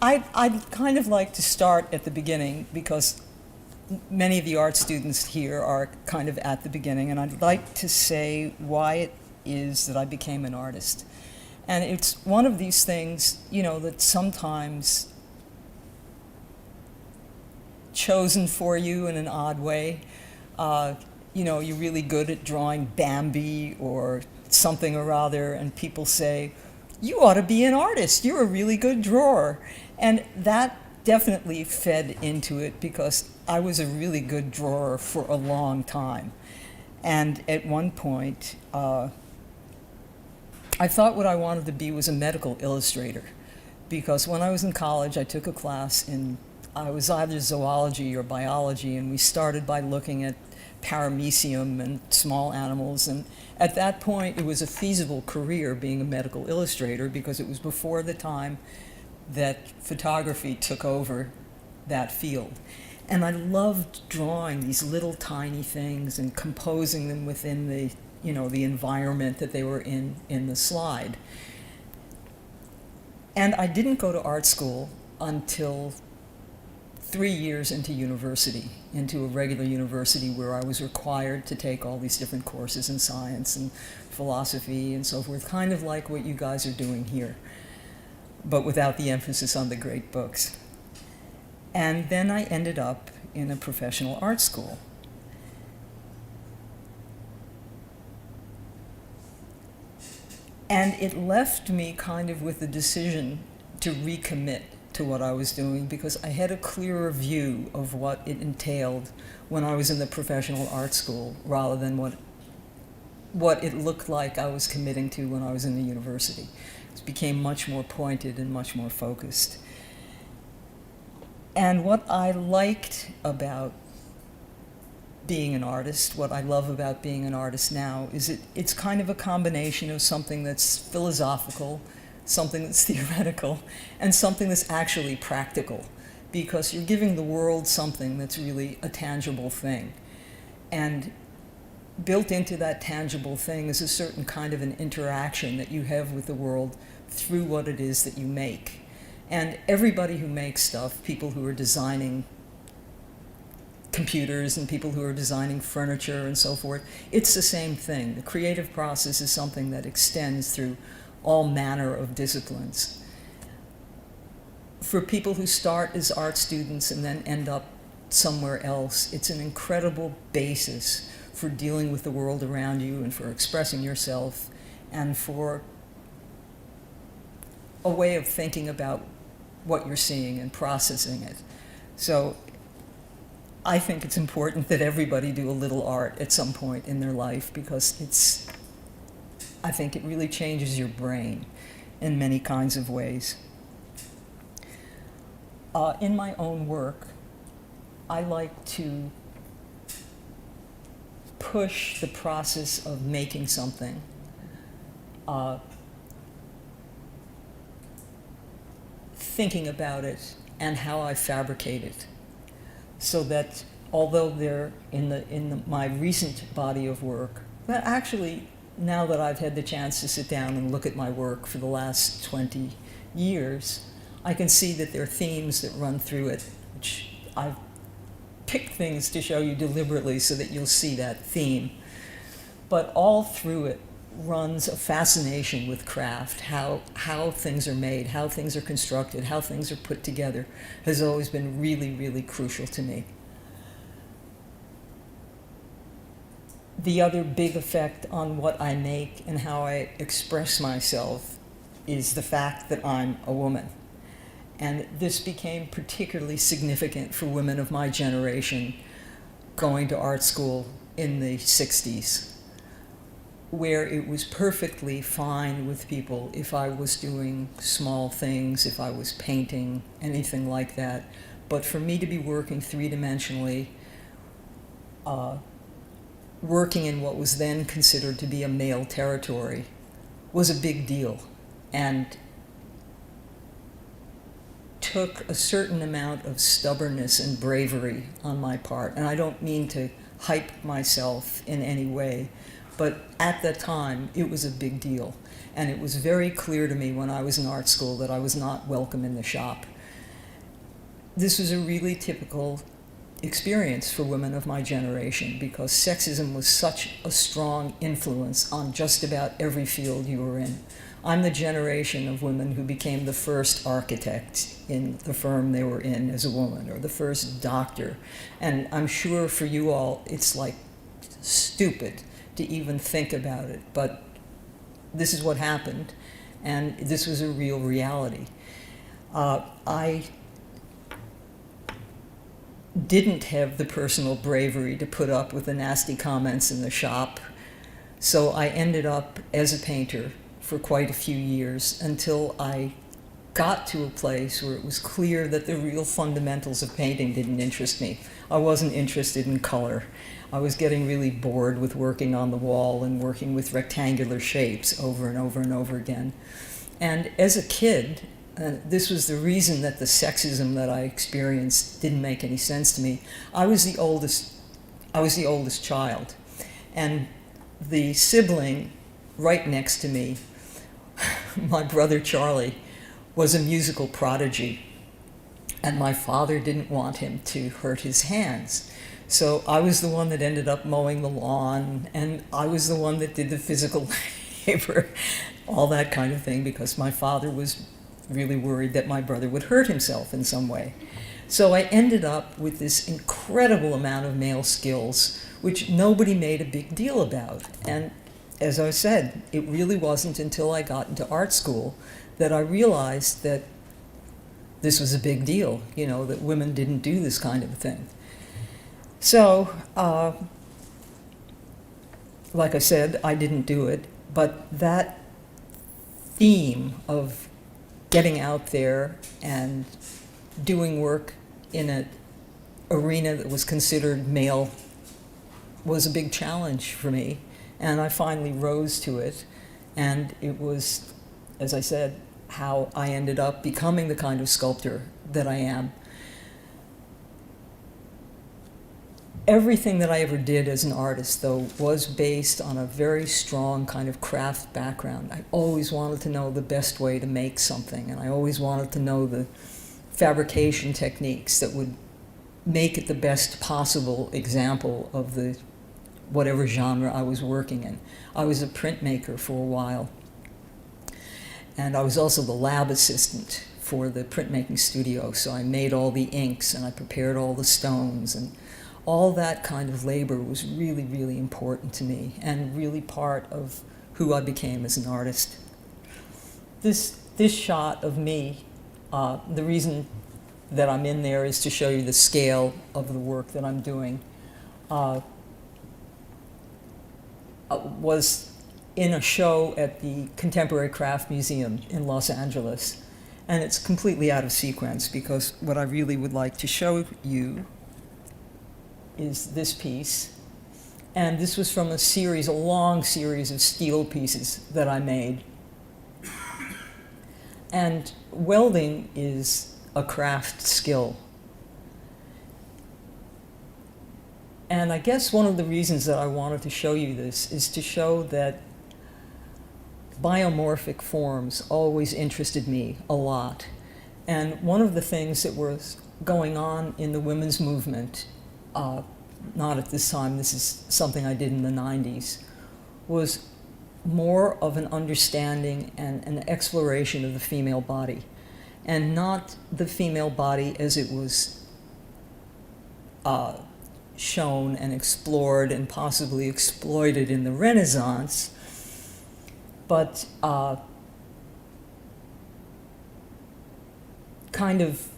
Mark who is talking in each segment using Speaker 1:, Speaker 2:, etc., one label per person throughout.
Speaker 1: I'd kind of like to start at the beginning because many of the art students here are kind of at the beginning, and I'd like to say why it is that I became an artist. And it's one of these things, that sometimes chosen for you in an odd way. You're really good at drawing Bambi or something or other, and people say, you ought to be an artist, you're a really good drawer. And that definitely fed into it because I was a really good drawer for a long time. And at one point, I thought what I wanted to be was a medical illustrator, because when I was in college, I took a class I was either zoology or biology, and we started by looking at paramecium and small animals, and at that point it was a feasible career being a medical illustrator because it was before the time that photography took over that field. And I loved drawing these little tiny things and composing them within the environment that they were in the slide. And I didn't go to art school until 3 years into university, into a regular university where I was required to take all these different courses in science and philosophy and so forth, kind of like what you guys are doing here, but without the emphasis on the great books. And then I ended up in a professional art school. And it left me kind of with the decision to recommit to what I was doing because I had a clearer view of what it entailed when I was in the professional art school rather than what it looked like I was committing to when I was in the university. It became much more pointed and much more focused. And what I liked about being an artist, what I love about being an artist now, is it's kind of a combination of something that's philosophical, something that's theoretical, and something that's actually practical, because you're giving the world something that's really a tangible thing. And built into that tangible thing is a certain kind of an interaction that you have with the world through what it is that you make. And everybody who makes stuff, people who are designing computers and people who are designing furniture and so forth, it's the same thing. The creative process is something that extends through all manner of disciplines. For people who start as art students and then end up somewhere else, it's an incredible basis for dealing with the world around you and for expressing yourself and for a way of thinking about what you're seeing and processing it. So I think it's important that everybody do a little art at some point in their life because I think it really changes your brain in many kinds of ways. In my own work, I like to push the process of making something thinking about it and how I fabricate it, so that although they're in my recent body of work, but actually now that I've had the chance to sit down and look at my work for the last 20 years, I can see that there are themes that run through it, which I've picked things to show you deliberately so that you'll see that theme. But all through it runs a fascination with craft, how things are made, how things are constructed, how things are put together has always been really, really crucial to me. The other big effect on what I make and how I express myself is the fact that I'm a woman. And this became particularly significant for women of my generation going to art school in the 60s, where it was perfectly fine with people if I was doing small things, if I was painting, anything like that. But for me to be working three-dimensionally, working in what was then considered to be a male territory was a big deal and took a certain amount of stubbornness and bravery on my part. And I don't mean to hype myself in any way, but at that time it was a big deal. And it was very clear to me when I was in art school that I was not welcome in the shop, this was a really typical experience for women of my generation, because sexism was such a strong influence on just about every field you were in. I'm the generation of women who became the first architect in the firm they were in as a woman, or the first doctor. And I'm sure for you all, it's like stupid to even think about it, but this is what happened, and this was a real reality. I didn't have the personal bravery to put up with the nasty comments in the shop, so I ended up as a painter for quite a few years, until I got to a place where it was clear that the real fundamentals of painting didn't interest me. I wasn't interested in color. I was getting really bored with working on the wall and working with rectangular shapes over and over and over again. And as a kid, this was the reason that the sexism that I experienced didn't make any sense to me. I was the oldest child, and the sibling right next to me, my brother Charlie, was a musical prodigy, and my father didn't want him to hurt his hands. So I was the one that ended up mowing the lawn, and I was the one that did the physical labor, all that kind of thing, because my father was really worried that my brother would hurt himself in some way. So I ended up with this incredible amount of male skills, which nobody made a big deal about. And as I said, it really wasn't until I got into art school that I realized that this was a big deal, you know, that women didn't do this kind of thing. So, like I said, I didn't do it, but that theme of getting out there and doing work in an arena that was considered male was a big challenge for me, and I finally rose to it, and it was, as I said, how I ended up becoming the kind of sculptor that I am. Everything that I ever did as an artist, though, was based on a very strong kind of craft background. I always wanted to know the best way to make something, and I always wanted to know the fabrication techniques that would make it the best possible example of the whatever genre I was working in. I was a printmaker for a while, and I was also the lab assistant for the printmaking studio, so I made all the inks and I prepared all the stones, and all that kind of labor was really, really important to me, and really part of who I became as an artist. This shot of me, the reason that I'm in there is to show you the scale of the work that I'm doing, was in a show at the Contemporary Craft Museum in Los Angeles. And it's completely out of sequence, because what I really would like to show you is this piece. And this was from a long series of steel pieces that I made. And welding is a craft skill. And I guess one of the reasons that I wanted to show you this is to show that biomorphic forms always interested me a lot. And one of the things that was going on in the women's movement, not at this time, this is something I did in the 90s, was more of an understanding and an exploration of the female body, and not the female body as it was shown and explored and possibly exploited in the Renaissance, but kind of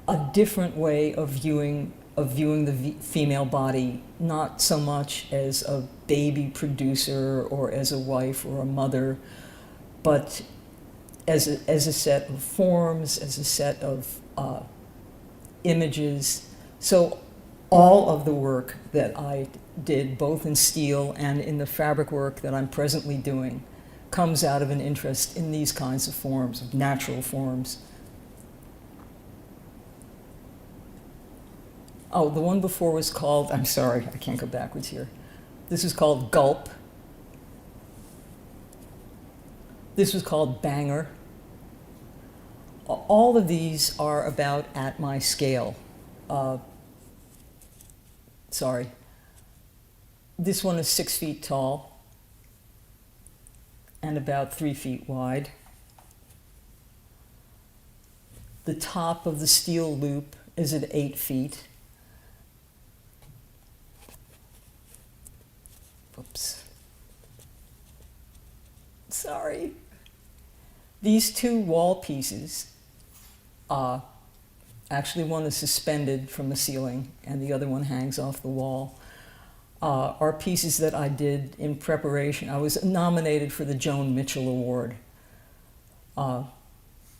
Speaker 1: a different way of viewing the female body, not so much as a baby producer or as a wife or a mother, but as a set of forms, as a set of images. So all of the work that I did, both in steel and in the fabric work that I'm presently doing, comes out of an interest in these kinds of forms, of natural forms. Oh, the one before was called, I'm sorry, I can't go backwards here. This is called Gulp. This was called Banger. all of these are about at my scale. Sorry. This one is 6 feet tall and about 3 feet wide. The top of the steel loop is at 8 feet. Whoops. Sorry. These two wall pieces, actually one is suspended from the ceiling and the other one hangs off the wall, are pieces that I did in preparation. I was nominated for the Joan Mitchell Award,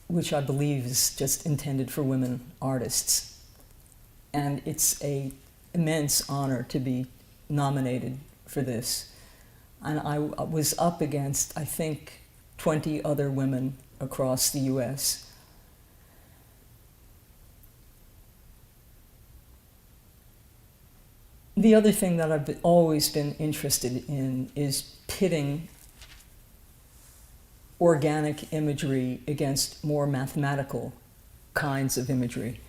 Speaker 1: which I believe is just intended for women artists. And it's an immense honor to be nominated for this. And I was up against, I think, 20 other women across the US. The other thing that I've always been interested in is pitting organic imagery against more mathematical kinds of imagery.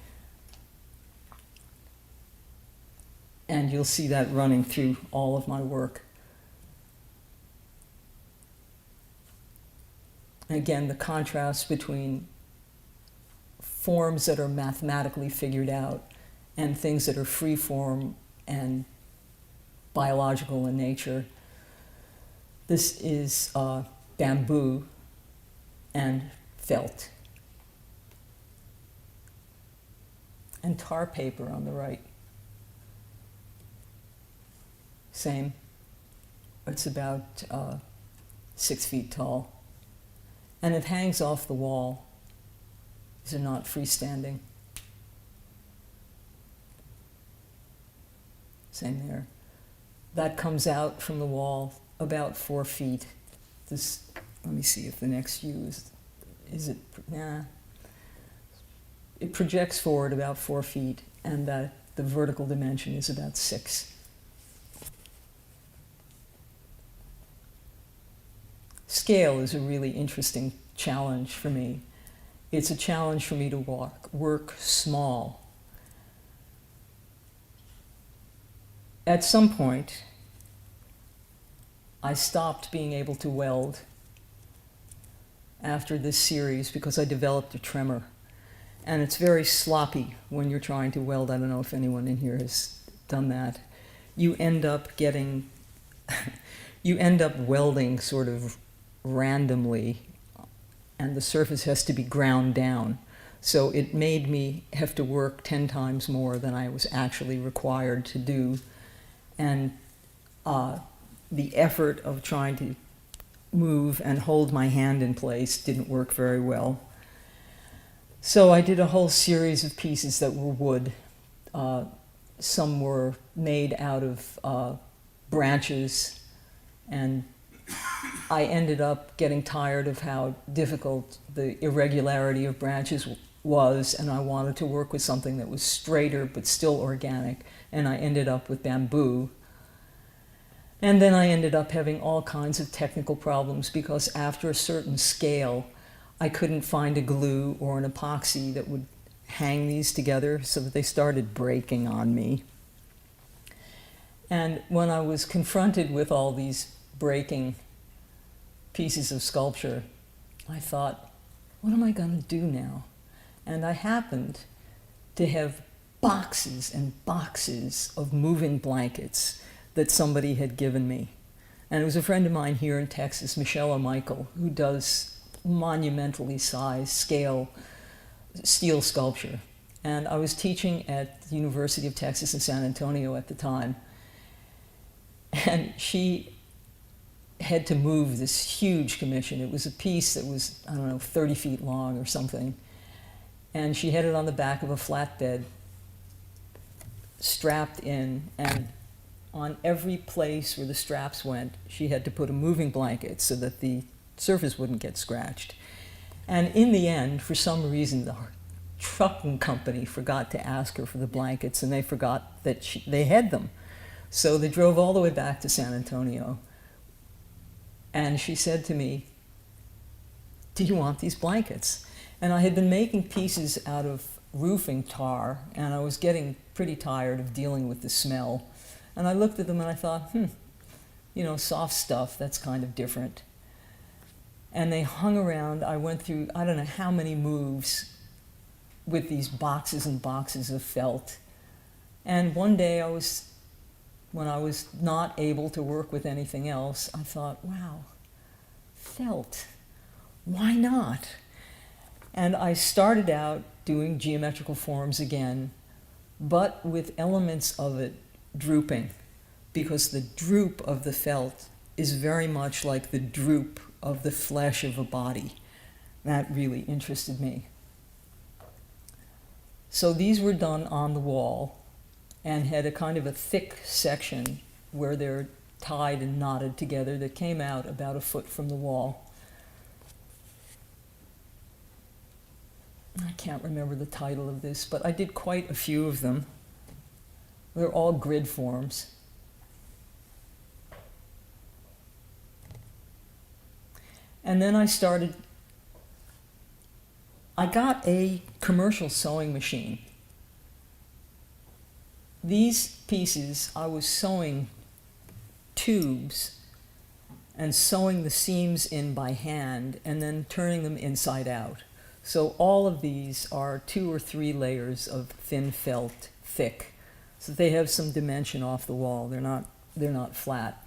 Speaker 1: And you'll see that running through all of my work. Again, the contrast between forms that are mathematically figured out and things that are free form and biological in nature. This is bamboo and felt. And tar paper on the right. Same. It's about 6 feet tall. And it hangs off the wall. These are not freestanding. Same there. That comes out from the wall about 4 feet. This, let me see if the next view is it, nah. It projects forward about 4 feet, and the vertical dimension is about 6. Scale is a really interesting challenge for me. It's a challenge for me to work small. At some point, I stopped being able to weld after this series because I developed a tremor. And it's very sloppy when you're trying to weld. I don't know if anyone in here has done that. You end up getting, you end up welding sort of randomly, and the surface has to be ground down. So it made me have to work 10 times more than I was actually required to do. And the effort of trying to move and hold my hand in place didn't work very well. So I did a whole series of pieces that were wood. Some were made out of branches, and I ended up getting tired of how difficult the irregularity of branches was, and I wanted to work with something that was straighter but still organic, and I ended up with bamboo. And then I ended up having all kinds of technical problems because after a certain scale, I couldn't find a glue or an epoxy that would hang these together, so that they started breaking on me. And when I was confronted with all these breaking pieces of sculpture, I thought, what am I going to do now? And I happened to have boxes and boxes of moving blankets that somebody had given me. And it was a friend of mine here in Texas, Michelle O'Michael, who does monumentally sized scale steel sculpture. And I was teaching at the University of Texas in San Antonio at the time. And she had to move this huge commission. It was a piece that was, I don't know, 30 feet long or something. And she had it on the back of a flatbed, strapped in, and on every place where the straps went, she had to put a moving blanket so that the surface wouldn't get scratched. And in the end, for some reason, the trucking company forgot to ask her for the blankets, and they forgot that they had them. So they drove all the way back to San Antonio. And she said to me, "Do you want these blankets?" And I had been making pieces out of roofing tar, and I was getting pretty tired of dealing with the smell. And I looked at them and I thought, soft stuff, that's kind of different. And they hung around. I went through, I don't know how many moves with these boxes and boxes of felt. And one day when I was not able to work with anything else, I thought, wow, felt, why not? And I started out doing geometrical forms again, but with elements of it drooping, because the droop of the felt is very much like the droop of the flesh of a body. That really interested me. So these were done on the wall and had a kind of a thick section where they're tied and knotted together that came out about a foot from the wall. I can't remember the title of this, but I did quite a few of them. They're all grid forms. And then I got a commercial sewing machine. These pieces, I was sewing tubes and sewing the seams in by hand and then turning them inside out. So all of these are 2 or 3 layers of thin felt, thick, so they have some dimension off the wall. They're not flat.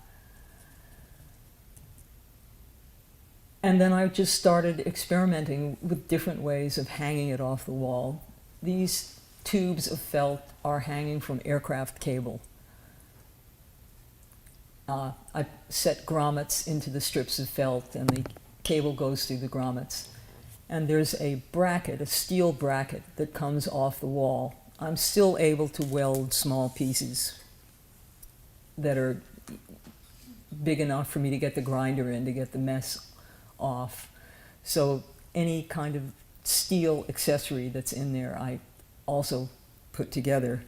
Speaker 1: And then I just started experimenting with different ways of hanging it off the wall. These tubes of felt are hanging from aircraft cable. I set grommets into the strips of felt, and the cable goes through the grommets. And there's a bracket, a steel bracket, that comes off the wall. I'm still able to weld small pieces that are big enough for me to get the grinder in to get the mess off. So any kind of steel accessory that's in there, I also put together.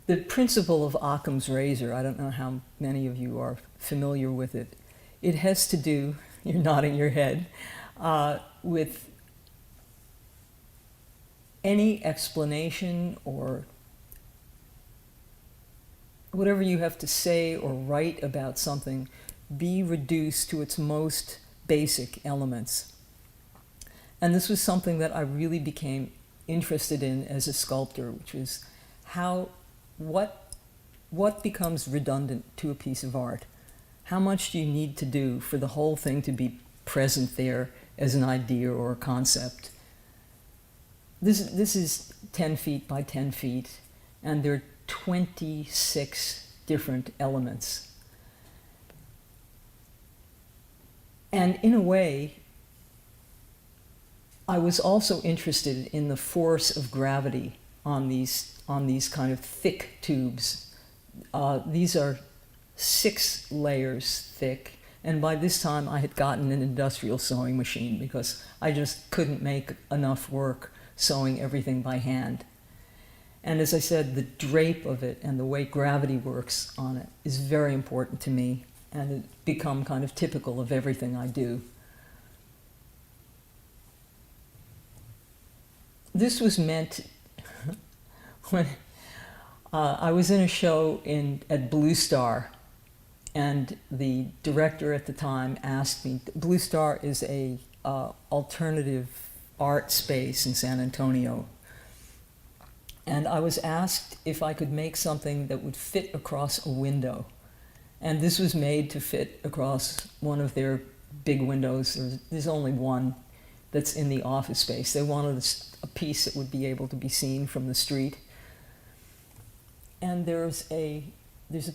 Speaker 1: The principle of Occam's razor, I don't know how many of you are familiar with it. It has to do, you're nodding your head, with any explanation or whatever you have to say or write about something be reduced to its most basic elements. And this was something that I really became interested in as a sculptor, which was what becomes redundant to a piece of art? How much do you need to do for the whole thing to be present there as an idea or a concept? This is 10 feet by 10 feet, and there are 26 different elements. And in a way, I was also interested in the force of gravity on these kind of thick tubes. These are 6 layers thick, and by this time I had gotten an industrial sewing machine because I just couldn't make enough work sewing everything by hand. And as I said, the drape of it and the way gravity works on it is very important to me, and it's become kind of typical of everything I do. This was meant when I was in a show at Blue Star, and the director at the time asked me. Blue Star is a alternative art space in San Antonio, and I was asked if I could make something that would fit across a window, and this was made to fit across one of their big windows. There's only one that's in the office space. They wanted a piece that would be able to be seen from the street. And there's a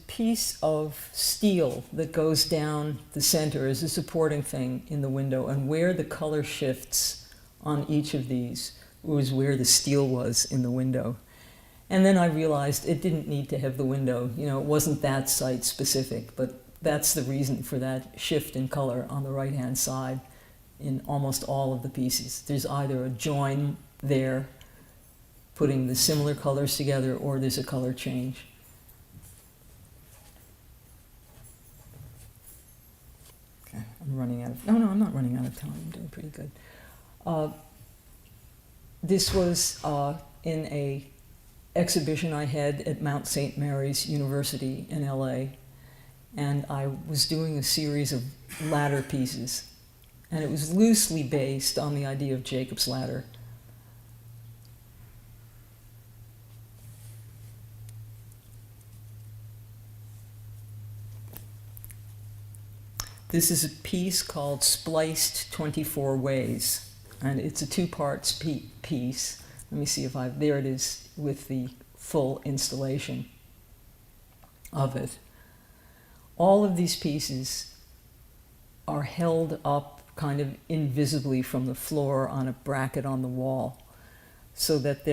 Speaker 1: piece of steel that goes down the center as a supporting thing in the window, and where the color shifts on each of these was where the steel was in the window. And then I realized it didn't need to have the window. It wasn't that site specific, but that's the reason for that shift in color on the right-hand side in almost all of the pieces. There's either a join there putting the similar colors together, or there's a color change. Okay, I'm running out of, no, I'm not running out of time, I'm doing pretty good. This was in a exhibition I had at Mount St. Mary's University in LA, and I was doing a series of ladder pieces, and it was loosely based on the idea of Jacob's ladder. This is a piece called Spliced 24 Ways, and it's a two-parts piece. Let me see if there it is with the full installation of it. All of these pieces are held up kind of invisibly from the floor on a bracket on the wall, so that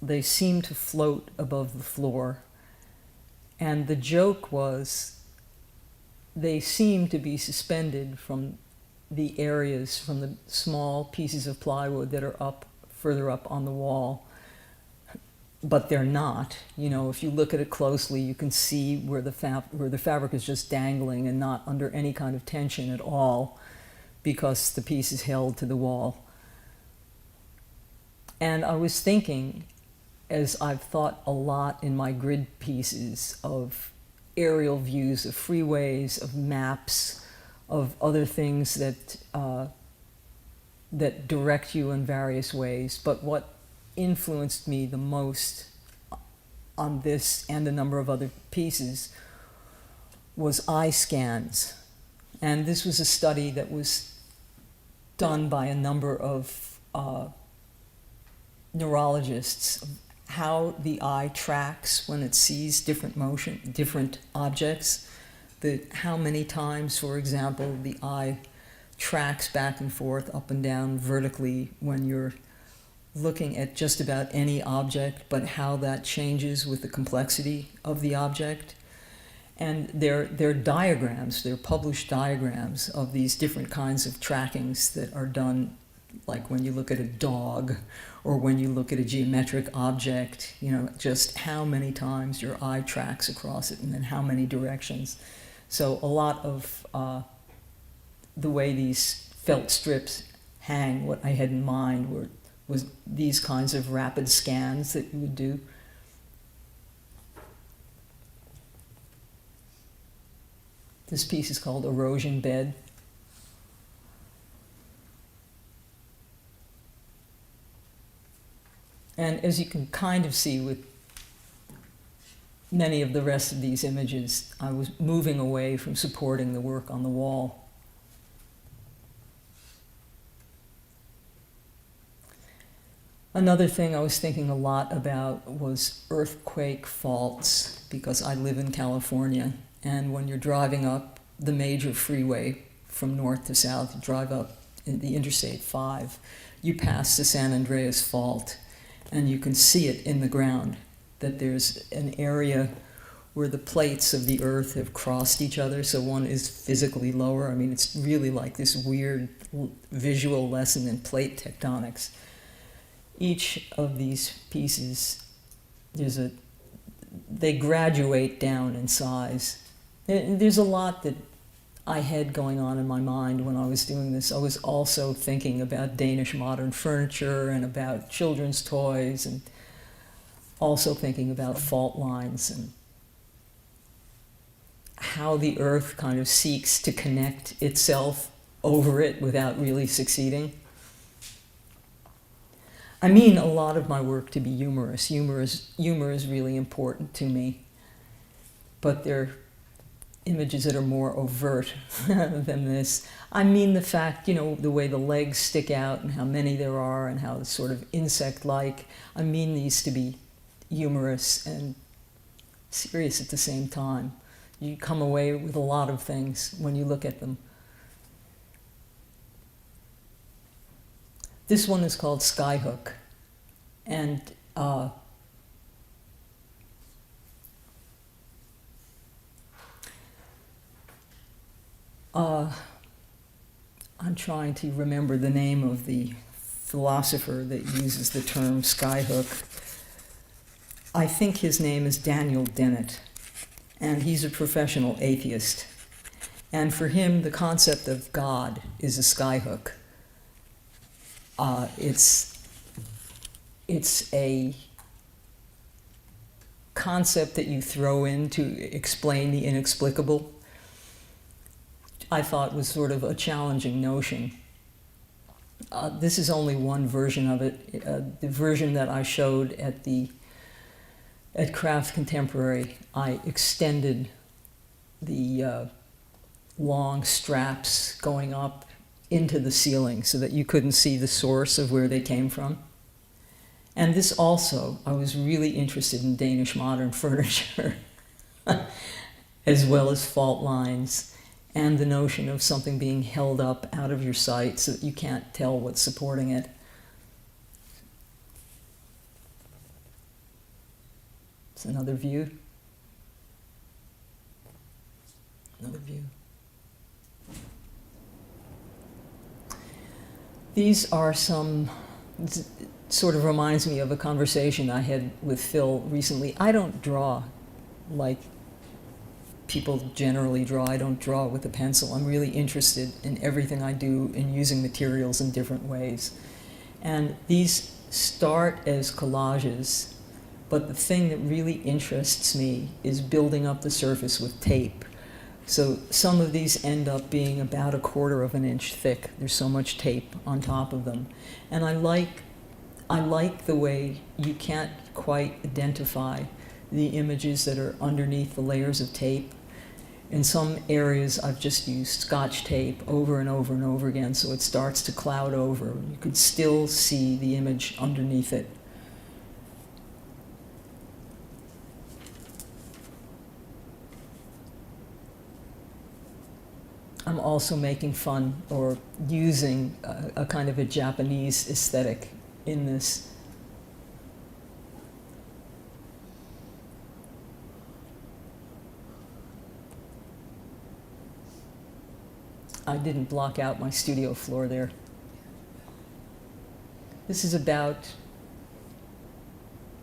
Speaker 1: they seem to float above the floor. And the joke was, they seem to be suspended from the areas, from the small pieces of plywood that are further up on the wall, but they're not. You know, if you look at it closely, you can see where the fabric is just dangling and not under any kind of tension at all, because the piece is held to the wall. And I was thinking, as I've thought a lot in my grid pieces, of aerial views of freeways, of maps, of other things that that direct you in various ways. But what influenced me the most on this and a number of other pieces was eye scans. And this was a study that was done by a number of neurologists, how the eye tracks when it sees different objects, how many times, for example, the eye tracks back and forth, up and down, vertically when you're looking at just about any object, but how that changes with the complexity of the object. And they're diagrams, they're published diagrams of these different kinds of trackings that are done, like when you look at a dog or when you look at a geometric object, you know, just how many times your eye tracks across it and then how many directions. So a lot of the way these felt strips hang, what I had in mind was these kinds of rapid scans that you would do. This piece is called Erosion Bed. And as you can kind of see with many of the rest of these images, I was moving away from supporting the work on the wall. Another thing I was thinking a lot about was earthquake faults, because I live in California, and when you're driving up the major freeway from north to south, you drive up the Interstate 5, you pass the San Andreas Fault, and you can see it in the ground, that there's an area where the plates of the earth have crossed each other, so one is physically lower. I mean, it's really like this weird visual lesson in plate tectonics. Each of these pieces, they graduate down in size. There's a lot that I had going on in my mind when I was doing this. I was also thinking about Danish modern furniture and about children's toys, and also thinking about fault lines and how the earth kind of seeks to connect itself over it without really succeeding. I mean a lot of my work to be humorous. Humor is really important to me, but they're images that are more overt than this. I mean the fact, you know, the way the legs stick out and how many there are and how it's sort of insect-like. I mean these to be humorous and serious at the same time. You come away with a lot of things when you look at them. This one is called Skyhook, and I'm trying to remember the name of the philosopher that uses the term skyhook. I think his name is Daniel Dennett, and he's a professional atheist. And for him, the concept of God is a skyhook. It's a concept that you throw in to explain the inexplicable. I thought was sort of a challenging notion. This is only one version of it. The version that I showed at Craft Contemporary, I extended the long straps going up into the ceiling so that you couldn't see the source of where they came from. And this also, I was really interested in Danish modern furniture, as well as fault lines, and the notion of something being held up out of your sight so that you can't tell what's supporting it. It's another view. Another view. These are some, it sort of reminds me of a conversation I had with Phil recently. I don't draw like people generally draw. I don't draw with a pencil. I'm really interested in everything I do in using materials in different ways. And these start as collages, but the thing that really interests me is building up the surface with tape. So some of these end up being about 1/4 of an inch thick. There's so much tape on top of them. And I like the way you can't quite identify the images that are underneath the layers of tape. In some areas, I've just used Scotch tape over and over and over again, so it starts to cloud over. You could still see the image underneath it. I'm also making fun or using a kind of a Japanese aesthetic in this. I didn't block out my studio floor there. This is about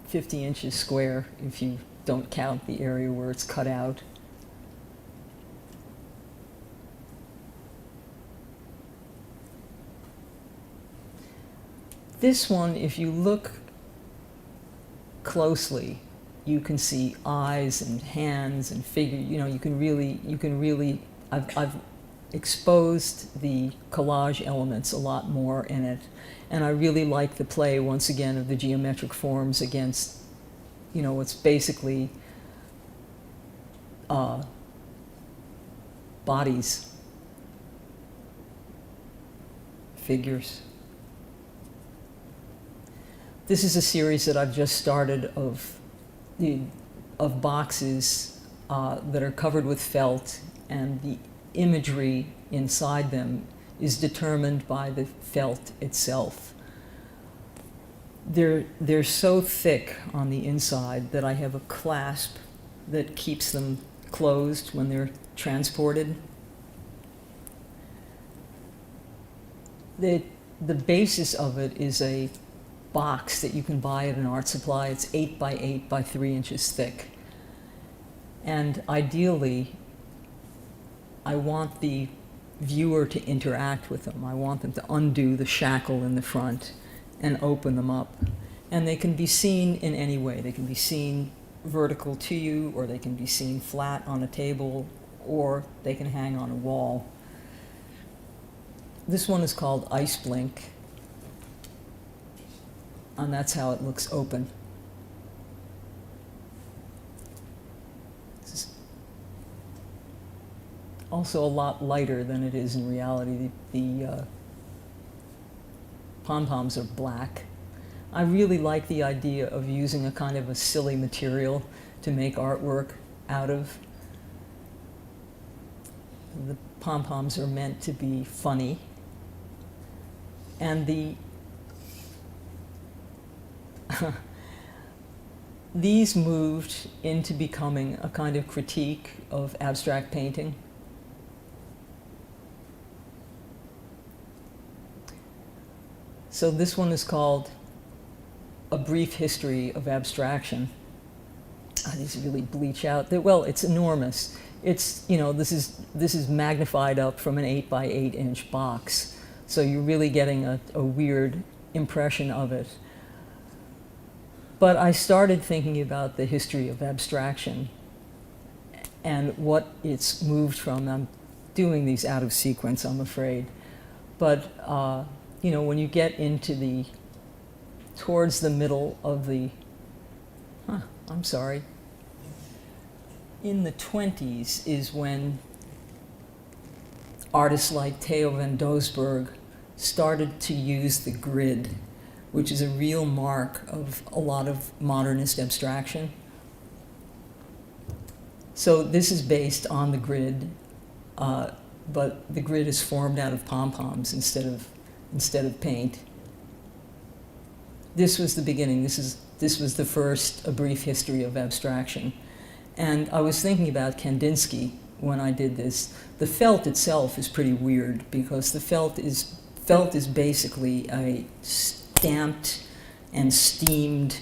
Speaker 1: 50 inches square if you don't count the area where it's cut out. This one, if you look closely, you can see eyes and hands and figure. You know, you can really. I've exposed the collage elements a lot more in it, and I really like the play once again of the geometric forms against, you know, what's basically bodies, figures. This is a series that I've just started of boxes that are covered with felt, and the imagery inside them is determined by the felt itself. They're so thick on the inside that I have a clasp that keeps them closed when they're transported. The basis of it is a box that you can buy at an art supply. It's 8 by 8 by 3 inches thick. And ideally, I want the viewer to interact with them. I want them to undo the shackle in the front and open them up. And they can be seen in any way. They can be seen vertical to you, or they can be seen flat on a table, or they can hang on a wall. This one is called Ice Blink, and that's how it looks open. This is also a lot lighter than it is in reality. The pom-poms are black. I really like the idea of using a kind of a silly material to make artwork out of. The pom-poms are meant to be funny. And these moved into becoming a kind of critique of abstract painting. So this one is called A Brief History of Abstraction. These really bleach out. Well, it's enormous. It's, you know, this is magnified up from an 8 by 8 inch box. So you're really getting a weird impression of it. But I started thinking about the history of abstraction and what it's moved from. I'm doing these out of sequence, I'm afraid. But, you know, when you get into towards the middle of in the 20s is when artists like Theo van Doesburg started to use the grid, which is a real mark of a lot of modernist abstraction. So this is based on the grid, but the grid is formed out of pom-poms instead of paint. This was the beginning. This was the first A Brief History of Abstraction. And I was thinking about Kandinsky when I did this. The felt itself is pretty weird because the felt is basically a stamped and steamed,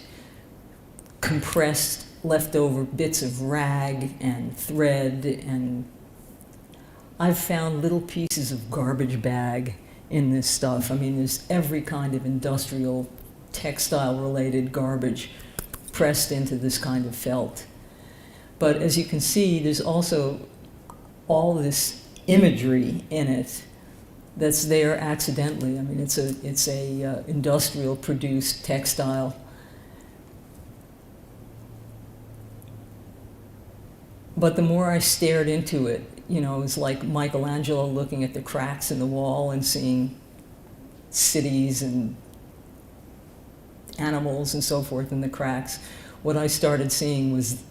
Speaker 1: compressed, leftover bits of rag and thread, and I've found little pieces of garbage bag in this stuff. I mean, there's every kind of industrial, textile-related garbage pressed into this kind of felt. But as you can see, there's also all this imagery in it that's there accidentally. I mean, it's a industrial produced textile. But the more I stared into it, you know, it was like Michelangelo looking at the cracks in the wall and seeing cities and animals and so forth in the cracks. What I started seeing was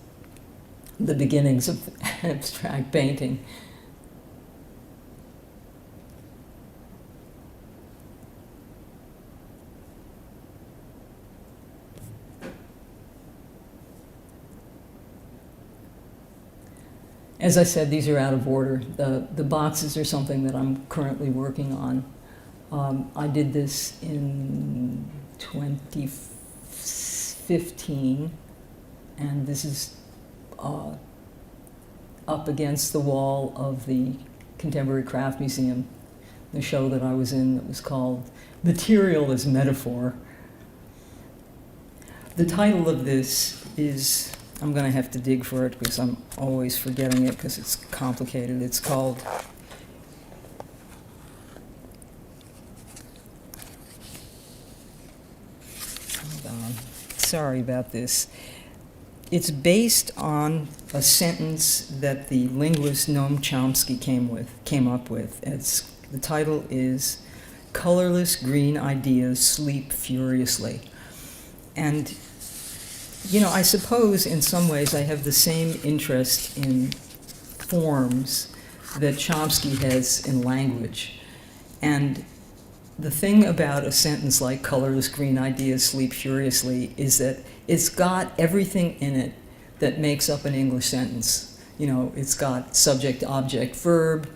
Speaker 1: the beginnings of abstract painting. As I said, these are out of order. The boxes are something that I'm currently working on. I did this in 2015, and this is up against the wall of the Contemporary Craft Museum, the show that I was in that was called Material as Metaphor. The title of this is, I'm going to have to dig for it because I'm always forgetting it because it's complicated. It's called hold on. Sorry about this. It's based on a sentence that the linguist Noam Chomsky came up with. The title is "Colorless Green Ideas Sleep Furiously." And, you know, I suppose in some ways I have the same interest in forms that Chomsky has in language. And the thing about a sentence like "colorless green ideas sleep furiously" is that it's got everything in it that makes up an English sentence. You know, it's got subject, object, verb,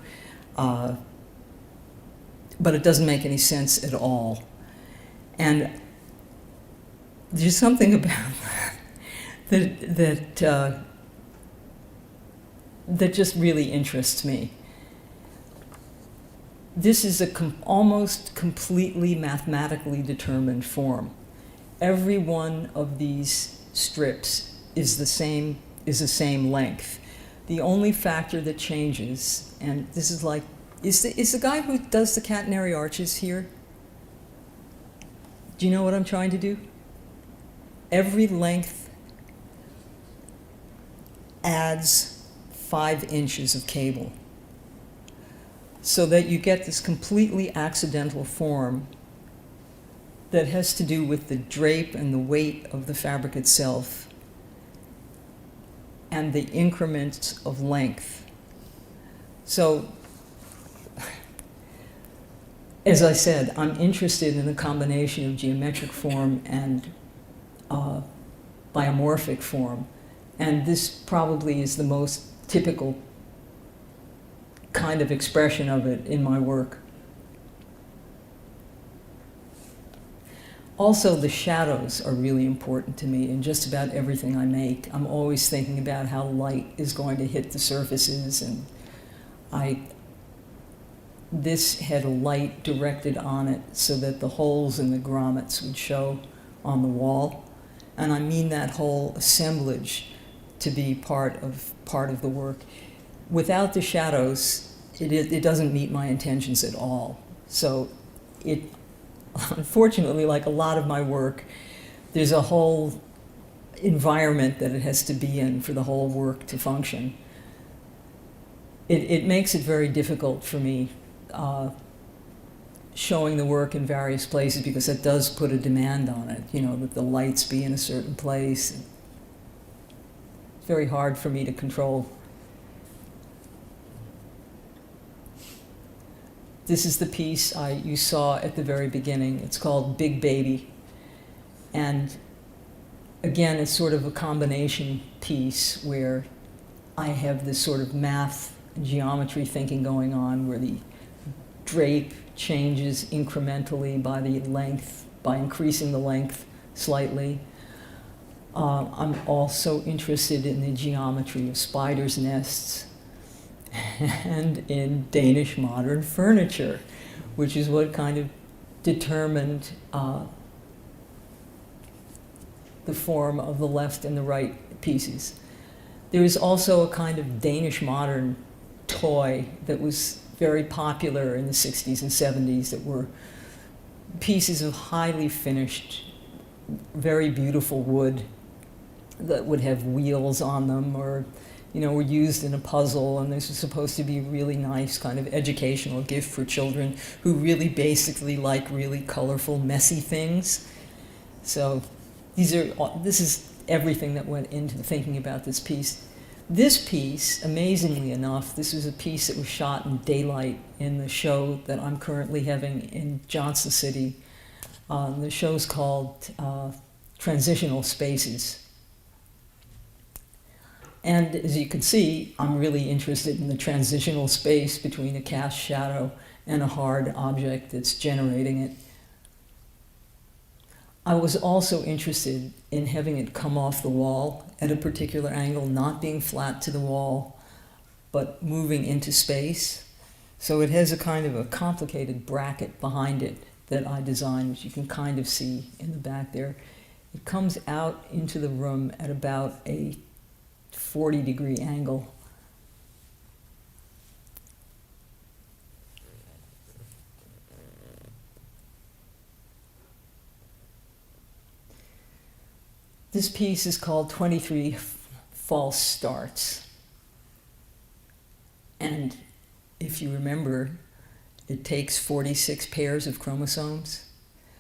Speaker 1: but it doesn't make any sense at all. And there's something about that that just really interests me. This is a almost completely mathematically determined form. Every one of these strips is the same length. The only factor that changes, and this is like, is the guy who does the catenary arches here? Do you know what I'm trying to do? Every length adds 5 inches of cable, so that you get this completely accidental form that has to do with the drape and the weight of the fabric itself and the increments of length. So, as I said, I'm interested in the combination of geometric form and biomorphic form, and this probably is the most typical kind of expression of it in my work. Also, the shadows are really important to me in just about everything I make. I'm always thinking about how light is going to hit the surfaces, and this had a light directed on it so that the holes in the grommets would show on the wall. And I mean that whole assemblage to be part of the work. Without the shadows, it doesn't meet my intentions at all. So it, unfortunately, like a lot of my work, there's a whole environment that it has to be in for the whole work to function. It makes it very difficult for me showing the work in various places, because it does put a demand on it, you know, that the lights be in a certain place. It's very hard for me to control. This is the piece you saw at the very beginning. It's called Big Baby. And again, it's sort of a combination piece where I have this sort of math and geometry thinking going on, where the drape changes incrementally by the length, by increasing the length slightly. I'm also interested in the geometry of spiders' nests and in Danish modern furniture, which is what kind of determined the form of the left and the right pieces. There is also a kind of Danish modern toy that was very popular in the 60s and 70s, that were pieces of highly finished, very beautiful wood that would have wheels on them, or, you know, were used in a puzzle, and this was supposed to be a really nice kind of educational gift for children who really basically like really colorful, messy things. So this is everything that went into thinking about this piece. This piece, amazingly enough, this was a piece that was shot in daylight in the show that I'm currently having in Johnson City. The show's called Transitional Spaces. And as you can see, I'm really interested in the transitional space between a cast shadow and a hard object that's generating it. I was also interested in having it come off the wall at a particular angle, not being flat to the wall, but moving into space. So it has a kind of a complicated bracket behind it that I designed, which you can kind of see in the back there. It comes out into the room at about a 40-degree angle. This piece is called 23 False Starts. And if you remember, it takes 46 pairs of chromosomes.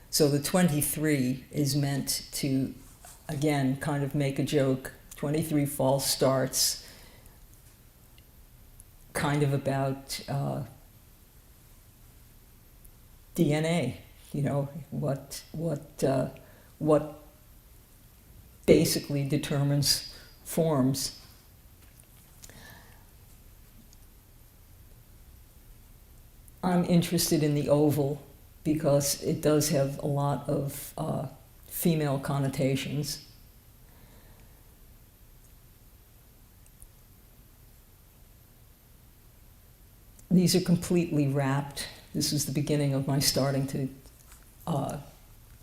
Speaker 1: So the 23 is meant to, again, kind of make a joke. 23 false starts, kind of about DNA, you know, what basically determines forms. I'm interested in the oval because it does have a lot of female connotations. These are completely wrapped. This is the beginning of my starting to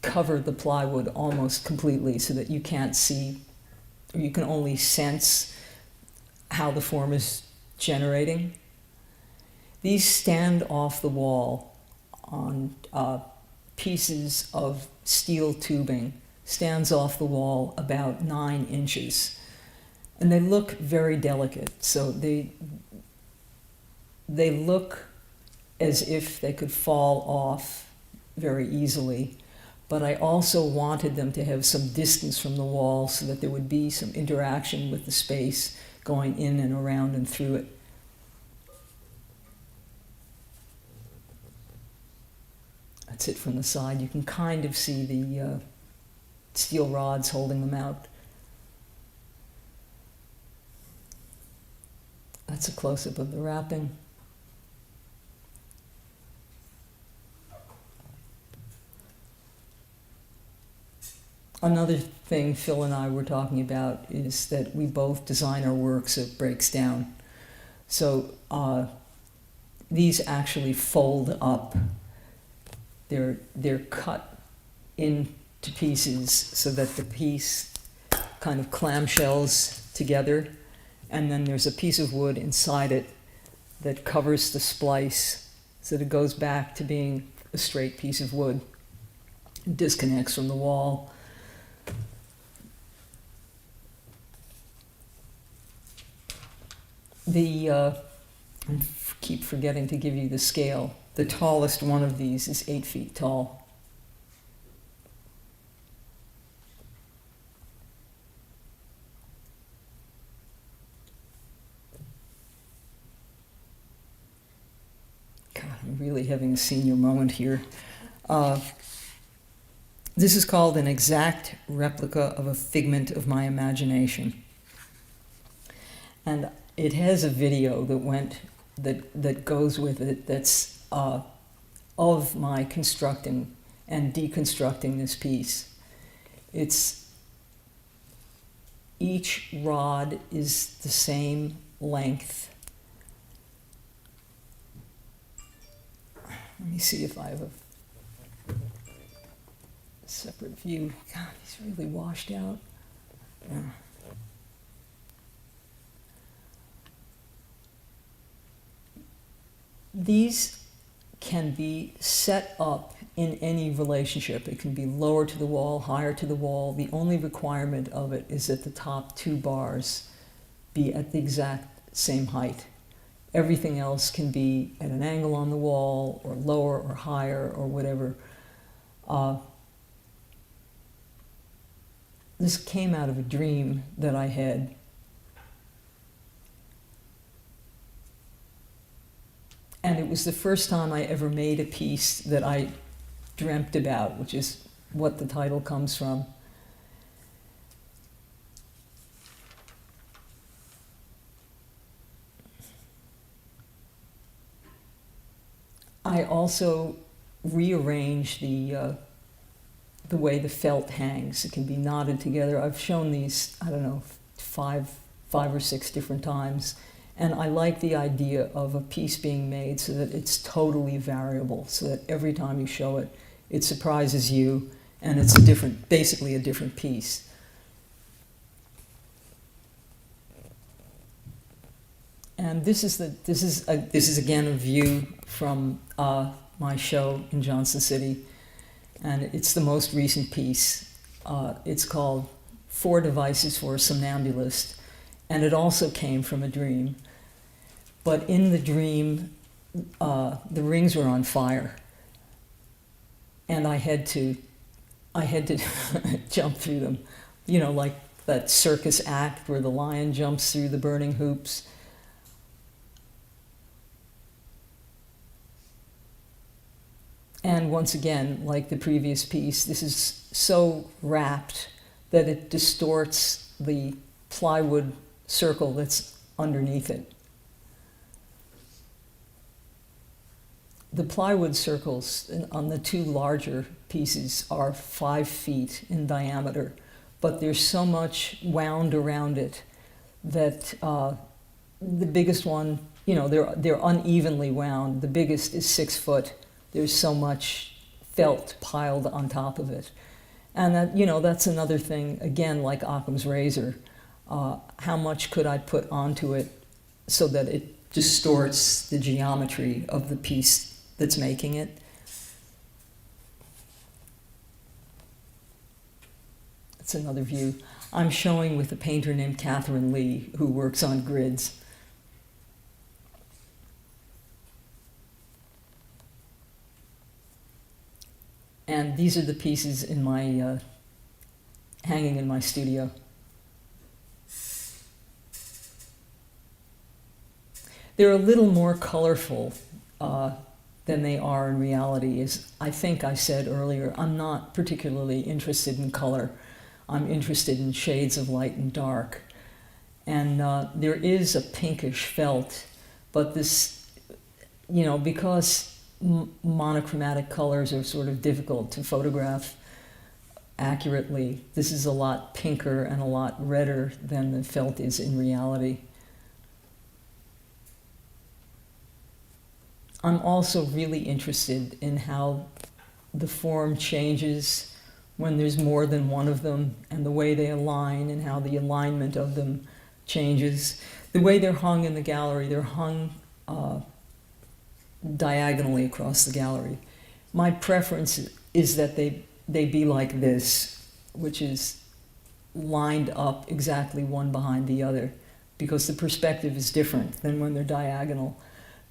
Speaker 1: cover the plywood almost completely so that you can't see, or you can only sense how the form is generating. These stand off the wall on pieces of steel tubing, stands off the wall about 9 inches. And they look very delicate, so they look as if they could fall off very easily. But I also wanted them to have some distance from the wall so that there would be some interaction with the space going in and around and through it. That's it from the side. You can kind of see the steel rods holding them out. That's a close-up of the wrapping. Another thing Phil and I were talking about is that we both design our work so it breaks down. So these actually fold up. They're cut into pieces so that the piece kind of clamshells together, and then there's a piece of wood inside it that covers the splice so that it goes back to being a straight piece of wood. It disconnects from the wall. I keep forgetting to give you the scale. The tallest one of these is 8 feet tall. God, I'm really having a senior moment here. This is called an exact replica of a figment of my imagination. And it has a video that goes with it that's of my constructing and deconstructing this piece. Each rod is the same length. Let me see if I have a separate view. God, he's really washed out. Yeah. These can be set up in any relationship. It can be lower to the wall, higher to the wall. The only requirement of it is that the top 2 bars be at the exact same height. Everything else can be at an angle on the wall, or lower or higher, or whatever. This came out of a dream that I had. And it was the first time I ever made a piece that I dreamt about, which is what the title comes from. I also rearrange the way the felt hangs. It can be knotted together. I've shown these, I don't know, five or six different times. And I like the idea of a piece being made so that it's totally variable, so that every time you show it, it surprises you, and it's basically a different piece. And this is again a view from my show in Johnson City, and it's the most recent piece. It's called 4 Devices for a Somnambulist, and it also came from a dream. But in the dream, the rings were on fire, and I had to jump through them, like that circus act where the lion jumps through the burning hoops. And once again, like the previous piece, this is so wrapped that it distorts the plywood circle that's underneath it. The plywood circles on the 2 larger pieces are 5 feet in diameter, but there's so much wound around it that the biggest one, they're unevenly wound. The biggest is 6 foot. There's so much felt piled on top of it. And that's another thing, again, like Occam's razor. How much could I put onto it so that it distorts the geometry of the piece that's making it? That's another view. I'm showing with a painter named Catherine Lee, who works on grids. And these are the pieces in my hanging in my studio. They're a little more colorful than they are in reality. As I think I said earlier, I'm not particularly interested in color. I'm interested in shades of light and dark. And there is a pinkish felt, but this, because monochromatic colors are sort of difficult to photograph accurately, this is a lot pinker and a lot redder than the felt is in reality. I'm also really interested in how the form changes when there's more than one of them, and the way they align and how the alignment of them changes. The way they're hung in the gallery, they're hung diagonally across the gallery. My preference is that they be like this, which is lined up exactly one behind the other, because the perspective is different than when they're diagonal.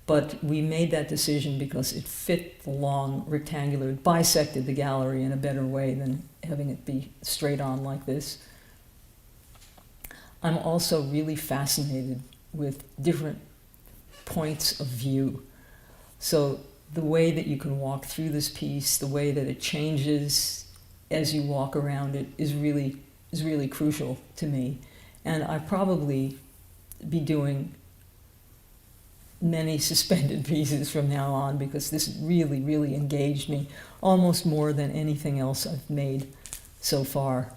Speaker 1: But we made that decision because it fit the long rectangular, it bisected the gallery in a better way than having it be straight on like this. I'm also really fascinated with different points of view. So the way that you can walk through this piece, the way that it changes as you walk around it is really crucial to me. And I probably be doing many suspended pieces from now on, because this really engaged me almost more than anything else I've made so far.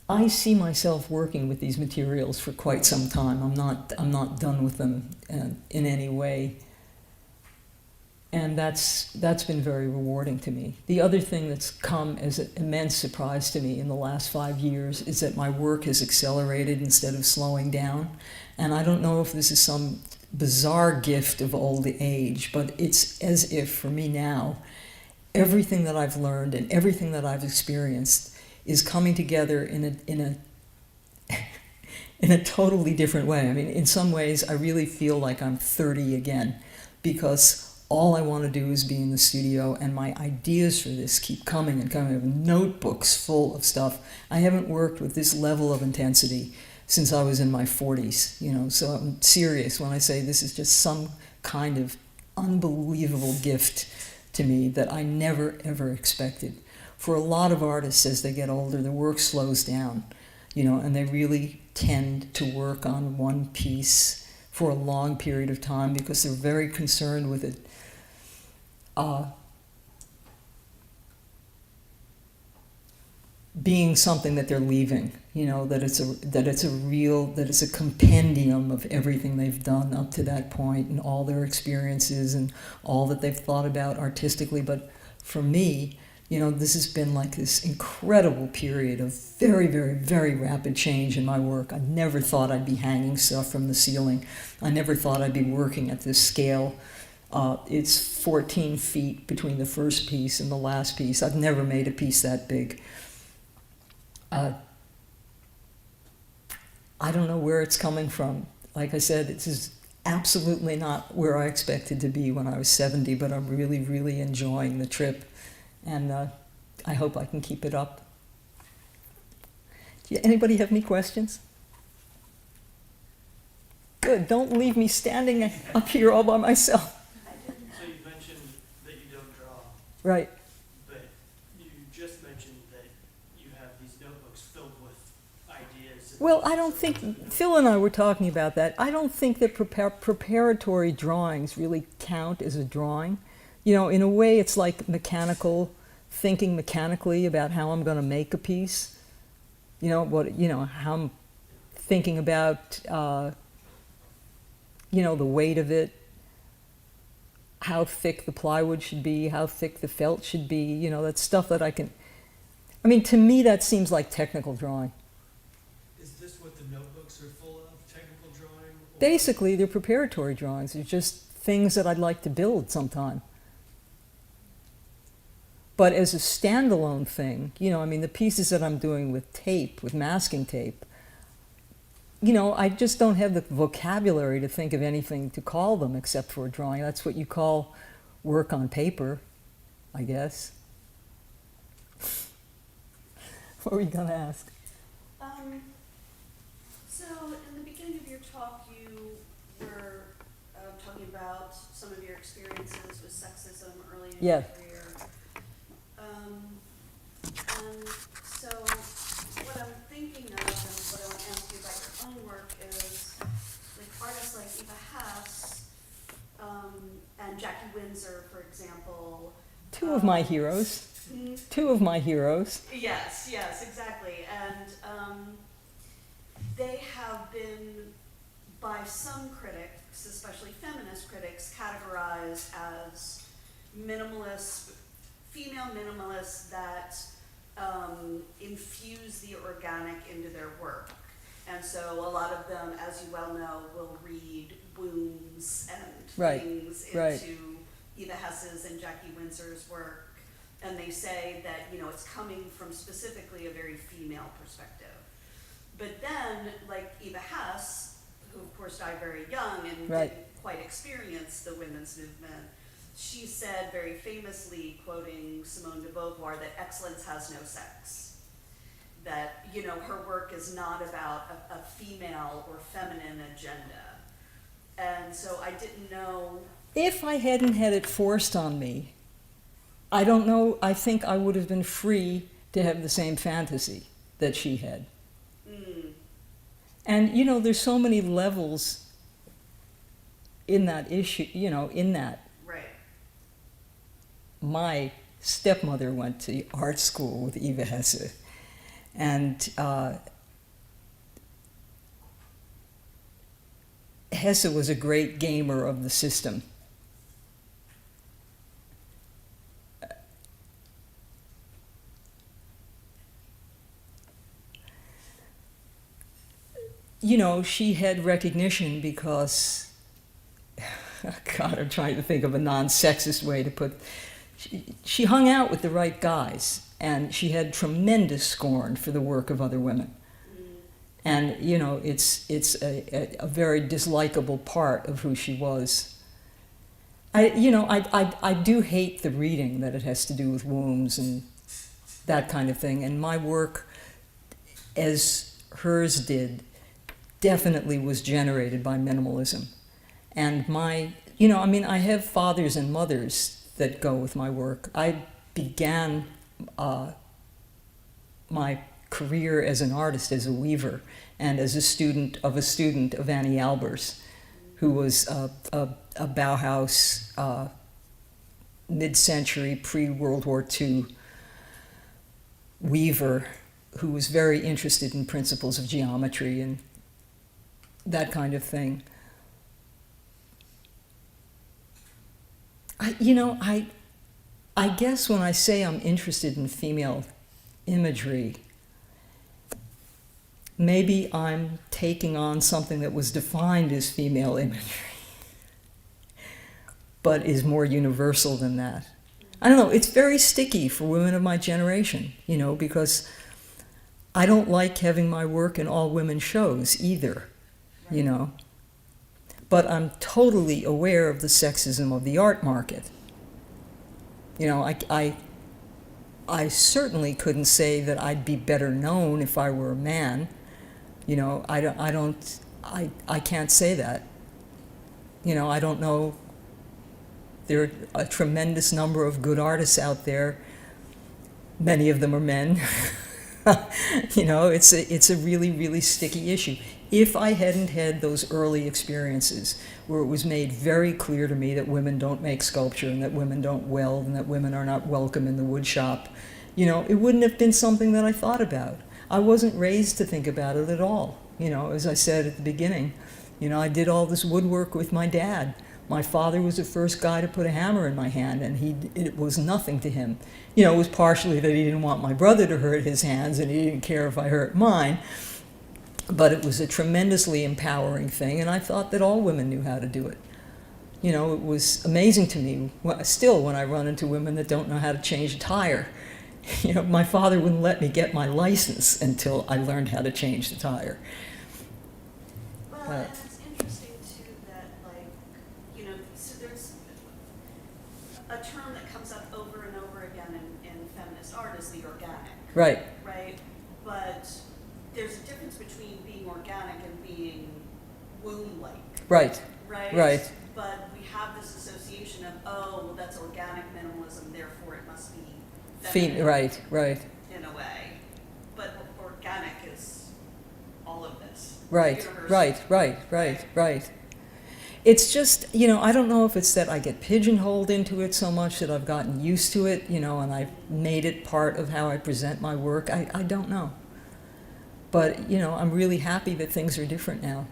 Speaker 1: I see myself working with these materials for quite some time. I'm not done with them in any way. And that's been very rewarding to me. The other thing that's come as an immense surprise to me in the last 5 years is that my work has accelerated instead of slowing down. And I don't know if this is some bizarre gift of old age, but it's as if, for me now, everything that I've learned and everything that I've experienced is coming together in a totally different way. I mean, in some ways, I really feel like I'm 30 again, because all I want to do is be in the studio, and my ideas for this keep coming and coming. I have notebooks full of stuff. I haven't worked with this level of intensity since I was in my 40s, you know, so I'm serious when I say this is just some kind of unbelievable gift to me that I never, ever expected. For a lot of artists, as they get older, their work slows down, you know, and they really tend to work on one piece for a long period of time because they're very concerned with it being something that they're leaving, you know, that it's a compendium of everything they've done up to that point and all their experiences and all that they've thought about artistically. But for me, you know, this has been like this incredible period of very, very, very rapid change in my work. I never thought I'd be hanging stuff from the ceiling. I never thought I'd be working at this scale. It's 14 feet between the first piece and the last piece. I've never made a piece that big. I don't know where it's coming from. Like I said, this is absolutely not where I expected to be when I was 70, but I'm really, really enjoying the trip. And I hope I can keep it up. Anybody have any questions? Good, don't leave me standing up here all by myself.
Speaker 2: So you mentioned that you don't draw.
Speaker 1: Right.
Speaker 2: But you just mentioned that you have these notebooks filled with ideas.
Speaker 1: Well, I don't think, Phil and I were talking about that. I don't think that preparatory drawings really count as a drawing. You know, in a way, it's like thinking mechanically about how I'm going to make a piece. You know, how I'm thinking about, you know, the weight of it, how thick the plywood should be, how thick the felt should be. You know, that's stuff that I can. I mean, to me, that seems like technical drawing.
Speaker 2: Is this what the notebooks are full of, technical drawing? Or?
Speaker 1: Basically, they're preparatory drawings. They're just things that I'd like to build sometime. But as a standalone thing, you know, I mean, the pieces that I'm doing with tape, with masking tape, you know, I just don't have the vocabulary to think of anything to call them except for a drawing. That's what you call work on paper, I guess. What were you going to ask?
Speaker 3: So in the beginning of your talk, you were talking about some of your experiences with sexism early in your career. And so what I'm thinking of and what I want to ask you about your own work is like artists like Eva Hess and Jackie Windsor, for example,
Speaker 1: Two of my heroes. Two of my heroes.
Speaker 3: Yes, yes, exactly. And they have been, by some critics, especially feminist critics, categorized as minimalist, female minimalists that infuse the organic into their work. And so a lot of them, as you well know, will read wombs and
Speaker 1: Right,
Speaker 3: things
Speaker 1: right.
Speaker 3: into Eva Hess's and Jackie Windsor's work. And they say that, you know, it's coming from specifically a very female perspective. But then, like Eva Hess, who of course died very young and
Speaker 1: Right.
Speaker 3: didn't quite experience the women's movement, she said very famously, quoting Simone de Beauvoir, that excellence has no sex. That, you know, her work is not about a female or feminine agenda. And so I didn't know.
Speaker 1: If I hadn't had it forced on me, I don't know, I think I would have been free to have the same fantasy that she had. And, you know, there's so many levels in that issue, you know, in that.
Speaker 3: Right.
Speaker 1: My stepmother went to art school with Eva Hesse. And Hesse was a great gamer of the system. You know, she had recognition because, God, I'm trying to think of a non-sexist way to put, she hung out with the right guys, and she had tremendous scorn for the work of other women. And, you know, it's a very dislikable part of who she was. I do hate the reading that it has to do with wombs and that kind of thing. And my work, as hers did, definitely was generated by minimalism. And I have fathers and mothers that go with my work. I began my career as an artist, as a weaver, and as a student of Annie Albers, who was a Bauhaus mid-century, pre-World War II weaver who was very interested in principles of geometry and that kind of thing. I guess when I say I'm interested in female imagery, maybe I'm taking on something that was defined as female imagery, but is more universal than that. I don't know, it's very sticky for women of my generation, you know, because I don't like having my work in all women shows either, you know. But I'm totally aware of the sexism of the art market. You know, I certainly couldn't say that I'd be better known if I were a man. You know, I can't say that. You know, I don't know. There are a tremendous number of good artists out there. Many of them are men. You know, it's a really, really sticky issue. If I hadn't had those early experiences where it was made very clear to me that women don't make sculpture and that women don't weld and that women are not welcome in the wood shop, you know, it wouldn't have been something that I thought about. I wasn't raised to think about it at all. You know, as I said at the beginning, you know, I did all this woodwork with my dad. My father was the first guy to put a hammer in my hand, and it was nothing to him. You know, it was partially that he didn't want my brother to hurt his hands, and he didn't care if I hurt mine. But it was a tremendously empowering thing, and I thought that all women knew how to do it. You know, it was amazing to me, still, when I run into women that don't know how to change a tire. You know, my father wouldn't let me get my license until I learned how to change the tire.
Speaker 3: Well, and it's interesting too that, like, you know, so there's a term that comes up over and over again in feminist art is the organic.
Speaker 1: Right.
Speaker 3: Right? But there's a difference between being organic and being womb-like.
Speaker 1: Right.
Speaker 3: Right?
Speaker 1: Right.
Speaker 3: But we have this association of, oh, well, that's organic minimalism, therefore it must be
Speaker 1: Right, right.
Speaker 3: in a way. But organic is all of this.
Speaker 1: Right,
Speaker 3: Universal.
Speaker 1: right. it's just, I don't know if it's that I get pigeonholed into it so much that I've gotten used to it, and I've made it part of how I present my work. I don't know. But, I'm really happy that things are different now,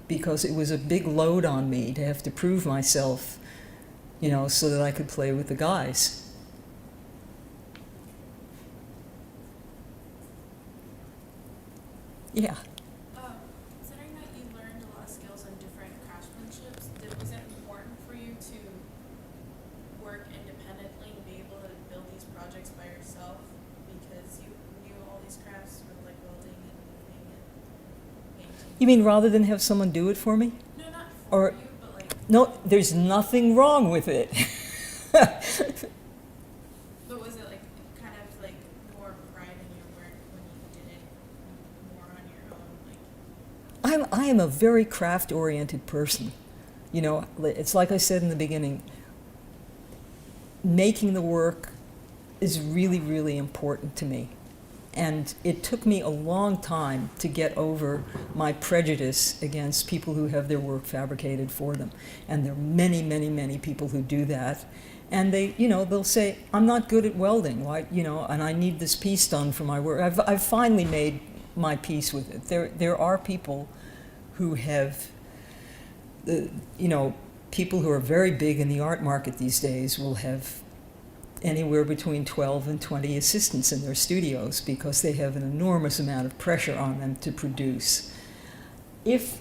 Speaker 1: because it was a big load on me to have to prove myself, so that I could play with the guys. Yeah.
Speaker 4: Considering that you learned a lot of skills on different craftsmanships, was it important for you to work independently and be able to build these projects by yourself because you knew all these crafts for like welding and moving and painting?
Speaker 1: You mean rather than have someone do it for me?
Speaker 4: No, not
Speaker 1: Or-
Speaker 4: for you, but like,
Speaker 1: No, there's nothing wrong with it.
Speaker 4: but was it like kind of like more pride in your work when you did it more on your own? Like,
Speaker 1: I am a very craft-oriented person. It's like I said in the beginning, making the work is really, really important to me. And it took me a long time to get over my prejudice against people who have their work fabricated for them. And there are many, many, many people who do that. And they'll say, I'm not good at welding, why, and I need this piece done for my work. I've finally made my peace with it. There are people who have, people who are very big in the art market these days will have anywhere between 12 and 20 assistants in their studios because they have an enormous amount of pressure on them to produce. If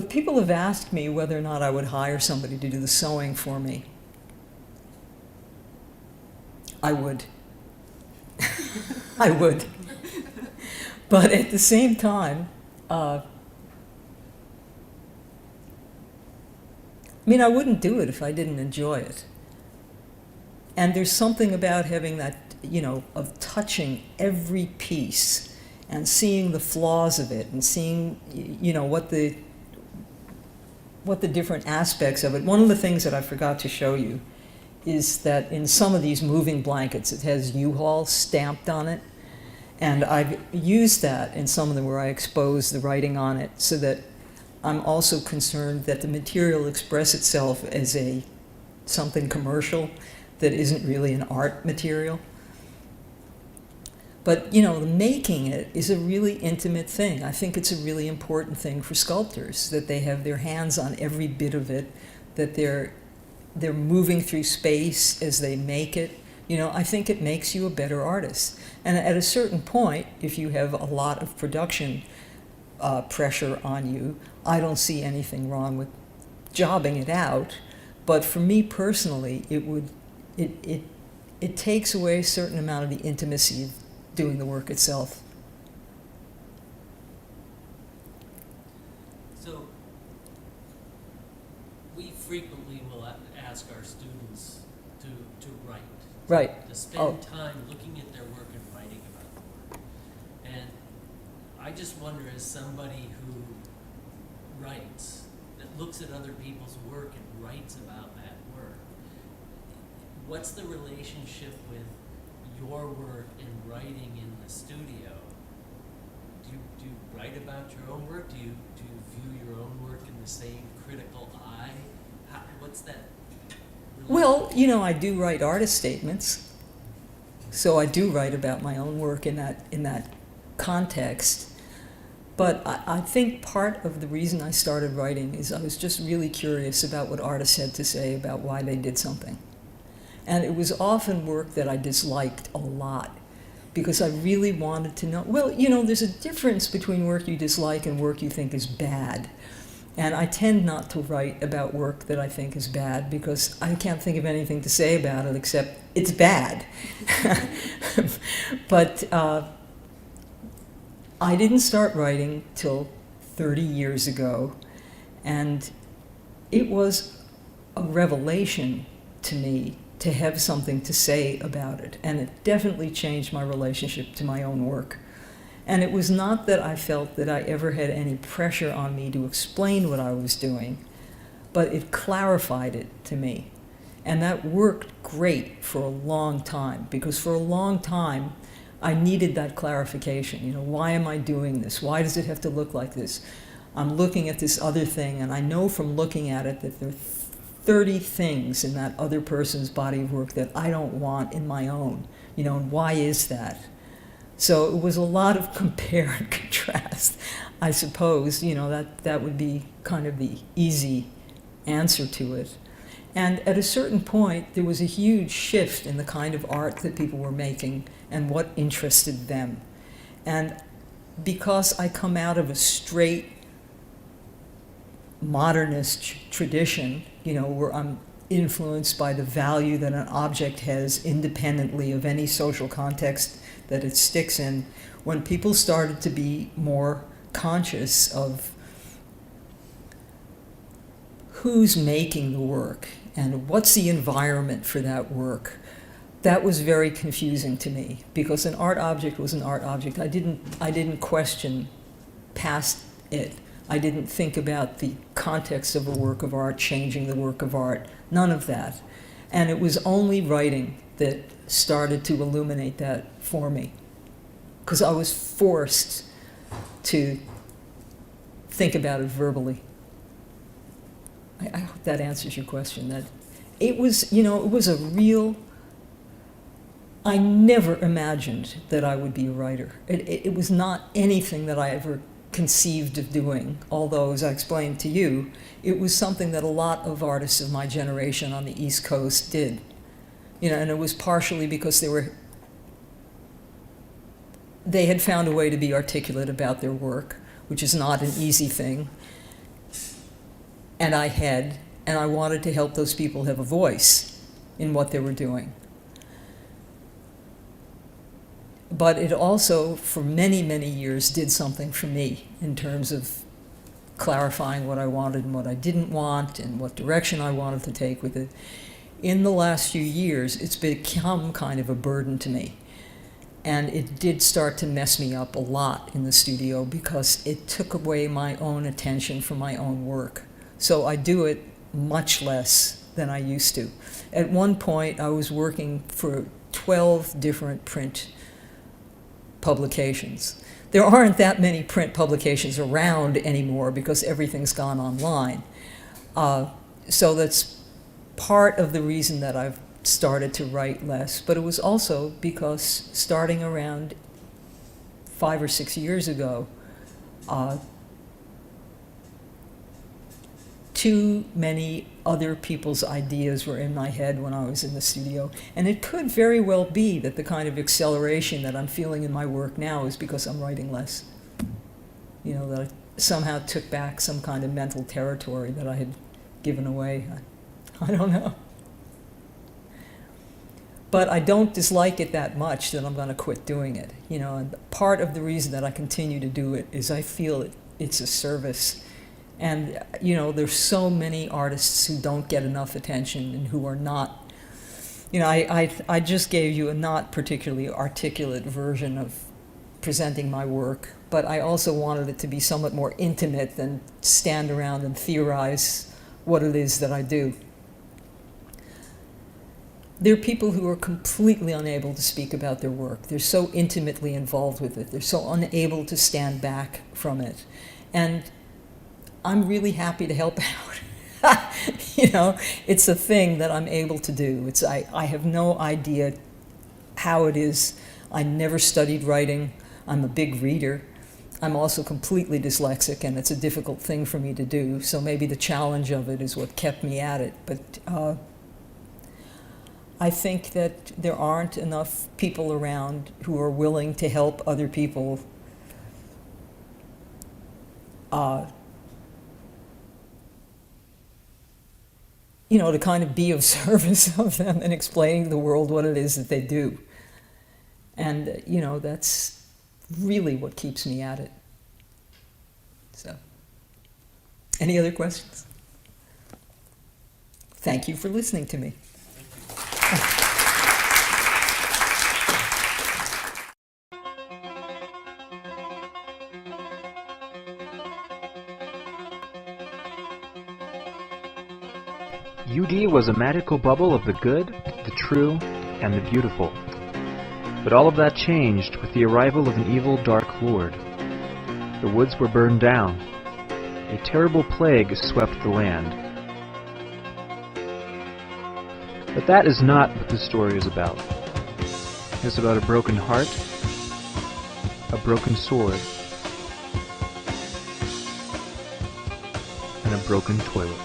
Speaker 1: people have asked me whether or not I would hire somebody to do the sewing for me, I would. I would. But at the same time, I wouldn't do it if I didn't enjoy it. And there's something about having that, of touching every piece and seeing the flaws of it and seeing, what the different aspects of it. One of the things that I forgot to show you is that in some of these moving blankets, it has U-Haul stamped on it. And I've used that in some of them where I expose the writing on it so that I'm also concerned that the material express itself as something commercial that isn't really an art material. But, making it is a really intimate thing. I think it's a really important thing for sculptors, that they have their hands on every bit of it, that they're moving through space as they make it. I think it makes you a better artist. And at a certain point, if you have a lot of production pressure on you, I don't see anything wrong with jobbing it out. But for me personally, it takes away a certain amount of the intimacy of doing the work itself.
Speaker 5: So, we frequently will ask our students to write.
Speaker 1: Right.
Speaker 5: To spend time looking at their work and writing about the work. And I just wonder, as somebody who writes, that looks at other people's work and writes about that work, what's the relationship with your work and writing in the studio? Do you write about your own work? Do you view your own work in the same critical eye? What's that?
Speaker 1: Well, I do write artist statements, so I do write about my own work in that context. But I think part of the reason I started writing is I was just really curious about what artists had to say about why they did something. And it was often work that I disliked a lot because I really wanted to know, well, there's a difference between work you dislike and work you think is bad. And I tend not to write about work that I think is bad because I can't think of anything to say about it except it's bad. But I didn't start writing till 30 years ago, and it was a revelation to me to have something to say about it, and it definitely changed my relationship to my own work. And it was not that I felt that I ever had any pressure on me to explain what I was doing, but it clarified it to me. And that worked great for a long time, because for a long time I needed that clarification. Why am I doing this? Why does it have to look like this? I'm looking at this other thing, and I know from looking at it that there are 30 things in that other person's body of work that I don't want in my own. And why is that? So it was a lot of compare and contrast, I suppose. That would be kind of the easy answer to it. And at a certain point, there was a huge shift in the kind of art that people were making and what interested them. And because I come out of a straight modernist tradition, where I'm influenced by the value that an object has independently of any social context that it sticks in, when people started to be more conscious of who's making the work and what's the environment for that work, that was very confusing to me, because an art object was an art object. I didn't question past it. I didn't think about the context of a work of art changing the work of art. None of that. And it was only writing that started to illuminate that for me, because I was forced to think about it verbally. I hope that answers your question. That it was a real. I never imagined that I would be a writer. It was not anything that I ever conceived of doing, although, as I explained to you, it was something that a lot of artists of my generation on the East Coast did. And it was partially because they had found a way to be articulate about their work, which is not an easy thing. And I wanted to help those people have a voice in what they were doing. But it also, for many, many years, did something for me in terms of clarifying what I wanted and what I didn't want and what direction I wanted to take with it. In the last few years, it's become kind of a burden to me. And it did start to mess me up a lot in the studio, because it took away my own attention from my own work. So I do it much less than I used to. At one point, I was working for 12 different print publications. There aren't that many print publications around anymore because everything's gone online. So that's part of the reason that I've started to write less. But it was also because starting around 5 or 6 years ago, too many other people's ideas were in my head when I was in the studio. And it could very well be that the kind of acceleration that I'm feeling in my work now is because I'm writing less. That I somehow took back some kind of mental territory that I had given away. I don't know. But I don't dislike it that much that I'm going to quit doing it. And part of the reason that I continue to do it is I feel it's a service. And, there's so many artists who don't get enough attention and who are not, I just gave you a not particularly articulate version of presenting my work, but I also wanted it to be somewhat more intimate than stand around and theorize what it is that I do. There are people who are completely unable to speak about their work. They're so intimately involved with it. They're so unable to stand back from it. And I'm really happy to help out. It's a thing that I'm able to do. I have no idea how it is. I never studied writing. I'm a big reader. I'm also completely dyslexic, and it's a difficult thing for me to do. So maybe the challenge of it is what kept me at it. But I think that there aren't enough people around who are willing to help other people to kind of be of service of them and explaining to the world what it is that they do. And, that's really what keeps me at it. So, any other questions? Thank you for listening to me.
Speaker 6: UD was a magical bubble of the good, the true, and the beautiful. But all of that changed with the arrival of an evil dark lord. The woods were burned down. a terrible plague swept the land. But that is not what this story is about. It's about a broken heart, a broken sword, and a broken toilet.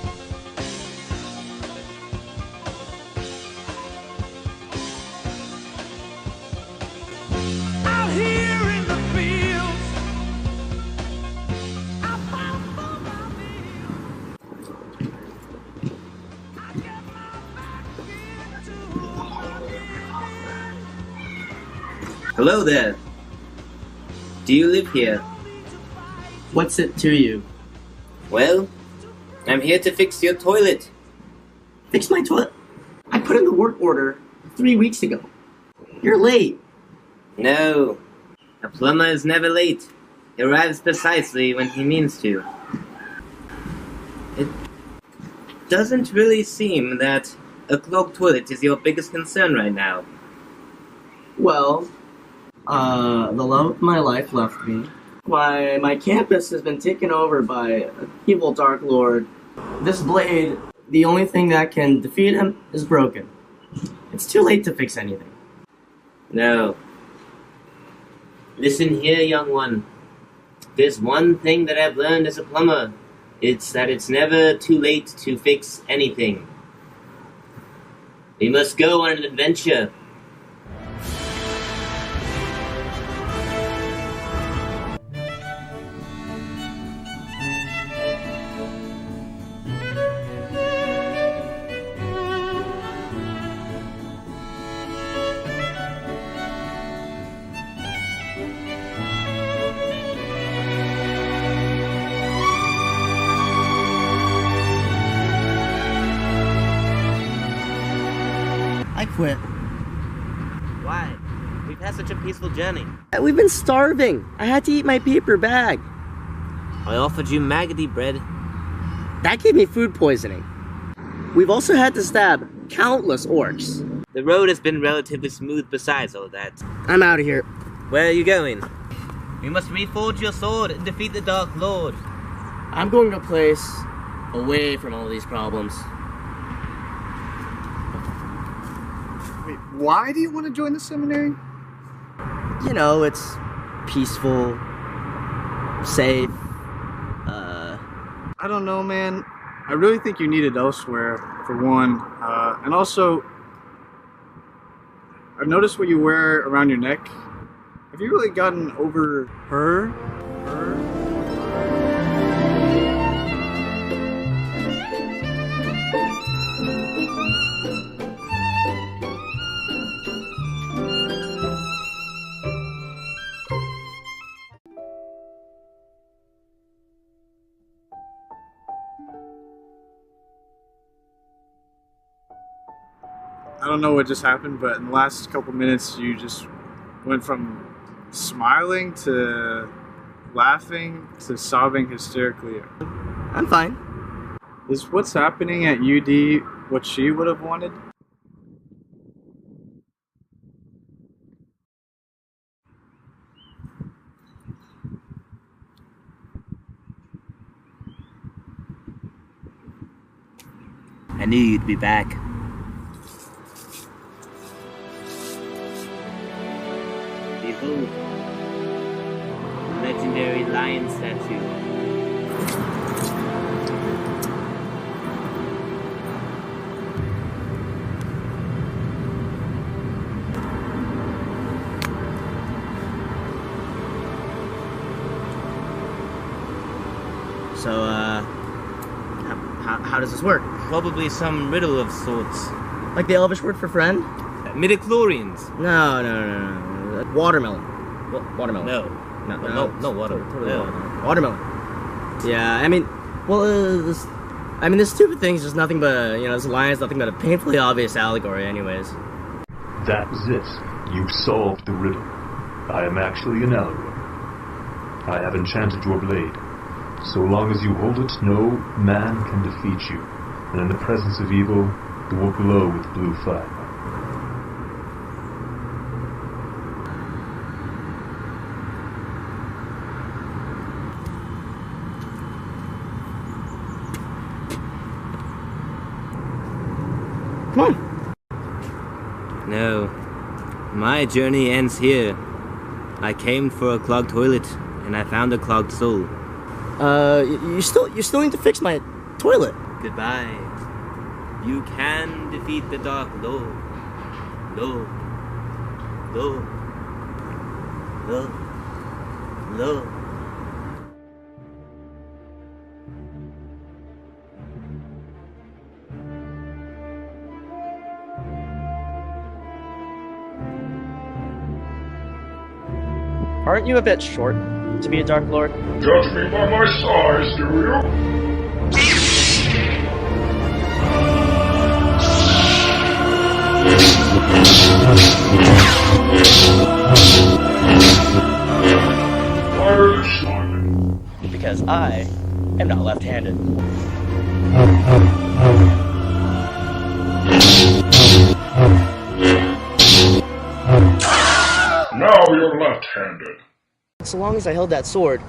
Speaker 7: Out here in the fields, I fight for my meals. I get my back into working.
Speaker 8: Hello there. Do you live here?
Speaker 9: What's it to you?
Speaker 8: Well, I'm here to fix your toilet.
Speaker 9: Fix my toilet? I put in the work order 3 weeks ago. You're late.
Speaker 8: No, a plumber is never late. He arrives precisely when he means to. It doesn't really seem that a clogged toilet is your biggest concern right now.
Speaker 9: Well, the love of my life left me. My campus has been taken over by an evil Dark Lord. This blade, the only thing that can defeat him, is broken. It's too late to fix anything.
Speaker 8: No. Listen here, young one. There's one thing that I've learned as a plumber. It's that it's never too late to fix anything. We must go on an adventure.
Speaker 9: I quit.
Speaker 8: Why? We've had such a peaceful journey.
Speaker 9: We've been starving. I had to eat my paper bag.
Speaker 8: I offered you maggoty bread.
Speaker 9: That gave me food poisoning. We've also had to stab countless orcs.
Speaker 8: The road has been relatively smooth besides all that.
Speaker 9: I'm out of here.
Speaker 8: Where are you going? You must reforge your sword and defeat the Dark Lord.
Speaker 9: I'm going to a place away from all these problems.
Speaker 10: Wait, why do you want to join the seminary?
Speaker 9: You know, it's peaceful, safe.
Speaker 10: I don't know, man. I really think you need it elsewhere, for one. And also, I've noticed what you wear around your neck. Have you really gotten over her? I don't know what just happened, but in the last couple minutes you just went from smiling to laughing to sobbing hysterically.
Speaker 9: I'm fine.
Speaker 10: Is what's happening at UD what she would have wanted?
Speaker 8: I knew you'd be back. Behold, the legendary lion statue.
Speaker 9: So, how does this work?
Speaker 8: Probably some riddle of sorts.
Speaker 9: Like the Elvish word for friend?
Speaker 8: Midichlorians.
Speaker 9: No. Watermelon. Watermelon.
Speaker 8: No. No water.
Speaker 9: Totally
Speaker 8: No.
Speaker 9: Watermelon. Yeah, I mean, well, this stupid thing's just nothing but, this lion's nothing but a painfully obvious allegory anyways.
Speaker 11: That is it. You solved the riddle. I am actually an allegory. I have enchanted your blade. So long as you hold it, no man can defeat you. And in the presence of evil, it will glow with blue fire.
Speaker 8: My journey ends here. I came for a clogged toilet, and I found a clogged soul.
Speaker 9: You still need to fix my toilet.
Speaker 8: Goodbye. You can defeat the Dark Lord. Lord. Lord. Lord. Lord.
Speaker 9: Aren't you a bit short to be a Dark Lord?
Speaker 11: Judge me by my size, do you? Why are you smiling?
Speaker 9: Because I am not left-handed.
Speaker 11: Now you're left-handed.
Speaker 9: So long as I held that sword,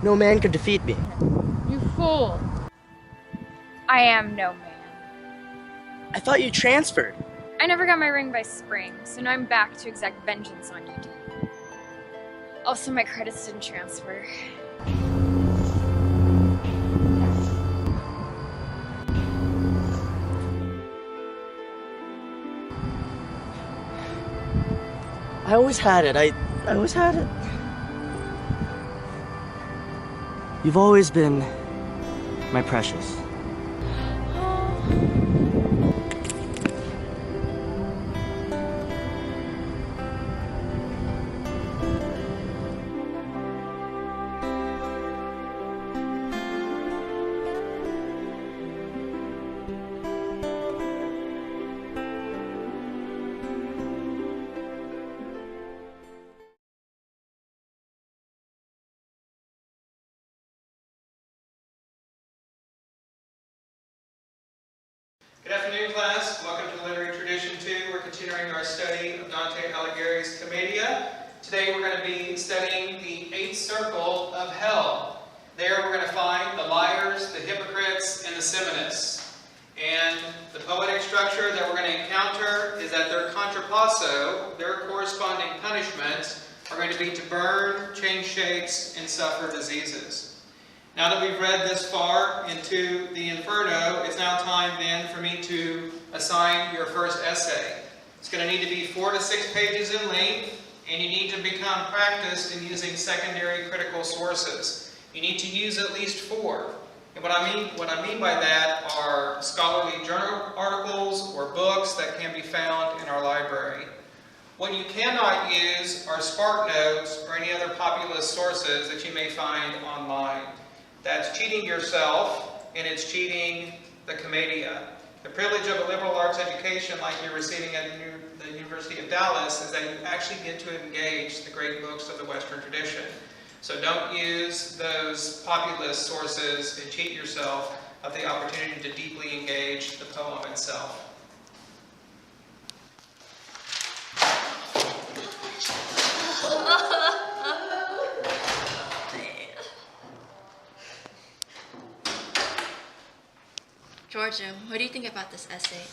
Speaker 9: no man could defeat me.
Speaker 12: You fool! I am no man.
Speaker 9: I thought you transferred.
Speaker 12: I never got my ring by spring, so now I'm back to exact vengeance on you. Also, my credits didn't transfer.
Speaker 9: I always had it. I always had it. You've always been my precious.
Speaker 13: Good afternoon, class. Welcome to Literary Tradition 2. We're continuing our study of Dante Alighieri's Commedia. Today we're going to be studying the eighth circle of hell. There we're going to find the liars, the hypocrites, and the simonists. And the poetic structure that we're going to encounter is that their contrapasso, their corresponding punishments, are going to be to burn, change shapes, and suffer diseases. Now that we've read this far into the Inferno, it's now time then for me to assign your first essay. It's going to need to be 4 to 6 pages in length, and you need to become practiced in using secondary critical sources. You need to use at least 4. And what I mean by that are scholarly journal articles or books that can be found in our library. What you cannot use are SparkNotes or any other populist sources that you may find online. That's cheating yourself, and it's cheating the Commedia. The privilege of a liberal arts education like you're receiving at the University of Dallas is that you actually get to engage the great books of the Western tradition. So don't use those populist sources and cheat yourself of the opportunity to deeply engage the poem itself.
Speaker 14: Georgia, what do you think about this essay?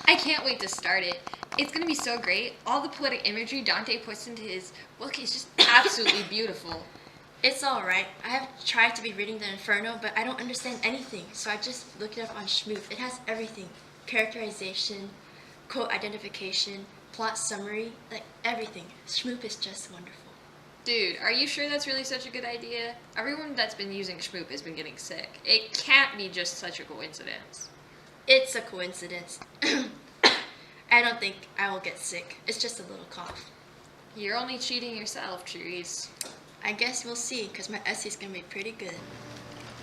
Speaker 15: I can't wait to start it. It's going to be so great. All the poetic imagery Dante puts into his book is just absolutely beautiful.
Speaker 14: It's alright. I have tried to be reading the Inferno, but I don't understand anything, so I just looked it up on Schmoop. It has everything. Characterization, quote identification, plot summary, like everything. Schmoop is just wonderful.
Speaker 15: Dude, are you sure that's really such a good idea? Everyone that's been using Schmoop has been getting sick. It can't be just such a coincidence.
Speaker 14: It's a coincidence. I don't think I will get sick. It's just a little cough.
Speaker 15: You're only cheating yourself, Cherise.
Speaker 14: I guess we'll see, because my essay's going to be pretty good.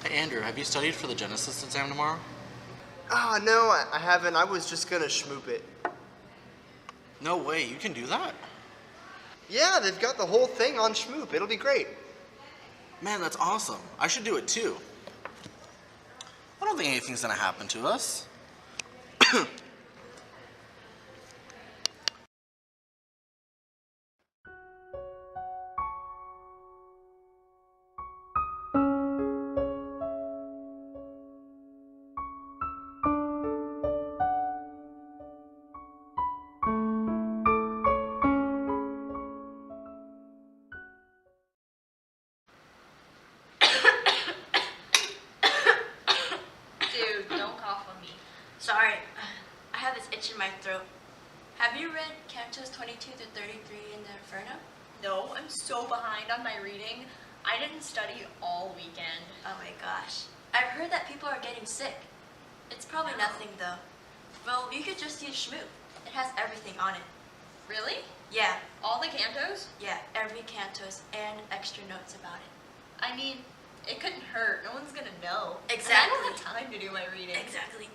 Speaker 16: Hey Andrew, have you studied for the Genesis exam tomorrow?
Speaker 17: No, I haven't. I was just gonna schmoop it.
Speaker 16: No way, you can do that?
Speaker 17: Yeah, they've got the whole thing on Schmoop. It'll be great.
Speaker 16: Man, that's awesome. I should do it too. I don't think anything's gonna happen to us.
Speaker 14: Cantos 22 to 33 in the Inferno?
Speaker 18: No, I'm so behind on my reading. I didn't study all weekend.
Speaker 14: Oh my gosh. I've heard that people are getting sick. It's probably nothing though. Well, you could just use Schmoop. It has everything on it.
Speaker 18: Really?
Speaker 14: Yeah.
Speaker 18: All the cantos?
Speaker 14: Yeah, every cantos and extra notes about it.
Speaker 18: I mean, it couldn't hurt. No one's gonna know.
Speaker 14: Exactly.
Speaker 18: And I don't have time to do my reading.
Speaker 14: Exactly.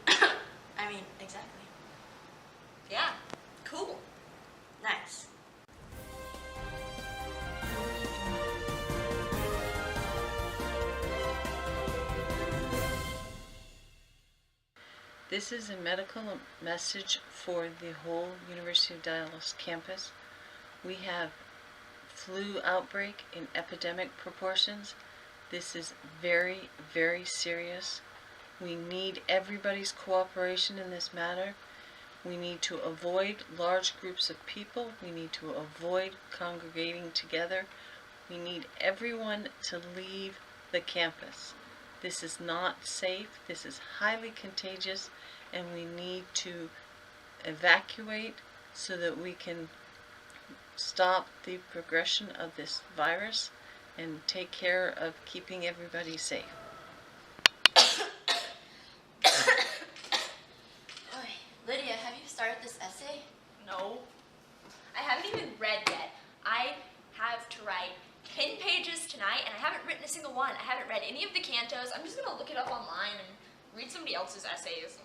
Speaker 14: I mean, exactly.
Speaker 18: Yeah. Cool.
Speaker 14: Nice.
Speaker 19: This is a medical message for the whole University of Dallas campus. We have flu outbreak in epidemic proportions. This is very, very serious. We need everybody's cooperation in this matter. We need to avoid large groups of people. We need to avoid congregating together. We need everyone to leave the campus. This is not safe. This is highly contagious, and we need to evacuate so that we can stop the progression of this virus and take care of keeping everybody safe.
Speaker 14: Lydia, have you started this essay?
Speaker 18: No. I haven't even read yet. I have to write 10 pages tonight, and I haven't written a single one. I haven't read any of the cantos. I'm just gonna look it up online and read somebody else's essays.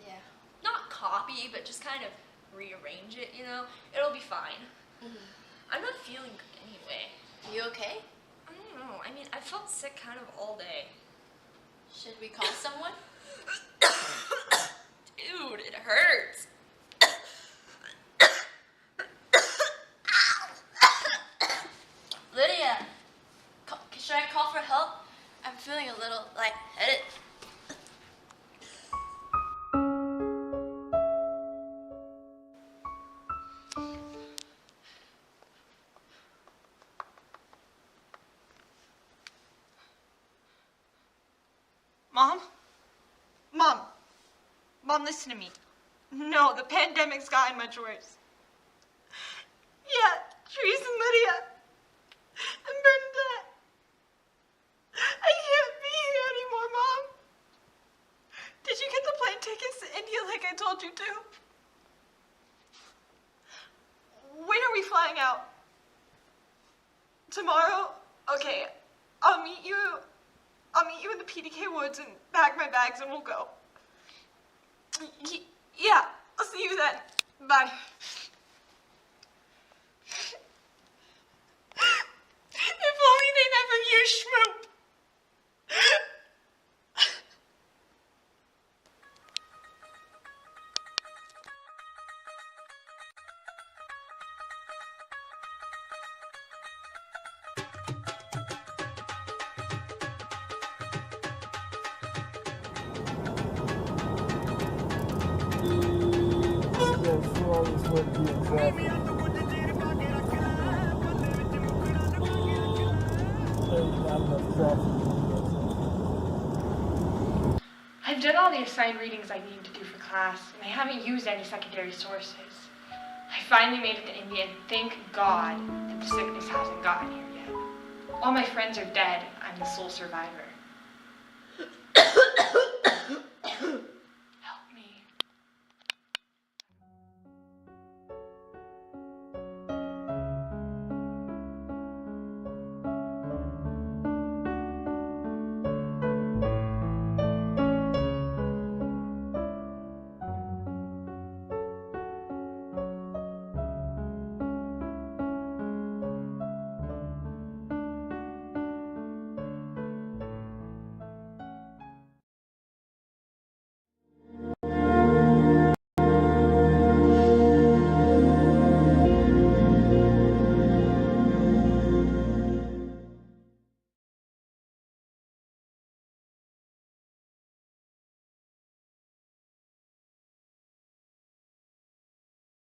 Speaker 14: Yeah.
Speaker 18: Not copy, but just kind of rearrange it, you know? It'll be fine. I'm not feeling good anyway.
Speaker 14: You okay?
Speaker 18: I don't know. I mean, I felt sick kind of all day.
Speaker 14: Should we call someone?
Speaker 18: Dude, it hurts.
Speaker 14: Lydia, should I call for help? I'm feeling a little lightheaded.
Speaker 20: Mom? Mom, listen to me. No, the pandemic's gotten much worse. Yeah, Therese and Lydia. And Bernadette. I can't be here anymore, Mom. Did you get the plane tickets to India like I told you to? When are we flying out? Tomorrow? Okay, I'll meet you in the PDK woods and pack my bags and we'll go. Yeah, I'll see you then. Bye. If only they never used Schmoop.
Speaker 21: I've done all the assigned readings I need to do for class, and I haven't used any secondary sources. I finally made it to India, and thank God that the sickness hasn't gotten here yet. All my friends are dead. I'm the sole survivor. Help me.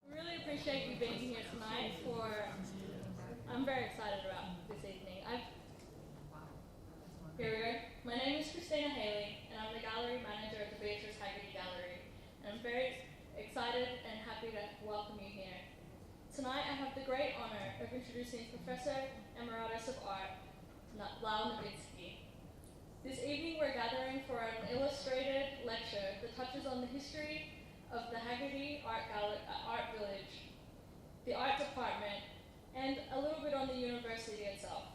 Speaker 22: Really appreciate you being here tonight I'm very excited about this evening. Here we go. My name is Christina Haley, and I'm the gallery manager at the Beatrice Haggerty Gallery. And I'm very excited and happy to welcome you here. Tonight great honor of introducing Professor Emeritus of Art, Lau Novinsky. This evening we're gathering for an illustrated lecture that touches on the history of the Haggerty Art Village, the art department, and a little bit on the university itself.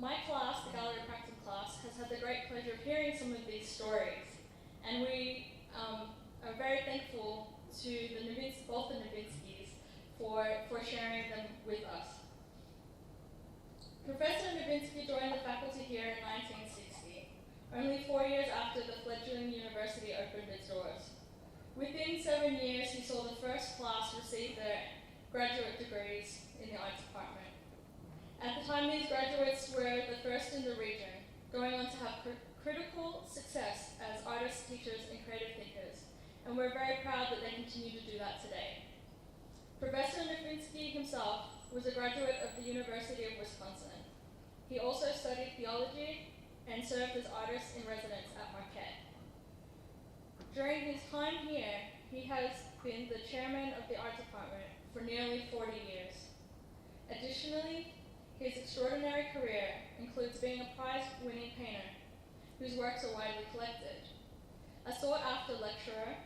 Speaker 22: My class, the Gallery Practicum class, has had the great pleasure of hearing some of these stories, and we are very thankful to both the Novinskys for sharing them with us. Professor Novinsky joined the faculty here in 1960, only 4 years after the fledgling university opened its doors. Within 7 years, he saw the first class receive their graduate degrees in the arts department. At the time, these graduates were the first in the region, going on to have critical success as artists, teachers, and creative thinkers, and we're very proud that they continue to do that today. Professor Novinsky himself was a graduate of the University of Wisconsin. He also studied theology and served as artist in residence at Marquette. During his time here, he has been the chairman of the art department for nearly 40 years. Additionally, his extraordinary career includes being a prize-winning painter whose works are widely collected, a sought-after lecturer,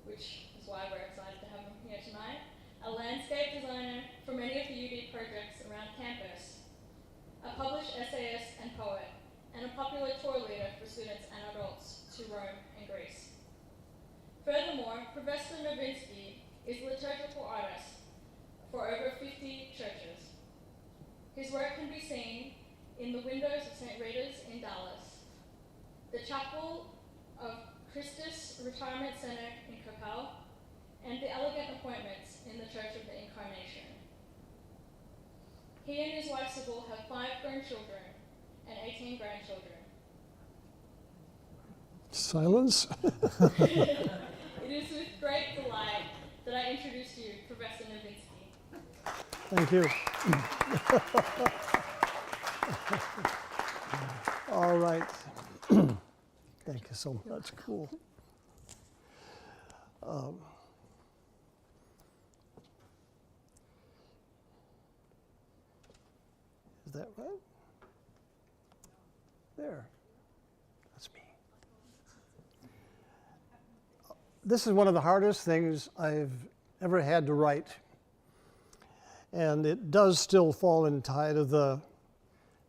Speaker 22: which is why we're excited to have him here tonight, a landscape designer for many of the UD projects around campus, a published essayist and poet, and a popular tour leader for students and adults to Rome and Greece. Furthermore, Professor Novinsky is a liturgical artist for over 50 churches. His work can be seen in the windows of St. Rita's in Dallas, the Chapel of Christus Retirement Center in Coppell, and the elegant appointments in the Church of the Incarnation. He and his wife Sybil have 5 grown children and 18 grandchildren.
Speaker 2: Silence.
Speaker 22: It is with great delight that I introduce you Professor Novinsky.
Speaker 2: Thank you. All right. Thank you so much. Cool. Is that right? There. That's me. This is one of the hardest things I've ever had to write. And it does still fall into the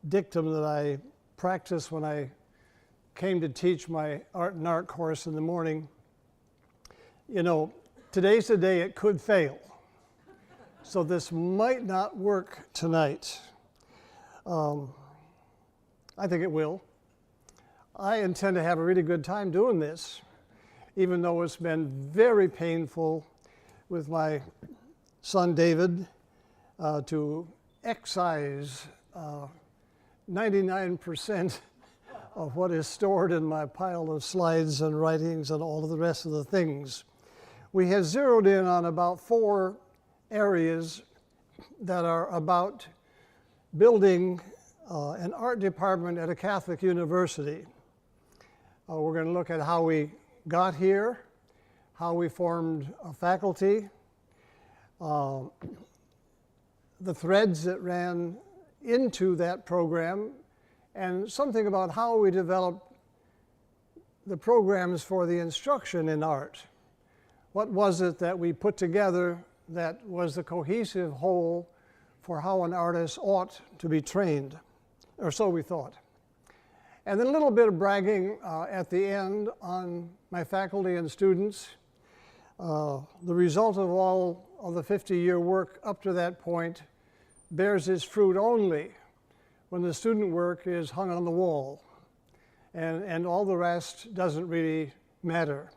Speaker 2: dictum that I practiced when I came to teach my art and art course in the morning. You know, today's the day it could fail. So this might not work tonight. I think it will. I intend to have a really good time doing this, even though it's been very painful with my son David to excise 99% of what is stored in my pile of slides and writings and all of the rest of the things. We have zeroed in on about 4 areas that are about building an art department at a Catholic university. We're going to look at how we got here, how we formed a faculty, the threads that ran into that program, and something about how we developed the programs for the instruction in art. What was it that we put together that was the cohesive whole for how an artist ought to be trained, or so we thought. And then a little bit of bragging at the end on my faculty and students. The result of all of the 50-year work up to that point bears its fruit only when the student work is hung on the wall, and all the rest doesn't really matter.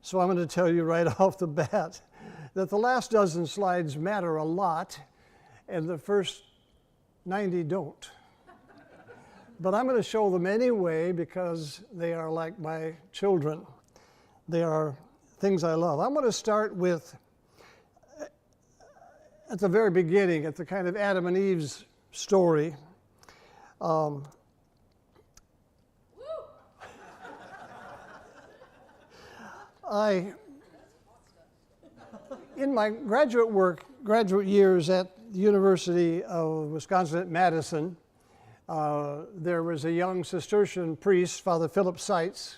Speaker 2: So I'm going to tell you right off the bat that the last dozen slides matter a lot, and the first 90 don't. But I'm going to show them anyway because they are like my children. They are things I love. I'm going to start with, at the very beginning, at the kind of Adam and Eve's story. In my graduate work graduate years at the University of Wisconsin at Madison, there was a young Cistercian priest, Father Philip Seitz,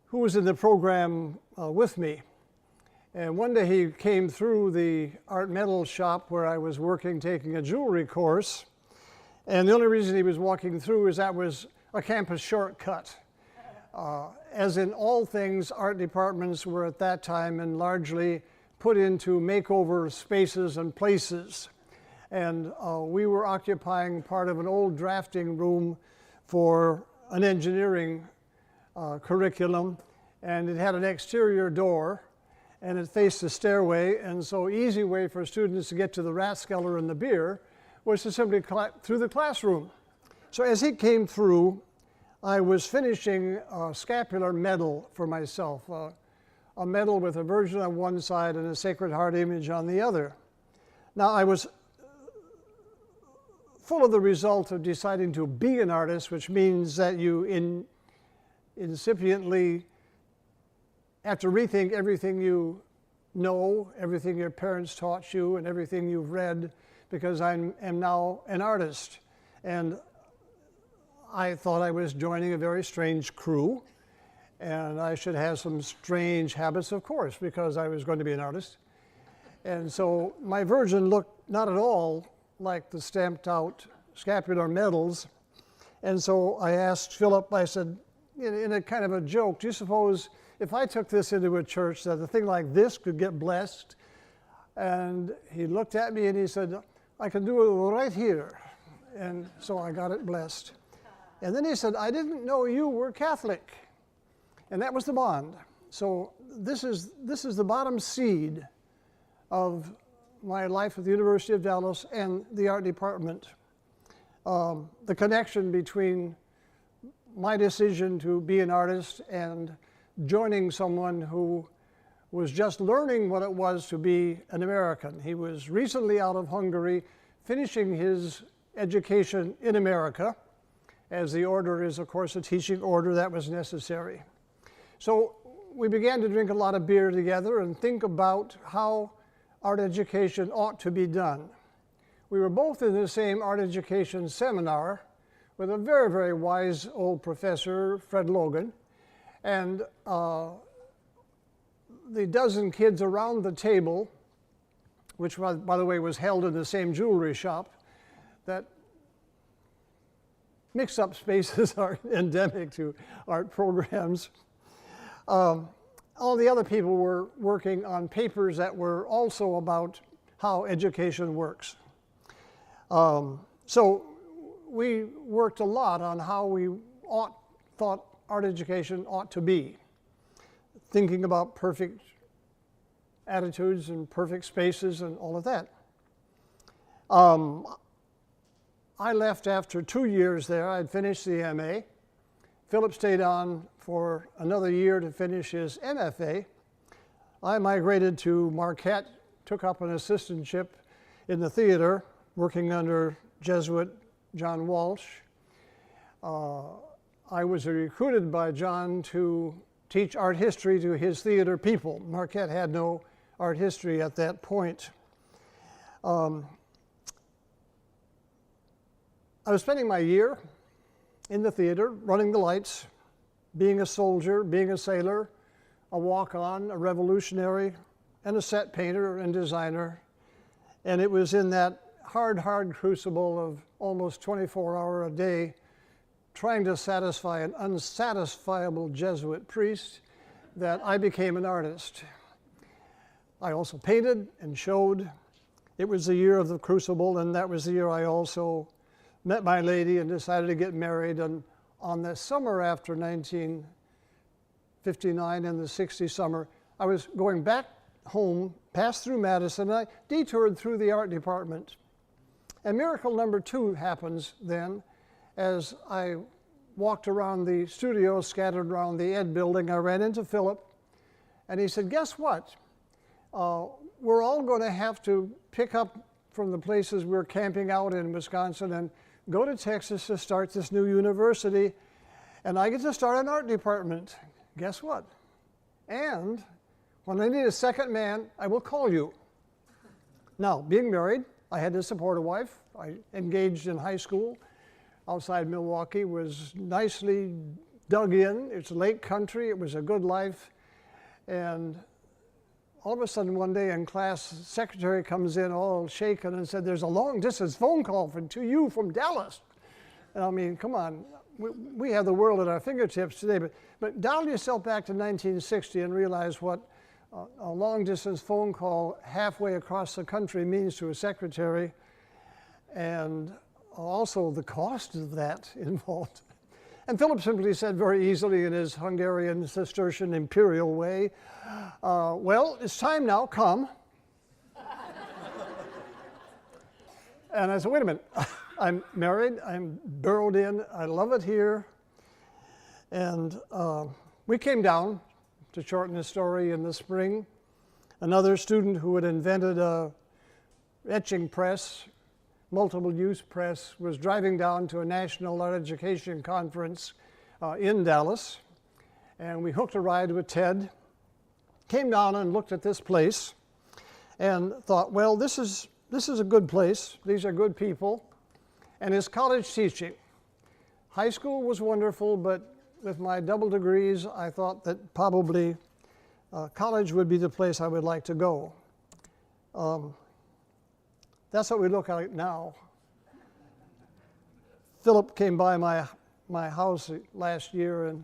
Speaker 2: who was in the program with me. And one day he came through the art metal shop where I was working, taking a jewelry course. And the only reason he was walking through is that was a campus shortcut. As in all things, art departments were at that time and largely put into makeover spaces and places. And we were occupying part of an old drafting room for an engineering curriculum, and it had an exterior door, and it faced a stairway, and so easy way for students to get to the Rathskeller and the beer was to simply through the classroom. So as he came through, I was finishing a scapular medal for myself, a medal with a Virgin on one side and a Sacred Heart image on the other. Now I was full of the result of deciding to be an artist, which means that you incipiently have to rethink everything you know, everything your parents taught you, and everything you've read, because I am now an artist. And I thought I was joining a very strange crew, and I should have some strange habits, of course, because I was going to be an artist. And so my Virgin looked not at all like the stamped out scapular medals. And so I asked Philip, I said, in a kind of a joke, do you suppose if I took this into a church that a thing like this could get blessed? And he looked at me and he said, I can do it right here. And so I got it blessed. And then he said, I didn't know you were Catholic. And that was the bond. So this is the bottom seed of my life at the University of Dallas and the art department. The connection between my decision to be an artist and joining someone who was just learning what it was to be an American. He was recently out of Hungary, finishing his education in America, as the order is, of course, a teaching order that was necessary. So we began to drink a lot of beer together and think about how art education ought to be done. We were both in the same art education seminar with a very, very wise old professor, Fred Logan, and the dozen kids around the table, which, by the way, was held in the same jewelry shop, that mix-up spaces are endemic to art programs. All the other people were working on papers that were also about how education works. So we worked a lot on how we thought art education ought to be, thinking about perfect attitudes and perfect spaces and all of that. I left after 2 years there. I'd finished the MA. Philip stayed on for another year to finish his MFA. I migrated to Marquette, took up an assistantship in the theater, working under Jesuit John Walsh. I was recruited by John to teach art history to his theater people. Marquette had no art history at that point. I was spending my year in the theater, running the lights, being a soldier, being a sailor, a walk-on, a revolutionary, and a set painter and designer. And it was in that hard crucible of almost 24-hour a day, trying to satisfy an unsatisfiable Jesuit priest, that I became an artist. I also painted and showed. It was the year of the crucible, and that was the year I also met my lady and decided to get married. And on the summer after 1959, in the 60 summer, I was going back home, passed through Madison, and I detoured through the art department. And miracle number 2 happens then. As I walked around the studio, scattered around the Ed building, I ran into Philip, and he said, guess what? We're all going to have to pick up from the places we're camping out in Wisconsin and go to Texas to start this new university, and I get to start an art department. Guess what? And when I need a second man, I will call you. Now, being married, I had to support a wife. I engaged in high school outside Milwaukee, was nicely dug in. It's lake country. It was a good life. And all of a sudden one day in class, the secretary comes in all shaken and said, there's a long distance phone call to you from Dallas. And I mean, come on, we have the world at our fingertips today, but dial yourself back to 1960 and realize what a long distance phone call halfway across the country means to a secretary, and also the cost of that involved. And Philip simply said very easily in his Hungarian Cistercian imperial way, well, it's time now, come. And I said, wait a minute, I'm married, I'm burrowed in, I love it here. And we came down, to shorten the story, in the spring. Another student who had invented a etching press, multiple use press, was driving down to a national art education conference in Dallas. And we hooked a ride with Ted, came down and looked at this place and thought, well, this is a good place. These are good people. And it's college teaching. High school was wonderful, but with my double degrees, I thought that probably college would be the place I would like to go. That's what we look like now. Philip came by my house last year, and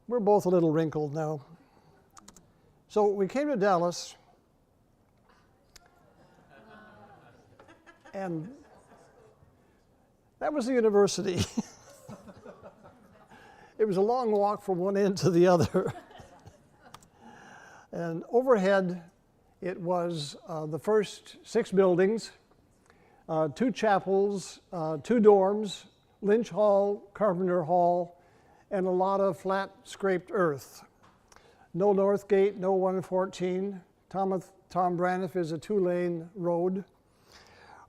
Speaker 2: we're both a little wrinkled now. So we came to Dallas, and that was the university. It was a long walk from one end to the other. And overhead, it was the first 6 buildings, 2 chapels, 2 dorms, Lynch Hall, Carpenter Hall, and a lot of flat scraped earth. No North Gate, no 114. Tom Braniff is a 2-lane road.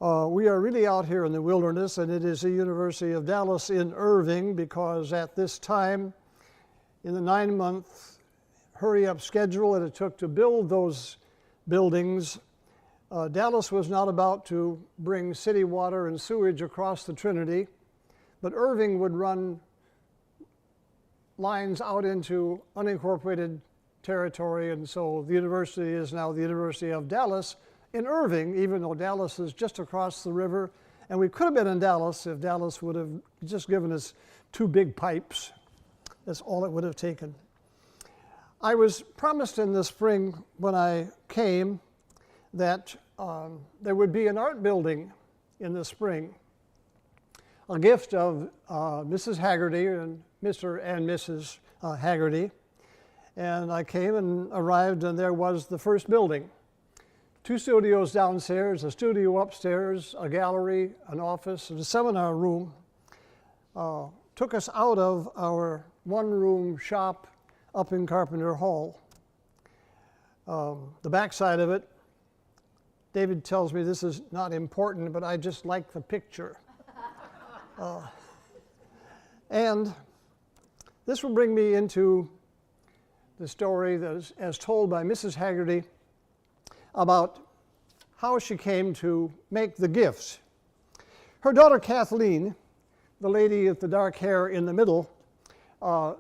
Speaker 2: We are really out here in the wilderness, and it is the University of Dallas in Irving, because at this time, in the 9-month hurry-up schedule that it took to build those buildings, Dallas was not about to bring city water and sewage across the Trinity, but Irving would run lines out into unincorporated territory, and so the university is now the University of Dallas in Irving, even though Dallas is just across the river. And we could have been in Dallas if Dallas would have just given us 2 big pipes. That's all it would have taken. I was promised in the spring when I came that there would be an art building in the spring, a gift of Mrs. Haggerty and Mr. and Mrs. Haggerty. And I came and arrived, and there was the first building. 2 studios downstairs, a studio upstairs, a gallery, an office, and a seminar room. Took us out of our 1-room shop up in Carpenter Hall. The backside of it, David tells me this is not important, but I just like the picture. And this will bring me into the story that is as told by Mrs. Haggerty about how she came to make the gifts. Her daughter Kathleen, the lady with the dark hair in the middle,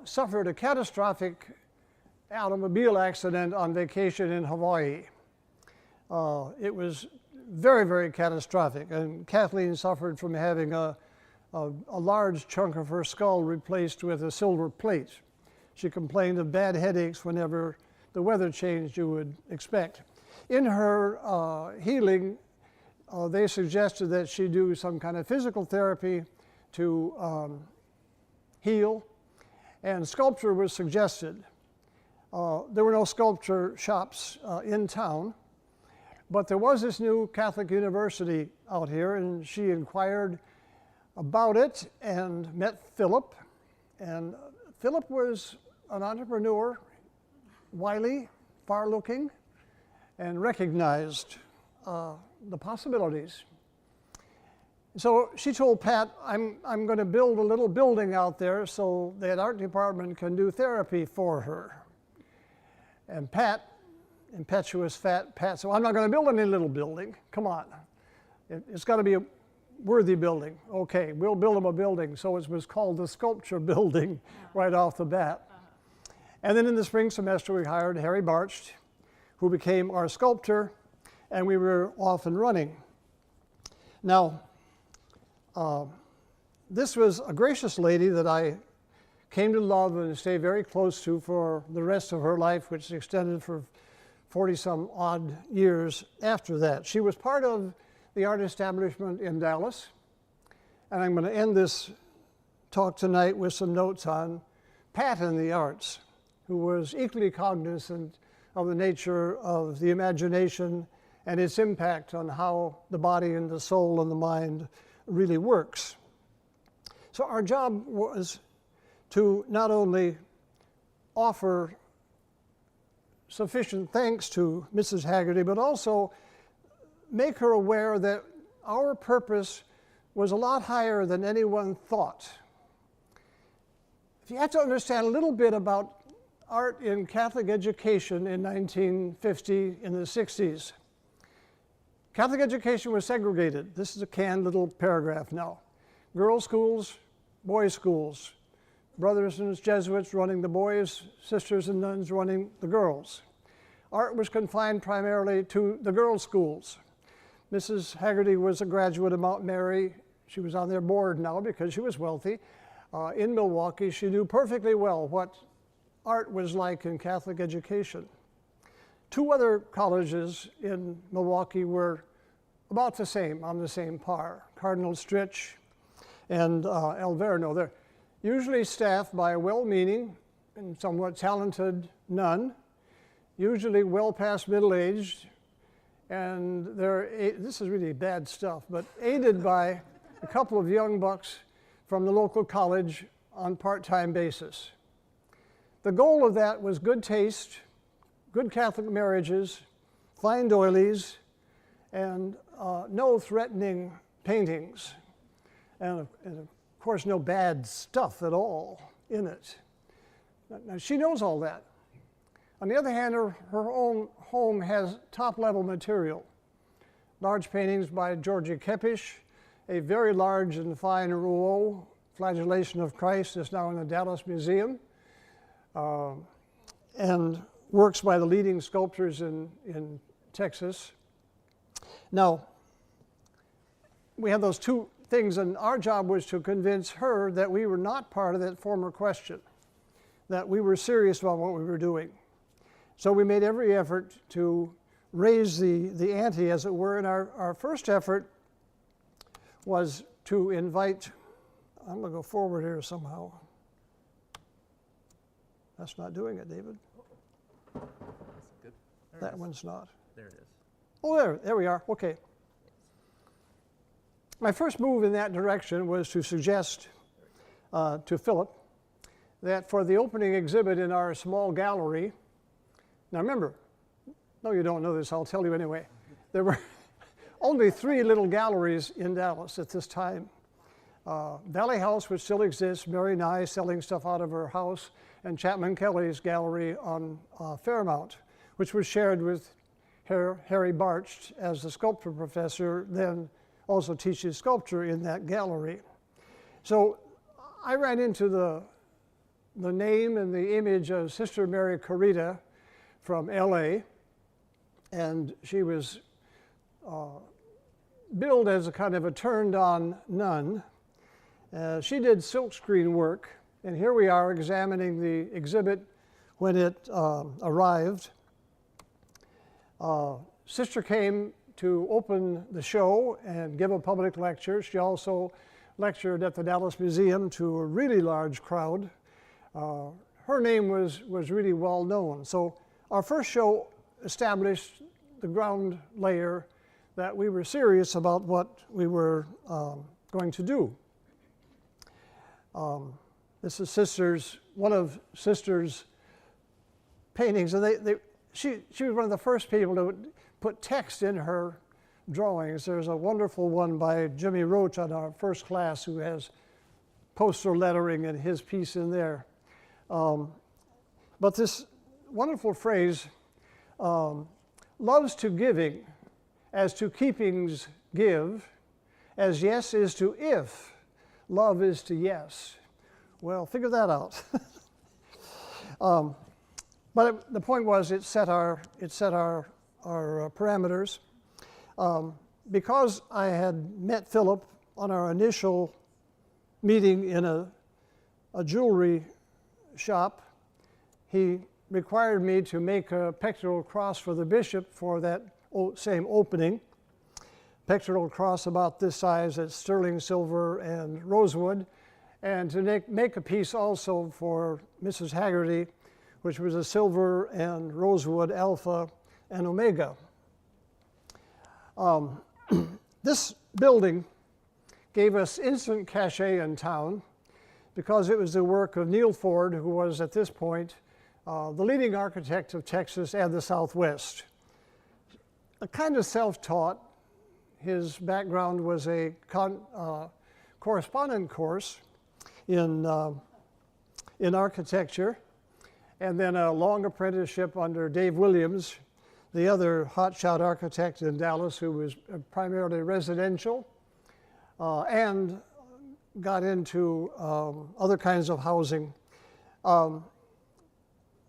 Speaker 2: suffered a catastrophic automobile accident on vacation in Hawaii. It was very, very catastrophic, and Kathleen suffered from having a large chunk of her skull replaced with a silver plate. She complained of bad headaches whenever the weather changed, you would expect. In her healing, they suggested that she do some kind of physical therapy to heal, and sculpture was suggested. There were no sculpture shops in town, but there was this new Catholic university out here, and she inquired about it and met Philip. And Philip was an entrepreneur, wily, far-looking, and recognized the possibilities. So she told Pat, I'm going to build a little building out there so that art department can do therapy for her. And Pat impetuous fat Pat said, well, I'm not going to build any little building. Come on. It's got to be a worthy building. Okay, we'll build him a building. So it was called the Sculpture Building right off the bat. And then in the spring semester, we hired Harry Barcht, who became our sculptor, and we were off and running. Now, this was a gracious lady that I came to love and stay very close to for the rest of her life, which extended for 40-some odd years after that. She was part of the art establishment in Dallas, and I'm going to end this talk tonight with some notes on Pat in the arts, who was equally cognizant of the nature of the imagination and its impact on how the body and the soul and the mind really works. So our job was to not only offer sufficient thanks to Mrs. Haggerty, but also make her aware that our purpose was a lot higher than anyone thought. If you have to understand a little bit about art in Catholic education in 1950, in the 60s, Catholic education was segregated. This is a canned little paragraph now. Girls' schools, boys' schools, brothers and Jesuits running the boys, sisters and nuns running the girls. Art was confined primarily to the girls' schools. Mrs. Haggerty was a graduate of Mount Mary. She was on their board now because she was wealthy. In Milwaukee, she knew perfectly well what art was like in Catholic education. Two other colleges in Milwaukee were about the same, on the same par, Cardinal Stritch and Alverno. They're usually staffed by a well-meaning and somewhat talented nun, usually well past middle-aged, and this is really bad stuff, but aided by a couple of young bucks from the local college on part-time basis. The goal of that was good taste, good Catholic marriages, fine doilies, and no threatening paintings, and of course no bad stuff at all in it. Now she knows all that. On the other hand, her own home has top-level material. Large paintings by Georgi Kepish, a very large and fine Rouault, Flagellation of Christ, is now in the Dallas Museum, and works by the leading sculptors in Texas. Now, we have those two things, and our job was to convince her that we were not part of that former question, that we were serious about what we were doing. So we made every effort to raise the ante, as it were, and our first effort was to invite, I'm going to go forward here somehow. That's not doing it, David.
Speaker 3: That's good.
Speaker 2: That one's not.
Speaker 3: There it is.
Speaker 2: Oh, there we are. Okay. My first move in that direction was to suggest to Philip that for the opening exhibit in our small gallery, now remember, no, you don't know this, I'll tell you anyway. There were only 3 little galleries in Dallas at this time. Valley House, which still exists, Mary Nye selling stuff out of her house, and Chapman Kelly's gallery on Fairmount, which was shared with Harry Barcht as the sculpture professor, then also teaches sculpture in that gallery. So I ran into the name and the image of Sister Mary Carita from LA, and she was billed as a kind of a turned-on nun. She did silkscreen work, and here we are examining the exhibit when it arrived. Sister came to open the show and give a public lecture. She also lectured at the Dallas Museum to a really large crowd. Her name was really well known. So our first show established the ground layer that we were serious about what we were going to do. This is one of Sister's paintings, and she was one of the first people to put text in her drawings. There's a wonderful one by Jimmy Roach on our first class who has poster lettering and his piece in there. But this wonderful phrase, loves to giving, as to keepings give, as yes is to if, love is to yes. Well, figure that out. But the point was, it set our parameters. Because I had met Philip on our initial meeting in a jewelry shop, he required me to make a pectoral cross for the bishop for that same opening. Pectoral cross about this size at sterling silver and rosewood, and to make a piece also for Mrs. Haggerty, which was a silver and rosewood alpha and omega. This building gave us instant cachet in town because it was the work of Neil Ford, who was at this point the leading architect of Texas and the Southwest. A kind of self-taught. His background was a correspondence course in architecture, and then a long apprenticeship under Dave Williams, the other hotshot architect in Dallas, who was primarily residential, and got into other kinds of housing.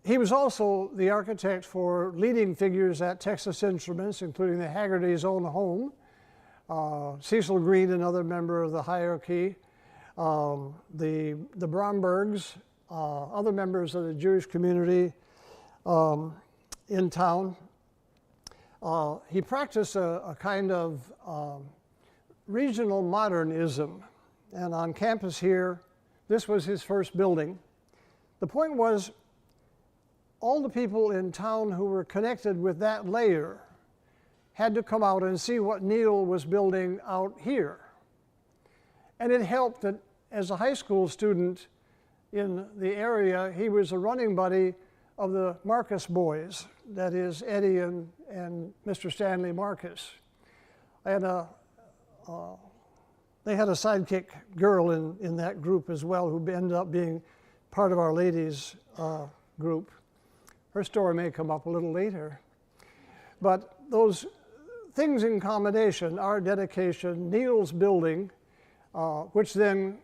Speaker 2: He was also the architect for leading figures at Texas Instruments, including the Haggerty's own home, Cecil Green, another member of the hierarchy, the Brombergs, other members of the Jewish community in town. He practiced a kind of regional modernism, and on campus here, this was his first building. The point was, all the people in town who were connected with that layer had to come out and see what Neil was building out here. And it helped that as a high school student in the area, he was a running buddy of the Marcus boys, that is Eddie and Mr. Stanley Marcus. And they had a sidekick girl in that group as well, who ended up being part of Our Lady's group. Her story may come up a little later. But those things in combination, our dedication, Neil's building, which then,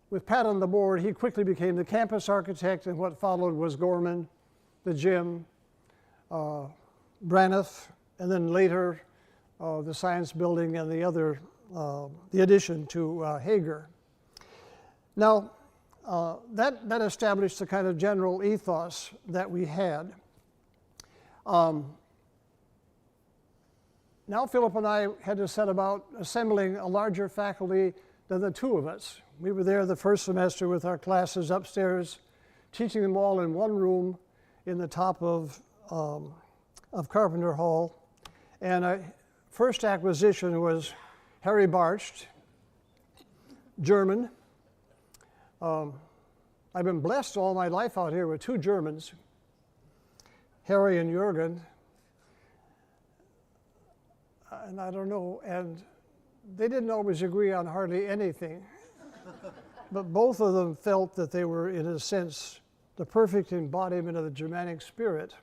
Speaker 2: with Pat on the board, he quickly became the campus architect, and what followed was Gorman, the gym, Braniff, and then later the science building and the other, the addition to Hager. Now, that established the kind of general ethos that we had. Now Philip and I had to set about assembling a larger faculty than the two of us. We were there the first semester with our classes upstairs, teaching them all in one room in the top of Carpenter Hall. And our first acquisition was Harry Barcht, German. I've been blessed all my life out here with two Germans, Harry and Jürgen. And I don't know, and they didn't always agree on hardly anything. But both of them felt that they were, in a sense, the perfect embodiment of the Germanic spirit.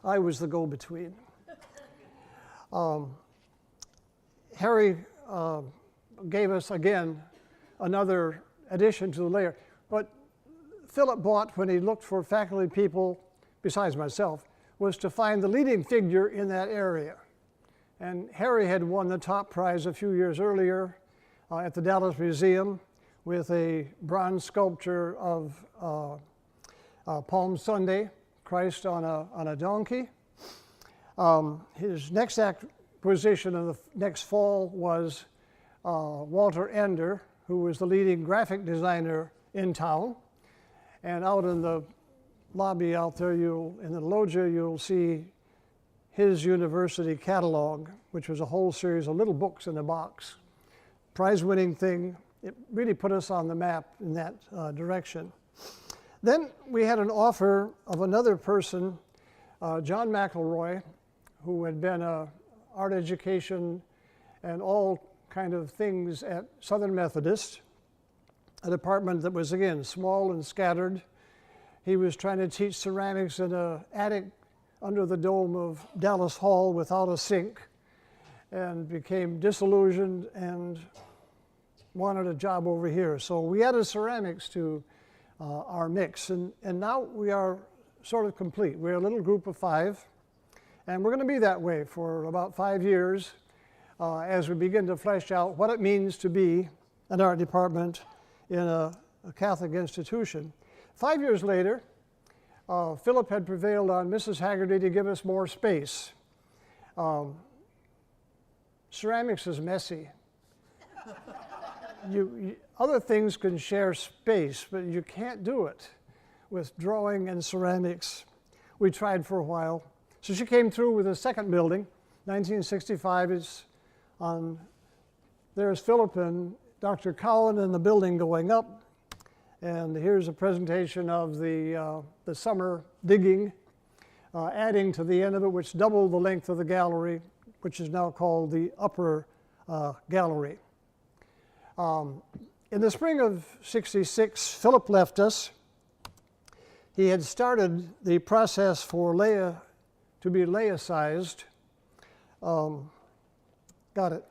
Speaker 2: I was the go-between. Harry gave us, again, another addition to the layer. But Philip bought, when he looked for faculty people, besides myself, was to find the leading figure in that area. And Harry had won the top prize a few years earlier at the Dallas Museum with a bronze sculpture of Palm Sunday, Christ on a donkey. His next acquisition of the next fall was Walter Ender, who was the leading graphic designer in town. And out in the lobby out there, in the loggia, you'll see his university catalog, which was a whole series of little books in a box. Prize-winning thing. It really put us on the map in that direction. Then we had an offer of another person, John McElroy, who had been art education and all kind of things at Southern Methodist, a department that was, again, small and scattered. He was trying to teach ceramics in an attic under the dome of Dallas Hall without a sink, and became disillusioned and wanted a job over here. So we added ceramics to our mix, and now we are sort of complete. We're a little group of 5, and we're going to be that way for about 5 years as we begin to flesh out what it means to be an art department in a Catholic institution. 5 years later, Philip had prevailed on Mrs. Haggerty to give us more space. Ceramics is messy. Other things can share space, but you can't do it with drawing and ceramics. We tried for a while. So she came through with a second building, 1965. It's on, there's Philip and Dr. Cowan in the building going up. And here's a presentation of the summer digging, adding to the end of it, which doubled the length of the gallery, which is now called the upper gallery. In the spring of '66, Philip left us. He had started the process for to be laicized. Got it.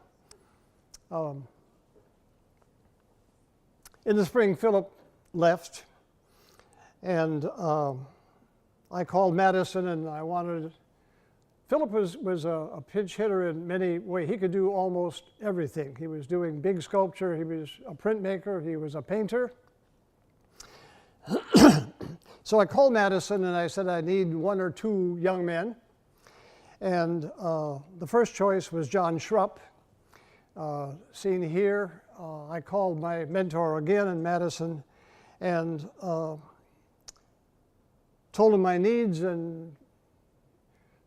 Speaker 2: In the spring, Philip left, and I called Madison, and I wanted. Philip was a pinch hitter in many ways. He could do almost everything. He was doing big sculpture. He was a printmaker. He was a painter. So I called Madison, and I said, I need 1 or 2 young men. And the first choice was John Schrupp, seen here. I called my mentor again in Madison and told him my needs, and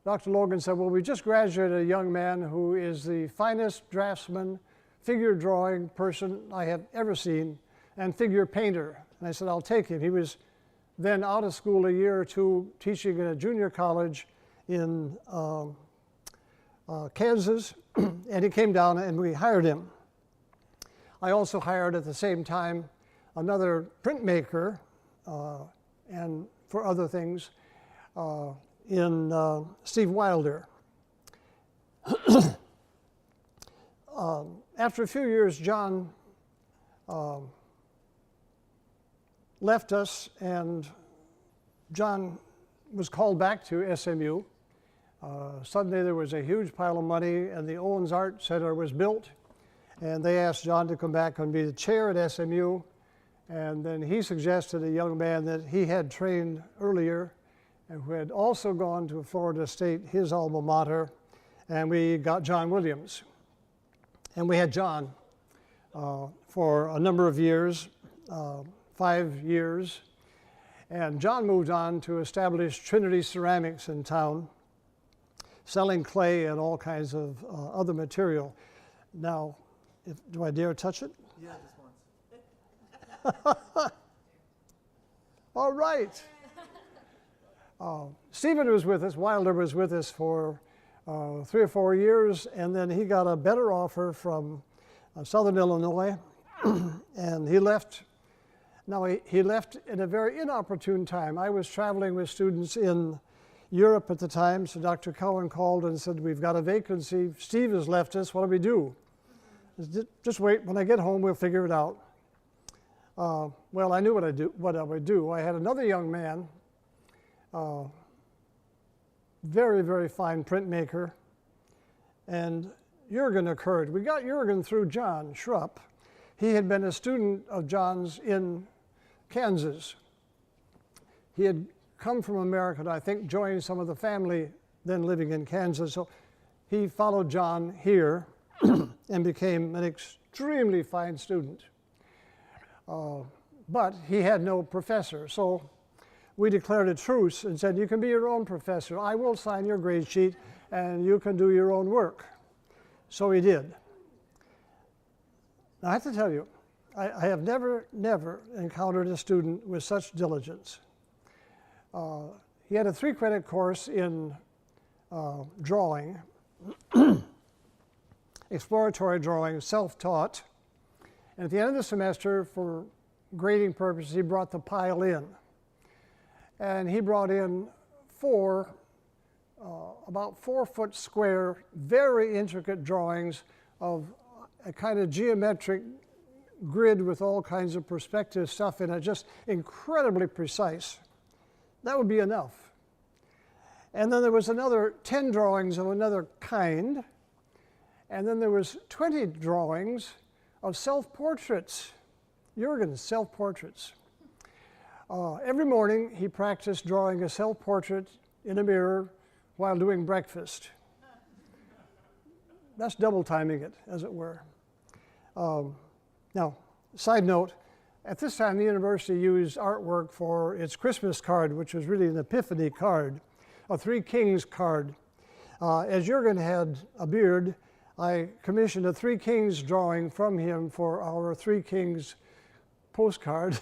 Speaker 2: Dr. Logan said, well, we just graduated a young man who is the finest draftsman, figure drawing person I have ever seen, and figure painter. And I said, I'll take him. He was then out of school a year or 2 teaching in a junior college in Kansas, and he came down and we hired him. I also hired at the same time another printmaker and for other things in Steve Wilder. After a few years, John left us, and John was called back to SMU. Suddenly there was a huge pile of money, and the Owens Art Center was built, and they asked John to come back and be the chair at SMU. And then he suggested a young man that he had trained earlier and who had also gone to Florida State, his alma mater, and we got John Williams. And we had John for a number of years, 5 years. And John moved on to establish Trinity Ceramics in town, selling clay and all kinds of other material. Now, do I dare touch it?
Speaker 3: Yeah, just once.
Speaker 2: All right. Stephen was with us, Wilder was with us for 3 or 4 years, and then he got a better offer from Southern Illinois, and he left. Now, he left in a very inopportune time. I was traveling with students in Europe at the time, so Dr. Cowan called and said, we've got a vacancy. Steve has left us. What do we do? Just wait. When I get home, we'll figure it out. Well, I knew what I would do. I had another young man, very, very fine printmaker, and Jürgen occurred. We got Jürgen through John Schrupp. He had been a student of John's in Kansas. He had come from America and I think joined some of the family then living in Kansas. So he followed John here and became an extremely fine student. But he had no professor. So we declared a truce and said, you can be your own professor. I will sign your grade sheet and you can do your own work. So he did. Now, I have to tell you, I have never encountered a student with such diligence. He had a 3-credit course in drawing, exploratory drawing, self-taught. And at the end of the semester, for grading purposes, he brought the pile in. and he brought in four about 4-foot square, very intricate drawings of a kind of geometric grid with all kinds of perspective stuff in it, just incredibly precise. That would be enough. And then there was another 10 drawings of another kind, and then there was 20 drawings of self-portraits, Jürgen's self-portraits. Every morning he practiced drawing a self-portrait in a mirror while doing breakfast. That's double timing it, as it were. Now, side note, at this time the university used artwork for its Christmas card, which was really an Epiphany card, a Three Kings card. As Jürgen had a beard, I commissioned a Three Kings drawing from him for our Three Kings postcard,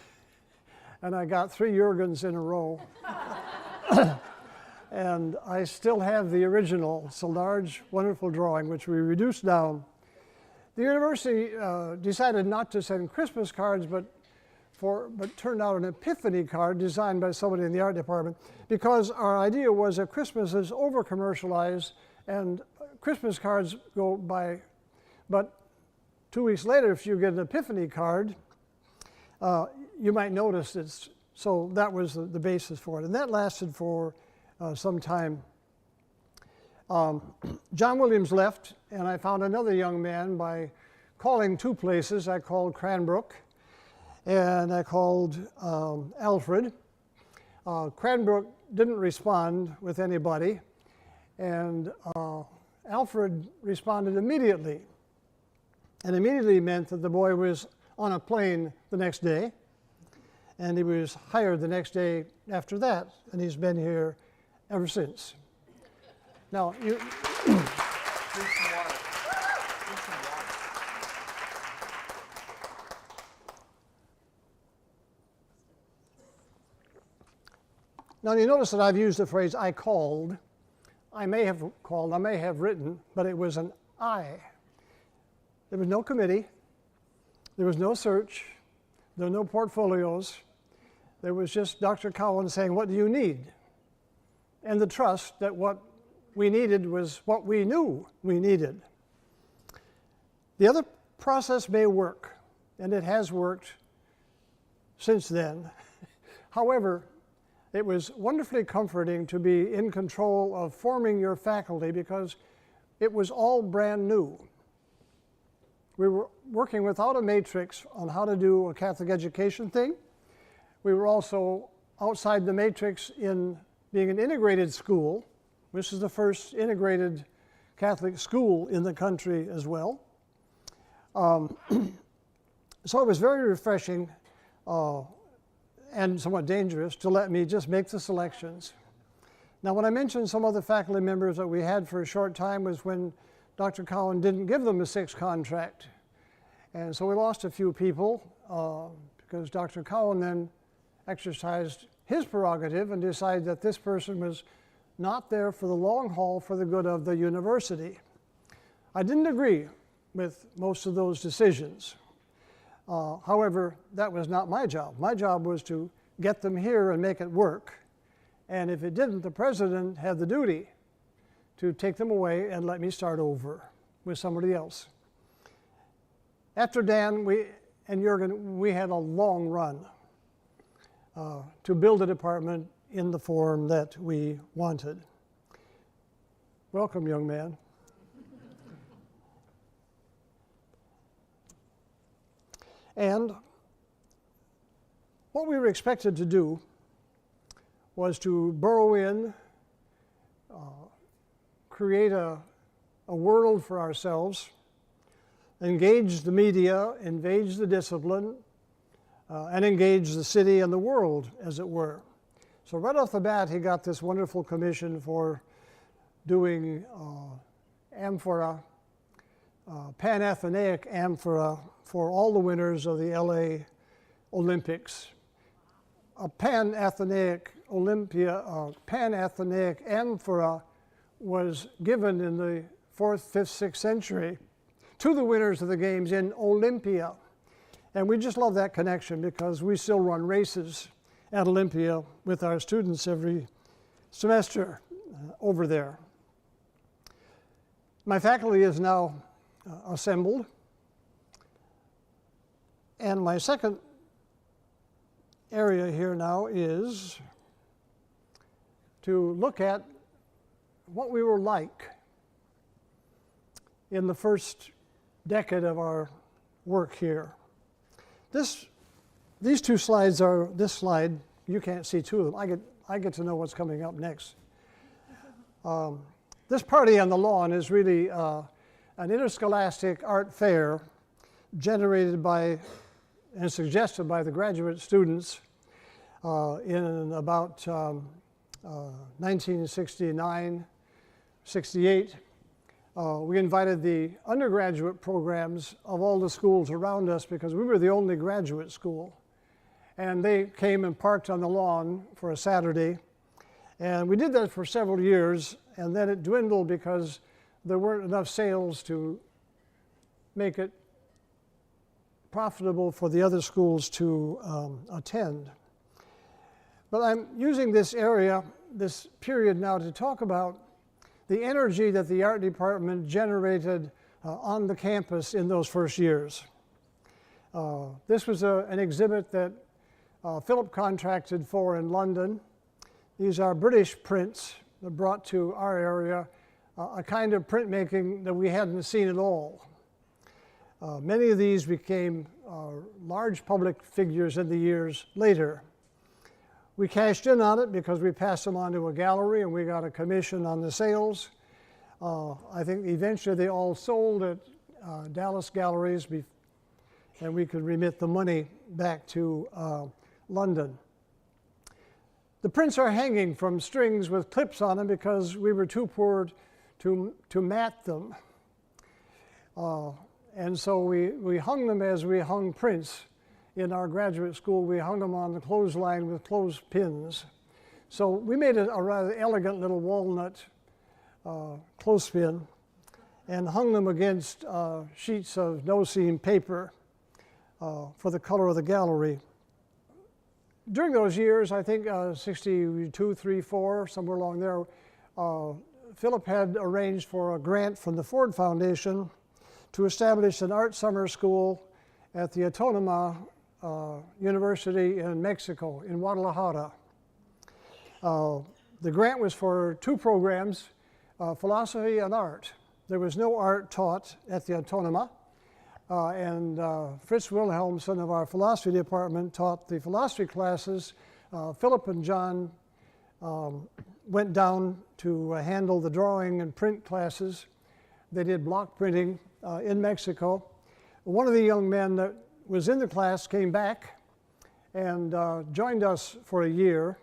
Speaker 2: and I got 3 Jürgens in a row. And I still have the original. It's a large, wonderful drawing, which we reduced down. The university decided not to send Christmas cards, but turned out an Epiphany card designed by somebody in the art department, because our idea was that Christmas is over-commercialized and Christmas cards go by, but 2 weeks later, if you get an Epiphany card, you might notice it's, so that was the basis for it. And that lasted for some time. John Williams left, and I found another young man by calling 2 places. I called Cranbrook, and I called Alfred. Cranbrook didn't respond with anybody, and Alfred responded immediately. And immediately meant that the boy was on a plane the next day, and he was hired the next day after that, and he's been here ever since. Now, you...
Speaker 3: Drink some water. Drink some water.
Speaker 2: Now, you notice that I've used the phrase "I called." I may have called, I may have written, but it was an I. There was no committee. There was no search. There were no portfolios. There was just Dr. Cowan saying, "What do you need?" And the trust that what we needed was what we knew we needed. The other process may work, and it has worked since then. However, it was wonderfully comforting to be in control of forming your faculty because it was all brand new. We were working without a matrix on how to do a Catholic education thing. We were also outside the matrix in being an integrated school. This is the first integrated Catholic school in the country as well. So it was very refreshing and somewhat dangerous to let me just make the selections. Now, when I mentioned some other faculty members that we had for a short time was when Dr. Cowan didn't give them a 6 contract. And so we lost a few people because Dr. Cowan then exercised his prerogative and decided that this person was not there for the long haul for the good of the university. I didn't agree with most of those decisions. However, that was not my job. My job was to get them here and make it work. And if it didn't, the president had the duty to take them away and let me start over with somebody else. After Dan and Jürgen, we had a long run to build a department in the form that we wanted. Welcome, young man. And what we were expected to do was to burrow in, create a world for ourselves, engage the media, engage the discipline, and engage the city and the world, as it were. So right off the bat, he got this wonderful commission for doing amphora, Pan-Athenaic amphora for all the winners of the LA Olympics. A Pan-Athenaic Pan-Athenaic amphora was given in the 4th, 5th, 6th century to the winners of the games in Olympia. And we just love that connection because we still run races at Olympia with our students every semester over there. My faculty is now assembled, and my second area here now is to look at what we were like in the first decade of our work here. These two slides are, this slide, you can't see two of them. I get to know what's coming up next. This party on the lawn is really an interscholastic art fair generated by and suggested by the graduate students in about 1969, 68. We invited the undergraduate programs of all the schools around us because we were the only graduate school. And they came and parked on the lawn for a Saturday. And we did that for several years, and then it dwindled because there weren't enough sales to make it profitable for the other schools to attend. But I'm using this area, this period now, to talk about the energy that the art department generated on the campus in those first years. This was an exhibit that Philip contracted for in London. These are British prints that brought to our area a kind of printmaking that we hadn't seen at all. Many of these became large public figures in the years later. We cashed in on it because we passed them on to a gallery and we got a commission on the sales. I think eventually they all sold at Dallas galleries and we could remit the money back to London. The prints are hanging from strings with clips on them because we were too poor to mat them. And so we hung them as we hung prints. In our graduate school, we hung them on the clothesline with clothespins. So we made a rather elegant little walnut clothespin and hung them against sheets of no-seam paper for the color of the gallery. During those years, I think 62, 3, 4, somewhere along there, Philip had arranged for a grant from the Ford Foundation to establish an art summer school at the Autónoma University in Mexico, in Guadalajara. The grant was for two programs, philosophy and art. There was no art taught at the Autónoma, and Fritz Wilhelmsen of our philosophy department taught the philosophy classes. Philip and John went down to handle the drawing and print classes. They did block printing in Mexico. One of the young men that was in the class came back and joined us for a year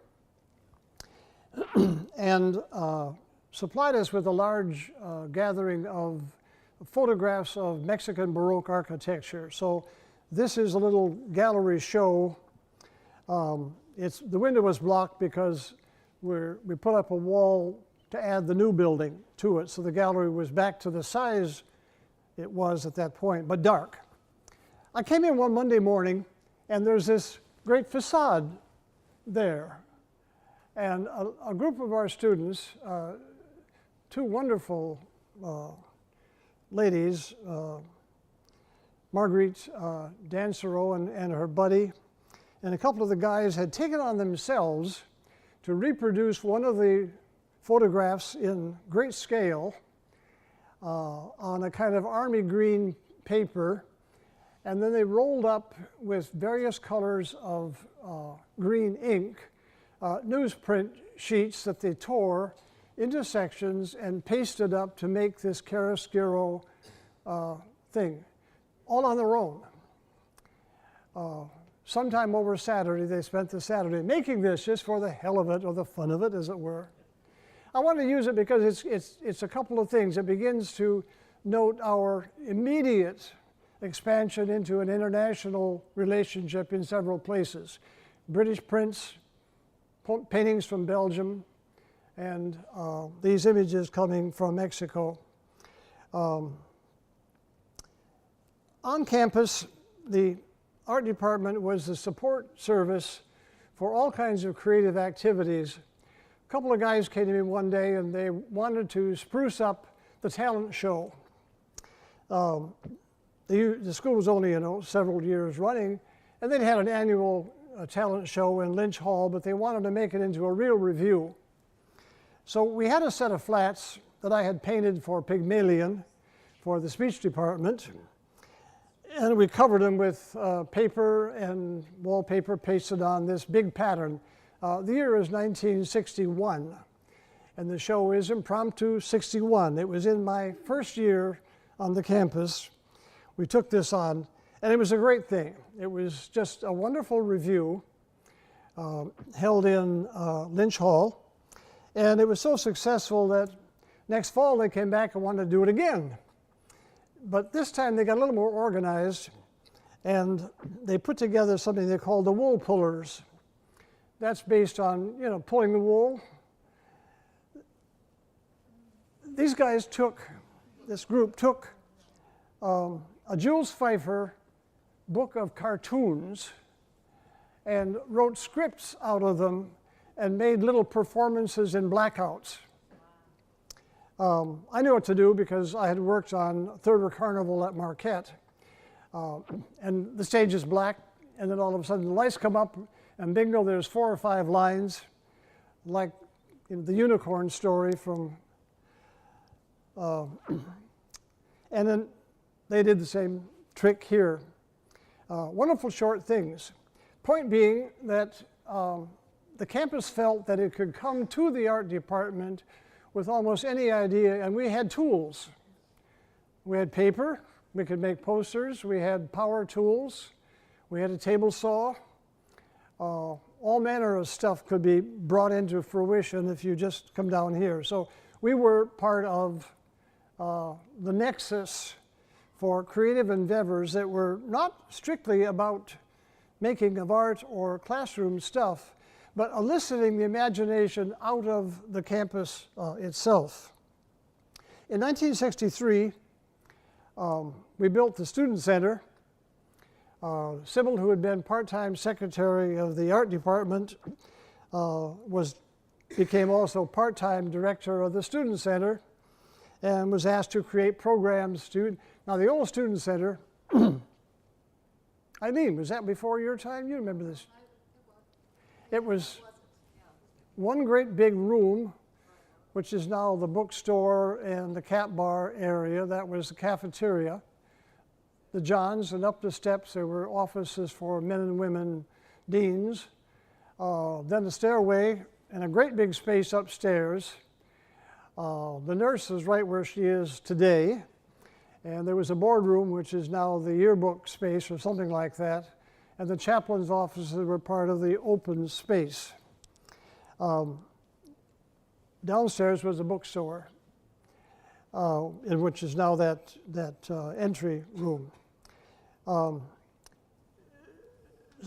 Speaker 2: and supplied us with a large gathering of photographs of Mexican Baroque architecture. So this is a little gallery show. The window was blocked because we put up a wall to add the new building to it, so the gallery was back to the size it was at that point, but dark. I came in one Monday morning, and there's this great facade there. And a group of our students, two wonderful ladies, Marguerite Dansereau and her buddy, and a couple of the guys had taken on themselves to reproduce one of the photographs in great scale on a kind of army green paper, and then they rolled up with various colors of green ink newsprint sheets that they tore into sections and pasted up to make this chiaroscuro thing, all on their own. Sometime over Saturday, they spent the Saturday making this just for the hell of it, or the fun of it, as it were. I want to use it because it's a couple of things. It begins to note our immediate expansion into an international relationship in several places. British prints, paintings from Belgium, and these images coming from Mexico. On campus, the art department was the support service for all kinds of creative activities. A couple of guys came to me one day and they wanted to spruce up the talent show. The school was only, several years running, and they'd had an annual talent show in Lynch Hall, but they wanted to make it into a real review. So we had a set of flats that I had painted for Pygmalion for the speech department, and we covered them with paper and wallpaper pasted on this big pattern. The year is 1961, and the show is Impromptu 61. It was in my first year on the campus. We took this on, and it was a great thing. It was just a wonderful review held in Lynch Hall, and it was so successful that next fall they came back and wanted to do it again. But this time they got a little more organized, and they put together something they called the Wool Pullers. That's based on, pulling the wool. These guys this group took a Jules Feiffer book of cartoons and wrote scripts out of them and made little performances in blackouts. I knew what to do because I had worked on Third Carnival at Marquette. And the stage is black, and then all of a sudden the lights come up, and bingo, there's 4 or 5 lines, like the unicorn story from, and then they did the same trick here. Wonderful short things. Point being that the campus felt that it could come to the art department with almost any idea, and we had tools. We had paper, we could make posters, we had power tools, we had a table saw. All manner of stuff could be brought into fruition if you just come down here. So we were part of the nexus for creative endeavors that were not strictly about making of art or classroom stuff, but eliciting the imagination out of the campus itself. In 1963, we built the Student Center. Sybil, who had been part-time secretary of the art department, became also part-time director of the Student Center and was asked to create programs. Now, the old Student Center, Eileen, was that before your time? You remember this? It was one great big room, which is now the bookstore and the cat bar area. That was the cafeteria. The Johns, and up the steps there were offices for men and women deans. Then the stairway and a great big space upstairs. The nurse is right where she is today. And there was a boardroom, which is now the yearbook space or something like that. And the chaplain's offices were part of the open space. Downstairs was a bookstore, in which is now that entry room. So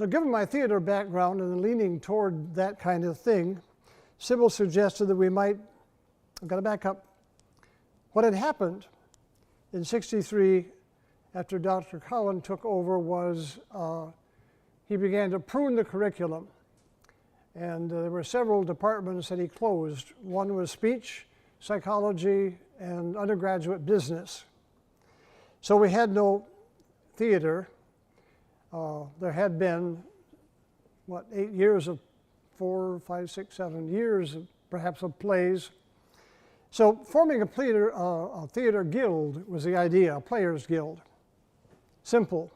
Speaker 2: given my theater background and leaning toward that kind of thing, Sybil suggested that we might, I've got to back up, what had happened in '63 after Dr. Cowan took over was he began to prune the curriculum. And there were several departments that he closed. One was speech, psychology, and undergraduate business. So we had no theater. There had been, 8 years of 4, 5, 6, 7 years perhaps of plays. So forming a theater guild was the idea, a players guild. Simple.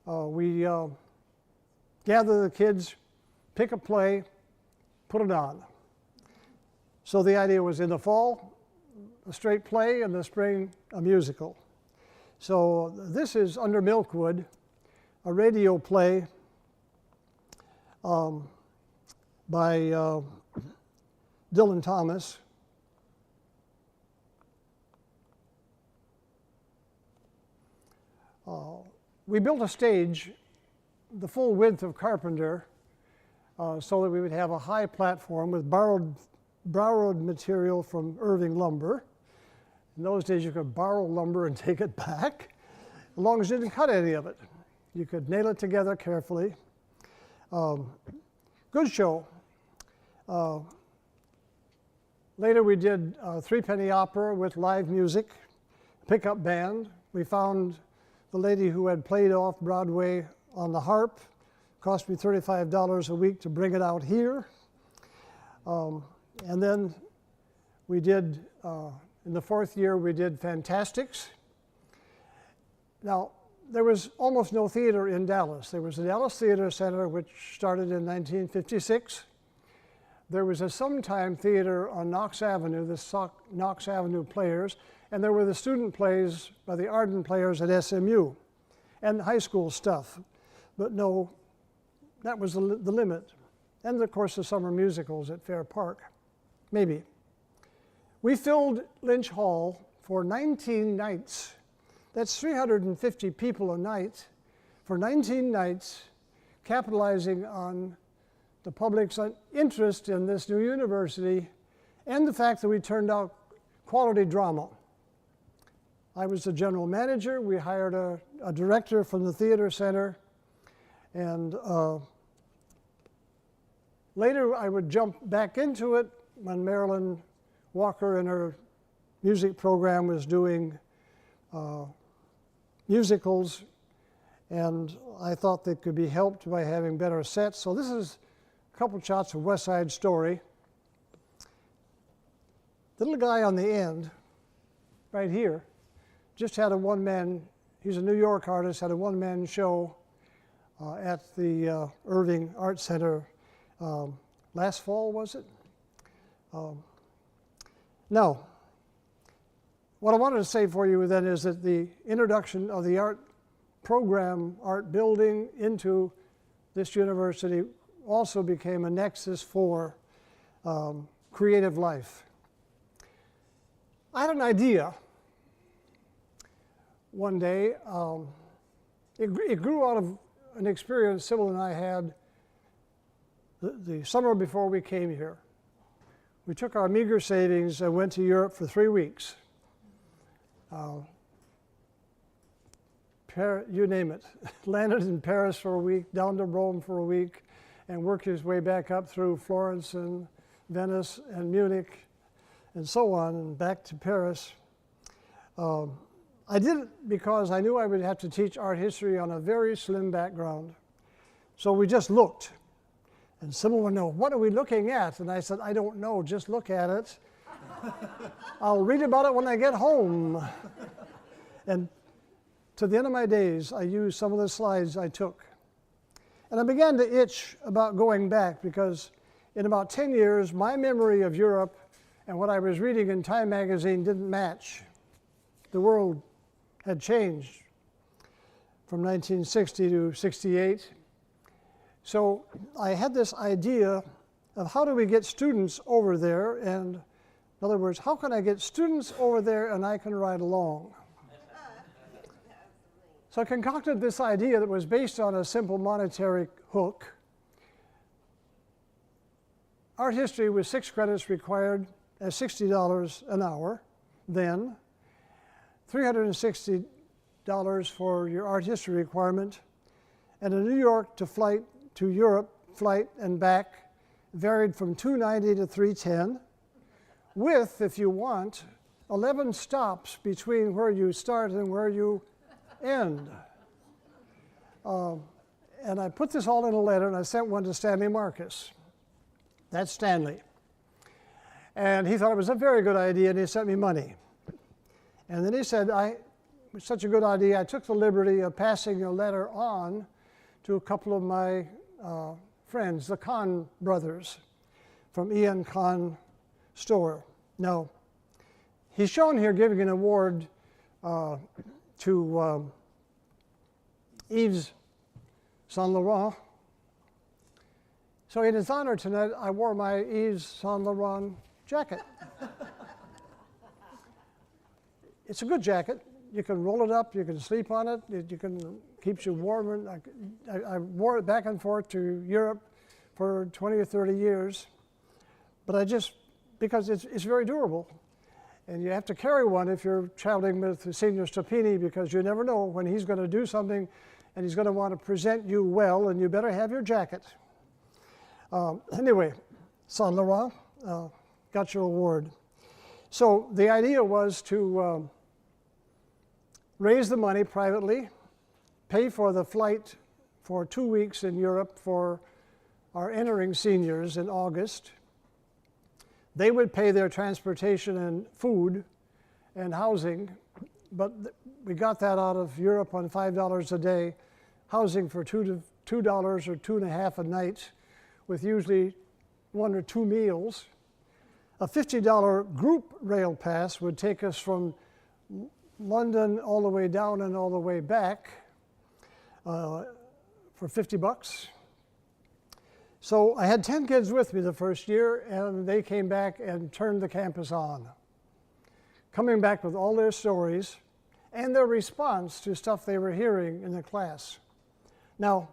Speaker 2: We gather the kids, pick a play, put it on. So the idea was in the fall, a straight play, in the spring, a musical. So this is Under Milkwood, a radio play by Dylan Thomas. We built a stage the full width of Carpenter so that we would have a high platform with borrowed material from Irving lumber. In those days, you could borrow lumber and take it back, as long as you didn't cut any of it. You could nail it together carefully. Good show. Later we did a three-penny opera with live music, pickup band. We found the lady who had played off Broadway on the harp. Cost me $35 a week to bring it out here. And then we did, in the fourth year, we did Fantastics. Now, there was almost no theater in Dallas. There was the Dallas Theater Center, which started in 1956. There was a sometime theater on Knox Avenue, the Knox Avenue Players, and there were the student plays by the Arden Players at SMU, and high school stuff. But no, that was the limit. And of course the summer musicals at Fair Park, maybe. We filled Lynch Hall for 19 nights. That's 350 people a night for 19 nights, capitalizing on the public's interest in this new university and the fact that we turned out quality drama. I was the general manager. We hired a director from the theater center, and later I would jump back into it when Marilyn Walker in her music program was doing musicals, and I thought they could be helped by having better sets. So this is a couple shots of West Side Story. The little guy on the end, right here, just had a one-man, he's a New York artist, had a one-man show at the Irving Art Center last fall, was it? Now, what I wanted to say for you then is that the introduction of the art program, art building into this university also became a nexus for creative life. I had an idea one day. It grew out of an experience Sybil and I had the summer before we came here. We took our meager savings and went to Europe for 3 weeks. You name it. Landed in Paris for a week, down to Rome for a week, and worked his way back up through Florence and Venice and Munich and so on, and back to Paris. I did it because I knew I would have to teach art history on a very slim background. So we just looked. And Sybil would know, what are we looking at? And I said, I don't know, just look at it. I'll read about it when I get home. And to the end of my days, I used some of the slides I took. And I began to itch about going back because in about 10 years, my memory of Europe and what I was reading in Time magazine didn't match. The world had changed from 1960 to 68. So I had this idea of how do we get students over there, and in other words, how can I get students over there and I can ride along? So I concocted this idea that was based on a simple monetary hook. Art history was 6 credits required at $60 an hour then, $360 for your art history requirement, and a New York to Europe flight and back varied from $290 to $310, with, if you want, 11 stops between where you start and where you end. And I put this all in a letter, and I sent one to Stanley Marcus. That's Stanley. And he thought it was a very good idea, and he sent me money. And then he said, it was such a good idea, I took the liberty of passing a letter on to a couple of my friends, the Kahn brothers from Ian Kahn Store. Now, he's shown here giving an award to Yves Saint Laurent. So in his honor tonight, I wore my Yves Saint Laurent jacket. It's a good jacket. You can roll it up, you can sleep on it, keeps you warm. I wore it back and forth to Europe for 20 or 30 years, but because it's very durable. And you have to carry one if you're traveling with Signor Stoppini, because you never know when he's going to do something and he's going to want to present you well, and you better have your jacket. Anyway, Saint Laurent got your award. So the idea was to raise the money privately, pay for the flight for 2 weeks in Europe for our entering seniors in August. They would pay their transportation and food and housing, but we got that out of Europe on $5 a day, housing for $2 or $2.50 a night, with usually 1 or 2 meals. A $50 group rail pass would take us from London all the way down and all the way back for $50. So I had 10 kids with me the first year, and they came back and turned the campus on, coming back with all their stories and their response to stuff they were hearing in the class. Now,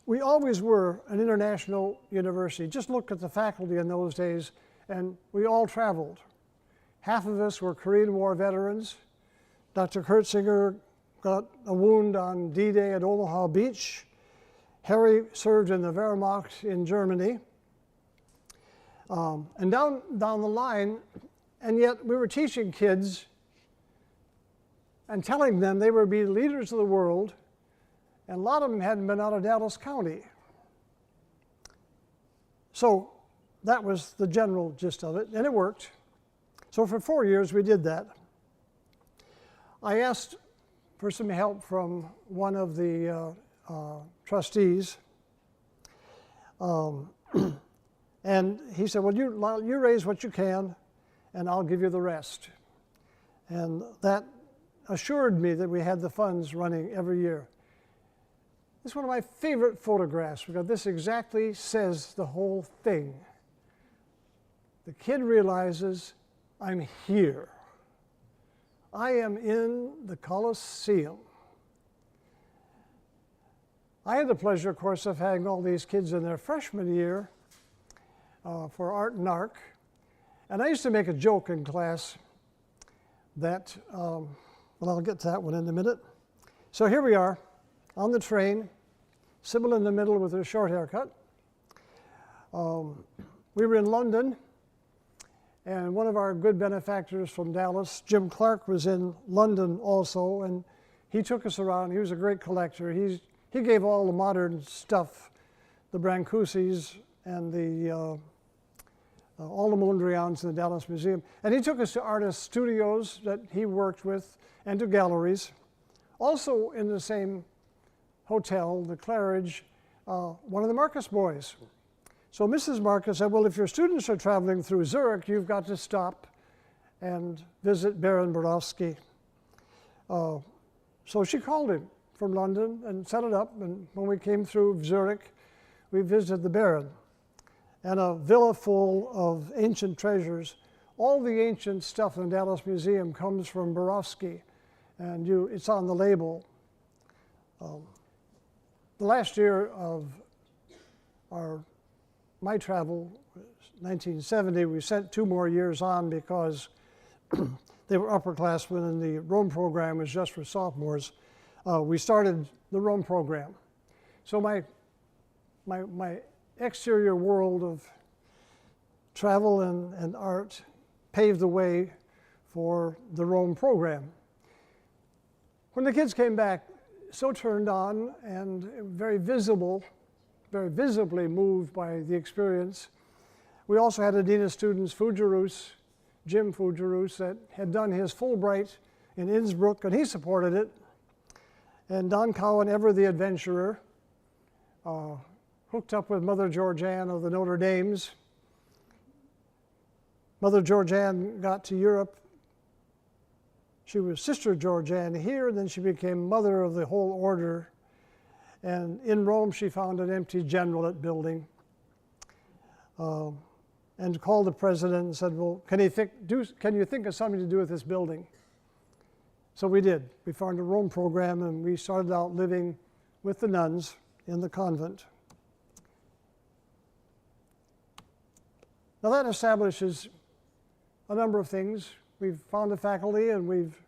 Speaker 2: we always were an international university. Just look at the faculty in those days, and we all traveled. Half of us were Korean War veterans. Dr. Kurtzinger got a wound on D-Day at Omaha Beach. Harry served in the Wehrmacht in Germany. And down the line, and yet we were teaching kids and telling them they would be leaders of the world, and a lot of them hadn't been out of Dallas County. So that was the general gist of it, and it worked. So for 4 years we did that. I asked for some help from one of the trustees, and he said, well, you raise what you can, and I'll give you the rest. And that assured me that we had the funds running every year. This is one of my favorite photographs because this exactly says the whole thing. The kid realizes, I'm here. I am in the Colosseum. I had the pleasure, of course, of having all these kids in their freshman year for Art and Arc. And I used to make a joke in class that, well, I'll get to that one in a minute. So here we are on the train, Sybil in the middle with her short haircut. We were in London, and one of our good benefactors from Dallas, Jim Clark, was in London also, and he took us around. He was a great collector. He gave all the modern stuff, the Brancusis and all the Mondrians in the Dallas Museum. And he took us to artist studios that he worked with and to galleries. Also in the same hotel, the Claridge, one of the Marcus boys. So Mrs. Marcus said, well, if your students are traveling through Zurich, you've got to stop and visit Baron Borowski. So she called him from London and set it up, and when we came through Zurich, we visited the Baron. And a villa full of ancient treasures. All the ancient stuff in the Dallas Museum comes from Borowski, and it's on the label. The last year of my travel, 1970, we sent 2 more years on because they were upperclassmen and the Rome program was just for sophomores. We started the Rome program. So my exterior world of travel and art paved the way for the Rome program. When the kids came back, so turned on and very visibly moved by the experience. We also had a dean of students, Jim Fujarus, that had done his Fulbright in Innsbruck, and he supported it. And Don Cowan, ever the adventurer, hooked up with Mother Georgianne of the Notre Dames. Mother Georgianne got to Europe. She was Sister Georgianne here, and then she became mother of the whole order. And in Rome, she found an empty generalate building and called the president and said, well, can you think of something to do with this building? So we did. We found a Rome program, and we started out living with the nuns in the convent. Now that establishes a number of things. We've found the faculty, and we've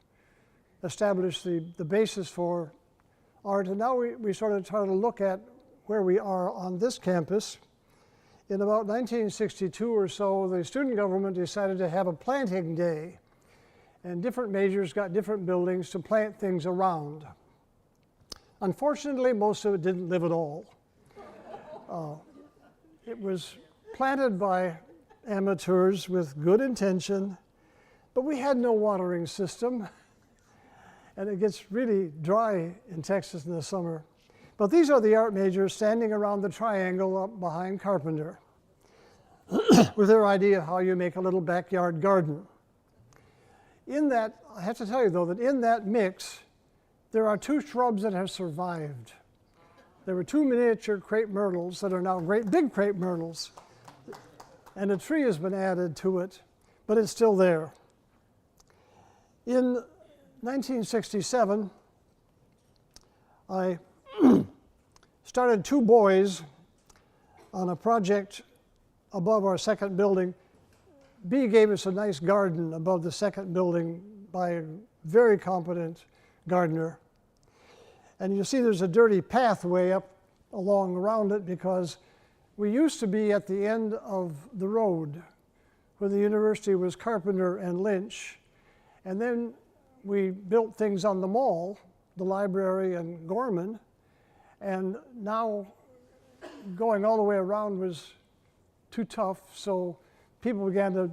Speaker 2: established the basis for art, and now we sort of try to look at where we are on this campus. In about 1962 or so, the student government decided to have a planting day, and different majors got different buildings to plant things around. Unfortunately, most of it didn't live at all. It was planted by amateurs with good intention, but we had no watering system, and it gets really dry in Texas in the summer. But these are the art majors standing around the triangle up behind Carpenter with their idea of how you make a little backyard garden. In that, I have to tell you though, that in that mix, there are two shrubs that have survived. There were two miniature crepe myrtles that are now great big crepe myrtles, and a tree has been added to it, but it's still there. In 1967, I started two boys on a project above our second building. B gave us a nice garden above the second building by a very competent gardener. And you see there's a dirty pathway up along around it because we used to be at the end of the road where the university was Carpenter and Lynch. And then we built things on the mall, the library and Gorman. And now going all the way around was too tough, so people began to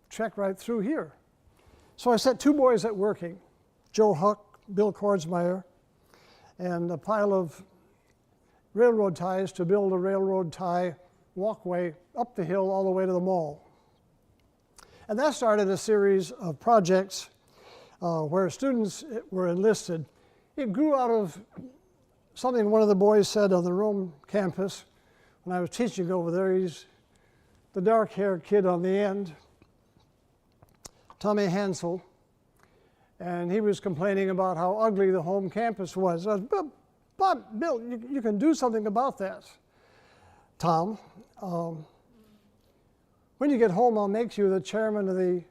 Speaker 2: trek right through here. So I set two boys at working, Joe Huck, Bill Kordsmeyer, and a pile of railroad ties to build a railroad tie walkway up the hill all the way to the mall. And that started a series of projects where students were enlisted. It grew out of something one of the boys said on the Rome campus when I was teaching over there. He's the dark-haired kid on the end, Tommy Hansel. And he was complaining about how ugly the home campus was. I said, but Bill, you can do something about that. Tom, when you get home, I'll make you the chairman of the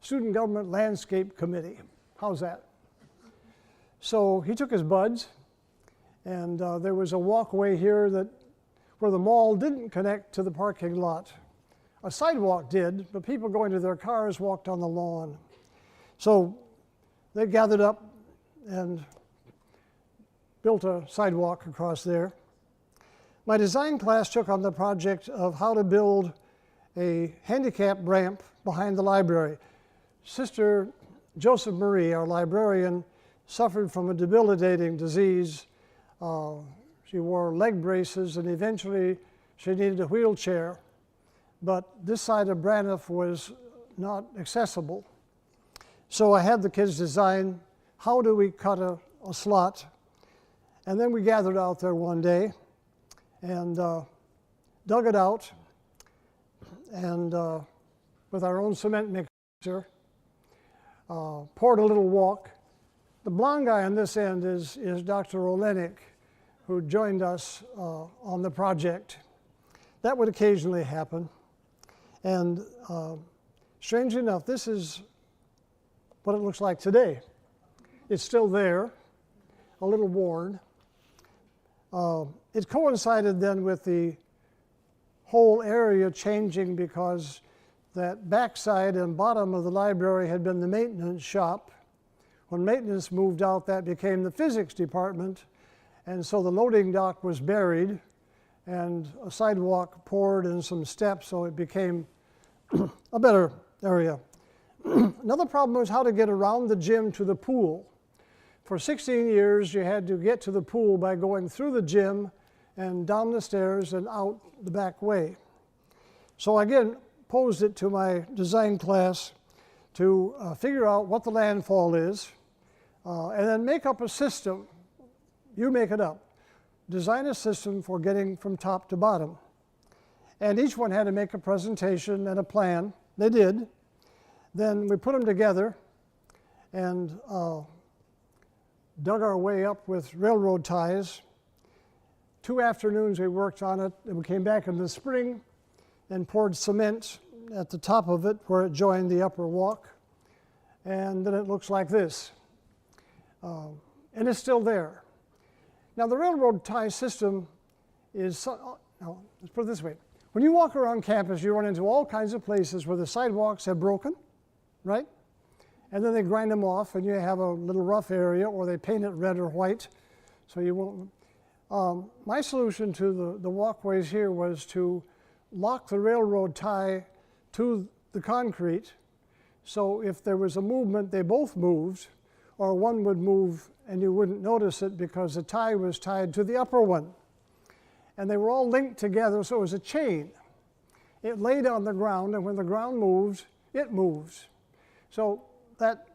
Speaker 2: Student Government Landscape Committee. How's that? So he took his buds, and there was a walkway here where the mall didn't connect to the parking lot. A sidewalk did, but people going to their cars walked on the lawn. So they gathered up and built a sidewalk across there. My design class took on the project of how to build a handicap ramp behind the library. Sister Joseph Marie, our librarian, suffered from a debilitating disease. She wore leg braces, and eventually she needed a wheelchair. But this side of Braniff was not accessible. So I had the kids design, how do we cut a slot? And then we gathered out there one day and dug it out, and with our own cement mixer, poured a little walk. The blonde guy on this end is Dr. Olenek, who joined us on the project. That would occasionally happen. And strangely enough, this is what it looks like today. It's still there, a little worn. It coincided then with the whole area changing because that backside and bottom of the library had been the maintenance shop. When maintenance moved out, that became the physics department, and so the loading dock was buried and a sidewalk poured and some steps, so it became a better area. Another problem was how to get around the gym to the pool. For 16 years, you had to get to the pool by going through the gym and down the stairs and out the back way. So again, posed it to my design class to figure out what the landfall is, and then make up a system. You make it up. Design a system for getting from top to bottom. And each one had to make a presentation and a plan. They did. Then we put them together and dug our way up with railroad ties. 2 afternoons we worked on it, and we came back in the spring and poured cement at the top of it where it joined the upper walk. And then it looks like this. And it's still there. Now, the railroad tie system is, now, let's put it this way. When you walk around campus, you run into all kinds of places where the sidewalks have broken, right? And then they grind them off, and you have a little rough area, or they paint it red or white, so you won't. My solution to the walkways here was to lock the railroad tie to the concrete, so if there was a movement, they both moved, or one would move and you wouldn't notice it because the tie was tied to the upper one. And they were all linked together, so it was a chain. It laid on the ground, and when the ground moves, it moves. So that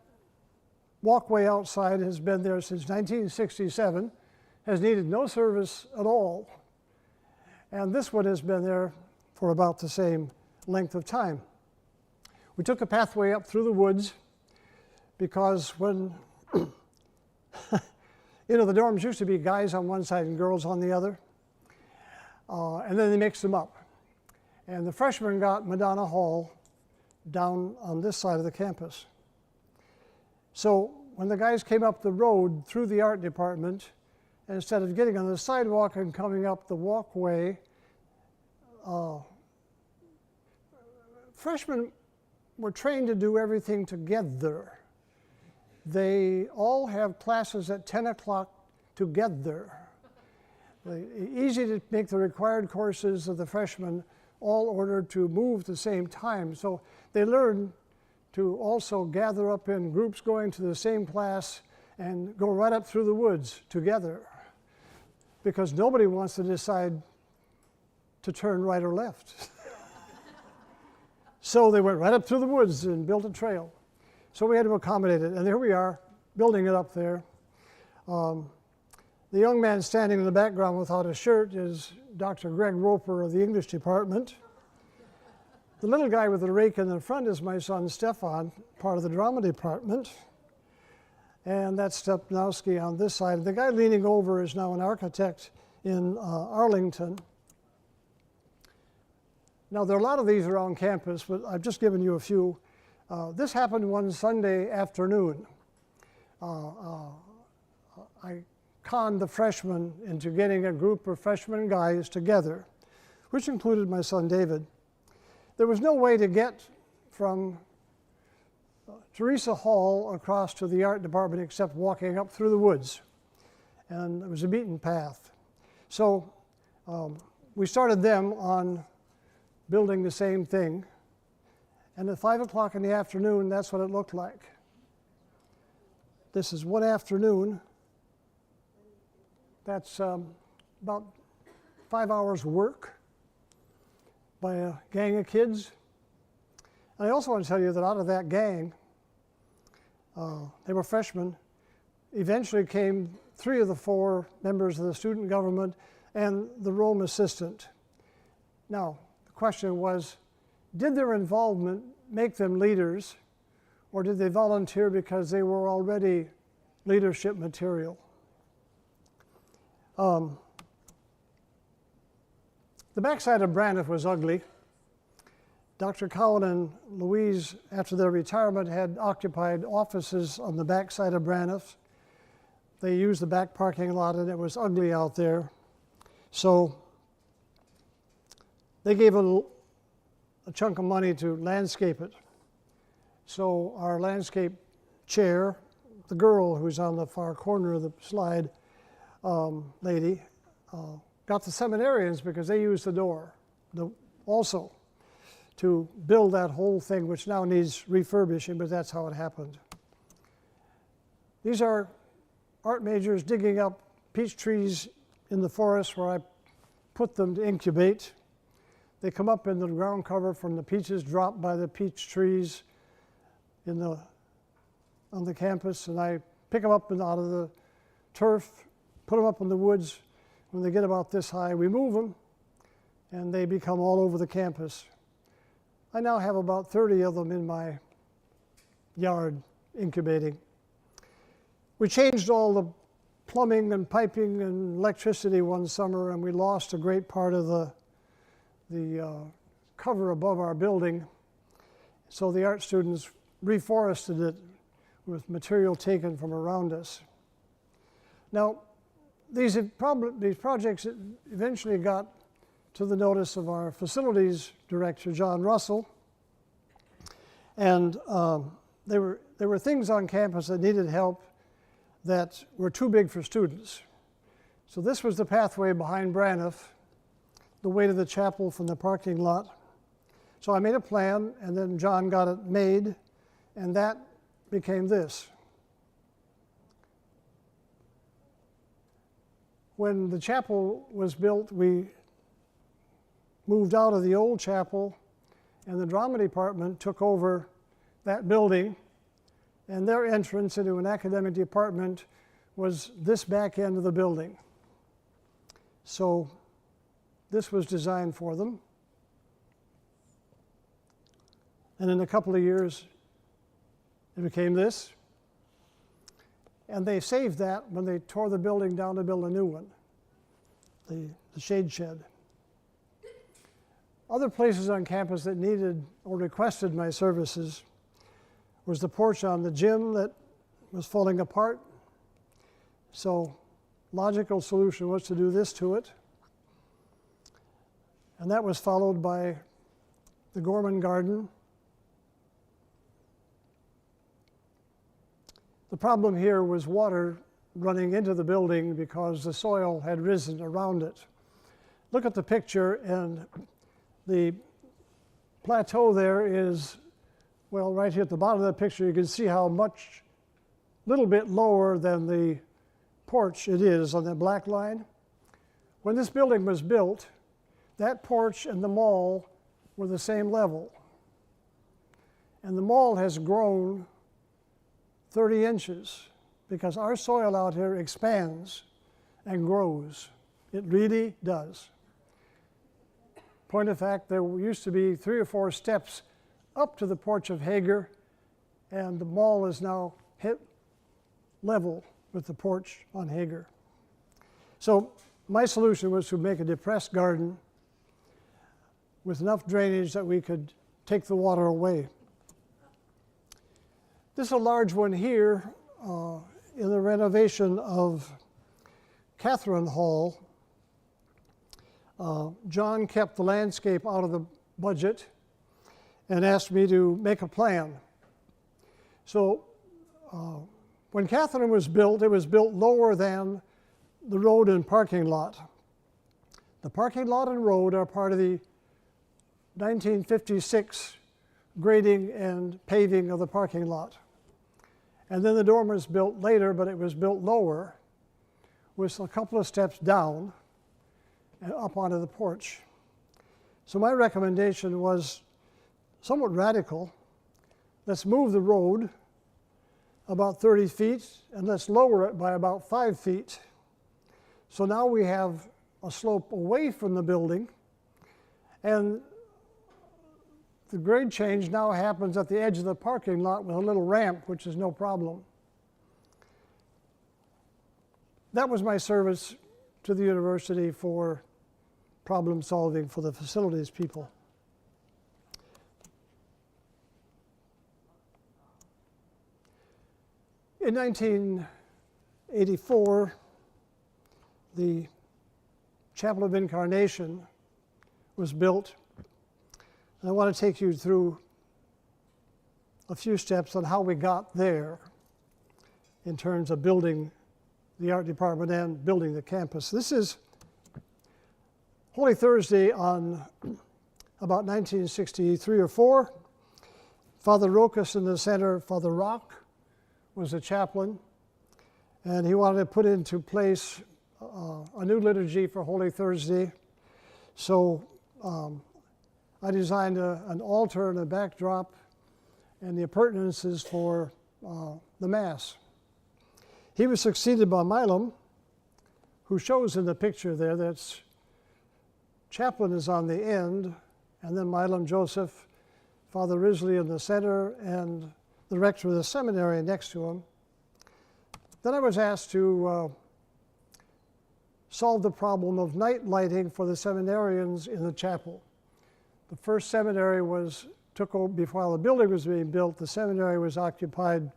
Speaker 2: walkway outside has been there since 1967, has needed no service at all. And this one has been there for about the same length of time. We took a pathway up through the woods because when, you know, the dorms used to be guys on one side and girls on the other. And then they mixed them up. And the freshmen got Madonna Hall down on this side of the campus. So when the guys came up the road through the art department, instead of getting on the sidewalk and coming up the walkway, freshmen were trained to do everything together. They all have classes at 10 o'clock together. Easy to make the required courses of the freshmen all ordered to move at the same time. So they learn to also gather up in groups going to the same class and go right up through the woods together, because nobody wants to decide to turn right or left. So they went right up through the woods and built a trail. So we had to accommodate it, and here we are, building it up there. The young man standing in the background without a shirt is Dr. Greg Roper of the English department. The little guy with the rake in the front is my son Stefan, part of the drama department. And that's Stepnowski on this side. The guy leaning over is now an architect in Arlington. Now, there are a lot of these around campus, but I've just given you a few. This happened one Sunday afternoon. I conned the freshmen into getting a group of freshman guys together, which included my son David. There was no way to get from Teresa Hall across to the art department except walking up through the woods. And it was a beaten path. So we started them on building the same thing. And at 5 o'clock in the afternoon, that's what it looked like. This is one afternoon. That's about 5 hours work by a gang of kids. And I also want to tell you that out of that gang, they were freshmen, eventually came 3 of the 4 members of the student government and the Rome assistant. Now, the question was, did their involvement make them leaders, or did they volunteer because they were already leadership material? The backside of Braniff was ugly. Dr. Cowan and Louise, after their retirement, had occupied offices on the backside of Braniff. They used the back parking lot, and it was ugly out there. So they gave a chunk of money to landscape it. So our landscape chair, the girl who's on the far corner of the slide, lady, got the seminarians because they used the door also to build that whole thing, which now needs refurbishing, but that's how it happened. These are art majors digging up peach trees in the forest where I put them to incubate. They come up in the ground cover from the peaches dropped by the peach trees on the campus, and I pick them up out of the turf, put them up in the woods. When they get about this high, we move them, and they become all over the campus. I now have about 30 of them in my yard incubating. We changed all the plumbing and piping and electricity one summer, and we lost a great part of the cover above our building. So the art students reforested it with material taken from around us. Now, these projects eventually got to the notice of our facilities director, John Russell, and there were things on campus that needed help that were too big for students. So this was the pathway behind Braniff, the way to the chapel from the parking lot. So I made a plan, and then John got it made, and that became this. When the chapel was built, we moved out of the old chapel, and the drama department took over that building, and their entrance into an academic department was this back end of the building. So this was designed for them. And in a couple of years, it became this. And they saved that when they tore the building down to build a new one, the shade shed. Other places on campus that needed or requested my services was the porch on the gym that was falling apart. So logical solution was to do this to it. And that was followed by the Gorman Garden. The problem here was water running into the building because the soil had risen around it. Look at the picture, and the plateau there is, well, right here at the bottom of the picture, you can see how much, little bit lower than the porch it is on that black line. When this building was built, that porch and the mall were the same level. And the mall has grown 30 inches because our soil out here expands and grows. It really does. Point of fact, there used to be 3 or 4 steps up to the porch of Hager, and the mall is now hit level with the porch on Hager. So my solution was to make a depressed garden with enough drainage that we could take the water away. This is a large one here in the renovation of Catherine Hall. John kept the landscape out of the budget and asked me to make a plan. So when Catherine was built, it was built lower than the road and parking lot. The parking lot and road are part of the 1956 grading and paving of the parking lot. And then the dormer was built later, but it was built lower with a couple of steps down and up onto the porch. So my recommendation was somewhat radical. Let's move the road about 30 feet and let's lower it by about 5 feet. So now we have a slope away from the building, and the grade change now happens at the edge of the parking lot with a little ramp, which is no problem. That was my service to the university for problem solving for the facilities people. In 1984, the Chapel of Incarnation was built. And I want to take you through a few steps on how we got there in terms of building the art department and building the campus. This is Holy Thursday on about 1963 or 4. Father Rokas in the center, Father Rock was a chaplain, and he wanted to put into place a new liturgy for Holy Thursday. So I designed an altar and a backdrop and the appurtenances for the Mass. He was succeeded by Milam, who shows in the picture there that's chaplain is on the end, and then Milam Joseph, Father Risley in the center, and the rector of the seminary next to him. Then I was asked to solve the problem of night lighting for the seminarians in the chapel. The first seminary took over before the building was being built. The seminary was occupied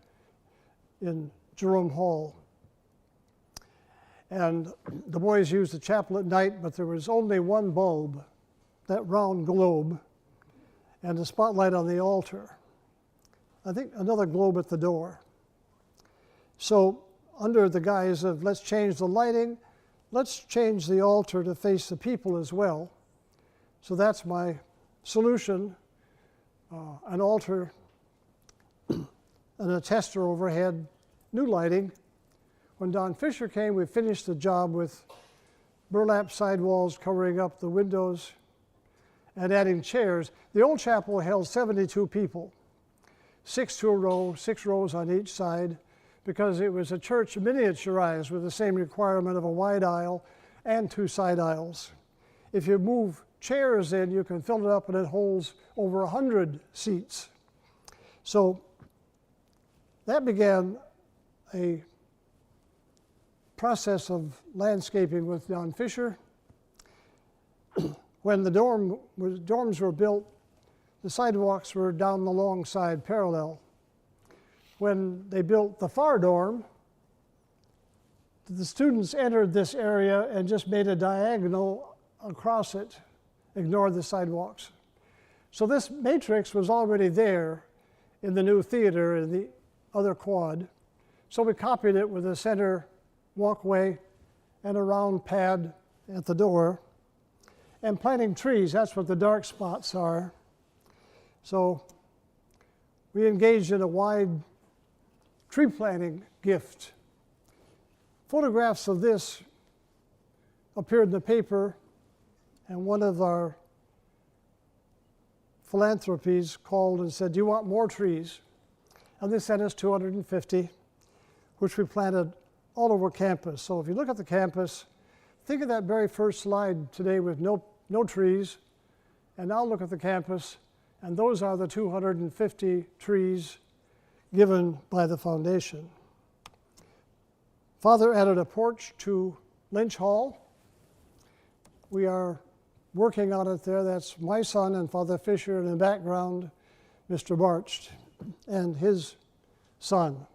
Speaker 2: in Jerome Hall. And the boys used the chapel at night, but there was only one bulb, that round globe, and a spotlight on the altar. I think another globe at the door. So under the guise of let's change the lighting, let's change the altar to face the people as well. So that's my solution, an altar and a tester overhead, new lighting. When Don Fisher came, we finished the job with burlap sidewalls covering up the windows and adding chairs. The old chapel held 72 people, 6 to a row, 6 rows on each side, because it was a church miniaturized with the same requirement of a wide aisle and 2 side aisles. If you move chairs in, you can fill it up and it holds over 100 seats. So that began a process of landscaping with Don Fisher. When the dorms were built, the sidewalks were down the long side parallel. When they built the far dorm, the students entered this area and just made a diagonal across it, ignored the sidewalks. So this matrix was already there in the new theater in the other quad. So we copied it with a center walkway and a round pad at the door. And planting trees, that's what the dark spots are. So we engaged in a wide tree planting gift. Photographs of this appeared in the paper, and one of our philanthropies called and said, "Do you want more trees?" And they sent us 250, which we planted all over campus. So if you look at the campus, think of that very first slide today with no trees, and now look at the campus, and those are the 250 trees given by the foundation. Father added a porch to Lynch Hall. We are working on it there. That's my son and Father Fisher, and in the background, Mr. Barcht and his son.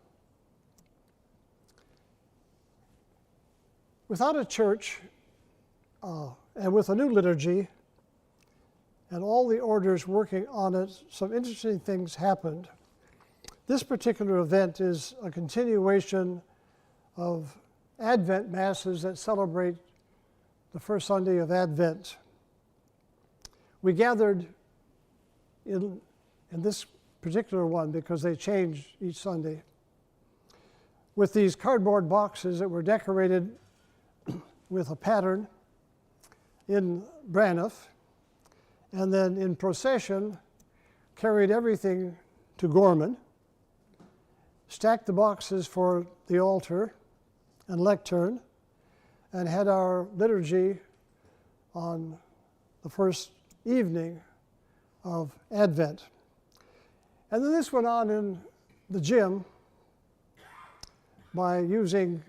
Speaker 2: Without a church and with a new liturgy and all the orders working on it, some interesting things happened. This particular event is a continuation of Advent Masses that celebrate the first Sunday of Advent. We gathered in this particular one, because they change each Sunday, with these cardboard boxes that were decorated with a pattern in Braniff, and then in procession carried everything to Gorman, stacked the boxes for the altar and lectern, and had our liturgy on the first evening of Advent. And then this went on in the gym by using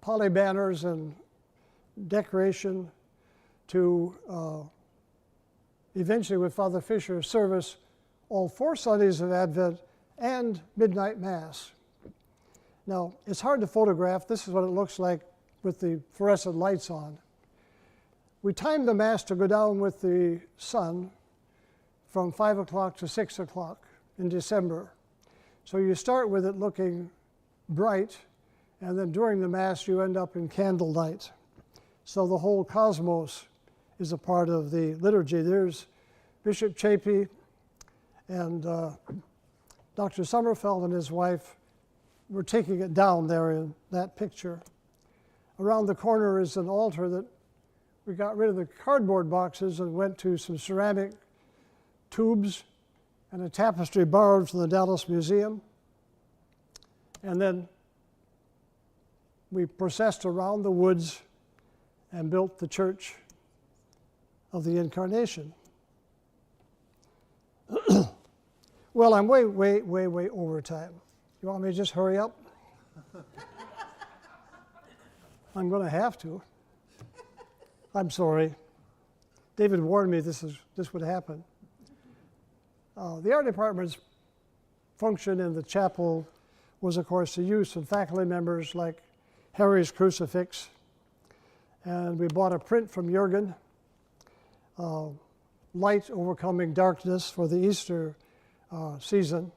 Speaker 2: poly banners and decoration to eventually, with Father Fisher's service, all 4 Sundays of Advent and midnight Mass. Now, it's hard to photograph. This is what it looks like with the fluorescent lights on. We timed the Mass to go down with the sun from 5 o'clock to 6 o'clock in December. So you start with it looking bright, and then during the Mass you end up in candlelight. So the whole cosmos is a part of the liturgy. There's Bishop Chapey and Dr. Sommerfeld and his wife were taking it down there in that picture. Around the corner is an altar that we got rid of the cardboard boxes and went to some ceramic tubes and a tapestry borrowed from the Dallas Museum. And then we processed around the woods and built the Church of the Incarnation. Well, I'm way over time. You want me to just hurry up? I'm going to have to. I'm sorry. David warned me this would happen. The art department's function in the chapel was, of course, to use some faculty members like Harry's crucifix. And we bought a print from Jürgen, Light Overcoming Darkness for the Easter season.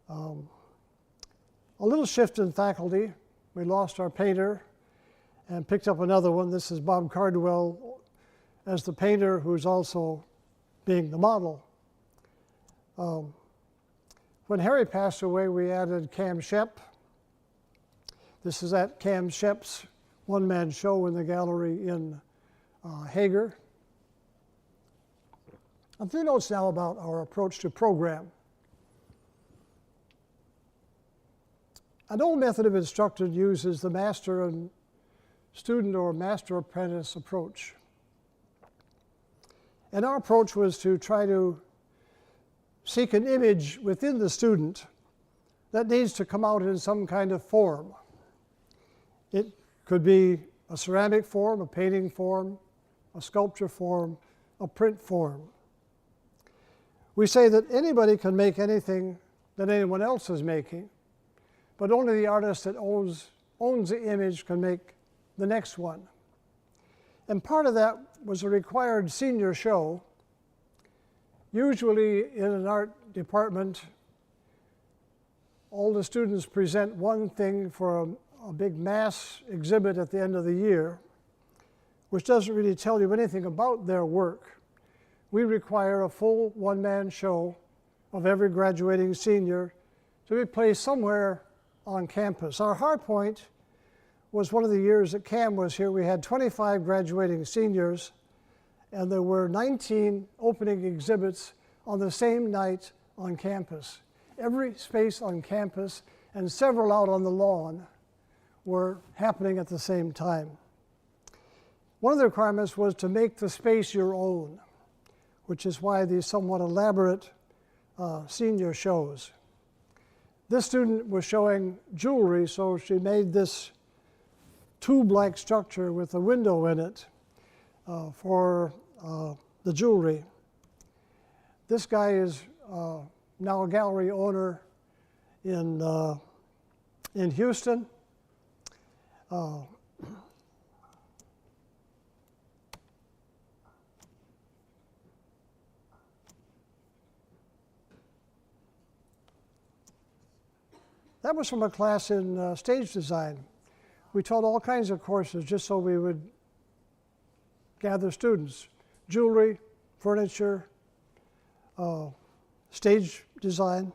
Speaker 2: A little shift in faculty. We lost our painter and picked up another one. This is Bob Cardwell as the painter, who's also being the model. When Harry passed away, we added Cam Shep. This is at Cam Shep's one-man show in the gallery in Hager. A few notes now about our approach to program. An old method of instruction uses the master and student or master-apprentice approach. And our approach was to try to seek an image within the student that needs to come out in some kind of form. It could be a ceramic form, a painting form, a sculpture form, a print form. We say that anybody can make anything that anyone else is making, but only the artist that owns the image can make the next one. And part of that was a required senior show. Usually in an art department, all the students present one thing for a big mass exhibit at the end of the year, which doesn't really tell you anything about their work. We require a full one-man show of every graduating senior to be placed somewhere on campus. Our high point was one of the years that Cam was here. We had 25 graduating seniors, and there were 19 opening exhibits on the same night on campus. Every space on campus and several out on the lawn were happening at the same time. One of the requirements was to make the space your own, which is why these somewhat elaborate senior shows. This student was showing jewelry, so she made this tube-like structure with a window in it for the jewelry. This guy is now a gallery owner in Houston. That was from a class in stage design. We taught all kinds of courses just so we would gather students. Jewelry, furniture, stage design,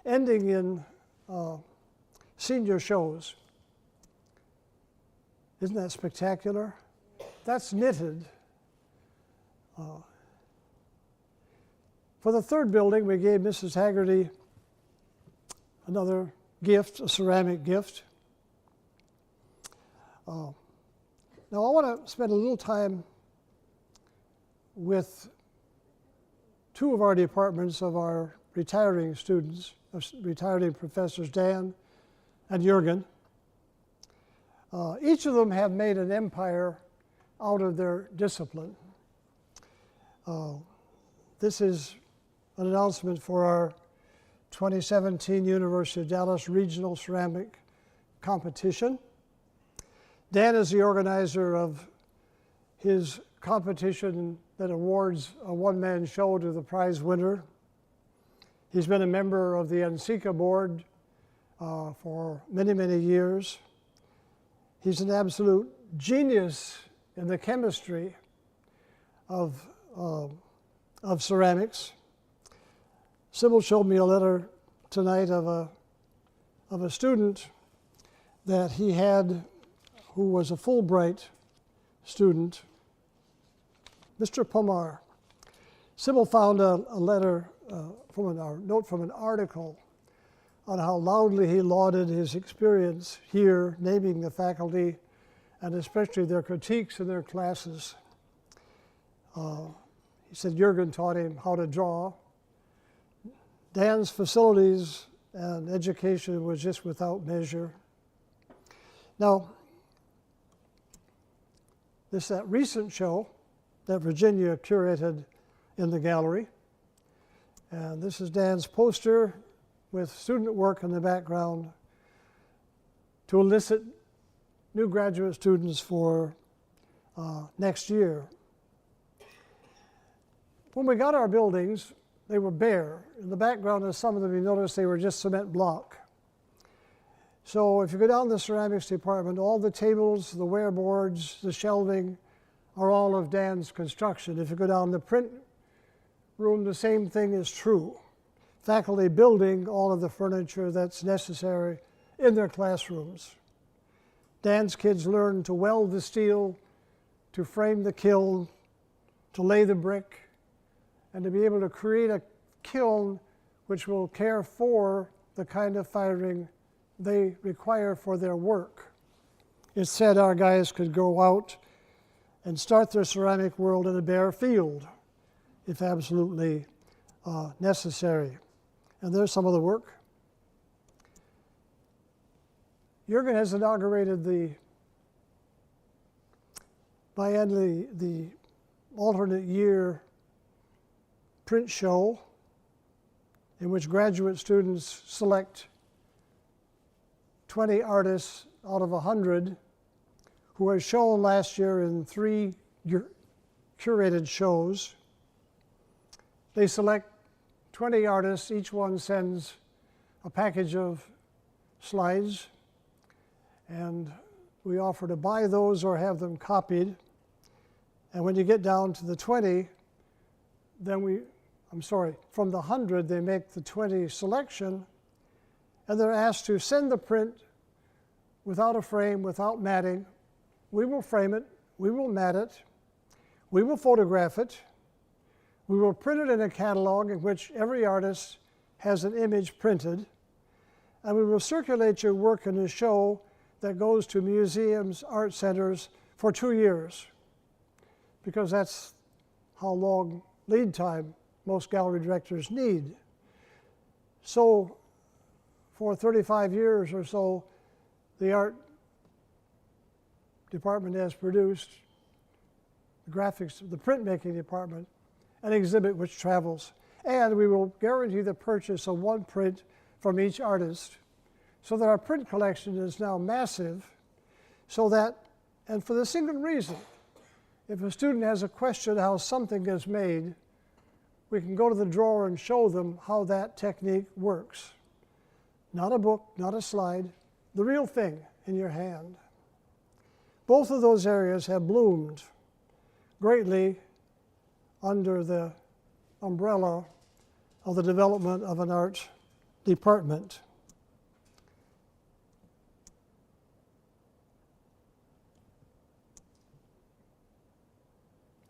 Speaker 2: ending in senior shows. Isn't that spectacular? That's knitted. For the third building, we gave Mrs. Haggerty another gift, a ceramic gift. Now I want to spend a little time with two of our departments of our retiring students, retiring professors, Dan and Jürgen. Each of them have made an empire out of their discipline. This is an announcement for our 2017 University of Dallas Regional Ceramic Competition. Dan is the organizer of his competition that awards a one-man show to the prize winner. He's been a member of the NCCA board for many, many years. He's an absolute genius in the chemistry of ceramics. Sybil showed me a letter tonight of a student that he had who was a Fulbright student, Mr. Pomar. Sybil found a letter note from an article on how loudly he lauded his experience here, naming the faculty and especially their critiques in their classes. He said Jürgen taught him how to draw. Dan's facilities and education was just without measure. Now, that recent show that Virginia curated in the gallery, and this is Dan's poster with student work in the background. to elicit new graduate students for next year. When we got our buildings, they were bare. In the background of some of them, you notice they were just cement block. So if you go down the ceramics department, all the tables, the wear boards, the shelving are all of Dan's construction. If you go down the print room, the same thing is true. Faculty building all of the furniture that's necessary in their classrooms. Dan's kids learn to weld the steel, to frame the kiln, to lay the brick, and to be able to create a kiln which will care for the kind of firing they require for their work. It's said our guys could go out and start their ceramic world in a bare field if absolutely necessary. And there's some of the work. Jürgen has inaugurated the alternate year print show in which graduate students select 20 artists out of 100 who were shown last year in 3 curated shows. They select 20 artists, each one sends a package of slides, and we offer to buy those or have them copied. And when you get down to the 20, then from the 100, they make the 20 selection, and they're asked to send the print without a frame, without matting. We will frame it, we will mat it, we will photograph it, we will print it in a catalog in which every artist has an image printed, and we will circulate your work in a show that goes to museums, art centers for 2 years, because that's how long lead time most gallery directors need. So for 35 years or so, the art department has produced, the graphics, the printmaking department, an exhibit which travels. And we will guarantee the purchase of 1 print from each artist, so that our print collection is now massive, so that, and for the single reason, if a student has a question how something is made, we can go to the drawer and show them how that technique works. Not a book, not a slide, the real thing in your hand. Both of those areas have bloomed greatly under the umbrella of the development of an art department.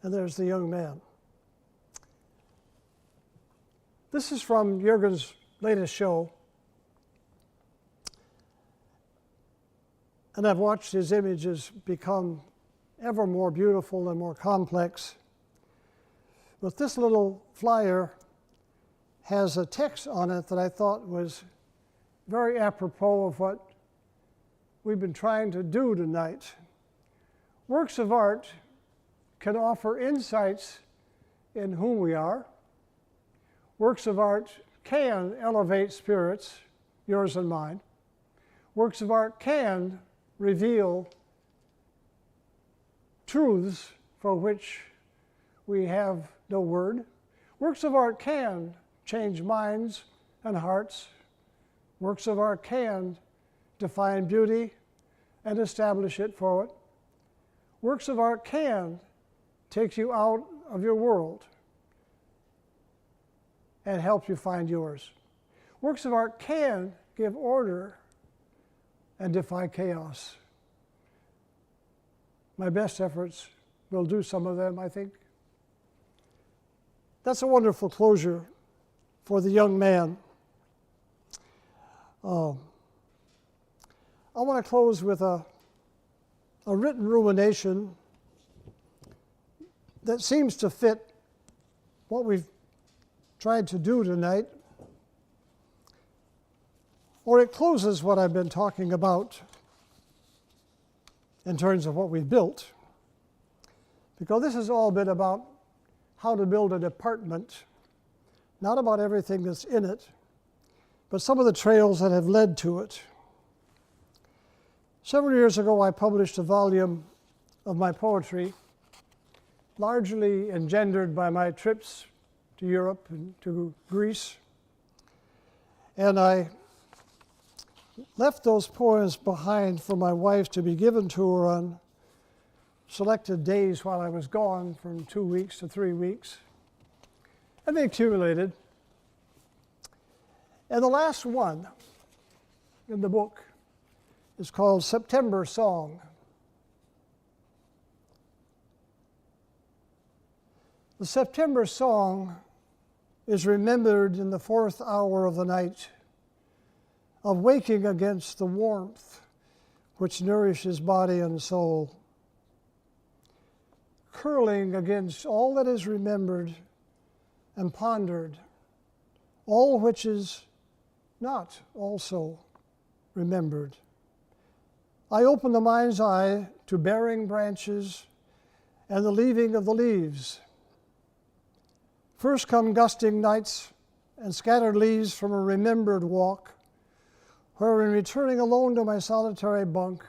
Speaker 2: And there's the young man. This is from Jürgen's latest show. And I've watched his images become ever more beautiful and more complex. But this little flyer has a text on it that I thought was very apropos of what we've been trying to do tonight. Works of art can offer insights in who we are. Works of art can elevate spirits, yours and mine. Works of art can reveal truths for which we have no word. Works of art can change minds and hearts. Works of art can define beauty and establish it for it. Works of art can take you out of your world and help you find yours. Works of art can give order and defy chaos. My best efforts will do some of them, I think. That's a wonderful closure for the young man. I want to close with a written rumination that seems to fit what we've tried to do tonight, or it closes what I've been talking about in terms of what we've built, because this has all been about how to build an apartment, not about everything that's in it, but some of the trails that have led to it. Several years ago, I published a volume of my poetry, largely engendered by my trips to Europe and to Greece. And I left those poems behind for my wife to be given to her on selected days while I was gone, from 2 weeks to 3 weeks. And they accumulated. And the last one in the book is called September Song. The September Song is remembered in the 4th hour of the night, of waking against the warmth which nourishes body and soul, curling against all that is remembered and pondered, all which is not also remembered. I open the mind's eye to bearing branches and the leaving of the leaves. First come gusting nights and scattered leaves from a remembered walk, where in returning alone to my solitary bunk,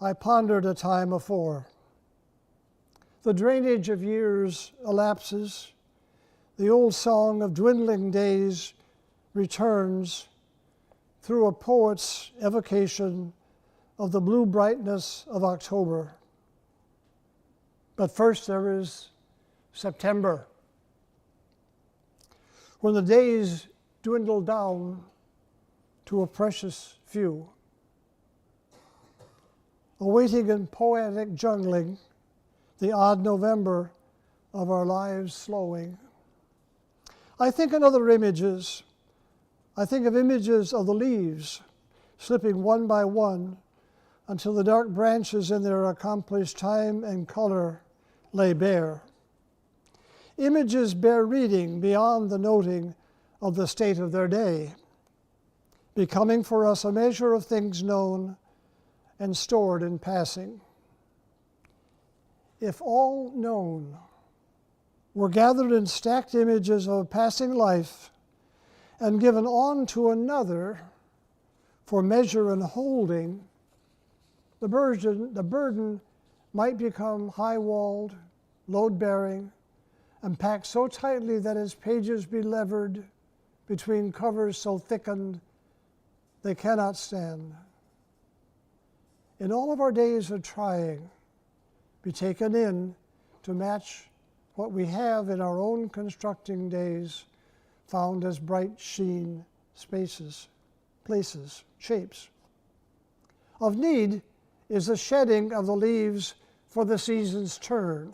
Speaker 2: I pondered a time afore. The drainage of years elapses, the old song of dwindling days returns through a poet's evocation of the blue brightness of October. But first there is September, when the days dwindle down to a precious few, awaiting in poetic jungling the odd November of our lives slowing. I think in other images. I think of images of the leaves slipping one by one until the dark branches in their accomplished time and color lay bare. Images bear reading beyond the noting of the state of their day, becoming for us a measure of things known and stored in passing. If all known were gathered in stacked images of a passing life and given on to another for measure and holding, the burden might become high-walled, load-bearing, and packed so tightly that its pages be levered between covers so thickened they cannot stand. In all of our days of trying, be taken in to match what we have in our own constructing days, found as bright sheen spaces, places, shapes. Of need is the shedding of the leaves for the season's turn.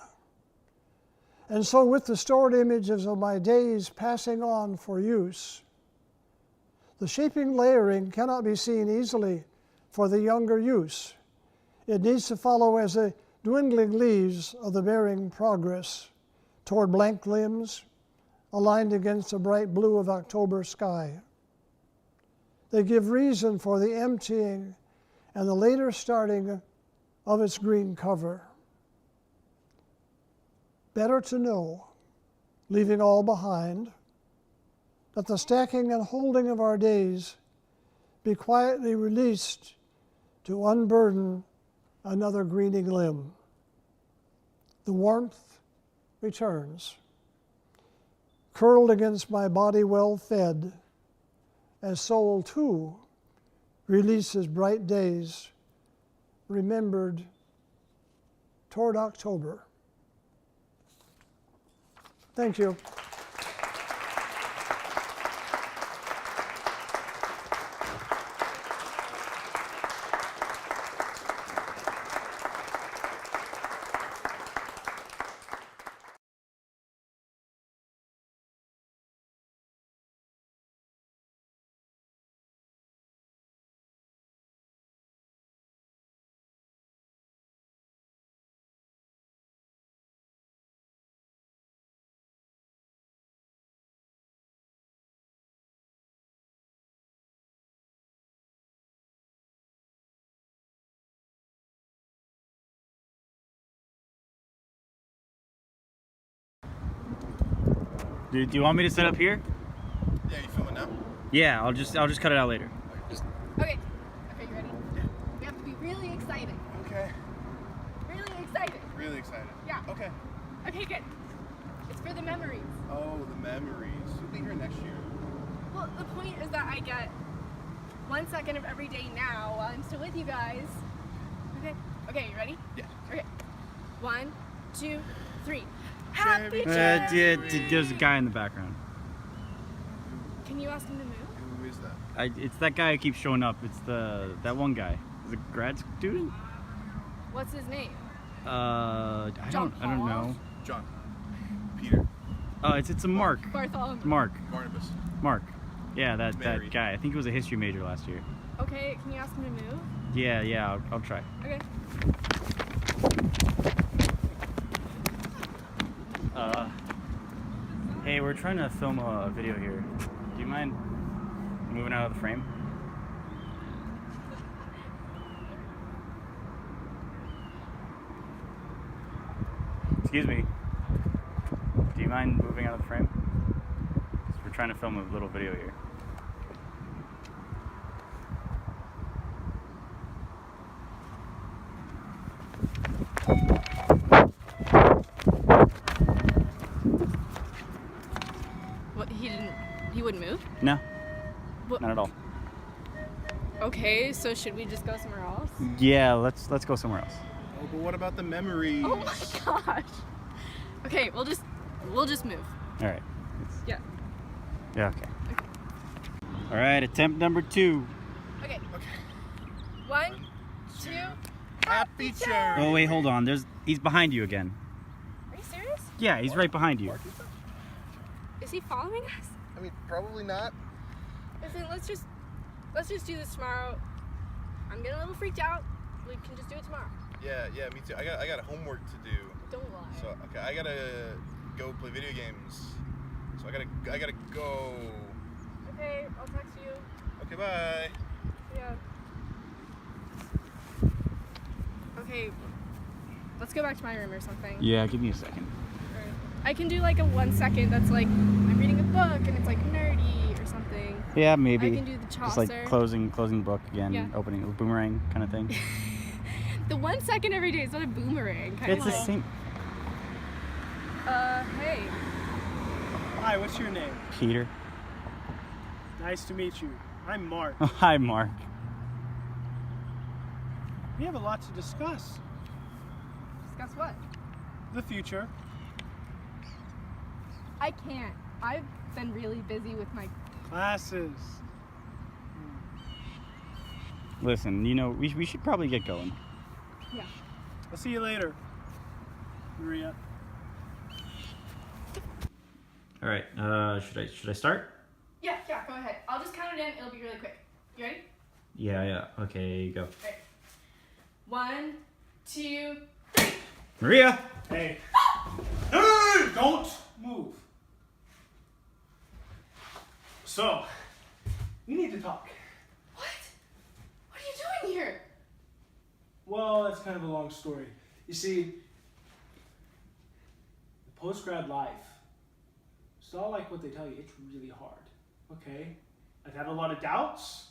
Speaker 2: And so with the stored images of my days passing on for use, the shaping layering cannot be seen easily for the younger use. It needs to follow as the dwindling leaves of the bearing progress toward blank limbs aligned against the bright blue of October sky. They give reason for the emptying and the later starting of its green cover. Better to know, leaving all behind, that the stacking and holding of our days be quietly released to unburden another greening limb. The warmth returns, curled against my body well fed, as soul too releases bright days, remembered toward October. Thank you.
Speaker 4: Do you want me to set up here?
Speaker 17: Yeah, you filming now?
Speaker 4: Yeah, I'll just cut it out later.
Speaker 18: Okay. Okay, you ready? Yeah.
Speaker 1: be really excited.
Speaker 17: Okay.
Speaker 1: Really excited.
Speaker 17: Really excited.
Speaker 1: Yeah.
Speaker 17: Okay.
Speaker 1: Okay, good. It's for the memories.
Speaker 17: Oh, the memories. You'll be here next year.
Speaker 1: Well, the point is that I get 1 second of every day now while I'm still with you guys. Okay. Okay, you ready?
Speaker 17: Yeah.
Speaker 1: Okay. 1, 2, 3.
Speaker 17: Happy
Speaker 4: There's a guy in the background.
Speaker 1: Can you ask him to move?
Speaker 17: Who is that?
Speaker 4: It's that guy who keeps showing up. It's that one guy. Is a grad student?
Speaker 1: What's his name?
Speaker 4: I
Speaker 1: John
Speaker 4: don't
Speaker 1: Paul?
Speaker 4: know.
Speaker 17: John. Peter.
Speaker 4: Oh, it's a Mark.
Speaker 1: Bartholomew.
Speaker 4: Mark.
Speaker 17: Barnabas.
Speaker 4: Mark. Yeah, that
Speaker 17: Mary.
Speaker 4: guy. I think he was a history major last year.
Speaker 1: Okay, can you ask him to move?
Speaker 4: Yeah, I'll try.
Speaker 1: Okay.
Speaker 4: Hey, we're trying to film a video here. Do you mind moving out of the frame? Excuse me. Do you mind moving out of the frame? 'Cause we're trying to film a little video here.
Speaker 1: What, he wouldn't move?
Speaker 4: No,
Speaker 1: What?
Speaker 4: not at all.
Speaker 1: Okay, so should we just go somewhere else?
Speaker 4: Yeah, let's go somewhere else.
Speaker 17: Oh, but what about the memories?
Speaker 1: Oh my gosh. Okay, we'll just move.
Speaker 4: All right.
Speaker 1: Yeah.
Speaker 4: Yeah. Okay. All right. Attempt number 2.
Speaker 1: Okay. 1, 2.
Speaker 17: Happy charity.
Speaker 4: Oh wait, hold on. He's behind you again.
Speaker 1: Are you serious?
Speaker 4: Yeah, he's right behind you.
Speaker 1: Is he following us?
Speaker 17: I mean, probably not.
Speaker 1: Listen, let's just do this tomorrow. I'm getting a little freaked out. We can just do it tomorrow.
Speaker 17: Yeah, me too. I got homework to do.
Speaker 1: Don't lie.
Speaker 17: So okay, I gotta go play video games. So I gotta go.
Speaker 1: Okay, I'll text you.
Speaker 17: Okay, bye.
Speaker 1: Yeah. Okay, let's go back to my room or something.
Speaker 4: Yeah, give me a second.
Speaker 1: Alright. I can do like a 1 second that's like I'm reading a book and it's like nerdy or something.
Speaker 4: Yeah, maybe.
Speaker 1: I can do the Chaucer.
Speaker 4: Just like closing the book again,
Speaker 1: Yeah.
Speaker 4: opening a boomerang kind of thing.
Speaker 1: The 1 second every day is not a boomerang. Kind
Speaker 4: It's
Speaker 1: of
Speaker 4: the
Speaker 1: like,
Speaker 4: same.
Speaker 1: Hey.
Speaker 5: Hi, what's your name?
Speaker 4: Peter.
Speaker 5: Nice to meet you. I'm Mark.
Speaker 4: Hi, Mark.
Speaker 5: We have a lot to discuss.
Speaker 1: Discuss what?
Speaker 5: The future.
Speaker 1: I can't. I've been really busy with my
Speaker 5: Classes.
Speaker 4: Listen, we should probably get going.
Speaker 1: Yeah.
Speaker 5: I'll see you later, Maria.
Speaker 4: All right. Should I start?
Speaker 1: Yeah, go ahead. I'll just count it in. It'll be really quick. You ready?
Speaker 4: Yeah. Okay, go.
Speaker 1: Alright. 1, 2.
Speaker 4: Maria.
Speaker 5: Hey. Hey! Don't move. So, we need to talk.
Speaker 1: What are you doing here?
Speaker 5: Well, that's kind of a long story. You see, the post-grad life, it's not like what they tell you. It's really hard, okay? I've had a lot of doubts.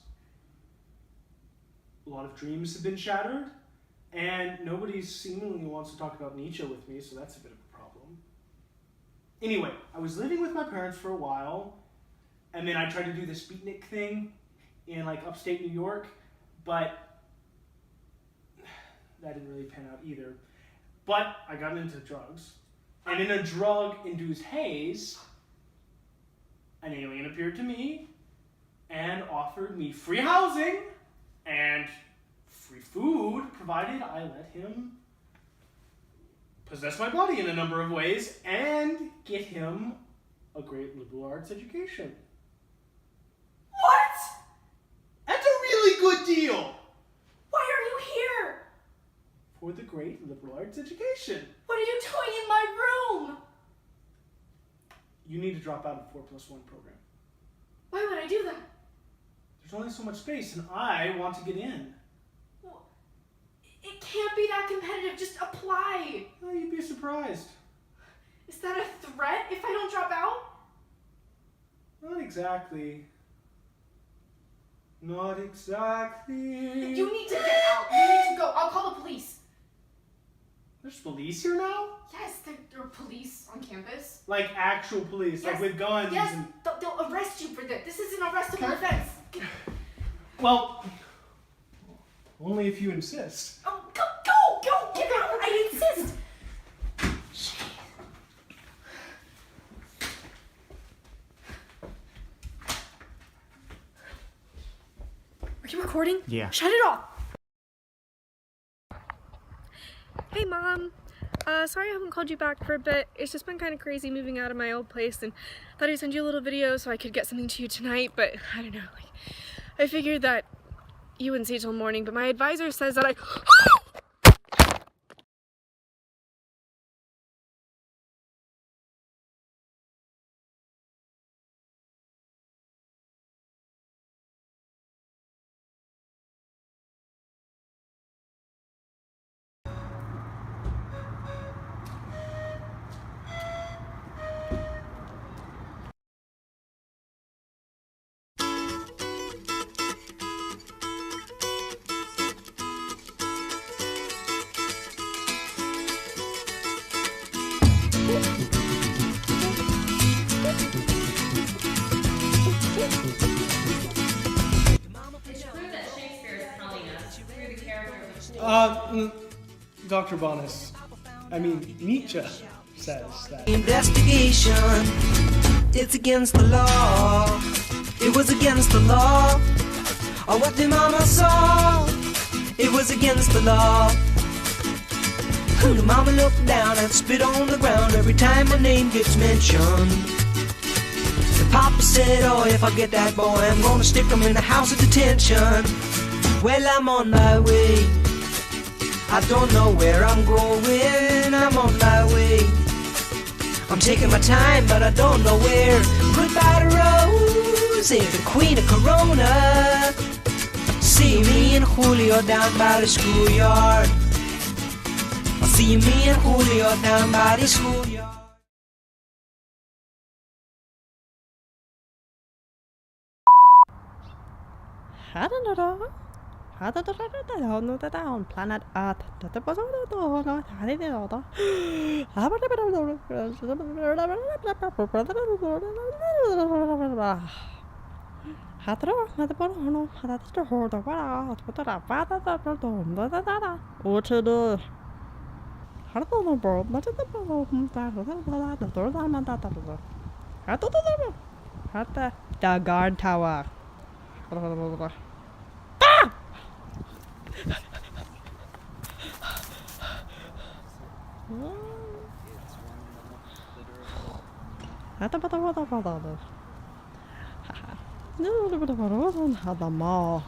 Speaker 5: A lot of dreams have been shattered. And nobody seemingly wants to talk about Nietzsche with me, so that's a bit of a problem. Anyway, I was living with my parents for a while, and then I tried to do this beatnik thing in like upstate New York, but that didn't really pan out either. But I got into drugs, and in a drug-induced haze, an alien appeared to me and offered me free housing and free food, provided I let him possess my body in a number of ways and get him a great liberal arts education.
Speaker 1: What?
Speaker 5: That's a really good deal
Speaker 1: Why are you here?
Speaker 5: for the great liberal arts education.
Speaker 1: What are you doing in my room?
Speaker 5: You need to drop out of the 4+1 program.
Speaker 1: Why would I do that?
Speaker 5: There's only so much space, and I want to get in.
Speaker 1: Well, it can't be that competitive. Just apply.
Speaker 5: Oh, you'd be surprised.
Speaker 1: Is that a threat if I don't drop out?
Speaker 5: Not exactly. Not exactly.
Speaker 1: You need to get out. I'll call the police.
Speaker 5: There's police here now?
Speaker 1: Yes, there are police on campus.
Speaker 5: Like actual police, like with guns.
Speaker 1: Yes,
Speaker 5: And...
Speaker 1: they'll arrest you for this. This is an arrestable offense.
Speaker 5: Well, only if you insist.
Speaker 1: Oh, go, get out! I insist. Are you recording?
Speaker 5: Yeah.
Speaker 1: Shut it off. Hey, Mom. Sorry I haven't called you back for a bit. It's just been kind of crazy moving out of my old place, and thought I'd send you a little video so I could get something to you tonight, but I don't know. I figured that you wouldn't see it till morning, but my advisor says that I...
Speaker 15: It's true that Shakespeare is telling us through the characters of
Speaker 5: Dr. Bonus. I mean, Nietzsche says that.
Speaker 6: Investigation, it's against the law. It was against the law. Or what the mama saw, it was against the law. The mama looked down and spit on the ground every time my name gets mentioned. The papa said, oh, if I get that boy, I'm gonna stick him in the house of detention. Well, I'm on my way. I don't know where I'm going. I'm on my way. I'm taking my time, but I don't know where. Goodbye to Rose, the queen of Corona. See me and Julio down by the schoolyard. I'll see me and Julio down by the schoolyard.
Speaker 7: on planet Earth. The guard tower. The mall.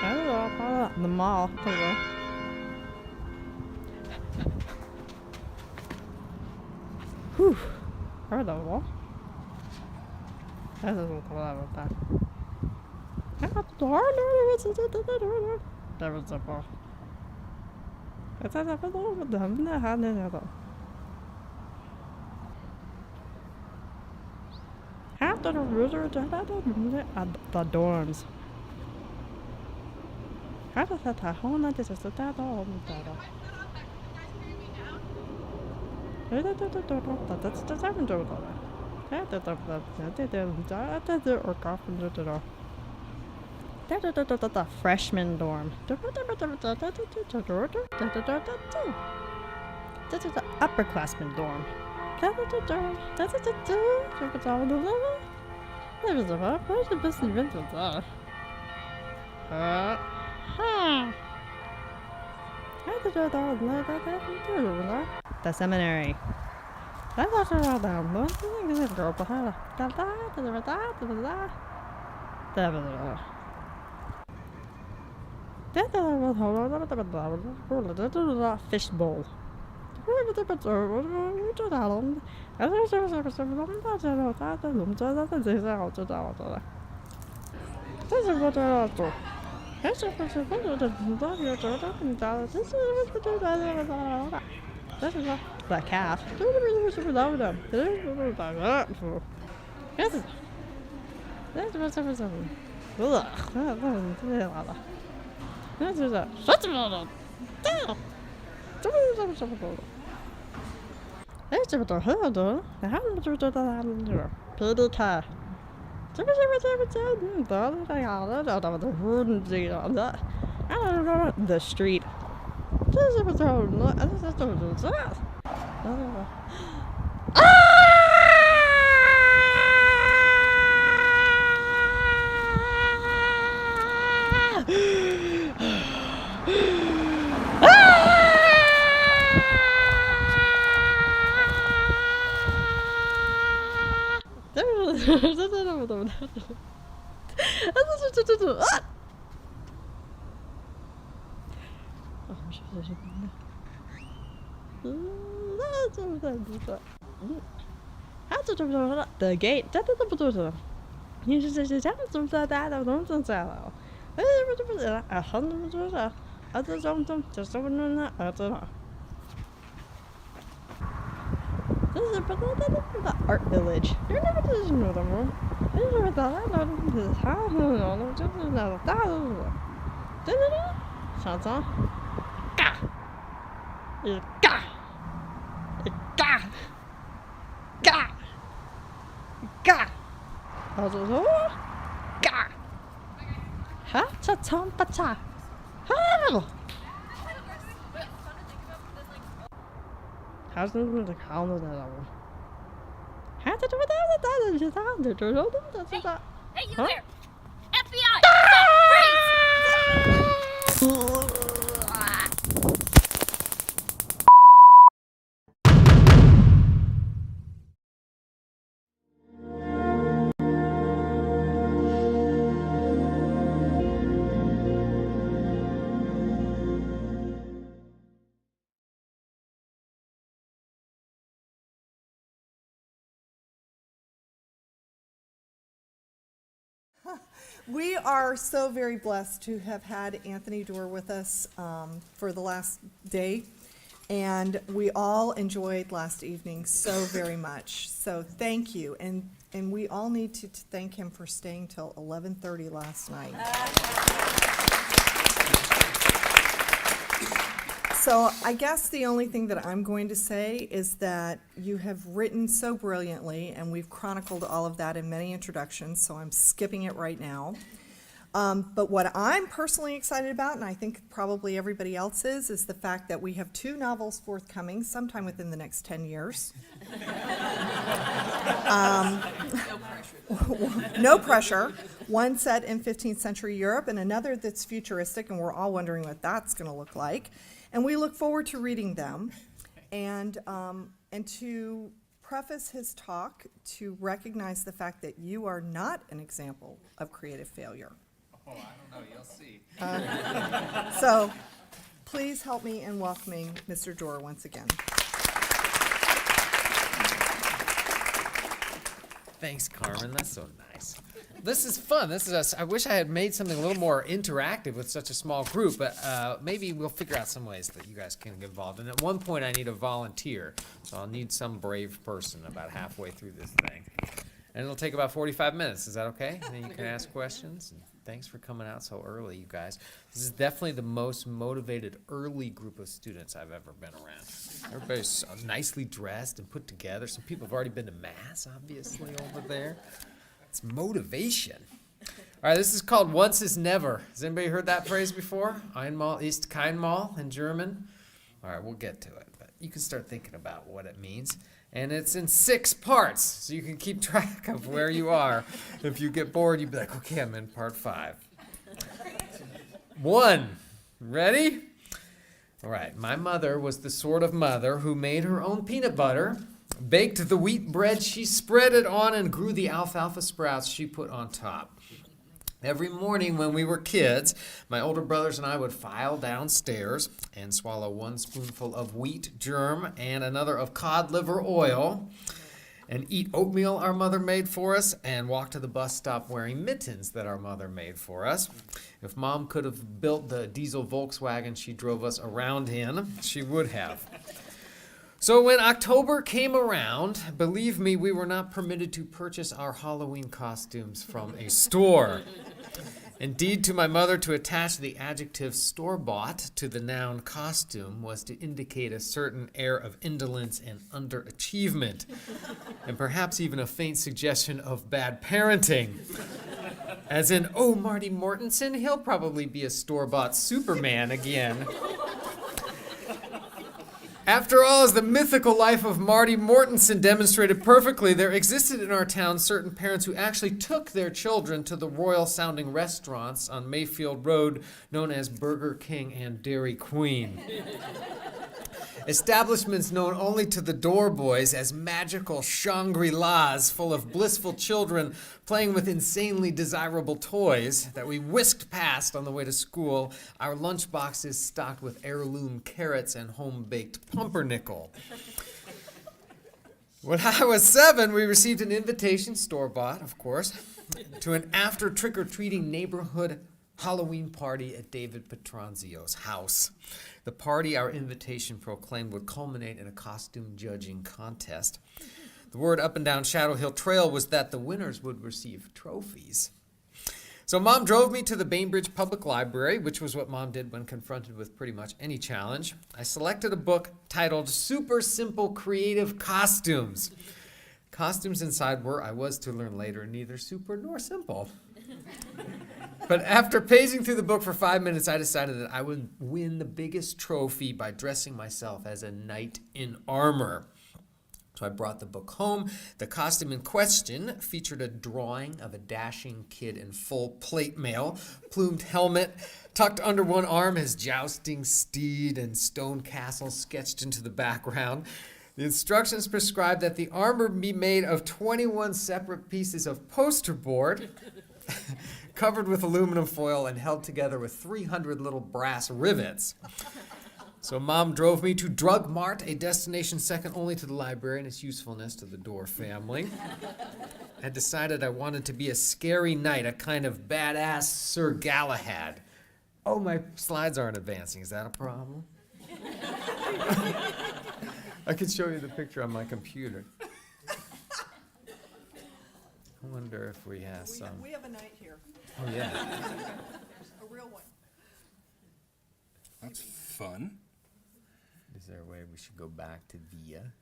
Speaker 7: A tower. The mall. Whew. Heard of all. That doesn't come out of that. That was a ball. It's a little bit of the after the router at the dorms. How does that happen? This is the data on the data. That's the seven door. That's the freshman dorm. This is the upperclassman dorm. The seminary. Fishbowl. The cat. The street. The gate. The art village. Chanson. Ga. Ga. Ga. Ga. Ga. Ga. Ha cha chom pa cha. Ha. How's the count that level?
Speaker 18: Hey, you there! FBI! Stop! Freeze!
Speaker 8: We are so very blessed to have had Anthony Doerr with us for the last day, and we all enjoyed last evening so very much. So thank you, and we all need to thank him for staying till 11:30 last night. So I guess the only thing that I'm going to say is that you have written so brilliantly, and we've chronicled all of that in many introductions, so I'm skipping it right now. But what I'm personally excited about, and I think probably everybody else is the fact that we have 2 novels forthcoming sometime within the next 10 years. No pressure. One set in 15th century Europe and another that's futuristic, and we're all wondering what that's going to look like. And we look forward to reading them, and to preface his talk, to recognize the fact that you are not an example of creative failure.
Speaker 3: Oh, I don't know. You'll see.
Speaker 8: So please help me in welcoming Mr. Doerr once again.
Speaker 3: Thanks, Carmen. That's so nice. This is fun. I wish I had made something a little more interactive with such a small group, but maybe we'll figure out some ways that you guys can get involved. And at one point, I need a volunteer, so I'll need some brave person about halfway through this thing. And it'll take about 45 minutes. Is that okay? And then you can ask questions. And thanks for coming out so early, you guys. This is definitely the most motivated early group of students I've ever been around. Everybody's so nicely dressed and put together. Some people have already been to Mass, obviously, over there. It's motivation. All right, this is called Once is Never. Has anybody heard that phrase before? Einmal ist kein Mal in German. All right, we'll get to it, but you can start thinking about what it means. And it's in 6 parts, so you can keep track of where you are. If you get bored, you'd be like, okay, I'm in part 5. 1, ready? All right, my mother was the sort of mother who made her own peanut butter, baked the wheat bread she spread it on, and grew the alfalfa sprouts she put on top. Every morning when we were kids, my older brothers and I would file downstairs and swallow one spoonful of wheat germ and another of cod liver oil and eat oatmeal our mother made for us and walk to the bus stop wearing mittens that our mother made for us. If Mom could have built the diesel Volkswagen she drove us around in, she would have. So when October came around, believe me, we were not permitted to purchase our Halloween costumes from a store. Indeed, to my mother, to attach the adjective store-bought to the noun costume was to indicate a certain air of indolence and underachievement, and perhaps even a faint suggestion of bad parenting. As in, oh, Marty Mortensen, he'll probably be a store-bought Superman again. After all, as the mythical life of Marty Mortensen demonstrated perfectly, there existed in our town certain parents who actually took their children to the royal-sounding restaurants on Mayfield Road known as Burger King and Dairy Queen. Establishments known only to the door boys as magical Shangri-Las full of blissful children playing with insanely desirable toys that we whisked past on the way to school, our lunch boxes stocked with heirloom carrots and home-baked pumpernickel. When I was 7, we received an invitation, store-bought, of course, to an after trick-or-treating neighborhood Halloween party at David Petronzio's house. The party, our invitation proclaimed, would culminate in a costume judging contest. The word up and down Shadow Hill Trail was that the winners would receive trophies. So Mom drove me to the Bainbridge Public Library, which was what Mom did when confronted with pretty much any challenge. I selected a book titled Super Simple Creative Costumes. Costumes inside were, I was to learn later, neither super nor simple. But after paging through the book for 5 minutes, I decided that I would win the biggest trophy by dressing myself as a knight in armor. So I brought the book home. The costume in question featured a drawing of a dashing kid in full plate mail, plumed helmet, tucked under one arm, his jousting steed and stone castle sketched into the background. The instructions prescribed that the armor be made of 21 separate pieces of poster board, covered with aluminum foil and held together with 300 little brass rivets. So Mom drove me to Drug Mart, a destination second only to the library and its usefulness to the Dorr family. I decided I wanted to be a scary knight, a kind of badass Sir Galahad. Oh, my slides aren't advancing. Is that a problem? I could show you the picture on my computer. I wonder if we have some.
Speaker 8: We have a knight here.
Speaker 3: Oh, yeah.
Speaker 8: A real one.
Speaker 10: That's fun.
Speaker 3: Is there a way we should go back to Via?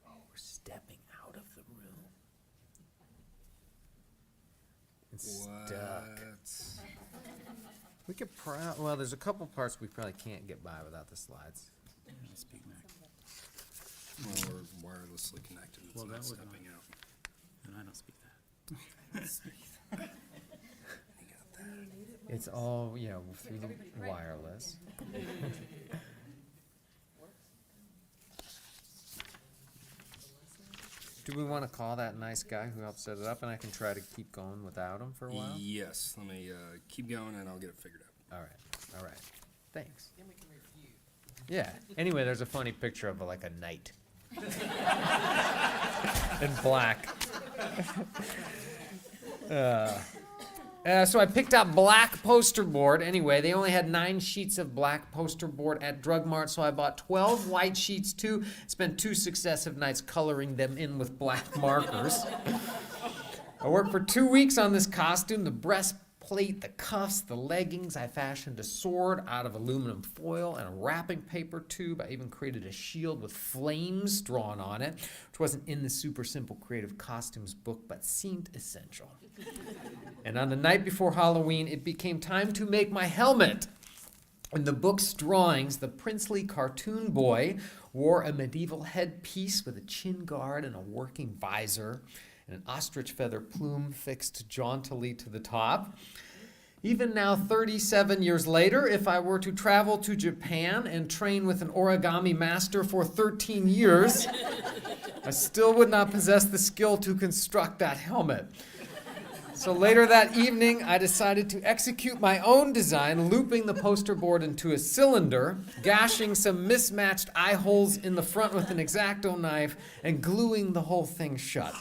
Speaker 3: Oh, we're stepping out of the room. It's stuck. We could well, there's a couple parts we probably can't get by without the slides.
Speaker 10: Speak Mac. Or wirelessly connected. It's not stepping out.
Speaker 11: And I don't speak that.
Speaker 3: It's all, through the wireless. Do we want to call that nice guy who helped set it up, and I can try to keep going without him for a while?
Speaker 10: Yes. Let me keep going, and I'll get it figured out.
Speaker 3: All right. Thanks. Yeah. Anyway, there's a funny picture of a knight. In black. So I picked out black poster board. Anyway, they only had 9 sheets of black poster board at Drug Mart, so I bought 12 white sheets too. Spent 2 successive nights coloring them in with black markers. I worked for 2 weeks on this costume, the breastplate, the cuffs, the leggings. I fashioned a sword out of aluminum foil and a wrapping paper tube. I even created a shield with flames drawn on it, which wasn't in the Super Simple Creative Costumes book, but seemed essential. And on the night before Halloween, it became time to make my helmet. In the book's drawings, the princely cartoon boy wore a medieval headpiece with a chin guard and a working visor, and an ostrich feather plume fixed jauntily to the top. Even now, 37 years later, if I were to travel to Japan and train with an origami master for 13 years, I still would not possess the skill to construct that helmet. So later that evening, I decided to execute my own design, looping the poster board into a cylinder, gashing some mismatched eye holes in the front with an X-Acto knife, and gluing the whole thing shut.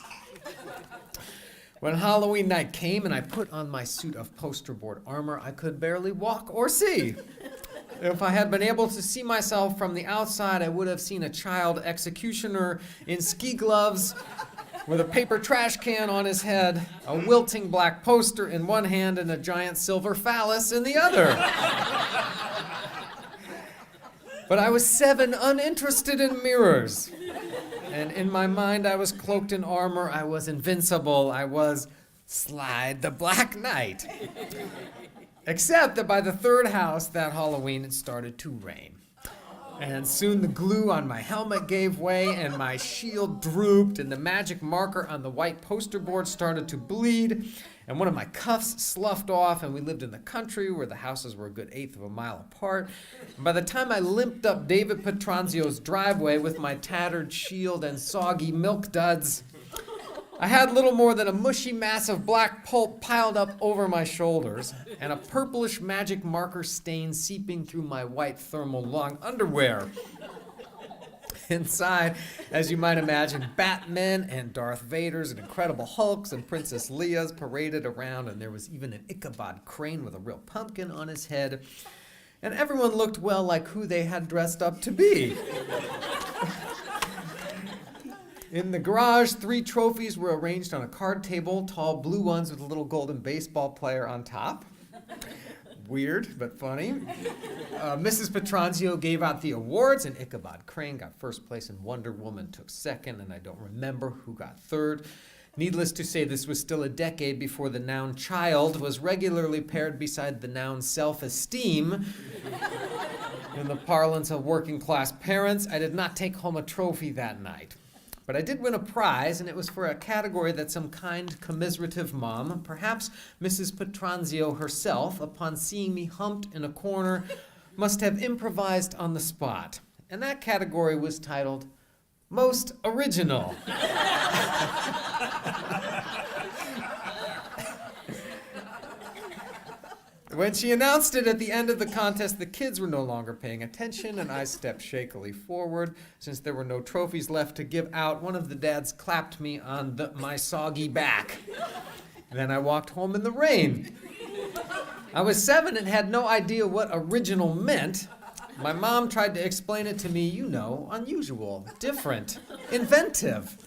Speaker 3: When Halloween night came and I put on my suit of poster board armor, I could barely walk or see. If I had been able to see myself from the outside, I would have seen a child executioner in ski gloves with a paper trash can on his head, a wilting black poster in one hand and a giant silver phallus in the other. But I was 7, uninterested in mirrors. And in my mind, I was cloaked in armor, I was invincible, I was Slide the Black Knight. Except that by the third house that Halloween, it started to rain. And soon the glue on my helmet gave way, and my shield drooped, and the magic marker on the white poster board started to bleed, and one of my cuffs sloughed off, and we lived in the country where the houses were a good 1/8 of a mile apart. And by the time I limped up David Petranzio's driveway with my tattered shield and soggy milk duds, I had little more than a mushy mass of black pulp piled up over my shoulders, and a purplish magic marker stain seeping through my white thermal long underwear. Inside, as you might imagine, Batmen and Darth Vaders and Incredible Hulks and Princess Leia's paraded around, and there was even an Ichabod Crane with a real pumpkin on his head. And everyone looked well like who they had dressed up to be. In the garage, 3 trophies were arranged on a card table, tall blue ones with a little golden baseball player on top. Weird, but funny. Mrs. Petranzio gave out the awards, and Ichabod Crane got first place, and Wonder Woman took second, and I don't remember who got third. Needless to say, this was still a decade before the noun child was regularly paired beside the noun self-esteem. In the parlance of working-class parents, I did not take home a trophy that night. But I did win a prize, and it was for a category that some kind, commiserative mom, perhaps Mrs. Petranzio herself, upon seeing me humped in a corner, must have improvised on the spot. And that category was titled Most Original. When she announced it at the end of the contest, the kids were no longer paying attention, and I stepped shakily forward. Since there were no trophies left to give out, one of the dads clapped me on my soggy back. Then I walked home in the rain. I was 7 and had no idea what original meant. My mom tried to explain it to me, unusual, different, inventive.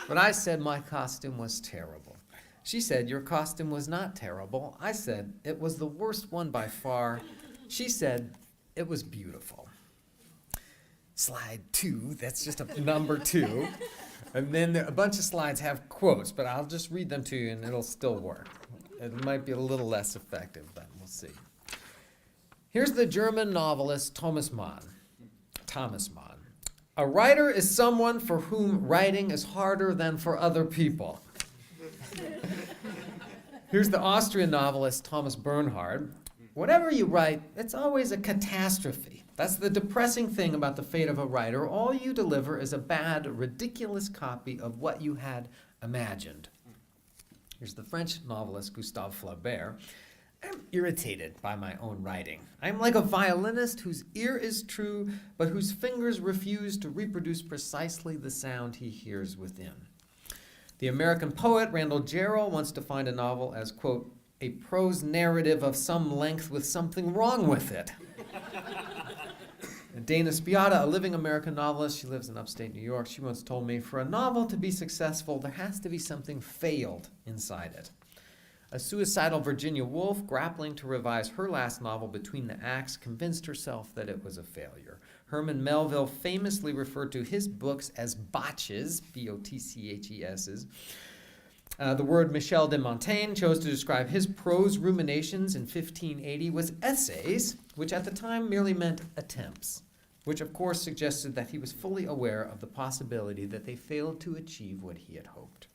Speaker 3: But I said my costume was terrible. She said, your costume was not terrible. I said, it was the worst one by far. She said, it was beautiful. Slide 2, that's just a number 2. And then a bunch of slides have quotes, but I'll just read them to you and it'll still work. It might be a little less effective, but we'll see. Here's the German novelist Thomas Mann. A writer is someone for whom writing is harder than for other people. Here's the Austrian novelist Thomas Bernhard. Whatever you write, it's always a catastrophe. That's the depressing thing about the fate of a writer. All you deliver is a bad, ridiculous copy of what you had imagined. Here's the French novelist Gustave Flaubert. I'm irritated by my own writing. I'm like a violinist whose ear is true, but whose fingers refuse to reproduce precisely the sound he hears within. The American poet Randall Jarrell once defined a novel as, quote, a prose narrative of some length with something wrong with it. Dana Spiotta, a living American novelist, she lives in upstate New York, she once told me, for a novel to be successful, there has to be something failed inside it. A suicidal Virginia Woolf, grappling to revise her last novel, Between the Acts, convinced herself that it was a failure. Herman Melville famously referred to his books as botches, B-O-T-C-H-E-S's. The word Michel de Montaigne chose to describe his prose ruminations in 1580 was essays, which at the time merely meant attempts, which of course suggested that he was fully aware of the possibility that they failed to achieve what he had hoped.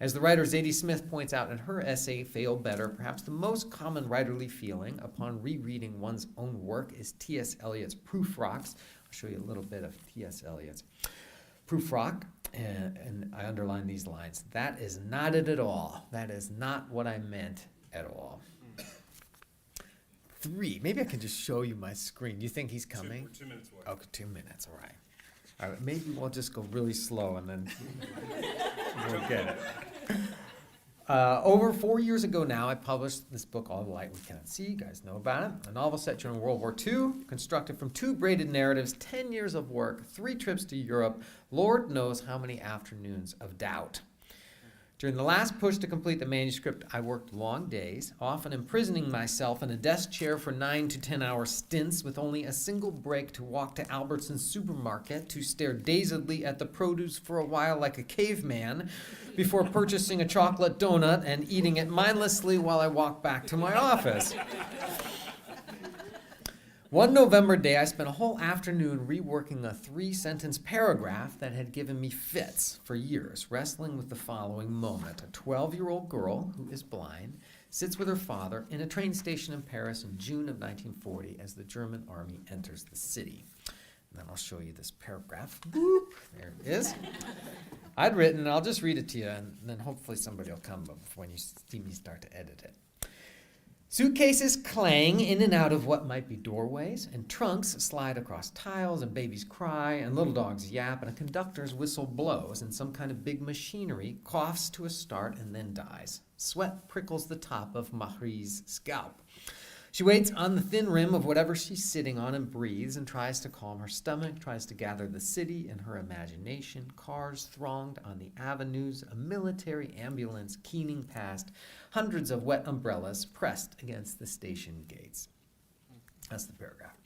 Speaker 3: As the writer Zadie Smith points out in her essay, Fail Better, perhaps the most common writerly feeling upon rereading one's own work is T.S. Eliot's Proof Rocks. I'll show you a little bit of T.S. Eliot's Proof Rock, and I underline these lines. That is not it at all. That is not what I meant at all. 3. Maybe I can just show you my screen. You think he's coming?
Speaker 10: 2 minutes away.
Speaker 3: Okay, 2 minutes, all right. All right, maybe we'll just go really slow and then we'll get it. Over 4 years ago now, I published this book, All the Light We Cannot See. You guys know about it. A novel set during World War II, constructed from 2 braided narratives, 10 years of work, 3 trips to Europe, Lord knows how many afternoons of doubt. During the last push to complete the manuscript, I worked long days, often imprisoning myself in a desk chair for 9 to 10 hour stints with only a single break to walk to Albertsons supermarket to stare dazedly at the produce for a while like a caveman before purchasing a chocolate donut and eating it mindlessly while I walked back to my office. One November day, I spent a whole afternoon reworking a 3-sentence paragraph that had given me fits for years, wrestling with the following moment. A 12-year-old girl who is blind sits with her father in a train station in Paris in June of 1940 as the German army enters the city. And then I'll show you this paragraph. Boop, there it is. I'd written, and I'll just read it to you, and then hopefully somebody will come when you see me start to edit it. Suitcases clang in and out of what might be doorways, and trunks slide across tiles, and babies cry, and little dogs yap, and a conductor's whistle blows, and some kind of big machinery coughs to a start and then dies. Sweat prickles the top of Marie's scalp. She waits on the thin rim of whatever she's sitting on and breathes and tries to calm her stomach, tries to gather the city in her imagination. Cars thronged on the avenues, a military ambulance keening past, hundreds of wet umbrellas pressed against the station gates. That's the paragraph.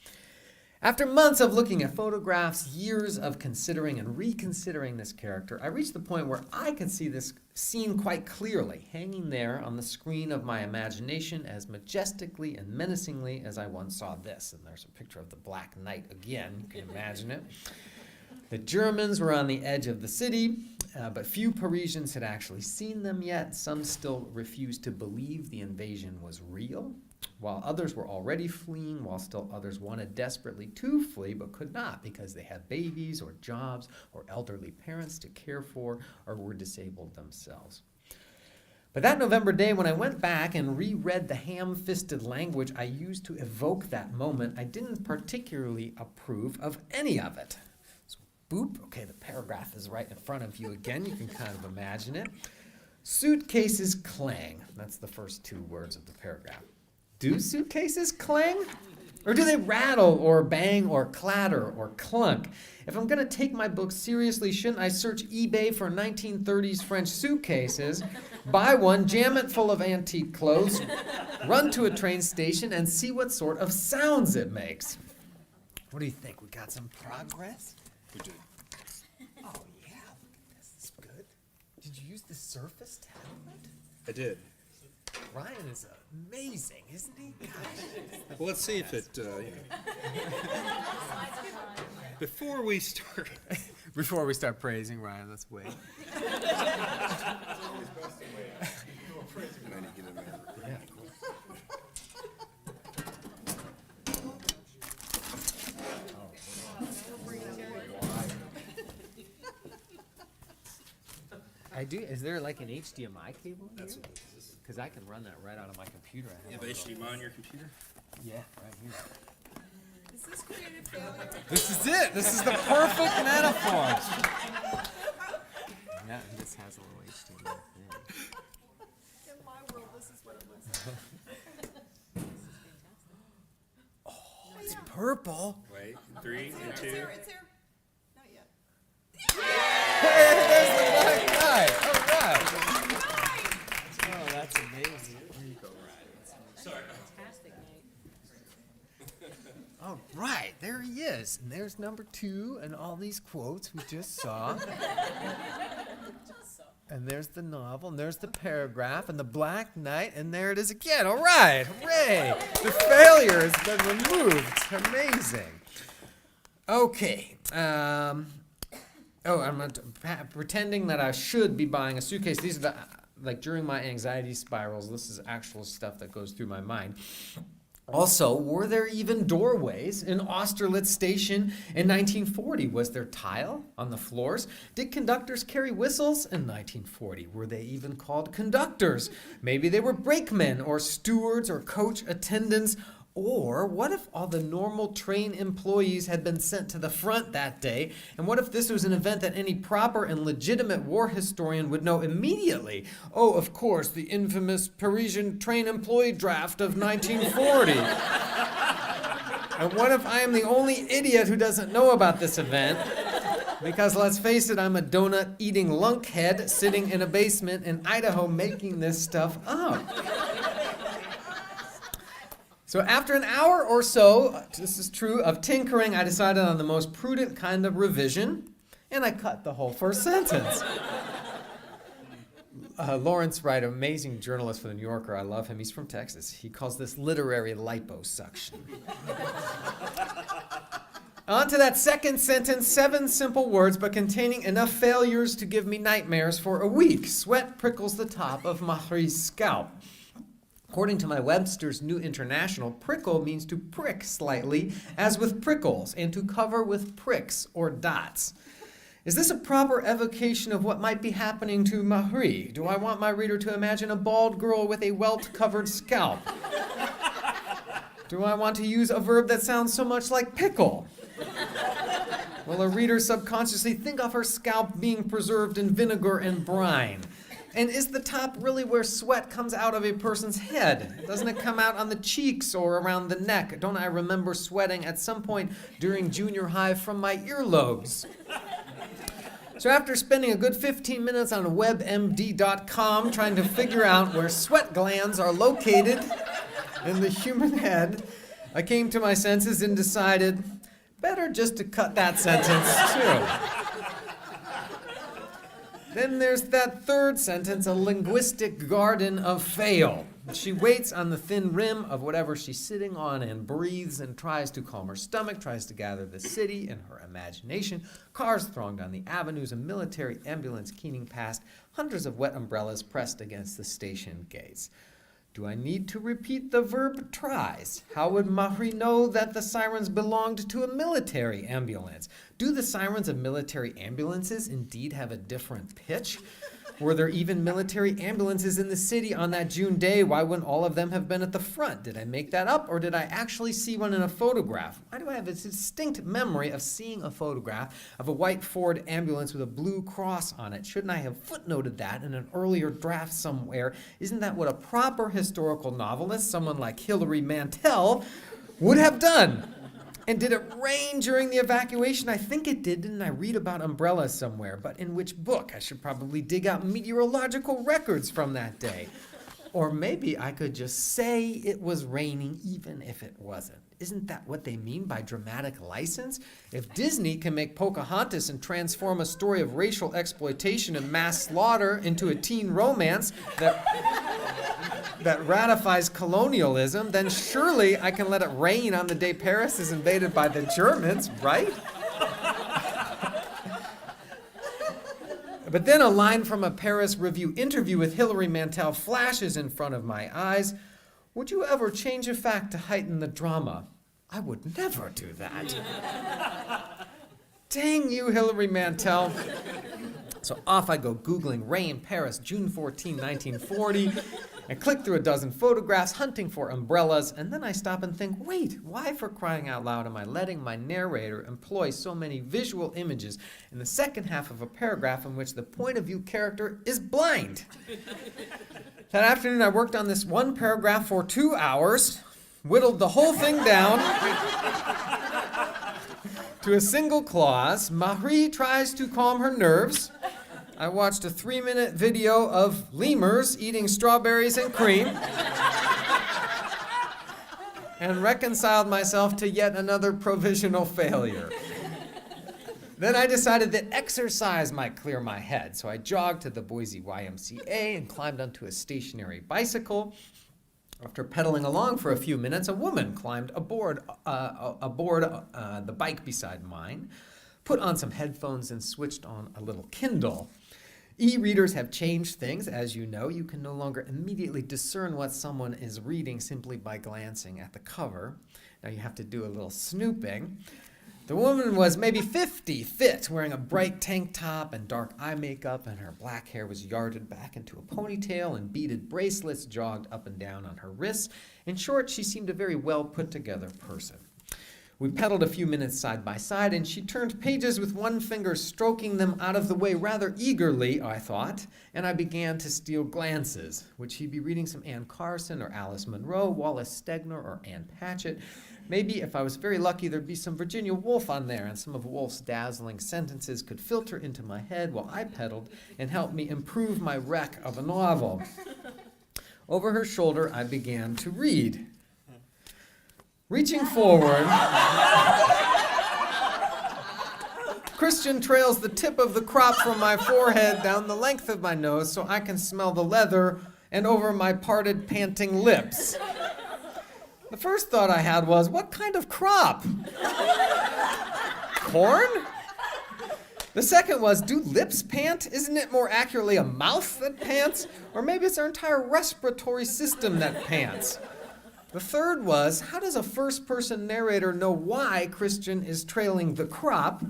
Speaker 3: After months of looking at photographs, years of considering and reconsidering this character, I reached the point where I could see this scene quite clearly, hanging there on the screen of my imagination as majestically and menacingly as I once saw this. And there's a picture of the Black Knight again, you can imagine it. The Germans were on the edge of the city, but few Parisians had actually seen them yet. Some still refused to believe the invasion was real, while others were already fleeing, while still others wanted desperately to flee but could not because they had babies or jobs or elderly parents to care for or were disabled themselves. But that November day, when I went back and reread the ham-fisted language I used to evoke that moment, I didn't particularly approve of any of it. So, boop, okay, the paragraph is right in front of you again. You can kind of imagine it. Suitcases clang. That's the first 2 words of the paragraph. Do suitcases clang? Or do they rattle or bang or clatter or clunk? If I'm going to take my book seriously, shouldn't I search eBay for 1930s French suitcases, buy one, jam it full of antique clothes, run to a train station, and see what sort of sounds it makes? What do you think? We got some progress?
Speaker 10: We did.
Speaker 3: Oh, yeah. Look at this. This is good. Did you use the Surface tablet?
Speaker 10: I did.
Speaker 3: Ryan is amazing, isn't he? Gosh.
Speaker 10: Well, let's see if it, Before we start
Speaker 3: praising Ryan, let's wait.
Speaker 10: And I need to get in there.
Speaker 3: Yeah. I do. Is there like an HDMI cable in here? Because I can run that right out of my computer.
Speaker 10: You have HDMI on your computer?
Speaker 3: Yeah, right here.
Speaker 8: Is this creative failure?
Speaker 3: This is it. This is the perfect metaphor. Yeah, and this has a little HDMI thing.
Speaker 8: In my world, this is what it was.
Speaker 3: Oh, it's purple.
Speaker 10: Wait, 3 and 2.
Speaker 8: It's there. Not yet.
Speaker 3: Hey, there's the Black Knight. All right. Oh, that's amazing. There you go, Ryan.
Speaker 10: Sorry.
Speaker 3: All right, there he is. And there's number 2 and all these quotes we just saw. And there's the novel, and there's the paragraph, and the Black Knight, and there it is again. All right, hooray. The failure has been removed. Amazing. Okay. Oh, I'm not pretending that I should be buying a suitcase. These are the, like during my anxiety spirals, this is actual stuff that goes through my mind. Also, were there even doorways in Austerlitz station in 1940? Was there tile on the floors? Did conductors carry whistles in 1940? Were they even called conductors? Maybe they were brakemen or stewards or coach attendants. Or what if all the normal train employees had been sent to the front that day? And what if this was an event that any proper and legitimate war historian would know immediately? Oh, of course, the infamous Parisian train employee draft of 1940. And what if I am the only idiot who doesn't know about this event? Because let's face it, I'm a donut-eating lunkhead sitting in a basement in Idaho making this stuff up. So after an hour or so, this is true, of tinkering, I decided on the most prudent kind of revision, and I cut the whole first sentence. Lawrence Wright, amazing journalist for The New Yorker, I love him, he's from Texas. He calls this literary liposuction. On to that second sentence, 7 simple words, but containing enough failures to give me nightmares for a week. Sweat prickles the top of Mahri's scalp. According to my Webster's New International, prickle means to prick slightly, as with prickles, and to cover with pricks or dots. Is this a proper evocation of what might be happening to Mahri? Do I want my reader to imagine a bald girl with a welt-covered scalp? Do I want to use a verb that sounds so much like pickle? Will a reader subconsciously think of her scalp being preserved in vinegar and brine? And is the top really where sweat comes out of a person's head? Doesn't it come out on the cheeks or around the neck? Don't I remember sweating at some point during junior high from my earlobes? So after spending a good 15 minutes on WebMD.com trying to figure out where sweat glands are located in the human head, I came to my senses and decided, better just to cut that sentence too. Then there's that third sentence, a linguistic garden of fail. She waits on the thin rim of whatever she's sitting on and breathes and tries to calm her stomach, tries to gather the city in her imagination. Cars thronged on the avenues, a military ambulance keening past, hundreds of wet umbrellas pressed against the station gates. Do I need to repeat the verb tries? How would Mahri know that the sirens belonged to a military ambulance? Do the sirens of military ambulances indeed have a different pitch? Were there even military ambulances in the city on that June day? Why wouldn't all of them have been at the front? Did I make that up, or did I actually see one in a photograph? Why do I have a distinct memory of seeing a photograph of a white Ford ambulance with a blue cross on it? Shouldn't I have footnoted that in an earlier draft somewhere? Isn't that what a proper historical novelist, someone like Hilary Mantel, would have done? And did it rain during the evacuation? I think it did. Didn't I read about umbrellas somewhere? But in which book? I should probably dig out meteorological records from that day. Or maybe I could just say it was raining even if it wasn't. Isn't that what they mean by dramatic license? If Disney can make Pocahontas and transform a story of racial exploitation and mass slaughter into a teen romance that ratifies colonialism, then surely I can let it rain on the day Paris is invaded by the Germans, right? But then a line from a Paris Review interview with Hilary Mantel flashes in front of my eyes. Would you ever change a fact to heighten the drama? I would never do that. Dang you, Hilary Mantel. So off I go Googling rain Paris, June 14, 1940. I click through a dozen photographs, hunting for umbrellas, and then I stop and think, wait, why for crying out loud am I letting my narrator employ so many visual images in the second half of a paragraph in which the point of view character is blind? That afternoon I worked on this one paragraph for 2 hours, whittled the whole thing down to a single clause. Mahri tries to calm her nerves. I watched a 3-minute video of lemurs eating strawberries and cream and reconciled myself to yet another provisional failure. Then I decided that exercise might clear my head, so I jogged to the Boise YMCA and climbed onto a stationary bicycle. After pedaling along for a few minutes, a woman climbed aboard the bike beside mine, put on some headphones and switched on a little Kindle. E-readers have changed things, as you know. You can no longer immediately discern what someone is reading simply by glancing at the cover. Now you have to do a little snooping. The woman was maybe 50, fit, wearing a bright tank top and dark eye makeup, and her black hair was yarded back into a ponytail, and beaded bracelets jogged up and down on her wrists. In short, she seemed a very well put together person. We pedaled a few minutes side by side, and she turned pages with one finger, stroking them out of the way rather eagerly, I thought, and I began to steal glances. Would she be reading some Anne Carson or Alice Munro, Wallace Stegner or Anne Patchett? Maybe, if I was very lucky, there'd be some Virginia Woolf on there, and some of Woolf's dazzling sentences could filter into my head while I pedaled and help me improve my wreck of a novel. Over her shoulder, I began to read. Reaching forward, Christian trails the tip of the crop from my forehead down the length of my nose so I can smell the leather and over my parted, panting lips. The first thought I had was, what kind of crop? Corn? The second was, do lips pant? Isn't it more accurately a mouth that pants? Or maybe it's our entire respiratory system that pants. The third was, how does a first-person narrator know why Christian is trailing the crop?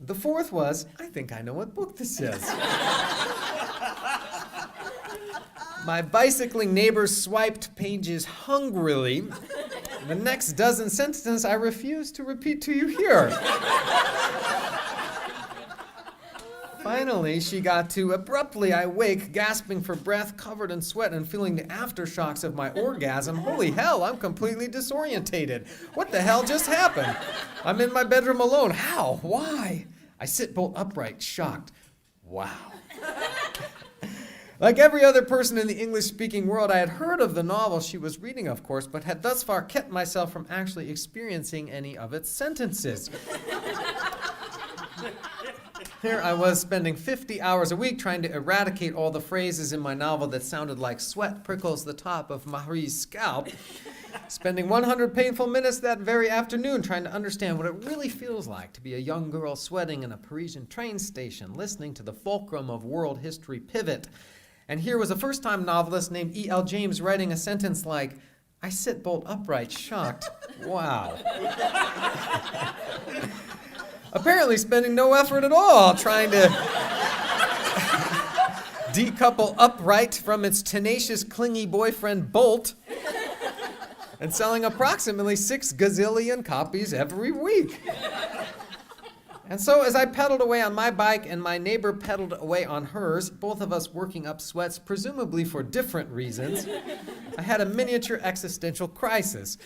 Speaker 3: The fourth was, I think I know what book this is. My bicycling neighbors swiped pages hungrily. The next dozen sentences I refuse to repeat to you here. Finally, she got to, abruptly I wake, gasping for breath, covered in sweat, and feeling the aftershocks of my orgasm. Holy hell, I'm completely disorientated. What the hell just happened? I'm in my bedroom alone. How? Why? I sit bolt upright, shocked. Wow. Like every other person in the English-speaking world, I had heard of the novel she was reading, of course, but had thus far kept myself from actually experiencing any of its sentences. Here I was spending 50 hours a week trying to eradicate all the phrases in my novel that sounded like sweat prickles the top of Marie's scalp, spending 100 painful minutes that very afternoon trying to understand what it really feels like to be a young girl sweating in a Parisian train station, listening to the fulcrum of world history pivot. And here was a first-time novelist named E.L. James writing a sentence like, I sit bolt upright, shocked. Wow. Apparently spending no effort at all trying to decouple upright from its tenacious, clingy boyfriend Bolt, and selling approximately 6 gazillion copies every week. And so as I pedaled away on my bike and my neighbor pedaled away on hers, both of us working up sweats, presumably for different reasons, I had a miniature existential crisis.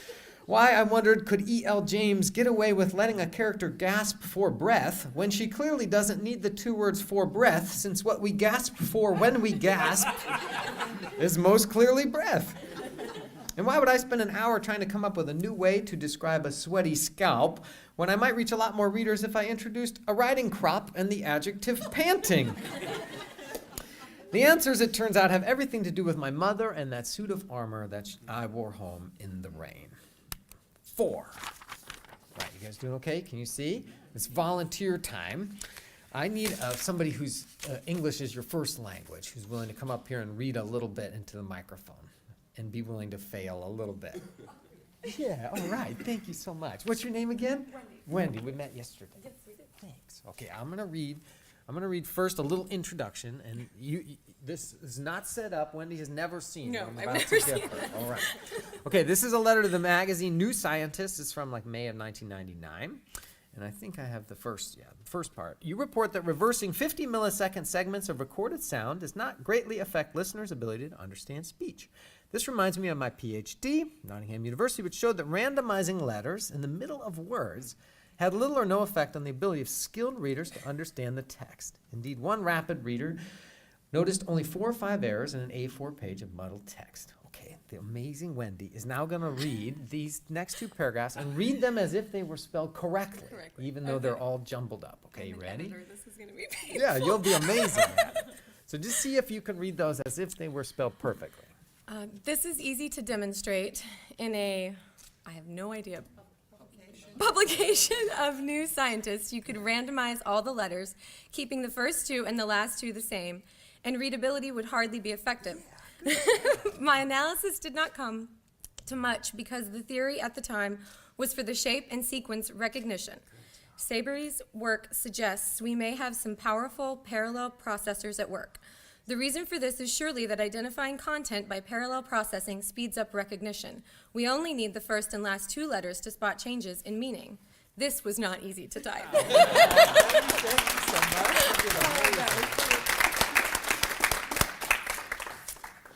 Speaker 3: Why, I wondered, could E.L. James get away with letting a character gasp for breath when she clearly doesn't need the 2 words for breath, since what we gasp for when we gasp is most clearly breath? And why would I spend an hour trying to come up with a new way to describe a sweaty scalp when I might reach a lot more readers if I introduced a riding crop and the adjective panting? The answers, it turns out, have everything to do with my mother and that suit of armor that I wore home in the rain. 4. Right, you guys doing okay? Can you see? It's volunteer time. I need somebody whose English is your first language, who's willing to come up here and read a little bit into the microphone and be willing to fail a little bit. Yeah, all right. Thank you so much. What's your name again? Wendy. We met yesterday. Yes, we did. Thanks. Okay, I'm gonna read first a little introduction, and this is not set up. Wendy has never seen it.
Speaker 9: No,
Speaker 3: I'm
Speaker 9: I've
Speaker 3: about
Speaker 9: never
Speaker 3: to
Speaker 9: seen
Speaker 3: give her. All right. Okay, this is a letter to the magazine New Scientist. It's from like May of 1999. And I think I have the first part. You report that reversing 50 millisecond segments of recorded sound does not greatly affect listeners' ability to understand speech. This reminds me of my PhD, Nottingham University, which showed that randomizing letters in the middle of words had little or no effect on the ability of skilled readers to understand the text. Indeed, one rapid reader noticed only 4 or 5 errors in an A4 page of muddled text. Okay, the amazing Wendy is now going to read these next 2 paragraphs and read them as if they were spelled correctly. Even though they're all jumbled up. Okay, you ready?
Speaker 9: This is going to be painful.
Speaker 3: Yeah, you'll be amazing at it. So just see if you can read those as if they were spelled perfectly.
Speaker 9: This is easy to demonstrate in a, I have no idea. publication of New Scientist, you could randomize all the letters, keeping the first two and the last two the same, and readability would hardly be effective. My analysis did not come to much because the theory at the time was for the shape and sequence recognition. Sabery's work suggests we may have some powerful parallel processors at work. The reason for this is surely that identifying content by parallel processing speeds up recognition. We only need the first and last two letters to spot changes in meaning. This was not easy to type.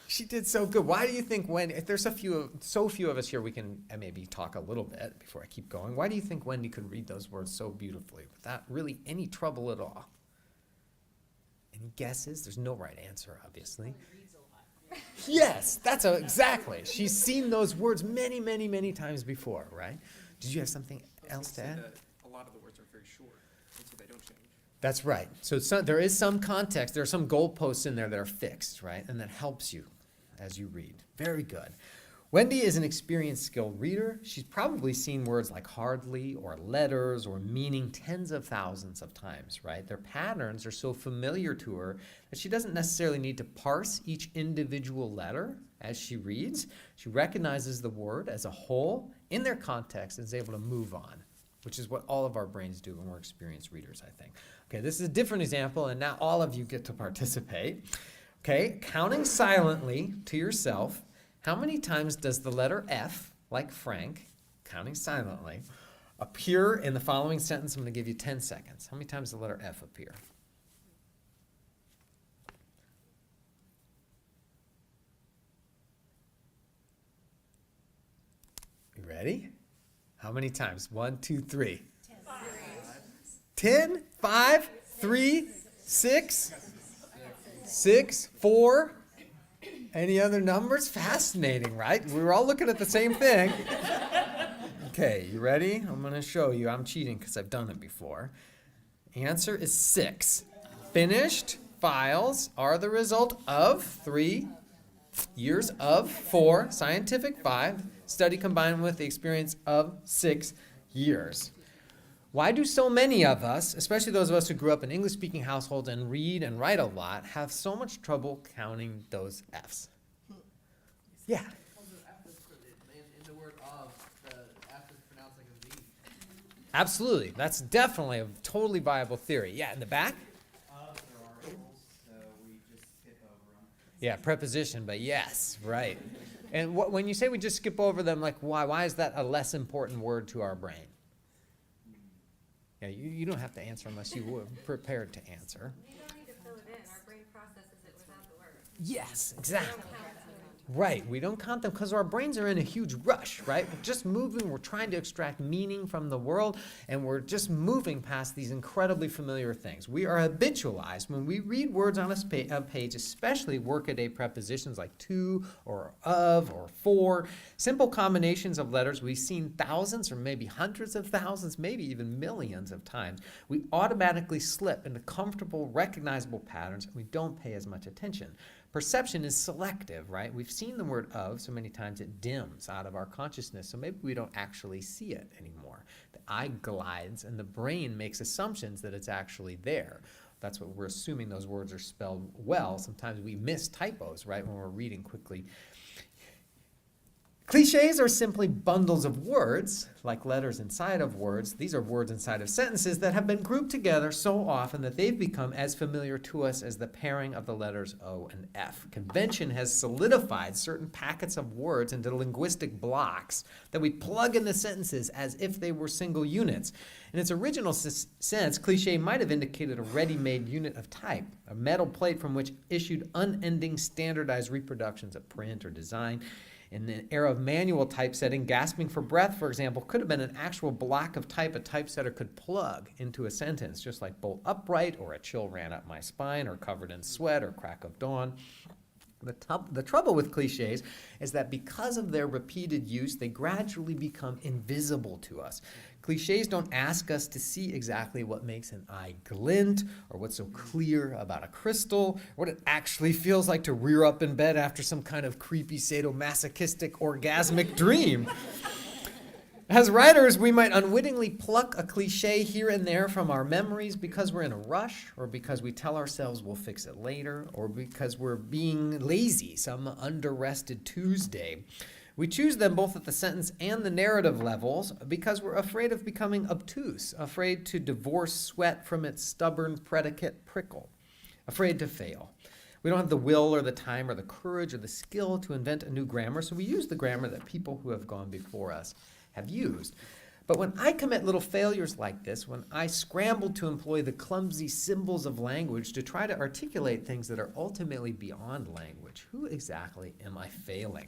Speaker 3: She did so good. Why do you think Wendy, if there's so few of us here, we can maybe talk a little bit before I keep going. Why do you think Wendy could read those words so beautifully without really any trouble at all? Any guesses? There's no right answer, obviously. Yes, exactly. She's seen those words many, many, many times before, right? Did you have something else to add?
Speaker 11: A lot of the words are very short, and so they don't change.
Speaker 3: That's right. So there is some context. There are some goalposts in there that are fixed, right? And that helps you as you read. Very good. Wendy is an experienced, skilled reader. She's probably seen words like hardly or letters or meaning tens of thousands of times, right? Their patterns are so familiar to her that she doesn't necessarily need to parse each individual letter as she reads. She recognizes the word as a whole in their context and is able to move on, which is what all of our brains do when we're experienced readers, I think. Okay, this is a different example, and now all of you get to participate. Okay, counting silently to yourself, how many times does the letter F, like Frank, counting silently, appear in the following sentence? I'm going to give you 10 seconds. How many times does the letter F appear? You ready? How many times? 1, 2, 3. 10, 5, 3, 6, 6, 4. Any other numbers? Fascinating, right? We were all looking at the same thing. Okay, you ready? I'm going to show you. I'm cheating because I've done it before. Answer is 6. Finished files are the result of 3 years of 4, scientific 5, study combined with the experience of 6 years. Why do so many of us, especially those of us who grew up in English-speaking households and read and write a lot, have so much trouble counting those F's? Yeah.
Speaker 12: In the word of, the F is pronounced like a V.
Speaker 3: Absolutely. That's definitely a totally viable theory. Yeah, in the back?
Speaker 12: There are articles, so we just skip over them.
Speaker 3: Yeah, preposition, but yes, right. And when you say we just skip over them, like why? Why is that a less important word to our brain? Yeah, you don't have to answer unless you were prepared to answer.
Speaker 9: We don't need to fill it in. Our brain processes it without the word.
Speaker 3: Yes, exactly. Right, we don't count them because our brains are in a huge rush, right? We're just moving, we're trying to extract meaning from the world, and we're just moving past these incredibly familiar things. We are habitualized when we read words on a page, especially workaday prepositions like to or of or for, simple combinations of letters we've seen thousands or maybe hundreds of thousands, maybe even millions of times. We automatically slip into comfortable, recognizable patterns, and we don't pay as much attention. Perception is selective, right? We've seen the word of so many times it dims out of our consciousness, so maybe we don't actually see it anymore. The eye glides and the brain makes assumptions that it's actually there. That's what we're assuming those words are spelled well. Sometimes we miss typos, right, when we're reading quickly. Cliches are simply bundles of words, like letters inside of words. These are words inside of sentences that have been grouped together so often that they've become as familiar to us as the pairing of the letters O and F. Convention has solidified certain packets of words into linguistic blocks that we plug into sentences as if they were single units. In its original sense, cliche might have indicated a ready-made unit of type, a metal plate from which issued unending standardized reproductions of print or design. In the era of manual typesetting, gasping for breath, for example, could have been an actual block of type a typesetter could plug into a sentence, just like bolt upright or a chill ran up my spine or covered in sweat or crack of dawn. The trouble with cliches is that because of their repeated use, they gradually become invisible to us. Cliches don't ask us to see exactly what makes an eye glint or what's so clear about a crystal or what it actually feels like to rear up in bed after some kind of creepy sadomasochistic orgasmic dream. As writers, we might unwittingly pluck a cliche here and there from our memories because we're in a rush, or because we tell ourselves we'll fix it later, or because we're being lazy some under-rested Tuesday. We choose them both at the sentence and the narrative levels because we're afraid of becoming obtuse, afraid to divorce sweat from its stubborn predicate prickle, afraid to fail. We don't have the will or the time or the courage or the skill to invent a new grammar, so we use the grammar that people who have gone before us have used. But when I commit little failures like this, when I scramble to employ the clumsy symbols of language to try to articulate things that are ultimately beyond language, who exactly am I failing?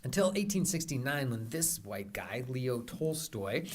Speaker 3: Until 1869, when this white guy, Leo Tolstoy,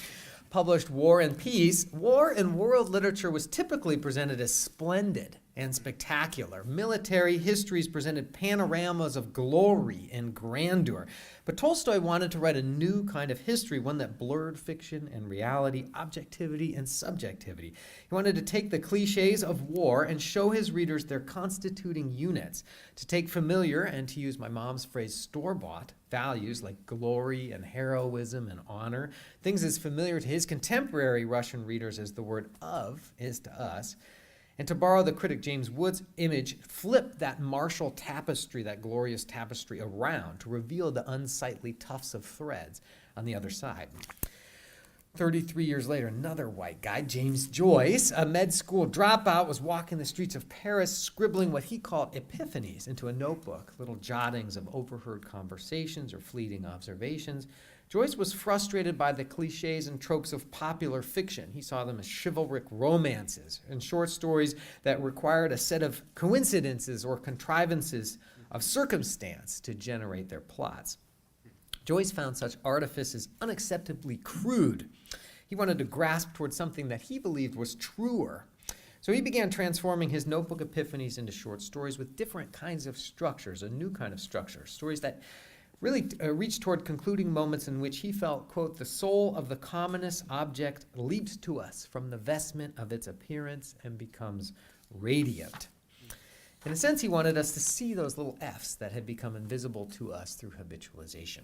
Speaker 3: published War and Peace, war in world literature was typically presented as splendid and spectacular. Military histories presented panoramas of glory and grandeur. But Tolstoy wanted to write a new kind of history, one that blurred fiction and reality, objectivity and subjectivity. He wanted to take the cliches of war and show his readers their constituting units, to take familiar, and to use my mom's phrase, store-bought, values like glory and heroism and honor, things as familiar to his contemporary Russian readers as the word of is to us, and to borrow the critic James Wood's image, flip that martial tapestry, that glorious tapestry, around to reveal the unsightly tufts of threads on the other side. 33 years later, another white guy, James Joyce, a med school dropout, was walking the streets of Paris, scribbling what he called epiphanies into a notebook, little jottings of overheard conversations or fleeting observations. Joyce was frustrated by the cliches and tropes of popular fiction. He saw them as chivalric romances and short stories that required a set of coincidences or contrivances of circumstance to generate their plots. Joyce found such artifices unacceptably crude. He wanted to grasp towards something that he believed was truer. So he began transforming his notebook epiphanies into short stories with different kinds of structures, a new kind of structure, stories that really reached toward concluding moments in which he felt, quote, the soul of the commonest object leaps to us from the vestment of its appearance and becomes radiant. In a sense, he wanted us to see those little F's that had become invisible to us through habitualization.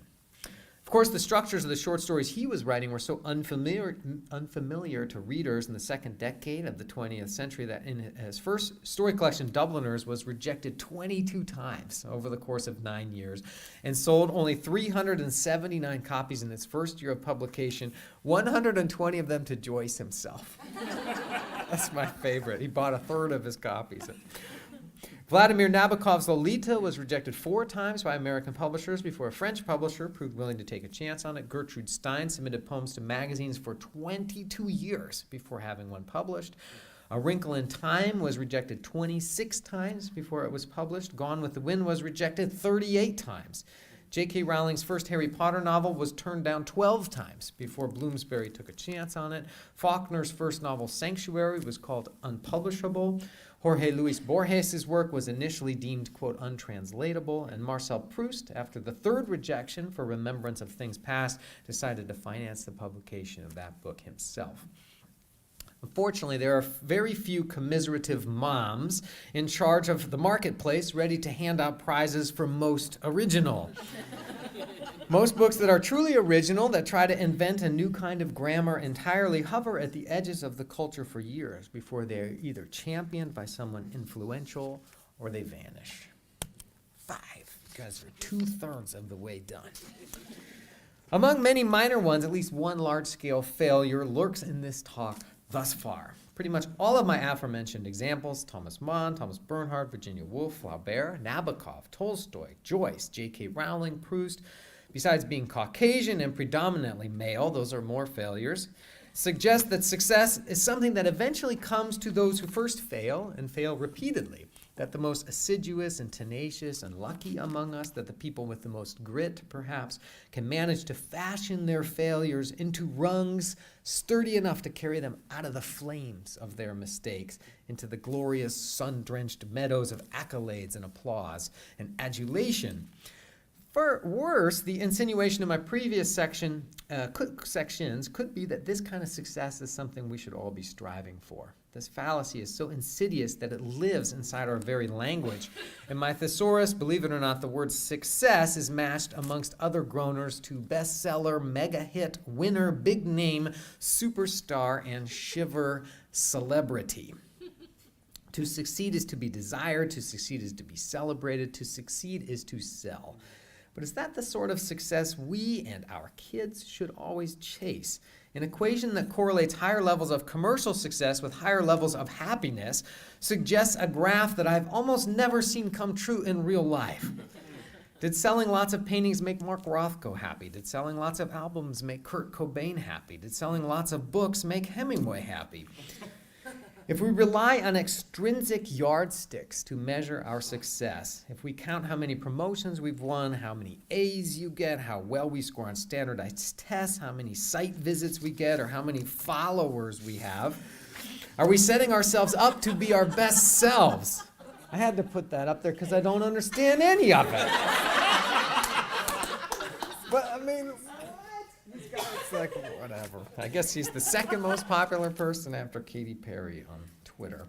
Speaker 3: Of course, the structures of the short stories he was writing were so unfamiliar to readers in the second decade of the 20th century that in his first story collection, Dubliners, was rejected 22 times over the course of 9 years and sold only 379 copies in its first year of publication, 120 of them to Joyce himself. That's my favorite. He bought a third of his copies. Vladimir Nabokov's Lolita was rejected 4 times by American publishers before a French publisher proved willing to take a chance on it. Gertrude Stein submitted poems to magazines for 22 years before having one published. A Wrinkle in Time was rejected 26 times before it was published. Gone with the Wind was rejected 38 times. J.K. Rowling's first Harry Potter novel was turned down 12 times before Bloomsbury took a chance on it. Faulkner's first novel, Sanctuary, was called unpublishable. Jorge Luis Borges' work was initially deemed, quote, untranslatable, and Marcel Proust, after the third rejection for Remembrance of Things Past, decided to finance the publication of that book himself. Unfortunately, there are very few commiserative moms in charge of the marketplace ready to hand out prizes for most original. Most books that are truly original, that try to invent a new kind of grammar entirely, hover at the edges of the culture for years before they're either championed by someone influential or they vanish. 5. You guys are 2/3 of the way done. Among many minor ones, at least one large-scale failure lurks in this talk thus far. Pretty much all of my aforementioned examples, Thomas Mann, Thomas Bernhard, Virginia Woolf, Flaubert, Nabokov, Tolstoy, Joyce, J.K. Rowling, Proust, besides being Caucasian and predominantly male, those are more failures, suggest that success is something that eventually comes to those who first fail and fail repeatedly, that the most assiduous and tenacious and lucky among us, that the people with the most grit, perhaps, can manage to fashion their failures into rungs sturdy enough to carry them out of the flames of their mistakes into the glorious sun-drenched meadows of accolades and applause and adulation. For worse, the insinuation in my previous sections could be that this kind of success is something we should all be striving for. This fallacy is so insidious that it lives inside our very language. In my thesaurus, believe it or not, the word success is matched amongst other groaners to bestseller, mega hit, winner, big name, superstar, and shiver celebrity. To succeed is to be desired, to succeed is to be celebrated, to succeed is to sell. But is that the sort of success we and our kids should always chase? An equation that correlates higher levels of commercial success with higher levels of happiness suggests a graph that I've almost never seen come true in real life. Did selling lots of paintings make Mark Rothko happy? Did selling lots of albums make Kurt Cobain happy? Did selling lots of books make Hemingway happy? If we rely on extrinsic yardsticks to measure our success, if we count how many promotions we've won, how many A's you get, how well we score on standardized tests, how many site visits we get, or how many followers we have, are we setting ourselves up to be our best selves? I had to put that up there because I don't understand any of it. But I mean, he's got a second, whatever. I guess he's the second most popular person after Katy Perry on Twitter.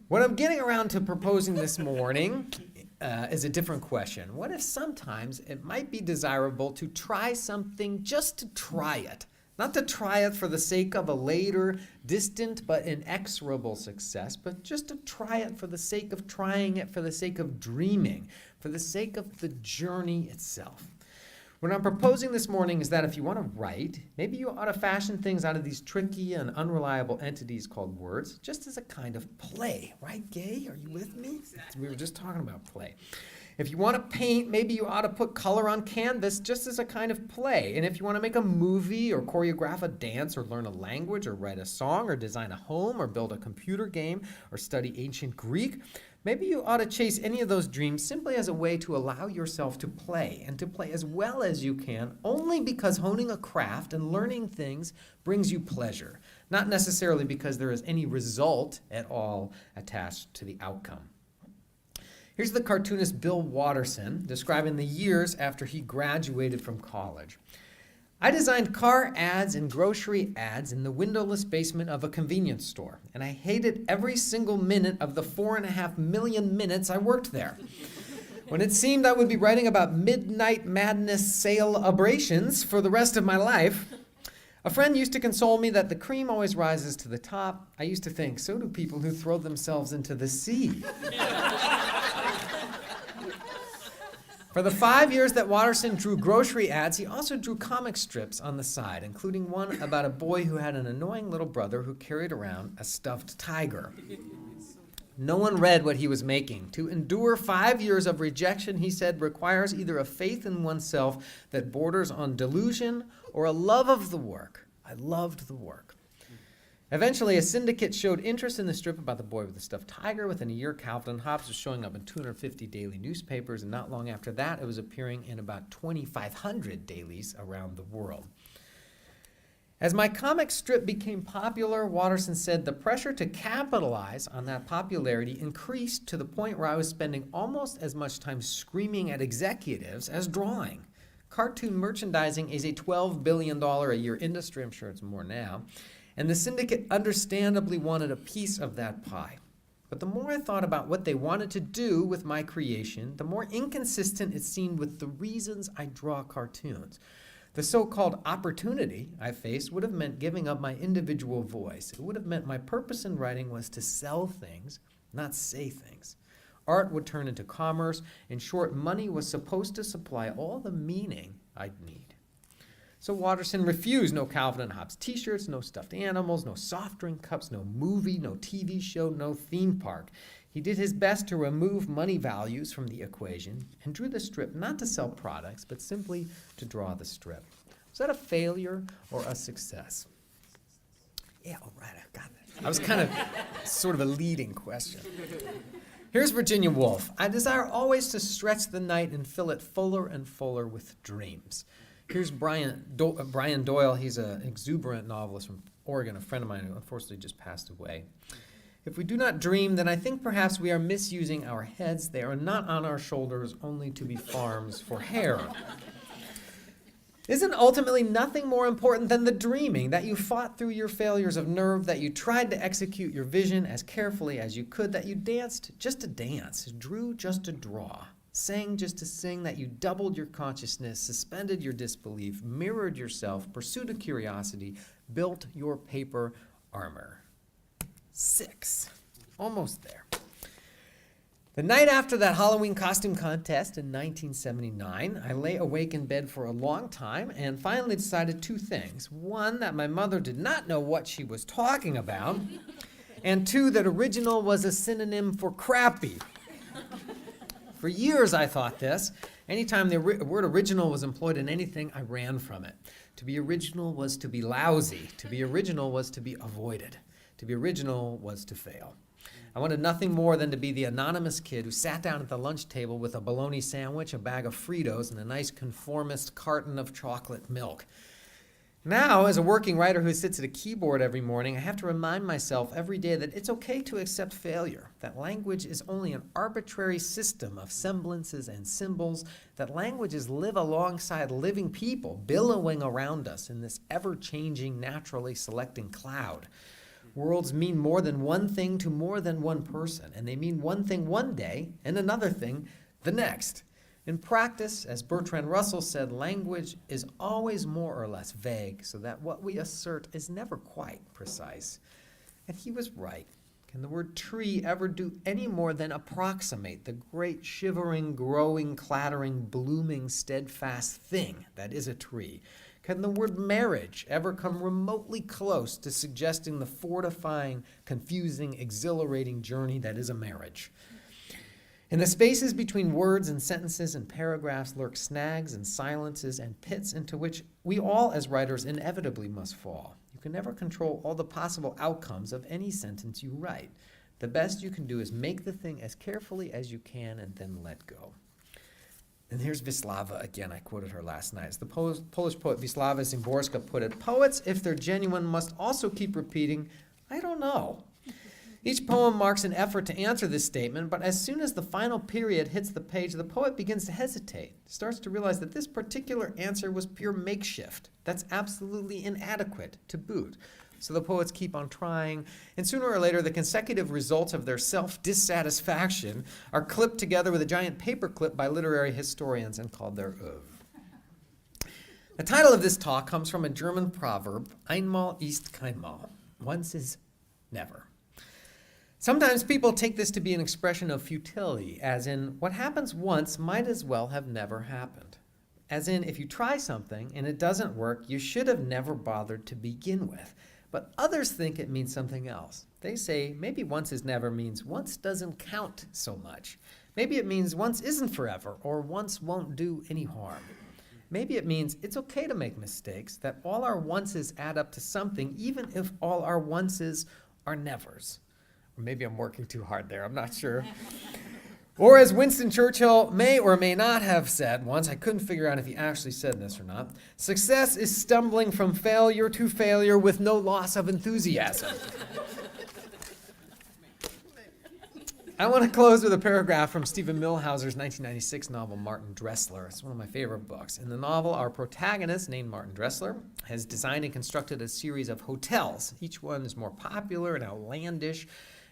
Speaker 3: What I'm getting around to proposing this morning is a different question. What if sometimes it might be desirable to try something just to try it? Not to try it for the sake of a later, distant, but inexorable success, but just to try it for the sake of trying it, for the sake of dreaming, for the sake of the journey itself. What I'm proposing this morning is that if you want to write, maybe you ought to fashion things out of these tricky and unreliable entities called words, just as a kind of play. Right, Gay? Are you with me? We were just talking about play. If you want to paint, maybe you ought to put color on canvas just as a kind of play. And if you want to make a movie or choreograph a dance or learn a language or write a song or design a home or build a computer game or study ancient Greek, maybe you ought to chase any of those dreams simply as a way to allow yourself to play and to play as well as you can, only because honing a craft and learning things brings you pleasure, not necessarily because there is any result at all attached to the outcome. Here's the cartoonist Bill Watterson describing the years after he graduated from college. I designed car ads and grocery ads in the windowless basement of a convenience store, and I hated every single minute of the 4.5 million minutes I worked there. When it seemed I would be writing about midnight madness celebrations for the rest of my life, a friend used to console me that the cream always rises to the top. I used to think, so do people who throw themselves into the sea. For the 5 years that Watterson drew grocery ads, he also drew comic strips on the side, including one about a boy who had an annoying little brother who carried around a stuffed tiger. No one read what he was making. To endure 5 years of rejection, he said, requires either a faith in oneself that borders on delusion or a love of the work. I loved the work. Eventually, a syndicate showed interest in the strip about the boy with the stuffed tiger. Within a year, Calvin and Hobbes was showing up in 250 daily newspapers, and not long after that, it was appearing in about 2,500 dailies around the world. As my comic strip became popular, Watterson said the pressure to capitalize on that popularity increased to the point where I was spending almost as much time screaming at executives as drawing. Cartoon merchandising is a $12 billion a year industry. I'm sure it's more now. And the syndicate understandably wanted a piece of that pie. But the more I thought about what they wanted to do with my creation, the more inconsistent it seemed with the reasons I draw cartoons. The so-called opportunity I faced would have meant giving up my individual voice. It would have meant my purpose in writing was to sell things, not say things. Art would turn into commerce. In short, money was supposed to supply all the meaning I'd need. So Watterson refused no Calvin and Hobbes t-shirts, no stuffed animals, no soft drink cups, no movie, no TV show, no theme park. He did his best to remove money values from the equation and drew the strip not to sell products, but simply to draw the strip. Was that a failure or a success? Yeah, all right, I got it. I was kind of sort of a leading question. Here's Virginia Woolf. I desire always to stretch the night and fill it fuller and fuller with dreams. Here's Brian Doyle. He's an exuberant novelist from Oregon, a friend of mine who unfortunately just passed away. If we do not dream, then I think perhaps we are misusing our heads. They are not on our shoulders, only to be farms for hair. Isn't ultimately nothing more important than the dreaming, that you fought through your failures of nerve, that you tried to execute your vision as carefully as you could, that you danced just to dance, drew just to draw, sang just to sing, that you doubled your consciousness, suspended your disbelief, mirrored yourself, pursued a curiosity, built your paper armor. 6. Almost there. The night after that Halloween costume contest in 1979, I lay awake in bed for a long time and finally decided 2 things. 1, that my mother did not know what she was talking about, and 2, that original was a synonym for crappy. For years I thought this. Anytime the word original was employed in anything, I ran from it. To be original was to be lousy. To be original was to be avoided. To be original was to fail. I wanted nothing more than to be the anonymous kid who sat down at the lunch table with a bologna sandwich, a bag of Fritos, and a nice conformist carton of chocolate milk. Now, as a working writer who sits at a keyboard every morning, I have to remind myself every day that it's okay to accept failure, that language is only an arbitrary system of semblances and symbols, that languages live alongside living people billowing around us in this ever-changing, naturally selecting cloud. Words mean more than one thing to more than one person, and they mean one thing one day and another thing the next. In practice, as Bertrand Russell said, language is always more or less vague, so that what we assert is never quite precise. And he was right. Can the word tree ever do any more than approximate the great shivering, growing, clattering, blooming, steadfast thing that is a tree? Can the word marriage ever come remotely close to suggesting the fortifying, confusing, exhilarating journey that is a marriage? In the spaces between words and sentences and paragraphs lurk snags and silences and pits into which we all as writers inevitably must fall. You can never control all the possible outcomes of any sentence you write. The best you can do is make the thing as carefully as you can and then let go. And here's Wisława again. I quoted her last night. As the Polish poet Wisława Szymborska put it, poets, if they're genuine, must also keep repeating, I don't know. Each poem marks an effort to answer this statement, but as soon as the final period hits the page, the poet begins to hesitate, starts to realize that this particular answer was pure makeshift. That's absolutely inadequate to boot. So the poets keep on trying, and sooner or later the consecutive results of their self-dissatisfaction are clipped together with a giant paperclip by literary historians and called their oeuvre. The title of this talk comes from a German proverb, einmal ist keinmal, once is never. Sometimes people take this to be an expression of futility, as in, what happens once might as well have never happened. As in, if you try something and it doesn't work, you should have never bothered to begin with. But others think it means something else. They say maybe once is never means once doesn't count so much. Maybe it means once isn't forever, or once won't do any harm. Maybe it means it's okay to make mistakes, that all our onces add up to something, even if all our onces are nevers. Or maybe I'm working too hard there, I'm not sure. Or as Winston Churchill may or may not have said once, I couldn't figure out if he actually said this or not, success is stumbling from failure to failure with no loss of enthusiasm. I want to close with a paragraph from Stephen Milhauser's 1996 novel, Martin Dressler. It's one of my favorite books. In the novel, our protagonist, named Martin Dressler, has designed and constructed a series of hotels. Each one is more popular and outlandish,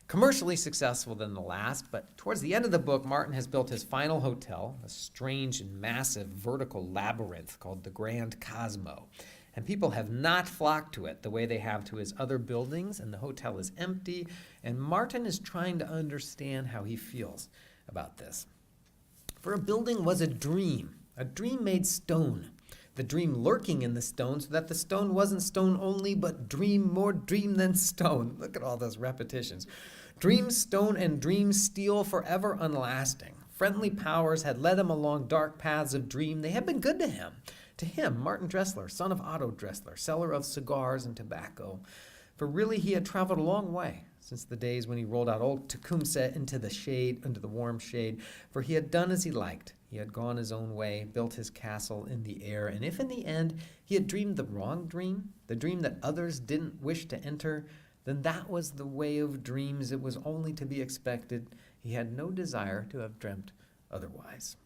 Speaker 3: commercially successful than the last, but towards the end of the book, Martin has built his final hotel, a strange and massive vertical labyrinth called the Grand Cosmo. And people have not flocked to it the way they have to his other buildings, and the hotel is empty, and Martin is trying to understand how he feels about this. For a building was a dream made stone, the dream lurking in the stone so that the stone wasn't stone only, but dream, more dream than stone. Look at all those repetitions. Dream, stone, and dream steel forever unlasting. Friendly powers had led him along dark paths of dream. They had been good to him. To him, Martin Dressler, son of Otto Dressler, seller of cigars and tobacco. For really he had traveled a long way since the days when he rolled out old Tecumseh into the warm shade, for he had done as he liked. He had gone his own way, built his castle in the air, and if in the end he had dreamed the wrong dream, the dream that others didn't wish to enter, then that was the way of dreams. It was only to be expected. He had no desire to have dreamt otherwise.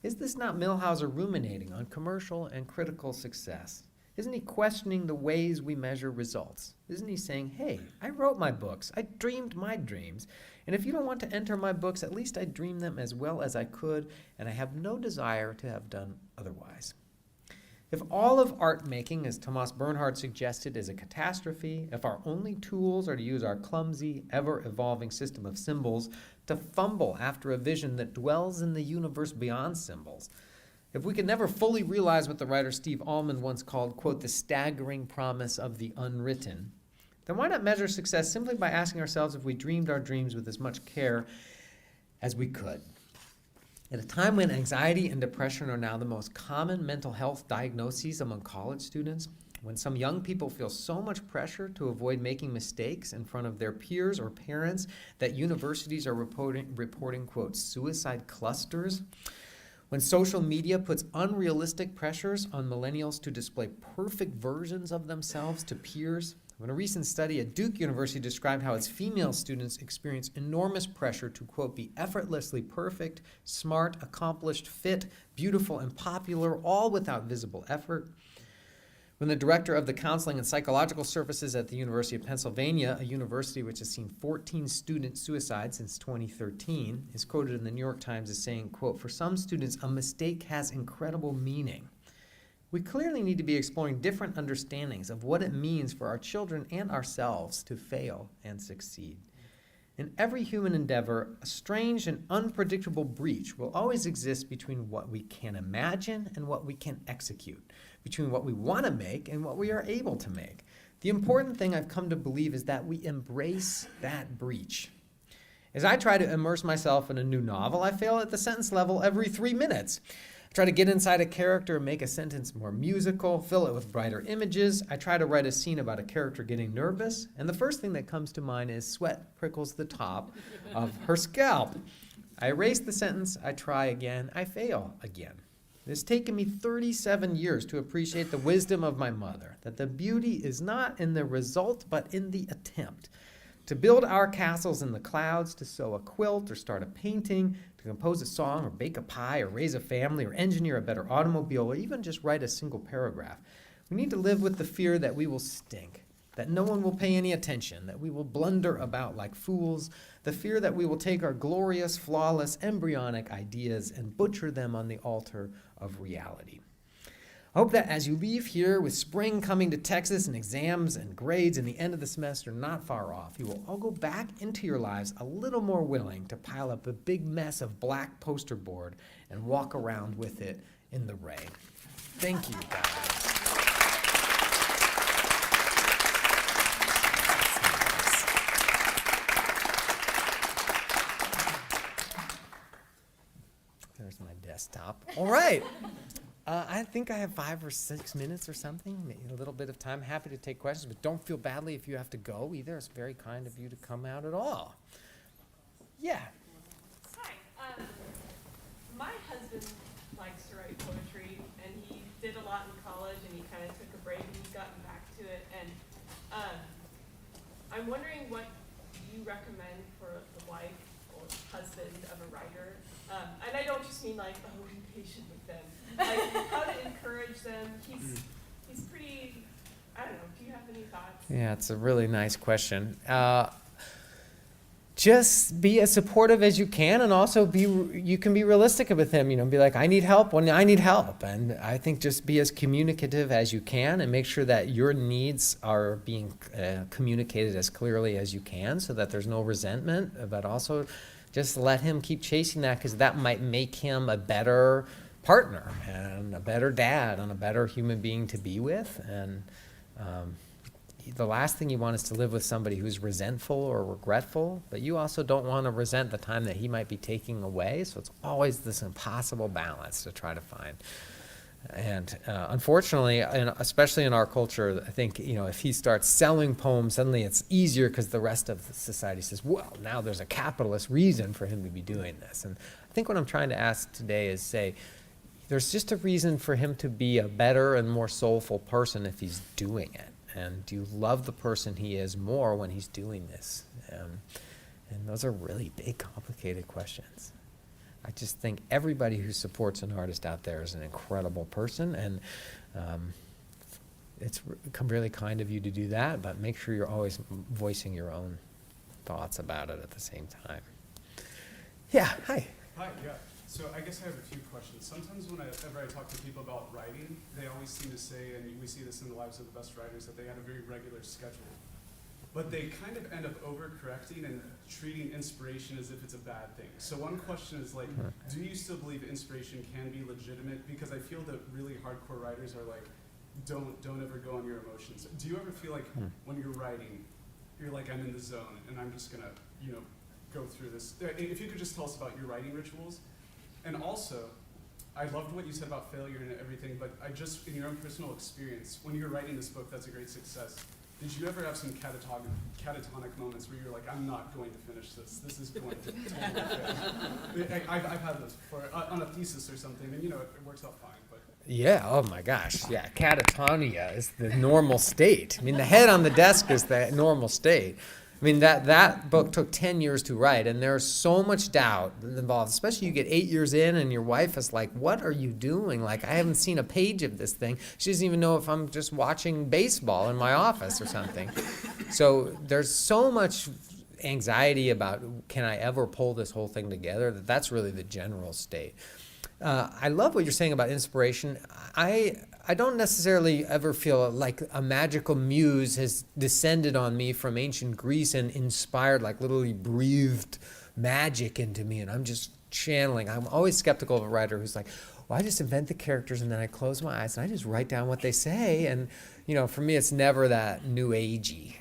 Speaker 3: Is this not Milhauser ruminating on commercial and critical success? Isn't he questioning the ways we measure results? Isn't he saying, hey, I wrote my books, I dreamed my dreams, and if you don't want to enter my books, at least I dreamed them as well as I could, and I have no desire to have done otherwise. If all of art making, as Thomas Bernhard suggested, is a catastrophe, if our only tools are to use our clumsy, ever-evolving system of symbols to fumble after a vision that dwells in the universe beyond symbols, if we can never fully realize what the writer Steve Almond once called, quote, the staggering promise of the unwritten, then why not measure success simply by asking ourselves if we dreamed our dreams with as much care as we could? At a time when anxiety and depression are now the most common mental health diagnoses among college students, when some young people feel so much pressure to avoid making mistakes in front of their peers or parents that universities are reporting quote, suicide clusters, when social media puts unrealistic pressures on millennials to display perfect versions of themselves to peers, when a recent study at Duke University described how its female students experience enormous pressure to, quote, be effortlessly perfect, smart, accomplished, fit, beautiful, and popular, all without visible effort, when the director of the Counseling and Psychological Services at the University of Pennsylvania, a university which has seen 14 student suicides since 2013, is quoted in the New York Times as saying, quote, for some students, a mistake has incredible meaning. We clearly need to be exploring different understandings of what it means for our children and ourselves to fail and succeed. In every human endeavor, a strange and unpredictable breach will always exist between what we can imagine and what we can execute, between what we want to make and what we are able to make. The important thing I've come to believe is that we embrace that breach. As I try to immerse myself in a new novel, I fail at the sentence level every 3 minutes. I try to get inside a character and make a sentence more musical, fill it with brighter images. I try to write a scene about a character getting nervous, and the first thing that comes to mind is sweat prickles the top of her scalp. I erase the sentence, I try again, I fail again. It has taken me 37 years to appreciate the wisdom of my mother, that the beauty is not in the result, but in the attempt. To build our castles in the clouds, to sew a quilt or start a painting, to compose a song or bake a pie or raise a family or engineer a better automobile or even just write a single paragraph. We need to live with the fear that we will stink, that no one will pay any attention, that we will blunder about like fools, the fear that we will take our glorious, flawless, embryonic ideas and butcher them on the altar of reality. I hope that as you leave here with spring coming to Texas and exams and grades and the end of the semester not far off, you will all go back into your lives a little more willing to pile up a big mess of black poster board and walk around with it in the rain. Thank you, guys. There's my desktop. All right. I think I have 5 or 6 minutes or something, maybe a little bit of time. Happy to take questions, but don't feel badly if you have to go either. It's very kind of you to come out at all. Yeah.
Speaker 13: Hi. My husband likes to write poetry, and he did a lot in college, and he kind of took a break, and he's gotten back to it. And I'm wondering what you recommend for the wife or husband of a writer. And I don't just mean like, oh, be patient with them. Like how to encourage them. He's pretty, I don't know, do you have any thoughts?
Speaker 3: Yeah, it's a really nice question. Just be as supportive as you can, and also you can be realistic with him, be like, I need help when I need help. And I think just be as communicative as you can and make sure that your needs are being communicated as clearly as you can so that there's no resentment, but also just let him keep chasing that, because that might make him a better partner and a better dad and a better human being to be with. And the last thing you want is to live with somebody who's resentful or regretful, but you also don't want to resent the time that he might be taking away. So it's always this impossible balance to try to find. And unfortunately, and especially in our culture, I think, if he starts selling poems, suddenly it's easier because the rest of the society says, well, now there's a capitalist reason for him to be doing this. And I think what I'm trying to ask today is say, there's just a reason for him to be a better and more soulful person if he's doing it. And do you love the person he is more when he's doing this? And those are really big, complicated questions. I just think everybody who supports an artist out there is an incredible person, and it's really kind of you to do that, but make sure you're always voicing your own thoughts about it at the same time. Yeah, hi.
Speaker 16: Hi, yeah. So I guess I have a few questions. Sometimes whenever I talk to people about writing, they always seem to say, and we see this in the lives of the best writers, that they had a very regular schedule. But they kind of end up overcorrecting and treating inspiration as if it's a bad thing. So one question is like, do you still believe inspiration can be legitimate? Because I feel that really hardcore writers are like, don't ever go on your emotions. Do you ever feel like when you're writing, you're like, I'm in the zone and I'm just gonna, go through this. If you could just tell us about your writing rituals. And also, I loved what you said about failure and everything, but in your own personal experience, when you're writing this book that's a great success, did you ever have some catatonic moments where you're like, I'm not going to finish this. This is going to totally fail. I've had those before on a thesis or something, and it works out fine. But
Speaker 3: Yeah, oh my gosh, yeah, catatonia is the normal state. I mean, the head on the desk is the normal state. I mean, that book took 10 years to write, and there's so much doubt involved, especially you get 8 years in and your wife is like, what are you doing? Like, I haven't seen a page of this thing. She doesn't even know if I'm just watching baseball in my office or something. So there's so much anxiety about, can I ever pull this whole thing together? That's really the general state. I love what you're saying about inspiration. I don't necessarily ever feel like a magical muse has descended on me from ancient Greece and inspired, like literally breathed magic into me, and I'm just channeling. I'm always skeptical of a writer who's like, well, I just invent the characters and then I close my eyes and I just write down what they say. And, for me, it's never that new agey.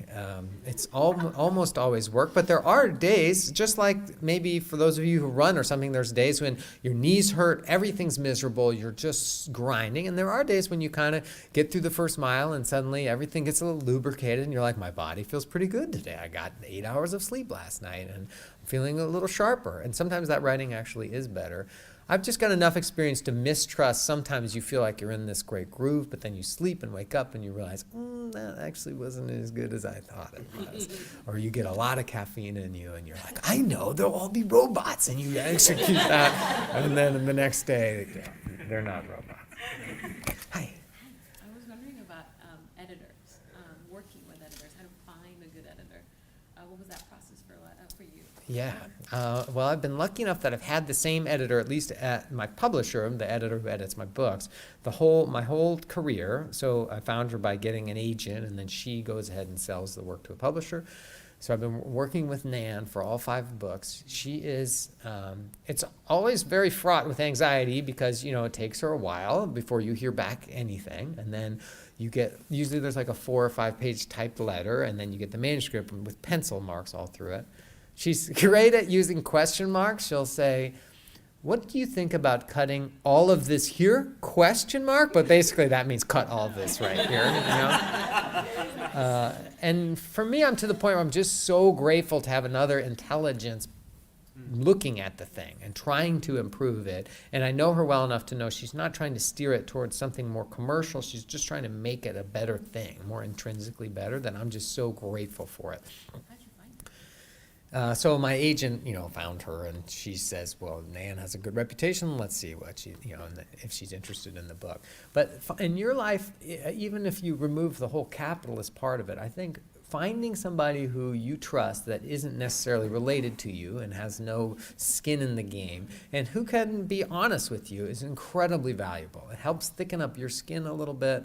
Speaker 3: It's almost always work, but there are days, just like maybe for those of you who run or something, there's days when your knees hurt, everything's miserable, you're just grinding. And there are days when you kind of get through the first mile and suddenly everything gets a little lubricated and you're like, my body feels pretty good today. I got 8 hours of sleep last night and I'm feeling a little sharper. And sometimes that writing actually is better. I've just got enough experience to mistrust. Sometimes you feel like you're in this great groove, but then you sleep and wake up and you realize, that actually wasn't as good as I thought it was. Or you get a lot of caffeine in you and you're like, I know, they'll all be robots. And you execute that. And then the next day, they're not robots. Hi.
Speaker 19: I was wondering about editors, working with editors, how to find a good editor. What was that process for you?
Speaker 3: Yeah. Well, I've been lucky enough that I've had the same editor, at least at my publisher, the editor who edits my books, my whole career. So I found her by getting an agent, and then she goes ahead and sells the work to a publisher. So I've been working with Nan for all 5 books. She is, it's always very fraught with anxiety because, it takes her a while before you hear back anything. And then you get, usually there's like a 4 or 5 page typed letter, and then you get the manuscript with pencil marks all through it. She's great at using question marks. She'll say, what do you think about cutting all of this here? Question mark? But basically that means cut all of this right here. And for me, I'm to the point where I'm just so grateful to have another intelligence looking at the thing and trying to improve it. And I know her well enough to know she's not trying to steer it towards something more commercial. She's just trying to make it a better thing, more intrinsically better. That I'm just so grateful for it. So my agent, found her, and she says, well, Nan has a good reputation. Let's see what she, if she's interested in the book. But in your life, even if you remove the whole capitalist part of it, I think finding somebody who you trust that isn't necessarily related to you and has no skin in the game and who can be honest with you is incredibly valuable. It helps thicken up your skin a little bit.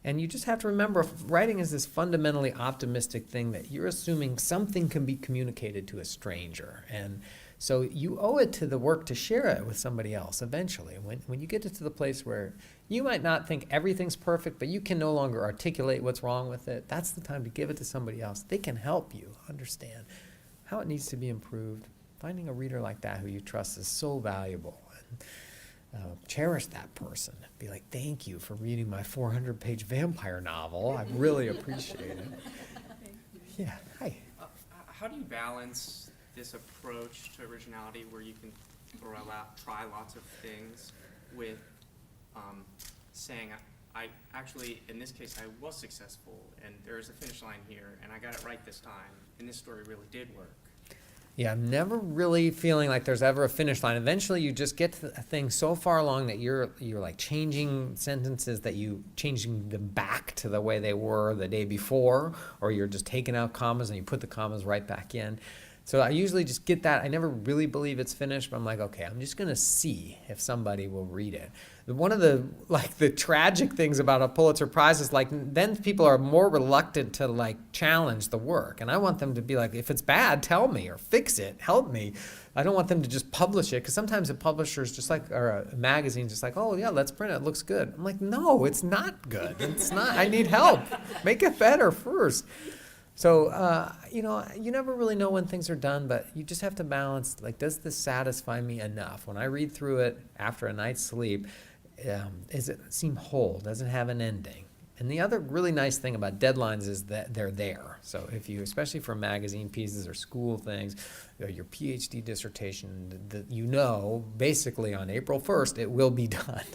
Speaker 3: And you just have to remember, writing is this fundamentally optimistic thing that you're assuming something can be communicated to a stranger. And so you owe it to the work to share it with somebody else eventually. When you get it to the place where you might not think everything's perfect, but you can no longer articulate what's wrong with it, that's the time to give it to somebody else. They can help you understand how it needs to be improved. Finding a reader like that who you trust is so valuable. Cherish that person. Be like, thank you for reading my 400-page vampire novel. I really appreciate it. Yeah, hi.
Speaker 11: How do you balance this approach to originality where you can try lots of things with saying, I actually, in this case, I was successful, and there is a finish line here, and I got it right this time, and this story really did work.
Speaker 3: Yeah, I'm never really feeling like there's ever a finish line. Eventually, you just get to a thing so far along that you're like changing sentences, that you changing them back to the way they were the day before, or you're just taking out commas and you put the commas right back in. So I usually just get that. I never really believe it's finished, but I'm like, okay, I'm just gonna see if somebody will read it. One of the tragic things about a Pulitzer Prize is then people are more reluctant to challenge the work, and I want them to be like, if it's bad, tell me, or fix it, help me. I don't want them to just publish it, because sometimes a publisher's or a magazine's just like, oh yeah, let's print it, it looks good. I'm like, no, it's not good. It's not. I need help. Make it better first. So, you never really know when things are done, but you just have to balance, does this satisfy me enough? When I read through it after a night's sleep, does it seem whole? Does it have an ending? And the other really nice thing about deadlines is that they're there. So if you, especially for magazine pieces or school things, your PhD dissertation, basically on April 1st, it will be done.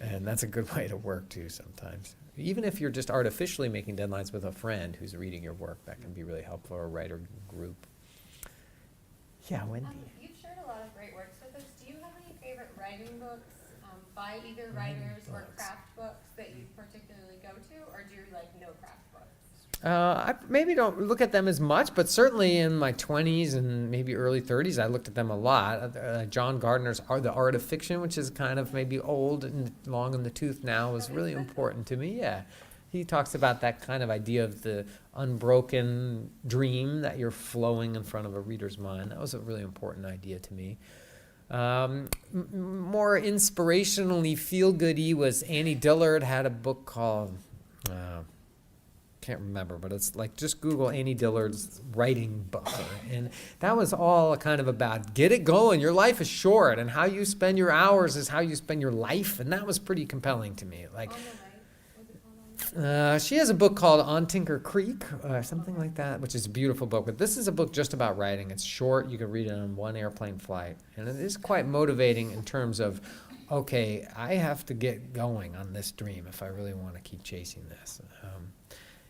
Speaker 3: And that's a good way to work too sometimes. Even if you're just artificially making deadlines with a friend who's reading your work, that can be really helpful, or a writer group. Yeah, Wendy.
Speaker 9: You've shared a lot of great works with us. Do you have any favorite writing books by either writers or craft books that you particularly go to, or do you no craft books?
Speaker 3: I maybe don't look at them as much, but certainly in my 20s and maybe early 30s, I looked at them a lot. John Gardner's The Art of Fiction, which is kind of maybe old and long in the tooth now, was really important to me. Yeah, he talks about that kind of idea of the unbroken dream that you're flowing in front of a reader's mind. That was a really important idea to me. More inspirationally feel-goody was Annie Dillard had a book called, can't remember, but it's just Google Annie Dillard's writing book. And that was all kind of about get it going. Your life is short, and how you spend your hours is how you spend your life. And that was pretty compelling to me. She has a book called On Tinker Creek, something like that, which is a beautiful book. But this is a book just about writing. It's short. You can read it on one airplane flight. And it is quite motivating in terms of, okay, I have to get going on this dream if I really want to keep chasing this.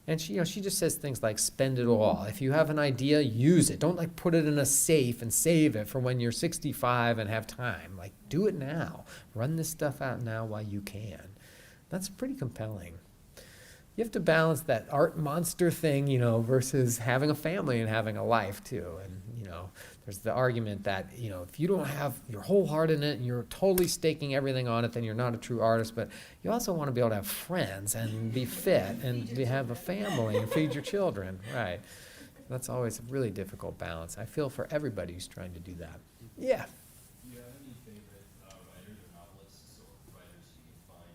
Speaker 3: And she just says things like, spend it all. If you have an idea, use it. Don't put it in a safe and save it for when you're 65 and have time. Do it now. Run this stuff out now while you can. That's pretty compelling. You have to balance that art monster thing, versus having a family and having a life too. And, there's the argument that, if you don't have your whole heart in it and you're totally staking everything on it, then you're not a true artist. But you also want to be able to have friends and be fit and have a family and feed your children. Right. That's always a really difficult balance. I feel for everybody who's trying to do that. Yeah.
Speaker 14: Do you have any favorite writers or novelists or writers you find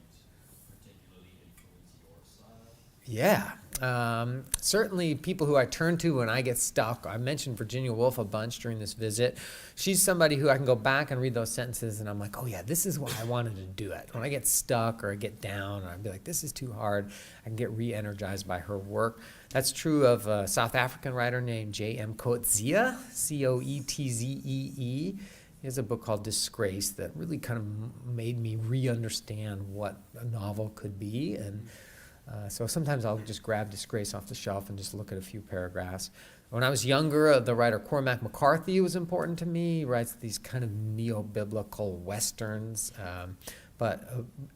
Speaker 14: particularly influence your style?
Speaker 3: Yeah. Certainly people who I turn to when I get stuck. I mentioned Virginia Woolf a bunch during this visit. She's somebody who I can go back and read those sentences and I'm like, oh yeah, this is why I wanted to do it. When I get stuck or I get down, or I'd be like, this is too hard, I can get re-energized by her work. That's true of a South African writer named J.M. Coetzee, C-O-E-T-Z-E-E. He has a book called Disgrace that really kind of made me re-understand what a novel could be. And so sometimes I'll just grab Disgrace off the shelf and just look at a few paragraphs. When I was younger, the writer Cormac McCarthy was important to me. He writes these kind of neo-biblical westerns, but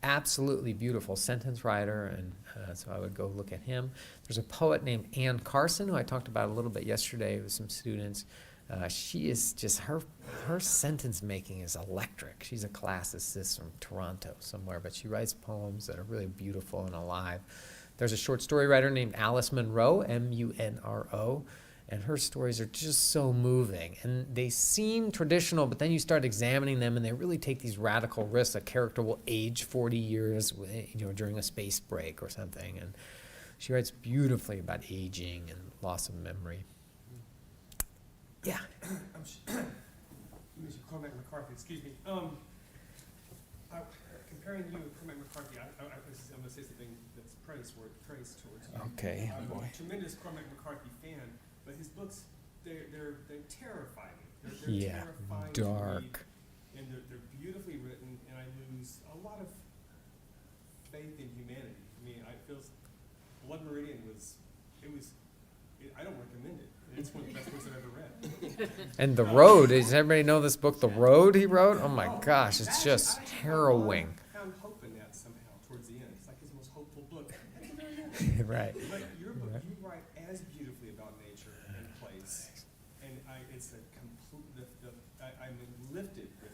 Speaker 3: absolutely beautiful sentence writer, and so I would go look at him. There's a poet named Anne Carson, who I talked about a little bit yesterday with some students. She is just, her sentence making is electric. She's a classicist from Toronto somewhere, but she writes poems that are really beautiful and alive. There's a short story writer named Alice Munro, M-U-N-R-O, and her stories are just so moving. And they seem traditional, but then you start examining them and they really take these radical risks. A character will age 40 years during a space break or something. And she writes beautifully about aging and loss of memory. Yeah.
Speaker 16: You mentioned Cormac McCarthy, excuse me. Comparing you with Cormac McCarthy, I'm going to say something that's praise towards you.
Speaker 3: Okay,
Speaker 16: I'm
Speaker 3: boy.
Speaker 16: a tremendous Cormac McCarthy fan, but his books, they're terrifying. They're
Speaker 3: Yeah,
Speaker 16: terrifying
Speaker 3: dark.
Speaker 16: to read, and they're beautifully written, and I lose a lot of faith in humanity Blood Meridian I don't recommend it. It's one of the best books I've ever read.
Speaker 3: And The Road, does everybody know this book, The Road, he wrote? Oh my gosh, it's just harrowing.
Speaker 16: I found hope in that somehow towards the end. It's like his most hopeful book.
Speaker 3: Right.
Speaker 16: But your book, you write as beautifully about nature and place, and it's a complete. I'm lifted with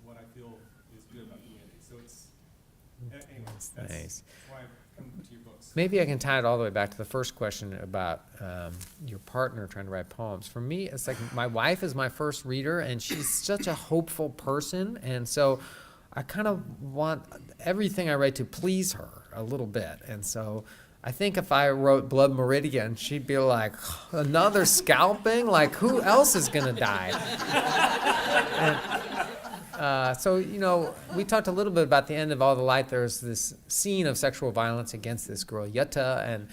Speaker 16: what I feel is good about humanity. So it's anyway. That's
Speaker 3: Nice.
Speaker 16: why I've come to your books.
Speaker 3: Maybe I can tie it all the way back to the first question about your partner trying to write poems. For me, it's like my wife is my first reader, and she's such a hopeful person, and so I kind of want everything I write to please her a little bit. And so I think if I wrote Blood Meridian, she'd be like, another scalping? Like, who else is going to die? So, we talked a little bit about the end of All the Light. There's this scene of sexual violence against this girl, Jutta, and,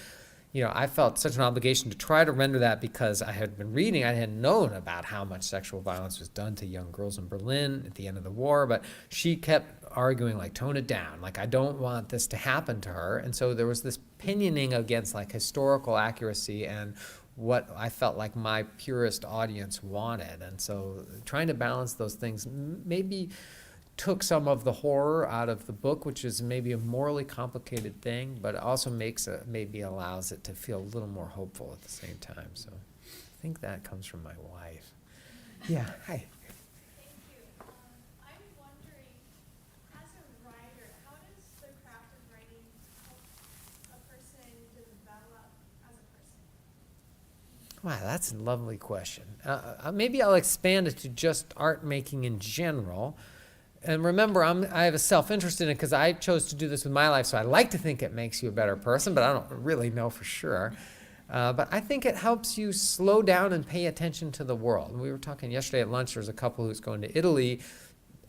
Speaker 3: I felt such an obligation to try to render that because I had been reading, I had known about how much sexual violence was done to young girls in Berlin at the end of the war, but she kept arguing, like, tone it down. Like, I don't want this to happen to her. And so there was this pinioning against, like, historical accuracy and what I felt like my purist audience wanted. And so trying to balance those things maybe took some of the horror out of the book, which is maybe a morally complicated thing, but it also maybe allows it to feel a little more hopeful at the same time. So I think that comes from my wife. Yeah, hi. Wow, that's a lovely question. Maybe I'll expand it to just art making in general. And remember, I have a self-interest in it because I chose to do this with my life, so I like to think it makes you a better person, but I don't really know for sure. But I think it helps you slow down and pay attention to the world. We were talking yesterday at lunch, there was a couple who's going to Italy,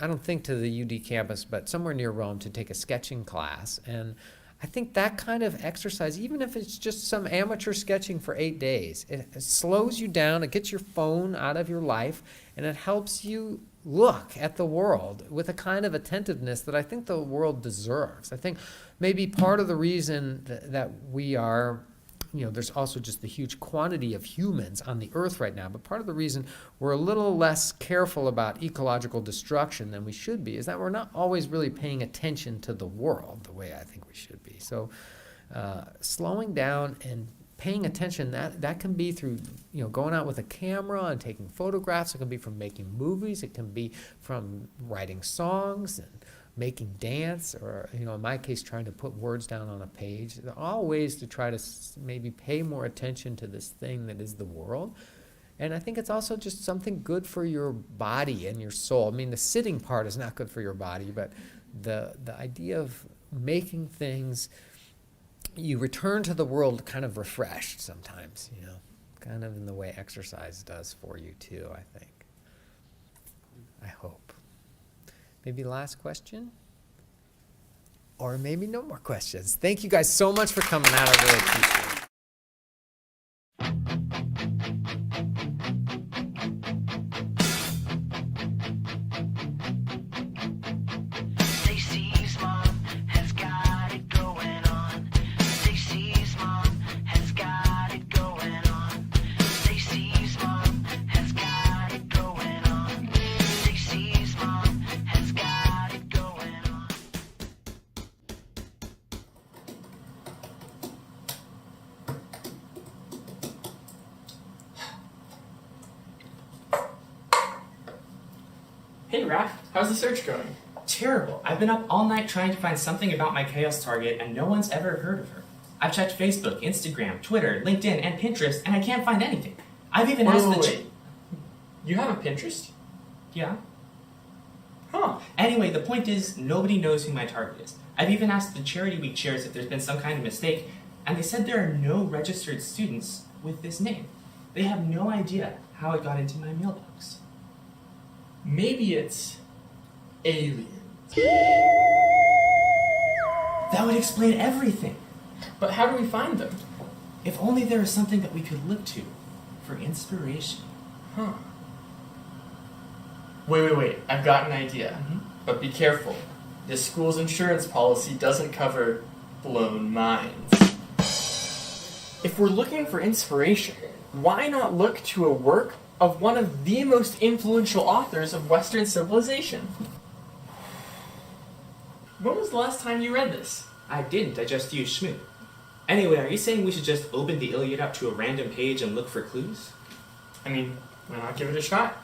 Speaker 3: I don't think to the UD campus, but somewhere near Rome to take a sketching class. And I think that kind of exercise, even if it's just some amateur sketching for 8 days, it slows you down, it gets your phone out of your life, and it helps you look at the world with a kind of attentiveness that I think the world deserves. I think maybe part of the reason that we are, there's also just the huge quantity of humans on the earth right now, but part of the reason we're a little less careful about ecological destruction than we should be is that we're not always really paying attention to the world the way I think we should be. So slowing down and paying attention, that can be through going out with a camera and taking photographs. It can be from making movies. It can be from writing songs and making dance, or in my case, trying to put words down on a page. There are all ways to try to maybe pay more attention to this thing that is the world. And I think it's also just something good for your body and your soul. I mean, the sitting part is not good for your body, but the idea of making things, you return to the world kind of refreshed sometimes, kind of in the way exercise does for you too, I think. I hope. Maybe last question? Or maybe no more questions. Thank you guys so much for coming out. I really appreciate it.
Speaker 20: Hey Raph, how's the search going? Terrible. I've been up all night trying to find something about my chaos target and no one's ever heard of her. I've checked Facebook, Instagram, Twitter, LinkedIn, and Pinterest and I can't find anything. I've even asked
Speaker 21: Wait. You have a Pinterest?
Speaker 20: Yeah.
Speaker 21: Huh.
Speaker 20: Anyway, the point is, nobody knows who my target is. I've even asked the Charity Week chairs if there's been some kind of mistake, and they said there are no registered students with this name. They have no idea how it got into my mailbox.
Speaker 21: Maybe it's aliens.
Speaker 20: That would explain everything.
Speaker 21: But how do we find them?
Speaker 20: If only there was something that we could look to for inspiration.
Speaker 21: Huh. Wait. I've got an idea. But be careful. This school's insurance policy doesn't cover blown minds. If we're looking for inspiration, why not look to a work of one of the most influential authors of Western civilization? When was the last time you read this?
Speaker 20: I didn't, I just used Schmoop. Anyway, are you saying we should just open the Iliad up to a random page and look for clues?
Speaker 21: I mean, why not give it a shot?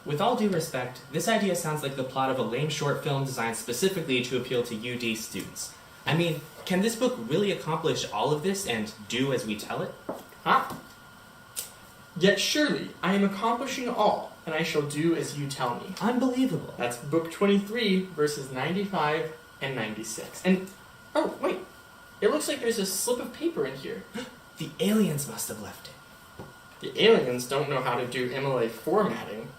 Speaker 20: With all due respect, this idea sounds like the plot of a lame short film designed specifically to appeal to UD students. I mean, can this book really accomplish all of this and do as we tell it?
Speaker 21: Huh? Yet surely I am accomplishing all, and I shall do as you tell me.
Speaker 20: Unbelievable.
Speaker 21: That's book 23, verses 95 and 96. And, oh, wait. It looks like there's a slip of paper in here.
Speaker 20: The aliens must have left it.
Speaker 21: The aliens don't know how to do MLA formatting.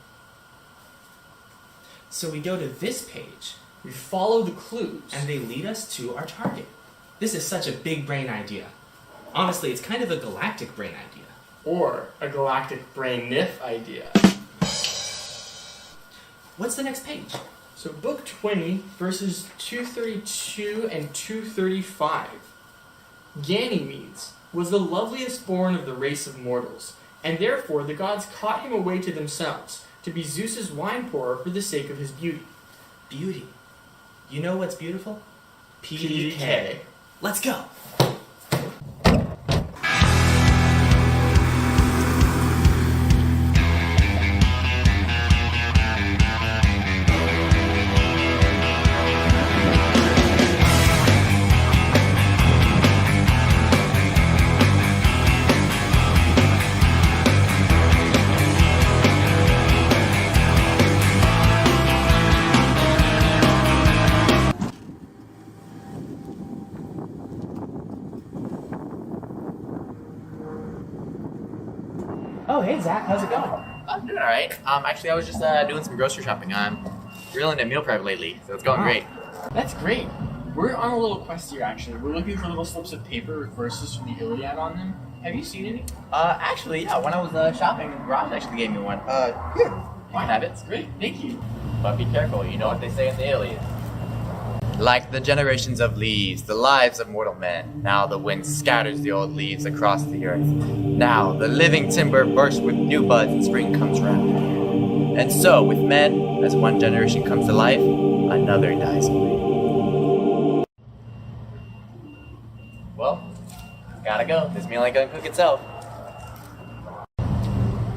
Speaker 20: So we go to this page,
Speaker 21: we follow the clues,
Speaker 20: and they lead us to our target. This is such a big brain idea. Honestly, it's kind of a galactic brain idea.
Speaker 21: Or a galactic brain niff idea.
Speaker 20: What's the next page?
Speaker 21: So book 20, verses 232 and 235. Ganymedes was the loveliest born of the race of mortals, and therefore the gods caught him away to themselves, to be Zeus's wine pourer for the sake of his beauty.
Speaker 20: Beauty. You know what's beautiful?
Speaker 21: PDK.
Speaker 20: Let's go!
Speaker 2: Oh, hey Zach, how's it going?
Speaker 22: I'm doing alright. Actually, I was just doing some grocery shopping. I'm really into meal prep lately, so it's going great.
Speaker 21: That's great. We're on a little quest here, actually. We're looking for little slips of paper with verses from the Iliad on them. Have you seen any?
Speaker 22: Actually, yeah, when I was shopping, Raj actually gave me one. Here, you can have it.
Speaker 21: That's great, thank you.
Speaker 22: But be careful, you know what they say in the Iliad. Like the generations of leaves, the lives of mortal men, now the wind scatters the old leaves across the earth. Now the living timber bursts with new buds and spring comes round. And so with men, as one generation comes to life, another dies away. Well, gotta go. This meal ain't gonna cook itself.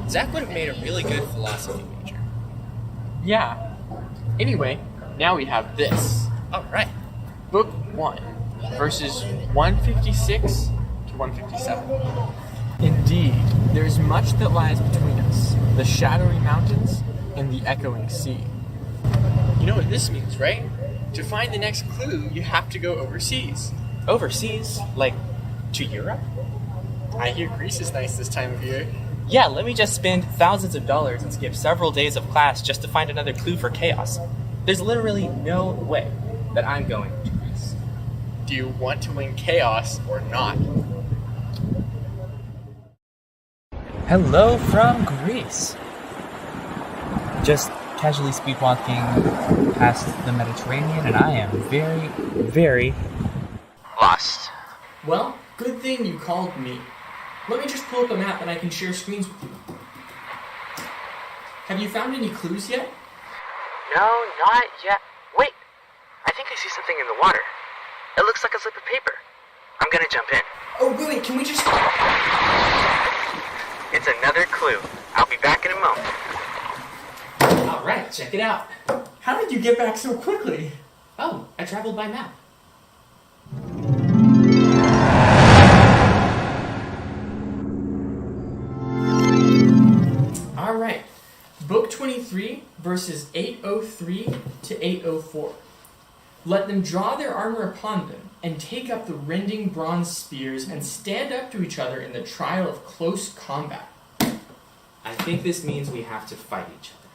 Speaker 2: Zach would have made a really good philosophy major.
Speaker 21: Yeah. Anyway, now we have this.
Speaker 2: Alright.
Speaker 21: Book 1, verses 156 to 157. Indeed, there is much that lies between us, the shadowy mountains and the echoing sea. You know what this means, right? To find the next clue, you have to go overseas.
Speaker 2: Overseas? Like, to Europe?
Speaker 21: I hear Greece is nice this time of year.
Speaker 2: Yeah, let me just spend thousands of dollars and skip several days of class just to find another clue for chaos. There's literally no way that I'm going to Greece.
Speaker 21: Do you want to win chaos or not?
Speaker 2: Hello from Greece. Just casually speedwalking past the Mediterranean, and I am very, very lost.
Speaker 21: Well, good thing you called me. Let me just pull up a map and I can share screens with you. Have you found any clues yet?
Speaker 2: No, not yet. Wait, I think I see something in the water. It looks like a slip of paper. I'm gonna jump in.
Speaker 21: Oh, wait, can we just...
Speaker 2: It's another clue. I'll be back in a moment.
Speaker 21: Alright, check it out. How did you get back so quickly?
Speaker 20: Oh, I traveled by map.
Speaker 21: Alright. Book 23, verses 803 to 804. Let them draw their armor upon them, and take up the rending bronze spears, and stand up to each other in the trial of close combat.
Speaker 20: I think this means we have to fight each other.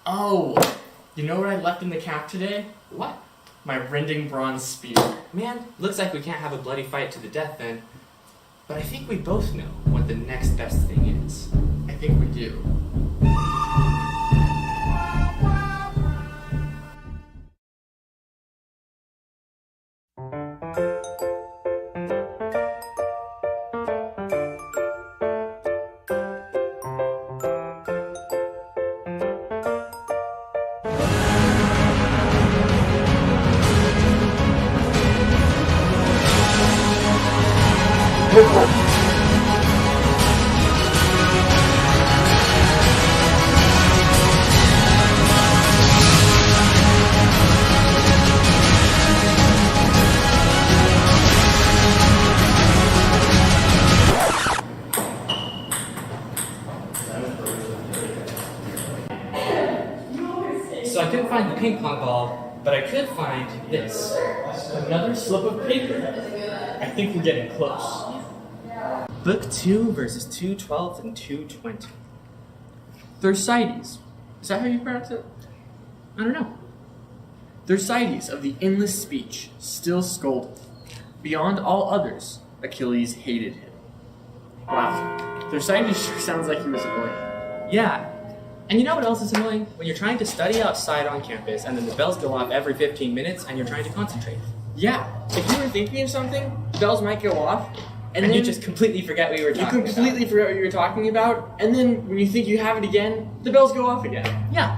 Speaker 21: Oh, you know what I left in the cap today?
Speaker 20: What?
Speaker 21: My rending bronze spear.
Speaker 20: Man, looks like we can't have a bloody fight to the death then. But I think we both know what the next best thing is.
Speaker 21: I think we do.
Speaker 20: So I couldn't find the ping pong ball, but I could find this. Another slip of paper. I think we're getting close. Book 2, verses 212 and 220.
Speaker 21: Thersites. Is that how you pronounce it?
Speaker 20: I don't know.
Speaker 21: Thersites of the endless speech still scolded. Beyond all others, Achilles hated him. Wow. Thersites sure sounds like he was annoying.
Speaker 20: Yeah. And you know what else is annoying? When you're trying to study outside on campus and then the bells go off every 15 minutes and you're trying to concentrate.
Speaker 21: Yeah. If you were thinking of something, the bells might go off.
Speaker 20: And then you just completely forget what you were talking about.
Speaker 21: You completely forget what you were talking about, and then when you think you have it again, the bells go off again.
Speaker 20: Yeah.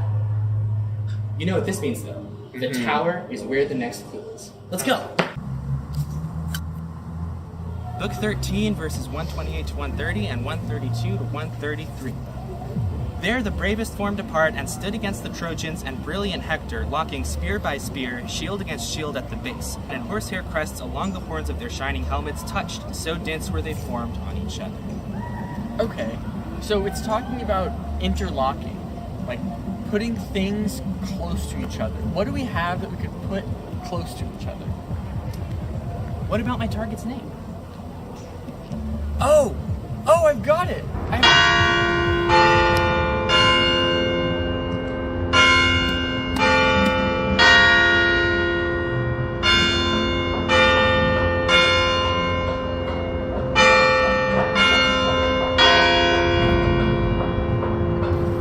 Speaker 20: You know what this means, though? The tower is where the next clue is. Let's go. Book 13, verses 128 to 130 and 132 to 133. There the bravest formed apart and stood against the Trojans and brilliant Hector, locking spear by spear, shield against shield at the base, and horsehair crests along the horns of their shining helmets touched, so dense were they formed on each other.
Speaker 21: Okay, so it's talking about interlocking, like putting things close to each other. What do we have that we could put close to each other?
Speaker 20: What about my target's name?
Speaker 21: Oh, I've got it.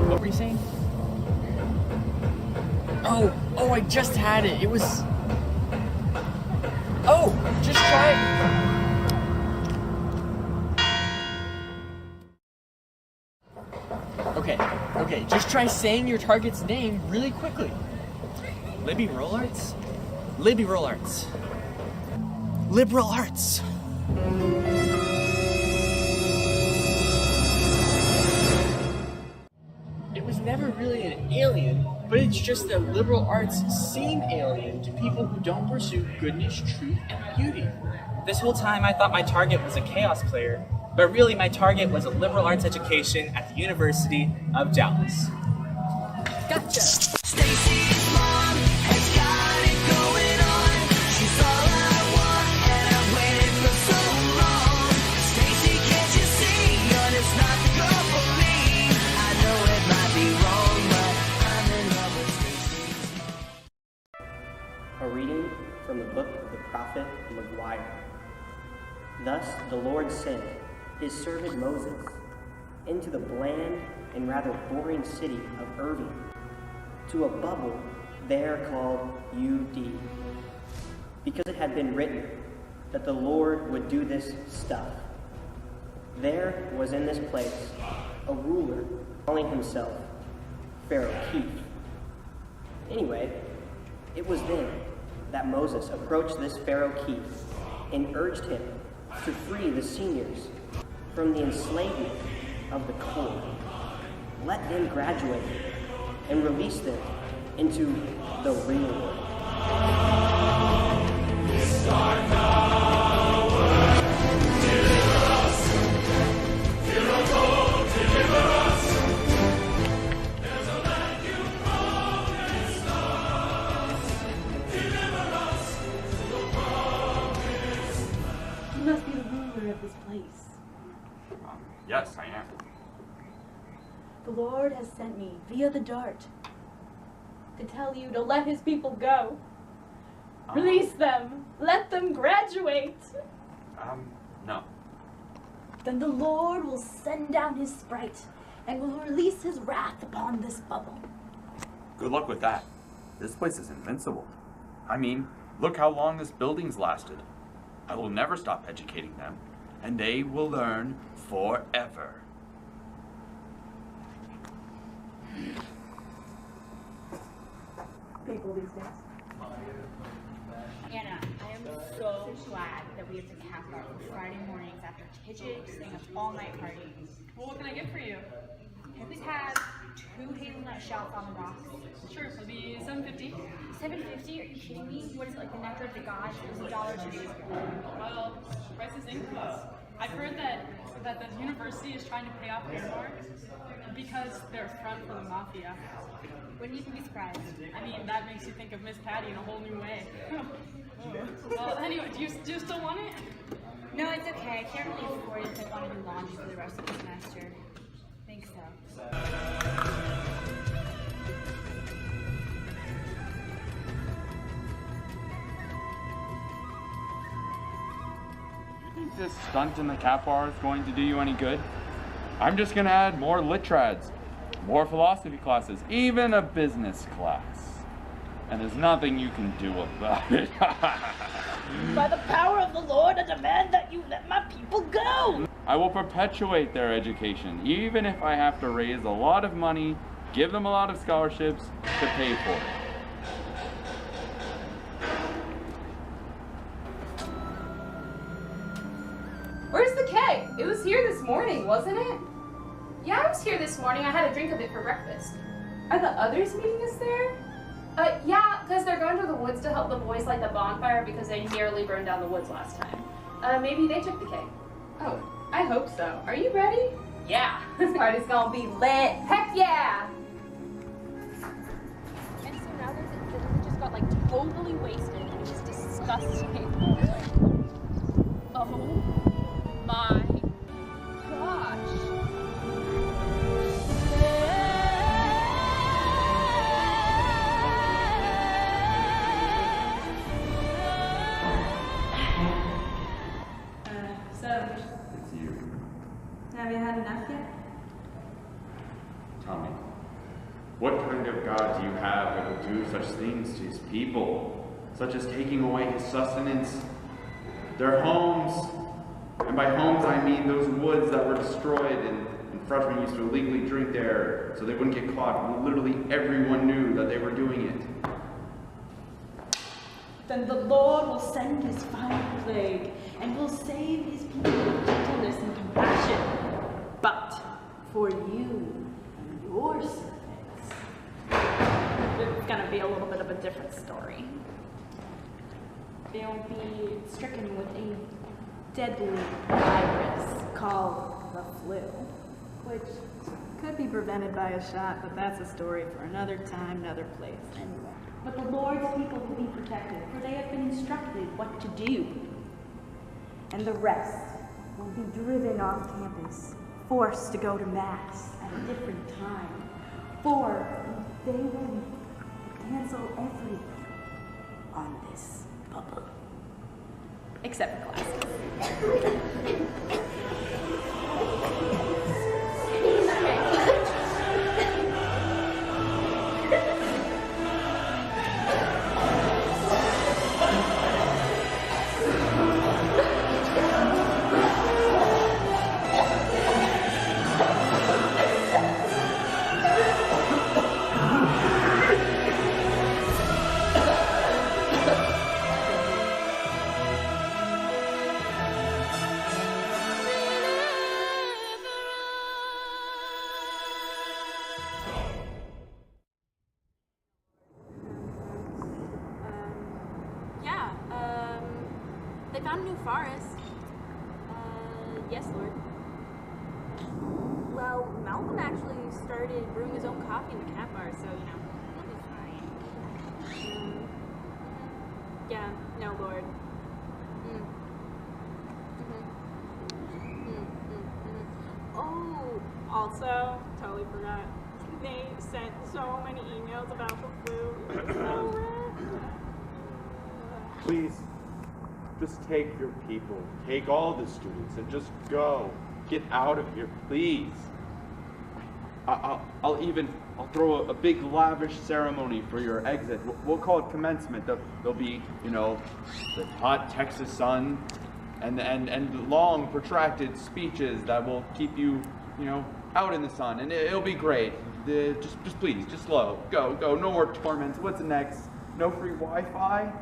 Speaker 21: What were you saying? Oh, I just had it. It was... Oh, just try it. Okay, just try saying your target's name really quickly.
Speaker 20: Libby Roll Arts? Libby Roll Arts. Liberal Arts.
Speaker 21: It was never really an alien, but it's just that liberal arts seem alien to people who don't pursue goodness, truth, and beauty.
Speaker 20: This whole time I thought my target was a chaos player, but really my target was a liberal arts education at the University of Dallas.
Speaker 6: Gotcha. Stacy's mom has got it going on. She's all I want, and I've waited for so long. Stacy, can't you see you're just not the girl for me? I know it might be wrong, but I'm in love with Stacy's mom.
Speaker 4: A reading from the book of the prophet McGuire. Thus the Lord sent his servant Moses into the bland and rather boring city of Irving, to a bubble there called UD, because it had been written that the Lord would do this stuff. There was in this place a ruler calling himself Pharaoh Keith. Anyway, it was then that Moses approached this Pharaoh Keith and urged him to free the seniors from the enslavement of the core. Let them graduate and release them into the real world.
Speaker 19: You must be the ruler of this place.
Speaker 17: Yes, I am.
Speaker 19: The Lord has sent me via the dart to tell you to let his people go. Release them. Let them graduate.
Speaker 17: No.
Speaker 19: Then the Lord will send down his sprite and will release his wrath upon this bubble.
Speaker 17: Good luck with that. This place is invincible. I mean, look how long this building's lasted. I will never stop educating them, and they will learn forever.
Speaker 19: People these days.
Speaker 23: Anna, I am
Speaker 1: so glad that we have the cap bar for Friday mornings after TJ sang an all-night party.
Speaker 13: Well, what can I get for you?
Speaker 1: Can I please have 2 hazelnut shots on the rocks?
Speaker 13: Sure, it'll be $7.50.
Speaker 1: $7.50? Are you kidding me? What is it, like the nectar of the gods? It was $1 2 days ago.
Speaker 13: Well, prices increase. I've heard that the university is trying to pay off Airmark because they're a front for the mafia.
Speaker 1: Wouldn't even be surprised.
Speaker 13: I mean, that makes you think of Miss Patty in a whole new way. Well, anyway, do you still want it?
Speaker 1: No, it's okay. I can't really afford it if I want to do laundry for the rest of the semester. Think so.
Speaker 17: You think this stunt in the cap bar is going to do you any good? I'm just going to add more lit trads, more philosophy classes, even a business class. And there's nothing you can do about it.
Speaker 15: By the power of the Lord, I demand that you let my people go!
Speaker 17: I will perpetuate their education, even if I have to raise a lot of money, give them a lot of scholarships to pay for it.
Speaker 9: Where's the K? It was here this morning, wasn't it? Yeah, I was here this morning. I had a drink of it for breakfast. Are the others meeting us there? Yeah, because they're going to the woods to help the boys light the bonfire because they nearly burned down the woods last time. Maybe they took the K. Oh, I hope so. Are you ready? Yeah, this party's gonna be lit. Heck yeah!
Speaker 1: And so now they just got like totally wasted and it was disgusting. Oh my gosh.
Speaker 17: It's you.
Speaker 1: Have you had enough yet?
Speaker 17: Tell me, what kind of God do you have that will do such things to his people, such as taking away his sustenance, their homes, and by homes I mean those woods that were destroyed and freshmen used to illegally drink there so they wouldn't get caught. Literally everyone knew that they were doing it.
Speaker 15: Then the Lord will send his final plague and will save his people with gentleness and compassion. But for you and your servants, it's gonna be a little bit of a different story. They'll be stricken with a deadly virus called the flu, which could be prevented by a shot, but that's a story for another time, another place, anyway. But the Lord's people will be protected, for they have been instructed what to do. And the rest will be driven off campus, forced to go to Mass at a different time, for they will cancel everything on this bubble. Except for classes.
Speaker 1: They found a new forest. Yes, Lord. Well, Malcolm actually started brewing his own coffee in the cat bar, so, you know, he'll be fine. Yeah, no, Lord. Oh, also, totally forgot. They sent so many emails about the flu. It was so rad.
Speaker 17: Please, just take your people, take all the students, and just go. Get out of here, please. I'll throw a big lavish ceremony for your exit. We'll call it commencement. There'll be, you know, the hot Texas sun, and long protracted speeches that will keep you, you know, out in the sun, and it'll be great. Just please, just slow. Go. No more torments. What's next? No free Wi-Fi?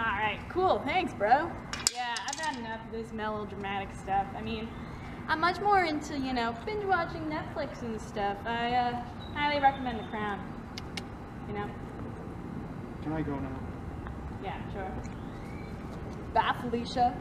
Speaker 15: Alright, cool. Thanks, bro. Yeah, I've had enough of this melodramatic stuff. I mean, I'm much more into, binge watching Netflix and stuff. I highly recommend The Crown.
Speaker 16: Can I go now?
Speaker 15: Yeah, sure. Bye, Felicia.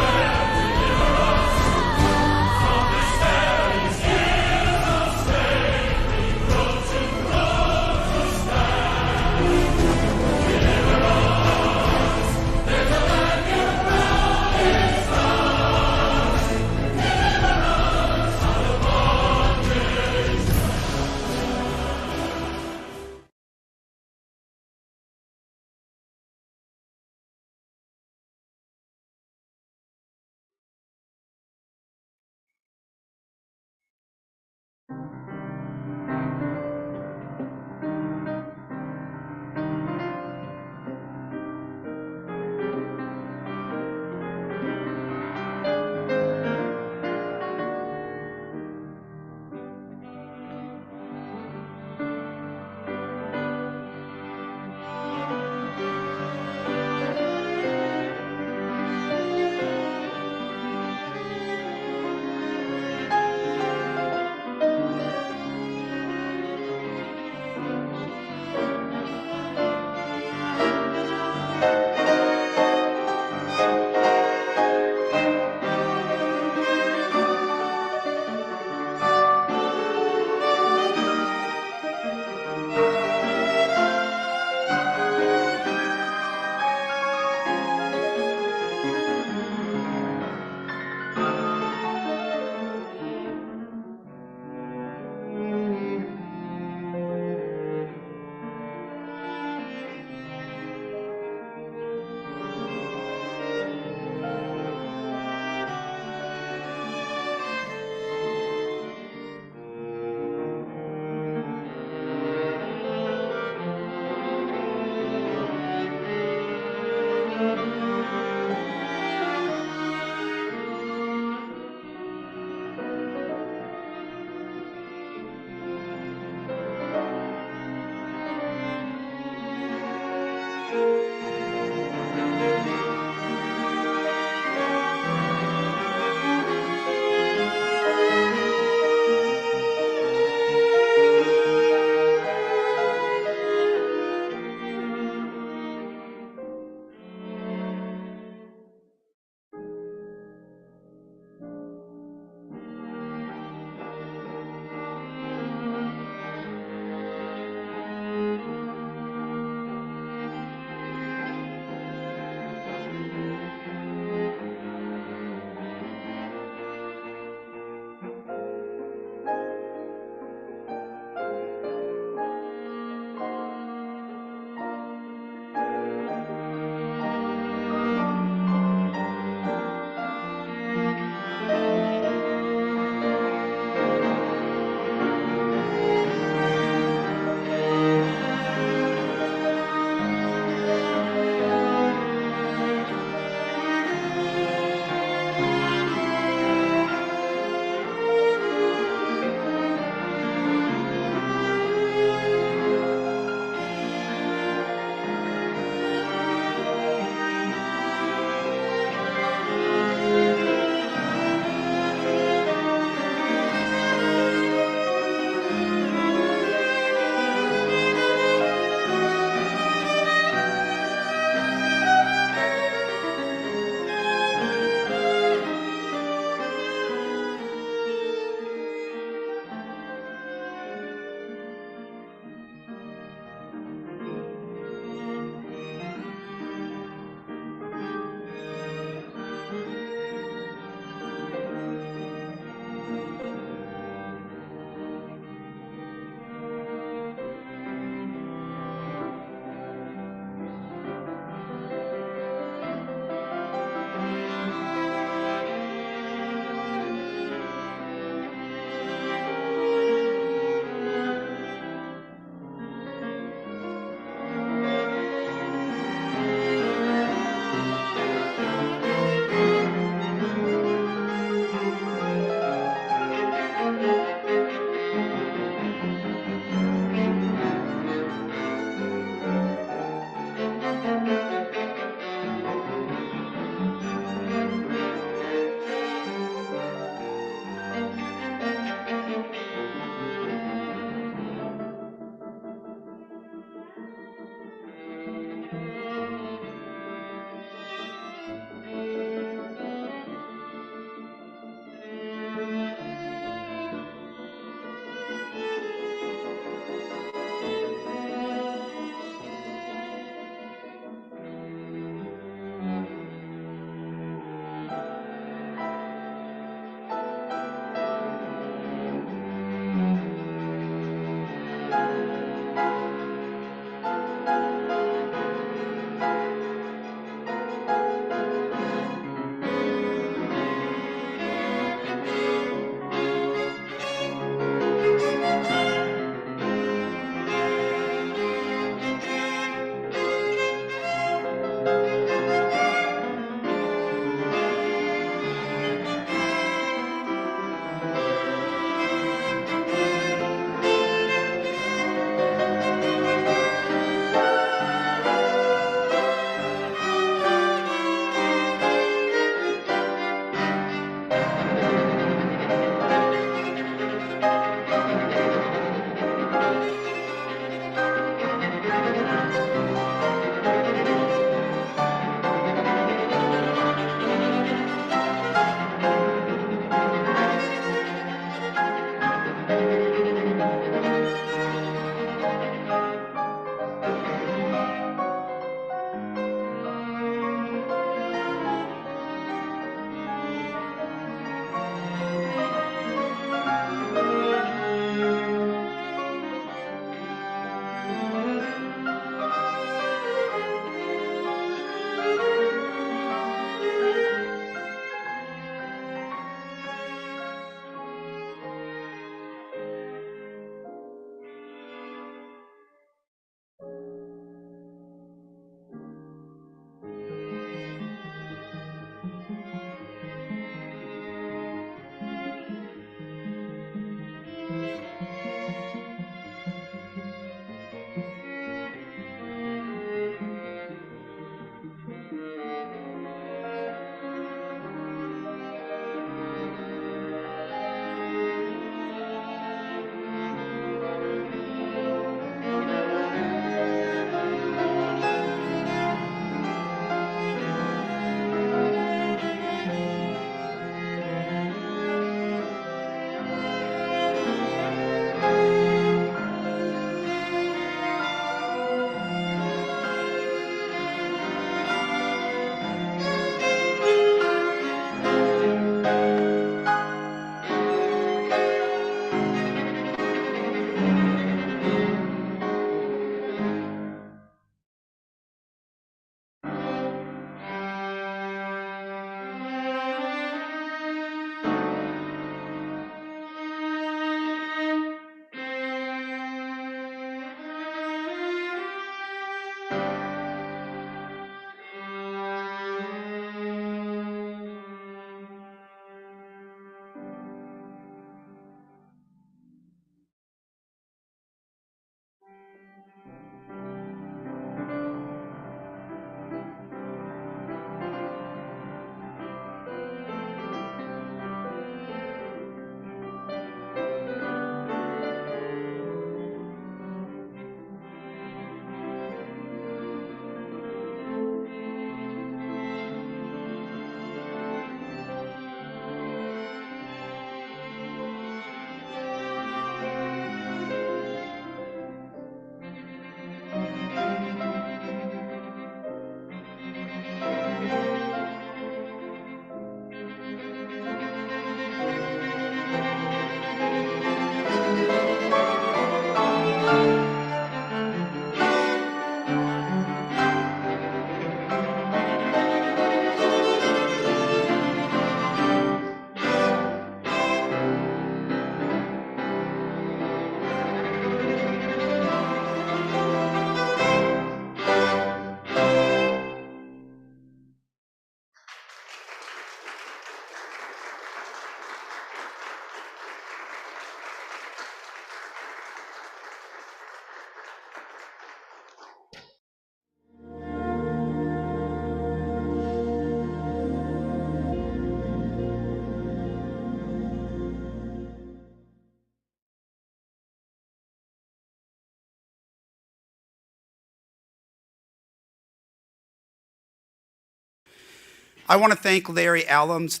Speaker 5: I want to thank Larry Allums,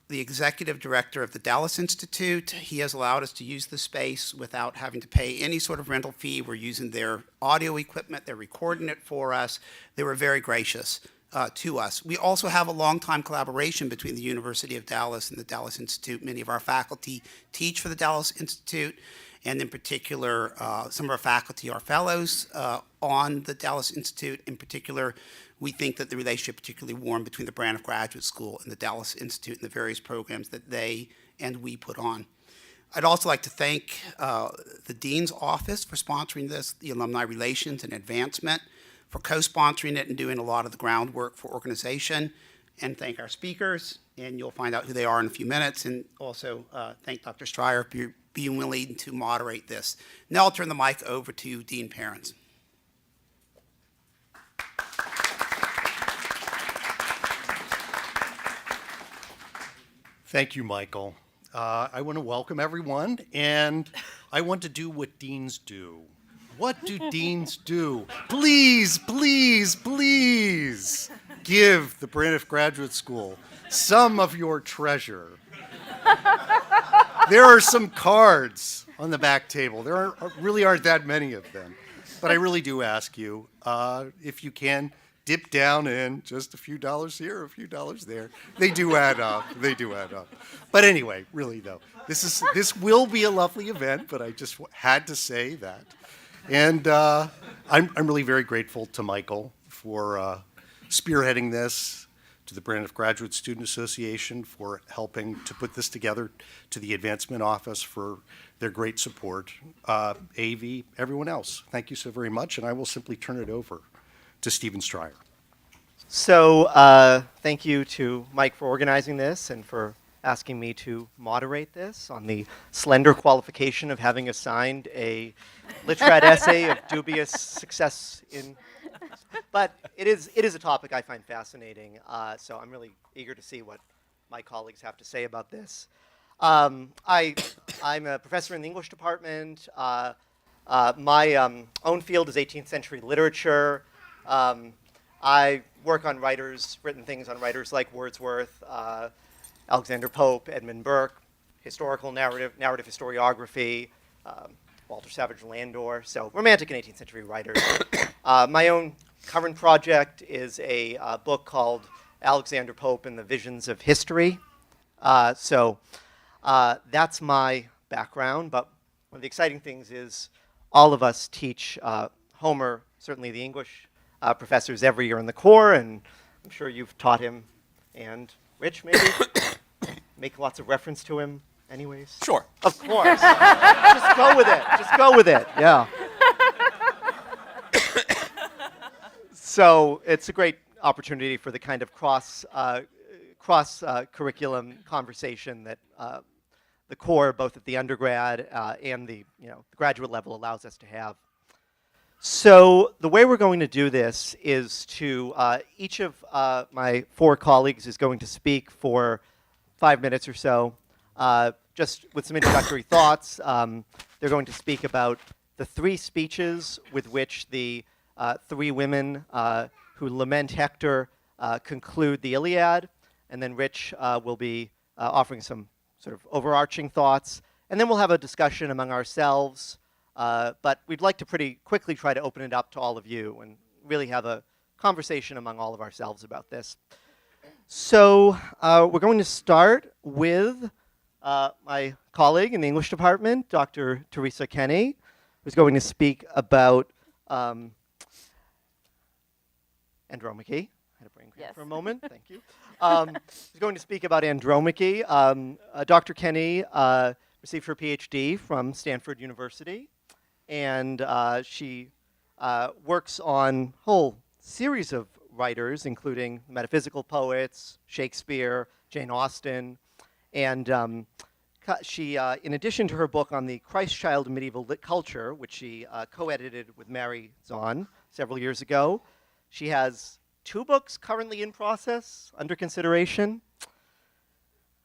Speaker 5: the executive director of the Dallas Institute. He has allowed us to use the space without having to pay any sort of rental fee. We're using their audio equipment. They're recording it for us. They were very gracious to us. We also have a long-time collaboration between the University of Dallas and the Dallas Institute. Many of our faculty teach for the Dallas Institute, and in particular, some of our faculty are fellows on the Dallas Institute. In particular, we think that the relationship particularly warm between the Braniff Graduate School and the Dallas Institute and the various programs that they and we put on. I'd also like to thank the Dean's Office for sponsoring this, the Alumni Relations and Advancement for co-sponsoring it and doing a lot of the groundwork for organization, and thank our speakers, and you'll find out who they are in a few minutes, and also thank Dr. Stryer for being willing to moderate this. Now I'll turn the mic over to Dean Perrins.
Speaker 7: Thank you, Michael. I want to welcome everyone, and I want to do what deans do. What do deans do? Please, please, please give the Braniff Graduate School some of your treasure. There are some cards on the back table. There really aren't that many of them. But I really do ask you, if you can, dip down in just a few dollars here, a few dollars there. They do add up. They do add up. But anyway, really though, this will be a lovely event, but I just had to say that. And I'm really very grateful to Michael for spearheading this, to the Braniff Graduate Student Association for helping to put this together, to the Advancement Office for their great support, AV, everyone else. Thank you so very much, and I will simply turn it over to Stephen Stryer.
Speaker 23: So thank you to Mike for organizing this and for asking me to moderate this on the slender qualification of having assigned a literate essay of dubious success in. But it is a topic I find fascinating, so I'm really eager to see what my colleagues have to say about this. I'm a professor in the English department. My own field is 18th century literature. I work on written things on writers like Wordsworth, Alexander Pope, Edmund Burke, historical narrative historiography, Walter Savage Landor, so romantic and 18th century writers. My own current project is a book called Alexander Pope and the Visions of History. So that's my background, but one of the exciting things is all of us teach Homer, certainly the English professors every year in the Corps, and I'm sure you've taught him, and Rich, maybe? Make lots of reference to him anyways?
Speaker 2: Sure.
Speaker 23: Of course. Just go with it. Just go with it. Yeah. So it's a great opportunity for the kind of cross curriculum conversation that the Corps, both at the undergrad and the graduate level, allows us to have. So the way we're going to do this is to, each of my four colleagues is going to speak for 5 minutes or so, just with some introductory thoughts. They're going to speak about the three speeches with which the three women who lament Hector conclude the Iliad, and then Rich will be offering some sort of overarching thoughts, and then we'll have a discussion among ourselves. But we'd like to pretty quickly try to open it up to all of you and really have a conversation among all of ourselves about this. So we're going to start with my colleague in the English department, Dr. Teresa Kenny, who's going to speak about Andromache. I had a brain cramp for a moment. Thank you. She's going to speak about Andromache. Dr. Kenny received her PhD from Stanford University, and she works on a whole series of writers, including metaphysical poets, Shakespeare, Jane Austen, and she, in addition to her book on the Christ Child of Medieval Lit Culture, which she co-edited with Mary Zahn several years ago, she has 2 books currently in process, under consideration.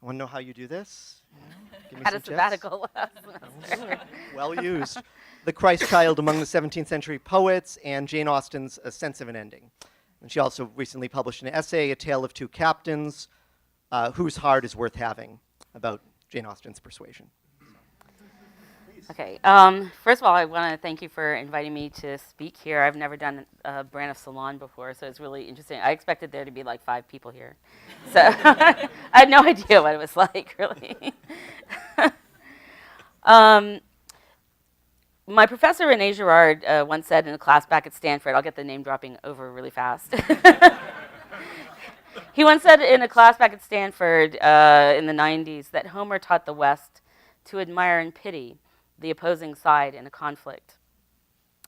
Speaker 23: I want to know how you do this. Give me
Speaker 24: Had
Speaker 23: some
Speaker 24: a sabbatical last semester.
Speaker 23: Well used. The Christ Child Among the 17th Century Poets and Jane Austen's A Sense of an Ending. And she also recently published an essay, A Tale of Two Captains, Whose Heart is Worth Having, about Jane Austen's Persuasion.
Speaker 8: Okay. First of all, I want to thank you for inviting me to speak here. I've never done a brand of salon before, so it's really interesting. I expected there to be like 5 people here. So I had no idea what it was like, really. My professor, Renee Girard, once said in a class back at Stanford, I'll get the name dropping over really fast. He once said in a class back at Stanford in the 90s that Homer taught the West to admire and pity the opposing side in a conflict.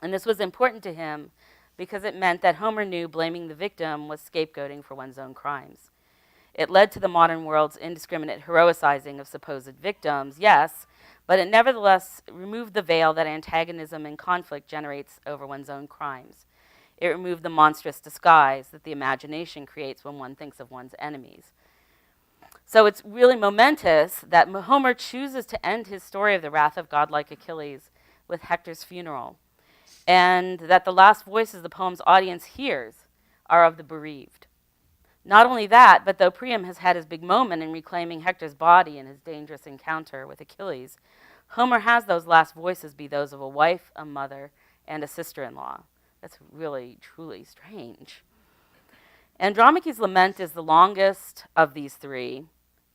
Speaker 8: And this was important to him because it meant that Homer knew blaming the victim was scapegoating for one's own crimes. It led to the modern world's indiscriminate heroicizing of supposed victims, yes, but it nevertheless removed the veil that antagonism and conflict generates over one's own crimes. It removed the monstrous disguise that the imagination creates when one thinks of one's enemies. So it's really momentous that Homer chooses to end his story of the wrath of godlike Achilles with Hector's funeral, and that the last voices the poem's audience hears are of the bereaved. Not only that, but though Priam has had his big moment in reclaiming Hector's body in his dangerous encounter with Achilles, Homer has those last voices be those of a wife, a mother, and a sister-in-law. That's really, truly strange. Andromache's lament is the longest of these 3,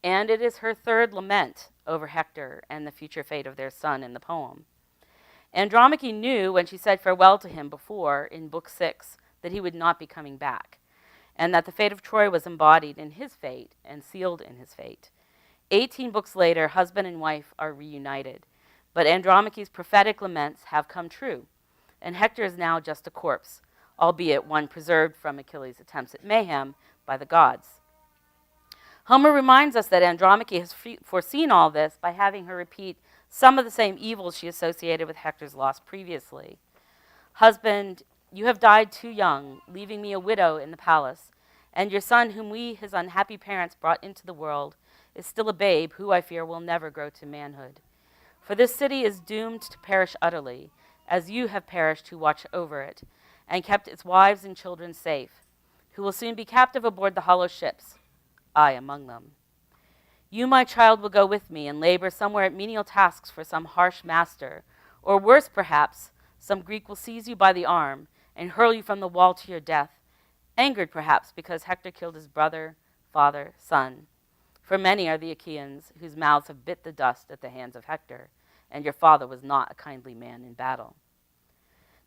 Speaker 8: and it is her 3rd lament over Hector and the future fate of their son in the poem. Andromache knew when she said farewell to him before, in Book 6, that he would not be coming back, and that the fate of Troy was embodied in his fate and sealed in his fate. 18 books later, husband and wife are reunited, but Andromache's prophetic laments have come true, and Hector is now just a corpse, albeit one preserved from Achilles' attempts at mayhem by the gods. Homer reminds us that Andromache has foreseen all this by having her repeat some of the same evils she associated with Hector's loss previously. Husband, you have died too young, leaving me a widow in the palace, and your son, whom we, his unhappy parents, brought into the world, is still a babe who, I fear, will never grow to manhood. For this city is doomed to perish utterly, as you have perished who watched over it, and kept its wives and children safe, who will soon be captive aboard the hollow ships, I among them. You, my child, will go with me and labor somewhere at menial tasks for some harsh master, or worse, perhaps, some Greek will seize you by the arm and hurl you from the wall to your death, angered perhaps because Hector killed his brother, father, son. For many are the Achaeans whose mouths have bit the dust at the hands of Hector, and your father was not a kindly man in battle.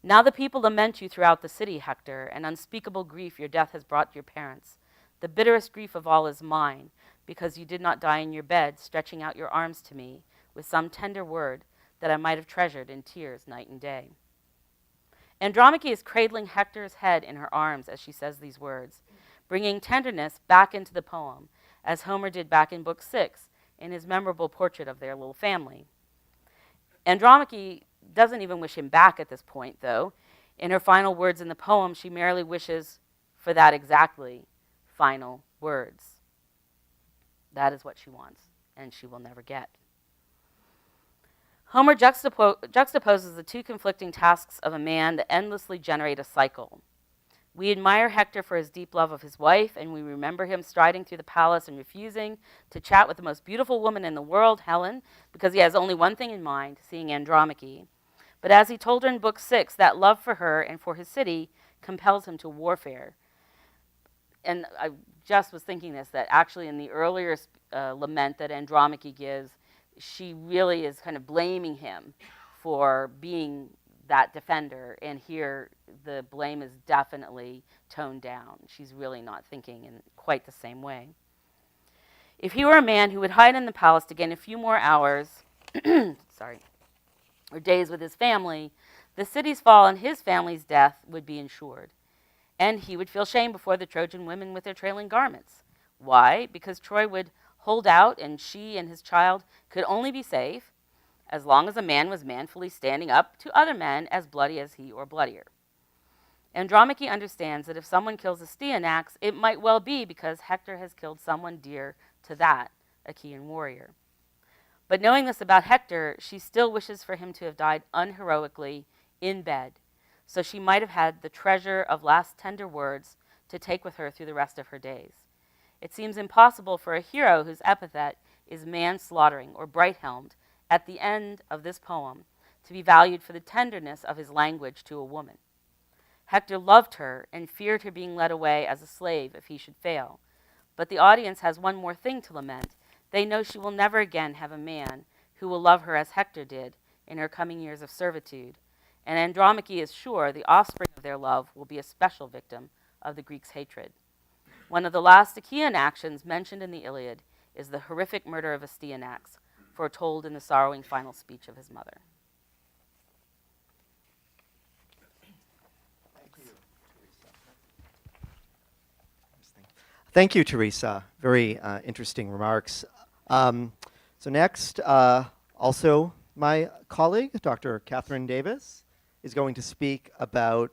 Speaker 8: Now the people lament you throughout the city, Hector, and unspeakable grief your death has brought your parents. The bitterest grief of all is mine, because you did not die in your bed, stretching out your arms to me with some tender word that I might have treasured in tears night and day. Andromache is cradling Hector's head in her arms as she says these words, bringing tenderness back into the poem, as Homer did back in Book 6 in his memorable portrait of their little family. Andromache doesn't even wish him back at this point, though. In her final words in the poem, she merely wishes for that exactly final words. That is what she wants, and she will never get. Homer juxtaposes the 2 conflicting tasks of a man that endlessly generate a cycle. We admire Hector for his deep love of his wife, and we remember him striding through the palace and refusing to chat with the most beautiful woman in the world, Helen, because he has only one thing in mind, seeing Andromache. But as he told her in Book 6, that love for her and for his city compels him to warfare. And I just was thinking this, that actually in the earlier lament that Andromache gives, she really is kind of blaming him for being that defender, and here the blame is definitely toned down. She's really not thinking in quite the same way. If he were a man who would hide in the palace to gain a few more hours, or days with his family, the city's fall and his family's death would be ensured. And he would feel shame before the Trojan women with their trailing garments. Why? Because Troy would hold out, and she and his child could only be safe as long as a man was manfully standing up to other men as bloody as he or bloodier. Andromache understands that if someone kills Astyanax, it might well be because Hector has killed someone dear to that Achaean warrior. But knowing this about Hector, she still wishes for him to have died unheroically in bed, so she might have had the treasure of last tender words to take with her through the rest of her days. It seems impossible for a hero whose epithet is man-slaughtering or bright-helmed at the end of this poem to be valued for the tenderness of his language to a woman. Hector loved her and feared her being led away as a slave if he should fail. But the audience has one more thing to lament. They know she will never again have a man who will love her as Hector did in her coming years of servitude. And Andromache is sure the offspring of their love will be a special victim of the Greeks' hatred. One of the last Achaean actions mentioned in the Iliad is the horrific murder of Astyanax, foretold in the sorrowing final speech of his mother.
Speaker 23: Thank you, Teresa. Very interesting remarks. So next, also my colleague, Dr. Catherine Davis, is going to speak about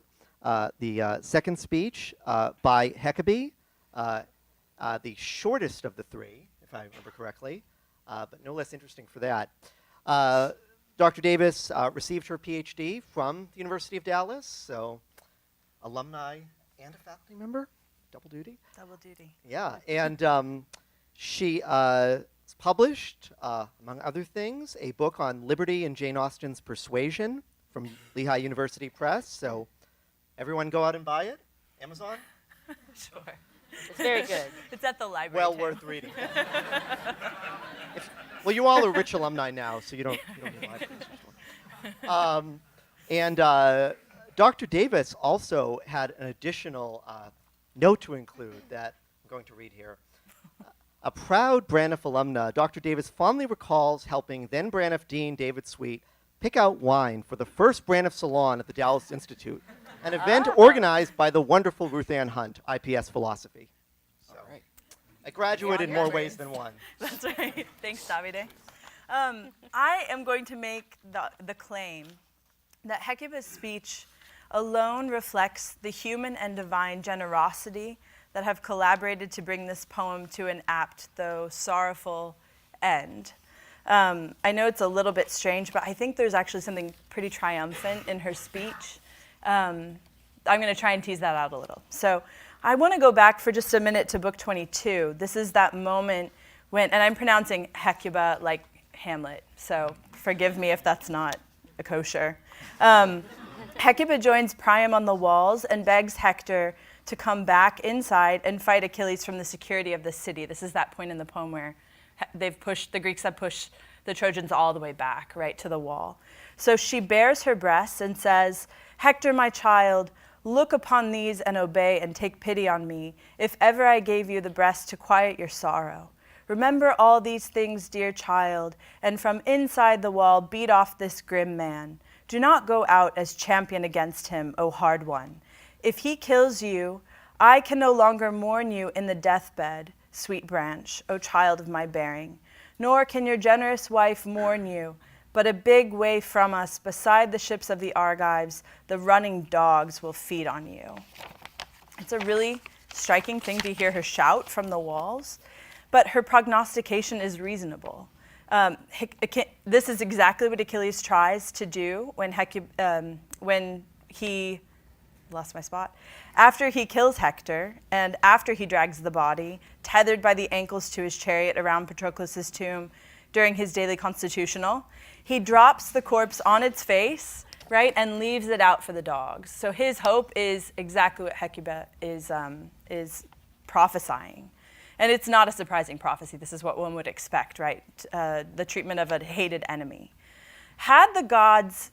Speaker 23: the second speech by Hecate, the shortest of the three, if I remember correctly, but no less interesting for that. Dr. Davis received her PhD from the University of Dallas, so alumni and a faculty member. Double duty?
Speaker 10: Double duty.
Speaker 23: Yeah, and she published, among other things, a book on liberty and Jane Austen's Persuasion from Lehigh University Press. So everyone go out and buy it. Amazon?
Speaker 10: Sure.
Speaker 8: It's very good.
Speaker 10: It's at the library.
Speaker 23: Well worth reading. Well, you all are rich alumni now, so you don't need libraries. And Dr. Davis also had an additional note to include that I'm going to read here. A proud Braniff alumna, Dr. Davis fondly recalls helping then Braniff Dean David Sweet pick out wine for the first Braniff Salon at the Dallas Institute, an event organized by the wonderful Ruth Ann Hunt, IPS Philosophy. So, I graduated in more ways than one.
Speaker 10: That's right. Thanks, Davide. I am going to make the claim that Hecuba's speech alone reflects the human and divine generosity that have collaborated to bring this poem to an apt, though sorrowful, end. I know it's a little bit strange, but I think there's actually something pretty triumphant in her speech. I'm going to try and tease that out a little. So I want to go back for just a minute to book 22. This is that moment when, and I'm pronouncing Hecuba like Hamlet, so forgive me if that's not a kosher. Hecuba joins Priam on the walls and begs Hector to come back inside and fight Achilles from the security of the city. This is that point in the poem where the Greeks have pushed the Trojans all the way back, right, to the wall. So she bares her breasts and says, "Hector, my child, look upon these and obey and take pity on me, if ever I gave you the breast to quiet your sorrow. Remember all these things, dear child, and from inside the wall beat off this grim man. Do not go out as champion against him, O hard one. If he kills you, I can no longer mourn you in the deathbed, sweet branch, O child of my bearing. Nor can your generous wife mourn you, but a big way from us, beside the ships of the Argives, the running dogs will feed on you." It's a really striking thing to hear her shout from the walls, but her prognostication is reasonable. This is exactly what Achilles tries to do when he lost my spot. After he kills Hector, and after he drags the body, tethered by the ankles to his chariot around Patroclus' tomb during his daily constitutional, he drops the corpse on its face, right, and leaves it out for the dogs. So his hope is exactly what Hecuba is prophesying. And it's not a surprising prophecy. This is what one would expect, right? The treatment of a hated enemy. Had the gods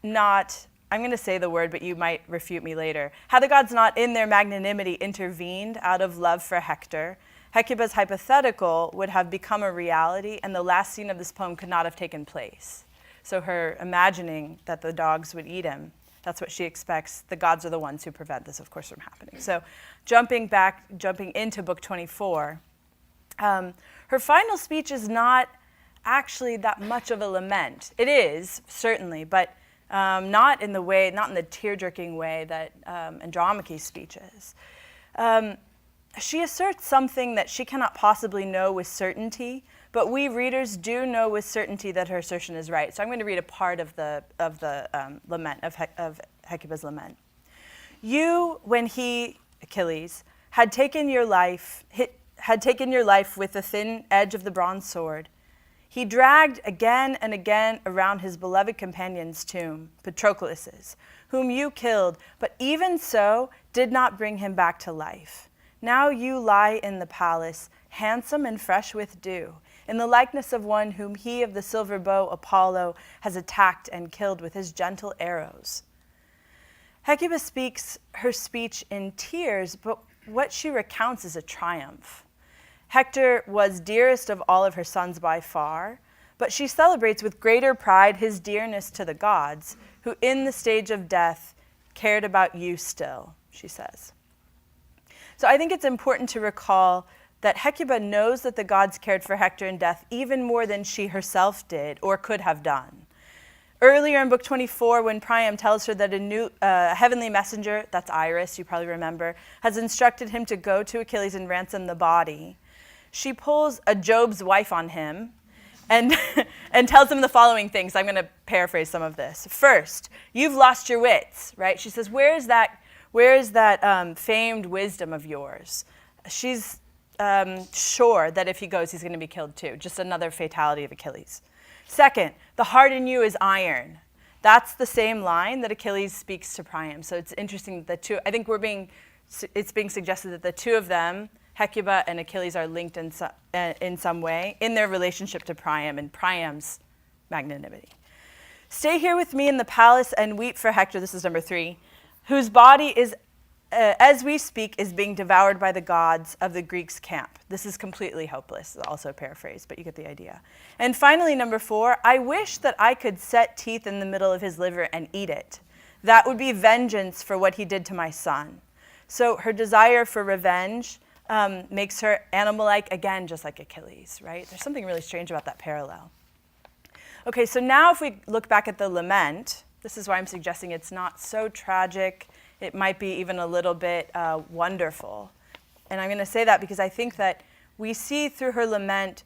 Speaker 10: not, I'm going to say the word, but you might refute me later. Had the gods not in their magnanimity intervened out of love for Hector, Hecuba's hypothetical would have become a reality, and the last scene of this poem could not have taken place. So her imagining that the dogs would eat him, that's what she expects. The gods are the ones who prevent this, of course, from happening. So jumping into book 24, her final speech is not actually that much of a lament. It is, certainly, but not in the tear-jerking way that Andromache's speech is. She asserts something that she cannot possibly know with certainty, but we readers do know with certainty that her assertion is right. So I'm going to read a part of the lament, of Hecuba's lament. You, when he Achilles, had taken your life with the thin edge of the bronze sword. He dragged again and again around his beloved companion's tomb, Patroclus's, whom you killed, but even so did not bring him back to life. Now you lie in the palace, handsome and fresh with dew, in the likeness of one whom he of the silver bow Apollo has attacked and killed with his gentle arrows. Hecuba speaks her speech in tears, but what she recounts is a triumph. Hector was dearest of all of her sons by far, but she celebrates with greater pride his dearness to the gods, who in the stage of death cared about you still, she says. So I think it's important to recall that Hecuba knows that the gods cared for Hector in death even more than she herself did or could have done. Earlier in book 24, when Priam tells her that a new heavenly messenger, that's Iris, you probably remember, has instructed him to go to Achilles and ransom the body, she pulls a Job's wife on him and, and tells him the following things. I'm going to paraphrase some of this. First, you've lost your wits, right? She says, where is that famed wisdom of yours? She's sure that if he goes, he's going to be killed too. Just another fatality of Achilles. Second, the heart in you is iron. That's the same line that Achilles speaks to Priam. So it's interesting that the two, I think it's being suggested that the two of them, Hecuba and Achilles, are linked in some way in their relationship to Priam and Priam's magnanimity. Stay here with me in the palace and weep for Hector, this is number 3, whose body is, as we speak, is being devoured by the gods of the Greeks' camp. This is completely hopeless, also paraphrased, but you get the idea. And finally, number 4, I wish that I could set teeth in the middle of his liver and eat it. That would be vengeance for what he did to my son. So her desire for revenge makes her animal-like, again, just like Achilles, right? There's something really strange about that parallel. Okay, so now if we look back at the lament, this is why I'm suggesting it's not so tragic. It might be even a little bit wonderful. And I'm going to say that because I think that we see through her lament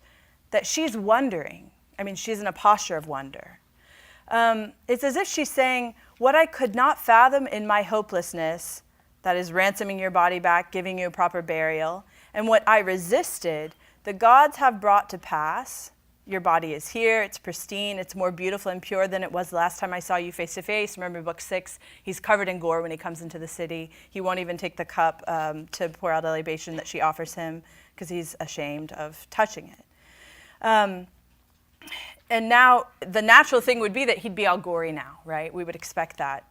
Speaker 10: that she's wondering. I mean, she's in a posture of wonder. It's as if she's saying, what I could not fathom in my hopelessness, that is ransoming your body back, giving you a proper burial, and what I resisted, the gods have brought to pass. Your body is here, it's pristine, it's more beautiful and pure than it was the last time I saw you face to face. Remember book 6, he's covered in gore when he comes into the city. He won't even take the cup to pour out a libation that she offers him because he's ashamed of touching it. And now the natural thing would be that he'd be all gory now, right? We would expect that.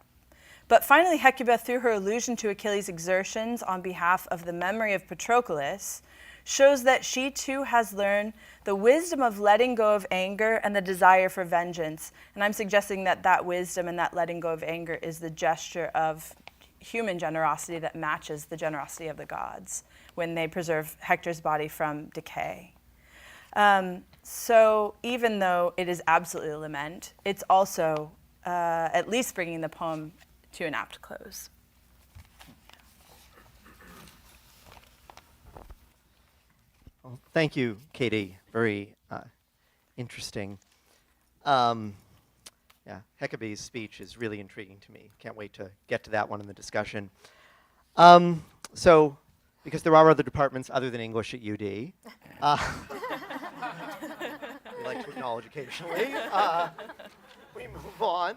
Speaker 10: But finally, Hecuba, through her allusion to Achilles' exertions on behalf of the memory of Patroclus, shows that she too has learned the wisdom of letting go of anger and the desire for vengeance. And I'm suggesting that that wisdom and that letting go of anger is the gesture of human generosity that matches the generosity of the gods when they preserve Hector's body from decay. So even though it is absolutely a lament, it's also at least bringing the poem to an apt close.
Speaker 23: Well, thank you, Katie. Very interesting. Yeah, Hecuba's speech is really intriguing to me. Can't wait to get to that one in the discussion. So, because there are other departments other than English at UD, we like to acknowledge occasionally. We move on.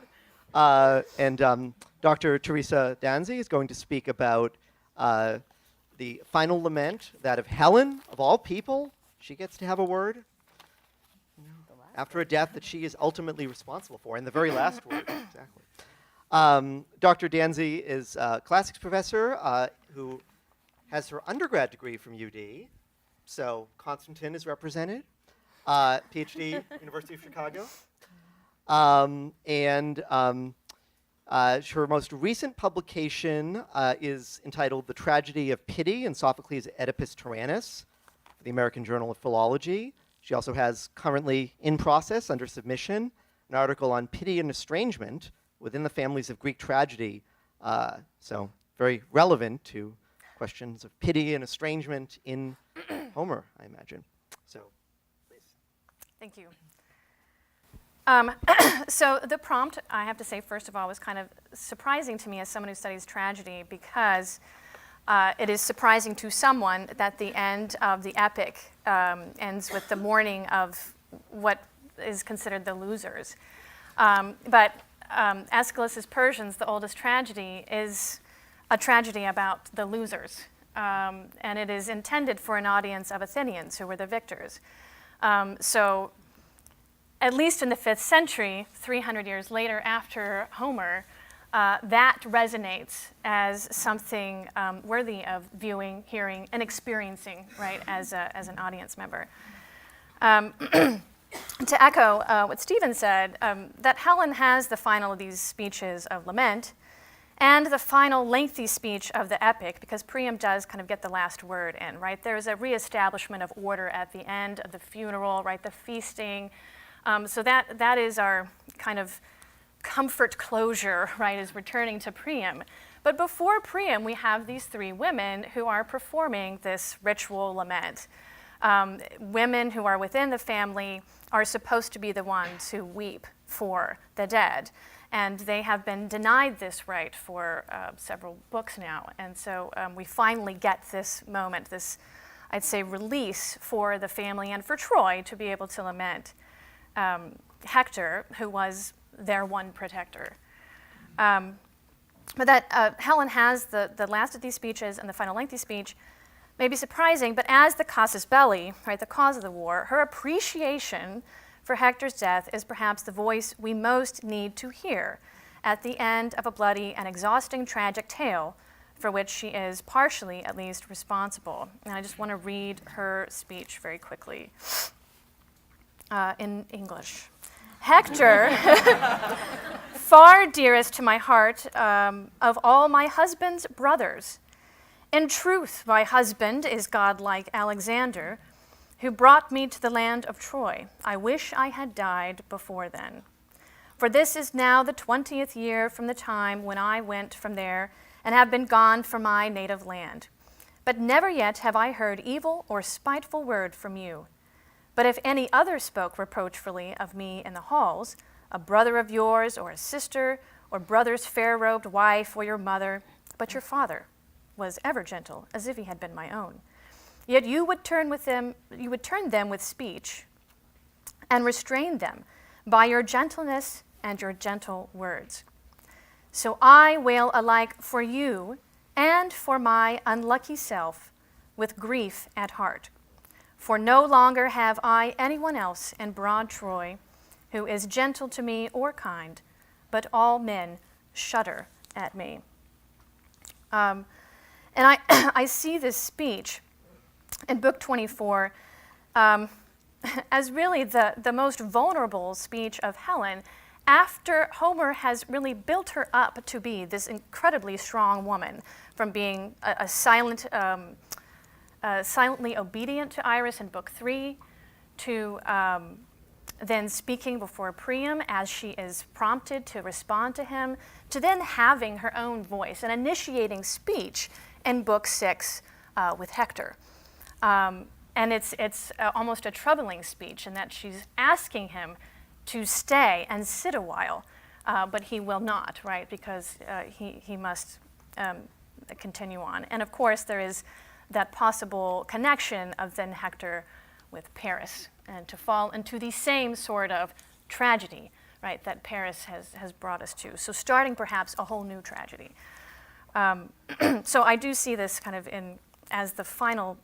Speaker 23: And Dr. Teresa Danzi is going to speak about the final lament, that of Helen, of all people. She gets to have a word after a death that she is ultimately responsible for, and the very last word, exactly. Dr. Danzi is a classics professor who has her undergrad degree from UD, so Constantine is represented, PhD, University of Chicago. Her most recent publication is entitled The Tragedy of Pity in Sophocles' Oedipus Tyrannus, for the American Journal of Philology. She also has currently in process, under submission, an article on pity and estrangement within the families of Greek tragedy. So very relevant to questions of pity and estrangement in Homer, I imagine. So, please.
Speaker 11: Thank you. So the prompt, I have to say, first of all, was kind of surprising to me as someone who studies tragedy because it is surprising to someone that the end of the epic ends with the mourning of what is considered the losers. But Aeschylus's Persians, the oldest tragedy, is a tragedy about the losers. And it is intended for an audience of Athenians who were the victors. So at least in the 5th century, 300 years later after Homer, that resonates as something worthy of viewing, hearing, and experiencing, right, as an audience member. To echo what Stephen said, that Helen has the final of these speeches of lament and the final lengthy speech of the epic, because Priam does kind of get the last word in, right? There's a reestablishment of order at the end of the funeral, right? The feasting. So that is our kind of comfort closure, right, is returning to Priam. But before Priam, we have these 3 women who are performing this ritual lament. Women who are within the family are supposed to be the ones who weep for the dead. And they have been denied this right for several books now. And so we finally get this moment, this, I'd say, release for the family and for Troy to be able to lament Hector, who was their one protector. But that Helen has the last of these speeches and the final lengthy speech may be surprising, but as the casus belli, right, the cause of the war, her appreciation for Hector's death is perhaps the voice we most need to hear at the end of a bloody and exhausting tragic tale for which she is partially, at least, responsible. And I just want to read her speech very quickly in English. Hector, far dearest to my heart of all my husband's brothers, in truth, my husband is godlike Alexander, who brought me to the land of Troy. I wish I had died before then. For this is now the 20th year from the time when I went from there and have been gone from my native land. But never yet have I heard evil or spiteful word from you. But if any other spoke reproachfully of me in the halls, a brother of yours or a sister or brother's fair-robed wife or your mother, but your father was ever gentle, as if he had been my own. Yet you would turn them with speech and restrain them by your gentleness and your gentle words. So I wail alike for you and for my unlucky self with grief at heart. For no longer have I anyone else in broad Troy who is gentle to me or kind, but all men shudder at me. And I see this speech in Book 24 as really the most vulnerable speech of Helen after Homer has really built her up to be this incredibly strong woman, from being a silently obedient to Iris in Book 3 to then speaking before Priam as she is prompted to respond to him, to then having her own voice and initiating speech in Book 6 with Hector. And it's almost a troubling speech in that she's asking him to stay and sit a while, but he will not, right, because he must continue on. And of course, there is that possible connection of then Hector with Paris, and to fall into the same sort of tragedy, right, that Paris has brought us to. So starting perhaps a whole new tragedy. So I do see this kind of as the final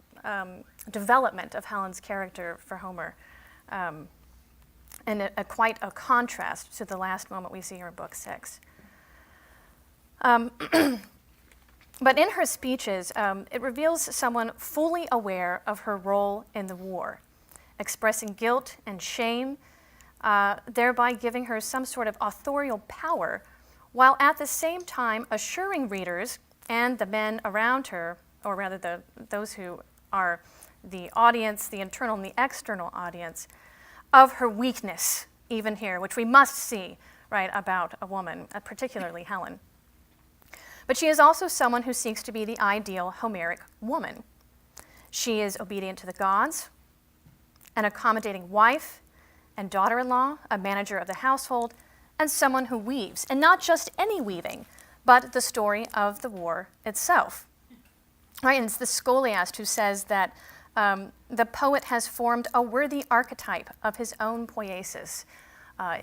Speaker 11: development of Helen's character for Homer, and quite a contrast to the last moment we see her in Book 6. But in her speeches, it reveals someone fully aware of her role in the war, expressing guilt and shame, thereby giving her some sort of authorial power, while at the same time assuring readers and the men around her, or rather those who are the audience, the internal and the external audience, of her weakness, even here, which we must see, right, about a woman, particularly Helen. But she is also someone who seeks to be the ideal Homeric woman. She is obedient to the gods, an accommodating wife and daughter-in-law, a manager of the household, and someone who weaves, and not just any weaving, but the story of the war itself. Right, and it's the scholiast who says that the poet has formed a worthy archetype of his own poiesis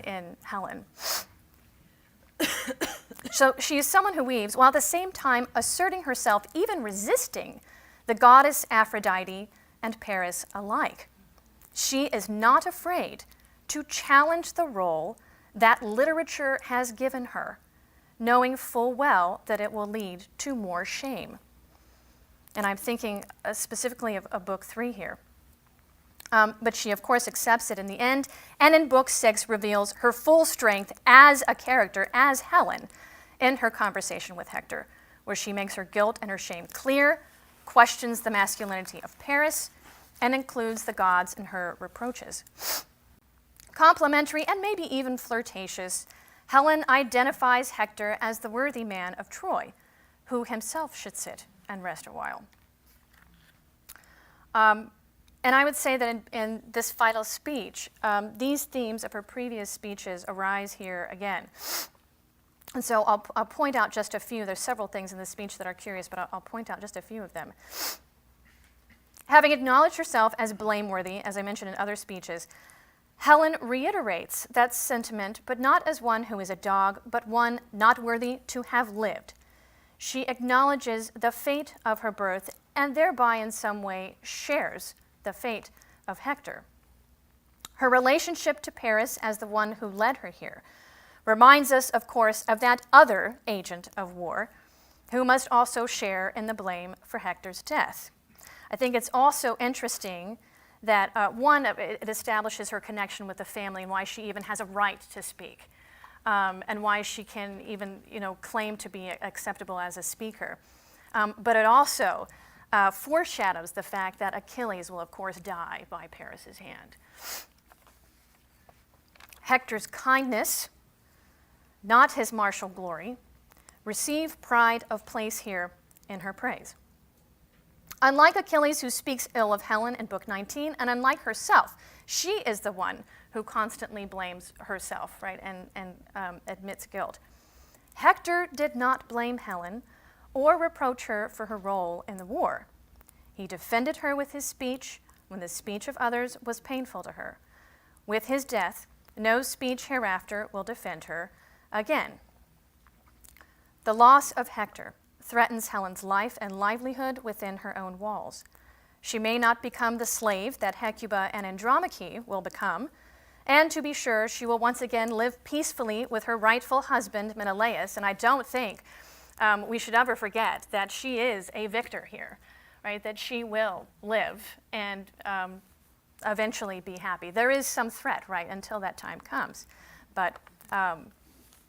Speaker 11: in Helen. So she is someone who weaves, while at the same time asserting herself, even resisting the goddess Aphrodite and Paris alike. She is not afraid to challenge the role that literature has given her, knowing full well that it will lead to more shame. And I'm thinking specifically of Book 3 here. But she, of course, accepts it in the end, and in Book 6 reveals her full strength as a character, as Helen, in her conversation with Hector, where she makes her guilt and her shame clear, questions the masculinity of Paris, and includes the gods in her reproaches. Complimentary and maybe even flirtatious, Helen identifies Hector as the worthy man of Troy, who himself should sit and rest a while. And I would say that in this final speech, these themes of her previous speeches arise here again. And so I'll point out just a few. There's several things in this speech that are curious, but I'll point out just a few of them. Having acknowledged herself as blameworthy, as I mentioned in other speeches, Helen reiterates that sentiment, but not as one who is a dog, but one not worthy to have lived. She acknowledges the fate of her birth and thereby in some way shares the fate of Hector. Her relationship to Paris as the one who led her here reminds us, of course, of that other agent of war who must also share in the blame for Hector's death. I think it's also interesting that, one, it establishes her connection with the family and why she even has a right to speak, and why she can even, claim to be acceptable as a speaker. But it also foreshadows the fact that Achilles will, of course, die by Paris's hand. Hector's kindness, not his martial glory, receive pride of place here in her praise. Unlike Achilles, who speaks ill of Helen in Book 19, and unlike herself, she is the one who constantly blames herself, right, and admits guilt. Hector did not blame Helen or reproach her for her role in the war. He defended her with his speech when the speech of others was painful to her. With his death, no speech hereafter will defend her again. The loss of Hector threatens Helen's life and livelihood within her own walls. She may not become the slave that Hecuba and Andromache will become, and to be sure, she will once again live peacefully with her rightful husband, Menelaus, and I don't think we should ever forget that she is a victor here, right? That she will live and eventually be happy. There is some threat, right, until that time comes, but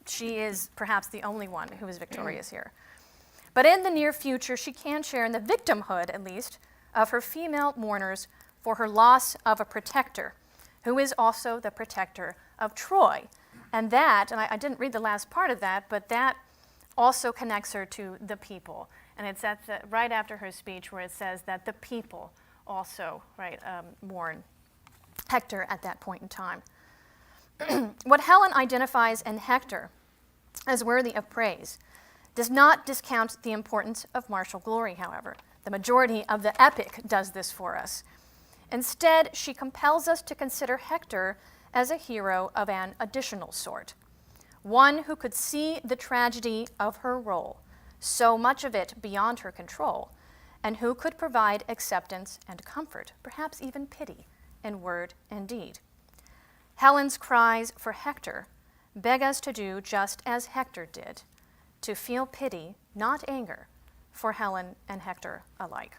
Speaker 11: she is perhaps the only one who is victorious here. But in the near future, she can share in the victimhood, at least, of her female mourners for her loss of a protector, who is also the protector of Troy. And that, and I didn't read the last part of that, but that also connects her to the people. And it's right after her speech where it says that the people also, right, mourn Hector at that point in time. What Helen identifies in Hector as worthy of praise does not discount the importance of martial glory, however. The majority of the epic does this for us. Instead, she compels us to consider Hector as a hero of an additional sort, one who could see the tragedy of her role, so much of it beyond her control, and who could provide acceptance and comfort, perhaps even pity, in word and deed. Helen's cries for Hector beg us to do just as Hector did, to feel pity, not anger, for Helen and Hector alike.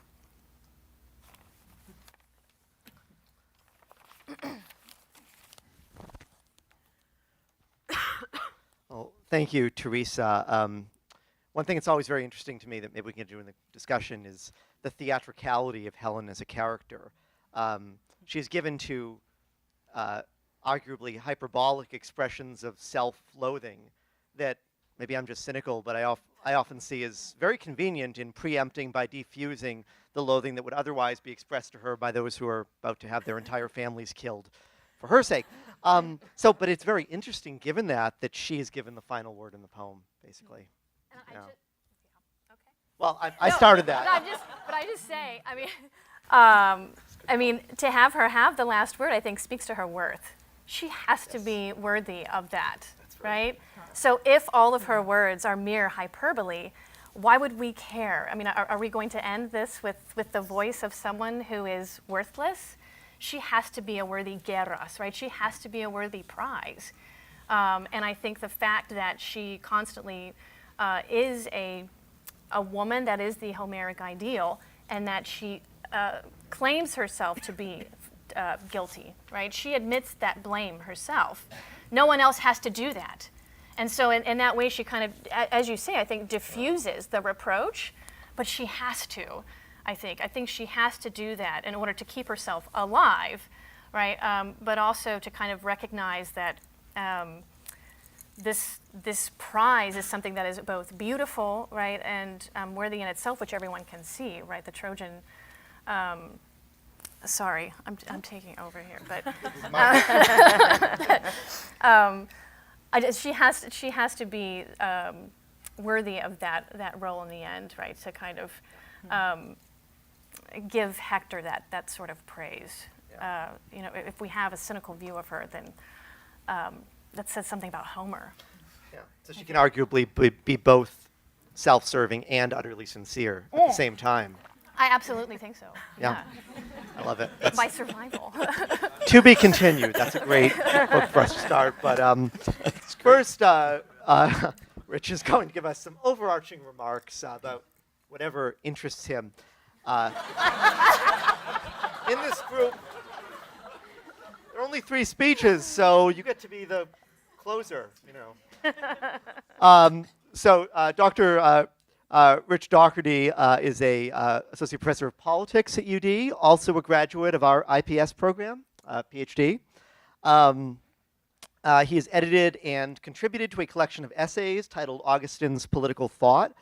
Speaker 23: Well, thank you, Teresa. One thing that's always very interesting to me that maybe we can do in the discussion is the theatricality of Helen as a character. She's given to arguably hyperbolic expressions of self-loathing that maybe I'm just cynical, but I often see as very convenient in preempting by defusing the loathing that would otherwise be expressed to her by those who are about to have their entire families killed for her sake. But it's very interesting, given that she is given the final word in the poem, basically. Well, I started that.
Speaker 11: But I just say, I mean, to have her have the last word, I think, speaks to her worth. She has to be worthy of that, right? So if all of her words are mere hyperbole, why would we care? I mean, are we going to end this with the voice of someone who is worthless? She has to be a worthy guerras, right? She has to be a worthy prize. And I think the fact that she constantly is a woman that is the Homeric ideal, and that she claims herself to be guilty, right? She admits that blame herself. No one else has to do that. And so in that way, she kind of, as you say, I think diffuses the reproach, but she has to, I think. I think she has to do that in order to keep herself alive, right? But also to kind of recognize that this prize is something that is both beautiful, right, and worthy in itself, which everyone can see, right? The Trojan. Sorry, I'm taking over here, but she has to be worthy of that role in the end, right? To kind of give Hector that sort of praise. You know, if we have a cynical view of her, then that says something about Homer.
Speaker 23: Yeah. So she can arguably be both self-serving and utterly sincere at the same time.
Speaker 11: I absolutely think so.
Speaker 23: Yeah. I love it.
Speaker 11: By survival.
Speaker 23: To be continued. That's a great book for us to start. But first, Rich is going to give us some overarching remarks about whatever interests him. In this group, there are only 3 speeches, so you get to be the closer, you know. So Dr. Rich Doherty is a associate professor of politics at UD, also a graduate of our IPS program, PhD. He has edited and contributed to a collection of essays titled Augustine's Political Thought,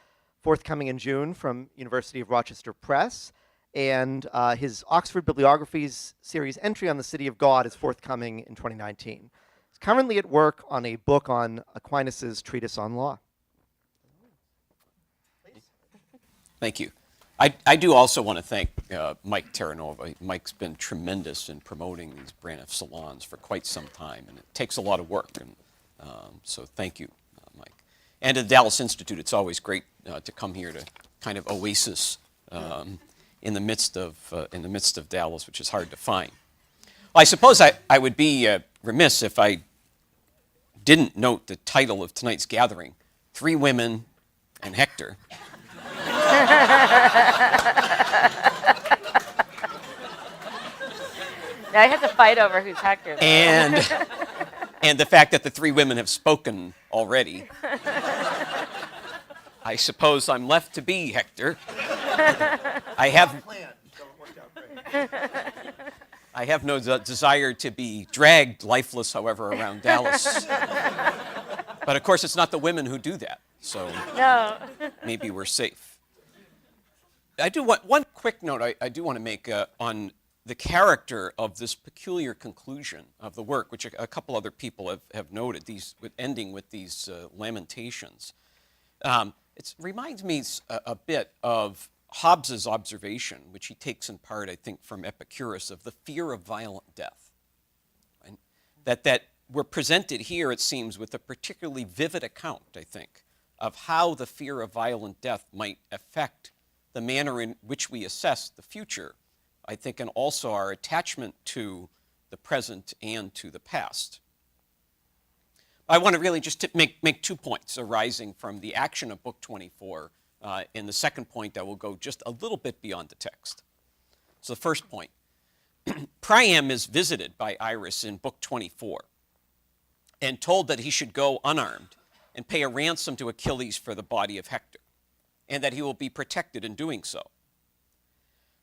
Speaker 23: forthcoming in June from University of Rochester Press. And his Oxford Bibliographies series entry on the City of God is forthcoming in 2019. He's currently at work on a book on Aquinas' treatise on law.
Speaker 3: Thank you. I do also want to thank Mike Terranova. Mike's been tremendous in promoting these Braniff salons for quite some time, and it takes a lot of work. And so thank you, Mike. And at the Dallas Institute, it's always great to come here to kind of oasis in the midst of Dallas, which is hard to find. Well, I suppose I would be remiss if I didn't note the title of tonight's gathering: 3 Women and Hector.
Speaker 8: Now I have to fight over who's Hector.
Speaker 3: And the fact that the 3 women have spoken already. I suppose I'm left to be Hector. I have no desire to be dragged lifeless, however, around Dallas. But of course, it's not the women who do that. So
Speaker 8: no.
Speaker 3: Maybe we're safe. I do want one quick note I do want to make on the character of this peculiar conclusion of the work, which a couple other people have noted, ending with these lamentations. It reminds me a bit of Hobbes's observation, which he takes in part, I think, from Epicurus, of the fear of violent death. And that we're presented here, it seems, with a particularly vivid account, I think, of how the fear of violent death might affect the manner in which we assess the future, I think, and also our attachment to the present and to the past. I want to really just make 2 points arising from the action of Book 24. In the second point, I will go just a little bit beyond the text. So the first point, Priam is visited by Iris in Book 24 and told that he should go unarmed and pay a ransom to Achilles for the body of Hector, and that he will be protected in doing so.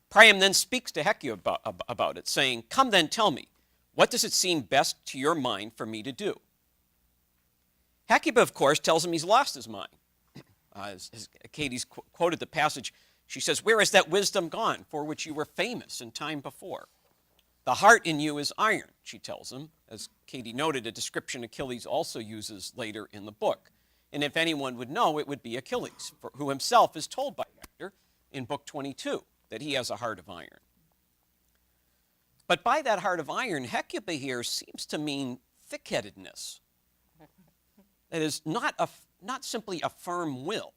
Speaker 3: Priam then speaks to Hecuba about it, saying, "Come then, tell me, what does it seem best to your mind for me to do?" Hecuba, of course, tells him he's lost his mind. As Katie's quoted the passage, she says, "Where is that wisdom gone for which you were famous in time before? The heart in you is iron," she tells him, as Katie noted, a description Achilles also uses later in the book. And if anyone would know, it would be Achilles, who himself is told by Hector in Book 22, that he has a heart of iron. But by that heart of iron, Hecuba here seems to mean thick-headedness. That is, not simply a firm will.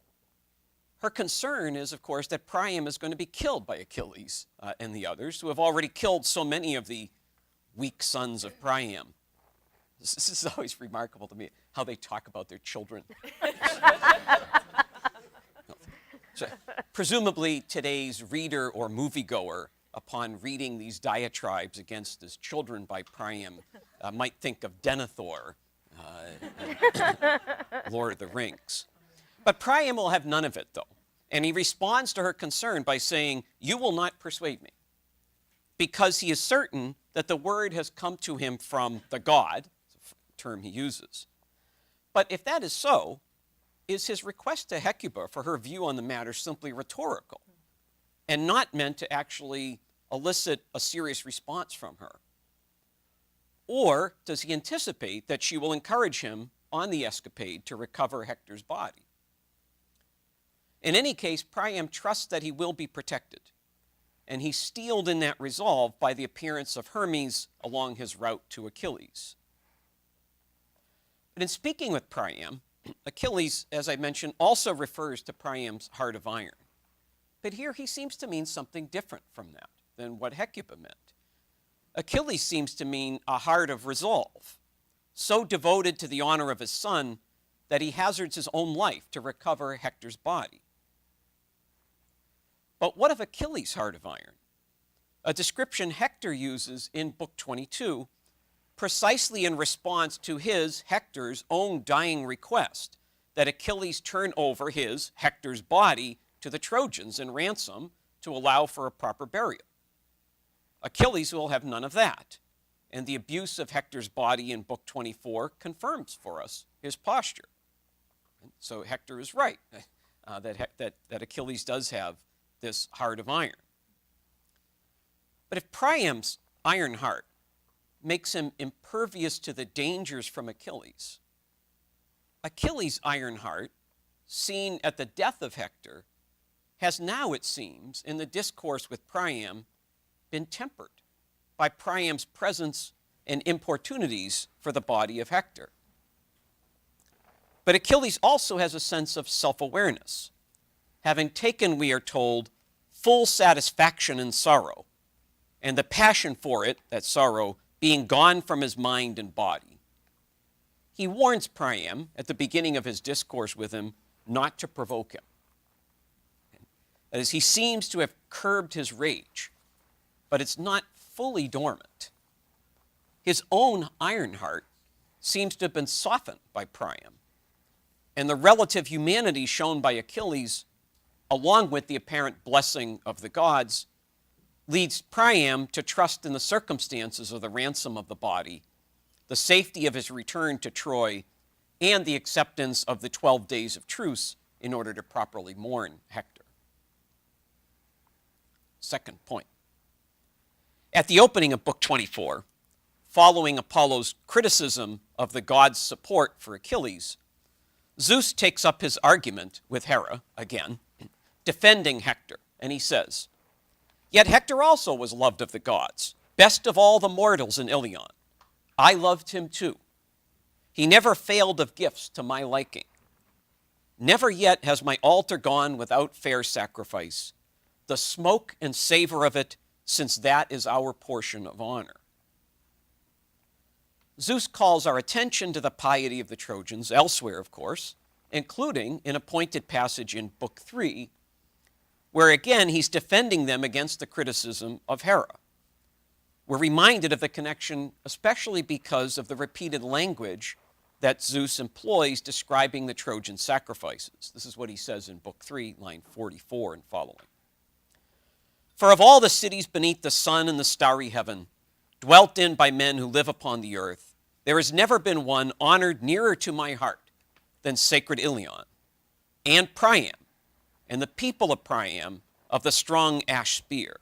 Speaker 3: Her concern is, of course, that Priam is going to be killed by Achilles and the others, who have already killed so many of the weak sons of Priam. This is always remarkable to me, how they talk about their children. So, presumably, today's reader or moviegoer, upon reading these diatribes against his children by Priam, might think of Denethor, Lord of the Rings. But Priam will have none of it, though. And he responds to her concern by saying, "You will not persuade me," because he is certain that the word has come to him from the god, term he uses. But if that is so, is his request to Hecuba for her view on the matter simply rhetorical and not meant to actually elicit a serious response from her? Or does he anticipate that she will encourage him on the escapade to recover Hector's body? In any case, Priam trusts that he will be protected, and he's steeled in that resolve by the appearance of Hermes along his route to Achilles. But in speaking with Priam, Achilles, as I mentioned, also refers to Priam's heart of iron. But here he seems to mean something different from that than what Hecuba meant. Achilles seems to mean a heart of resolve, so devoted to the honor of his son that he hazards his own life to recover Hector's body. But what of Achilles' heart of iron? A description Hector uses in Book 22, precisely in response to his, Hector's, own dying request that Achilles turn over his, Hector's, body to the Trojans in ransom to allow for a proper burial. Achilles will have none of that, and the abuse of Hector's body in Book 24 confirms for us his posture. So Hector is right that Achilles does have this heart of iron. But if Priam's iron heart makes him impervious to the dangers from Achilles, Achilles' iron heart, seen at the death of Hector, has now, it seems, in the discourse with Priam, been tempered by Priam's presence and importunities for the body of Hector. But Achilles also has a sense of self-awareness, having taken, we are told, full satisfaction in sorrow, and the passion for it, that sorrow, being gone from his mind and body. He warns Priam at the beginning of his discourse with him not to provoke him. That is, he seems to have curbed his rage, but it's not fully dormant. His own iron heart seems to have been softened by Priam, and the relative humanity shown by Achilles, along with the apparent blessing of the gods, leads Priam to trust in the circumstances of the ransom of the body, the safety of his return to Troy, and the acceptance of the 12 days of truce in order to properly mourn Hector. Second point. At the opening of Book 24, following Apollo's criticism of the gods' support for Achilles, Zeus takes up his argument with Hera again, defending Hector, and he says, "Yet Hector also was loved of the gods, best of all the mortals in Ilion. I loved him too. He never failed of gifts to my liking. Never yet has my altar gone without fair sacrifice, the smoke and savor of it, since that is our portion of honor." Zeus calls our attention to the piety of the Trojans elsewhere, of course, including in a pointed passage in Book 3, where again he's defending them against the criticism of Hera. We're reminded of the connection, especially because of the repeated language that Zeus employs describing the Trojan sacrifices. This is what he says in Book 3, line 44 and following. "For of all the cities beneath the sun and the starry heaven, dwelt in by men who live upon the earth, there has never been one honored nearer to my heart than sacred Ilion, and Priam, and the people of Priam, of the strong ash spear.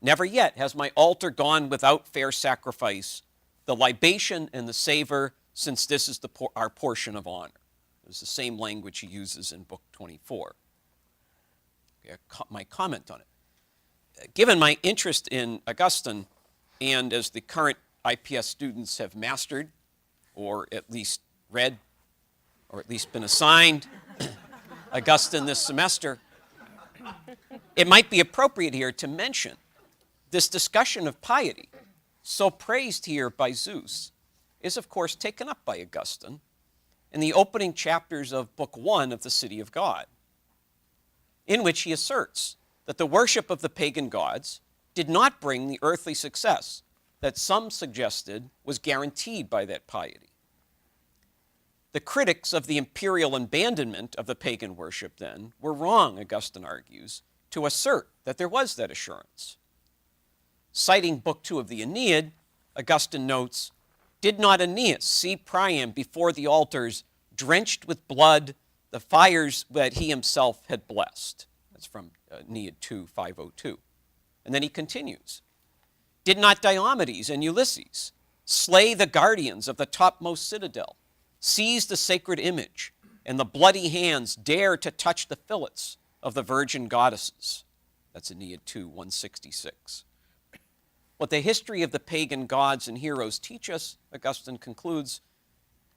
Speaker 3: Never yet has my altar gone without fair sacrifice, the libation and the savor, since this is our portion of honor." It's the same language he uses in Book 24. my comment on it. Given my interest in Augustine, and as the current IPS students have mastered, or at least read, or at least been assigned Augustine this semester, it might be appropriate here to mention this discussion of piety, so praised here by Zeus, is of course taken up by Augustine in the opening chapters of Book 1 of the City of God, in which he asserts that the worship of the pagan gods did not bring the earthly success that some suggested was guaranteed by that piety. The critics of the imperial abandonment of the pagan worship, then, were wrong, Augustine argues, to assert that there was that assurance. Citing Book 2 of the Aeneid, Augustine notes, "Did not Aeneas see Priam before the altars, drenched with blood, the fires that he himself had blessed?" That's from Aeneid 2, 502. And then he continues, "Did not Diomedes and Ulysses slay the guardians of the topmost citadel, seize the sacred image, and the bloody hands dare to touch the fillets of the virgin goddesses?" That's Aeneid 2, 166. What the history of the pagan gods and heroes teach us, Augustine concludes,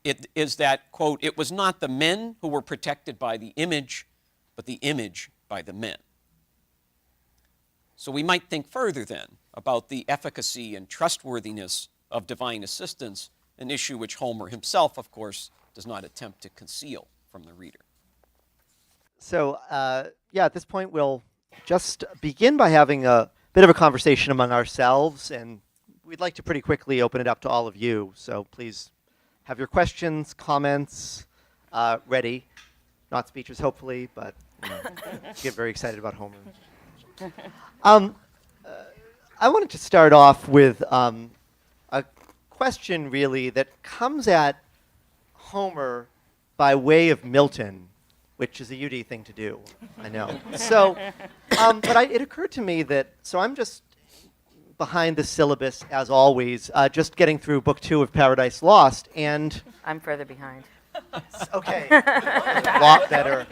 Speaker 3: it is that, quote, "it was not the men who were protected by the image, but the image by the men." So we might think further then about the efficacy and trustworthiness of divine assistance, an issue which Homer himself, of course, does not attempt to conceal from the reader.
Speaker 23: So, at this point, we'll just begin by having a bit of a conversation among ourselves, and we'd like to pretty quickly open it up to all of you. So please have your questions, comments ready. Not speeches, hopefully, but get very excited about Homer. I wanted to start off with a question, really, that comes at Homer by way of Milton, which is a UD thing to do, I know. So, it occurred to me that, so I'm just behind the syllabus, as always, just getting through Book 2 of Paradise Lost, and...
Speaker 8: I'm further behind.
Speaker 23: Okay, a lot better.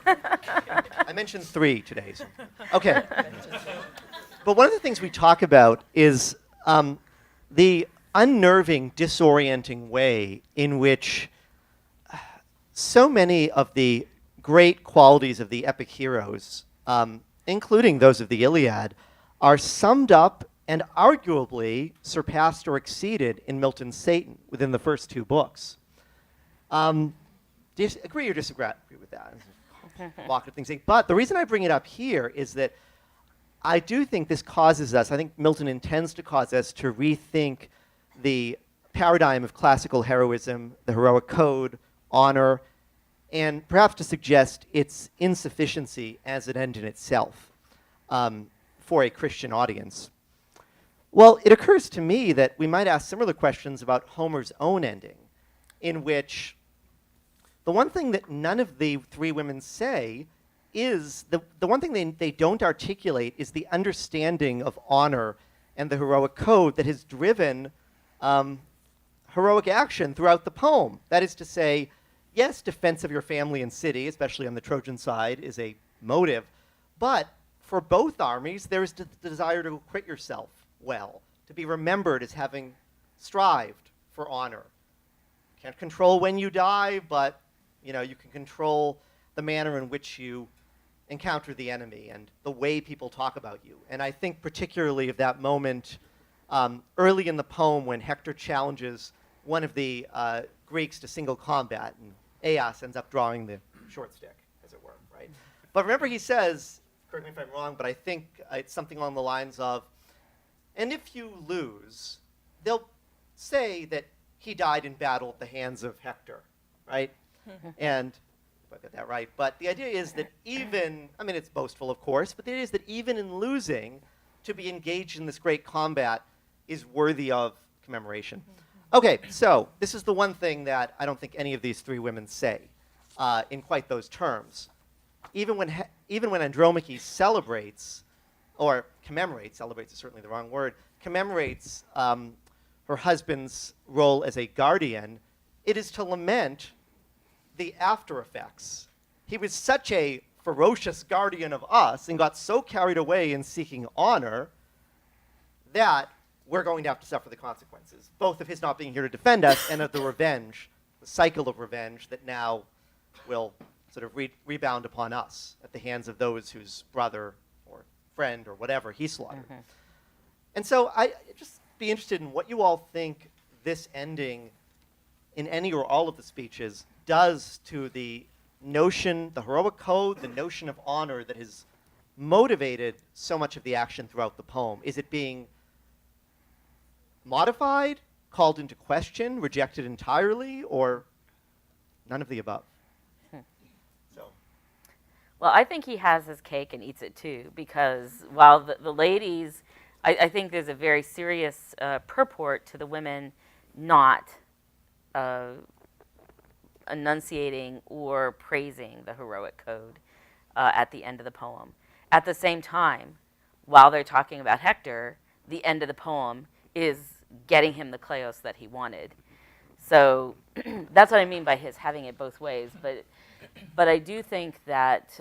Speaker 23: I mentioned 3 today. So. Okay. But one of the things we talk about is the unnerving, disorienting way in which so many of the great qualities of the epic heroes, including those of the Iliad, are summed up and arguably surpassed or exceeded in Milton's Satan within the first 2 books. Do you agree or disagree with that? Walk of things. But the reason I bring it up here is that I do think this causes us, I think Milton intends to cause us to rethink the paradigm of classical heroism, the heroic code, honor, and perhaps to suggest its insufficiency as an end in itself for a Christian audience. Well, it occurs to me that we might ask similar questions about Homer's own ending, in which the one thing that none of the 3 women say is, the one thing they don't articulate is the understanding of honor and the heroic code that has driven heroic action throughout the poem. That is to say, yes, defense of your family and city, especially on the Trojan side, is a motive, but for both armies, there is the desire to acquit yourself well, to be remembered as having strived for honor. Can't control when you die, but you can control the manner in which you encounter the enemy and the way people talk about you. And I think particularly of that moment early in the poem when Hector challenges one of the Greeks to single combat, and Aias ends up drawing the short stick, as it were, right? But remember, he says, correct me if I'm wrong, but I think it's something along the lines of, and if you lose, they'll say that he died in battle at the hands of Hector, right? And if I got that right, but the idea is that even, I mean, it's boastful, of course, but the idea is that even in losing, to be engaged in this great combat is worthy of commemoration. Okay, so this is the one thing that I don't think any of these 3 women say in quite those terms. Even when Andromache celebrates, or commemorates, celebrates is certainly the wrong word, commemorates her husband's role as a guardian, it is to lament the after effects. He was such a ferocious guardian of us and got so carried away in seeking honor that we're going to have to suffer the consequences, both of his not being here to defend us and of the revenge, the cycle of revenge that now will sort of rebound upon us at the hands of those whose brother or friend or whatever he slaughtered. And so I just be interested in what you all think this ending in any or all of the speeches does to the notion, the heroic code, the notion of honor that has motivated so much of the action throughout the poem. Is it being modified, called into question, rejected entirely, or none of the above?
Speaker 8: Well, I think he has his cake and eats it too, because while the ladies, I think there's a very serious purport to the women not enunciating or praising the heroic code at the end of the poem. At the same time, while they're talking about Hector, the end of the poem is getting him the Kleos that he wanted. So that's what I mean by his having it both ways. But I do think that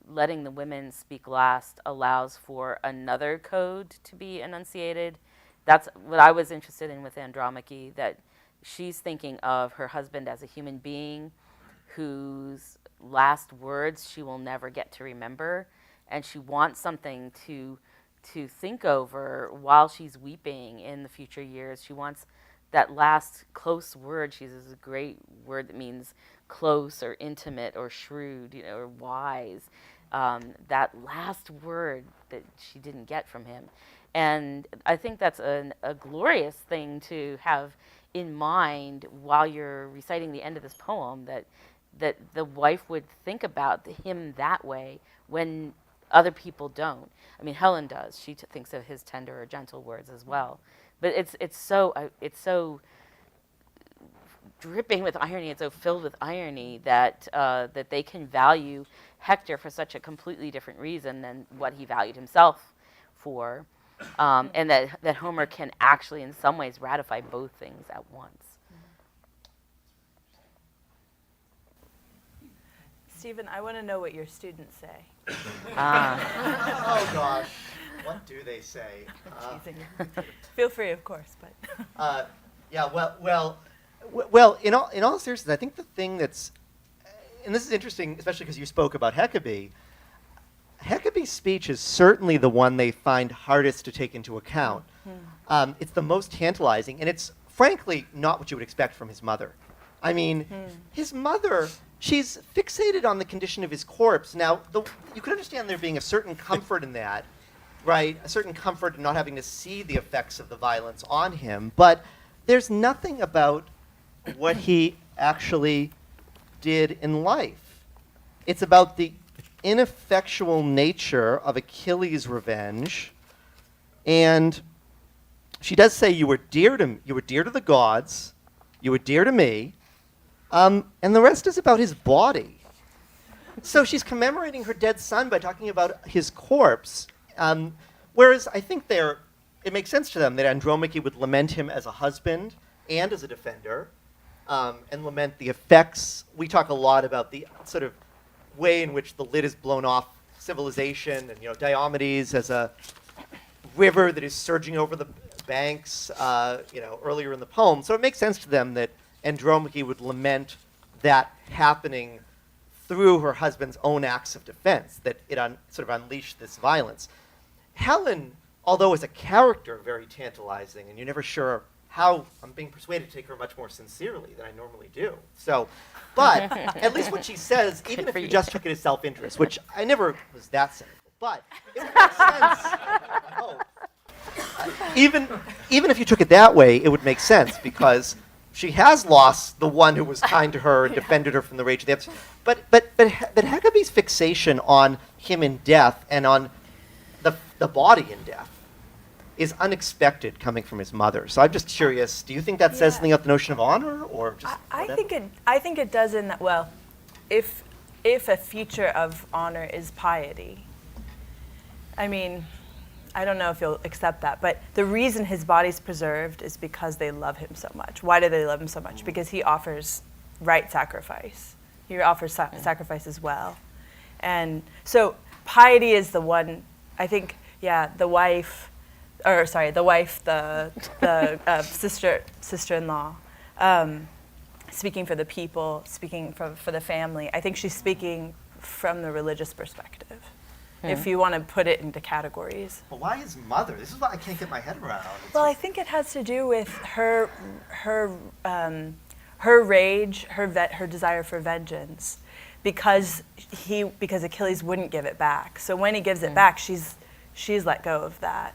Speaker 8: letting the women speak last allows for another code to be enunciated. That's what I was interested in with Andromache, that she's thinking of her husband as a human being whose last words she will never get to remember, and she wants something to think over while she's weeping in the future years. She wants that last close word. She uses a great word that means close or intimate or shrewd, or wise. That last word that she didn't get from him. And I think that's a glorious thing to have in mind while you're reciting the end of this poem, that the wife would think about him that way when other people don't. I mean, Helen does. She thinks of his tender or gentle words as well. But it's so dripping with irony. It's so filled with irony that that they can value Hector for such a completely different reason than what he valued himself for, and that Homer can actually, in some ways, ratify both things at once.
Speaker 10: Stephen, I want to know what your students say.
Speaker 23: Oh gosh, what do they say?
Speaker 10: Feel free, of course, but.
Speaker 23: Yeah, well, in all seriousness, I think the thing that's, and this is interesting, especially because you spoke about Hecabe. Hecabe's speech is certainly the one they find hardest to take into account. It's the most tantalizing, and it's frankly not what you would expect from his mother. I mean, his mother, she's fixated on the condition of his corpse. Now, you can understand there being a certain comfort in that, right? A certain comfort in not having to see the effects of the violence on him, but there's nothing about what he actually did in life. It's about the ineffectual nature of Achilles' revenge, and she does say, you were dear to the gods, you were dear to me, and the rest is about his body. So she's commemorating her dead son by talking about his corpse, whereas I think it makes sense to them that Andromache would lament him as a husband and as a defender, and lament the effects. We talk a lot about the sort of way in which the lid is blown off civilization, and Diomedes as a river that is surging over the banks, earlier in the poem. So it makes sense to them that Andromache would lament that happening through her husband's own acts of defense, that it sort of unleashed this violence. Helen, although as a character very tantalizing, and you're never sure how, I'm being persuaded to take her much more sincerely than I normally do. So, but at least what she says, even if you just took it as self-interest, which I never was that cynical, but it would make sense, I hope. Even if you took it that way, it would make sense, because she has lost the one who was kind to her and defended her from the rage of the others. But Hecabe's fixation on him in death and on the body in death is unexpected coming from his mother. So I'm just curious, do you think that says something about the notion of honor, or just
Speaker 10: I think it does in that, well, if a feature of honor is piety, I mean, I don't know if you'll accept that, but the reason his body's preserved is because they love him so much. Why do they love him so much? Because he offers right sacrifice. He offers sacrifice as well. And so piety is the one, I think, the wife, the sister-in-law, speaking for the people, speaking for the family. I think she's speaking from the religious perspective, if you want to put it into categories.
Speaker 23: But why his mother? This is what I can't get my head around.
Speaker 10: Well, I think it has to do with her rage, her desire for vengeance, because Achilles wouldn't give it back. So when he gives it back, she's let go of that,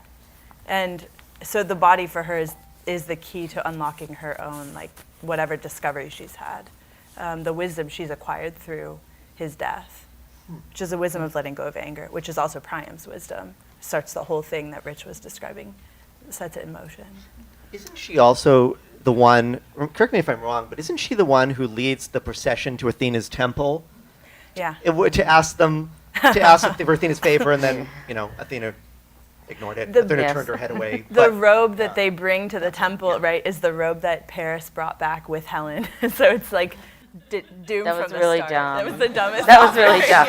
Speaker 10: and so the body for her is the key to unlocking her own, like, whatever discovery she's had, the wisdom she's acquired through his death, which is the wisdom of letting go of anger, which is also Priam's wisdom. Starts the whole thing that Rich was describing, sets it in motion.
Speaker 23: Isn't she also the one, correct me if I'm wrong, but isn't she the one who leads the procession to Athena's temple?
Speaker 10: Yeah.
Speaker 23: To ask if they were Athena's favor, and then, Athena ignored it. Athena turned her head away.
Speaker 10: The robe that they bring to the temple, right, is the robe that Paris brought back with Helen. So it's like doomed
Speaker 8: That was
Speaker 10: from the
Speaker 8: really
Speaker 10: start.
Speaker 8: dumb.
Speaker 10: That was the dumbest.
Speaker 8: That was really dumb.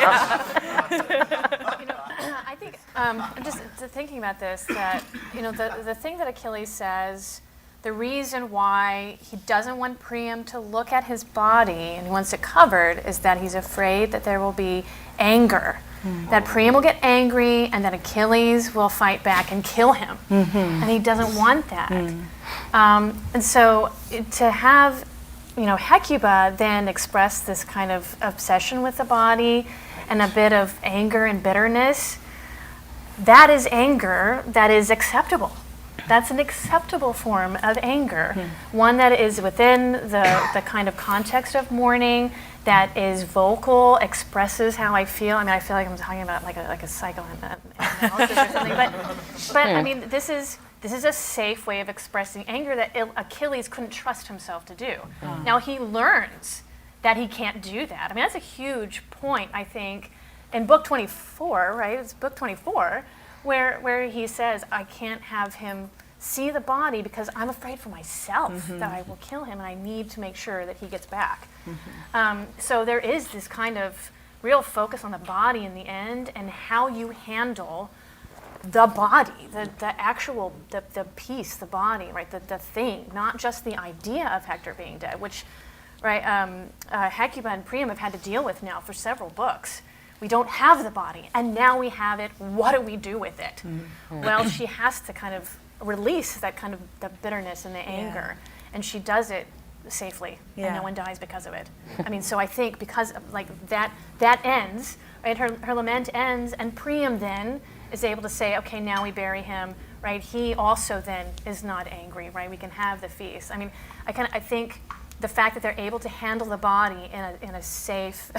Speaker 11: I think I'm just thinking about this, that the thing that Achilles says, the reason why he doesn't want Priam to look at his body and he wants it covered is that he's afraid that there will be anger, that Priam will get angry and that Achilles will fight back and kill him, and he doesn't want that. And so to have Hecuba then express this kind of obsession with the body and a bit of anger and bitterness, that is anger that is acceptable. That's an acceptable form of anger, one that is within the kind of context of mourning, that is vocal, expresses how I feel. I mean, I feel like I'm talking about like a psychoanalysis or something, but I mean, this is a safe way of expressing anger that Achilles couldn't trust himself to do. Now he learns that he can't do that. I mean, that's a huge point, I think, in book 24, right? It's book 24, where he says, I can't have him see the body because I'm afraid for myself that I will kill him, and I need to make sure that he gets back. So there is this kind of real focus on the body in the end and how you handle the body, the actual, the piece, the body, right, the thing, not just the idea of Hector being dead, which, right, Hecuba and Priam have had to deal with now for several books. We don't have the body, and now we have it. What do we do with it? Well, she has to kind of release that kind of the bitterness and the anger, and she does it safely, and no one dies because of it. I mean, so I think because of, like that ends, right? Her lament ends, and Priam then is able to say, okay, now we bury him, right? He also then is not angry, right? We can have the feast. I mean, I think the fact that they're able to handle the body in a safe,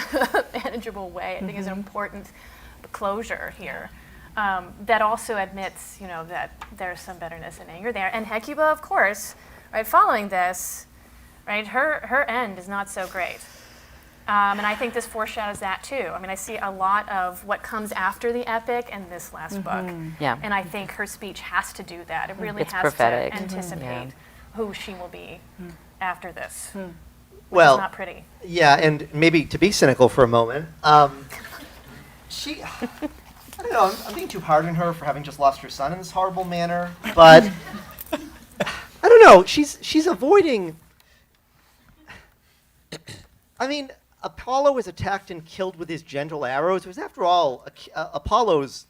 Speaker 11: manageable way, I think is an important closure here. That also admits, that there's some bitterness and anger there. And Hecuba, of course, right, following this, right, her end is not so great. And I think this foreshadows that too. I mean, I see a lot of what comes after the epic in this last book.
Speaker 8: Yeah.
Speaker 11: And I think her speech has to do that. It really
Speaker 8: It's
Speaker 11: has
Speaker 8: prophetic.
Speaker 11: to anticipate who she will be after this.
Speaker 23: Well,
Speaker 11: Which is not pretty.
Speaker 23: Yeah, and maybe to be cynical for a moment, she, I don't know, I'm being too hard on her for having just lost her son in this horrible manner, but I don't know, she's avoiding, I mean, Apollo was attacked and killed with his gentle arrows. It was, after all, Apollo's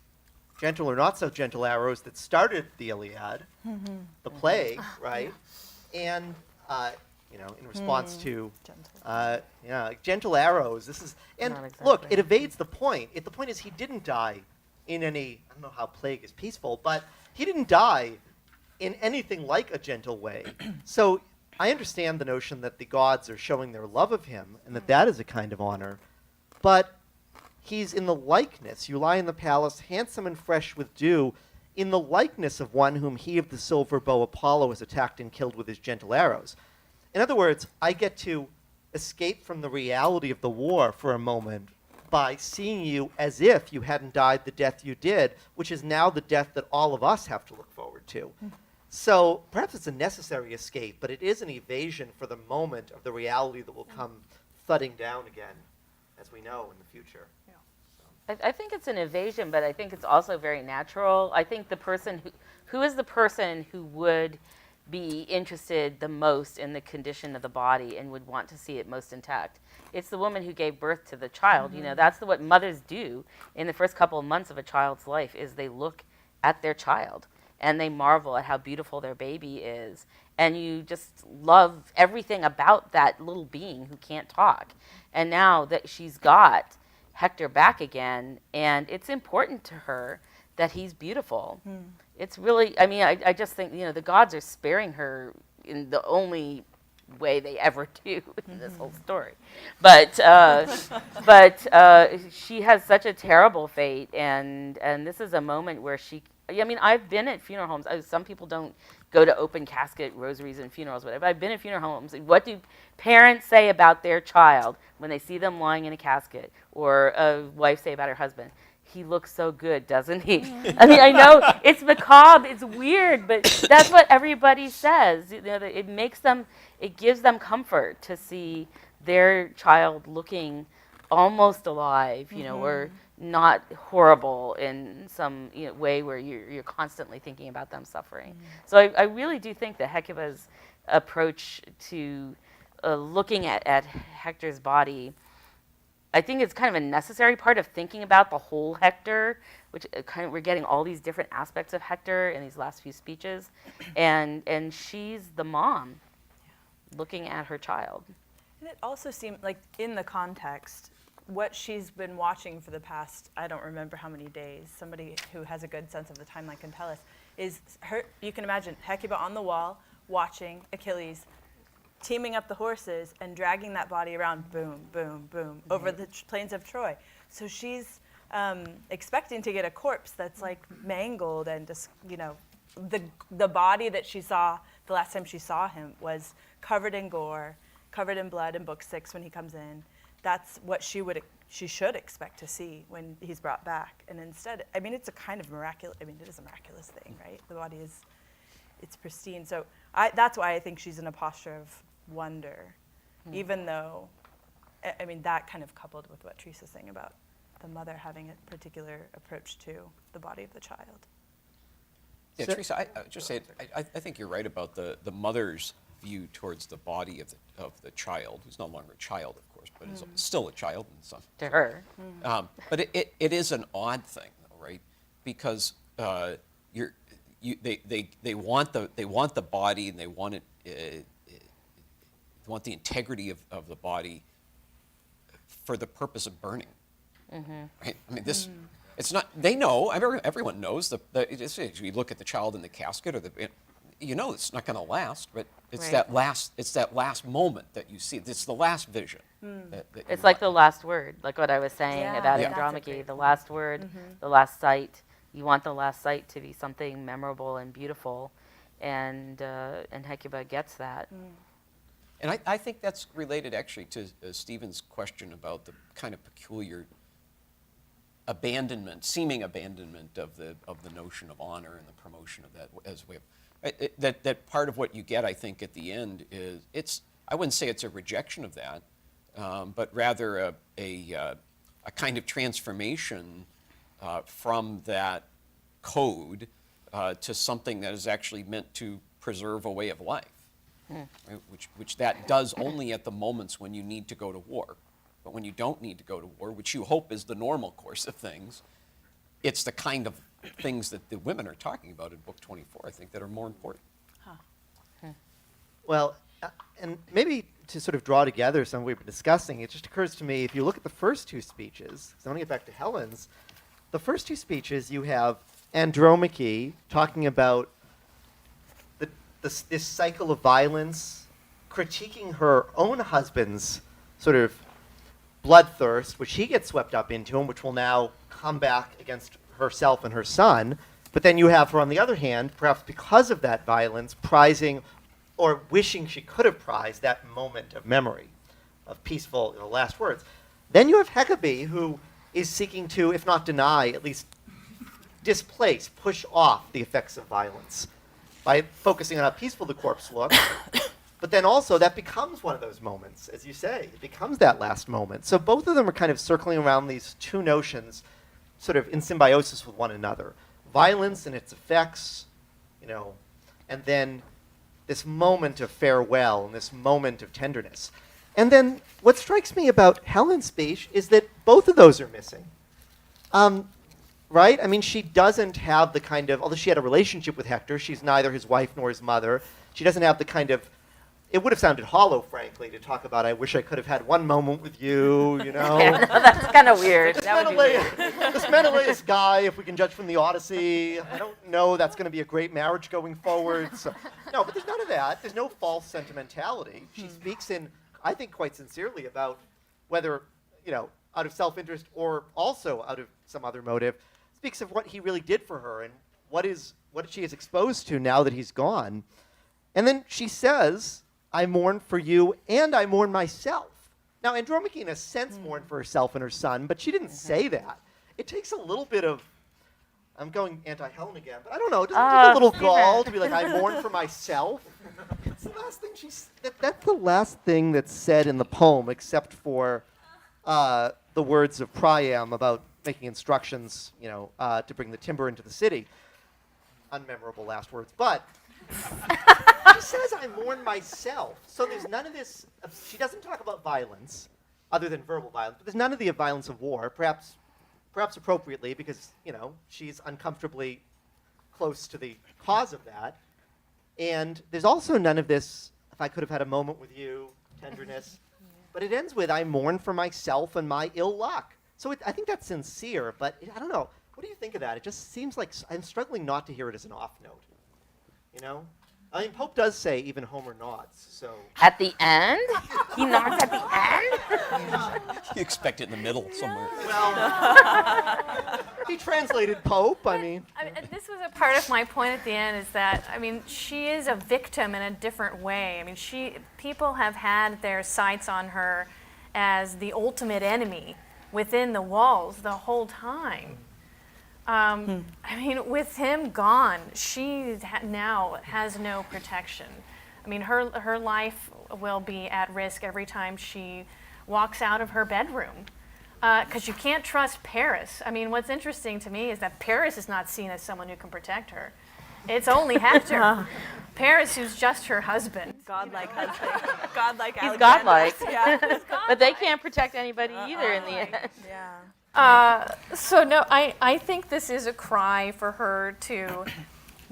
Speaker 23: gentle or not so gentle arrows that started the Iliad, the plague, right? And, in response to, gentle arrows. This is, and look, it evades the point. The point is he didn't die in any, I don't know how plague is peaceful, but he didn't die in anything like a gentle way. So I understand the notion that the gods are showing their love of him and that is a kind of honor, but he's in the likeness. You lie in the palace, handsome and fresh with dew, in the likeness of one whom he of the silver bow Apollo has attacked and killed with his gentle arrows. In other words, I get to escape from the reality of the war for a moment by seeing you as if you hadn't died the death you did, which is now the death that all of us have to look forward to. So perhaps it's a necessary escape, but it is an evasion for the moment of the reality that will come thudding down again, as we know, in the future. So.
Speaker 8: I think it's an evasion, but I think it's also very natural. I think the person who is the person who would be interested the most in the condition of the body and would want to see it most intact. It's the woman who gave birth to the child. You know, that's what mothers do in the first couple of months of a child's life is they look at their child and they marvel at how beautiful their baby is. And you just love everything about that little being who can't talk. And now that she's got Hector back again, and it's important to her that he's beautiful. It's really, I mean, I just think, you know, the gods are sparing her in the only way they ever do in this whole story. But she has such a terrible fate, and this is a moment where she, I mean, I've been at funeral homes. Some people don't go to open casket rosaries and funerals, whatever. I've been at funeral homes. What do parents say about their child when they see them lying in a casket, or a wife say about her husband? He looks so good, doesn't he? I mean, I know it's macabre, it's weird, but that's what everybody says. You know, it gives them comfort to see their child looking almost alive, you know, or not horrible in some way where you're constantly thinking about them suffering. So I really do think that Hecuba's approach to looking at Hector's body, I think it's kind of a necessary part of thinking about the whole Hector, which we're getting all these different aspects of Hector in these last few speeches, and she's the mom looking at her child.
Speaker 10: And it also seemed like in the context, what she's been watching for the past, I don't remember how many days, somebody who has a good sense of the timeline can tell us, is her, you can imagine Hecuba on the wall watching Achilles teaming up the horses and dragging that body around, boom, boom, boom, over the plains of Troy. So she's expecting to get a corpse that's like mangled and just, you know, the body that she saw the last time she saw him was covered in gore, covered in blood in book 6 when he comes in. That's what she should expect to see when he's brought back. And instead, I mean, it's a kind of miraculous, I mean, it is a miraculous thing, right? The body is, it's pristine. So that's why I think she's in a posture of wonder, even though, I mean, that kind of coupled with what Teresa's saying about the mother having a particular approach to the body of the child.
Speaker 3: Yeah, Teresa, I just say, I think you're right about the mother's view towards the body of the child, who's no longer a child, of course, but is still a child in some
Speaker 8: to her.
Speaker 3: But it is an odd thing, though, right? Because they want the body, and they want it. They want the integrity of the body for the purpose of burning. Right? I mean, this. It's not. They know. Everyone knows. You look at the child in the casket, or you know it's not going to last. But it's that last. It's that last moment that you see. It's the last vision. That
Speaker 8: it's like the last word, like what I was saying about Andromache. The last word, the last sight. You want the last sight to be something memorable and beautiful, and Hecuba gets that.
Speaker 3: And I think that's related actually to Stephen's question about the kind of peculiar abandonment, seeming abandonment of the notion of honor and the promotion of that as way of, that part of what you get, I think, at the end is I wouldn't say it's a rejection of that, but rather a kind of transformation from that code to something that is actually meant to preserve a way of life. Right? Which that does only at the moments when you need to go to war. But when you don't need to go to war, which you hope is the normal course of things, it's the kind of things that the women are talking about in book 24, I think, that are more important.
Speaker 23: Well, and maybe to sort of draw together some we've been discussing, it just occurs to me, if you look at the first two speeches, because I want to get back to Helen's, the first two speeches you have Andromache talking about this cycle of violence, critiquing her own husband's sort of bloodthirst, which he gets swept up into, and which will now come back against herself and her son. But then you have her, on the other hand, perhaps because of that violence, prizing or wishing she could have prized that moment of memory, of peaceful last words. Then you have Hecuba, who is seeking to, if not deny, at least displace, push off the effects of violence by focusing on how peaceful the corpse looks. But then also that becomes one of those moments, as you say. It becomes that last moment. So both of them are kind of circling around these two notions sort of in symbiosis with one another. Violence and its effects, and then this moment of farewell and this moment of tenderness. And then what strikes me about Helen's speech is that both of those are missing. Right? I mean, she doesn't have the kind of, although she had a relationship with Hector, she's neither his wife nor his mother. She doesn't have the kind of, it would have sounded hollow, frankly, to talk about, I wish I could have had one moment with you,
Speaker 8: Yeah, no, that's kind of weird.
Speaker 23: This
Speaker 8: That would be weird.
Speaker 23: this Menelaus guy, if we can judge from the Odyssey, I don't know that's going to be a great marriage going forward. So, no, but there's none of that. There's no false sentimentality. She speaks in, I think, quite sincerely about whether, out of self-interest or also out of some other motive, speaks of what he really did for her and what she is exposed to now that he's gone. And then she says, I mourn for you and I mourn myself. Now, Andromache, in a sense, mourned for herself and her son, but she didn't say that. It takes a little bit of, I'm going anti-Helen again, but I don't know, doesn't it take a little gall to be like, I mourn for myself? It's the last thing that's the last thing that's said in the poem, except for the words of Priam about making instructions, to bring the timber into the city. Unmemorable last words, but she says, I mourn myself. So there's none of this, she doesn't talk about violence, other than verbal violence, but there's none of the violence of war, perhaps appropriately, because, she's uncomfortably close to the cause of that. And there's also none of this, if I could have had a moment with you, tenderness. But it ends with, I mourn for myself and my ill luck. So I think that's sincere, but I don't know. What do you think of that? It just seems like I'm struggling not to hear it as an off note. I mean, Pope does say even Homer nods, so.
Speaker 8: At the end? He nods at the end?
Speaker 3: You expect it in the middle somewhere.
Speaker 23: Well, he translated Pope, I mean.
Speaker 11: This was a part of my point at the end, is that, she is a victim in a different way. People have had their sights on her as the ultimate enemy within the walls the whole time. With him gone, she now has no protection. Her life will be at risk every time she walks out of her bedroom. Because you can't trust Paris. What's interesting to me is that Paris is not seen as someone who can protect her. It's only Hector. Paris, who's just her husband.
Speaker 10: Godlike husband. Godlike
Speaker 8: He's
Speaker 10: Alexander.
Speaker 8: godlike.
Speaker 10: Yeah.
Speaker 8: But they can't protect anybody either in the end.
Speaker 10: Yeah.
Speaker 11: I think this is a cry for her to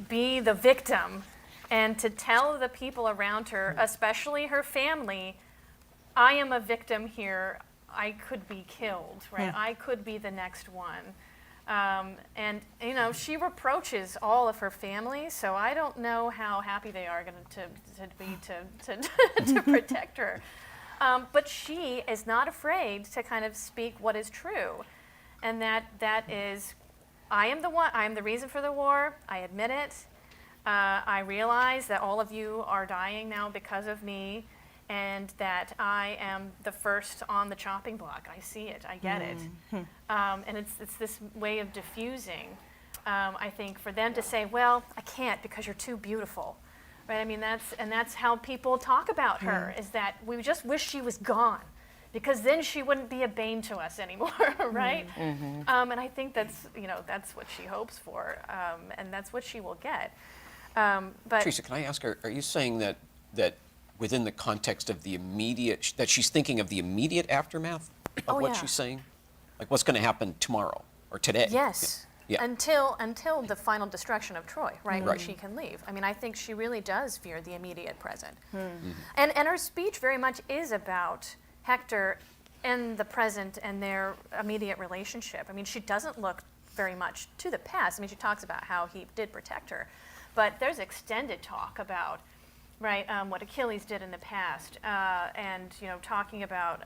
Speaker 11: be the victim and to tell the people around her, especially her family, I am a victim here. I could be killed, right? I could be the next one. She reproaches all of her family, so I don't know how happy they are going to protect her. But she is not afraid to kind of speak what is true. And that is, I am the reason for the war. I admit it. I realize that all of you are dying now because of me, and that I am the first on the chopping block. I see it. I get it. And it's this way of diffusing. I think for them to say, well, I can't because you're too beautiful. Right? That's how people talk about her, is that we just wish she was gone, because then she wouldn't be a bane to us anymore, right? And I think that's what she hopes for, and that's what she will get. But
Speaker 3: Teresa, can I ask her, are you saying that within the context of the immediate, that she's thinking of the immediate aftermath of what she's saying? Like what's going to happen tomorrow or today?
Speaker 11: yes.
Speaker 3: Yeah.
Speaker 11: Until the final destruction of Troy, right, when she can leave. I think she really does fear the immediate present. And her speech very much is about Hector and the present and their immediate relationship. She doesn't look very much to the past. She talks about how he did protect her. But there's extended talk about, what Achilles did in the past, and, talking about,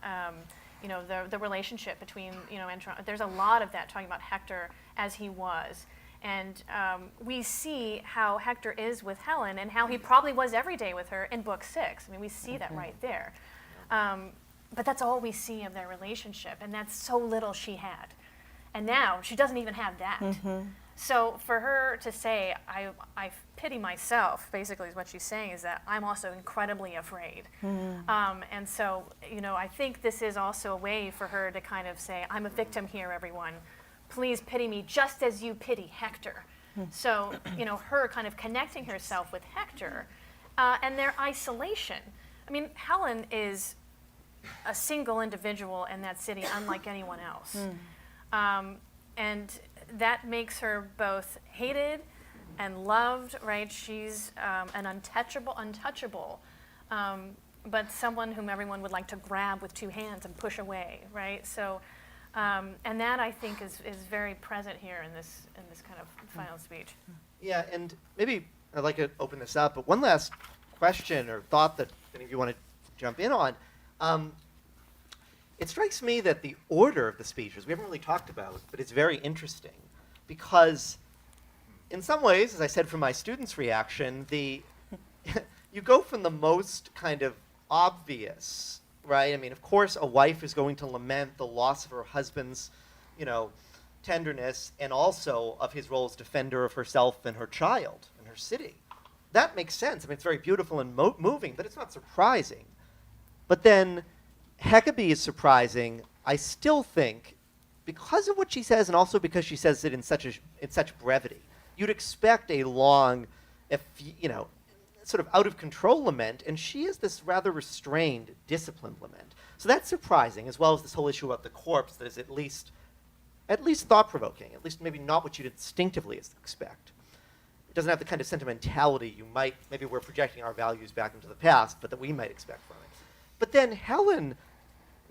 Speaker 11: the relationship between, and there's a lot of that talking about Hector as he was. And we see how Hector is with Helen and how he probably was every day with her in book 6. We see that right there. But that's all we see of their relationship, and that's so little she had. And now she doesn't even have that. So for her to say, I pity myself, basically is what she's saying, is that I'm also incredibly afraid. And so, I think this is also a way for her to kind of say, I'm a victim here, everyone. please pity me just as you pity Hector. So, her kind of connecting herself with Hector and their isolation. I mean, Helen is a single individual in that city, unlike anyone else. And that makes her both hated and loved, right? She's an untouchable, but someone whom everyone would like to grab with two hands and push away, right? So, and that I think is very present here in this kind of final speech.
Speaker 23: Yeah, and maybe I'd like to open this up, but one last question or thought that any of you want to jump in on. It strikes me that the order of the speeches we haven't really talked about, but it's very interesting because in some ways, as I said from my students' reaction, you go from the most kind of obvious, right? I mean, of course, a wife is going to lament the loss of her husband's, tenderness and also of his role as defender of herself and her child and her city. That makes sense. I mean, it's very beautiful and moving, but it's not surprising. But then Heckabee is surprising, I still think, because of what she says and also because she says it in such brevity. You'd expect a long, sort of out of control lament, and she is this rather restrained, disciplined lament. So that's surprising, as well as this whole issue about the corpse that is at least thought-provoking, at least maybe not what you'd instinctively expect. It doesn't have the kind of sentimentality maybe we're projecting our values back into the past, but that we might expect from it. But then Helen,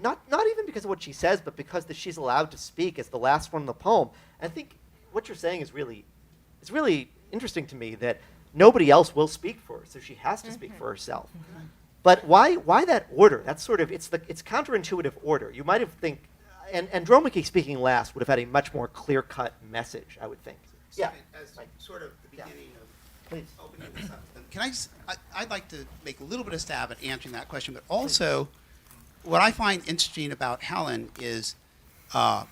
Speaker 23: not even because of what she says, but because she's allowed to speak as the last one in the poem. And I think what you're saying is really interesting to me, that nobody else will speak for her, so she has to speak for herself. But why that order? That's sort of, it's counterintuitive order. You might have think, and Andromache speaking last would have had a much more clear-cut message, I would think.
Speaker 5: So as sort of the beginning of opening this up, I'd like to make a little bit of stab at answering that question, but also what I find interesting about Helen is,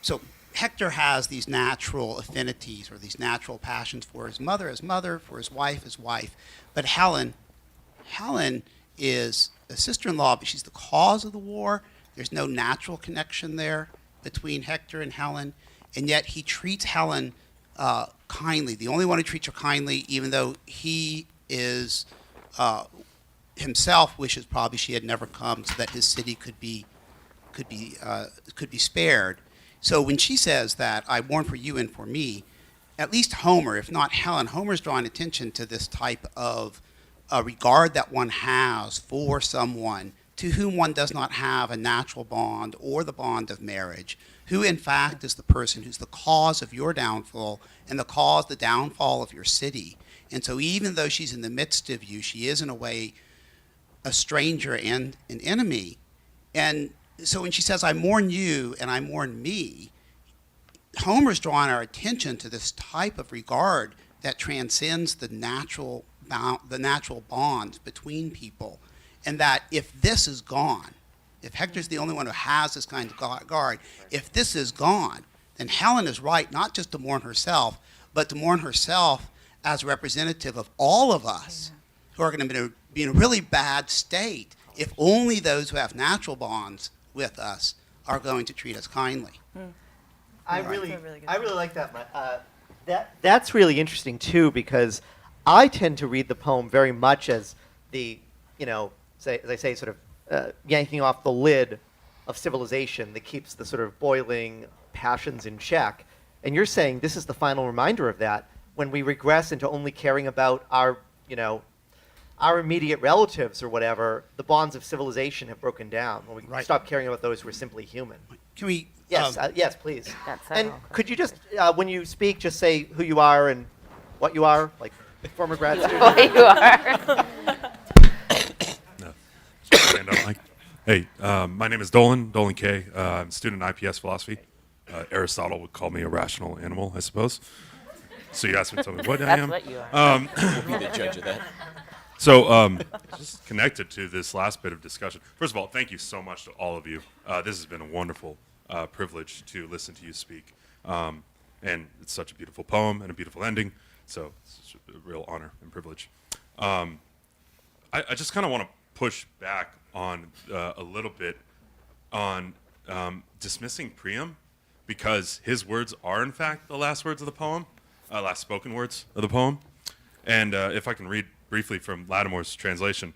Speaker 5: so Hector has these natural affinities or these natural passions for his mother as mother, for his wife as wife, but Helen is a sister-in-law, but she's the cause of the war. There's no natural connection there between Hector and Helen, and yet he treats Helen kindly, the only one who treats her kindly, even though he is himself wishes probably she had never come so that his city could be spared. So when she says that, I mourn for you and for me, at least Homer, if not Helen, Homer's drawing attention to this type of regard that one has for someone to whom one does not have a natural bond or the bond of marriage, who in fact is the person who's the cause of your downfall and the downfall of your city. And so even though she's in the midst of you, she is in a way a stranger and an enemy. And so when she says, I mourn you and I mourn me, Homer's drawing our attention to this type of regard that transcends the natural bonds between people. And that if this is gone, if Hector's the only one who has this kind of regard, if this is gone, then Helen is right not just to mourn herself, but to mourn herself as representative of all of us who are going to be in a really bad state if only those who have natural bonds with us are going to treat us kindly.
Speaker 23: I really like that. That's really interesting too, because I tend to read the poem very much as the, as I say, sort of yanking off the lid of civilization that keeps the sort of boiling passions in check. And you're saying this is the final reminder of that when we regress into only caring about our immediate relatives or whatever. The bonds of civilization have broken down. When we stop caring about those who are simply human.
Speaker 5: Can we?
Speaker 23: Yes, yes, please. And could you just, when you speak, just say who you are and what you are, like former grad student?
Speaker 8: What you are.
Speaker 12: Hey, my name is Dolan K. I'm a student in IPS philosophy. Aristotle would call me a rational animal, I suppose. So you asked me to tell me what I am.
Speaker 8: That's what you are.
Speaker 3: We'll be the judge of that.
Speaker 12: So just connected to this last bit of discussion. First of all, thank you so much to all of you. This has been a wonderful privilege to listen to you speak. And it's such a beautiful poem and a beautiful ending. So it's a real honor and privilege. I just kind of want to push back on a little bit on dismissing Priam, because his words are, in fact, the last words of the poem, last spoken words of the poem. And if I can read briefly from Lattimore's translation,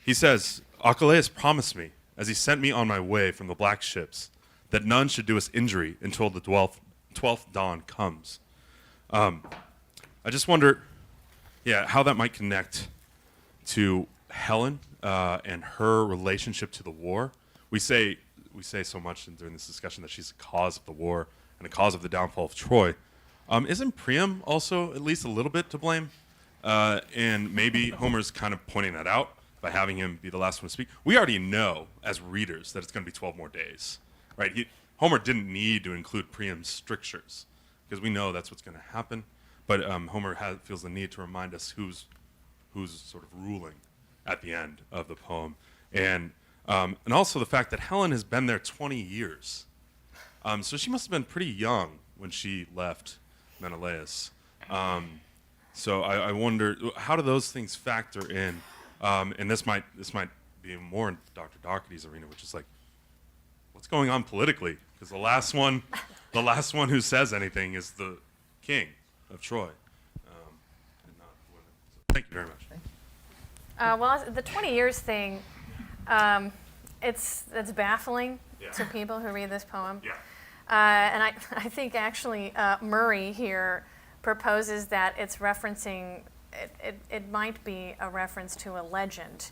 Speaker 12: he says, Archelaus promised me, as he sent me on my way from the black ships, that none should do us injury until the 12th dawn comes. I just wonder, how that might connect to Helen and her relationship to the war. We say so much during this discussion that she's the cause of the war and the cause of the downfall of Troy. Isn't Priam also at least a little bit to blame? And maybe Homer's kind of pointing that out by having him be the last one to speak. We already know as readers that it's going to be 12 more days, right? Homer didn't need to include Priam's strictures because we know that's what's going to happen. But Homer feels the need to remind us who's sort of ruling at the end of the poem, and also the fact that Helen has been there 20 years. So she must have been pretty young when she left Menelaus. So I wonder, how do those things factor in? And this might be more in Dr. Doherty's arena, which is like, what's going on politically? Because the last one who says anything is the king of Troy, and not the women. So thank you very much.
Speaker 11: Well, the 20 years thing, it's baffling to people who read this poem.
Speaker 12: Yeah.
Speaker 11: And I think actually Murray here proposes that it's referencing, it might be a reference to a legend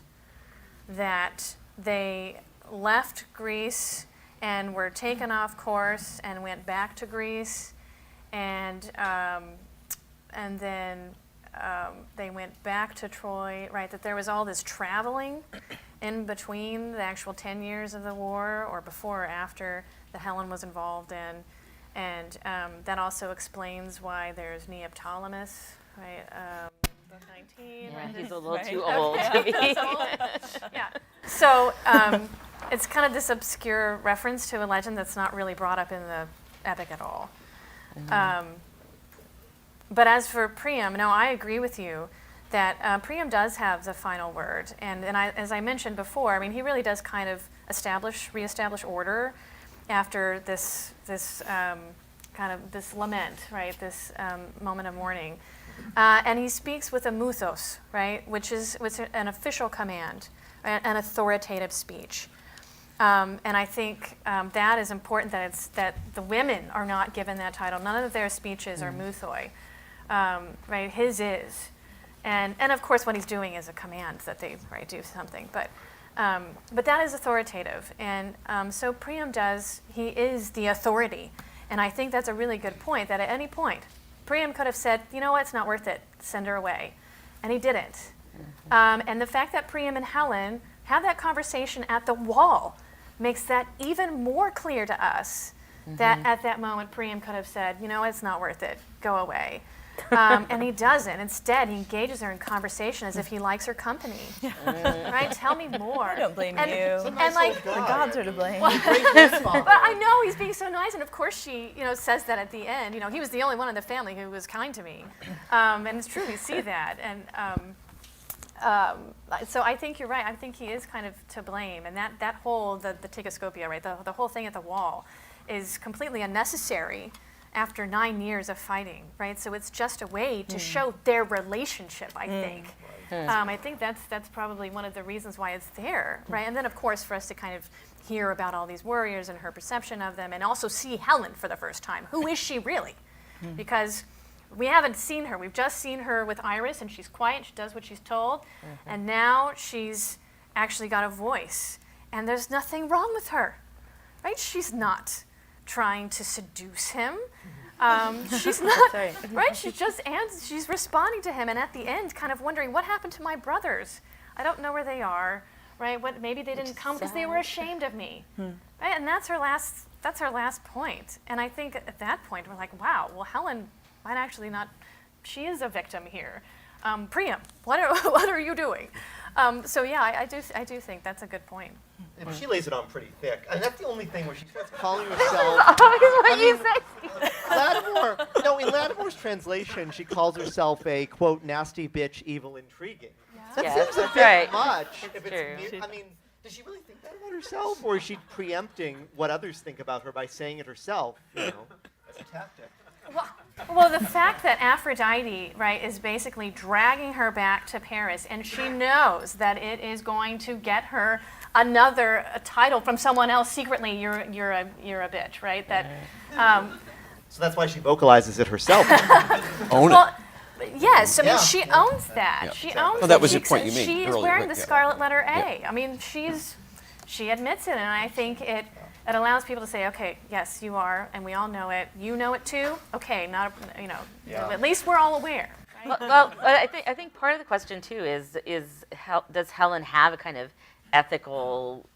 Speaker 11: that they left Greece and were taken off course and went back to Greece, and then they went back to Troy, right? That there was all this traveling in between the actual 10 years of the war, or before or after, that Helen was involved in. And that also explains why there's Neoptolemus, right? Book 19.
Speaker 8: Yeah,
Speaker 11: right?
Speaker 8: he's a little too old to be.
Speaker 11: Yeah. So it's kind of this obscure reference to a legend that's not really brought up in the epic at all. But as for Priam, no, I agree with you that Priam does have the final word. And as I mentioned before, I mean, he really does kind of reestablish order after this kind of this lament, right? This moment of mourning. And he speaks with a muthos, right? Which is an official command, an authoritative speech. And I think that is important, that the women are not given that title. None of their speeches are muthoi. Right, his is, and of course what he's doing is a command that they do something, but that is authoritative, and so Priam he is the authority, and I think that's a really good point. That at any point, Priam could have said, you know what, it's not worth it, send her away, and he didn't. And the fact that Priam and Helen have that conversation at the wall makes that even more clear to us. That at that moment Priam could have said, you know, it's not worth it, go away. And he doesn't. Instead, he engages her in conversation as if he likes her company. Right? Tell me more.
Speaker 10: I don't blame you.
Speaker 11: And like,
Speaker 10: the gods are to blame.
Speaker 11: But I know he's being so nice, and of course she, says that at the end. He was the only one in the family who was kind to me, and it's true. We see that, and so I think you're right. I think he is kind of to blame, and that whole the Tigascopia, right? The whole thing at the wall is completely unnecessary after 9 years of fighting, right? So it's just a way to show their relationship, I think. I think that's probably one of the reasons why it's there, right? And then, of course, for us to kind of hear about all these warriors and her perception of them, and also see Helen for the first time. Who is she really? Because we haven't seen her. We've just seen her with Iris, and she's quiet, she does what she's told, and now she's actually got a voice, and there's nothing wrong with her, right? She's not trying to seduce him. She's not, right? She's responding to him, and at the end, kind of wondering, what happened to my brothers? I don't know where they are, right? Maybe they didn't come because they were ashamed of me, right? And that's her last point. And I think at that point, we're like, wow, well, Helen might actually not. She is a victim here. Priam, what are you doing? So yeah, I do think that's a good point.
Speaker 23: And she lays it on pretty thick. And that's the only thing where she starts calling herself. Lattimore. No, in Lattimore's translation, she calls herself a quote nasty bitch, evil, intriguing. That seems a bit much. If it's, I mean, Does she really think that about herself, or is she preempting what others think about her by saying it herself? You know, as a tactic.
Speaker 11: Well, the fact that Aphrodite, right, is basically dragging her back to Paris, and she knows that it is going to get her another title from someone else secretly. You're a bitch, right? That.
Speaker 23: So that's why she vocalizes it herself.
Speaker 3: Own
Speaker 11: well,
Speaker 3: it.
Speaker 11: Yes, I mean
Speaker 23: Yeah.
Speaker 11: she owns that.
Speaker 3: Yeah.
Speaker 11: She
Speaker 3: Exactly.
Speaker 11: owns.
Speaker 3: Well, that
Speaker 11: it.
Speaker 3: was the point you made
Speaker 11: She's
Speaker 3: earlier,
Speaker 11: wearing
Speaker 3: right?
Speaker 11: the
Speaker 3: Yeah.
Speaker 11: scarlet letter A.
Speaker 3: Yeah.
Speaker 11: I mean, she admits it, and I think it allows people to say, okay, yes, you are, and we all know it. You know it too. Okay, not at least we're all aware. Right?
Speaker 8: Well, I think part of the question too is does Helen have a kind of ethical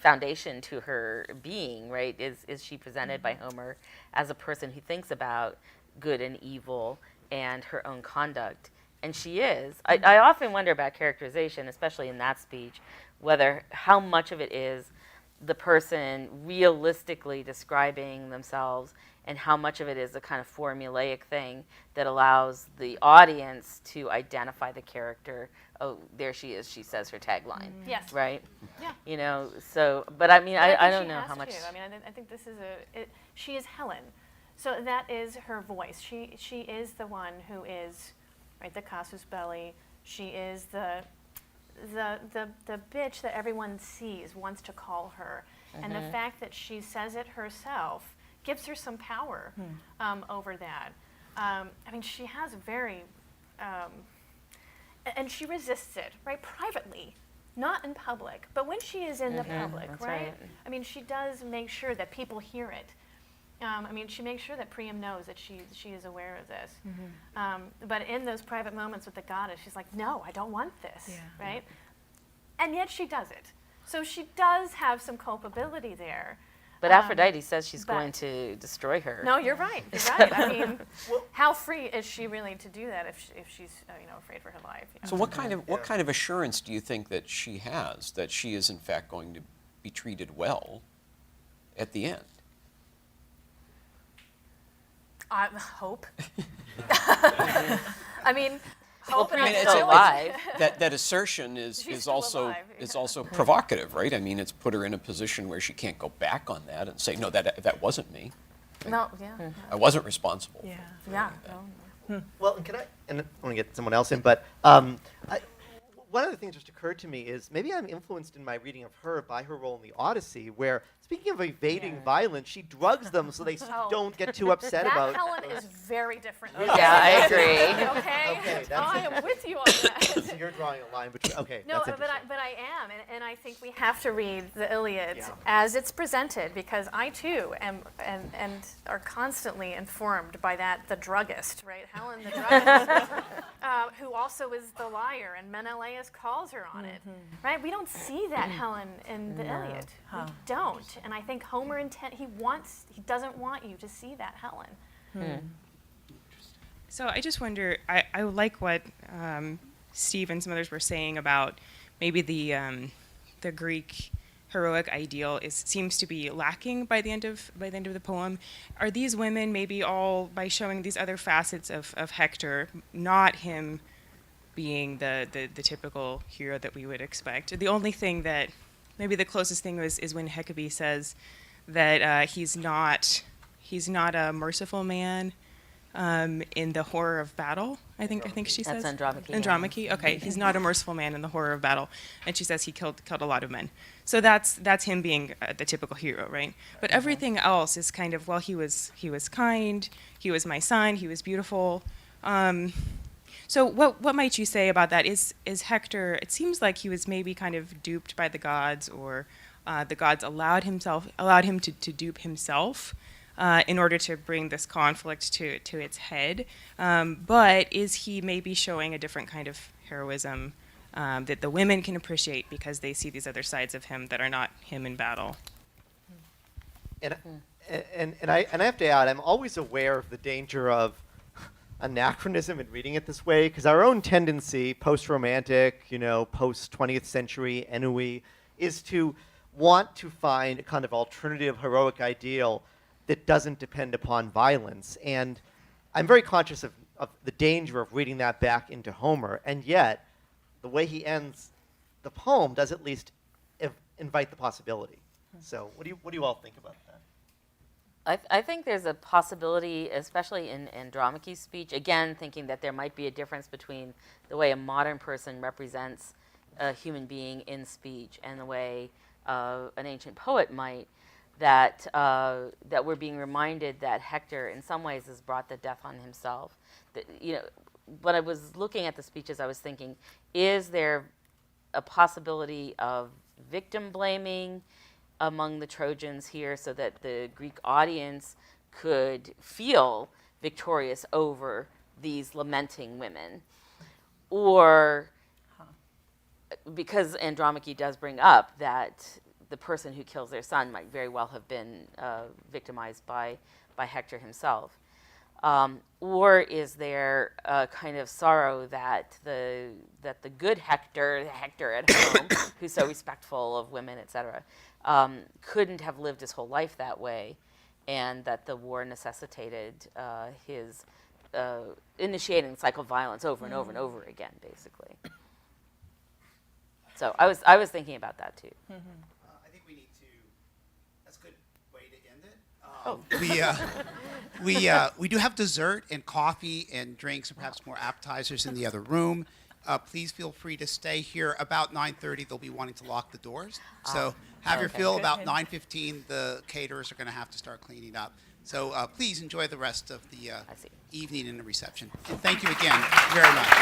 Speaker 8: foundation to her being, right? Is she presented by Homer as a person who thinks about good and evil and her own conduct? And she is. I often wonder about characterization, especially in that speech, whether how much of it is the person realistically describing themselves and how much of it is a kind of formulaic thing that allows the audience to identify the character. Oh, there she is. She says her tagline.
Speaker 11: Yes.
Speaker 8: Right?
Speaker 11: Yeah.
Speaker 8: You know, so, but I mean, I
Speaker 11: think
Speaker 8: don't
Speaker 11: she
Speaker 8: know
Speaker 11: has
Speaker 8: how much.
Speaker 11: to. I mean, I think this is she is Helen. So that is her voice. She is the one who is, right, the casus belli. She is the bitch that everyone sees, wants to call her. And the fact that she says it herself gives her some power over that. I mean, she has a very, and she resists it, right, privately, not in public. But when she is in the public,
Speaker 8: That's
Speaker 11: right?
Speaker 8: right.
Speaker 11: I mean, she does make sure that people hear it. I mean, she makes sure that Priam knows that she is aware of this. But in those private moments with the goddess, she's like, no, I don't want this, right? And yet she does it. So she does have some culpability there.
Speaker 8: But Aphrodite says she's
Speaker 11: but-
Speaker 8: going to destroy her.
Speaker 11: No, you're right. You're right. I mean, how free is she really to do that if she's afraid for her life? You know?
Speaker 3: So what kind of assurance do you think that she has that she is in fact going to be treated well at the end?
Speaker 11: Hope. I mean, hope and
Speaker 8: Priam's
Speaker 11: it's
Speaker 8: still alive.
Speaker 3: That assertion
Speaker 11: She's
Speaker 3: is
Speaker 11: still
Speaker 3: also
Speaker 11: alive,
Speaker 3: is also provocative, right? I mean, it's put her in a position where she can't go back on that and say, no, that wasn't me.
Speaker 11: No, yeah.
Speaker 3: I wasn't responsible.
Speaker 11: Yeah.
Speaker 23: Well, and I want to get someone else in, but one of the things that just occurred to me is maybe I'm influenced in my reading of her by her role in the Odyssey, where, speaking of evading violence, she drugs them so they don't get too upset
Speaker 11: that
Speaker 23: about.
Speaker 11: Helen is very different.
Speaker 8: Yeah, I agree.
Speaker 11: Okay.
Speaker 23: that's
Speaker 11: I am with you on that.
Speaker 23: So you're drawing a line between. Okay,
Speaker 11: No,
Speaker 23: that's
Speaker 11: but
Speaker 23: interesting.
Speaker 11: I am, and I think we have to read the Iliad
Speaker 23: Yeah.
Speaker 11: as it's presented, because I too am and are constantly informed by the druggist, right? Helen the druggist, who also is the liar, and Menelaus calls her on it, right? We don't see that Helen in the Iliad. We don't, and I think Homer he doesn't want you to see that Helen.
Speaker 14: So I just wonder, I like what Steve and some others were saying about maybe the Greek heroic ideal seems to be lacking by the end of the poem. Are these women maybe all, by showing these other facets of Hector, not him being the typical hero that we would expect? The only thing that, maybe the closest thing is when Hecate says that he's not a merciful man in the horror of battle. I think she says.
Speaker 8: That's Andromache.
Speaker 14: Andromache. Okay, he's not a merciful man in the horror of battle, and she says he killed a lot of men. So that's him being the typical hero, right? But everything else is kind of, well, he was kind, he was my son, he was beautiful. So what might you say about that? Is Hector? It seems like he was maybe kind of duped by the gods, or the gods allowed him to dupe himself in order to bring this conflict to its head. But is he maybe showing a different kind of heroism that the women can appreciate because they see these other sides of him that are not him in battle?
Speaker 23: And I have to add, I'm always aware of the danger of anachronism in reading it this way, because our own tendency, post-romantic, post-20th century ennui, is to want to find a kind of alternative heroic ideal that doesn't depend upon violence. And I'm very conscious of the danger of reading that back into Homer, and yet the way he ends the poem does at least invite the possibility. So what do you all think about that?
Speaker 8: I think there's a possibility, especially in Andromache's speech, again, thinking that there might be a difference between the way a modern person represents a human being in speech and the way an ancient poet might, that we're being reminded that Hector, in some ways, has brought the death on himself. That, when I was looking at the speeches, I was thinking, is there a possibility of victim blaming among the Trojans here so that the Greek audience could feel victorious over these lamenting women? Or, because Andromache does bring up that the person who kills their son might very well have been victimized by Hector himself. Or is there a kind of sorrow that the good Hector at home, who's so respectful of women, etc., couldn't have lived his whole life that way, and that the war necessitated his initiating the cycle of violence over and over and over again, basically. So I was thinking about that too.
Speaker 5: I think we need to. That's a good way to end it. We do have dessert and coffee and drinks and perhaps more appetizers in the other room. Please feel free to stay here. About 9:30, they'll be wanting to lock the doors. So have your fill. About 9:15, the caterers are going to have to start cleaning up. So please enjoy the rest of the evening and the reception. And thank you again very much.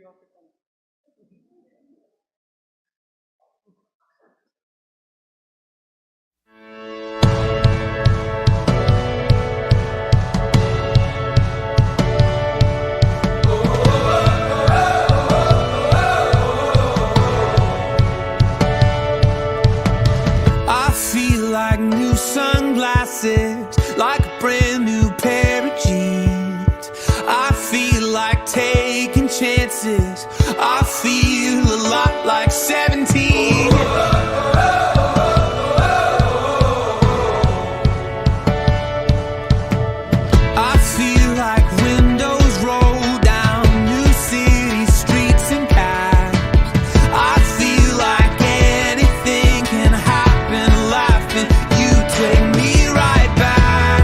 Speaker 18: you all for coming.
Speaker 6: I feel like new sunglasses, like a brand new pair of jeans. I feel like taking chances. I feel a lot like 17. I feel like windows roll down new city streets and cabs. I feel like anything can happen, laughing. You take me right back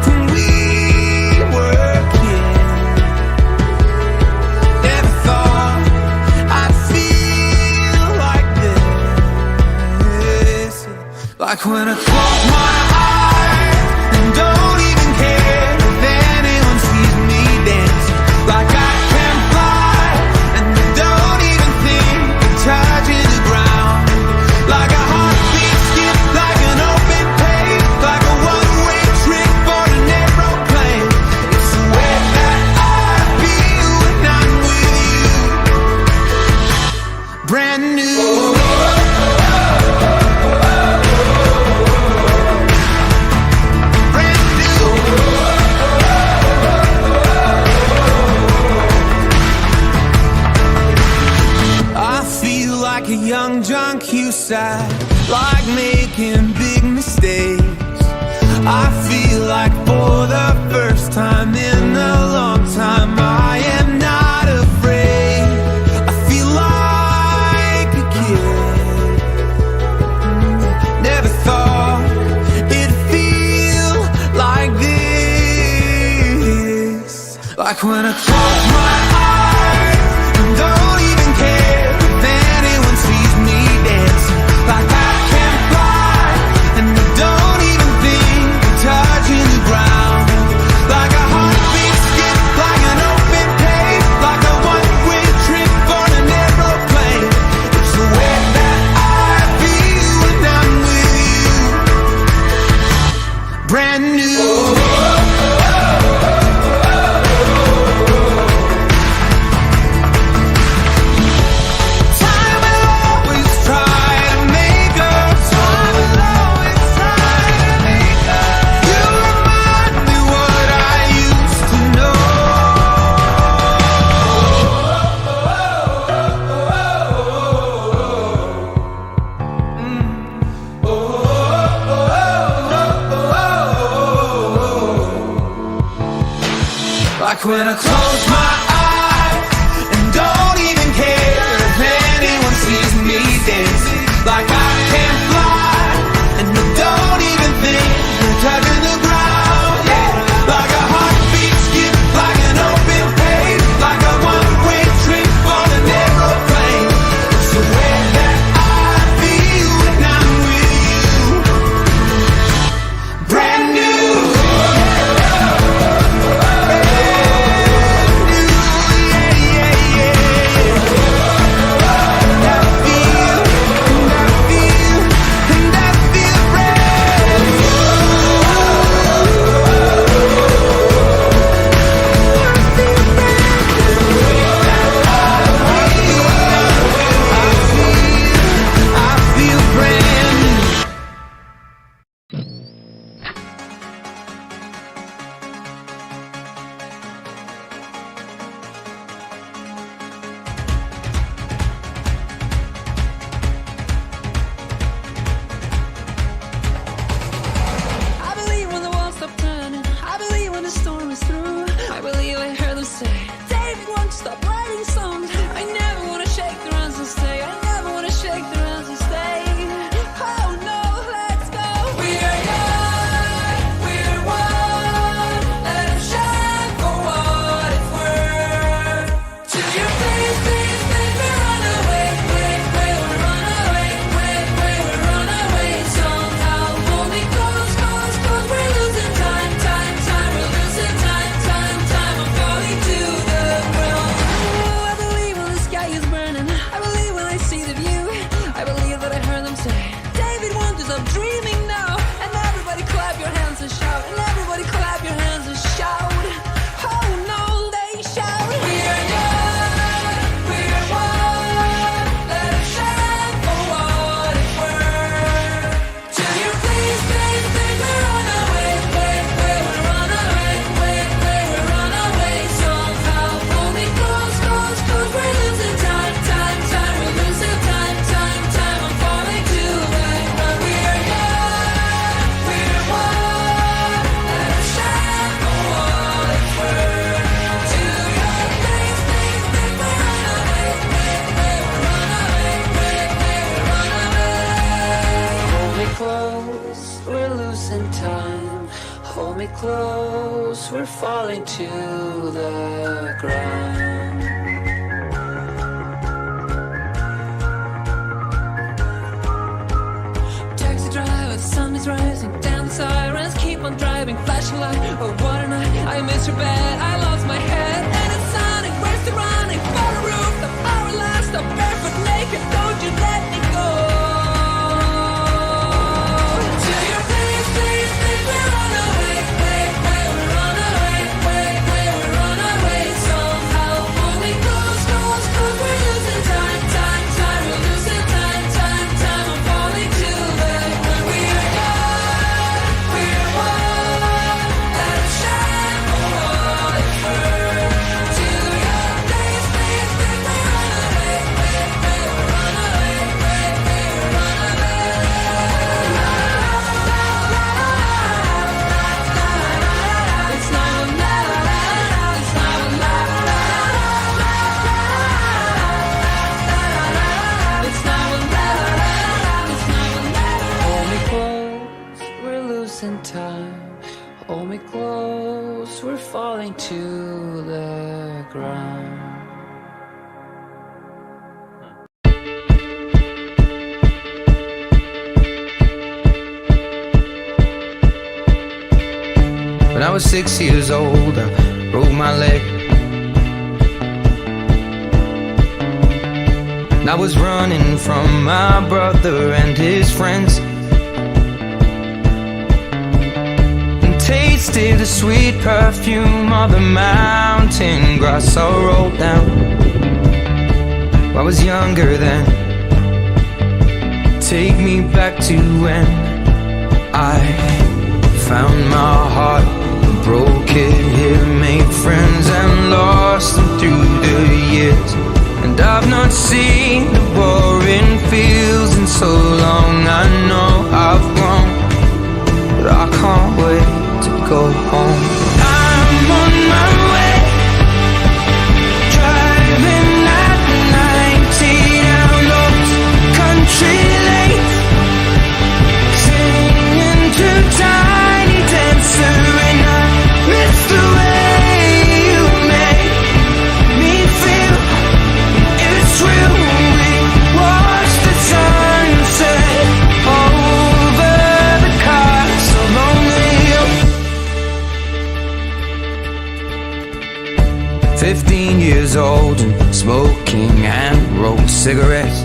Speaker 6: when we were kids. Never thought I'd feel like this. Like when I close my eyes and don't even care if anyone sees me dancing. Like I can fly and don't even think of touching the ground. Like a heartbeat skip, like an open page, like a one-way trip on an aeroplane. It's the way that I feel when I'm with you. Brand new. I feel like a young John Cusack, like making big mistakes. I feel like for the first time in a long time, I am not afraid. I feel like a kid. Never thought it'd feel like this. Like when I close my eyes and don't even care if anyone sees me dancing. Like I can fly and I don't even think of touching the ground. Like a heartbeat skip, like an open page, like a one-way trip on an aeroplane. It's the way that I feel when I'm with you. Brand new. Like when I close my eyes and don't even care if anyone sees me dancing. Like I can fly and I don't even think of touching the ground. Yeah. Like a heartbeat skip, like an open page, like a one-way trip on an aeroplane. It's the way that I feel when I'm with you. Brand new. I believe when the walls stop turning. I believe when the storm is through. I believe I heard them say, David, won't you stop writing songs? I never want to shake the hands and stay. I never want to shake the hands and stay. Oh no, let's go. We are young, we're one. Let them shine for what it's worth. To your place, please, please, we run away. Wait, wait, we run away. Wait, wait, we run away. Somehow, hold me close, close, close. We're losing time, time, time. We're losing time, time, time. I'm falling to the ground. Oh, I believe close, we're falling to the ground. Taxi driver, the sun is rising, down the sirens keep on driving, flashing light, oh what a night, I miss your bed, I lost my head, and it's sunny, where's the running, for the roof, the power last, I'm barefoot naked, don't you let me go. To your place, place, place, we run away, way, way, we run away, way, way, we run away, somehow, only close, close, close, we're losing time, time, time, we're losing time, time, time, I'm falling to the when we are gone, we're one, let us shine for all it's worth. To your place, place, place, we run away, way, way, we run away, way, way, we run away. It's now or never, it's now or never. It's now or never, it's now or never. Hold me close, we're losing time. Hold me close, we're falling to the ground. When I was 6 years old, I broke my leg. And I was running from my brother and his friends, and tasted the sweet perfume of the mountain grass I rolled down. I was younger then. Take me back to when I found my heart, broke it here, made friends and lost them through the years. And I've not seen the boring fields in so long. I know I've grown, but I can't wait to go home. I'm on my way, driving at 90 down those country lanes, singing to Tiny Dancer, and I miss the way you make me feel. It's real. We watch the sunset over the castle on the hill. 15 years old and smoking and rolled cigarettes,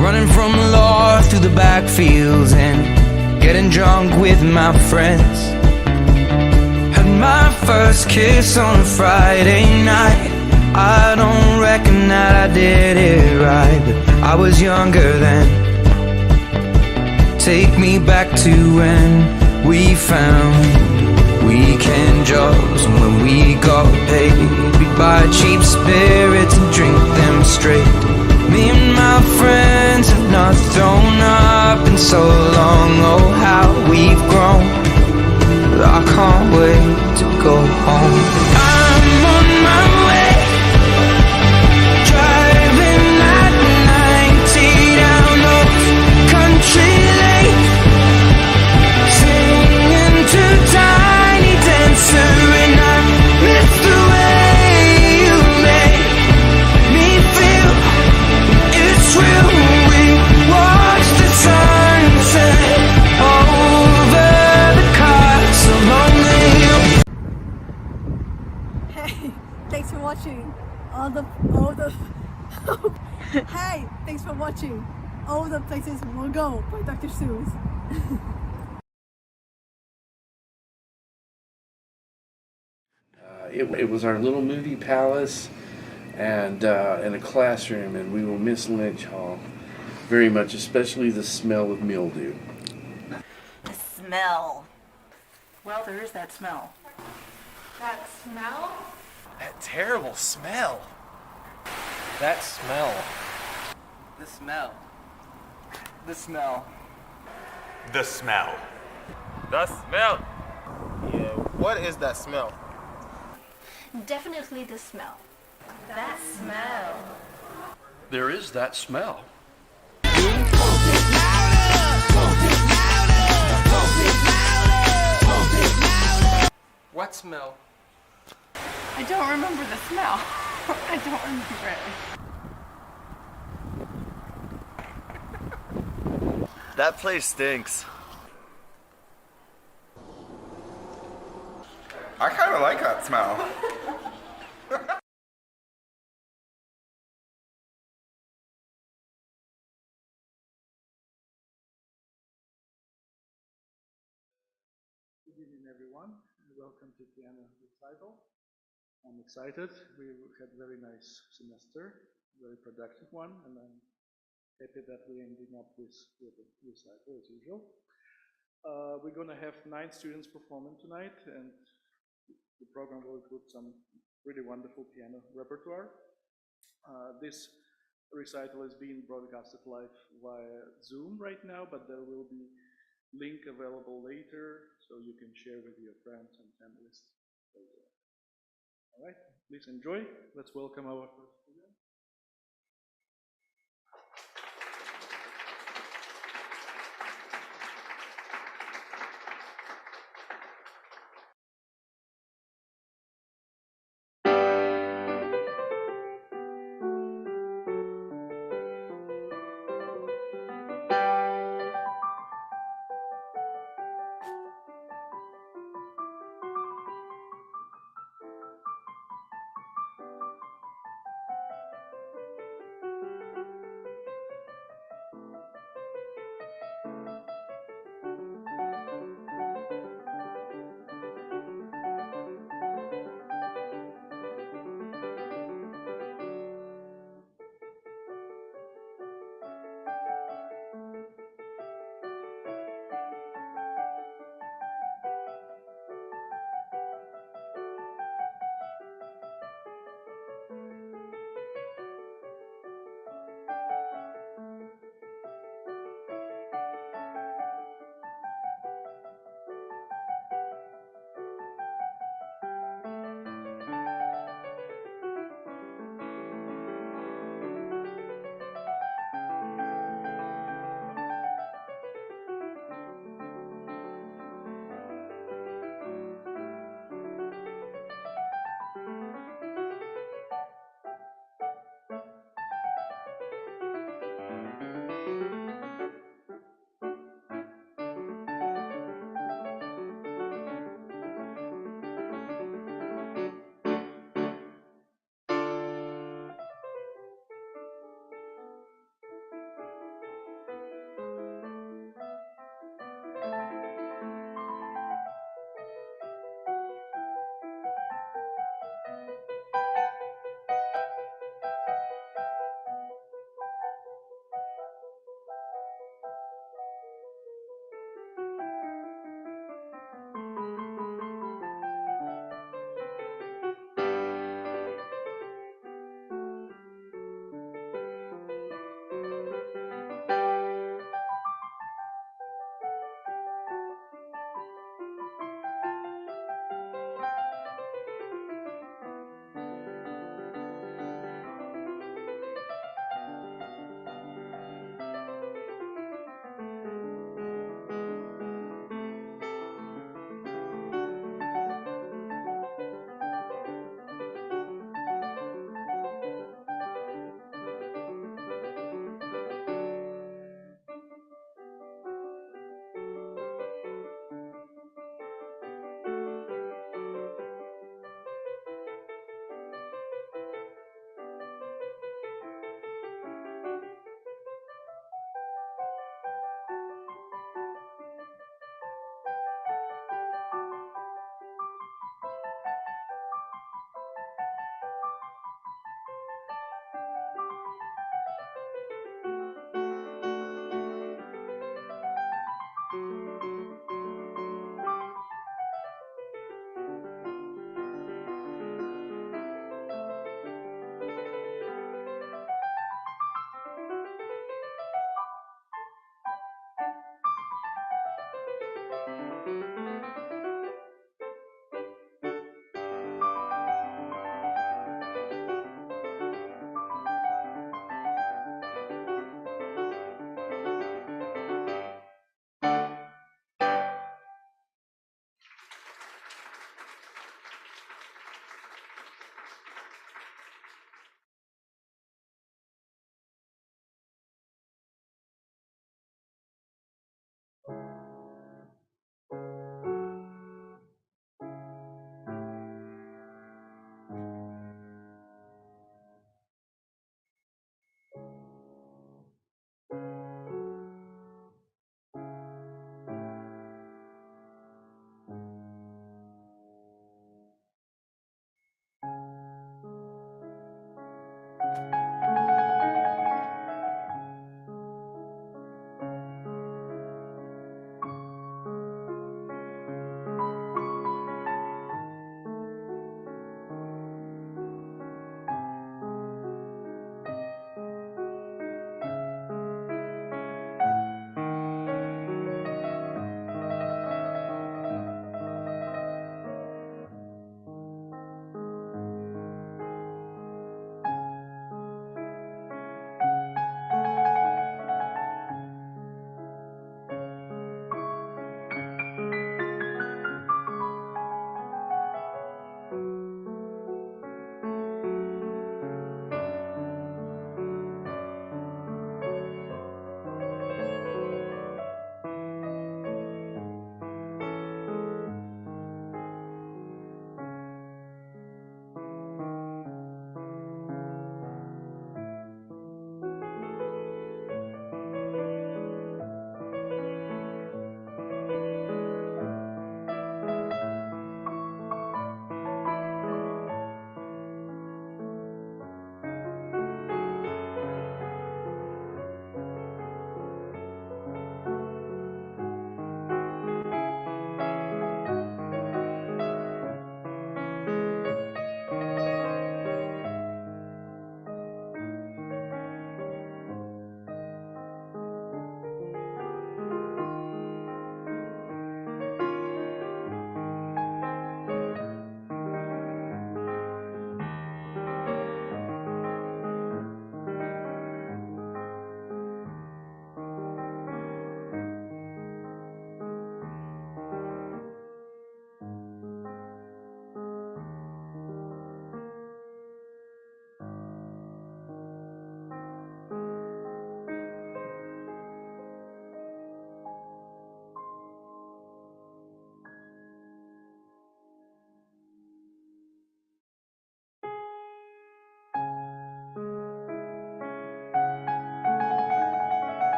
Speaker 6: running from the law through the backfields and getting drunk with my friends. Had my first kiss on a Friday night. I don't reckon that I did it right, but I was younger then. Take me back to when we found weekend jobs, and when we got paid, we'd buy cheap spirits and drink them straight. Me and my friends have not thrown up in so long. Oh, how we've grown, but I can't wait to go home. I'm on my way, driving at 90 down those country lanes, singing to Tiny Dancer, and I miss the way you make me feel. It's real. We watch the sunset over the castle on the hill.
Speaker 18: Hey, thanks for watching all the Hey, thanks for watching All the Places We'll Go by Dr. Seuss.
Speaker 20: It was our little movie palace and a classroom, and we will miss Lynch Hall very much, especially the smell of mildew.
Speaker 21: The smell.
Speaker 22: Well, there is that smell.
Speaker 18: That smell?
Speaker 25: That terrible smell.
Speaker 23: That smell.
Speaker 25: The smell.
Speaker 23: The smell.
Speaker 25: The smell. The smell.
Speaker 26: Yeah, what is that smell?
Speaker 18: Definitely the smell.
Speaker 21: That smell.
Speaker 25: There is that smell.
Speaker 6: Louder, louder, louder, louder.
Speaker 25: smell?
Speaker 22: I don't remember the smell. I don't remember it.
Speaker 25: That place stinks.
Speaker 1: I kind of like that smell.
Speaker 4: Good evening, everyone. Welcome to Piano Recital. I'm excited. We had a very nice semester, very productive one, and I'm happy that we're ending up with a recital as usual. We're going to have 9 students performing tonight, and the program will include some really wonderful piano repertoire. This recital is being broadcasted live via Zoom right now, but there will be link available later, so you can share with your friends and families later. All right, please enjoy. Let's welcome our first student.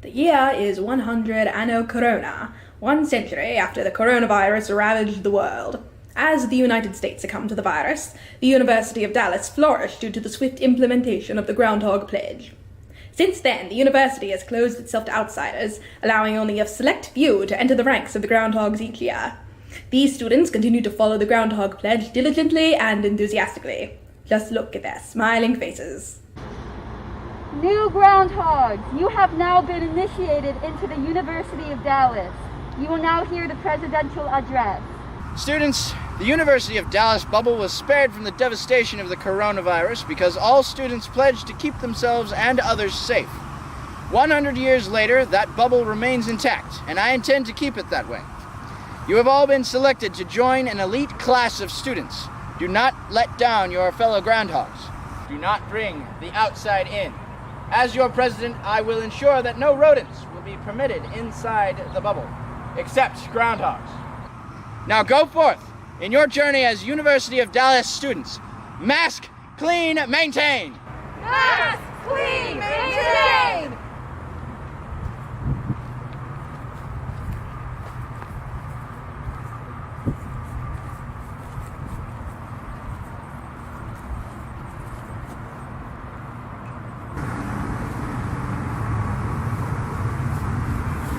Speaker 9: The year is 100 Anno Corona, 1 century after the coronavirus ravaged the world. As the United States succumbed to the virus, the University of Dallas flourished due to the swift implementation of the Groundhog Pledge. Since then, the university has closed itself to outsiders, allowing only a select few to enter the ranks of the Groundhogs each year. These students continue to follow the Groundhog Pledge diligently and enthusiastically. Just look at their smiling faces.
Speaker 13: New Groundhogs, you have now been initiated into the University of Dallas. You will now hear the presidential address.
Speaker 15: Students, the University of Dallas bubble was spared from the devastation of the coronavirus because all students pledged to keep themselves and others safe. 100 years later, that bubble remains intact, and I intend to keep it that way. You have all been selected to join an elite class of students. Do not let down your fellow groundhogs. Do not bring the outside in. As your president, I will ensure that no rodents will be permitted inside the bubble, except groundhogs. Now go forth in your journey as University of Dallas students. Mask, clean, maintain.
Speaker 13: Mask, clean, maintain.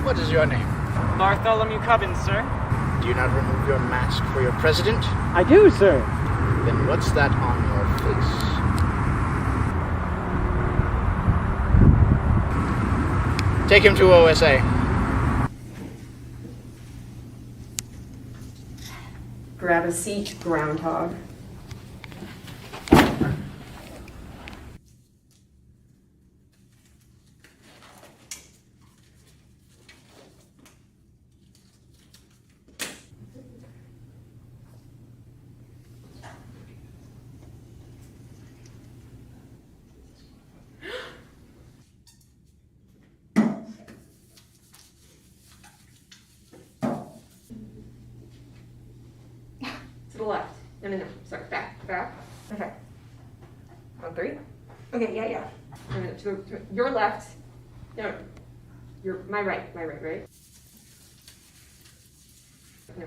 Speaker 15: What is your name?
Speaker 16: Bartholomew Cubbins, sir.
Speaker 15: Do you not remove your mask for your president?
Speaker 16: I do, sir.
Speaker 15: Then what's that on your face? Take him to OSA.
Speaker 17: Grab a seat, groundhog. To the left. No. Sorry, back. Okay. On 3? Okay, yeah. No, to your left. No. My right, right? No.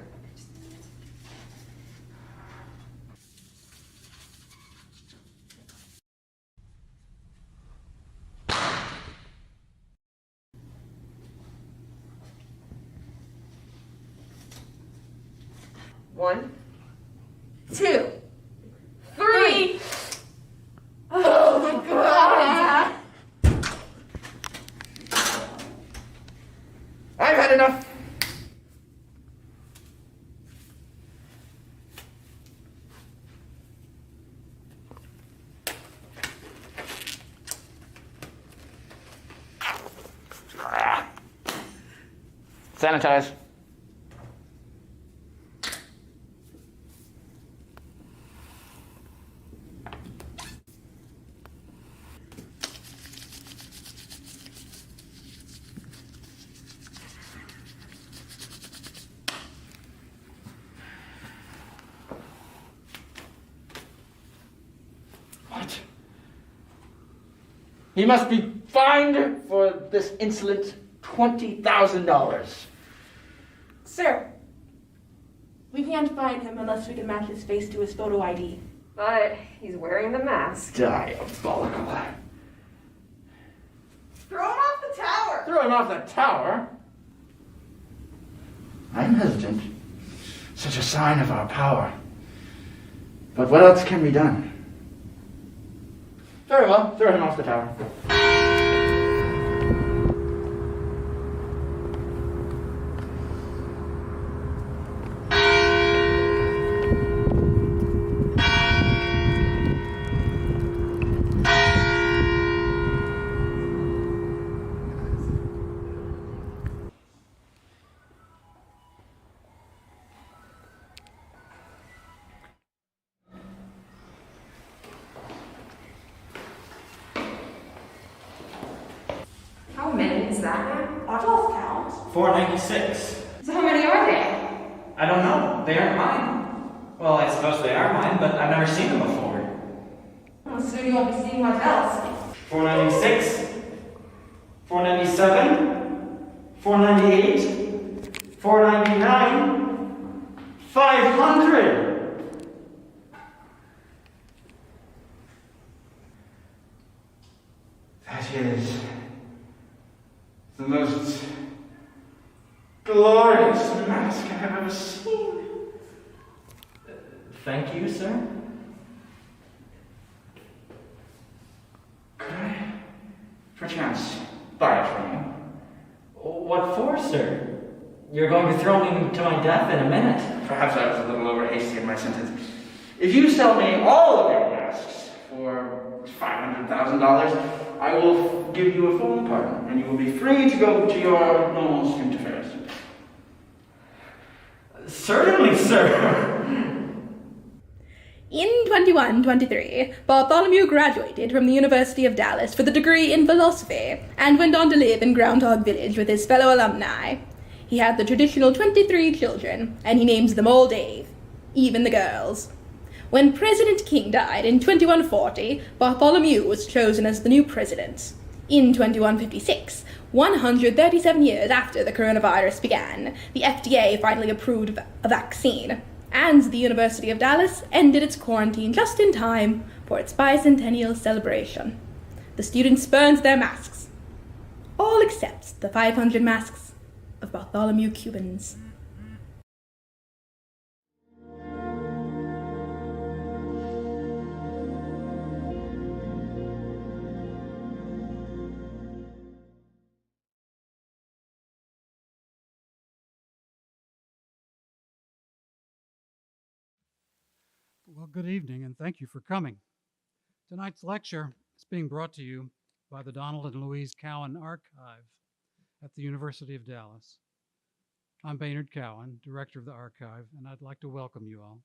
Speaker 17: One, 2, 3. Oh, God.
Speaker 15: I've had enough. Sanitize. What? He must be fined for this insolent $20,000.
Speaker 9: Sir, we can't find him unless we can match his face to his photo ID.
Speaker 17: But he's wearing the mask.
Speaker 15: Diabolical.
Speaker 9: Throw him off the tower!
Speaker 15: Throw him off the tower? I'm hesitant. Such a sign of our power. But what else can be done? Very well, throw him off the tower.
Speaker 17: How many is that?
Speaker 9: I've lost count.
Speaker 19: 496.
Speaker 17: So how many are they?
Speaker 19: I don't know. They aren't mine. Well, I suppose they are mine, but I've never seen them before.
Speaker 9: Well, soon you won't be seeing much else.
Speaker 19: 496.
Speaker 16: 497, 498, 499, 500. That is the most glorious mask I have ever seen. Thank you, sir. Could I, perchance, buy it from you? What for, sir? You're going to throw me to my death in a minute. Perhaps I was a little over hasty in my sentence. If you sell me all of your masks for $500,000, I will give you a full pardon, and you will be free to go to your normal street affairs. Certainly, sir.
Speaker 9: In 2123, Bartholomew graduated from the University of Dallas with a degree in philosophy and went on to live in Groundhog Village with his fellow alumni. He had the traditional 23 children, and he names them all Dave, even the girls. When President King died in 2140, Bartholomew was chosen as the new president. In 2156, 137 years after the coronavirus began, the FDA finally approved a vaccine, and the University of Dallas ended its quarantine just in time for its bicentennial celebration. The students burned their masks, all except the 500 masks of Bartholomew Cubans.
Speaker 2: Well, good evening, and thank you for coming. Tonight's lecture is being brought to you by the Donald and Louise Cowan Archive at the University of Dallas. I'm Baynard Cowan, director of the archive, and I'd like to welcome you all.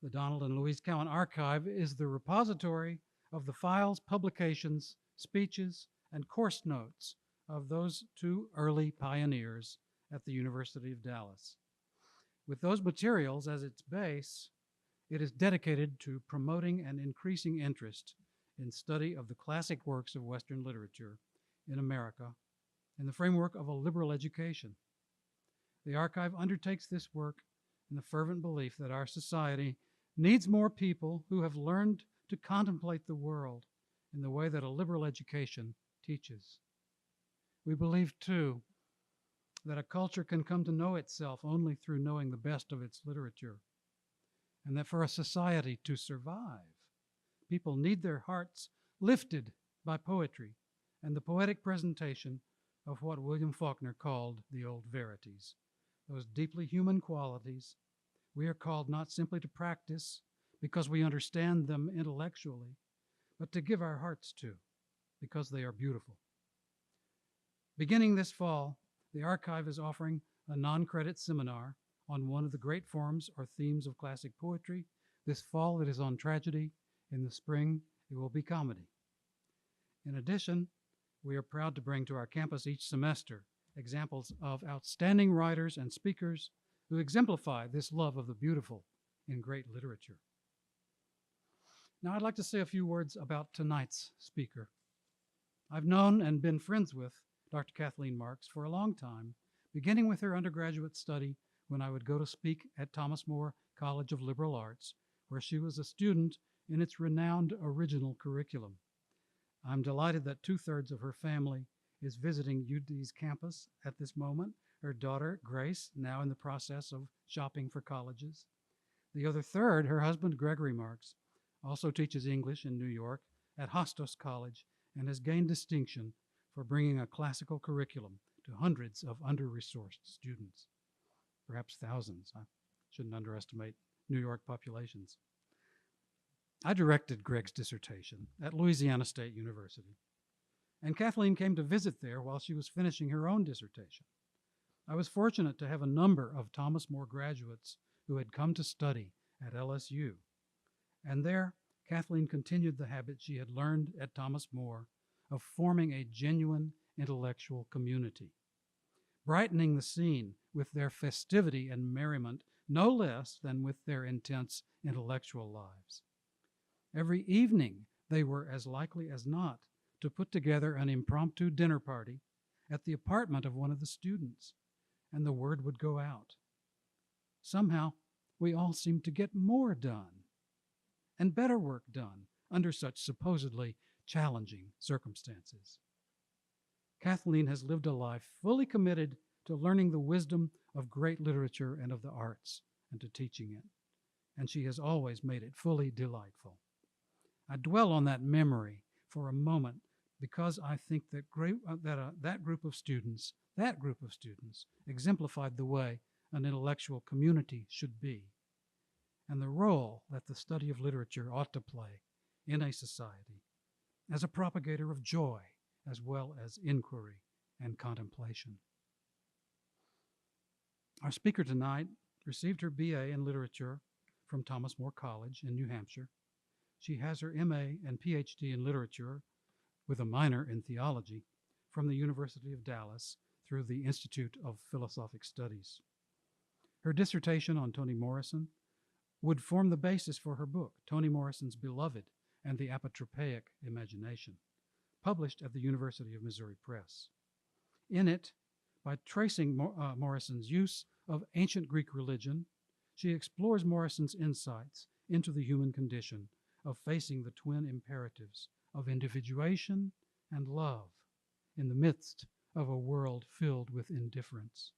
Speaker 2: The Donald and Louise Cowan Archive is the repository of the files, publications, speeches, and course notes of those two early pioneers at the University of Dallas. With those materials as its base, it is dedicated to promoting and increasing interest in study of the classic works of Western literature in America in the framework of a liberal education. The archive undertakes this work in the fervent belief that our society needs more people who have learned to contemplate the world in the way that a liberal education teaches. We believe, too, that a culture can come to know itself only through knowing the best of its literature, and that for a society to survive, people need their hearts lifted by poetry and the poetic presentation of what William Faulkner called the old verities, those deeply human qualities we are called not simply to practice because we understand them intellectually, but to give our hearts to because they are beautiful. Beginning this fall, the archive is offering a non-credit seminar on one of the great forms or themes of classic poetry. This fall it is on tragedy. In the spring it will be comedy. In addition, we are proud to bring to our campus each semester examples of outstanding writers and speakers who exemplify this love of the beautiful in great literature. Now I'd like to say a few words about tonight's speaker. I've known and been friends with Dr. Kathleen Marks for a long time, beginning with her undergraduate study when I would go to speak at Thomas More College of Liberal Arts, where she was a student in its renowned original curriculum. I'm delighted that 2/3 of her family is visiting UD's campus at this moment. Her daughter, Grace, now in the process of shopping for colleges. The other third, her husband, Gregory Marks, also teaches English in New York at Hostos College and has gained distinction for bringing a classical curriculum to hundreds of under-resourced students, perhaps thousands. I shouldn't underestimate New York populations. I directed Greg's dissertation at Louisiana State University, and Kathleen came to visit there while she was finishing her own dissertation. I was fortunate to have a number of Thomas More graduates who had come to study at LSU, and there Kathleen continued the habit she had learned at Thomas More of forming a genuine intellectual community, brightening the scene with their festivity and merriment no less than with their intense intellectual lives. Every evening, they were as likely as not to put together an impromptu dinner party at the apartment of one of the students, and the word would go out. Somehow, we all seemed to get more done and better work done under such supposedly challenging circumstances. Kathleen has lived a life fully committed to learning the wisdom of great literature and of the arts and to teaching it, and she has always made it fully delightful. I dwell on that memory for a moment because I think that that group of students exemplified the way an intellectual community should be and the role that the study of literature ought to play in a society as a propagator of joy as well as inquiry and contemplation. Our speaker tonight received her BA in literature from Thomas More College in New Hampshire. She has her MA and PhD in literature with a minor in theology from the University of Dallas through the Institute of Philosophic Studies. Her dissertation on Toni Morrison would form the basis for her book, Toni Morrison's Beloved and the Apotropaic Imagination, published at the University of Missouri Press. In it, by tracing Morrison's use of ancient Greek religion, she explores Morrison's insights into the human condition of facing the twin imperatives of individuation and love in the midst of a world filled with indifference.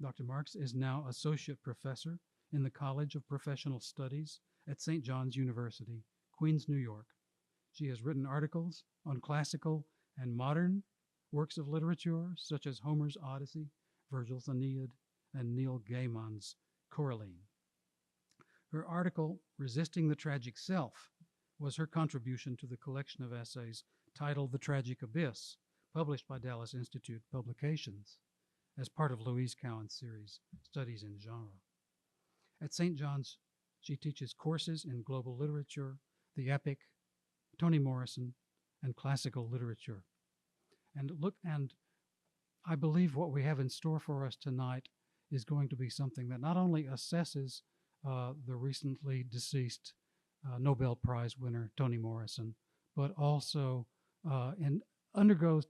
Speaker 2: Dr. Marks is now Associate Professor in the College of Professional Studies at St. John's University, Queens, New York. She has written articles on classical and modern works of literature, such as Homer's Odyssey, Virgil's Aeneid, and Neil Gaiman's Coraline. Her article, Resisting the Tragic Self, was her contribution to the collection of essays titled The Tragic Abyss, published by Dallas Institute Publications as part of Louise Cowan's series, Studies in Genre. At St. John's, she teaches courses in global literature, the epic, Toni Morrison, and classical literature. And I believe what we have in store for us tonight is going to be something that not only assesses the recently deceased Nobel Prize winner, Toni Morrison, but also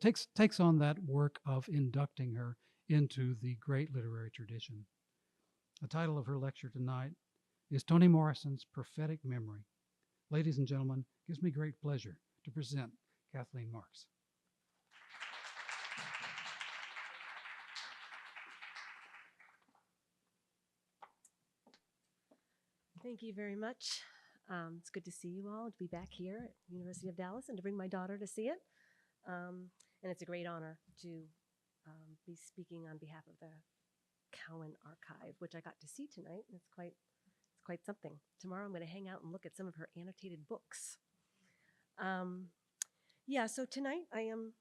Speaker 2: takes on that work of inducting her into the great literary tradition. The title of her lecture tonight is Toni Morrison's Prophetic Memory. Ladies and gentlemen, it gives me great pleasure to present Kathleen Marks.
Speaker 3: Thank you very much. It's good to see you all, to be back here at University of Dallas and to bring my daughter to see it. And it's a great honor to be speaking on behalf of the Cowan Archive, which I got to see tonight. And it's quite something. Tomorrow I'm going to hang out and look at some of her annotated books. So tonight I am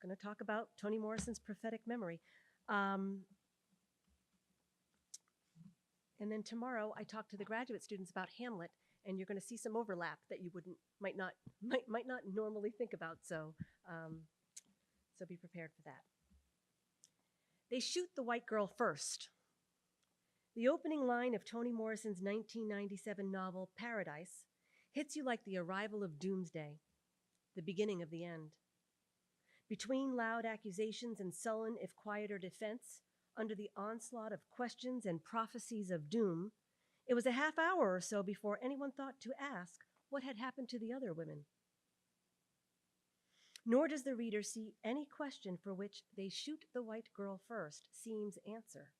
Speaker 3: going to talk about Toni Morrison's prophetic memory. And then tomorrow I talk to the graduate students about Hamlet, and you're going to see some overlap that you might not normally think about. So be prepared for that. They shoot the white girl first. The opening line of Toni Morrison's 1997 novel Paradise hits you like the arrival of doomsday, the beginning of the end. Between loud accusations and sullen, if quieter, defense, under the onslaught of questions and prophecies of doom, it was a half hour or so before anyone thought to ask what had happened to the other women. Nor does the reader see any question for which they shoot the white girl first seems answer.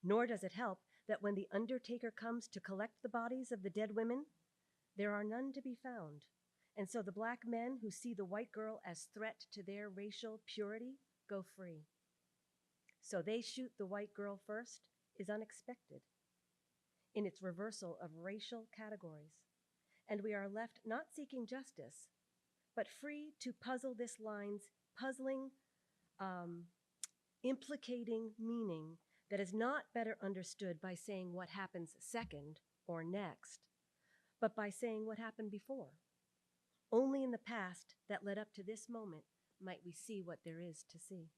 Speaker 3: Nor does it help that when the undertaker comes to collect the bodies of the dead women, there are none to be found. And so the black men who see the white girl as threat to their racial purity go free. So they shoot the white girl first is unexpected in its reversal of racial categories. And we are left not seeking justice, but free to puzzle this line's puzzling, implicating meaning that is not better understood by saying what happens second or next, but by saying what happened before. Only in the past that led up to this moment might we see what there is to see.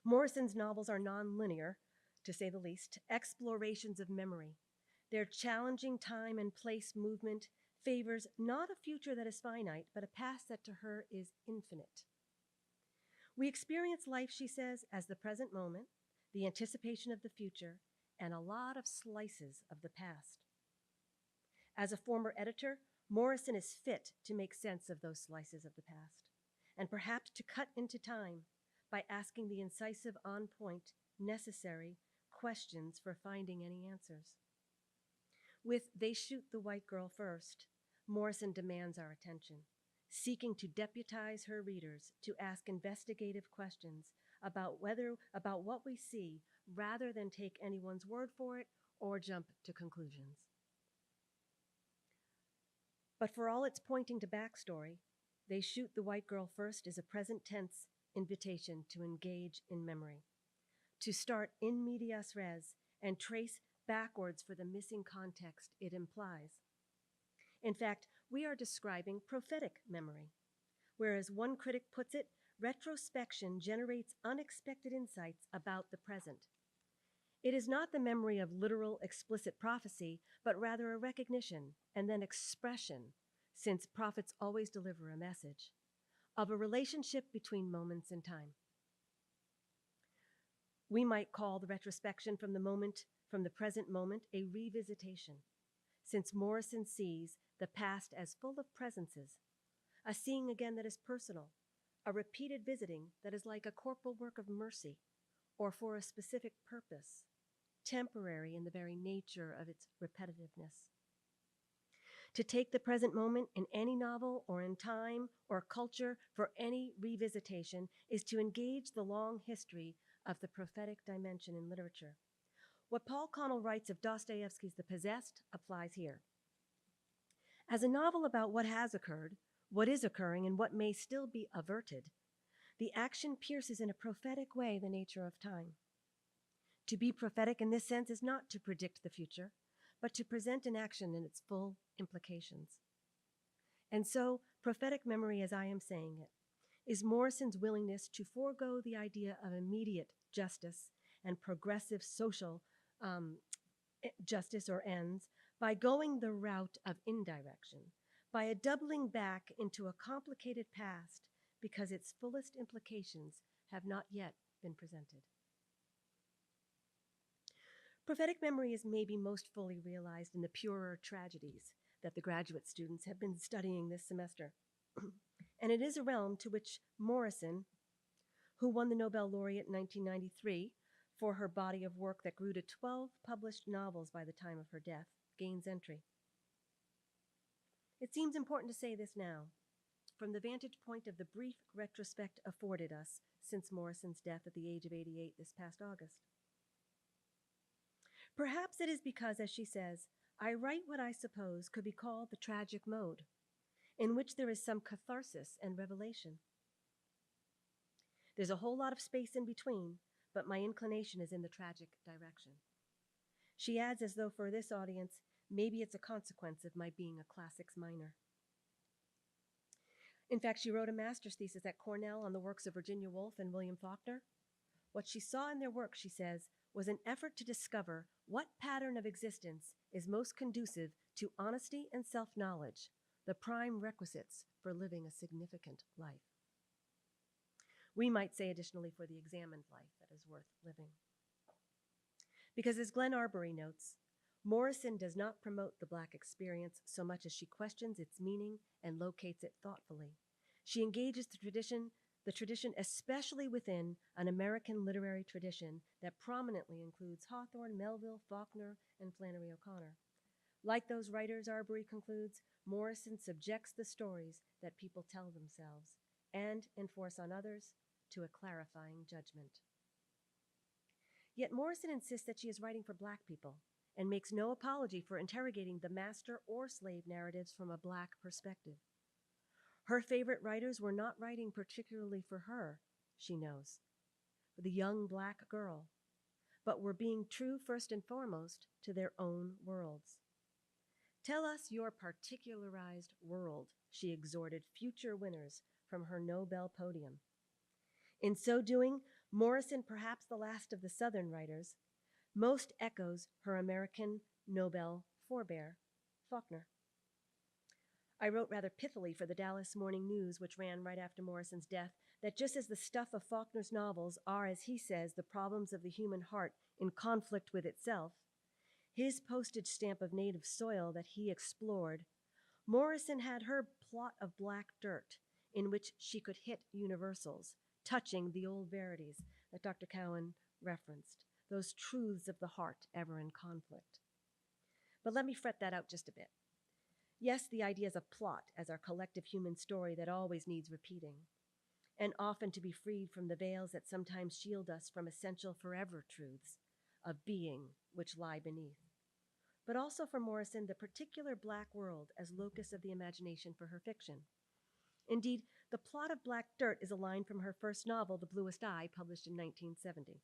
Speaker 3: Morrison's novels are non-linear, to say the least, explorations of memory. Their challenging time and place movement favors not a future that is finite, but a past that to her is infinite. We experience life, she says, as the present moment, the anticipation of the future, and a lot of slices of the past. As a former editor, Morrison is fit to make sense of those slices of the past, and perhaps to cut into time by asking the incisive, on-point, necessary questions for finding any answers. With They Shoot the White Girl First, Morrison demands our attention, seeking to deputize her readers to ask investigative questions about what we see, rather than take anyone's word for it or jump to conclusions. But for all its pointing to backstory, They Shoot the White Girl First is a present tense invitation to engage in memory, to start in medias res and trace backwards for the missing context it implies. In fact, we are describing prophetic memory, where, as one critic puts it, retrospection generates unexpected insights about the present. It is not the memory of literal, explicit prophecy, but rather a recognition and then expression, since prophets always deliver a message, of a relationship between moments in time. We might call the retrospection from the present moment, a revisitation, since Morrison sees the past as full of presences, a seeing again that is personal, a repeated visiting that is like a corporal work of mercy, or for a specific purpose, temporary in the very nature of its repetitiveness. To take the present moment in any novel or in time or culture for any revisitation is to engage the long history of the prophetic dimension in literature. What Paul Connell writes of Dostoevsky's The Possessed applies here. As a novel about what has occurred, what is occurring, and what may still be averted, the action pierces in a prophetic way the nature of time. To be prophetic in this sense is not to predict the future, but to present an action in its full implications. And so, prophetic memory, as I am saying it, is Morrison's willingness to forego the idea of immediate justice and progressive social justice or ends by going the route of indirection, by a doubling back into a complicated past because its fullest implications have not yet been presented. Prophetic memory is maybe most fully realized in the purer tragedies that the graduate students have been studying this semester. And it is a realm to which Morrison, who won the Nobel laureate in 1993 for her body of work that grew to 12 published novels by the time of her death, gains entry. It seems important to say this now, from the vantage point of the brief retrospect afforded us since Morrison's death at the age of 88 this past August. Perhaps it is because, as she says, I write what I suppose could be called the tragic mode, in which there is some catharsis and revelation. There's a whole lot of space in between, but my inclination is in the tragic direction. She adds, as though for this audience, maybe it's a consequence of my being a classics minor. In fact, she wrote a master's thesis at Cornell on the works of Virginia Woolf and William Faulkner. What she saw in their work, she says, was an effort to discover what pattern of existence is most conducive to honesty and self-knowledge, the prime requisites for living a significant life. We might say additionally for the examined life that is worth living. Because as Glenn Arbery notes, Morrison does not promote the Black experience so much as she questions its meaning and locates it thoughtfully. She engages the tradition especially within an American literary tradition that prominently includes Hawthorne, Melville, Faulkner, and Flannery O'Connor. Like those writers, Arbery concludes, Morrison subjects the stories that people tell themselves and enforce on others to a clarifying judgment. Yet Morrison insists that she is writing for Black people and makes no apology for interrogating the master or slave narratives from a Black perspective. Her favorite writers were not writing particularly for her, she knows, for the young Black girl, but were being true first and foremost to their own worlds. Tell us your particularized world, she exhorted future winners from her Nobel podium. In so doing, Morrison, perhaps the last of the Southern writers, most echoes her American Nobel forebear, Faulkner. I wrote rather pithily for the Dallas Morning News, which ran right after Morrison's death, that just as the stuff of Faulkner's novels are, as he says, the problems of the human heart in conflict with itself, his postage stamp of native soil that he explored, Morrison had her plot of black dirt in which she could hit universals, touching the old verities that Dr. Cowan referenced, those truths of the heart ever in conflict. But let me fret that out just a bit. Yes, the idea is a plot as our collective human story that always needs repeating, and often to be freed from the veils that sometimes shield us from essential forever truths of being which lie beneath. But also for Morrison, the particular black world as locus of the imagination for her fiction. Indeed, the plot of Black Dirt is a line from her first novel, The Bluest Eye, published in 1970.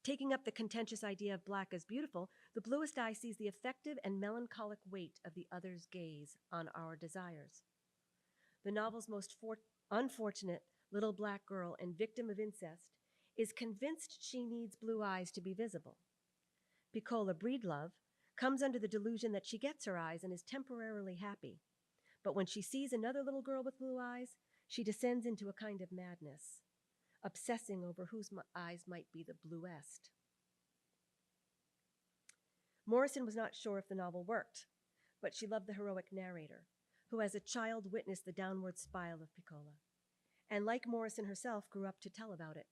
Speaker 3: Taking up the contentious idea of black as beautiful, The Bluest Eye sees the effective and melancholic weight of the other's gaze on our desires. The novel's most unfortunate little black girl and victim of incest is convinced she needs blue eyes to be visible. Piccola Breedlove comes under the delusion that she gets her eyes and is temporarily happy. But when she sees another little girl with blue eyes, she descends into a kind of madness, obsessing over whose eyes might be the bluest. Morrison was not sure if the novel worked, but she loved the heroic narrator, who as a child witnessed the downward spiral of Piccola, and like Morrison herself, grew up to tell about it.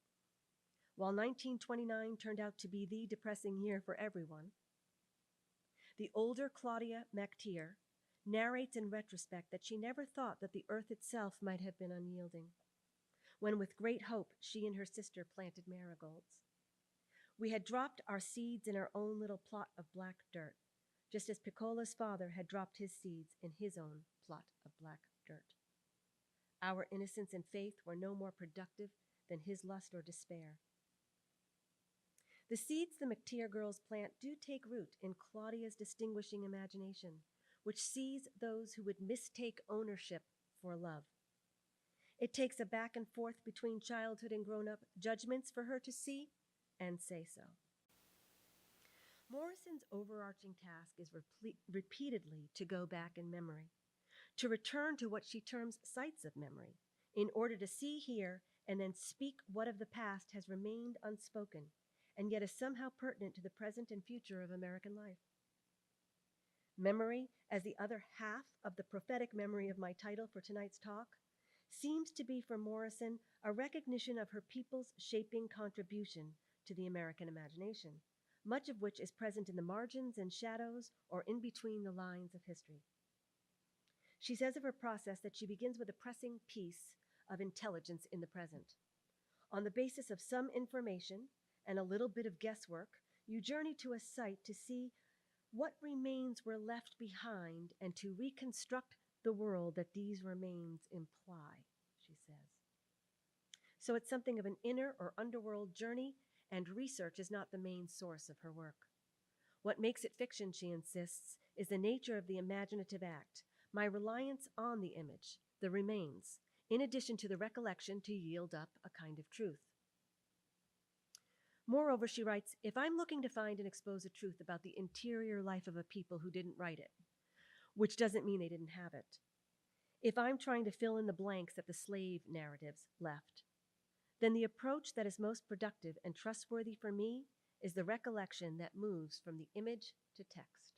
Speaker 3: While 1929 turned out to be the depressing year for everyone, the older Claudia McTeer narrates in retrospect that she never thought that the earth itself might have been unyielding, when with great hope she and her sister planted marigolds. We had dropped our seeds in our own little plot of black dirt, just as Piccola's father had dropped his seeds in his own plot of black dirt. Our innocence and faith were no more productive than his lust or despair. The seeds the McTeer girls plant do take root in Claudia's distinguishing imagination, which sees those who would mistake ownership for love. It takes a back and forth between childhood and grown-up judgments for her to see and say so. Morrison's overarching task is repeatedly to go back in memory, to return to what she terms sites of memory, in order to see, hear, and then speak what of the past has remained unspoken, and yet is somehow pertinent to the present and future of American life. Memory, as the other half of the prophetic memory of my title for tonight's talk, seems to be for Morrison a recognition of her people's shaping contribution to the American imagination, much of which is present in the margins and shadows or in between the lines of history. She says of her process that she begins with a pressing piece of intelligence in the present. On the basis of some information and a little bit of guesswork, you journey to a site to see what remains were left behind and to reconstruct the world that these remains imply, she says. So it's something of an inner or underworld journey, and research is not the main source of her work. What makes it fiction, she insists, is the nature of the imaginative act, my reliance on the image, the remains, in addition to the recollection to yield up a kind of truth. Moreover, she writes, if I'm looking to find and expose a truth about the interior life of a people who didn't write it, which doesn't mean they didn't have it, if I'm trying to fill in the blanks that the slave narratives left, then the approach that is most productive and trustworthy for me is the recollection that moves from the image to text.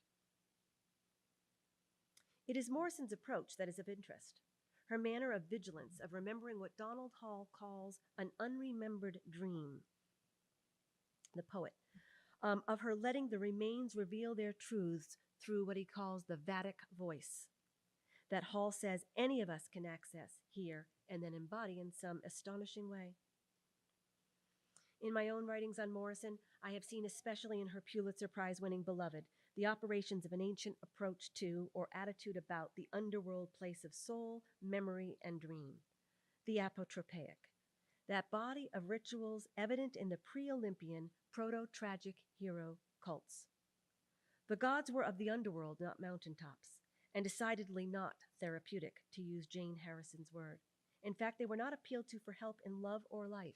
Speaker 3: It is Morrison's approach that is of interest, her manner of vigilance, of remembering what Donald Hall calls an unremembered dream, the poet, of her letting the remains reveal their truths through what he calls the Vedic voice, that Hall says any of us can access, hear, and then embody in some astonishing way. In my own writings on Morrison, I have seen, especially in her Pulitzer Prize-winning Beloved, the operations of an ancient approach to or attitude about the underworld place of soul, memory, and dream, the apotropaic, that body of rituals evident in the pre-Olympian, proto-tragic hero cults. The gods were of the underworld, not mountaintops, and decidedly not therapeutic, to use Jane Harrison's word. In fact, they were not appealed to for help in love or life.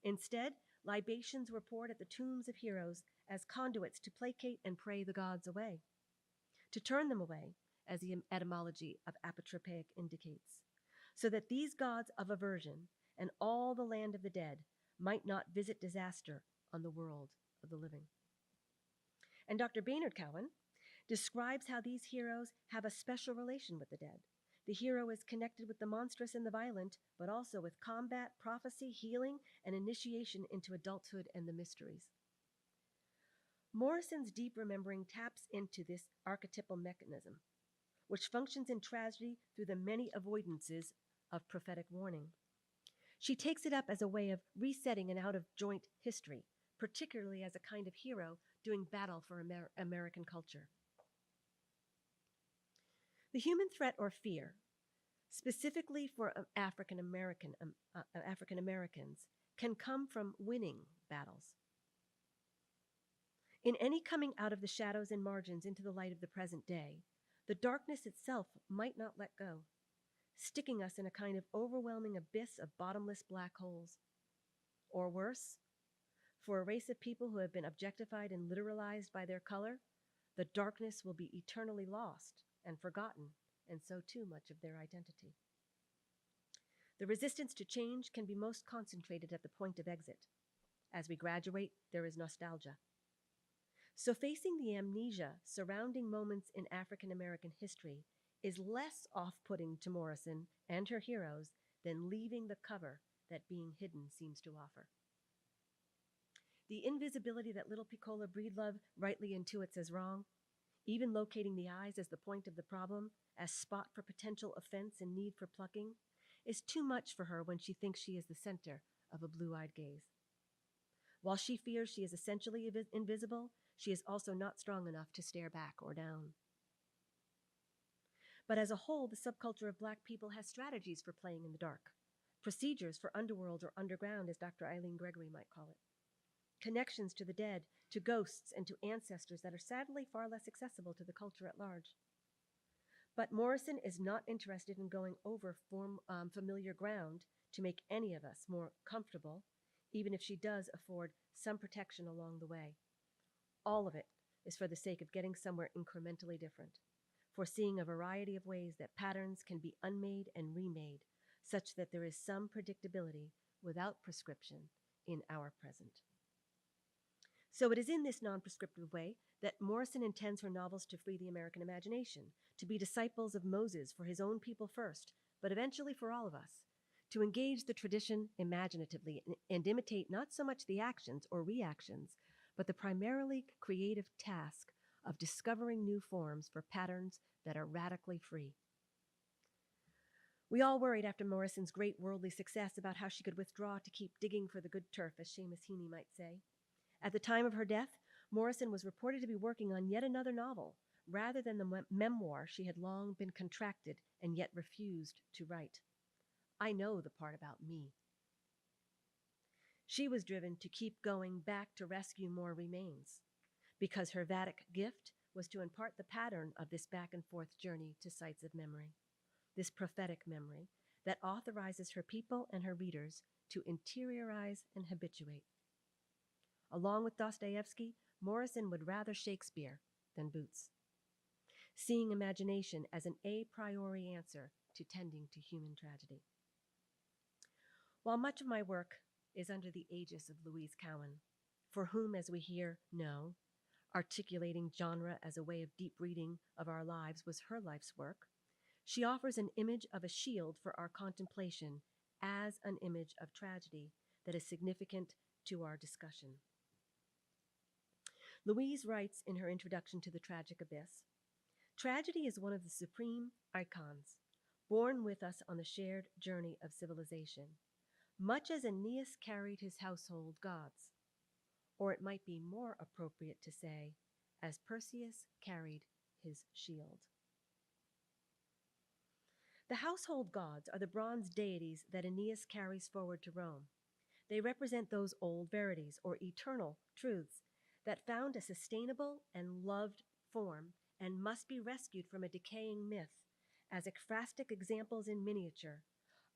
Speaker 3: Instead, libations were poured at the tombs of heroes as conduits to placate and pray the gods away, to turn them away, as the etymology of apotropaic indicates, so that these gods of aversion and all the land of the dead might not visit disaster on the world of the living. And Dr. Baynard Cowan describes how these heroes have a special relation with the dead. The hero is connected with the monstrous and the violent, but also with combat, prophecy, healing, and initiation into adulthood and the mysteries. Morrison's deep remembering taps into this archetypal mechanism, which functions in tragedy through the many avoidances of prophetic warning. She takes it up as a way of resetting an out-of-joint history, particularly as a kind of hero doing battle for American culture. The human threat or fear, specifically for African Americans, can come from winning battles. In any coming out of the shadows and margins into the light of the present day, the darkness itself might not let go, sticking us in a kind of overwhelming abyss of bottomless black holes. Or worse, for a race of people who have been objectified and literalized by their color, the darkness will be eternally lost and forgotten, and so too much of their identity. The resistance to change can be most concentrated at the point of exit. As we graduate, there is nostalgia. So facing the amnesia surrounding moments in African American history is less off-putting to Morrison and her heroes than leaving the cover that being hidden seems to offer. The invisibility that little Piccola Breedlove rightly intuits as wrong, even locating the eyes as the point of the problem, as spot for potential offense and need for plucking, is too much for her when she thinks she is the center of a blue-eyed gaze. While she fears she is essentially invisible, she is also not strong enough to stare back or down. But as a whole, the subculture of Black people has strategies for playing in the dark, procedures for underworld or underground, as Dr. Eileen Gregory might call it, connections to the dead, to ghosts, and to ancestors that are sadly far less accessible to the culture at large. But Morrison is not interested in going over familiar ground to make any of us more comfortable, even if she does afford some protection along the way. All of it is for the sake of getting somewhere incrementally different, foreseeing a variety of ways that patterns can be unmade and remade, such that there is some predictability without prescription in our present. So it is in this non-prescriptive way that Morrison intends her novels to free the American imagination, to be disciples of Moses for his own people first, but eventually for all of us, to engage the tradition imaginatively and imitate not so much the actions or reactions, but the primarily creative task of discovering new forms for patterns that are radically free. We all worried after Morrison's great worldly success about how she could withdraw to keep digging for the good turf, as Seamus Heaney might say. At the time of her death, Morrison was reported to be working on yet another novel, rather than the memoir she had long been contracted and yet refused to write. I know the part about me. She was driven to keep going back to rescue more remains, because her Vedic gift was to impart the pattern of this back and forth journey to sites of memory, this prophetic memory that authorizes her people and her readers to interiorize and habituate. Along with Dostoevsky, Morrison would rather Shakespeare than Boots, seeing imagination as an a priori answer to tending to human tragedy. While much of my work is under the aegis of Louise Cowan, for whom, as we here know, articulating genre as a way of deep reading of our lives was her life's work, she offers an image of a shield for our contemplation as an image of tragedy that is significant to our discussion. Louise writes in her introduction to The Tragic Abyss, "Tragedy is one of the supreme icons, born with us on the shared journey of civilization, much as Aeneas carried his household gods, or it might be more appropriate to say, as Perseus carried his shield." The household gods are the bronze deities that Aeneas carries forward to Rome. They represent those old verities, or eternal truths, that found a sustainable and loved form and must be rescued from a decaying myth as ekphrastic examples in miniature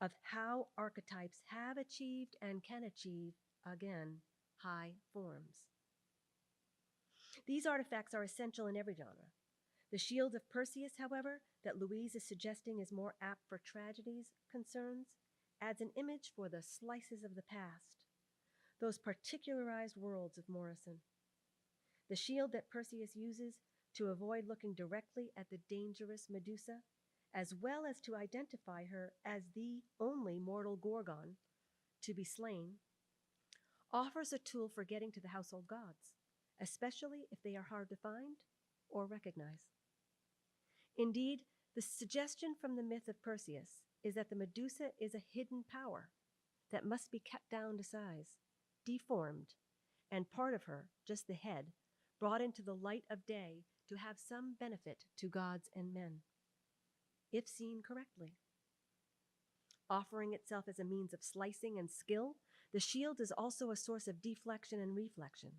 Speaker 3: of how archetypes have achieved and can achieve, again, high forms. These artifacts are essential in every genre. The shield of Perseus, however, that Louise is suggesting is more apt for tragedy's concerns, adds an image for the slices of the past, those particularized worlds of Morrison. The shield that Perseus uses to avoid looking directly at the dangerous Medusa, as well as to identify her as the only mortal Gorgon to be slain, offers a tool for getting to the household gods, especially if they are hard to find or recognize. Indeed, the suggestion from the myth of Perseus is that the Medusa is a hidden power that must be cut down to size, deformed, and part of her, just the head, brought into the light of day to have some benefit to gods and men, if seen correctly. Offering itself as a means of slicing and skill, the shield is also a source of deflection and reflection,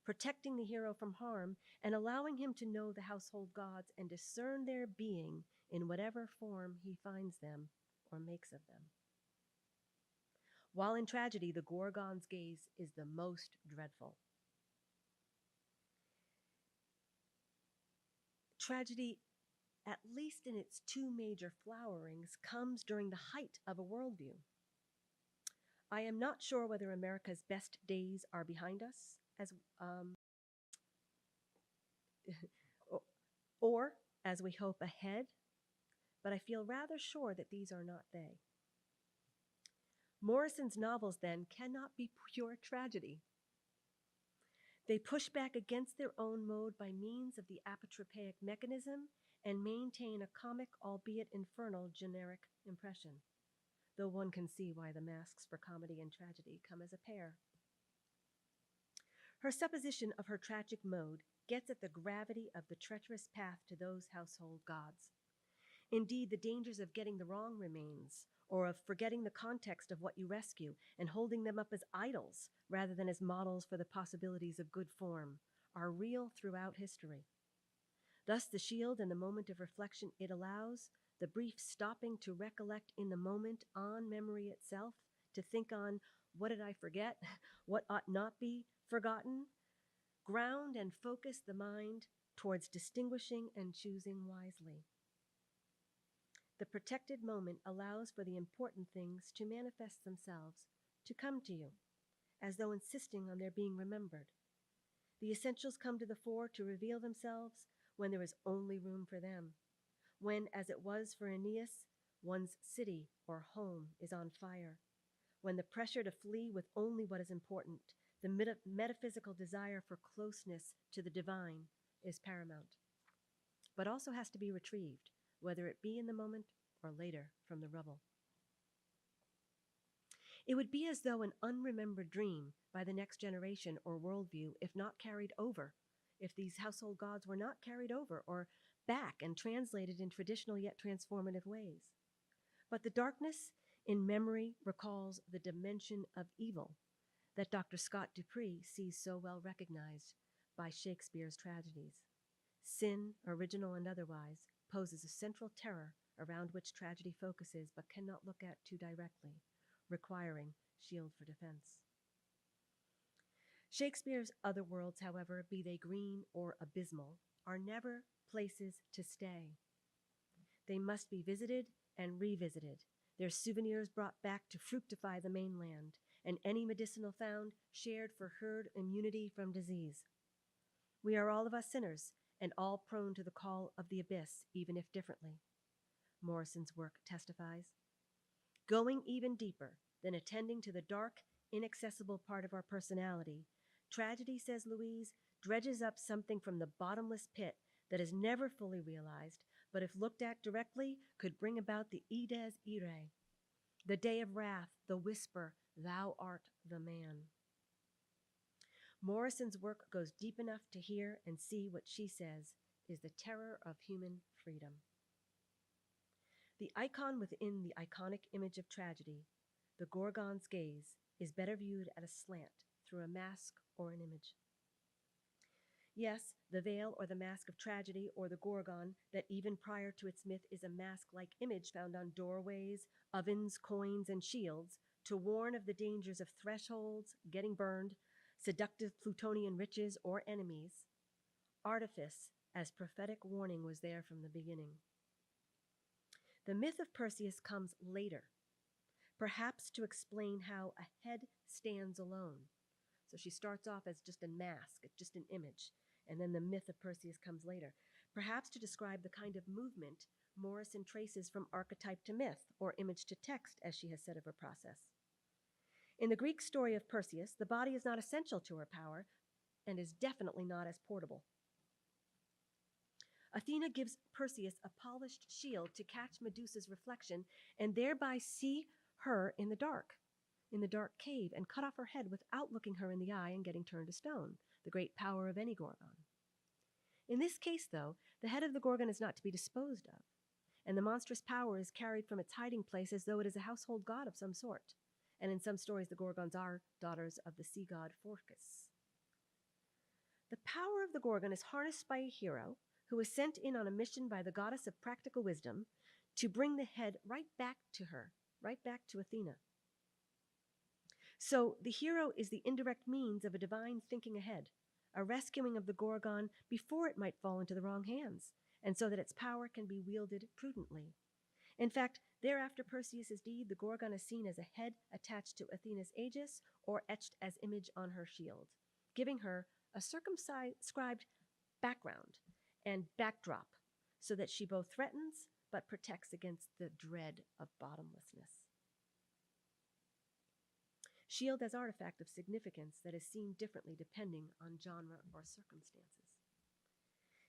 Speaker 3: protecting the hero from harm and allowing him to know the household gods and discern their being in whatever form he finds them or makes of them. While in tragedy, the Gorgon's gaze is the most dreadful. Tragedy, at least in its two major flowerings, comes during the height of a worldview. I am not sure whether America's best days are behind us, or, as we hope, ahead, but I feel rather sure that these are not they. Morrison's novels, then, cannot be pure tragedy. They push back against their own mode by means of the apotropaic mechanism and maintain a comic, albeit infernal, generic impression, though one can see why the masks for comedy and tragedy come as a pair. Her supposition of her tragic mode gets at the gravity of the treacherous path to those household gods. Indeed, the dangers of getting the wrong remains, or of forgetting the context of what you rescue and holding them up as idols rather than as models for the possibilities of good form, are real throughout history. Thus, the shield and the moment of reflection it allows, the brief stopping to recollect in the moment on memory itself, to think on what did I forget, what ought not be forgotten, ground and focus the mind towards distinguishing and choosing wisely. The protected moment allows for the important things to manifest themselves, to come to you, as though insisting on their being remembered. The essentials come to the fore to reveal themselves when there is only room for them, when, as it was for Aeneas, one's city or home is on fire, when the pressure to flee with only what is important, the metaphysical desire for closeness to the divine, is paramount, but also has to be retrieved, whether it be in the moment or later from the rubble. It would be as though an unremembered dream by the next generation or worldview, if not carried over, if these household gods were not carried over or back and translated in traditional yet transformative ways. But the darkness in memory recalls the dimension of evil that Dr. Scott Dupree sees so well recognized by Shakespeare's tragedies. Sin, original and otherwise, poses a central terror around which tragedy focuses but cannot look at too directly, requiring shield for defense. Shakespeare's other worlds, however, be they green or abysmal, are never places to stay. They must be visited and revisited, their souvenirs brought back to fructify the mainland, and any medicinal found shared for herd immunity from disease. We are all of us sinners, and all prone to the call of the abyss, even if differently, Morrison's work testifies. Going even deeper than attending to the dark, inaccessible part of our personality, tragedy, says Louise, dredges up something from the bottomless pit that is never fully realized, but if looked at directly, could bring about the Ides Irae, the day of wrath, the whisper, thou art the man. Morrison's work goes deep enough to hear and see what she says is the terror of human freedom. The icon within the iconic image of tragedy, the Gorgon's gaze, is better viewed at a slant through a mask or an image. Yes, the veil or the mask of tragedy, or the Gorgon, that even prior to its myth is a mask-like image found on doorways, ovens, coins, and shields, to warn of the dangers of thresholds, getting burned, seductive plutonian riches, or enemies. Artifice, as prophetic warning was there from the beginning. The myth of Perseus comes later, perhaps to explain how a head stands alone. So she starts off as just a mask, just an image, and then the myth of Perseus comes later, perhaps to describe the kind of movement Morrison traces from archetype to myth, or image to text, as she has said of her process. In the Greek story of Perseus, the body is not essential to her power and is definitely not as portable. Athena gives Perseus a polished shield to catch Medusa's reflection and thereby see her in the dark cave, and cut off her head without looking her in the eye and getting turned to stone, the great power of any Gorgon. In this case, though, the head of the Gorgon is not to be disposed of, and the monstrous power is carried from its hiding place as though it is a household god of some sort. And in some stories, the Gorgons are daughters of the sea god Phorcys. The power of the Gorgon is harnessed by a hero who is sent in on a mission by the goddess of practical wisdom to bring the head right back to her, right back to Athena. So the hero is the indirect means of a divine thinking ahead, a rescuing of the Gorgon before it might fall into the wrong hands, and so that its power can be wielded prudently. In fact, thereafter Perseus' deed, the Gorgon is seen as a head attached to Athena's aegis or etched as image on her shield, giving her a circumscribed background and backdrop so that she both threatens but protects against the dread of bottomlessness. Shield as artifact of significance that is seen differently depending on genre or circumstances.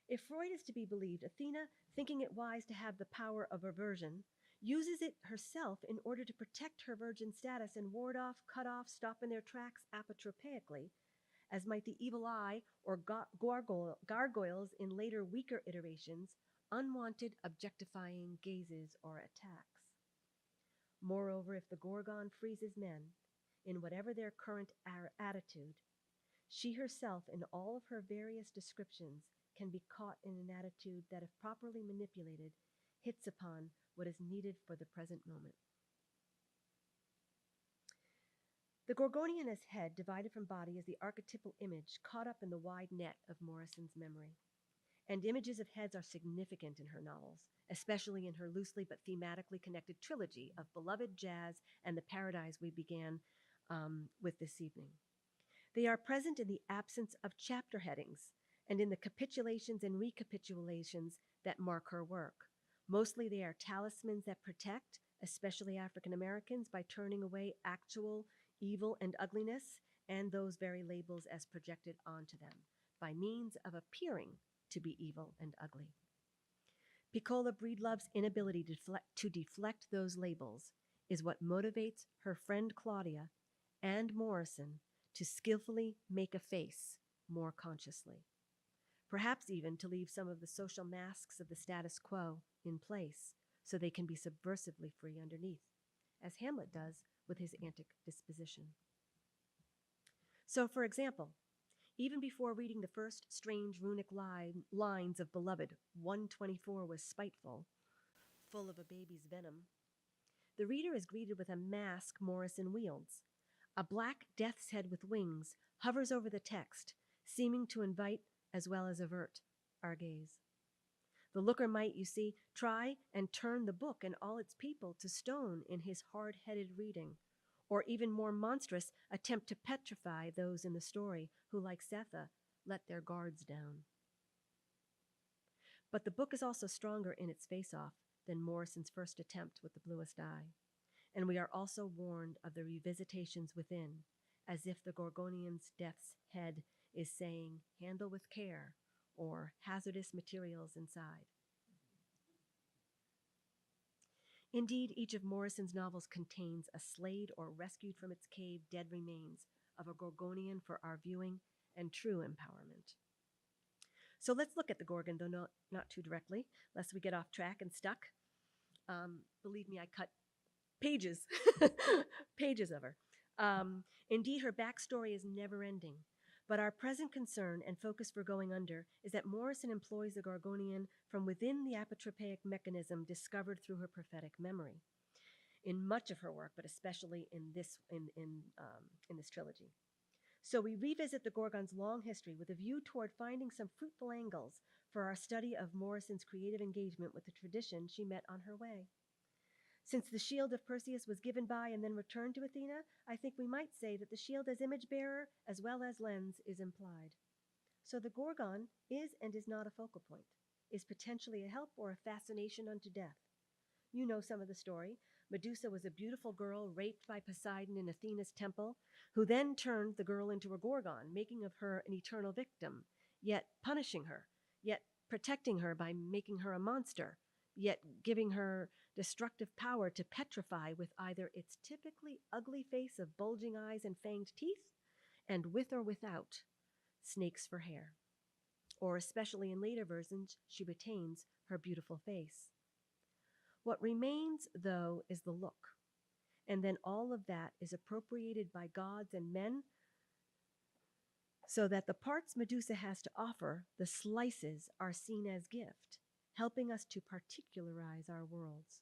Speaker 3: If Freud is to be believed, Athena, thinking it wise to have the power of aversion, uses it herself in order to protect her virgin status and ward off, cut off, stop in their tracks apotropeically, as might the evil eye or gargoyles in later weaker iterations, unwanted objectifying gazes or attacks. Moreover, if the Gorgon freezes men, in whatever their current attitude, she herself, in all of her various descriptions, can be caught in an attitude that, if properly manipulated, hits upon what is needed for the present moment. The Gorgonian as head, divided from body, is the archetypal image caught up in the wide net of Morrison's memory. And images of heads are significant in her novels, especially in her loosely but thematically connected trilogy of Beloved, Jazz, and The Paradise we began with this evening. They are present in the absence of chapter headings and in the capitulations and recapitulations that mark her work. Mostly they are talismans that protect, especially African Americans, by turning away actual evil and ugliness and those very labels as projected onto them by means of appearing to be evil and ugly. Piccola Breedlove's inability to deflect those labels is what motivates her friend Claudia and Morrison to skillfully make a face more consciously. Perhaps even to leave some of the social masks of the status quo in place so they can be subversively free underneath, as Hamlet does with his antic disposition. So, for example, even before reading the first strange runic lines of Beloved, 124 was spiteful, full of a baby's venom, the reader is greeted with a mask Morrison wields. A black death's head with wings hovers over the text, seeming to invite as well as avert our gaze. The looker might, you see, try and turn the book and all its people to stone in his hard-headed reading, or even more monstrous, attempt to petrify those in the story who, like Setha, let their guards down. But the book is also stronger in its face-off than Morrison's first attempt with the bluest eye. And we are also warned of the revisitations within, as if the Gorgonian's death's head is saying, handle with care, or hazardous materials inside. Indeed, each of Morrison's novels contains a slayed or rescued from its cave dead remains of a Gorgonian for our viewing and true empowerment. So let's look at the Gorgon, though not too directly, lest we get off track and stuck. Believe me, I cut pages, pages of her. Indeed, her backstory is never ending. But our present concern and focus for Going Under is that Morrison employs the Gorgonian from within the apotropaic mechanism discovered through her prophetic memory in much of her work, but especially in this trilogy. So we revisit the Gorgon's long history with a view toward finding some fruitful angles for our study of Morrison's creative engagement with the tradition she met on her way. Since the shield of Perseus was given by and then returned to Athena, I think we might say that the shield as image bearer as well as lens is implied. So the Gorgon is and is not a focal point, is potentially a help or a fascination unto death. You know some of the story. Medusa was a beautiful girl raped by Poseidon in Athena's temple, who then turned the girl into a Gorgon, making of her an eternal victim, yet punishing her, yet protecting her by making her a monster, yet giving her destructive power to petrify with either its typically ugly face of bulging eyes and fanged teeth, and with or without snakes for hair. Or, especially in later versions, she retains her beautiful face. What remains, though, is the look. And then all of that is appropriated by gods and men, so that the parts Medusa has to offer, the slices, are seen as gift, helping us to particularize our worlds.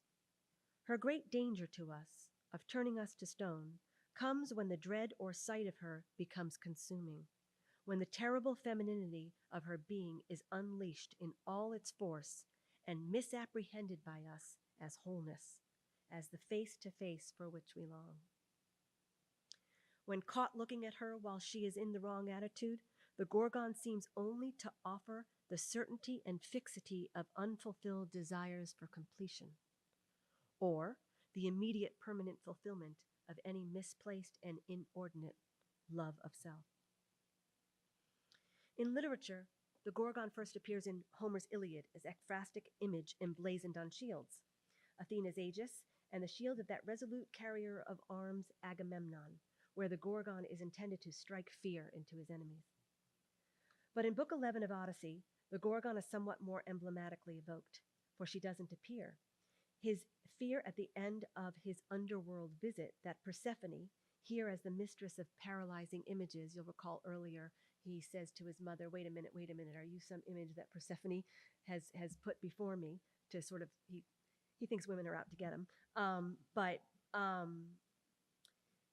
Speaker 3: Her great danger to us, of turning us to stone, comes when the dread or sight of her becomes consuming, when the terrible femininity of her being is unleashed in all its force and misapprehended by us as wholeness, as the face-to-face for which we long. When caught looking at her while she is in the wrong attitude, the Gorgon seems only to offer the certainty and fixity of unfulfilled desires for completion, or the immediate permanent fulfillment of any misplaced and inordinate love of self. In literature, the Gorgon first appears in Homer's Iliad as ekphrastic image emblazoned on shields, Athena's Aegis, and the shield of that resolute carrier of arms Agamemnon, where the Gorgon is intended to strike fear into his enemies. But in Book 11 of Odyssey, the Gorgon is somewhat more emblematically evoked, for she doesn't appear. His fear at the end of his underworld visit, that Persephone, here as the mistress of paralyzing images, you'll recall earlier, he says to his mother, wait a minute, are you some image that Persephone has put before me to sort of, he thinks women are out to get him.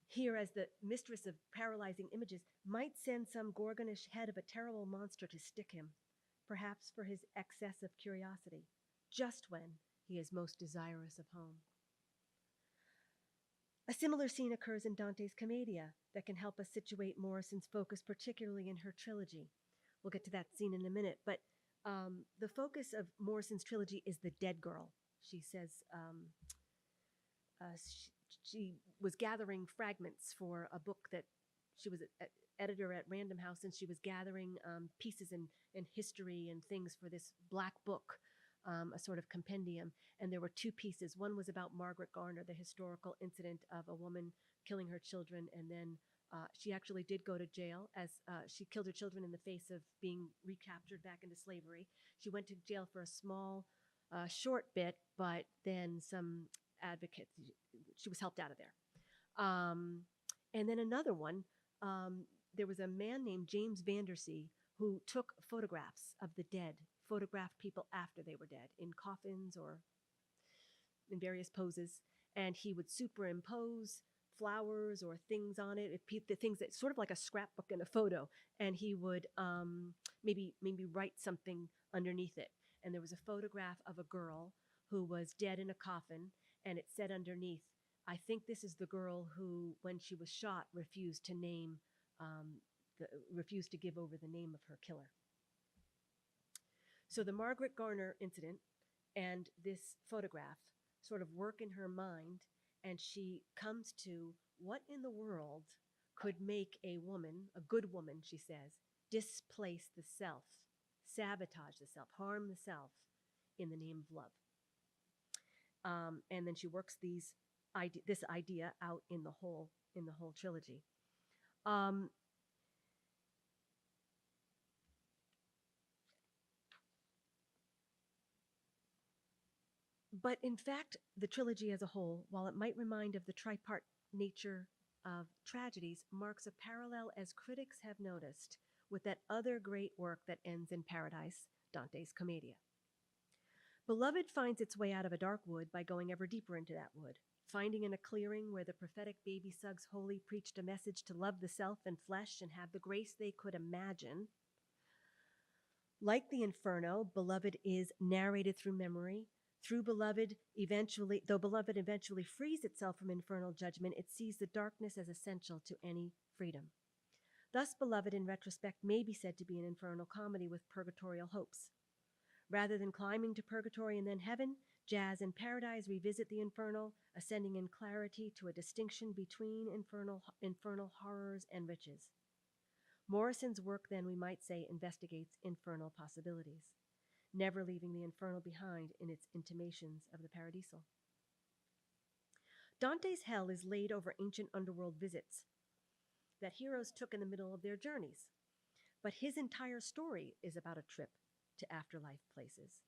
Speaker 3: Here as the mistress of paralyzing images might send some Gorgonish head of a terrible monster to stick him, perhaps for his excess of curiosity, just when he is most desirous of home. A similar scene occurs in Dante's Commedia that can help us situate Morrison's focus, particularly in her trilogy. We'll get to that scene in a minute, but the focus of Morrison's trilogy is the dead girl. She says she was gathering fragments for a book that she was an editor at Random House, and she was gathering pieces in history and things for this black book, a sort of compendium. And there were two pieces. One was about Margaret Garner, the historical incident of a woman killing her children, and then she actually did go to jail as she killed her children in the face of being recaptured back into slavery. She went to jail for a small, short bit, but then some advocates, she was helped out of there. And then another one, there was a man named James Vandersea who took photographs of the dead, photographed people after they were dead in coffins or in various poses, and he would superimpose flowers or things on it, the things that sort of like a scrapbook in a photo, and he would maybe write something underneath it. And there was a photograph of a girl who was dead in a coffin, and it said underneath, I think this is the girl who, when she was shot, refused to give over the name of her killer. So the Margaret Garner incident and this photograph sort of work in her mind, and she comes to what in the world could make a woman, a good woman, she says, displace the self, sabotage the self, harm the self in the name of love. And then she works this idea out in the whole trilogy. But in fact, the trilogy as a whole, while it might remind of the tripart nature of tragedies, marks a parallel, as critics have noticed, with that other great work that ends in paradise, Dante's Commedia. Beloved finds its way out of a dark wood by going ever deeper into that wood, finding in a clearing where the prophetic baby Suggs Holy preached a message to love the self and flesh and have the grace they could imagine, Like the Inferno, Beloved is narrated through memory. Though Beloved eventually frees itself from infernal judgment, it sees the darkness as essential to any freedom. Thus, Beloved, in retrospect, may be said to be an infernal comedy with purgatorial hopes. Rather than climbing to purgatory and then heaven, Jazz and Paradise revisit the infernal, ascending in clarity to a distinction between infernal horrors and riches. Morrison's work, then, we might say, investigates infernal possibilities, never leaving the infernal behind in its intimations of the paradisal. Dante's hell is laid over ancient underworld visits that heroes took in the middle of their journeys, but his entire story is about a trip to afterlife places.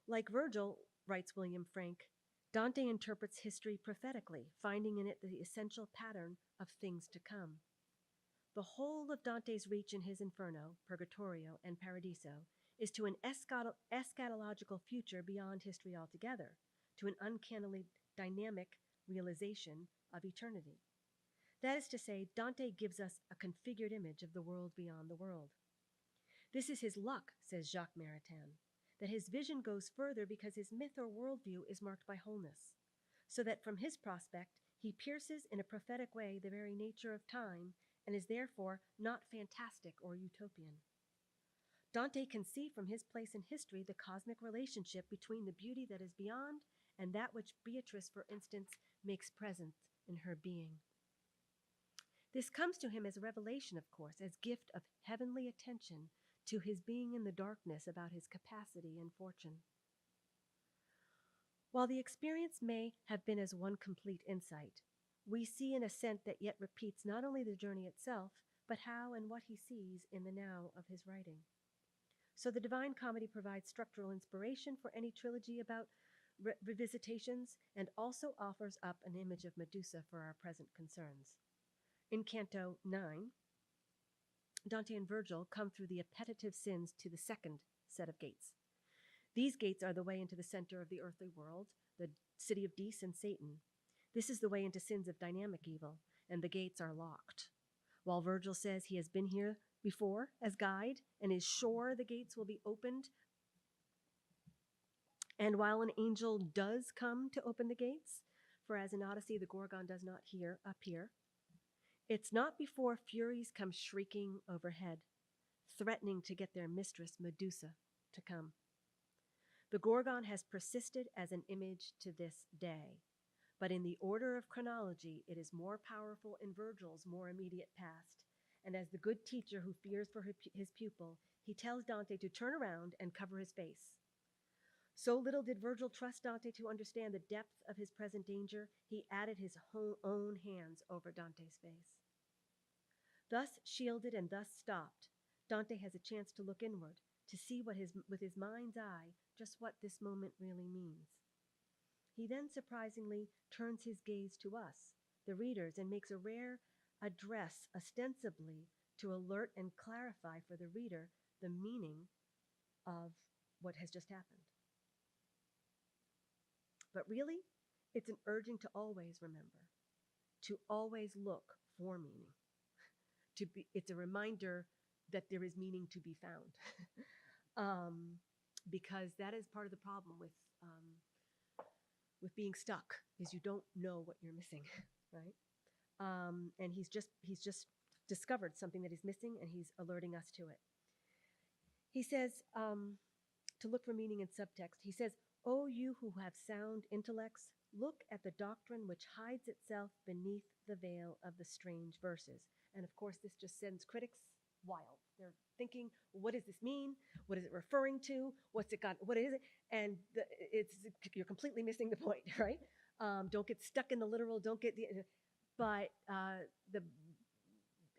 Speaker 3: Like Virgil, writes William Frank, Dante interprets history prophetically, finding in it the essential pattern of things to come. The whole of Dante's reach in his Inferno, Purgatorio, and Paradiso is to an eschatological future beyond history altogether, to an uncannily dynamic realization of eternity. That is to say, Dante gives us a configured image of the world beyond the world. This is his luck, says Jacques Maritain, that his vision goes further because his myth or worldview is marked by wholeness, so that from his prospect he pierces in a prophetic way the very nature of time and is therefore not fantastic or utopian. Dante can see from his place in history the cosmic relationship between the beauty that is beyond and that which Beatrice, for instance, makes present in her being. This comes to him as a revelation, of course, as gift of heavenly attention to his being in the darkness about his capacity and fortune. While the experience may have been as one complete insight, we see an ascent that yet repeats not only the journey itself, but how and what he sees in the now of his writing. So the Divine Comedy provides structural inspiration for any trilogy about revisitations and also offers up an image of Medusa for our present concerns. In Canto 9, Dante and Virgil come through the appetitive sins to the second set of gates. These gates are the way into the center of the earthly world, the city of Dis and Satan. This is the way into sins of dynamic evil, and the gates are locked. While Virgil says he has been here before as guide and is sure the gates will be opened, and while an angel does come to open the gates, for as in Odyssey the Gorgon does not appear, it's not before Furies come shrieking overhead, threatening to get their mistress Medusa to come. The Gorgon has persisted as an image to this day, but in the order of chronology, it is more powerful in Virgil's more immediate past. And as the good teacher who fears for his pupil, he tells Dante to turn around and cover his face. So little did Virgil trust Dante to understand the depth of his present danger, he added his own hands over Dante's face. Thus shielded and thus stopped, Dante has a chance to look inward, to see with his mind's eye just what this moment really means. He then surprisingly turns his gaze to us, the readers, and makes a rare address ostensibly to alert and clarify for the reader the meaning of what has just happened. But really, it's an urging to always remember, to always look for meaning. It's a reminder that there is meaning to be found, because that is part of the problem with being stuck, is you don't know what you're missing, right? And he's just discovered something that he's missing, and he's alerting us to it. He says, to look for meaning in subtext, he says, "O you who have sound intellects, look at the doctrine which hides itself beneath the veil of the strange verses." And of course, this just sends critics wild. They're thinking, what does this mean? What is it referring to? What's it got? What is it? And you're completely missing the point, right? Don't get stuck in the literal. Don't get the. But the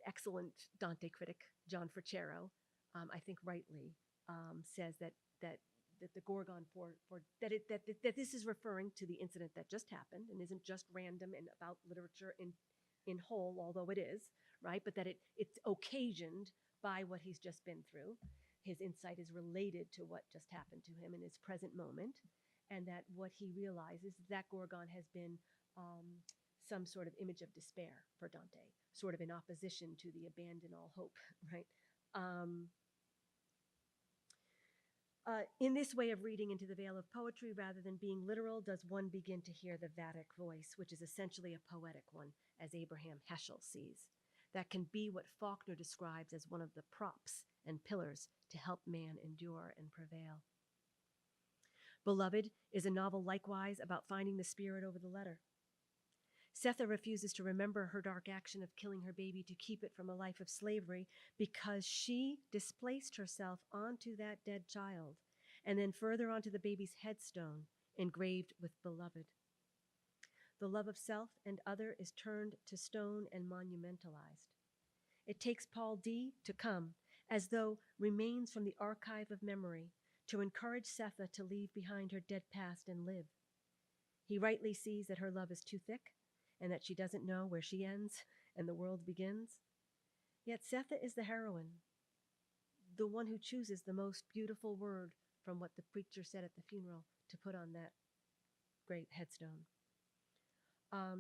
Speaker 3: excellent Dante critic John Fricero, I think rightly, says that the Gorgon that this is referring to the incident that just happened and isn't just random and about literature in whole, although it is, right? But that it's occasioned by what he's just been through. His insight is related to what just happened to him in his present moment, and that what he realizes is that Gorgon has been some sort of image of despair for Dante, sort of in opposition to the abandon all hope, right? In this way of reading into the veil of poetry rather than being literal, does one begin to hear the Vedic voice, which is essentially a poetic one, as Abraham Heschel sees. That can be what Faulkner describes as one of the props and pillars to help man endure and prevail. Beloved is a novel likewise about finding the spirit over the letter. Setha refuses to remember her dark action of killing her baby to keep it from a life of slavery because she displaced herself onto that dead child and then further onto the baby's headstone engraved with beloved. The love of self and other is turned to stone and monumentalized. It takes Paul D. to come, as though remains from the archive of memory, to encourage Setha to leave behind her dead past and live. He rightly sees that her love is too thick and that she doesn't know where she ends and the world begins. Yet Setha is the heroine, the one who chooses the most beautiful word from what the preacher said at the funeral to put on that great headstone.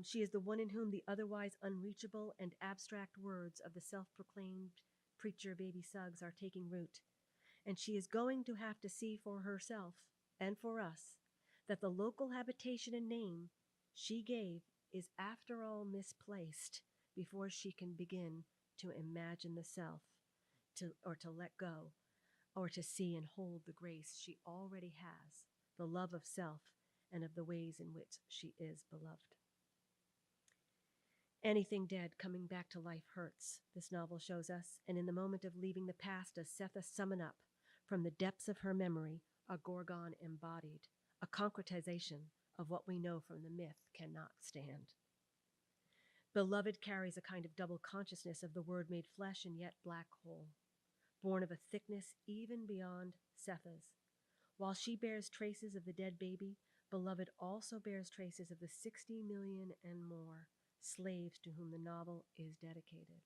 Speaker 3: She is the one in whom the otherwise unreachable and abstract words of the self-proclaimed preacher Baby Suggs are taking root. And she is going to have to see for herself and for us that the local habitation and name she gave is after all misplaced before she can begin to imagine the self, to let go, or to see and hold the grace she already has, the love of self and of the ways in which she is beloved. Anything dead coming back to life hurts, this novel shows us, and in the moment of leaving the past does Setha summon up from the depths of her memory a Gorgon embodied, a concretization of what we know from the myth cannot stand. Beloved carries a kind of double consciousness of the word made flesh and yet black hole, born of a thickness even beyond Setha's. While she bears traces of the dead baby, Beloved also bears traces of the 60 million and more slaves to whom the novel is dedicated.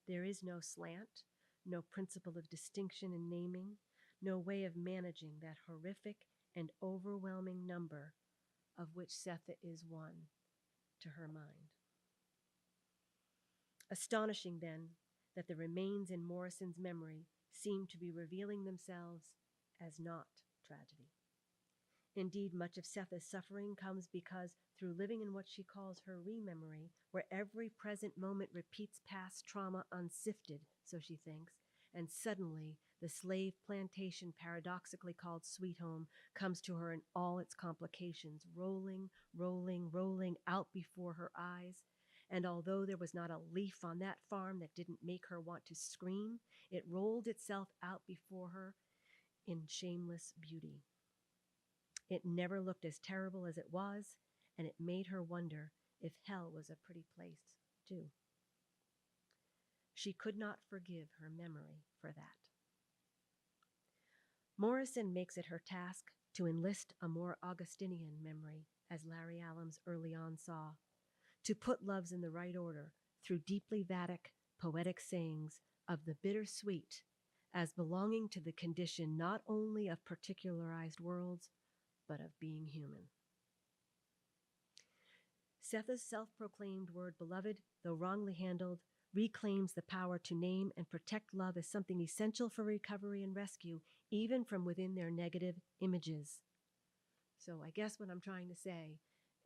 Speaker 3: There is no slant, no principle of distinction in naming, no way of managing that horrific and overwhelming number of which Setha is one to her mind. Astonishing, then, that the remains in Morrison's memory seem to be revealing themselves as not tragedy. Indeed, much of Setha's suffering comes because through living in what she calls her rememory, where every present moment repeats past trauma unsifted, so she thinks, and suddenly the slave plantation paradoxically called Sweet Home comes to her in all its complications, rolling, rolling, rolling out before her eyes. And although there was not a leaf on that farm that didn't make her want to scream, it rolled itself out before her in shameless beauty. It never looked as terrible as it was, and it made her wonder if hell was a pretty place, too. She could not forgive her memory for that. Morrison makes it her task to enlist a more Augustinian memory, as Larry Allams early on saw, to put loves in the right order through deeply Vedic, poetic sayings of the bittersweet as belonging to the condition not only of particularized worlds, but of being human. Setha's self-proclaimed word, beloved, though wrongly handled, reclaims the power to name and protect love as something essential for recovery and rescue, even from within their negative images. So I guess what I'm trying to say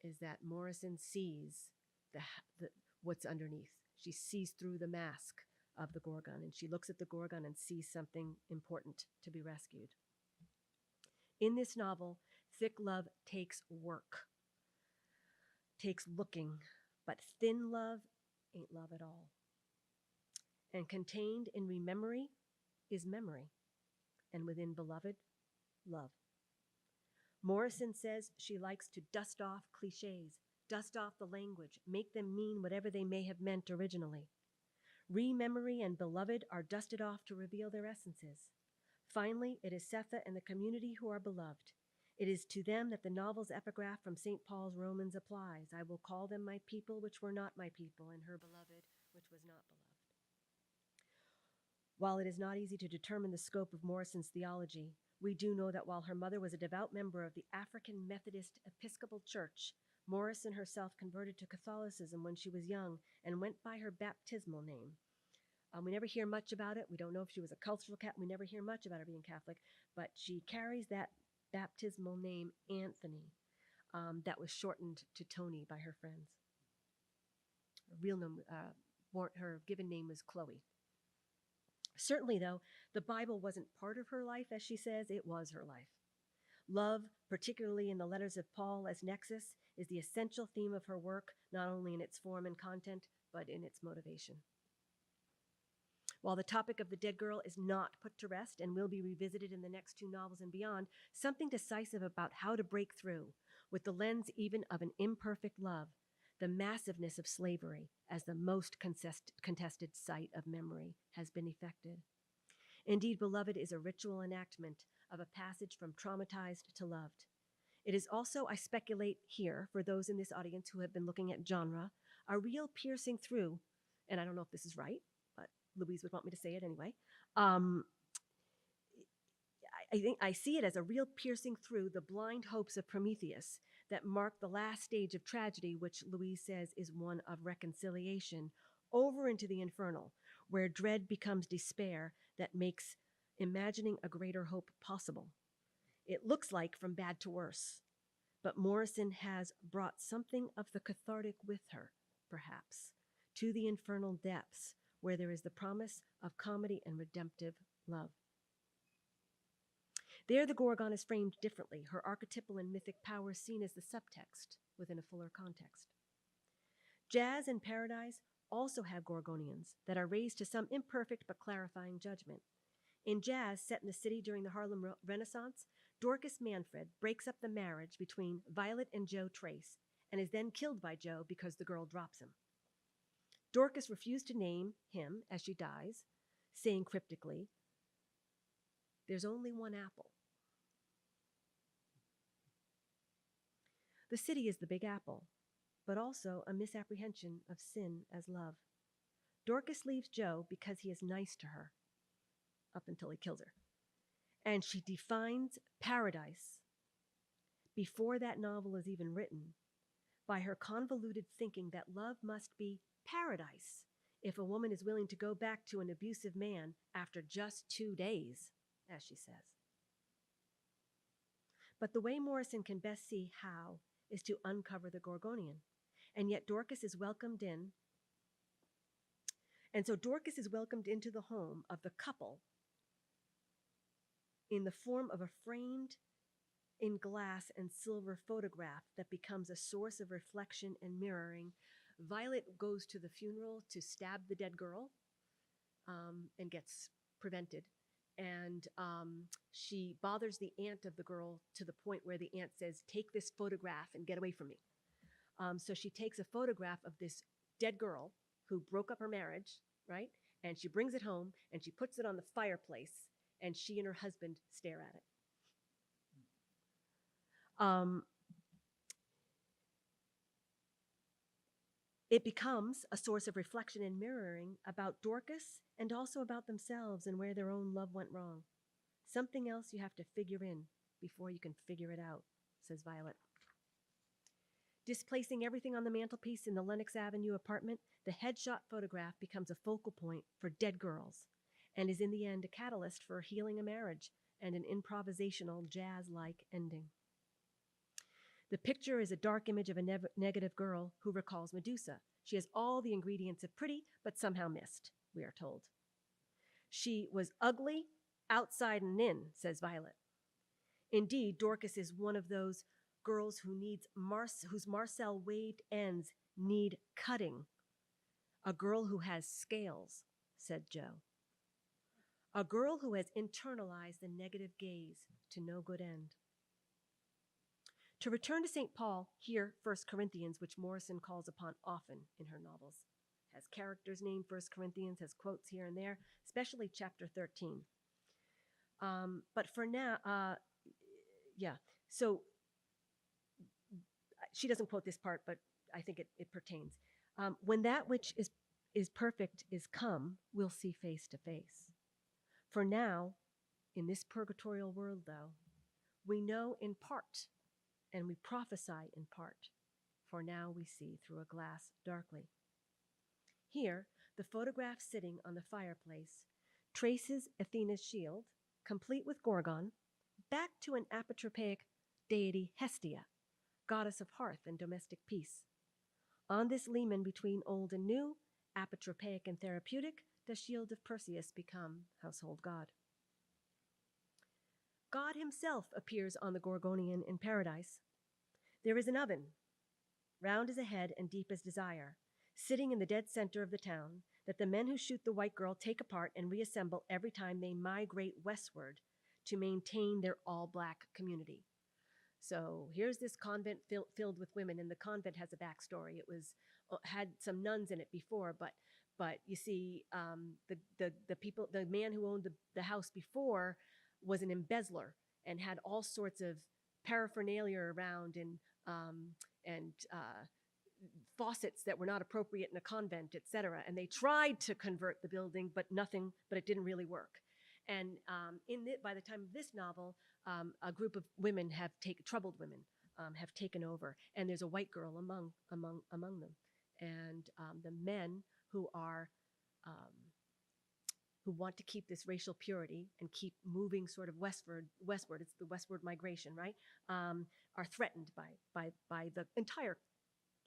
Speaker 3: is that Morrison sees what's underneath. She sees through the mask of the Gorgon, and she looks at the Gorgon and sees something important to be rescued. In this novel, thick love takes work, takes looking, but thin love ain't love at all. And contained in rememory is memory, and within beloved, love. Morrison says she likes to dust off cliches, dust off the language, make them mean whatever they may have meant originally. Rememory and beloved are dusted off to reveal their essences. Finally, it is Setha and the community who are beloved. It is to them that the novel's epigraph from St. Paul's Romans applies. I will call them my people, which were not my people, and her beloved, which was not beloved. While it is not easy to determine the scope of Morrison's theology, we do know that while her mother was a devout member of the African Methodist Episcopal Church, Morrison herself converted to Catholicism when she was young and went by her baptismal name. We never hear much about it. We don't know if she was a cultural Catholic. We never hear much about her being Catholic. but she carries that baptismal name Anthony that was shortened to Tony by her friends. Her real name, her given name was Chloe. Certainly, though, the Bible wasn't part of her life, as she says, it was her life. Love, particularly in the letters of Paul as nexus, is the essential theme of her work, not only in its form and content, but in its motivation. While the topic of the dead girl is not put to rest and will be revisited in the next two novels and beyond, something decisive about how to break through, with the lens even of an imperfect love, the massiveness of slavery as the most contested site of memory has been effected. Indeed, Beloved is a ritual enactment of a passage from traumatized to loved. It is also, I speculate here, for those in this audience who have been looking at genre, a real piercing through, and I don't know if this is right, but Louise would want me to say it anyway. I think I see it as a real piercing through the blind hopes of Prometheus that mark the last stage of tragedy, which Louise says is one of reconciliation, over into the infernal, where dread becomes despair that makes imagining a greater hope possible. It looks like from bad to worse, but Morrison has brought something of the cathartic with her, perhaps, to the infernal depths, where there is the promise of comedy and redemptive love. There, the Gorgon is framed differently, her archetypal and mythic powers seen as the subtext within a fuller context. Jazz and Paradise also have Gorgonians that are raised to some imperfect but clarifying judgment. In Jazz, set in the city during the Harlem Renaissance, Dorcas Manfred breaks up the marriage between Violet and Joe Trace and is then killed by Joe because the girl drops him. Dorcas refused to name him as she dies, saying cryptically, "There's only one apple." The city is the Big Apple, but also a misapprehension of sin as love. Dorcas leaves Joe because he is nice to her, up until he kills her. And she defines paradise, before that novel is even written, by her convoluted thinking that love must be paradise if a woman is willing to go back to an abusive man after just 2 days, as she says. But the way Morrison can best see how is to uncover the Gorgonian. And yet Dorcas is welcomed in. And so Dorcas is welcomed into the home of the couple in the form of a framed in glass and silver photograph that becomes a source of reflection and mirroring. Violet goes to the funeral to stab the dead girl and gets prevented. And she bothers the aunt of the girl to the point where the aunt says, "Take this photograph and get away from me." So she takes a photograph of this dead girl who broke up her marriage, right? And she brings it home and she puts it on the fireplace and she and her husband stare at it. It becomes a source of reflection and mirroring about Dorcas and also about themselves and where their own love went wrong. Something else you have to figure in before you can figure it out, says Violet. Displacing everything on the mantelpiece in the Lenox Avenue apartment, the headshot photograph becomes a focal point for dead girls and is in the end a catalyst for healing a marriage and an improvisational jazz-like ending. The picture is a dark image of a negative girl who recalls Medusa. She has all the ingredients of pretty, but somehow missed, we are told. She was ugly, outside and in, says Violet. Indeed, Dorcas is one of those girls who needs whose Marcel waved ends need cutting. A girl who has scales, said Joe. A girl who has internalized the negative gaze to no good end. To return to St. Paul, here 1 Corinthians, which Morrison calls upon often in her novels, has characters named 1 Corinthians, has quotes here and there, especially chapter 13. But for now, so she doesn't quote this part, but I think it pertains. When that which is perfect is come, we'll see face to face. For now, in this purgatorial world, though, we know in part, and we prophesy in part, for now we see through a glass darkly. Here, the photograph sitting on the fireplace traces Athena's shield, complete with Gorgon, back to an apotropaic deity Hestia, goddess of hearth and domestic peace. On this leman between old and new, apotropaic and therapeutic, does Shield of Perseus become household god. God himself appears on the Gorgonian in paradise. There is an oven, round as a head and deep as desire, sitting in the dead center of the town, that the men who shoot the white girl take apart and reassemble every time they migrate westward to maintain their all-black community. So here's this convent filled with women, and the convent has a backstory. It was had some nuns in it before, but you see, the man who owned the house before was an embezzler and had all sorts of paraphernalia around and faucets that were not appropriate in a convent, etc. And they tried to convert the building, but it didn't really work. And by the time of this novel, a group of women troubled women have taken over, and there's a white girl among them. And the men who want to keep this racial purity and keep moving sort of westward, it's the westward migration, right? Are threatened by the entire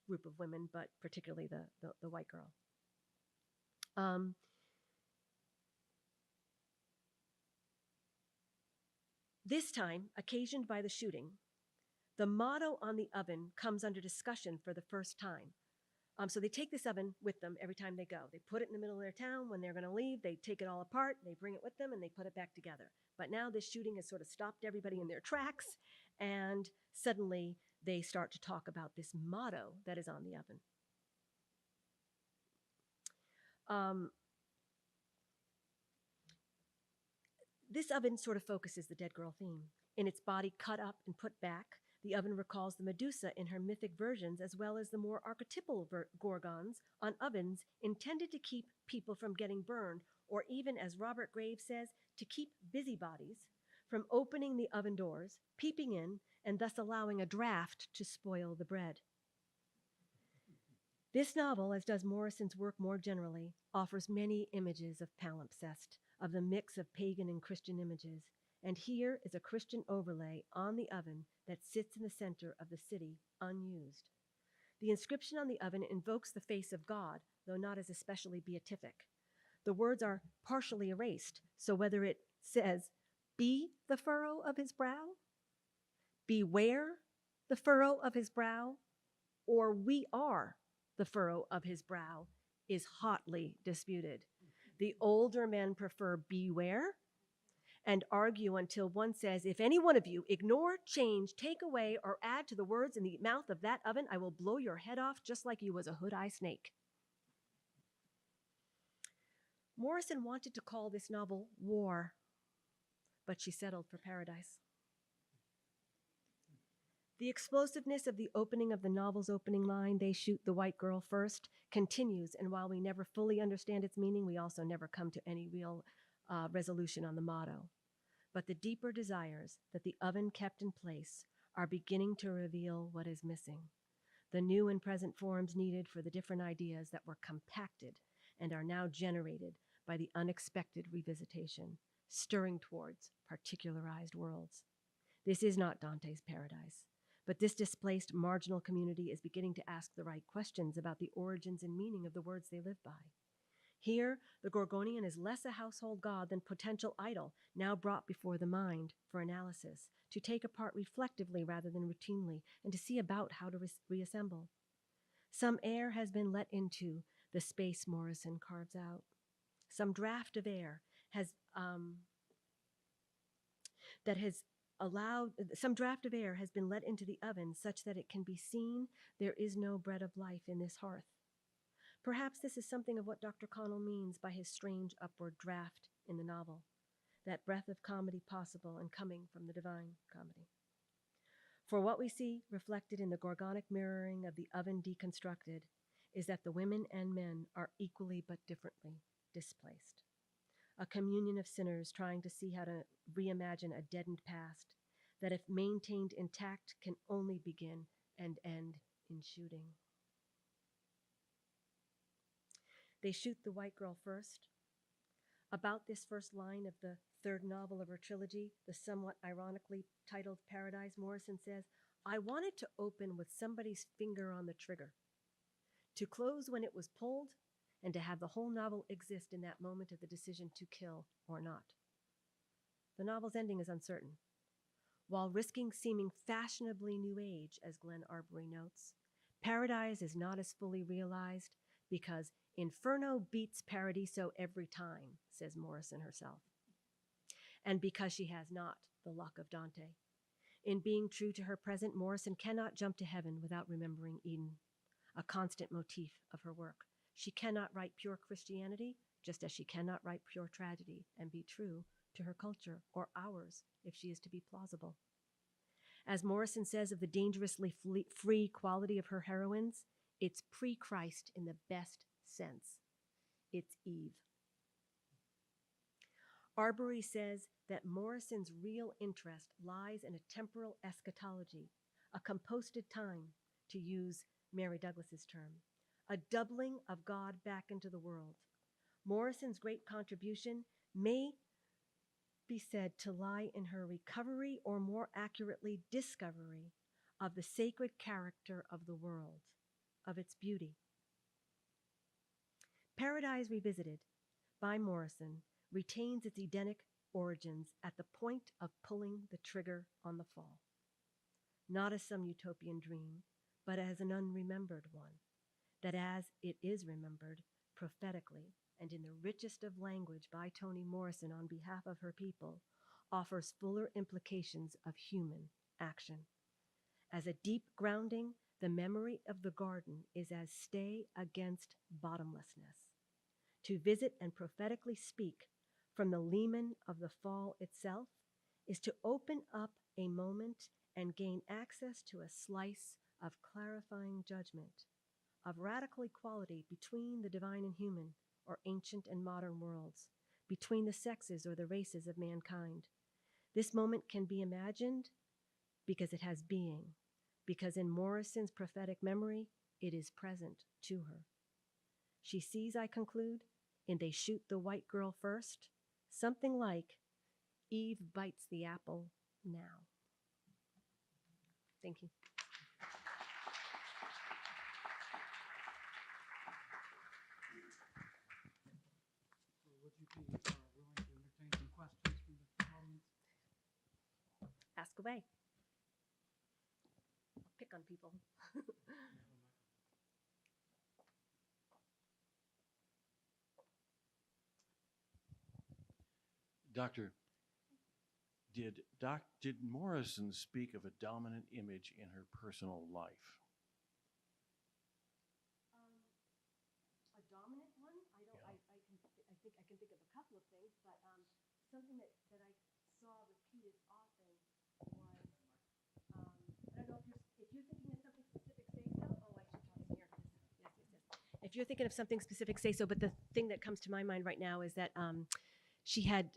Speaker 3: group of women, but particularly the white girl. This time, occasioned by the shooting, the motto on the oven comes under discussion for the first time. So they take this oven with them every time they go. They put it in the middle of their town. When they're going to leave, they take it all apart, they bring it with them, and they put it back together. But now this shooting has sort of stopped everybody in their tracks, and suddenly they start to talk about this motto that is on the oven. This oven sort of focuses the dead girl theme. In its body cut up and put back, the oven recalls the Medusa in her mythic versions, as well as the more archetypal gorgons on ovens intended to keep people from getting burned, or even, as Robert Graves says, to keep busybodies from opening the oven doors, peeping in, and thus allowing a draft to spoil the bread. This novel, as does Morrison's work more generally, offers many images of palimpsest, of the mix of pagan and Christian images, and here is a Christian overlay on the oven that sits in the center of the city, unused. The inscription on the oven invokes the face of God, though not as especially beatific. The words are partially erased, so whether it says, "Be the furrow of his brow," "Beware the furrow of his brow," or "We are the furrow of his brow," is hotly disputed. The older men prefer "beware" and argue until one says, "If any one of you ignore, change, take away, or add to the words in the mouth of that oven, I will blow your head off just like you was a hood-eye snake." Morrison wanted to call this novel War, but she settled for Paradise. The explosiveness of the opening of the novel's opening line, "They shoot the white girl first," continues, and while we never fully understand its meaning, we also never come to any real resolution on the motto. But the deeper desires that the oven kept in place are beginning to reveal what is missing, the new and present forms needed for the different ideas that were compacted and are now generated by the unexpected revisitation, stirring towards particularized worlds. This is not Dante's Paradise, but this displaced marginal community is beginning to ask the right questions about the origins and meaning of the words they live by. Here, the Gorgonian is less a household god than potential idol, now brought before the mind for analysis, to take apart reflectively rather than routinely, and to see about how to reassemble. Some air has been let into the space Morrison carves out. Some draft of air has been let into the oven such that it can be seen there is no bread of life in this hearth. Perhaps this is something of what Dr. Connell means by his strange upward draft in the novel, that breath of comedy possible and coming from the divine comedy. For what we see reflected in the gorgonic mirroring of the oven deconstructed is that the women and men are equally but differently displaced. A communion of sinners trying to see how to reimagine a deadened past that, if maintained intact, can only begin and end in shooting. They shoot the white girl first. About this first line of the third novel of her trilogy, the somewhat ironically titled Paradise, Morrison says, "I wanted to open with somebody's finger on the trigger, to close when it was pulled, and to have the whole novel exist in that moment of the decision to kill or not." The novel's ending is uncertain. While risking seeming fashionably new age, as Glenn Arbery notes, Paradise is not as fully realized because Inferno beats Paradiso every time, says Morrison herself, and because she has not the luck of Dante. In being true to her present, Morrison cannot jump to heaven without remembering Eden, a constant motif of her work. She cannot write pure Christianity, just as she cannot write pure tragedy and be true to her culture, or ours, if she is to be plausible. As Morrison says of the dangerously free quality of her heroines, it's pre-Christ in the best sense. It's Eve. Arbery says that Morrison's real interest lies in a temporal eschatology, a composted time, to use Mary Douglas's term, a doubling of God back into the world. Morrison's great contribution may be said to lie in her recovery, or more accurately, discovery, of the sacred character of the world, of its beauty. Paradise Revisited by Morrison retains its Edenic origins at the point of pulling the trigger on the fall, not as some utopian dream, but as an unremembered one, that as it is remembered prophetically and in the richest of language by Toni Morrison on behalf of her people, offers fuller implications of human action. As a deep grounding, the memory of the garden is as stay against bottomlessness. To visit and prophetically speak from the limen of the fall itself is to open up a moment and gain access to a slice of clarifying judgment, of radical equality between the divine and human, or ancient and modern worlds, between the sexes or the races of mankind. This moment can be imagined because it has being, because in Morrison's prophetic memory, it is present to her. She sees, I conclude, in They Shoot the White Girl First, something like Eve bites the apple now. Thank you.
Speaker 2: Would you be willing to entertain some questions from the audience?
Speaker 3: Ask away. Pick on people.
Speaker 7: Doctor, did Morrison speak of a dominant image in her personal life?
Speaker 3: A dominant one? I think I can think of a couple of things, but something that I saw repeated often was, I don't know if you're thinking of something specific, say so. Oh, I should talk here. Yes. If you're thinking of something specific, say so. But the thing that comes to my mind right now is that she had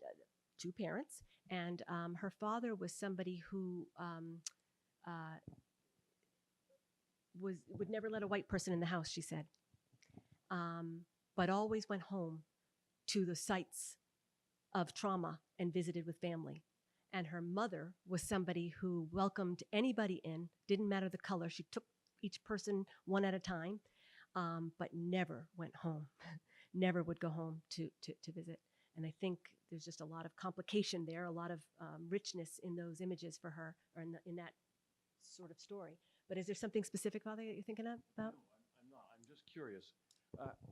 Speaker 3: two parents, and her father was somebody who would never let a white person in the house, she said, but always went home to the sites of trauma and visited with family. And her mother was somebody who welcomed anybody in, didn't matter the color. She took each person one at a time, but never went home, never would go home to visit. And I think there's just a lot of complication there, a lot of richness in those images for her, or in that sort of story. But is there something specific, Father, that you're thinking about?
Speaker 7: No, I'm not. I'm just curious.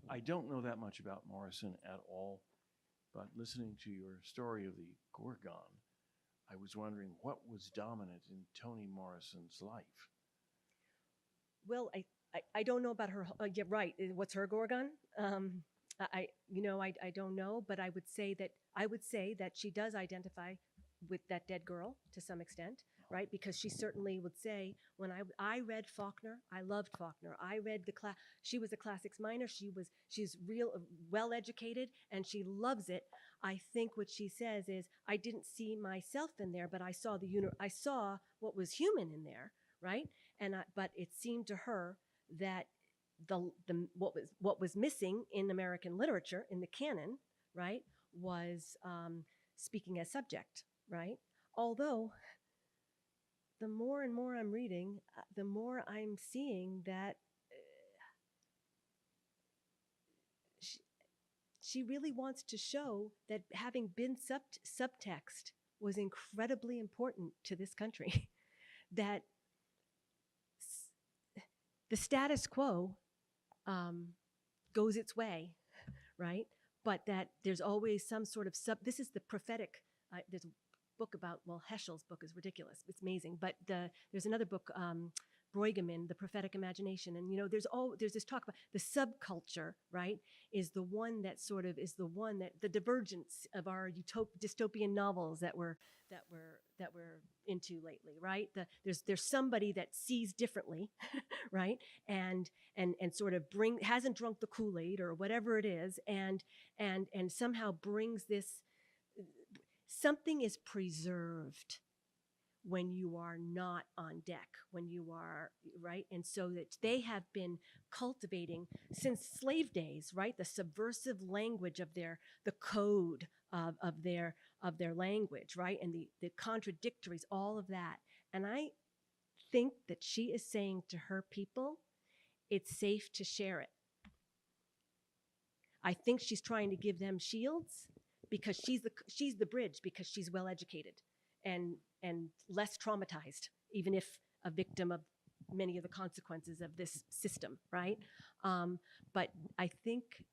Speaker 7: I don't know that much about Morrison at all, but listening to your story of the Gorgon, I was wondering what was dominant in Toni Morrison's life.
Speaker 3: Well, I don't know about her. Yeah, right. What's her Gorgon? I don't know, but I would say that she does identify with that dead girl to some extent, right? Because she certainly would say, when I read Faulkner, I loved Faulkner. I read she was a classics minor. She's real well educated, and she loves it. I think what she says is, I didn't see myself in there, but I saw I saw what was human in there, right? But it seemed to her that what was missing in American literature, in the canon, right, was speaking as subject, right? Although the more and more I'm reading, the more I'm seeing that she really wants to show that having been subtext was incredibly important to this country. That the status quo goes its way, right? But that there's always some sort of this is the prophetic, there's a book about, well, Heschel's book is ridiculous. It's amazing. But there's another book, Brueggemann, The Prophetic Imagination. And, there's this talk about the subculture, right, is the one that the divergence of our dystopian novels that we're into lately, right? There's somebody that sees differently, right? And sort of hasn't drunk the Kool-Aid or whatever it is, and somehow brings this, something is preserved when you are not on deck, when you are, right? And so that they have been cultivating since slave days, right? The subversive language of the code of their language, right? And the contradictories, all of that. And I think that she is saying to her people, it's safe to share it. I think she's trying to give them shields because she's the bridge, because she's well educated and less traumatized, even if a victim of many of the consequences of this system, right? But I think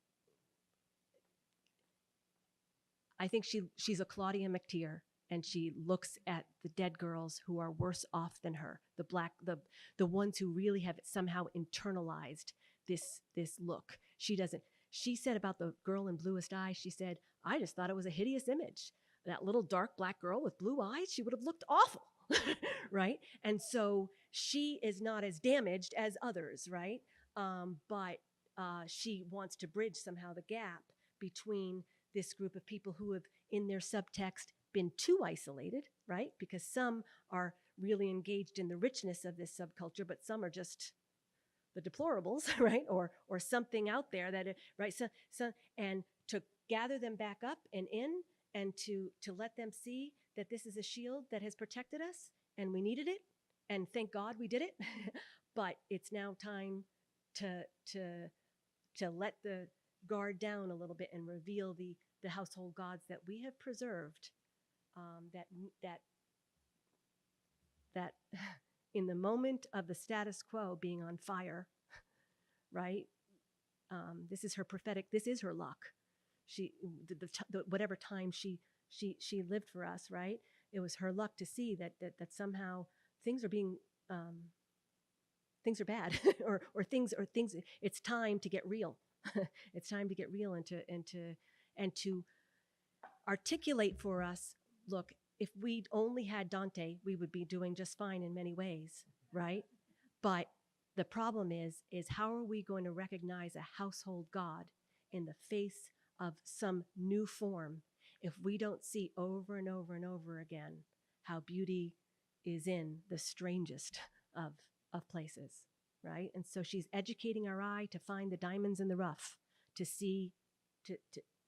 Speaker 3: she's a Claudia McTeer, and she looks at the dead girls who are worse off than her, the ones who really have somehow internalized this look. She said about the girl in Bluest Eye, she said, I just thought it was a hideous image. That little dark black girl with blue eyes, she would have looked awful, right? And so she is not as damaged as others, right? But she wants to bridge somehow the gap between this group of people who have, in their subtext, been too isolated, right? Because some are really engaged in the richness of this subculture, but some are just the deplorables, right? Or something out there that, right? So, and to gather them back up and in, and to let them see that this is a shield that has protected us, and we needed it, and thank God we did it. But it's now time to let the guard down a little bit and reveal the household gods that we have preserved, that in the moment of the status quo being on fire, right? This is her prophetic, this is her luck. Whatever time she lived for us, right? It was her luck to see that somehow things are being, things are bad, or things. It's time to get real. It's time to get real and to articulate for us. Look, if we only had Dante, we would be doing just fine in many ways, right? But the problem is how are we going to recognize a household god in the face of some new form if we don't see over and over and over again how beauty is in the strangest of places, right? And so she's educating our eye to find the diamonds in the rough, to see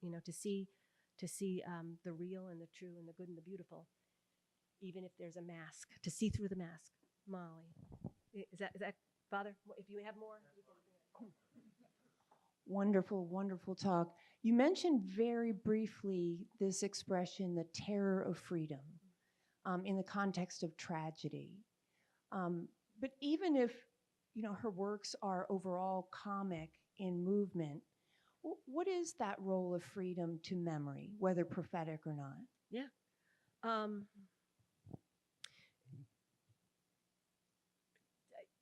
Speaker 3: the real and the true and the good and the beautiful, even if there's a mask, to see through the mask. Molly, is that Father? If you have more, you can.
Speaker 8: Wonderful, wonderful talk. You mentioned very briefly this expression, the terror of freedom, in the context of tragedy. But even if, her works are overall comic in movement, what is that role of freedom to memory, whether prophetic or not?
Speaker 3: Yeah.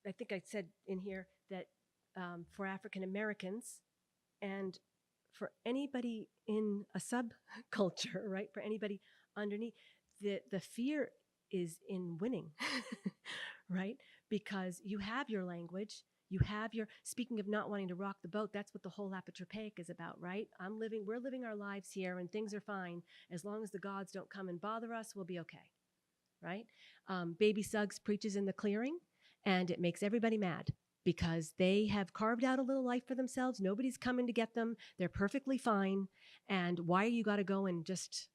Speaker 3: I think I said in here that for African Americans and for anybody in a subculture, right? For anybody underneath, the fear is in winning, right? Because you have your language, you have your, speaking of not wanting to rock the boat, that's what the whole apotropaic is about, right? We're living our lives here and things are fine. As long as the gods don't come and bother us, we'll be okay, right? Baby Suggs preaches in the clearing and it makes everybody mad, because they have carved out a little life for themselves. Nobody's coming to get them. They're perfectly fine. And why you got to go and just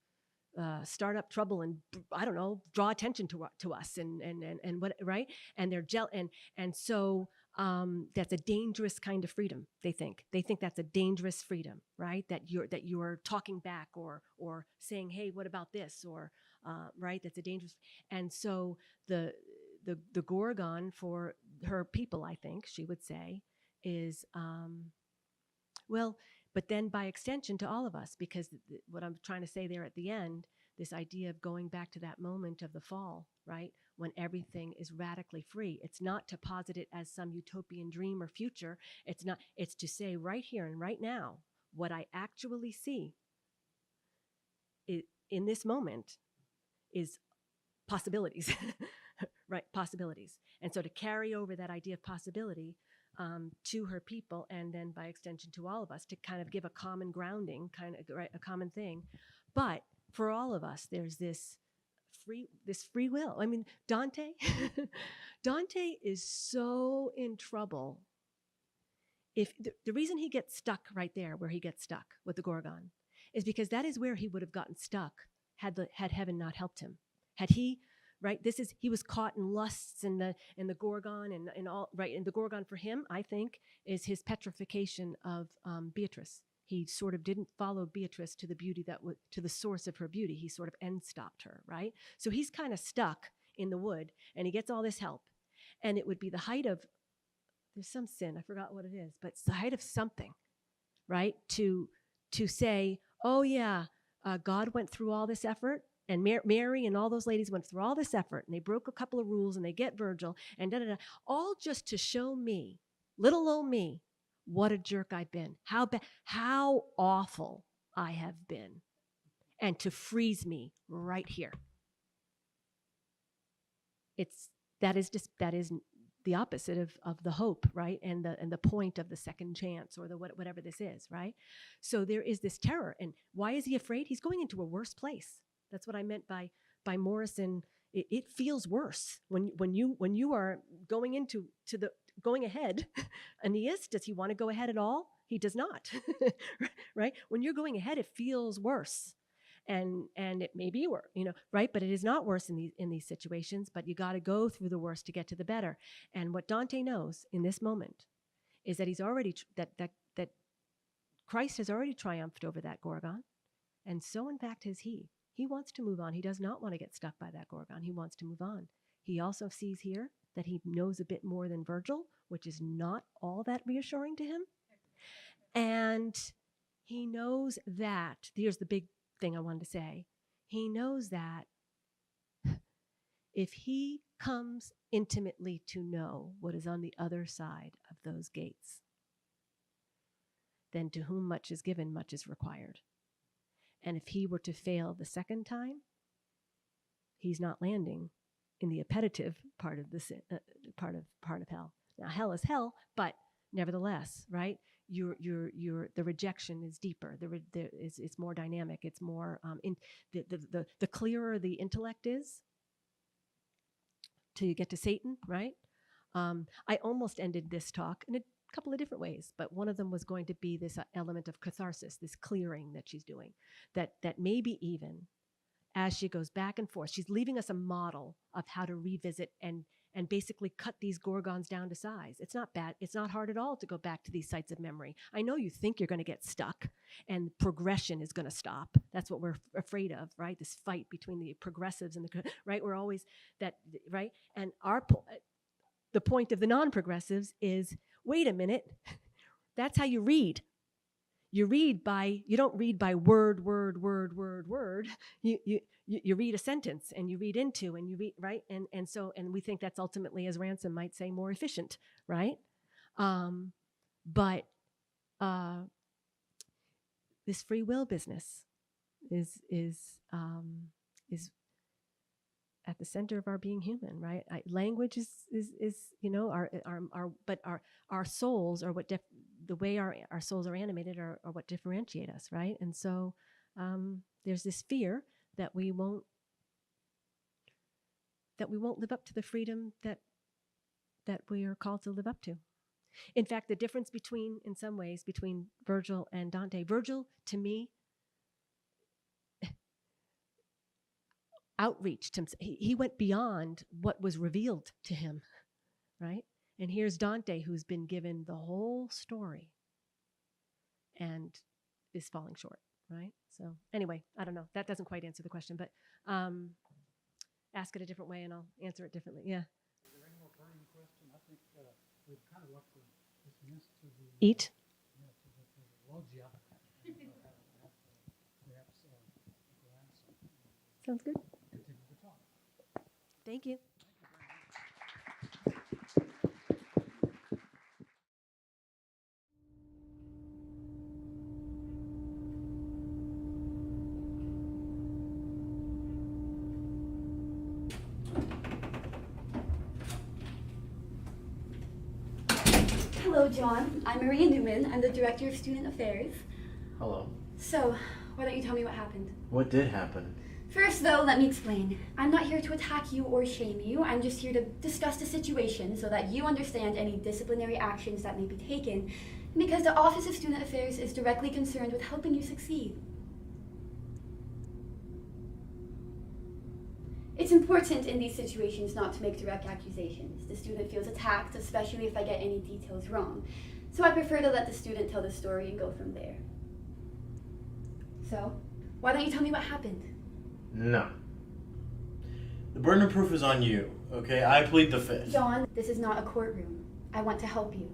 Speaker 3: start up trouble and, I don't know, draw attention to us and what, right? And they're and so that's a dangerous kind of freedom. They think that's a dangerous freedom, right? That you're talking back or saying, hey, what about this? Or right? That's a dangerous. And so the Gorgon for her people, I think she would say, is well, but then by extension to all of us, because what I'm trying to say there at the end, this idea of going back to that moment of the fall, right? When everything is radically free. It's not to posit it as some utopian dream or future. It's not, it's to say right here and right now, what I actually see in this moment is possibilities, right? Possibilities. And so to carry over that idea of possibility to her people, and then by extension to all of us, to kind of give a common grounding, kind of, right, a common thing. But for all of us, there's this free will. I mean, Dante, Dante is so in trouble. If the reason he gets stuck right there, where he gets stuck with the Gorgon, is because that is where he would have gotten stuck had heaven not helped him. Had he, right? He was caught in lusts and the Gorgon and all, right? And the Gorgon for him, I think, is his petrification of Beatrice. He sort of didn't follow Beatrice to the beauty to the source of her beauty. He sort of end-stopped her, right? So he's kind of stuck in the wood, and he gets all this help. And it would be the height of, there's some sin, I forgot what it is, but it's the height of something, right? To say, oh yeah, God went through all this effort, and Mary and all those ladies went through all this effort, and they broke a couple of rules, and they get Virgil, and all just to show me, little old me, what a jerk I've been, how awful I have been, and to freeze me right here. That is the opposite of the hope, right? And the point of the second chance, or the whatever this is, right? So there is this terror, and why is he afraid? He's going into a worse place. That's what I meant by Morrison. It feels worse when you are going ahead. Aeneas, does he want to go ahead at all? He does not, right? When you're going ahead, it feels worse. And it may be worse, right? But it is not worse in these situations, but you got to go through the worst to get to the better. And what Dante knows in this moment is that he's already, that Christ has already triumphed over that Gorgon. And so in fact has he. He wants to move on. He does not want to get stuck by that Gorgon. He wants to move on. He also sees here that he knows a bit more than Virgil, which is not all that reassuring to him. And he knows that, here's the big thing I wanted to say. He knows that if he comes intimately to know what is on the other side of those gates, then to whom much is given, much is required. And if he were to fail the second time, he's not landing in the appetitive part of the part of hell. Now, hell is hell, but nevertheless, right? The rejection is deeper. It's more dynamic. It's more the clearer the intellect is till you get to Satan, right? I almost ended this talk in a couple of different ways, but one of them was going to be this element of catharsis, this clearing that she's doing, that maybe even as she goes back and forth, she's leaving us a model of how to revisit and basically cut these Gorgons down to size. It's not bad. It's not hard at all to go back to these sites of memory. I know you think you're going to get stuck and progression is going to stop. That's what we're afraid of, right? This fight between the progressives and right? We're always that, right? And the point of the non-progressives is, wait a minute, that's how you read. You don't read by word. You read a sentence and you read into and you read, right? And we think that's ultimately, as Ransom might say, more efficient, right? But this free will business is at the center of our being human, right? Language is our souls are what the way our souls are animated are what differentiate us, right? And so there's this fear that we won't live up to the freedom that we are called to live up to. In fact, the difference in some ways, between Virgil and Dante, Virgil, to me, outreached him. He went beyond what was revealed to him, right? And here's Dante, who's been given the whole story and is falling short, right? So anyway, I don't know. That doesn't quite answer the question, but ask it a different way and I'll answer it differently. Yeah.
Speaker 2: Is there any more burning question? I think we've kind of left this missed to the
Speaker 3: Eat.
Speaker 2: Yeah, to the loggia. Perhaps a glass.
Speaker 3: Sounds good.
Speaker 2: Continue to talk.
Speaker 3: Thank you.
Speaker 5: Hello, John. I'm Maria Newman. I'm the Director of Student Affairs.
Speaker 16: Hello.
Speaker 5: So, why don't you tell me what happened?
Speaker 16: What did happen?
Speaker 5: First, though, let me explain. I'm not here to attack you or shame you. I'm just here to discuss the situation so that you understand any disciplinary actions that may be taken, because the Office of Student Affairs is directly concerned with helping you succeed. It's important in these situations not to make direct accusations. The student feels attacked, especially if I get any details wrong. So I prefer to let the student tell the story and go from there. So, why don't you tell me what happened?
Speaker 16: No. The burden of proof is on you, okay? I plead the fifth.
Speaker 5: John, this is not a courtroom. I want to help you.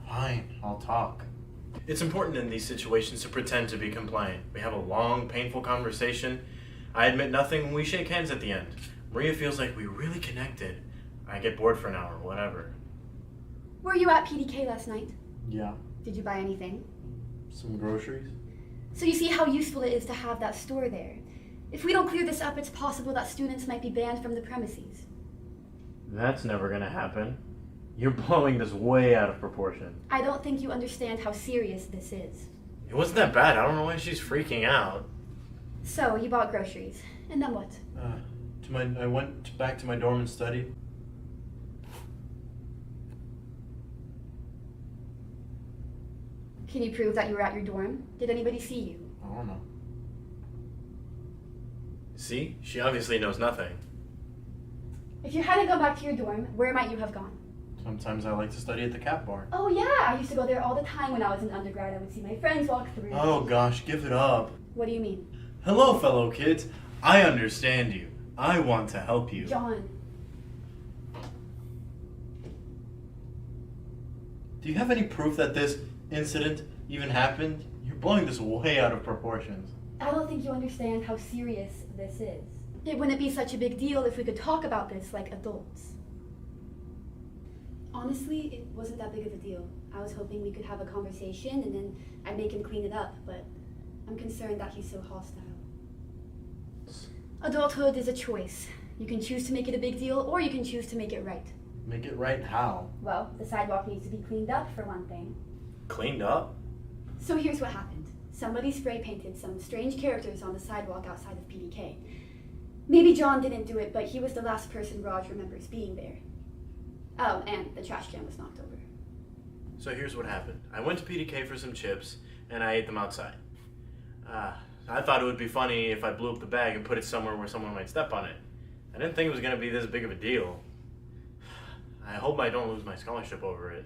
Speaker 16: Fine, I'll talk. It's important in these situations to pretend to be compliant. We have a long, painful conversation. I admit nothing when we shake hands at the end. Maria feels like we really connected. I get bored for an hour, whatever.
Speaker 5: Were you at PDK last night?
Speaker 16: Yeah.
Speaker 5: Did you buy anything?
Speaker 16: Some groceries?
Speaker 5: So you see how useful it is to have that store there. If we don't clear this up, it's possible that students might be banned from the premises.
Speaker 16: That's never gonna happen. You're blowing this way out of proportion.
Speaker 5: I don't think you understand how serious this is.
Speaker 16: It wasn't that bad. I don't know why she's freaking out.
Speaker 5: So, you bought groceries. And then what?
Speaker 16: I went back to my dorm and studied.
Speaker 5: Can you prove that you were at your dorm? Did anybody see you?
Speaker 16: I don't know. See? She obviously knows nothing.
Speaker 5: If you hadn't gone back to your dorm, where might you have gone?
Speaker 16: Sometimes I like to study at the cat bar.
Speaker 5: Oh yeah, I used to go there all the time when I was in undergrad. I would see my friends walk through.
Speaker 16: Oh gosh, give it up.
Speaker 5: What do you mean?
Speaker 16: Hello, fellow kids. I understand you. I want to help you.
Speaker 5: John.
Speaker 16: Do you have any proof that this incident even happened? You're blowing this way out of proportions.
Speaker 5: I don't think you understand how serious this is. It wouldn't be such a big deal if we could talk about this like adults. Honestly, it wasn't that big of a deal. I was hoping we could have a conversation and then I'd make him clean it up, but I'm concerned that he's so hostile. Adulthood is a choice. You can choose to make it a big deal or you can choose to make it right.
Speaker 16: Make it right how?
Speaker 5: Well, the sidewalk needs to be cleaned up for one thing.
Speaker 16: Cleaned up?
Speaker 5: So here's what happened. Somebody spray painted some strange characters on the sidewalk outside of PDK. Maybe John didn't do it, but he was the last person Raj remembers being there. Oh, and the trash can was knocked over.
Speaker 16: So here's what happened. I went to PDK for some chips, and I ate them outside. I thought it would be funny if I blew up the bag and put it somewhere where someone might step on it. I didn't think it was going to be this big of a deal. I hope I don't lose my scholarship over it.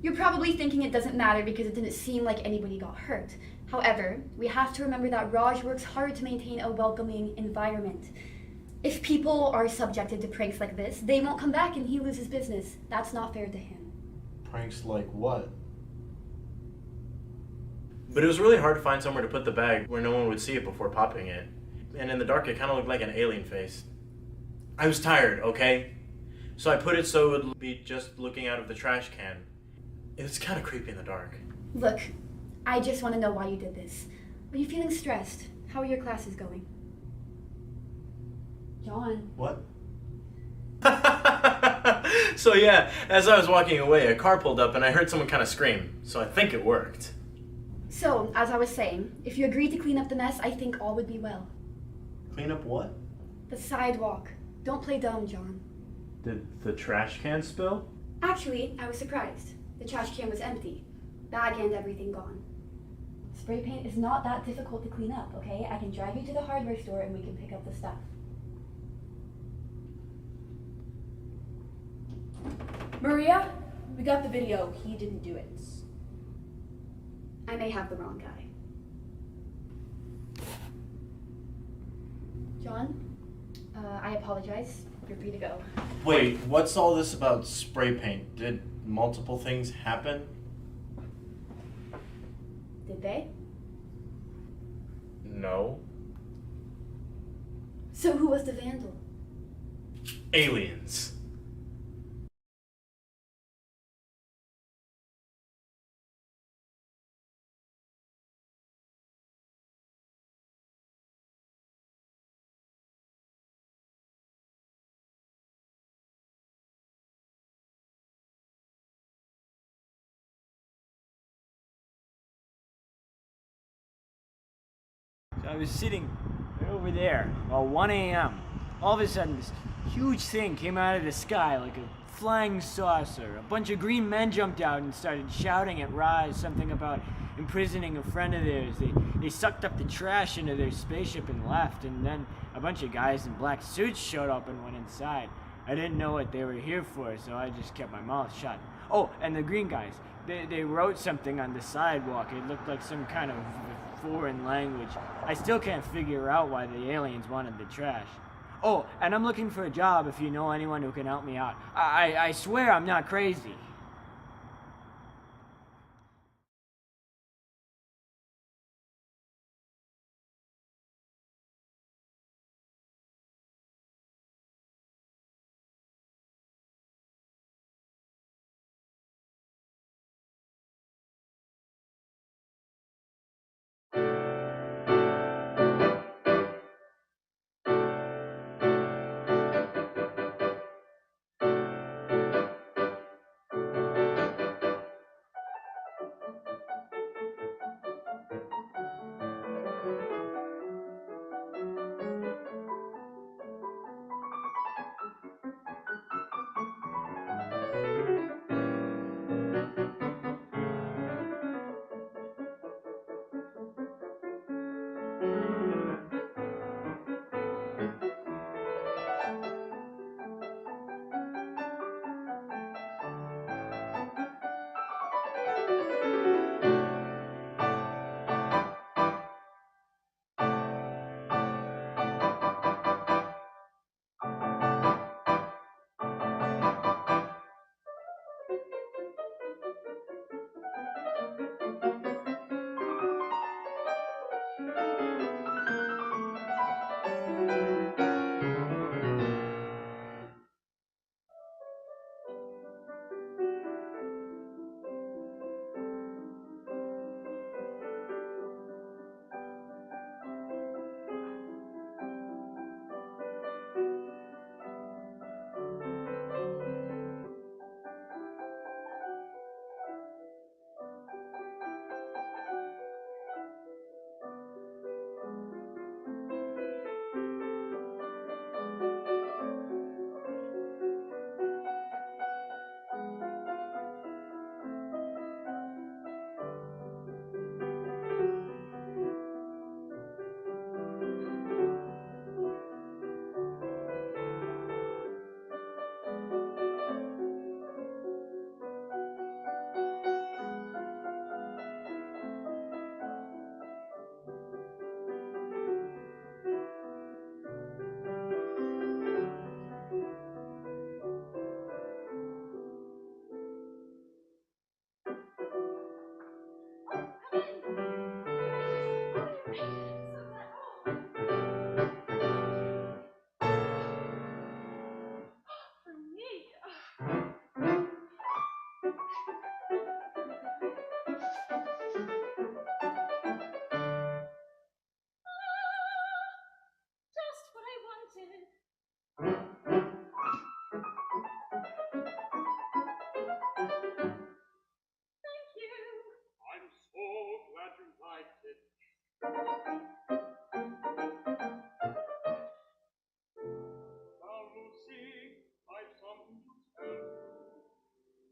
Speaker 5: You're probably thinking it doesn't matter because it didn't seem like anybody got hurt. However, we have to remember that Raj works hard to maintain a welcoming environment. If people are subjected to pranks like this, they won't come back and he loses business. That's not fair to him.
Speaker 16: Pranks like what? But it was really hard to find somewhere to put the bag where no one would see it before popping it. And in the dark, it kind of looked like an alien face. I was tired, okay? So I put it so it would be just looking out of the trash can. It was kind of creepy in the dark.
Speaker 5: Look, I just want to know why you did this. Are you feeling stressed? How are your classes going? John.
Speaker 16: What? So yeah, as I was walking away, a car pulled up and I heard someone kind of scream. So I think it worked.
Speaker 5: So, as I was saying, if you agreed to clean up the mess, I think all would be well.
Speaker 16: Clean up what?
Speaker 5: The sidewalk. Don't play dumb, John.
Speaker 16: Did the trash can spill?
Speaker 5: Actually, I was surprised. The trash can was empty, bag and everything gone. Spray paint is not that difficult to clean up, okay? I can drive you to the hardware store and we can pick up the stuff.
Speaker 9: Maria, we got the video. He didn't do it.
Speaker 5: I may have the wrong guy. John, I apologize. You're free to go.
Speaker 10: Wait, what's all this about spray paint? Did multiple things happen?
Speaker 5: Did they?
Speaker 10: No.
Speaker 5: So who was the vandal?
Speaker 10: Aliens.
Speaker 11: So I was sitting right over there, about 1 a.m. All of a sudden, this huge thing came out of the sky like a flying saucer. A bunch of green men jumped out and started shouting at Rise something about imprisoning a friend of theirs. They sucked up the trash into their spaceship and left, and then a bunch of guys in black suits showed up and went inside. I didn't know what they were here for, so I just kept my mouth shut. Oh, and the green guys, they wrote something on the sidewalk. It looked like some kind of foreign language. I still can't figure out why the aliens wanted the trash. Oh, and I'm looking for a job if you know anyone who can help me out. I swear I'm not crazy.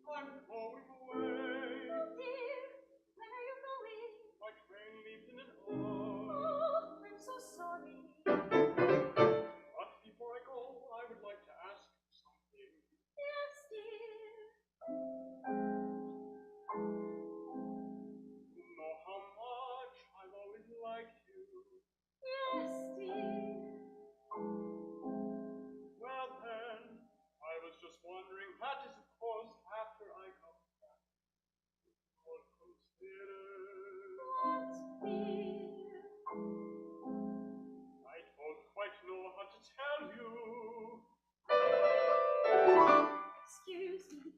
Speaker 12: I'm going away. Yes, dear.
Speaker 14: Well then, I was just wondering, that is of course after I come back. Or consider.
Speaker 12: What, dear?
Speaker 14: I don't quite know how to tell you.
Speaker 12: Excuse me.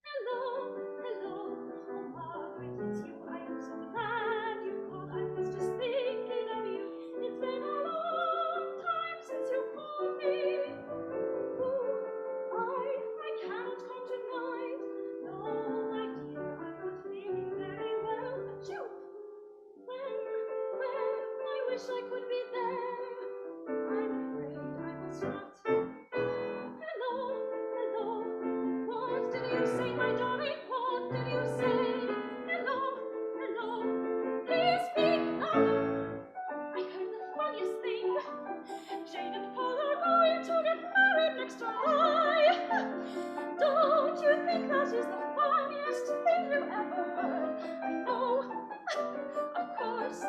Speaker 12: Hello, hello. Oh, Margaret, it's you. I am so glad you called. I was just thinking of you. It's been a long time since you called me. Oh, I cannot come tonight. No, my dear, I'm not feeling very well. Achoo! When I wish I could be there. I'm afraid I must not. Hello, hello. What did you say, my darling? What did you say? Hello, hello. Please speak up. I heard the funniest thing. Jane and Paul are going to get married next July. Don't you think that is the funniest thing you've ever heard? I know, of course.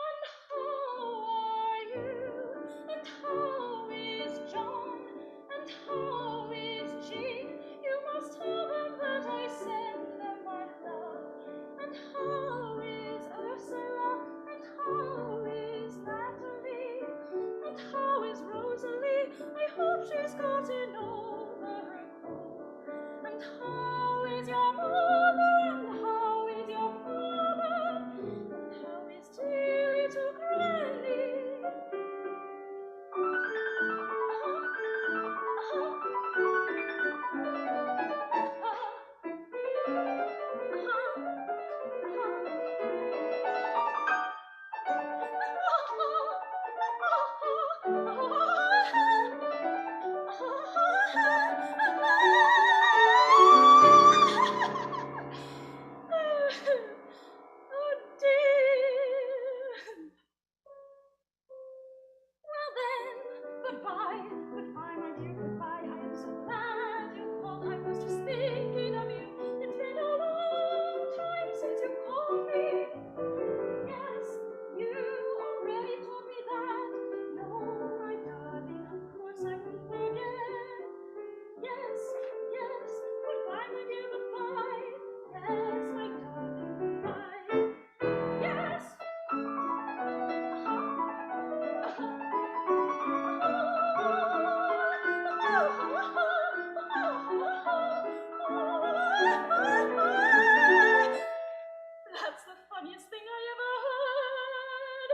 Speaker 12: And how are you? And how is John? And how is Jean? You must tell them that I send them my love. And how is Ursula? And how is Natalie? And how is Rosalie? I hope she's gotten over her cold. And how is your mother? And how is your father? And how is dear little Granny? Oh dear. Well then, goodbye, goodbye, my dear, goodbye. I am so glad you called. I was just thinking of you. It's been a long time since you called me. Yes, you already told me that. No, my darling, of course I won't forget. Yes, yes, goodbye, my dear, goodbye. Yes, my darling, goodbye. Yes. That's the funniest thing I ever heard.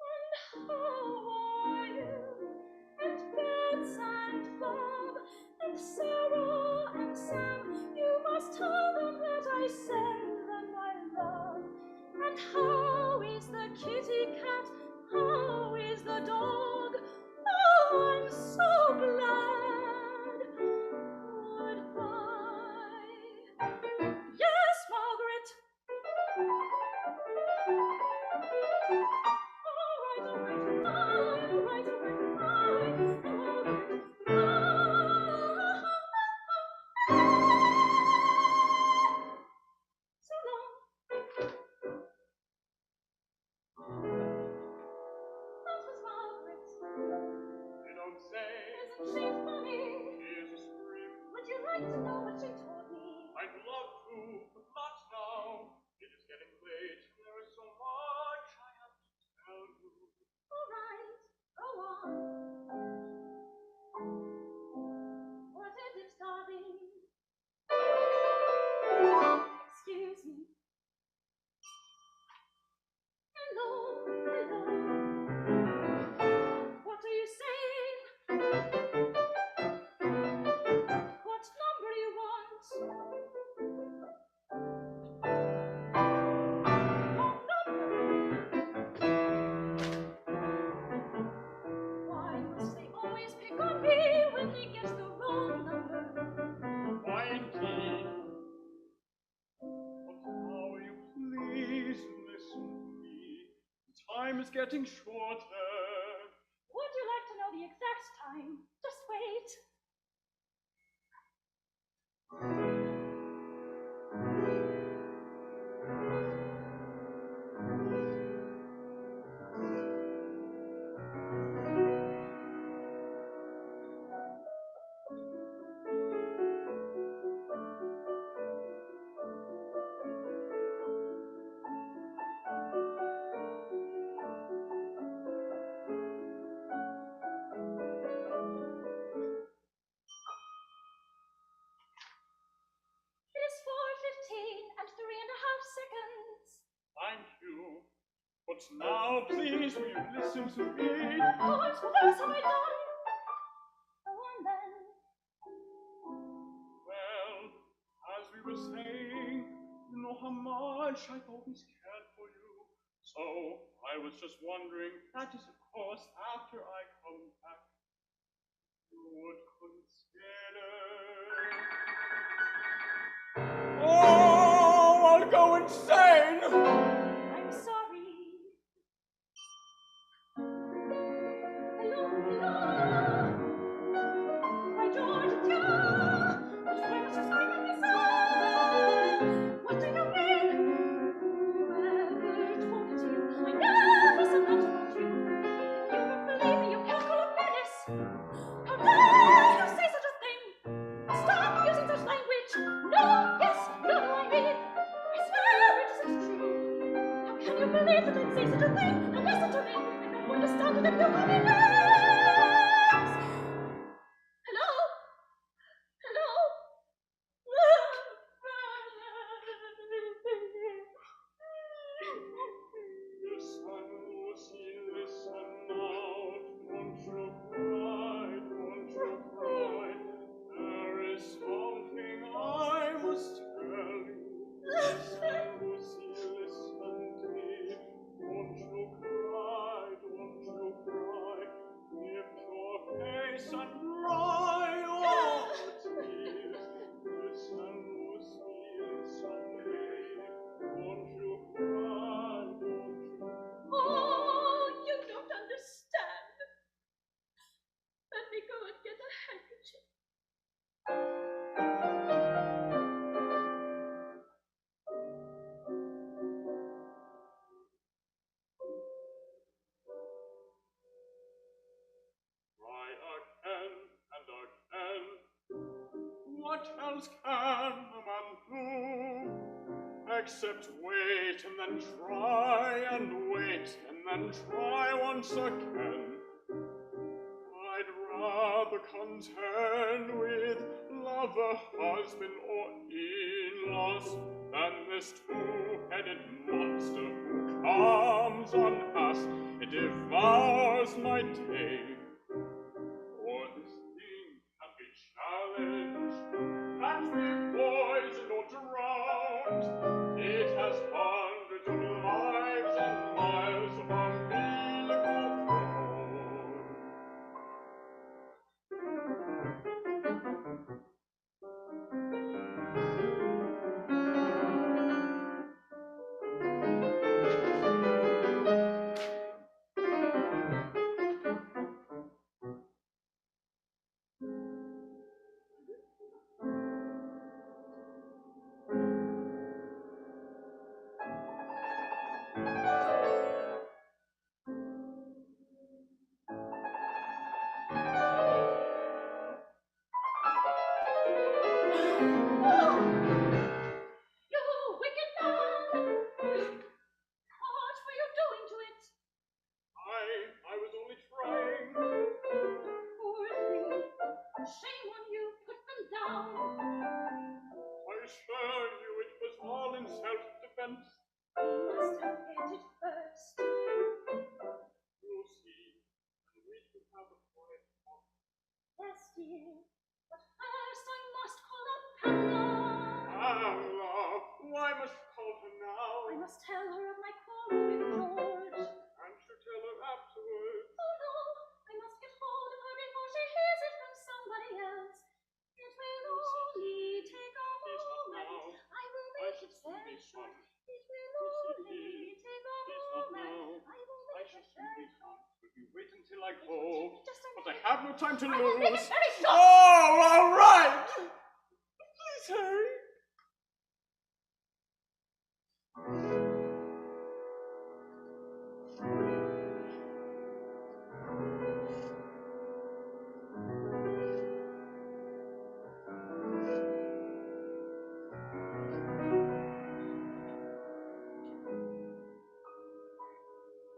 Speaker 12: And how are you? And Bets and Bob and Sarah and Sam, you must tell them that I send them my love. And how is the kitty cat? How is the dog? Oh, I'm so glad. Goodbye. Yes, Margaret. All right, all right, goodbye. All right, Margaret. So long. That was Margaret.
Speaker 14: You don't say.
Speaker 12: Isn't she funny?
Speaker 14: She is a scream.
Speaker 12: Would you like to know what she told me?
Speaker 14: I'd love to, but not now. It is getting late. There is so much I have to tell you.
Speaker 12: All right, go on. What is it, darling? Excuse me. Hello, hello. What are you saying? What number you want? What number? Why must they always pick on me when they guess the wrong number?
Speaker 14: Why indeed? But now will you please listen to me? The time is getting shorter.
Speaker 12: Would you like to know the exact time? Just wait. seconds.
Speaker 14: Thank you. But now, please, will you listen to me?
Speaker 12: Oh, I'm so very sorry, darling. Go on then.
Speaker 14: Well, as we were saying, you know how much I've always cared for you. So, I was just wondering, that is, of course, after I come back, you would consider. Oh, I'll go insane!
Speaker 12: I'm sorry. Hello, hello. By George, it's you. But why must you scream at me so? What do you mean? Whoever told it to you? I never said that about you. You don't believe me, you can't call up Venice. How dare you say such a thing? Stop using such language. No, yes, no, I mean. I swear it isn't true. How can you believe that I'd say such a thing? Now listen to me. I'm not going to stop it if you call me names. Hello? Hello?
Speaker 14: Listen, Lucy, listen now. Don't you cry, don't you cry. There is something I must tell you. Listen, Lucy, listen to me. Don't you cry, don't you cry. Lift your face and dry your tears. Listen, Lucy, listen to me. Don't you cry, don't you
Speaker 12: Oh, you don't understand. Let me go and get a handkerchief.
Speaker 14: try again and again? What else can a man do? Except wait and then try and wait and then try once again. I'd rather contend with lover, husband, or in-laws than this two-headed monster who comes on us. It devours my day. For this thing can be challenged, can't be poisoned or drowned. It has hundreds of lives and miles of umbilical cord.
Speaker 12: You wicked man! What were you doing to it?
Speaker 14: I was only trying.
Speaker 12: Poor thing. Shame on you. Put them down.
Speaker 14: I assure you it was all in self-defense.
Speaker 12: You must have hit it first.
Speaker 14: Lucy, can we have a quiet talk?
Speaker 12: Yes, dear. But first I must call up Pamela.
Speaker 14: Love, why must you call her now?
Speaker 12: I must tell her of my quarrel with George.
Speaker 14: Can't you tell her afterwards?
Speaker 12: Oh no, I must get hold of her before she hears it from somebody else. It will only take a moment. I will make it very short. It will only take a moment. I will make it very short.
Speaker 14: Will you wait until I go?
Speaker 12: Just a
Speaker 14: But I have no time to
Speaker 12: I will make
Speaker 14: lose.
Speaker 12: it very short.
Speaker 14: Oh, all right. Please hurry.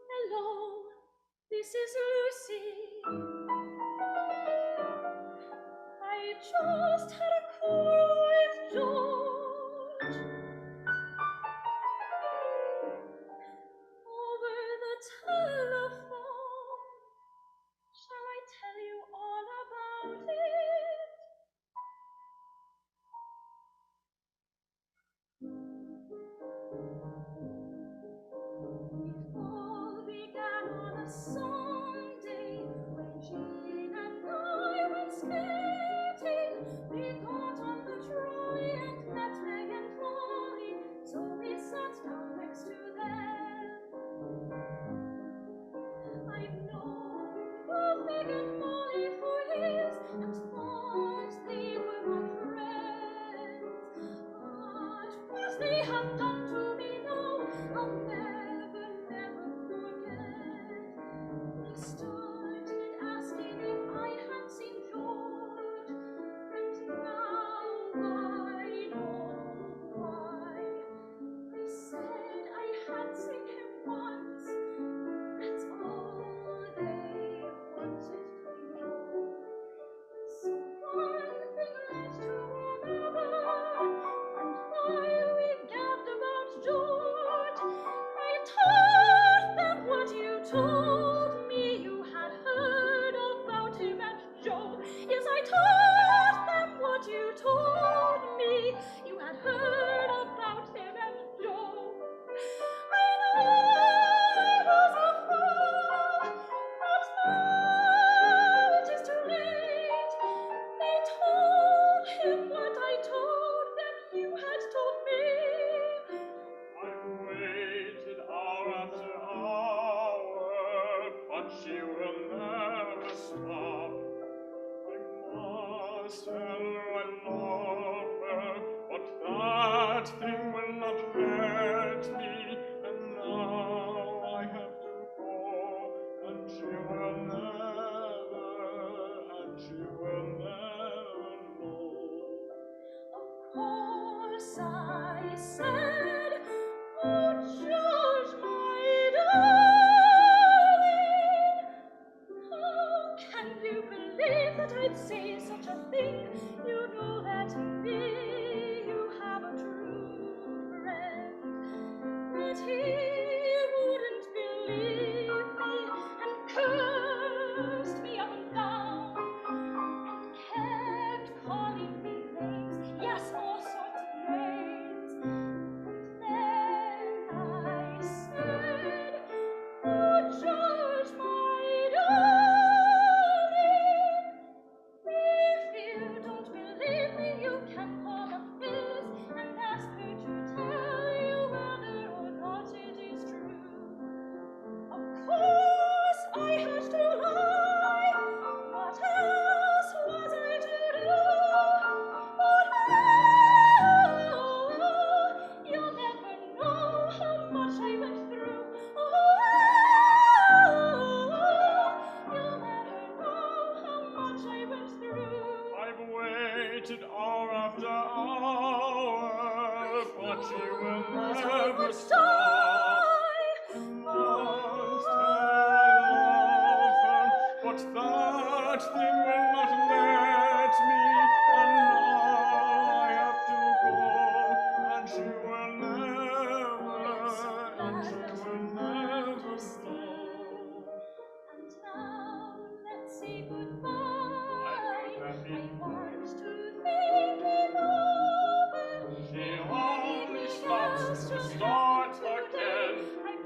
Speaker 12: Hello, this is Lucy. I just had a quarrel with George. have done to me now, I'll never, never forget. They started asking if I had seen George, and now I know why. They said I had seen him once, that's all they wanted to know. So one thing led to another, and while we gabbed about George, I told them what you told me you had heard about him and Joe. Yes, I told them what you told me you had heard about him and Joe. I know I was a fool, but now it is too late. They told him what I told them you had told me.
Speaker 14: I've waited hour after hour, but she will never stop. I must tell her I love her, but that thing will not let me, and now I have to go, and she will never know.
Speaker 12: Of course I said, oh George, my darling, how can you believe that I'd say such a thing? You know that in me you have a true friend. But he wouldn't believe me and cursed me up and down and kept calling me names, yes, all sorts of names. And then I said, oh George, my darling, if you don't believe me, you can call up Phyllis and ask her to tell you whether or not it is true. Of course I had to lie. What else was I to do? Oh no, you'll never know how much I went through. Oh, you'll never know how much I went through.
Speaker 14: I've waited hour after hour, but she will never stop. I must tell her I love her, but that thing will not let me, and now I have to go, and she will never stay.
Speaker 12: And now let's say goodbye. I want to think it over.
Speaker 14: She only stops to start again.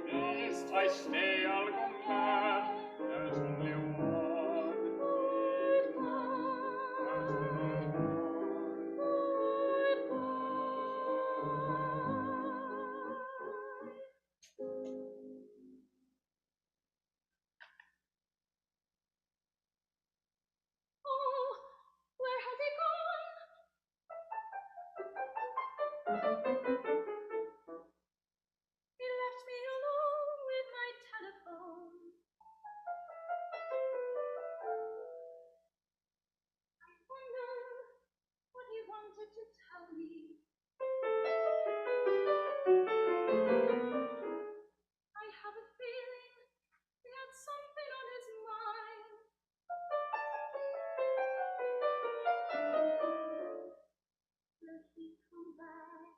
Speaker 14: If I stay, I'll go mad. There's only one.
Speaker 12: Oh, where has he gone? He left me alone with my telephone. I wonder what he wanted to tell me. I have a feeling he had something on his mind. Will he come back?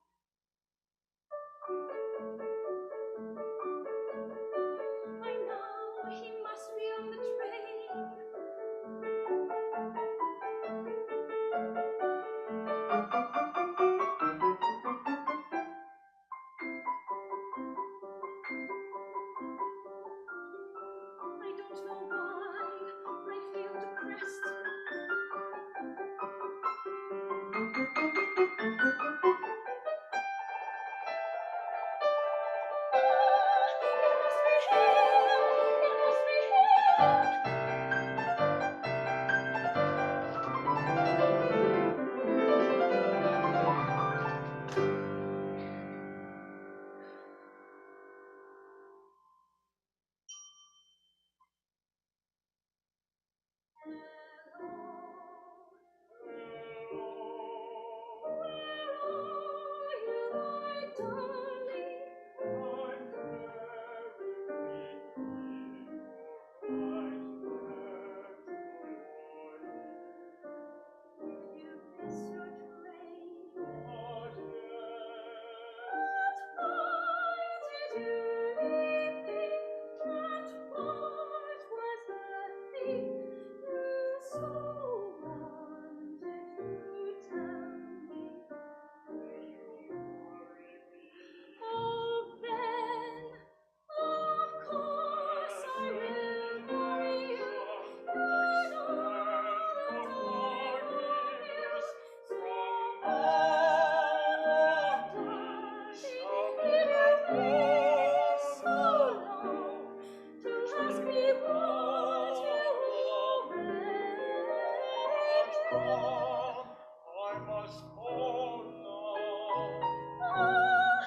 Speaker 12: Ah,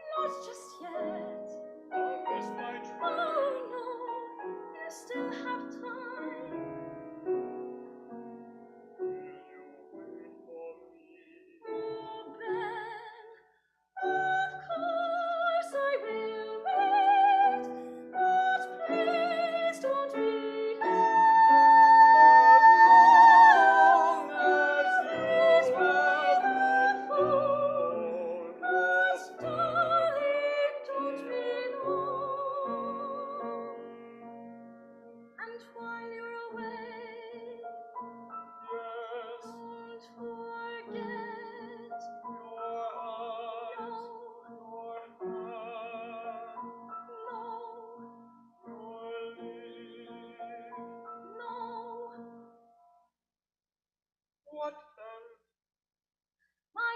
Speaker 12: not just yet. Oh no, you still have time. Oh, Ben, of course I will wait, but please don't be Please wait the phone, but darling, don't be long. And while you're away, don't forget your eyes, your hand, no, your lips, no. What then? My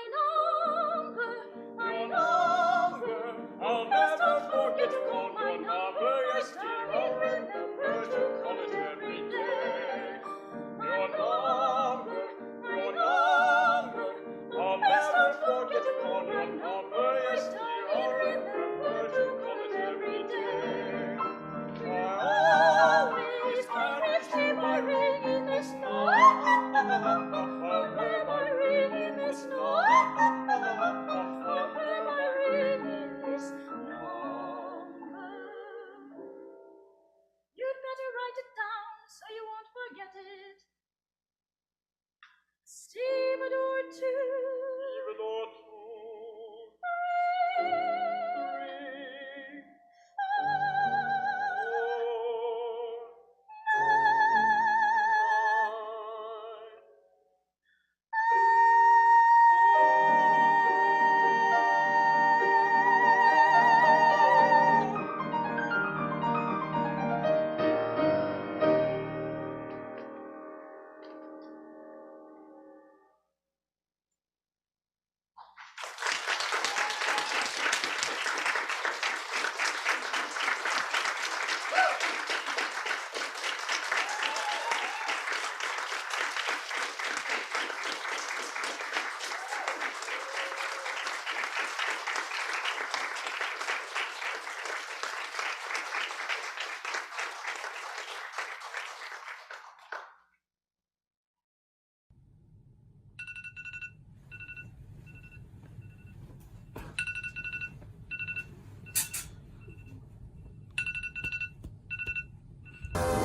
Speaker 12: number. I'll never forget to call my number. Yes, dear, I'll remember to call it every day. Your number. I'll never forget to call your number. Yes, dear, I'll remember to call it every day. I always can hear my ring in the snow. I'll hear my ring in the snow. I'll hear my ring in this number. You'd better write it down so you won't forget it. Stevedore 2. Ring.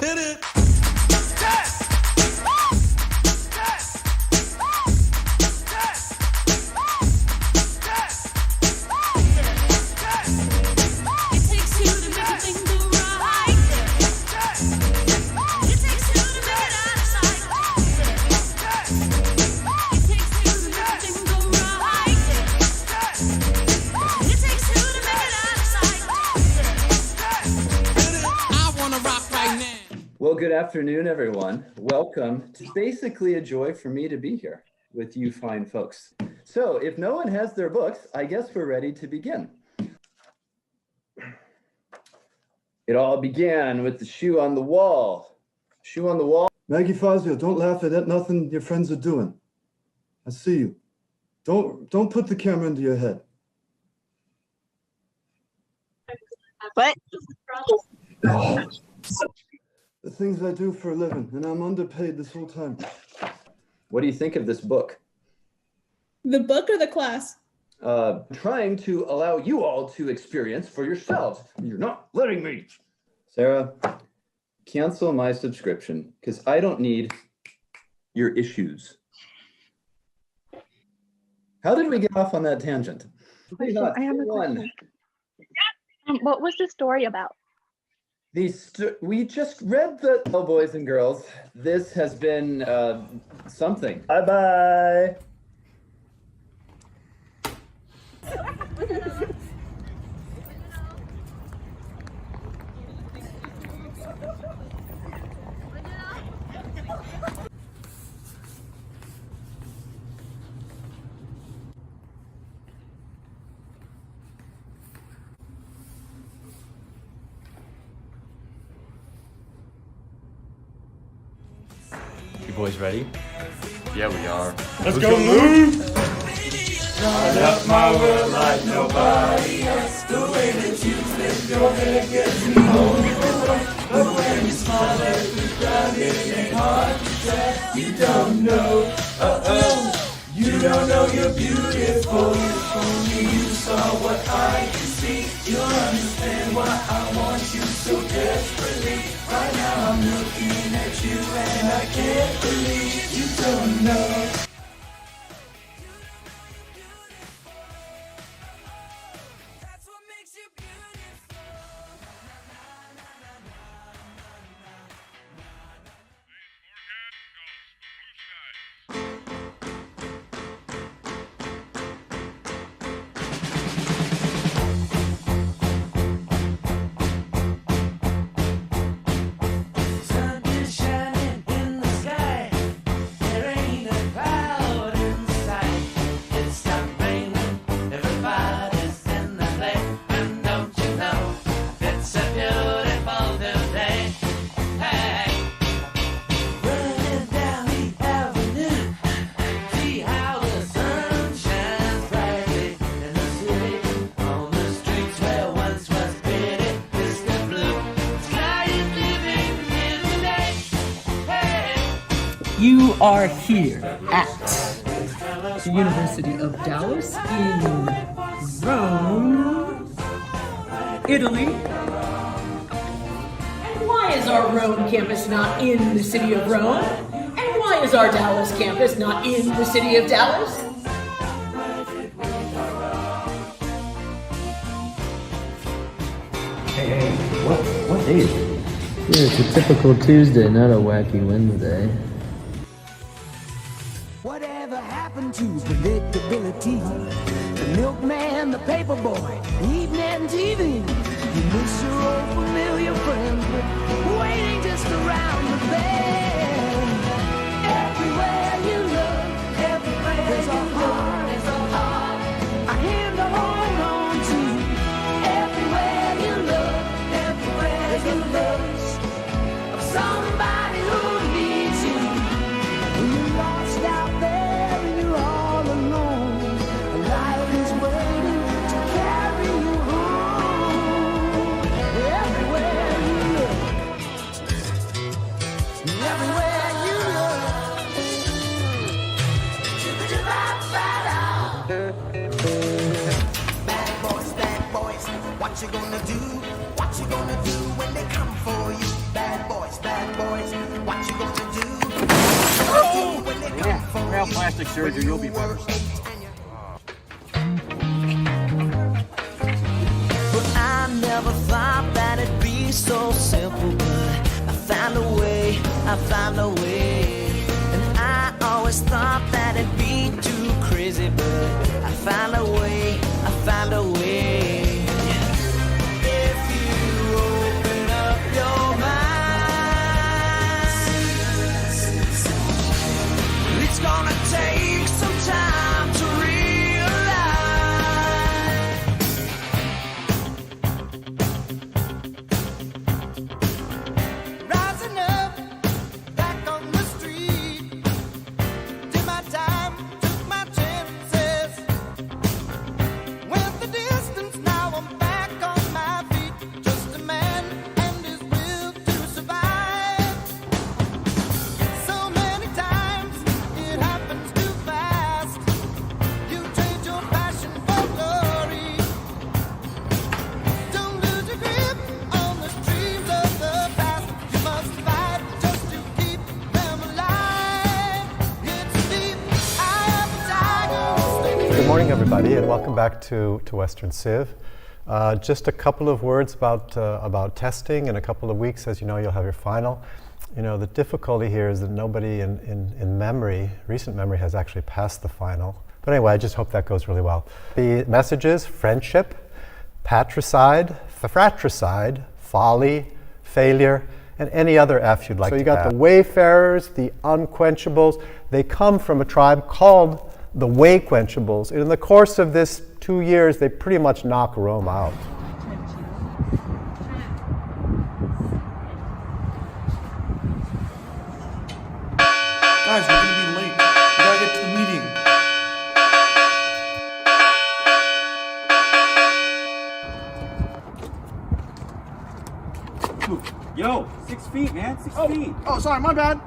Speaker 6: Hit it!
Speaker 18: Well, good afternoon, everyone. Welcome. It's basically a joy for me to be here with you fine folks. So if no one has their books, I guess we're ready to begin. It all began with the shoe on the wall. Shoe on the wall.
Speaker 20: Maggie Fazio, don't laugh at that. Nothing your friends are doing. I see you. Don't put the camera into your head.
Speaker 21: What?
Speaker 20: Oh. The things I do for a living, and I'm underpaid this whole time.
Speaker 18: What do you think of this book?
Speaker 9: The book or the class?
Speaker 18: Trying to allow you all to experience for yourselves. You're not letting me. Sarah, cancel my subscription because I don't need your issues. How did we get off on that tangent?
Speaker 21: I have a question. What was the story about?
Speaker 18: We just read the... Oh, boys and girls, this has been something. Bye-bye.
Speaker 23: You boys ready?
Speaker 25: Yeah, we are.
Speaker 23: Let's go, move!
Speaker 6: rock my world like nobody else. The way that you flip your hair gets me home. But when you smile at the ground, it ain't hard to tell. You don't know, you don't know you're beautiful. If only you saw what I can see, you'll understand why I want you so desperately. Right now I'm looking at you and I can't believe you don't know. Sun is shining in the sky. There ain't a cloud in sight. It stopped raining. Everybody's in the play. And don't you know it's a beautiful new day? Hey, running down the avenue. See how the sun shines brightly in the city. On the streets where once was pretty Mr. Blue. Sky is living in the day. Hey.
Speaker 1: You are here at the University of Dallas in Rome, Italy. And why is our Rome campus not in the city of Rome? And why is our Dallas campus not in the city of Dallas?
Speaker 4: Hey, what day is it? Yeah, it's a typical Tuesday, not a wacky Wednesday.
Speaker 6: Whatever happened to predictability? The milkman, the paperboy, evening TV. You miss your old familiar friends, but waiting just around the bend. Everywhere you look, there's a heart, a hand to hold on to. Everywhere you look, there's a ghost of somebody who needs you. You're lost out there and you're all alone. Life is waiting to carry you home. Everywhere you look, everywhere you look. Bad boys, what you gonna do? What you gonna do when they come for you? Bad boys, what you gonna do? When they come for you?
Speaker 7: Real plastic surgery, you'll be better.
Speaker 6: But I never thought that it'd be so simple, but I found a way. And I always thought that it'd be too crazy, but I found a way. If you open up your mind, it's gonna take some time to realize. Rising up, back on the street, did my time, took my chances. Went the distance, now I'm back on my feet. Just a man and his will to survive. So many times it happens too fast. You trade your passion for glory. Don't lose your grip on the dreams of the past. You must fight just to keep them alive. It's deep, eye of a tiger.
Speaker 22: Good morning, everybody, and welcome back to Western Civ. Just a couple of words about testing. In a couple of weeks, as you know, you'll have your final. You know, the difficulty here is that nobody in memory, recent memory, has actually passed the final. But anyway, I just hope that goes really well. The messages: friendship, patricide, fratricide, folly, failure, and any other F you'd like to add. So you got the wayfarers, the unquenchables. They come from a tribe called the Wayquenchables. In the course of this 2 years, they pretty much knock Rome out.
Speaker 10: Guys, we're gonna be late. We gotta get to the meeting.
Speaker 13: Yo, 6 feet, man, 6 feet.
Speaker 14: Oh, sorry, my bad.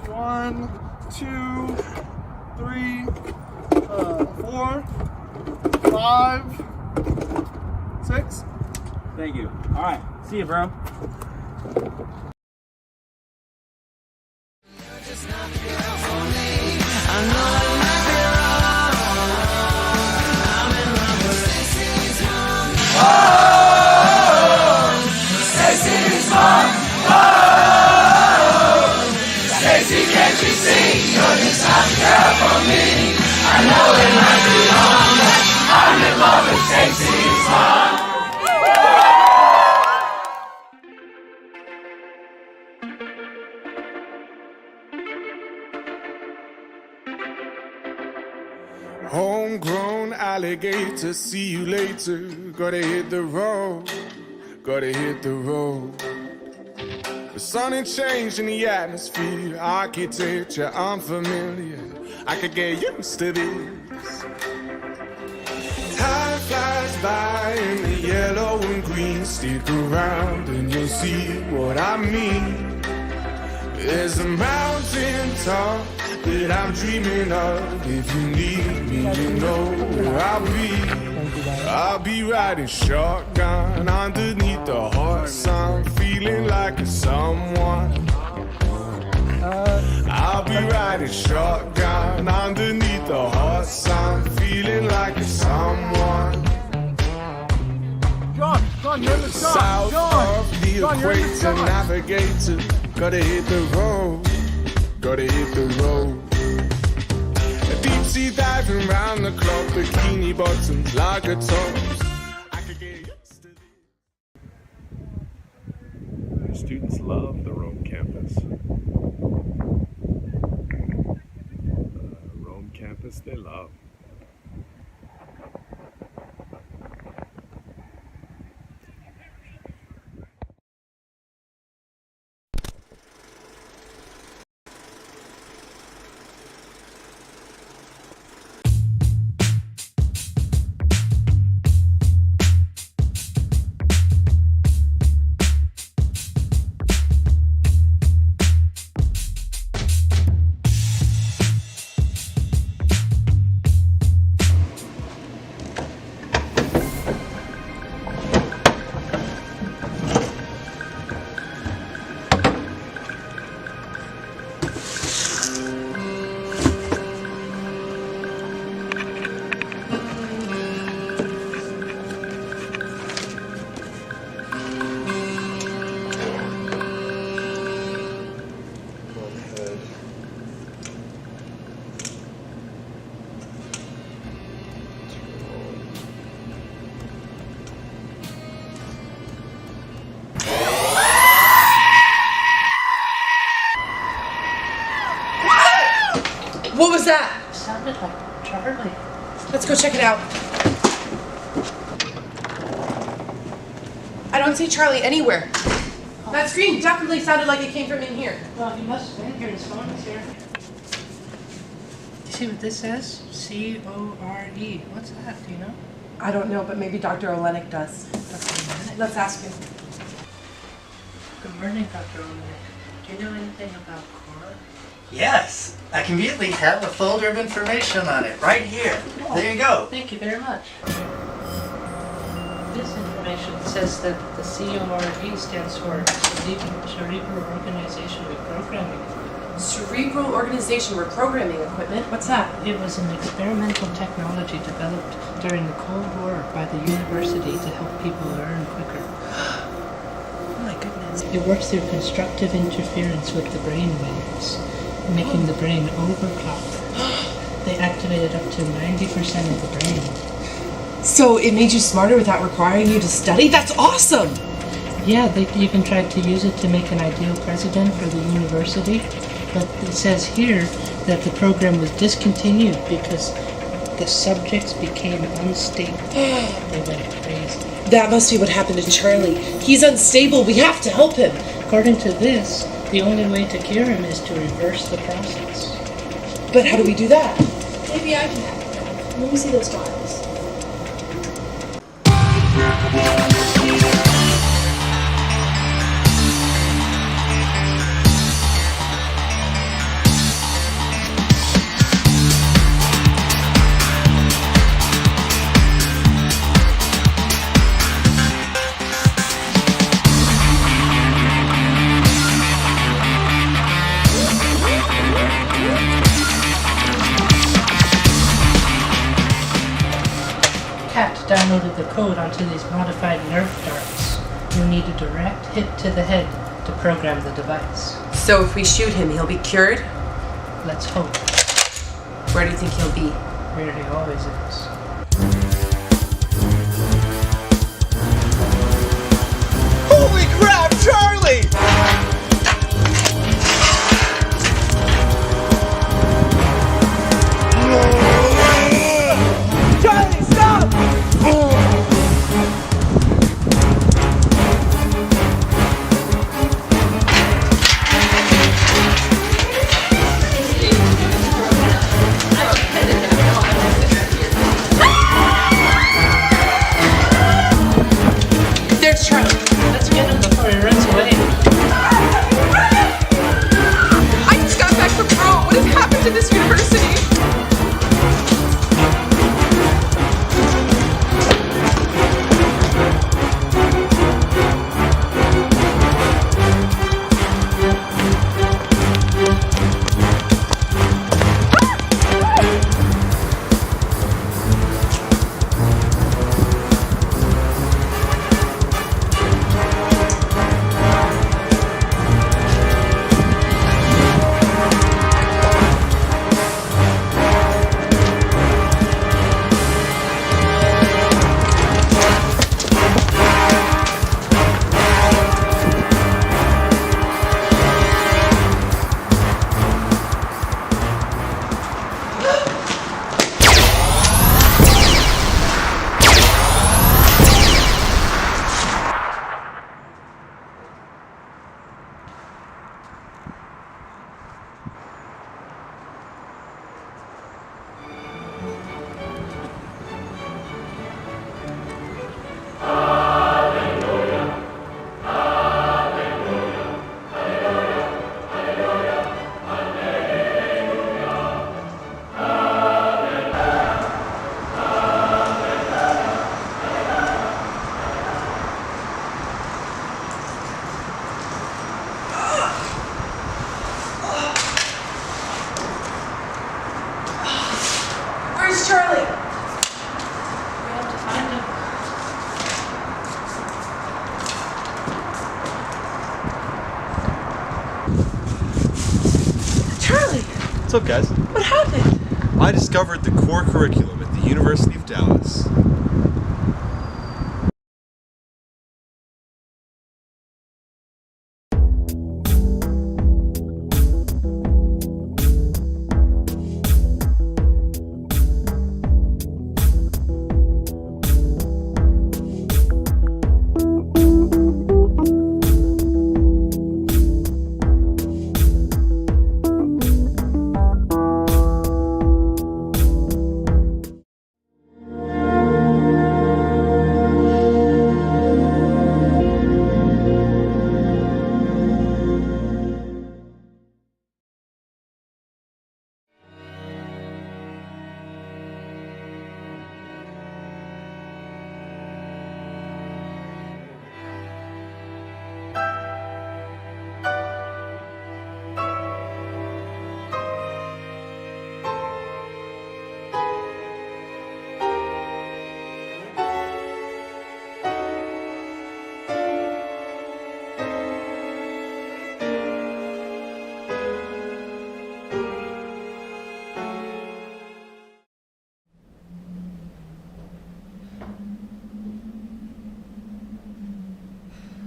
Speaker 14: 1, 2, 3, 4, 5, 6.
Speaker 13: Thank you. All right, see you, bro.
Speaker 6: Stacy, can't you see? You're just not the girl for me. I know it might be wrong, but I'm in love with Stacy's mom.
Speaker 15: Homegrown alligator, see you later. Gotta hit the road, gotta hit the road. The sun ain't changed in the atmosphere, architecture unfamiliar. I could get used to this. Time flies by in the yellow and green. Stick around and you'll see what I mean. There's a mountain top that I'm dreaming of. If you need me, you know where I'll be. I'll be riding shotgun underneath the hot sun, feeling like a someone. I'll be riding shotgun underneath the hot sun, feeling like a someone.
Speaker 14: John, you're in the sun.
Speaker 15: South of the
Speaker 14: John, you're in the
Speaker 15: equator,
Speaker 14: sun.
Speaker 15: navigator, gotta hit the road, gotta hit the road. Deep sea diving round the clock, bikini bottoms, lager tops. I could get used to
Speaker 17: The students love the Rome campus. Rome campus they love.
Speaker 23: What was that?
Speaker 24: It sounded like Charlie.
Speaker 23: Let's go check it out. I don't see Charlie anywhere. That scream definitely sounded like it came from in here.
Speaker 24: Well, he must have been here. His phone is here. You see what this says? C-O-R-E. What's that? Do you know?
Speaker 23: I don't know, but maybe Dr. Olenek does. Let's ask him.
Speaker 24: Good morning, Dr. Olenek. Do you know anything about core?
Speaker 19: Yes, I conveniently have a folder of information on it right here. There you go.
Speaker 24: Thank you very much. This information says that the CORE stands for Cerebral Organization Reprogramming.
Speaker 23: Cerebral Organization Reprogramming Equipment? What's that?
Speaker 24: It was an experimental technology developed during the Cold War by the university to help people learn quicker.
Speaker 23: Oh my goodness.
Speaker 24: It works through constructive interference with the brain waves, making the brain overclock. They activated up to 90% of the brain.
Speaker 23: So it made you smarter without requiring you to study? That's awesome!
Speaker 24: Yeah, they even tried to use it to make an ideal president for the university, but it says here that the program was discontinued because the subjects became unstable. They went crazy.
Speaker 23: That must be what happened to Charlie. He's unstable. We have to help him.
Speaker 24: According to this, the only way to cure him is to reverse the process.
Speaker 23: But how do we do that?
Speaker 21: Maybe I can help. Let me see those files.
Speaker 24: cat downloaded the code onto these modified Nerf darts. You need a direct hit to the head to program the device.
Speaker 23: So if we shoot him, he'll be cured?
Speaker 24: Let's hope.
Speaker 23: Where do you think he'll be?
Speaker 24: Where he always is.
Speaker 2: Holy crap, Charlie! Charlie, stop!
Speaker 23: There's Charlie.
Speaker 24: Let's get him before he runs away.
Speaker 23: I just got back from Rome. What has happened to this university? Where's Charlie?
Speaker 24: We have to find him.
Speaker 23: Charlie,
Speaker 3: What's up, guys?
Speaker 23: what happened?
Speaker 3: I discovered the core curriculum at the University of Dallas.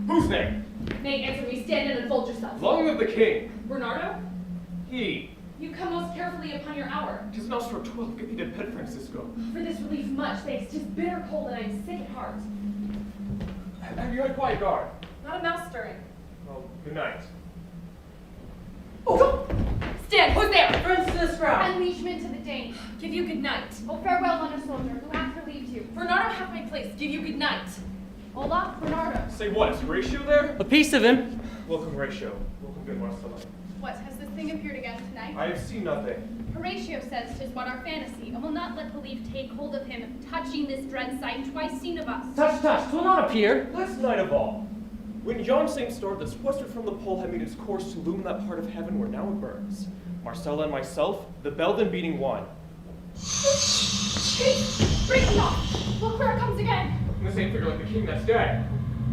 Speaker 5: Who's there?
Speaker 12: Nate, answer me. Stand and unfold yourself.
Speaker 5: Long live the king.
Speaker 12: Bernardo?
Speaker 5: He.
Speaker 12: You come most carefully upon your hour.
Speaker 5: 'Tis Nostro 12. Get thee to bed, Francisco.
Speaker 12: For this relief much thanks. 'Tis bitter cold and I am sick at heart.
Speaker 5: Have you had quiet guard?
Speaker 12: Not a mouse stirring.
Speaker 5: Well, good night.
Speaker 12: Stand, who's there?
Speaker 8: Francisco!
Speaker 12: And liegeman to the Dane. Give you good night. Oh, farewell, honor soldier, who hath relieved you. Bernardo hath my place. Give you good night. Olaf, Bernardo.
Speaker 5: Say what? Is Horatio there?
Speaker 8: A piece of him.
Speaker 5: Welcome, Horatio. Welcome, good Marcella.
Speaker 12: What, has this thing appeared again tonight?
Speaker 5: I have seen nothing.
Speaker 12: Horatio says 'tis but our fantasy, and will not let belief take hold of him, touching this dread sight twice seen of us.
Speaker 8: Touch, touch, 'twill not appear.
Speaker 5: Last night of all, when yon same star that's westward from the pole had made its course to illumine that part of heaven where now it burns, Marcella and myself, the bell then beating one.
Speaker 12: Break it off! We'll
Speaker 5: think for like the king that's dead.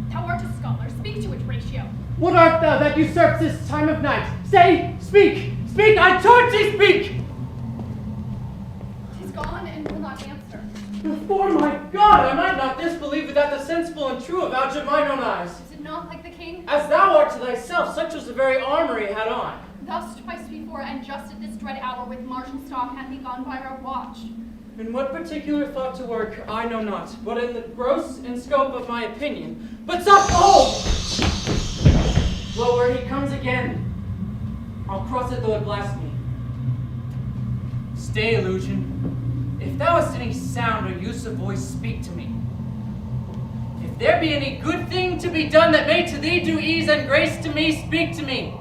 Speaker 12: Thou art a scholar. Speak to it, Ratio.
Speaker 8: What art thou that usurps this time of night? Say, speak! Speak, I charge thee, speak!
Speaker 12: He's gone and will not answer.
Speaker 8: Before my God, I might not disbelieve without the sensible and true avouch of mine own eyes.
Speaker 12: Is it not like the king?
Speaker 8: As thou art to thyself, such was the very armor he had on.
Speaker 12: Thus twice before, and just at this dread hour, with martial stock hath he gone by our watch.
Speaker 8: In what particular thought to work, I know not, but in the gross and scope of my opinion. But stop, behold! Lo, where he comes again. I'll cross it though it blast me. Stay, illusion. If thou hast any sound or use of voice, speak to me. If there be any good thing to be done that may to thee do ease and grace to me, speak to me.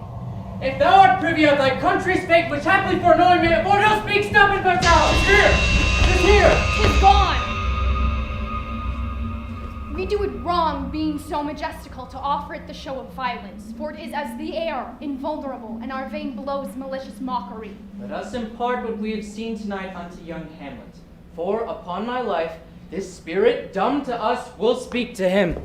Speaker 8: If thou art privy of thy country's fate, which haply foreknowing me, for no speak, stop it, but thou! It's here! It's here!
Speaker 12: 'Tis gone! We do it wrong, being so majestical, to offer it the show of violence, for it is as the air, invulnerable, and our vain blows malicious mockery.
Speaker 8: Let us impart what we have seen tonight unto young Hamlet, for, upon my life, this spirit, dumb to us, will speak to him.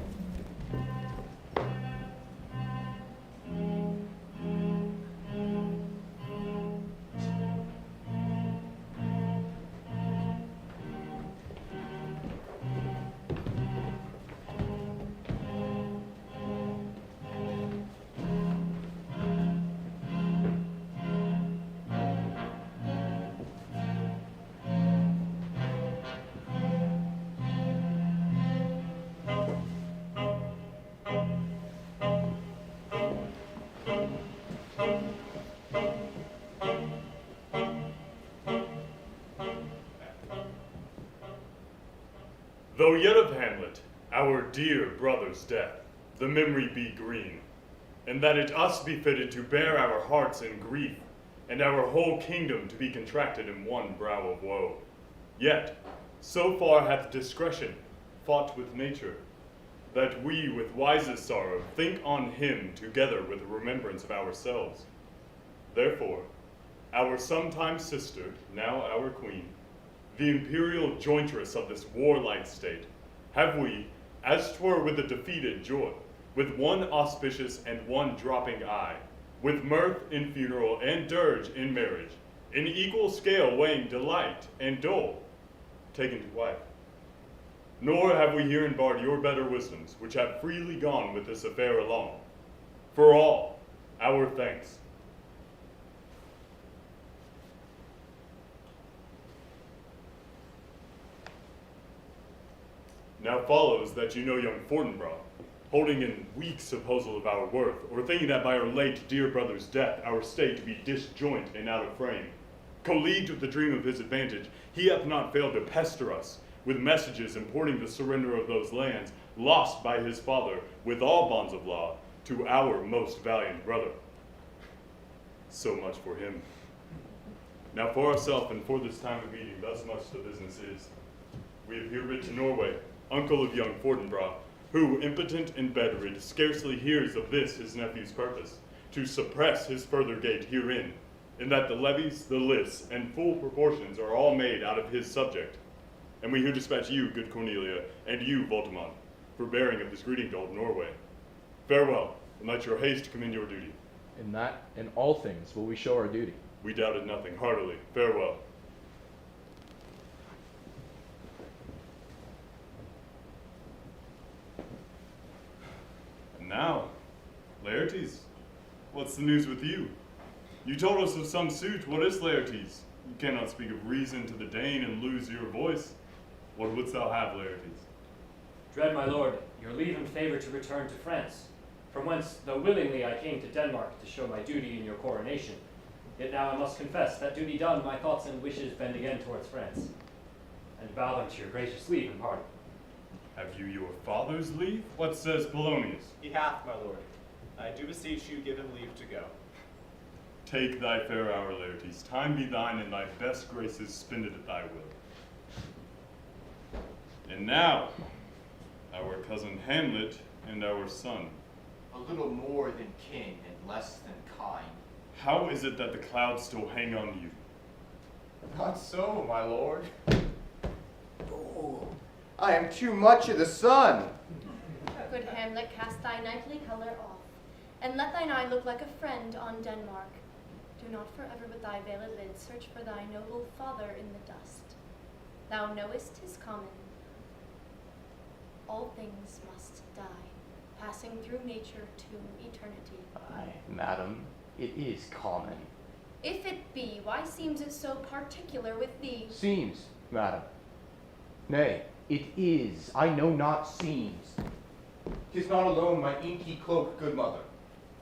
Speaker 14: Though yet of Hamlet, our dear brother's death, the memory be green, and that it us be fitted to bear our hearts in grief, and our whole kingdom to be contracted in one brow of woe. Yet, so far hath discretion fought with nature, that we with wisest sorrow think on him together with remembrance of ourselves. Therefore, our sometime sister, now our queen, the imperial jointress of this warlike state, have we, as 'twere with a defeated joy, with one auspicious and one dropping eye, with mirth in funeral and dirge in marriage, in equal scale weighing delight and dole, taken to wife. Nor have we herein barred your better wisdoms, which have freely gone with this affair along. For all, our thanks. Now follows that you know young Fortinbras, holding in weak supposal of our worth, or thinking that by our late dear brother's death our state to be disjoint and out of frame, colleagued with the dream of his advantage, he hath not failed to pester us with messages importing the surrender of those lands lost by his father with all bonds of law to our most valiant brother. So much for him. Now for ourselves and for this time of meeting, thus much the business is. We have here rid to Norway, uncle of young Fortinbras, who, impotent and bedrid, scarcely hears of this his nephew's purpose, to suppress his further gait herein, in that the levies, the lists, and full proportions are all made out of his subject. And we here dispatch you, good Cornelia, and you, Voltimand, for bearing of this greeting to old Norway. Farewell, and let your haste commend your duty.
Speaker 9: In that, in all things, will we show our duty.
Speaker 14: We doubted nothing, heartily. Farewell. And now, Laertes, what's the news with you? You told us of some suit. What is Laertes? You cannot speak of reason to the Dane and lose your voice. What wouldst thou have, Laertes?
Speaker 11: Dread my lord, your leave and favor to return to France, from whence, though willingly I came to Denmark to show my duty in your coronation, yet now I must confess, that duty done, my thoughts and wishes bend again towards France, and bow them to your gracious leave and pardon.
Speaker 14: Have you your father's leave? What says Polonius?
Speaker 16: He hath, my lord. I do beseech you give him leave to go.
Speaker 14: Take thy fair hour, Laertes. Time be thine, and thy best graces spend it at thy will. And now, our cousin Hamlet and our son.
Speaker 18: A little more than kin and less than kind.
Speaker 14: How is it that the clouds still hang on you?
Speaker 18: Not so, my lord.
Speaker 14: Oh,
Speaker 18: I am too much of the sun.
Speaker 12: Good Hamlet, cast thy knightly colour off, and let thine eye look like a friend on Denmark. Do not forever with thy veiled lid search for thy noble father in the dust. Thou knowest 'tis common. All things must die, passing through nature to eternity.
Speaker 1: Aye, madam, it is common.
Speaker 12: If it be, why seems it so particular with thee?
Speaker 1: Seems, madam. Nay, it is. I know not seems. 'Tis not alone my inky cloak, good mother,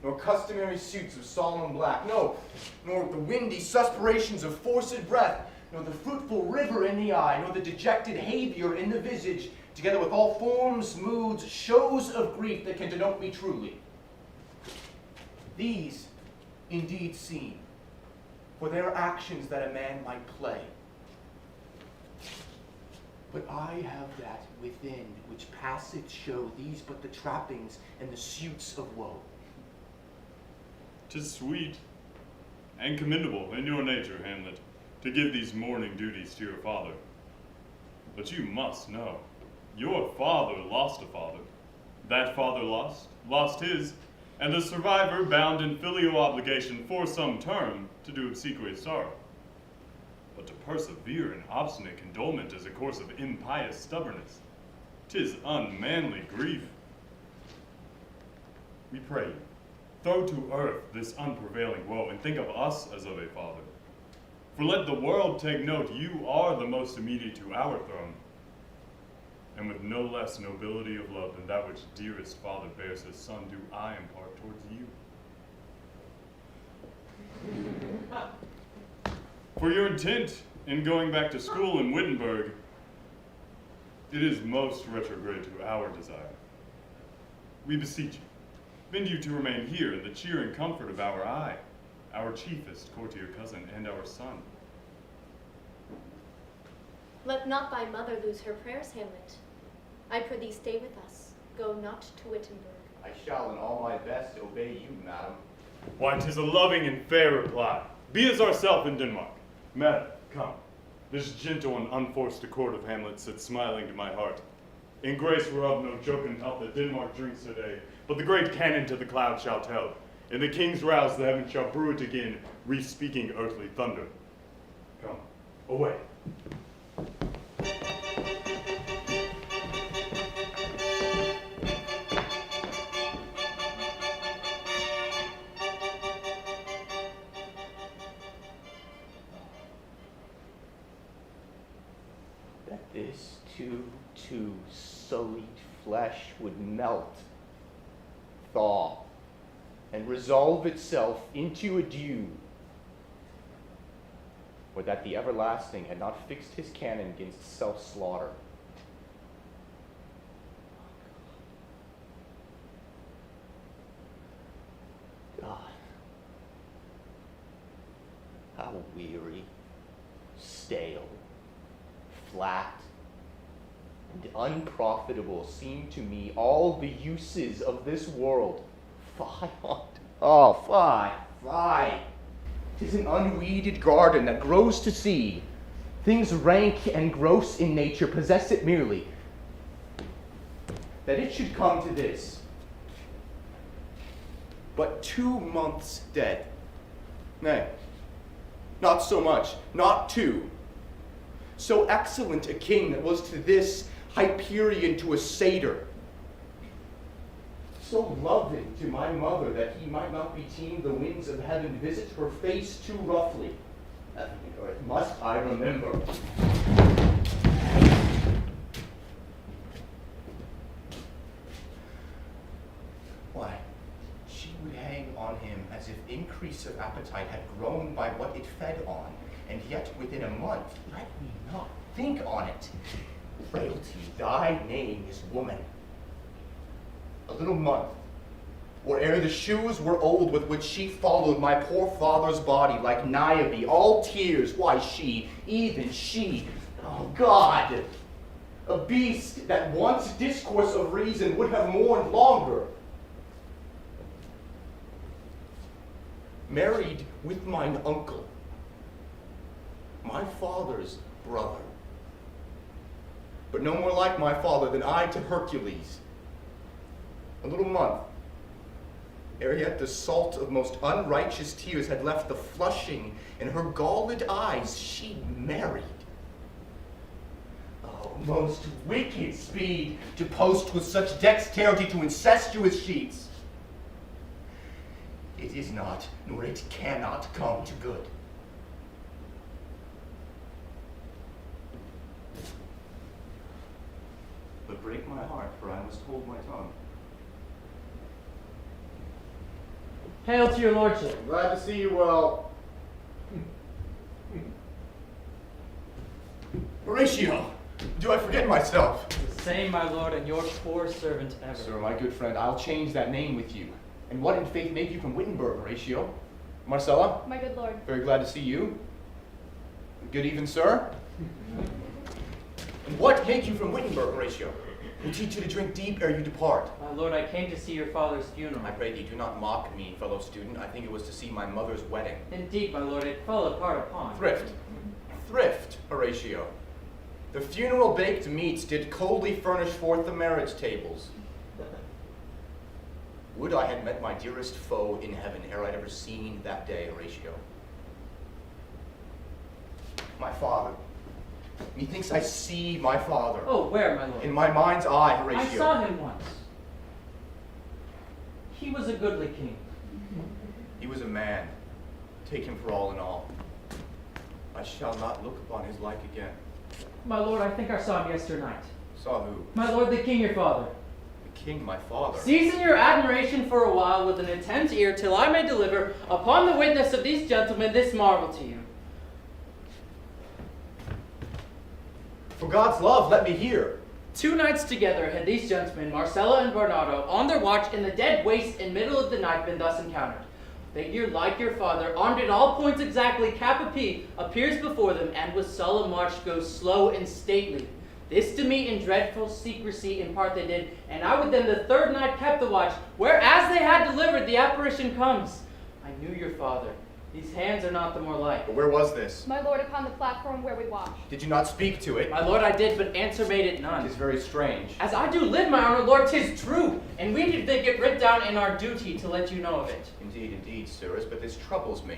Speaker 1: nor customary suits of solemn black, no, nor the windy suspirations of forced breath, nor the fruitful river in the eye, nor the dejected havior in the visage, together with all forms, moods, shows of grief that can denote me truly. These indeed seem, for they are actions that a man might play. But I have that within which passeth show these but the trappings and the suits of woe.
Speaker 14: 'Tis sweet and commendable in your nature, Hamlet, to give these mourning duties to your father. But you must know, your father lost a father. That father lost his, and the survivor bound in filial obligation for some term to do obsequious sorrow. But to persevere in obstinate condolement is a course of impious stubbornness. 'Tis unmanly grief. We pray you, throw to earth this unprevailing woe, and think of us as of a father. For let the world take note, you are the most immediate to our throne, and with no less nobility of love than that which dearest father bears his son, do I impart towards you. For your intent in going back to school in Wittenberg, it is most retrograde to our desire. We beseech you, bend you to remain here in the cheer and comfort of our eye, our chiefest courtier cousin, and our son.
Speaker 12: Let not thy mother lose her prayers, Hamlet. I prithee stay with us. Go not to Wittenberg.
Speaker 1: I shall in all my best obey you, madam.
Speaker 14: Why, 'tis a loving and fair reply. Be as ourself in Denmark. Madam, come. This gentle and unforced accord of Hamlet sits smiling to my heart. In grace whereof no joking health that Denmark drinks today, but the great cannon to the clouds shall tell. In the king's rouse the heavens shall brew it again, re-speaking earthly thunder. Come, away.
Speaker 1: That this too sullied flesh would melt, thaw, and resolve itself into a dew, or that the everlasting had not fixed his cannon against self-slaughter. God, how weary, stale, flat, and unprofitable seem to me all the uses of this world. Fie on't. Oh, fie. 'Tis an unweeded garden that grows to seed. Things rank and gross in nature possess it merely. That it should come to this. But 2 months dead. Nay, not so much, not 2. So excellent a king that was to this Hyperion to a satyr. So loving to my mother that he might not be teemed the winds of heaven visit her face too roughly. Heaven and earth, must I remember? Why, she would hang on him as if increase of appetite had grown by what it fed on, and yet within a month, let me not think on it. Frailty, thy name is woman. A little month, or ere the shoes were old with which she followed my poor father's body like Niobe, all tears, why she, even she, oh God, a beast that once discourse of reason would have mourned longer. Married with mine uncle, my father's brother. but no more like my father than I to Hercules. A little month, ere yet the salt of most unrighteous tears had left the flushing in her galled eyes, she married. Oh, most wicked speed to post with such dexterity to incestuous sheets. It is not, nor it cannot come to good. But break my heart, for I must hold my tongue.
Speaker 8: Hail to your lordship.
Speaker 1: Glad to see you well. Horatio, do I forget myself?
Speaker 8: The same, my lord, and your poor servant ever.
Speaker 1: Sir, my good friend, I'll change that name with you. And what in faith made you from Wittenberg, Horatio? Marcella?
Speaker 12: My good lord.
Speaker 1: Very glad to see you. Good even, sir. And what made you from Wittenberg, Horatio? Who teach you to drink deep ere you depart?
Speaker 8: My lord, I came to see your father's funeral.
Speaker 1: I pray thee, do not mock me, fellow student. I think it was to see my mother's wedding.
Speaker 8: Indeed, my lord, it fell apart upon.
Speaker 1: Thrift. Thrift, Horatio. The funeral baked meats did coldly furnish forth the marriage tables. Would I had met my dearest foe in heaven ere I'd ever seen that day, Horatio. My father. Methinks I see my father.
Speaker 8: Oh, where, my lord?
Speaker 1: In my mind's eye, Horatio.
Speaker 8: I saw him once. He was a goodly king.
Speaker 1: He was a man. Take him for all in all. I shall not look upon his like again.
Speaker 8: My lord, I think I saw him yesternight.
Speaker 1: Saw who?
Speaker 8: My lord, the king, your father.
Speaker 1: The king, my father.
Speaker 8: Season your admiration for a while with an attentive ear till I may deliver upon the witness of these gentlemen this marvel to you.
Speaker 1: For God's love, let me hear.
Speaker 8: 2 nights together had these gentlemen, Marcella and Bernardo, on their watch in the dead waste in middle of the night been thus encountered. Figure like your father, armed at all points exactly, cap a pea, appears before them, and with solemn march goes slow and stately. This to me in dreadful secrecy in part they did, and I with them the 3rd night kept the watch, whereas they had delivered, the apparition comes. I knew your father. These hands are not the more like.
Speaker 1: But where was this?
Speaker 12: My lord, upon the platform where we watched.
Speaker 1: Did you not speak to it?
Speaker 8: My lord, I did, but answer made it none.
Speaker 1: 'Tis very strange.
Speaker 8: As I do live, my honor, lord, 'tis true, and we did think it writ down in our duty to let you know of it.
Speaker 1: Indeed, indeed, sirs, but this troubles me.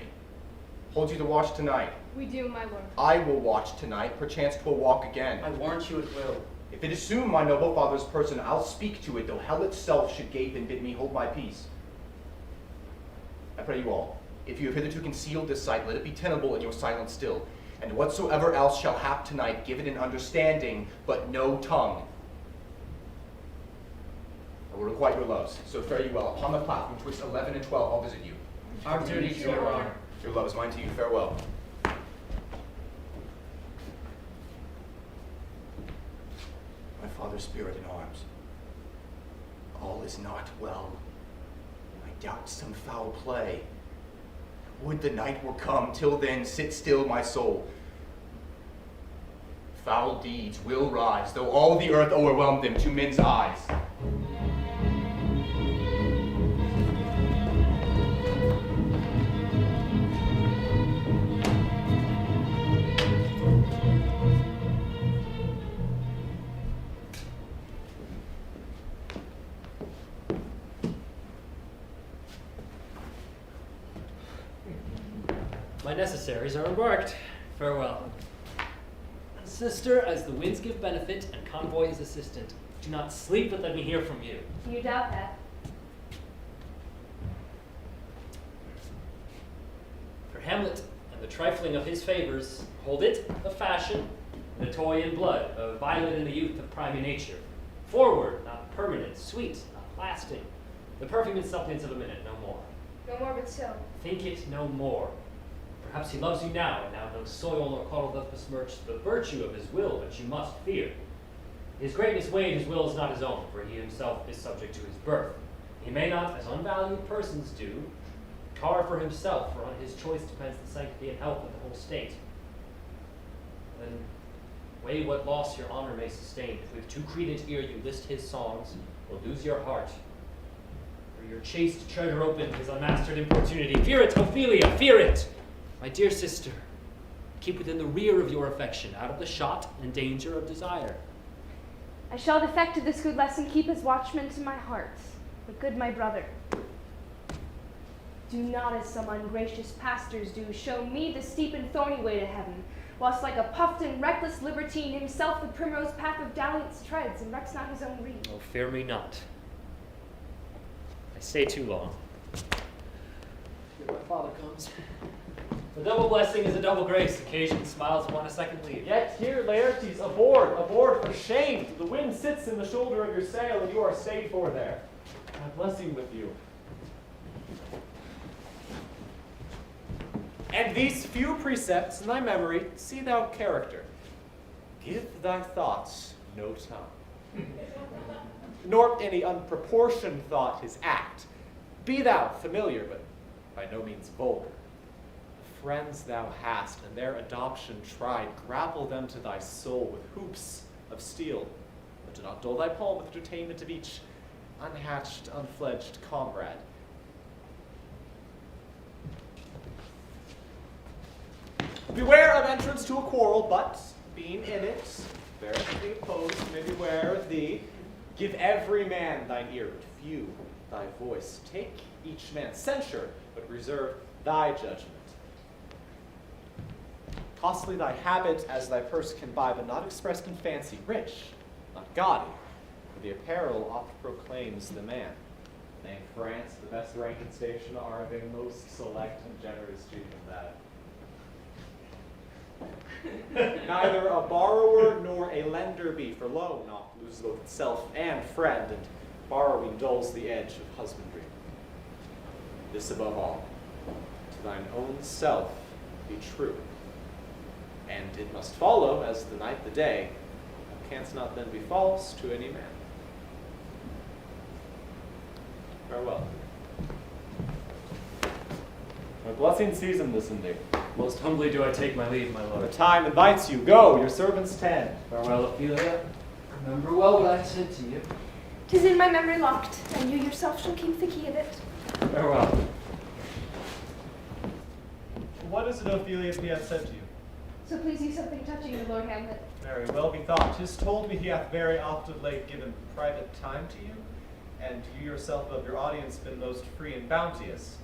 Speaker 1: Hold you to watch tonight.
Speaker 12: We do, my lord.
Speaker 1: I will watch tonight, perchance 'twill walk again.
Speaker 8: I warrant you it will.
Speaker 1: If it assume my noble father's person, I'll speak to it, though hell itself should gape and bid me hold my peace. I pray you all, if you have hitherto concealed this sight, let it be tenable in your silence still. And whatsoever else shall hap tonight, give it an understanding, but no tongue. I will requite your loves, so fare you well. Upon the platform, twixt 11 and 12, I'll visit you.
Speaker 8: Our duty to your honor.
Speaker 1: Your love is mine to you. Farewell. My father's spirit in arms. All is not well. I doubt some foul play. Would the night were come, till then sit still my soul. Foul deeds will rise, though all the earth overwhelm them to men's eyes.
Speaker 11: My necessaries are embarked. Farewell. Sister, as the winds give benefit and convoy is assistant, do not sleep, but let me hear from you.
Speaker 12: You doubt that.
Speaker 11: For Hamlet and the trifling of his favors, hold it a fashion, and a toy in blood, a violet in the youth of primy nature. Forward, not permanent, sweet, not lasting. The perfume and suppliance of a minute, no more.
Speaker 12: No more, but still.
Speaker 11: Think it no more. Perhaps he loves you now, and now no soil or coddle doth besmirch the virtue of his will, but you must fear. His greatness weighed his will is not his own, for he himself is subject to his birth. He may not, as unvalued persons do, carve for himself, for on his choice depends the sanctity and health of the whole state. Then weigh what loss your honor may sustain, if with too credent ear you list his songs, or lose your heart. For your chaste treasure open his unmastered importunity. Fear it, Ophelia, fear it! My dear sister, keep within the rear of your affection, out of the shot and danger of desire.
Speaker 12: I shall defect to this good lesson, keep his watchman to my heart. But good my brother, do not as some ungracious pastors do, show me the steep and thorny way to heaven, whilst like a puffed and reckless libertine himself the primrose path of dalliance treads, and recks not his own reed.
Speaker 11: Oh, fear me not. I stay too long. Here my father comes. The double blessing is a double grace. Occasion smiles upon a second leave.
Speaker 5: Yet here, Laertes, aboard, aboard, for shame! The wind sits in the shoulder of your sail, and you are stayed for there. God blessing with you. And these few precepts in thy memory, see thou character. Give thy thoughts no tongue, nor any unproportioned thought his act. Be thou familiar, but by no means vulgar. The friends thou hast, and their adoption tried, grapple them to thy soul with hoops of steel, but do not dull thy palm with entertainment of each unhatched, unfledged comrade. Beware of entrance to a quarrel, but, being in it, variously opposed, may beware of thee. Give every man thine ear, but few thy voice. Take each man censure, but reserve thy judgment. Costly thy habit as thy purse can buy, but not expressed in fancy. Rich, not gaudy, for the apparel oft proclaims the man. Nay, in France, the best rank and station are the most select and generous treating of that. Neither a borrower nor a lender be, for loan oft loses both itself and friend, and borrowing dulls the edge of husbandry. This above all, to thine own self be true, and it must follow, as the night the day, thou canst not then be false to any man. Farewell. My blessing season this indeed.
Speaker 11: Most humbly do I take my leave, my lord.
Speaker 5: The time invites you. Go, your servants tend.
Speaker 11: Farewell, Ophelia.
Speaker 8: Remember well what I said to you.
Speaker 12: 'Tis in my memory locked, and you yourself shall keep the key of it.
Speaker 11: Farewell.
Speaker 16: What is it Ophelia hath said to you?
Speaker 12: So please you something touching the Lord Hamlet.
Speaker 16: Very well bethought. 'Tis told me he hath very oft of late given private time to you, and you yourself of your audience been most free and bounteous.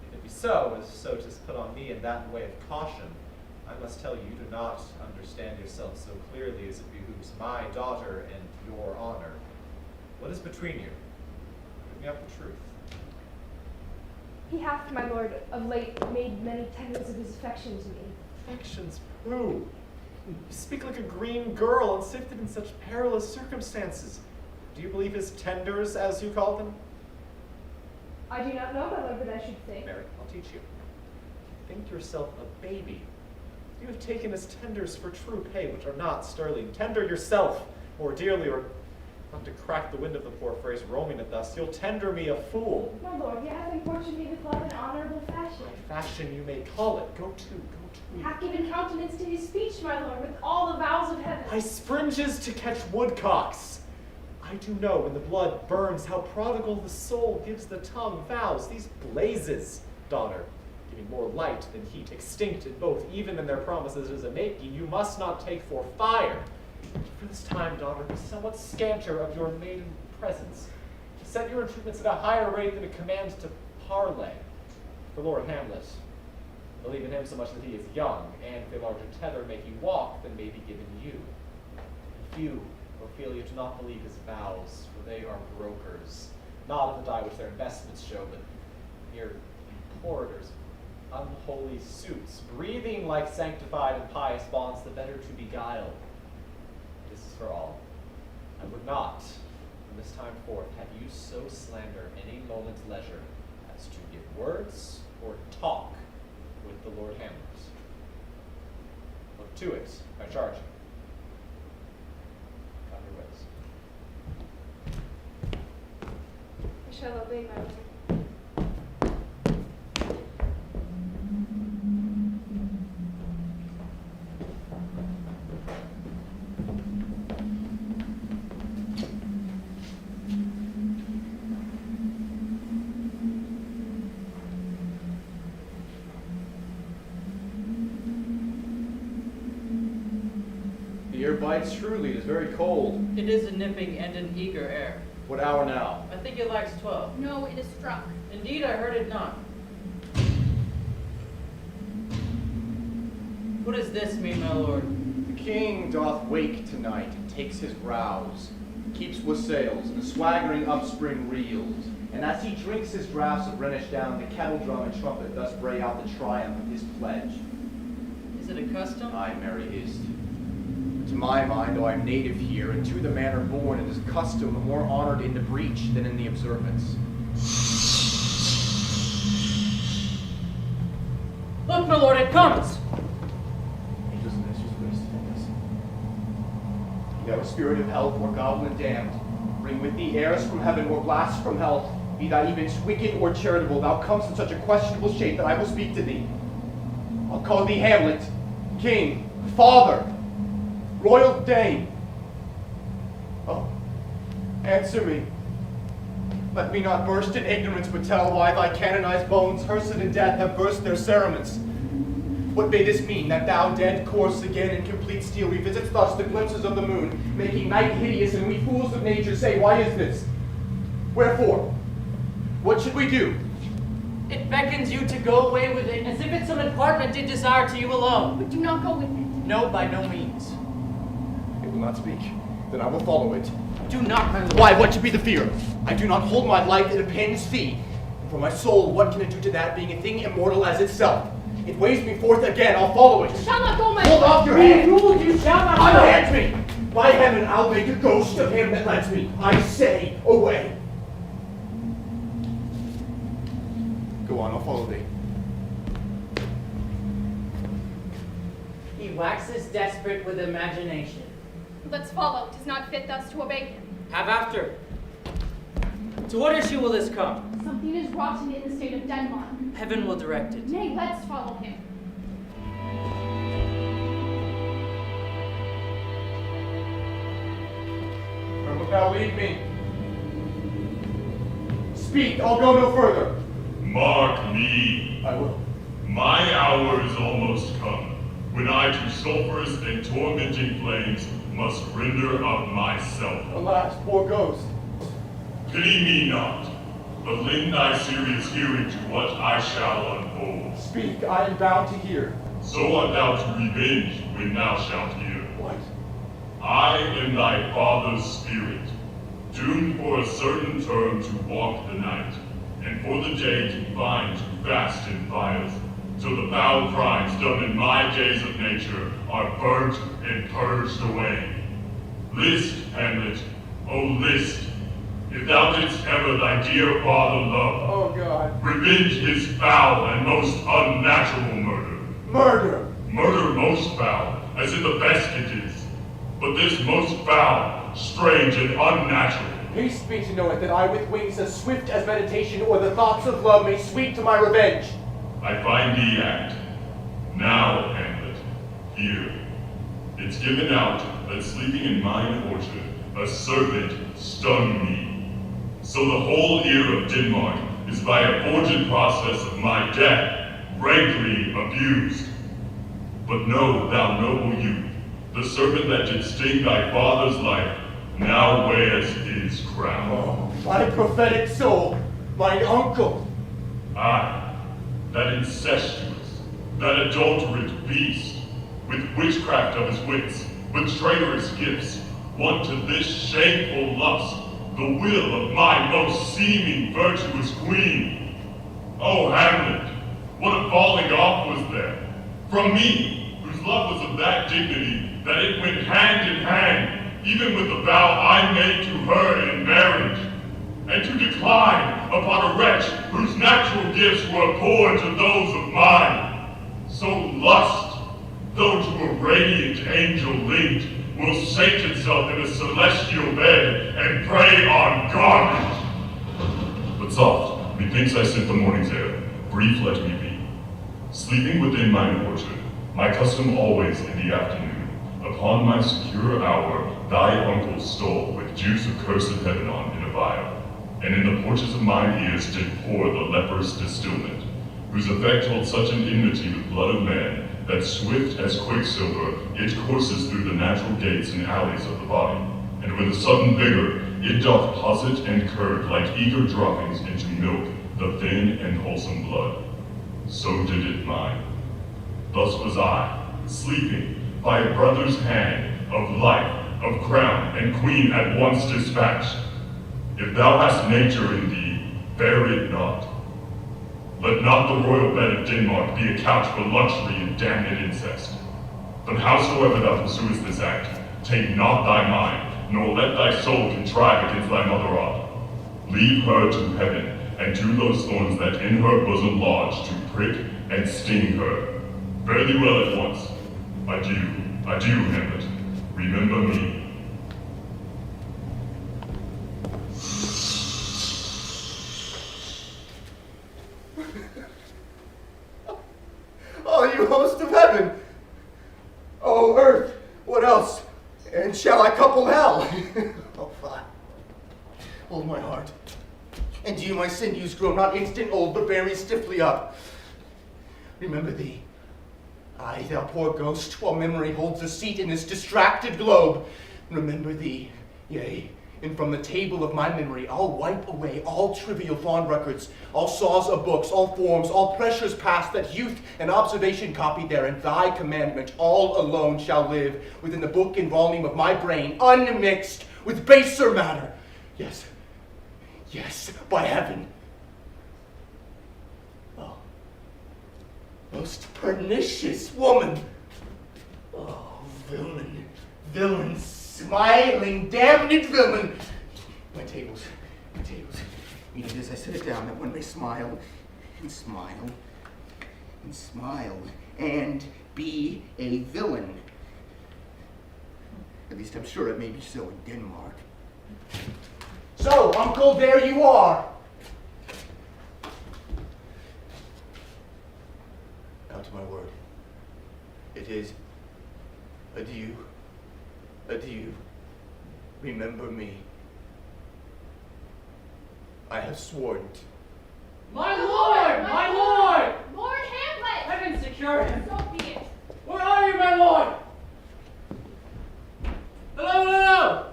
Speaker 16: If it be so, as so 'tis put on me in that way of caution, I must tell you, you do not understand yourself so clearly as it behooves my daughter and your honor. What is between you? Give me up the truth.
Speaker 12: He hath, my lord, of late made many tenders of his affection to me.
Speaker 5: Affections who? You speak like a green girl and sifted in such perilous circumstances. Do you believe his tenders, as you call them?
Speaker 12: I do not know, my lord, but I should think.
Speaker 5: Mary, I'll teach you. Think yourself a baby. You have taken his tenders for true pay, which are not sterling. Tender yourself more dearly, or not to crack the wind of the poor phrase roaming it thus, you'll tender me a fool.
Speaker 12: My lord, you have importuned me with love in honorable fashion.
Speaker 5: Fashion you may call it. Go to.
Speaker 12: You have given countenance to his speech, my lord, with all the vows of heaven.
Speaker 5: I springes to catch woodcocks. I do know when the blood burns how prodigal the soul gives the tongue vows. These blazes, daughter, giving more light than heat, extinct in both, even in their promises as a making, you must not take for fire. For this time, daughter, be somewhat scanter of your maiden presence, to set your entreatments at a higher rate than a command to parley. For Lord Hamlet, believe in him so much that he is young, and if a larger tether make you walk than may be given you. And few, Ophelia, do not believe his vows, for they are brokers, not of the dye which their investments show, but mere importers of unholy suits, breathing like sanctified and pious bonds, the better to beguile. This is for all. I would not, from this time forth, have you so slander any moment's leisure as to give words or talk with the Lord Hamlet. Look to it, I charge you. On your ways.
Speaker 12: I shall obey, my lord.
Speaker 5: The
Speaker 9: air bites truly, it is very cold.
Speaker 8: It is a nipping and an eager air.
Speaker 9: What hour now?
Speaker 8: I think it lacks 12.
Speaker 12: No, it is struck.
Speaker 8: Indeed, I heard it not. What does this mean, my lord?
Speaker 9: The king doth wake tonight, and takes his rouse, keeps wassails, and the swaggering upspring reels. And as he drinks his draughts of Rhenish down, the kettle drum and trumpet thus bray out the triumph of his pledge.
Speaker 8: Is it a custom?
Speaker 9: Aye, merry is't. To my mind, though I'm native here, and to the manner born, it is custom more honored in the breach than in the observance.
Speaker 8: Look, my lord, it comes!
Speaker 9: Angels and ministers, please defend us. Be thou a spirit of hell, or goblin damned, bring with thee airs from heaven, or blasts from hell. Be thou even wicked or charitable, thou comest in such a questionable shape that I will speak to thee. I'll call thee Hamlet, King, Father, Royal Dane. Oh, answer me. Let me not burst in ignorance, but tell why thy canonized bones, hearsed in death, have burst their cerements. What may this mean, that thou, dead corse, again in complete steel, revisits thus the glimpses of the moon, making night hideous, and we fools of nature say, why is this? Wherefore? What should we do?
Speaker 8: It beckons you to go away with it, as if it some apartment did desire to you alone.
Speaker 12: But do not go with it.
Speaker 8: No, by no means.
Speaker 9: It will not speak. Then I will follow it.
Speaker 8: Do not, my lord.
Speaker 9: Why, what should be the fear? I do not hold my life in a pin's fee. And for my soul, what can it do to that, being a thing immortal as itself? It weighs me forth again, I'll follow it.
Speaker 12: You shall not go, my
Speaker 9: Hold
Speaker 12: lord.
Speaker 9: off your hand!
Speaker 8: Rule, you shall not go.
Speaker 9: Unhand me! By heaven, I'll make a ghost of him that lets me. I say, away. Go on, I'll follow thee.
Speaker 8: He waxes desperate with imagination.
Speaker 12: Let's follow. 'Tis not fit thus to obey him.
Speaker 8: Have after. To what issue will this come?
Speaker 12: Something is rotten in the state of Denmark.
Speaker 8: Heaven will direct it.
Speaker 12: Nay, let's follow him.
Speaker 9: Where wilt thou lead me? Speak, I'll go no further.
Speaker 4: Mark me.
Speaker 9: I will.
Speaker 4: My hour is almost come, when I to sulphurous and tormenting flames must render up myself.
Speaker 9: Alas, poor ghost.
Speaker 4: Pity me not, but lend thy serious hearing to what I shall unfold.
Speaker 9: Speak, I am bound to hear.
Speaker 4: So art thou to revenge when thou shalt hear.
Speaker 9: What?
Speaker 4: I am thy father's spirit, doomed for a certain term to walk the night, and for the day confined to fast in fires, till the foul crimes done in my days of nature are burnt and purged away. List, Hamlet, oh list, if thou didst ever thy dear father love,
Speaker 9: oh God,
Speaker 4: revenge his foul and most unnatural murder.
Speaker 9: Murder!
Speaker 4: Murder most foul, as in the best it is, but this most foul, strange and unnatural.
Speaker 9: Haste me to know it, that I with wings as swift as meditation or the thoughts of love may sweep to my revenge.
Speaker 4: I find thee act. Now, Hamlet, here. It's given out that sleeping in mine orchard, a servant stung me. So the whole ear of Denmark is by a forged process of my death, rankly abused. But know, thou noble youth, the serpent that did sting thy father's life now wears his crown.
Speaker 9: Oh, my prophetic soul, mine uncle.
Speaker 4: Aye, that incestuous, that adulterate beast, with witchcraft of his wits, with traitorous gifts, won to this shameful lust, the will of my most seeming virtuous queen. Oh, Hamlet, what a falling off was there, from me, whose love was of that dignity, that it went hand in hand, even with the vow I made to her in marriage, and to decline upon a wretch whose natural gifts were abhorrent to those of mine. So lust, though to a radiant angel linked, will sate itself in a celestial bed and prey on garbage. But soft, methinks I scent the morning's air, brief let me be. Sleeping within mine orchard, my custom always in the afternoon, upon my secure hour, thy uncle stole with juice of cursed heaven on in a vial, and in the porches of mine ears did pour the leper's distillment, whose effect holds such an enmity with blood of man, that swift as quicksilver, it courses through the natural gates and alleys of the body, and with a sudden vigor, it doth posset and curve like eager droppings into milk, the thin and wholesome blood. So did it mine. Thus was I, sleeping, by a brother's hand, of life, of crown and queen at once dispatched. If thou hast nature in thee, bear it not. Let not the royal bed of Denmark be a couch for luxury and damned incest. But howsoever thou pursuest this act, take not thy mind, nor let thy soul contrive against thy mother art. Leave her to heaven, and to those thorns that in her bosom lodge to prick and sting her. Fare thee well at once. Adieu, adieu, Hamlet. Remember me.
Speaker 1: Oh, you host of heaven! Oh, earth, what else? And shall I couple hell? Oh, fine. Hold my heart. And you, my sinews, grow not instant old, but bear me stiffly up. Remember thee. Aye, thou poor ghost, while memory holds a seat in this distracted globe. Remember thee, yea, and from the table of my memory I'll wipe away all trivial fond records, all saws of books, all forms, all pressures past that youth and observation copied there, and thy commandment all alone shall live within the book and volume of my brain, unmixed with baser matter. Yes, yes, by heaven. Oh, most pernicious woman. Oh, villain, villain, smiling, damned villain. My tables. Mean it is I set it down that one may smile, and smile, and smile, and be a villain. At least I'm sure it may be so in Denmark. So, Uncle, there you are. Now to my word. It is adieu, adieu. Remember me. I have sworn.
Speaker 8: My lord! My lord!
Speaker 12: Lord Hamlet!
Speaker 8: Heaven secure him.
Speaker 12: So be it.
Speaker 8: Where are you, my lord? Hello, hello!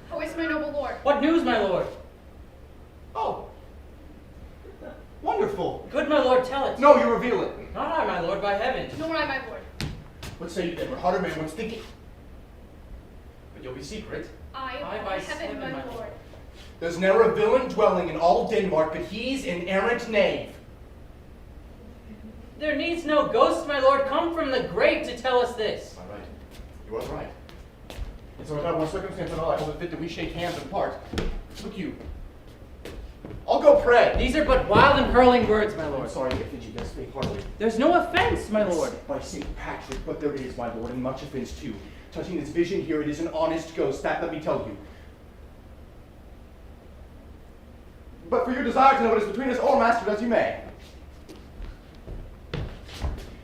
Speaker 12: How is my noble lord?
Speaker 8: What news, my lord?
Speaker 1: Oh. Wonderful.
Speaker 8: Good, my lord, tell it.
Speaker 1: No, you reveal it.
Speaker 8: Not I, my lord, by heaven.
Speaker 12: Nor I, my lord.
Speaker 1: What say you then? Harder man what's thinking. But you'll be secret.
Speaker 12: I
Speaker 8: by
Speaker 12: heaven, my lord.
Speaker 1: There's ne'er a villain dwelling in all Denmark, but he's an errant knave.
Speaker 8: There needs no ghost, my lord, come from the grave to tell us this.
Speaker 1: Am I right? You are right. And so without more circumstance at all, I hold it fit that we shake hands and part. Look you. I'll go pray.
Speaker 8: These are but wild and hurling words, my lord.
Speaker 1: I'm sorry, if you guys speak heartily.
Speaker 8: There's no offense, my lord.
Speaker 1: By St. Patrick, but there is, my lord, and much offense too. Touching this vision here, it is an honest ghost, that let me tell you. But for your desire to know what is between us, or master as you may.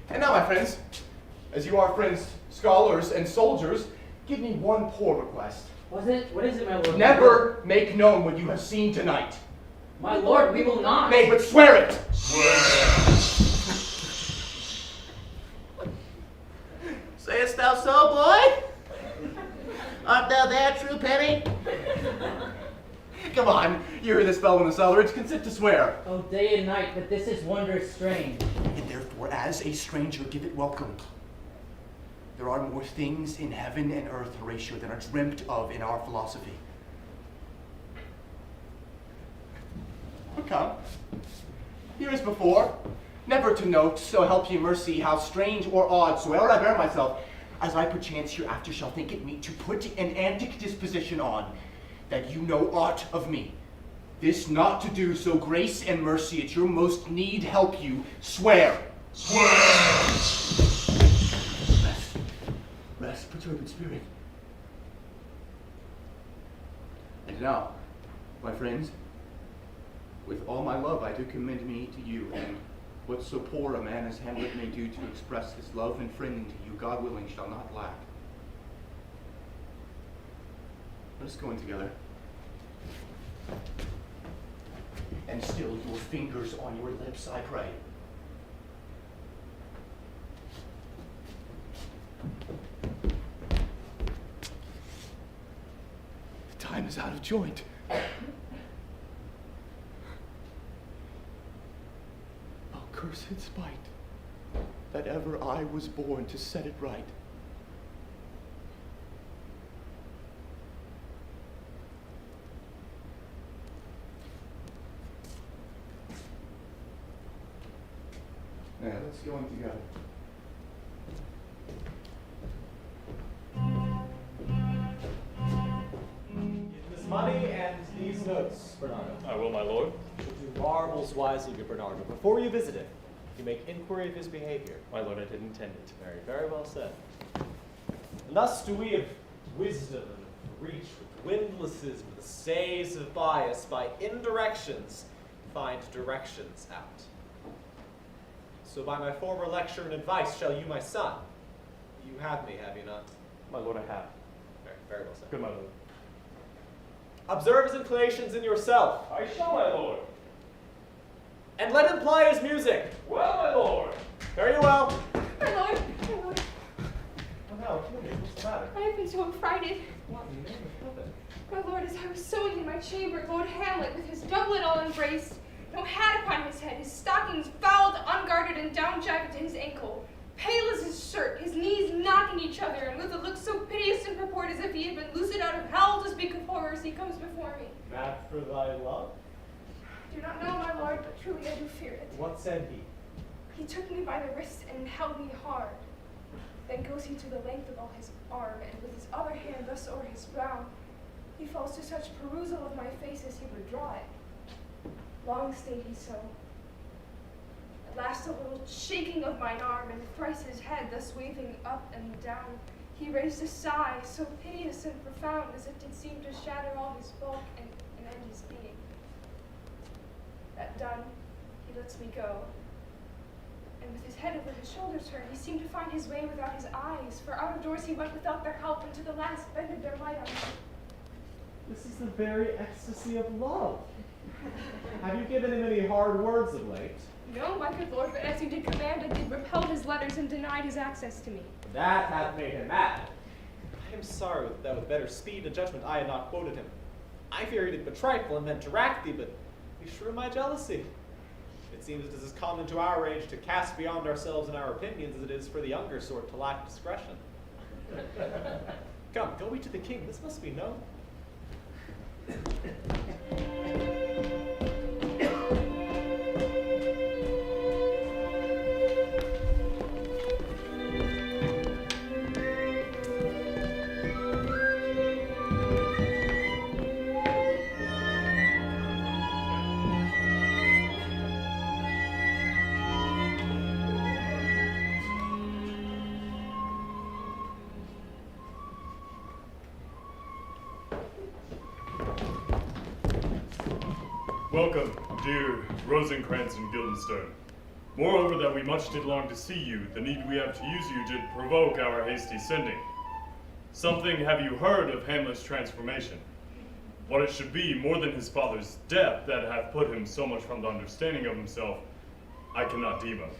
Speaker 1: And now, my friends, as you are friends, scholars, and soldiers, give me one poor request.
Speaker 8: What is it, my lord?
Speaker 1: Never make known what you have seen tonight.
Speaker 8: My lord, we will not.
Speaker 1: Nay, but swear it!
Speaker 7: Sayest thou so, boy? Art thou there, true penny?
Speaker 1: Come on, you hear this fellow in the cellar, it's consent to swear.
Speaker 8: Oh, day and night, but this is wondrous strange.
Speaker 1: And therefore, as a stranger, give it welcome. There are more things in heaven and earth, Horatio, than are dreamt of in our philosophy. But come, here as before, never to note, so help ye mercy, how strange or odd soever I bear myself, as I perchance hereafter shall think it meet to put an antic disposition on, that you know aught of me. This not to do, so grace and mercy at your most need help you, swear.
Speaker 4: Swear!
Speaker 1: Rest, perturbed spirit. And now, my friends, with all my love I do commend me to you, and what so poor a man as Hamlet may do to express his love and friending to you, God willing, shall not lack. Let us go in together. And still your fingers on your lips, I pray.
Speaker 9: time is out of joint. Oh, cursed spite, that ever I was born to set it right. Yeah, let's go in together.
Speaker 5: Give this money and these notes, Bernardo.
Speaker 10: I will, my lord.
Speaker 5: Do marvels wisely, good Bernardo. Before you visit him, you make inquiry of his behavior.
Speaker 10: My lord, I did intend it.
Speaker 5: Very, very well said. And thus do we of wisdom and reach with windlasses, with the says of bias, by indirections find directions out. So by my former lecture and advice shall you, my son. You have me, have you not?
Speaker 10: My lord, I have.
Speaker 5: Very, very well said.
Speaker 10: Good, my lord.
Speaker 5: Observe his inclinations in yourself.
Speaker 10: I shall, my lord.
Speaker 5: And let him ply his music.
Speaker 10: Well, my lord.
Speaker 5: Very well.
Speaker 12: My lord, my lord,
Speaker 5: Oh no, what's the matter?
Speaker 12: I have been so affrighted.
Speaker 5: What in the name of heaven?
Speaker 12: My lord, as I was sewing in my chamber, Lord Hamlet, with his doublet all embraced, no hat upon his head, his stockings fouled, unguarded, and down jacket to his ankle, pale as his shirt, his knees knocking each other, and with a look so piteous and purport as if he had been loosed out of hell to speak of horrors, he comes before me.
Speaker 5: Mad for thy love?
Speaker 12: I do not know, my lord, but truly I do fear it.
Speaker 5: What said he?
Speaker 12: He took me by the wrist and held me hard. Then goes he to the length of all his arm, and with his other hand thus o'er his brow, he falls to such perusal of my face as he would draw it. Long stayed he so. At last a little shaking of mine arm, and thrice his head thus waving up and down, he raised a sigh, so piteous and profound, as it did seem to shatter all his bulk and end his being. That done, he lets me go. And with his head over his shoulder turned, he seemed to find his way without his eyes, for out of doors he went without their help, and to the last bended their light on me.
Speaker 5: This is the very ecstasy of love. Have you given him any hard words of late?
Speaker 12: No, my good lord, but as you did command, I did repel his letters and denied his access to me.
Speaker 5: That hath made him mad. I am sorry that with better speed and judgment I had not quoted him. I fear he did but trifle and meant to rack thee, but be sure of my jealousy. It seems it is as common to our age to cast beyond ourselves in our opinions as it is for the younger sort to lack discretion. Come, go we to the king. This must be known.
Speaker 4: Welcome, dear Rosencrantz and Guildenstern. Moreover, that we much did long to see you, the need we have to use you did provoke our hasty sending. Something have you heard of Hamlet's transformation? What it should be, more than his father's death, that hath put him so much from the understanding of himself, I cannot deem of.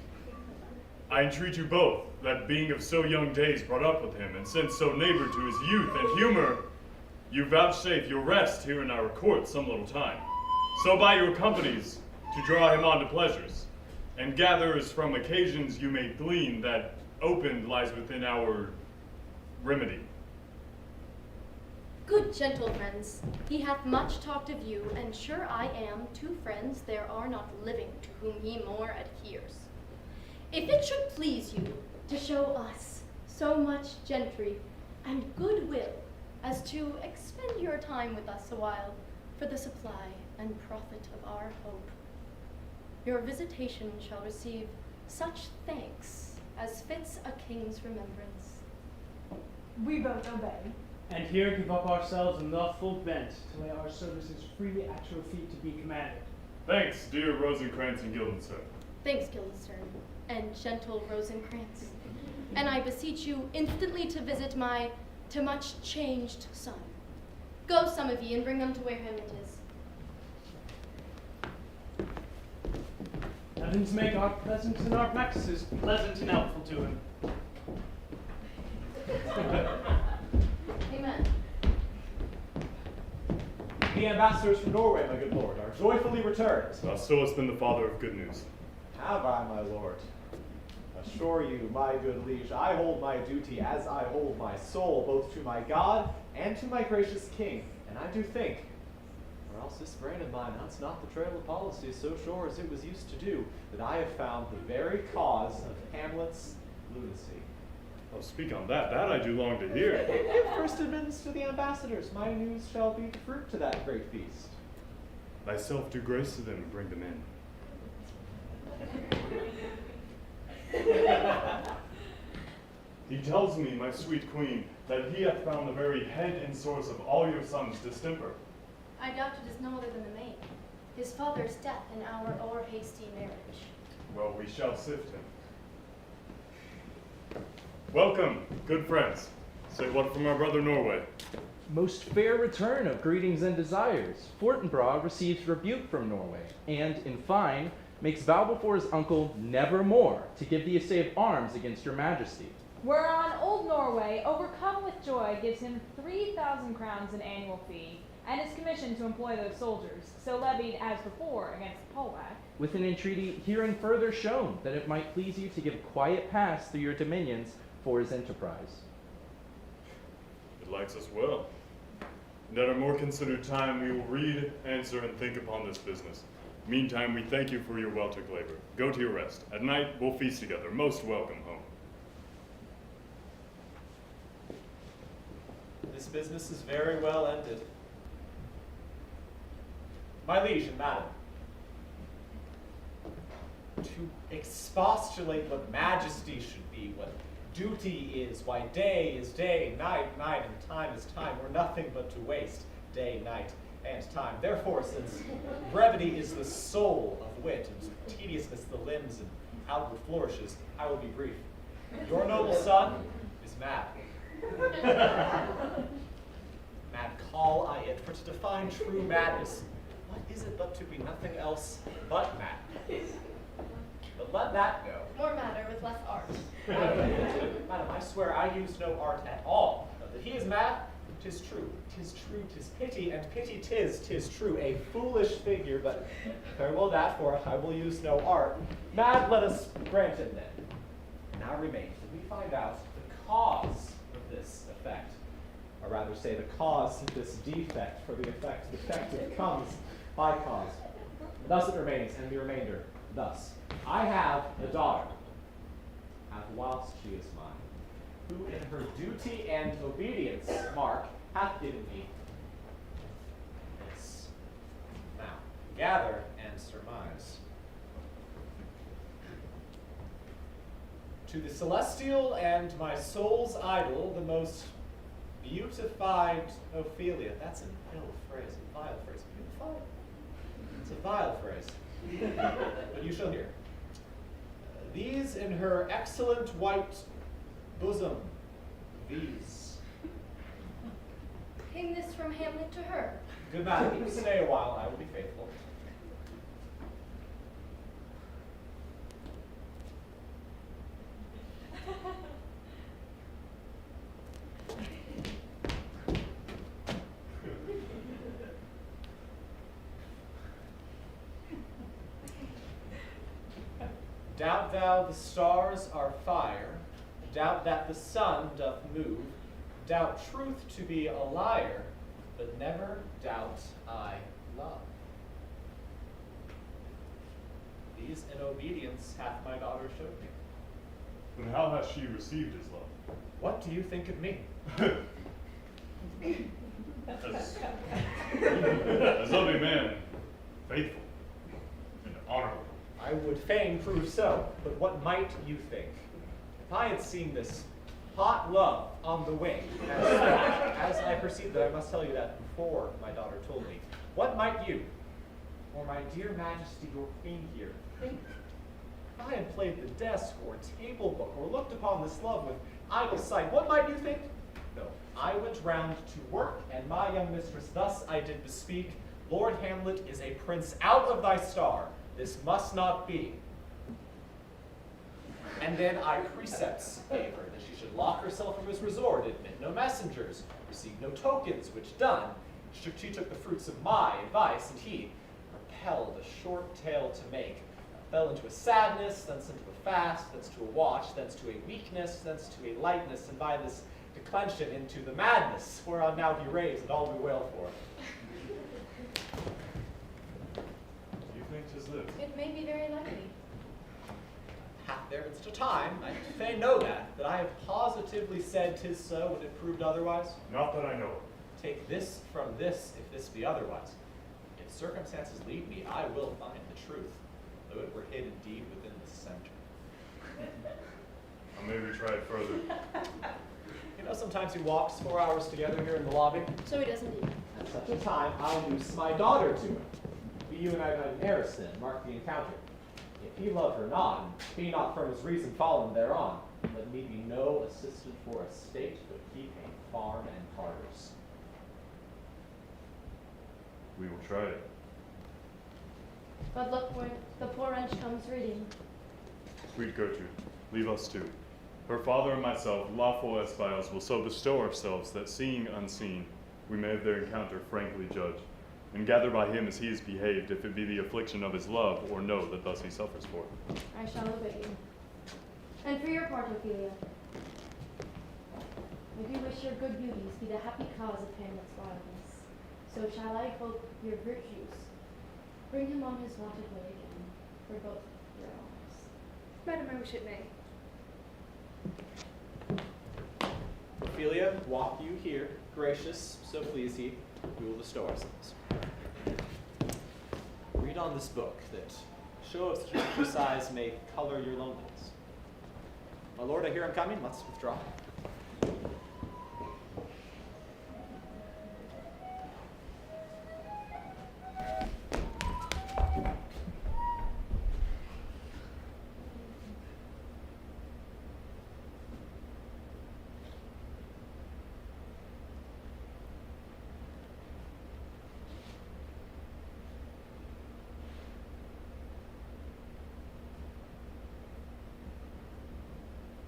Speaker 4: I entreat you both, that being of so young days brought up with him, and since so neighbor to his youth and humor, you vouchsafe your rest here in our court some little time. So by your companies, to draw him on to pleasures, and gather as from occasions you may glean that opened lies within our remedy.
Speaker 13: Good gentle friends, he hath much talked of you, and sure I am, two friends there are not living to whom he more adheres. If it should please you to show us so much gentry and goodwill as to expend your time with us a while for the supply and profit of our hope, your visitation shall receive such thanks as fits a king's remembrance.
Speaker 20: We both obey.
Speaker 22: And here give up ourselves in the full bent to lay our services freely at your feet to be commanded.
Speaker 4: Thanks, dear Rosencrantz and Guildenstern.
Speaker 13: Thanks, Guildenstern, and gentle Rosencrantz. And I beseech you instantly to visit my too much changed son. Go, some of ye, and bring them to where Hamlet is.
Speaker 22: Heavens make our presence and our practices pleasant and helpful to him.
Speaker 13: Amen.
Speaker 5: The ambassadors from Norway, my good lord, are joyfully returned.
Speaker 14: Thou so hast been the father of good news.
Speaker 5: Have I, my lord? Assure you, my good liege, I hold my duty as I hold my soul, both to my God and to my gracious king. And I do think, or else this brain of mine hunts not the trail of policy so sure as it was used to do, that I have found the very cause of Hamlet's lunacy.
Speaker 14: Oh, speak on that. That I do long to hear.
Speaker 5: Give first admittance to the ambassadors. My news shall be the fruit to that great feast.
Speaker 14: Thyself do grace to them and bring them in. He tells me, my sweet queen, that he hath found the very head and source of all your sons' distemper.
Speaker 13: I doubt it is no other than the main. His father's death and our o'er-hasty marriage.
Speaker 14: Well, we shall sift him. Welcome, good friends. Say what from our brother Norway.
Speaker 10: Most fair return of greetings and desires. Fortinbras receives rebuke from Norway, and, in fine, makes vow before his uncle nevermore to give the assay of arms against your majesty.
Speaker 6: Whereon old Norway, overcome with joy, gives him 3,000 crowns in annual fee, and is commissioned to employ those soldiers, so levied as before against Polwak,
Speaker 10: With an entreaty herein further shown that it might please you to give quiet pass through your dominions for his enterprise.
Speaker 14: It likes us well. And at a more considered time, we will read, answer, and think upon this business. Meantime, we thank you for your well-took labor. Go to your rest. At night, we'll feast together. Most welcome home.
Speaker 5: This business is very well ended. My liege and madam, to expostulate what majesty should be, what duty is, why day is day, night, and time is time, were nothing but to waste day, night, and time. Therefore, since brevity is the soul of wit, and tediousness the limbs and outward flourishes, I will be brief. Your noble son is mad. Mad call I it, for to define true madness, what is it but to be nothing else but mad? But let that go.
Speaker 13: More matter with less art.
Speaker 5: Madam, I swear I use no art at all. That he is mad, 'tis true. 'Tis true, 'tis pity, and pity 'tis true. A foolish figure, but farewell that, for I will use no art. Mad, let us grant him then. Now remains that we find out the cause of this effect. Or rather say the cause of this defect, for the effect defective comes by cause. Thus it remains, and the remainder thus. I have a daughter, and whilst she is mine, who in her duty and obedience, mark, hath given me this. Now, gather and surmise. To the celestial and my soul's idol, the most beautified Ophelia. That's an ill phrase, a vile phrase. Beautified? It's a vile phrase. But you shall hear. These in her excellent white bosom, these.
Speaker 13: Ping this from Hamlet to her.
Speaker 5: Good madam, stay a while, I will be faithful. Doubt thou the stars are fire, doubt that the sun doth move, doubt truth to be a liar, but never doubt I love. These in obedience hath my daughter showed me.
Speaker 14: And how hath she received his love?
Speaker 5: What do you think of me?
Speaker 14: As of a man, faithful and honorable.
Speaker 5: I would fain prove so, but what might you think? If I had seen this hot love on the wing, as I perceived that I must tell you that before my daughter told me, what might you, or my dear majesty your queen here, think? If I had played the desk or table book, or looked upon this love with idle sight, what might you think? No, I went round to work, and my young mistress thus I did bespeak, Lord Hamlet is a prince out of thy star. This must not be. And then I precepts gave her that she should lock herself from his resort, admit no messengers, receive no tokens, which done, She took the fruits of my advice, and he propelled a short tale to make. Fell into a sadness, thence into a fast, thence to a watch, thence to a weakness, thence to a lightness, and by this declension into the madness, whereon now he raves, and all we wail for.
Speaker 14: Do you think 'tis this?
Speaker 13: It may be very likely.
Speaker 5: Hath there been such a time, I fain know that I have positively said 'tis so, when it proved otherwise?
Speaker 14: Not that I know of.
Speaker 5: Take this from this, if this be otherwise. If circumstances lead me, I will find the truth, though it were hid indeed within the center.
Speaker 14: Or maybe try it further.
Speaker 5: You know, sometimes he walks 4 hours together here in the lobby.
Speaker 13: So he does indeed.
Speaker 5: At such a time, I'll noose my daughter to him. Be you and I an heiress then, mark the encounter. If he love her not, and be not from his reason fallen thereon, let me be no assistant for a state, but keep a farm and harbors.
Speaker 14: We will try it.
Speaker 13: But look where the poor wench comes reading.
Speaker 14: Sweet Gertrude, leave us too. Her father and myself, lawful espiles, will so bestow ourselves that, seeing unseen, we may of their encounter frankly judge, and gather by him as he is behaved, if it be the affliction of his love, or know that thus he suffers for it.
Speaker 13: I shall obey you. And for your part, Ophelia, I do wish your good beauties be the happy cause of Hamlet's wildness. So shall I hope your virtues bring him on his wonted way again, for both your honours.
Speaker 15: Madam, I wish it may.
Speaker 5: Ophelia, walk you here, gracious, so please he, we will bestow ourselves. Read on this book, that show of such a size may color your loneliness. My lord, I hear him coming, let's withdraw.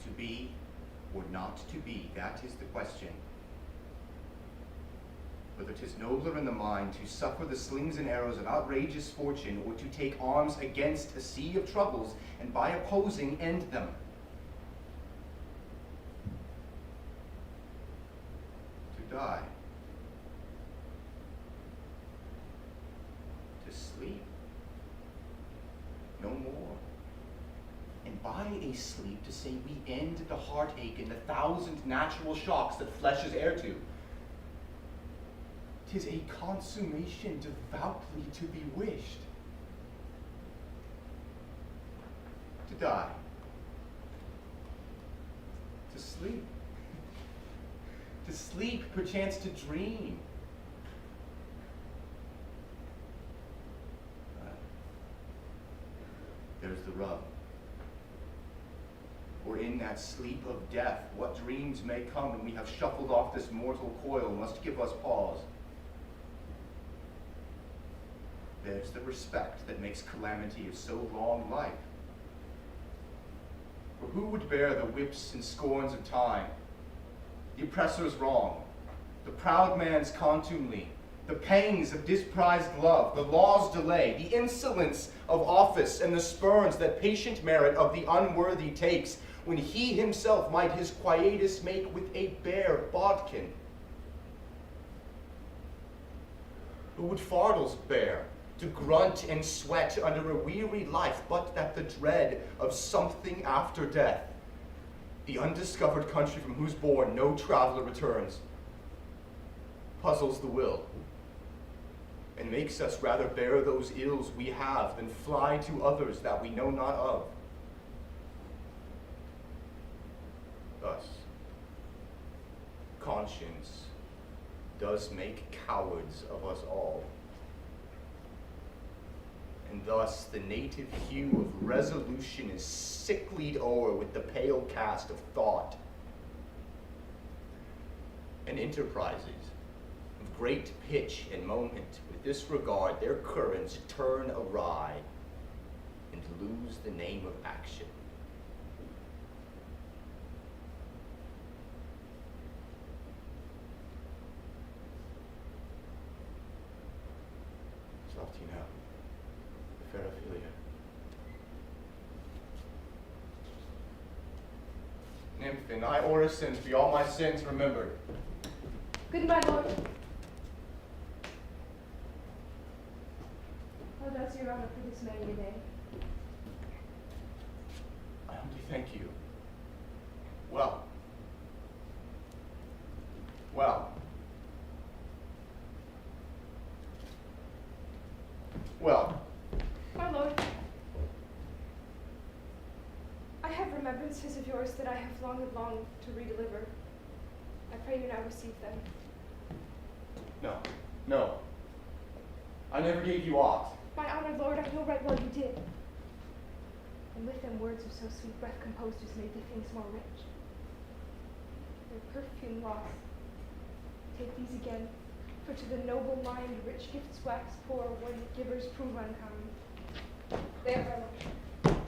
Speaker 1: To be or not to be, that is the question. Whether 'tis nobler in the mind to suffer the slings and arrows of outrageous fortune, or to take arms against a sea of troubles, and by opposing end them. To die. To sleep. No more. And by a sleep to say we end the heartache and the 1,000 natural shocks that flesh is heir to. 'Tis a consummation devoutly to be wished. To die. To sleep. To sleep, perchance to dream. There's the rub. Or in that sleep of death, what dreams may come when we have shuffled off this mortal coil must give us pause. There's the respect that makes calamity of so long life. For who would bear the whips and scorns of time, the oppressor's wrong, the proud man's contumely, the pangs of disprized love, the law's delay, the insolence of office, and the spurns that patient merit of the unworthy takes, when he himself might his quietus make with a bare bodkin? Who would fardels bear, to grunt and sweat under a weary life, but that the dread of something after death, the undiscovered country from whose bourne no traveler returns, puzzles the will, and makes us rather bear those ills we have than fly to others that we know not of. Thus, conscience does make cowards of us all. And thus the native hue of resolution is sicklied o'er with the pale cast of thought. And enterprises of great pitch and moment, with this regard their currents turn awry and lose the name of action. helped you know. The Ferrophilia. Nymph, in thy orisons be all my sins remembered.
Speaker 15: Good, my lord. How does your honor for this merry day?
Speaker 1: I humbly thank you. Well. Well. Well.
Speaker 15: My lord, I have remembrances of yours that I have long and longed to redeliver. I pray you now receive them.
Speaker 1: No. No. I never gave you aught.
Speaker 15: My honored lord, I know right well you did. And with them words of so sweet breath composed as made the things more rich. Their perfume lost. Take these again, for to the noble mind rich gifts wax poor when givers prove unkind. There, my lord.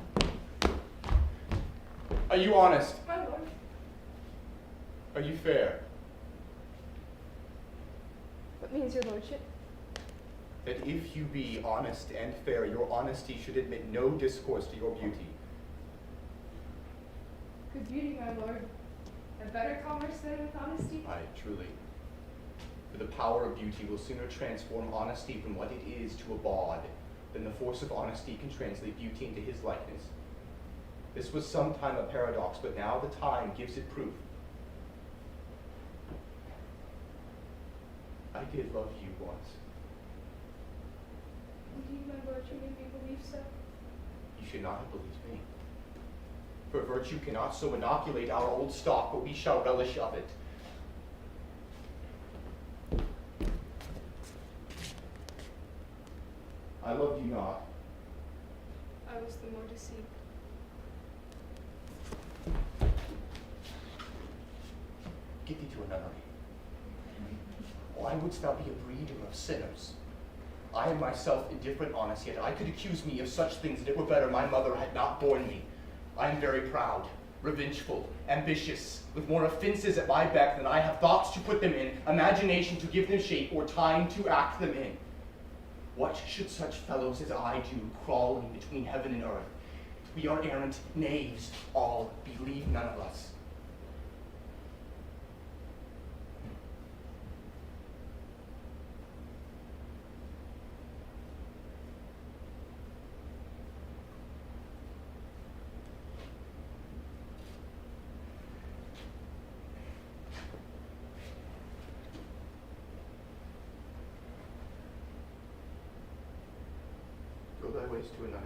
Speaker 1: Are you honest?
Speaker 15: My lord.
Speaker 1: Are you fair?
Speaker 15: What means your lordship?
Speaker 1: That if you be honest and fair, your honesty should admit no discourse to your beauty.
Speaker 15: Good beauty, my lord. A better commerce than with honesty?
Speaker 1: Aye, truly. For the power of beauty will sooner transform honesty from what it is to a bawd than the force of honesty can translate beauty into his likeness. This was sometime a paradox, but now the time gives it proof. I did love you once.
Speaker 15: Indeed, my lord, you made me believe so.
Speaker 1: You should not have believed me. For virtue cannot so inoculate our old stock, but we shall relish of it. I loved you not.
Speaker 15: I was the more deceived.
Speaker 1: Get thee to a nunnery. Why wouldst thou be a breeder of sinners? I am myself indifferent honest, yet I could accuse me of such things that it were better my mother had not borne me. I am very proud, revengeful, ambitious, with more offenses at my beck than I have thoughts to put them in, imagination to give them shape, or time to act them in. What should such fellows as I do, crawling between heaven and earth? We are errant knaves, all, believe none of us. Go thy ways to a nunnery.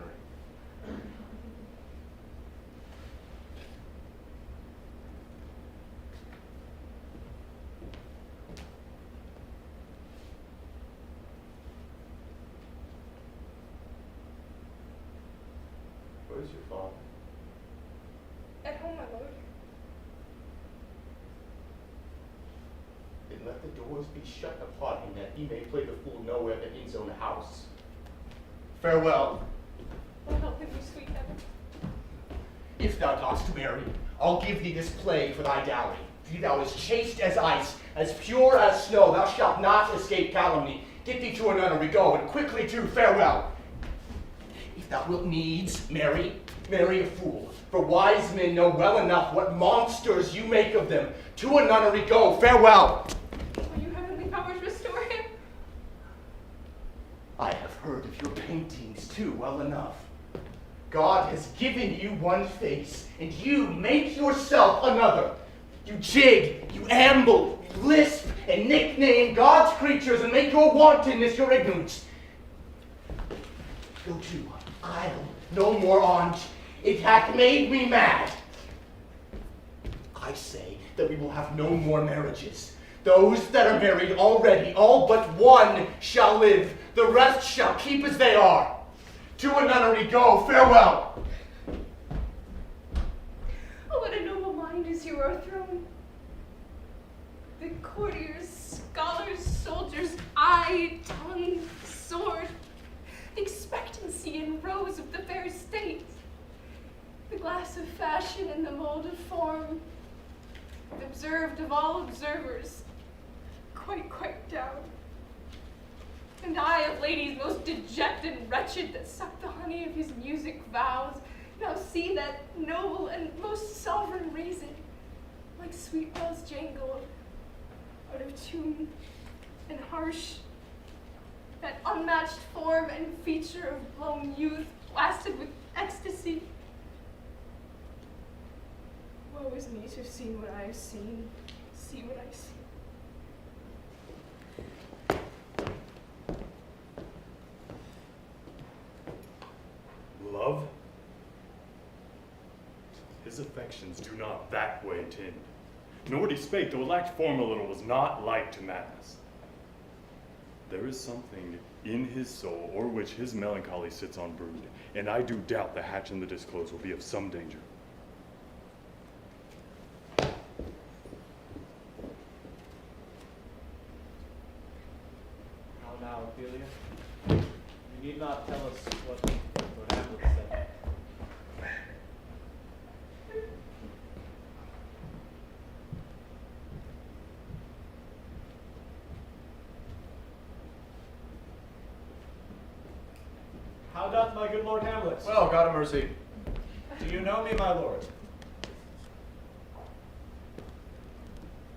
Speaker 1: Where is your father?
Speaker 15: At home, my lord.
Speaker 1: Then let the doors be shut upon him, that he may play the fool nowhere but in his own house. Farewell.
Speaker 15: Oh, help him, you sweet heaven.
Speaker 1: If thou dost marry, I'll give thee this plague for thy dowry. Be thou as chaste as ice, as pure as snow, thou shalt not escape calumny. Get thee to a nunnery, go, and quickly too, farewell. If thou wilt needs marry a fool, for wise men know well enough what monsters you make of them. To a nunnery, go, farewell.
Speaker 15: Will you heavenly powers restore him?
Speaker 1: I have heard of your paintings too well enough. God has given you one face, and you make yourself another. You jig, you amble, you lisp, and nickname God's creatures and make your wantonness your ignorance. Go to, I'll no more on't. It hath made me mad. I say that we will have no more marriages. Those that are married already, all but one shall live. The rest shall keep as they are. To a nunnery go, farewell.
Speaker 15: Oh, what a noble mind is your o'erthrown. The courtiers, scholars, soldiers, eye, tongue, sword, expectancy and rose of the fair state, the glass of fashion and the mold of form, observed of all observers, quite down. And I of ladies most dejected and wretched that suck the honey of his music vows, now see that noble and most sovereign reason, like sweet bells jangled, out of tune and harsh, that unmatched form and feature of blown youth blasted with ecstasy. Woe is me to have seen what I have seen, see what I see.
Speaker 14: Love? His affections do not that way tend. Nor what he spake, though it lacked form a little, was not like to madness. There is something in his soul, o'er which his melancholy sits on brood, and I do doubt the hatch and the disclose will be of some danger.
Speaker 16: How now, Ophelia? You need not tell us what Lord Hamlet said. How doth my good Lord Hamlet?
Speaker 9: Well, God have mercy.
Speaker 16: Do you know me, my lord?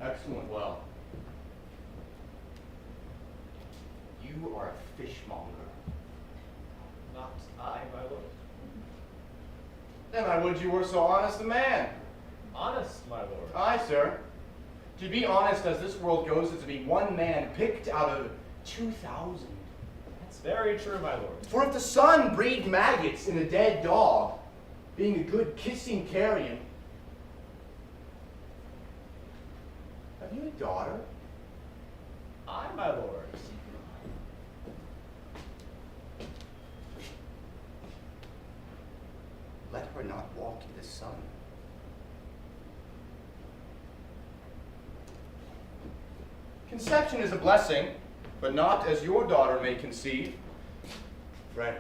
Speaker 9: Excellent well. You are a fishmonger.
Speaker 16: Not I, my lord.
Speaker 9: Then I would you were so honest a man.
Speaker 16: Honest, my lord.
Speaker 9: Aye, sir. To be honest as this world goes is to be one man picked out of 2,000.
Speaker 16: That's very true, my lord.
Speaker 9: For if the sun breed maggots in a dead dog, being a good kissing carrion. Have you a daughter?
Speaker 16: Aye, my lord.
Speaker 1: Let her not walk in the sun.
Speaker 9: Conception is a blessing, but not as your daughter may conceive. Friend,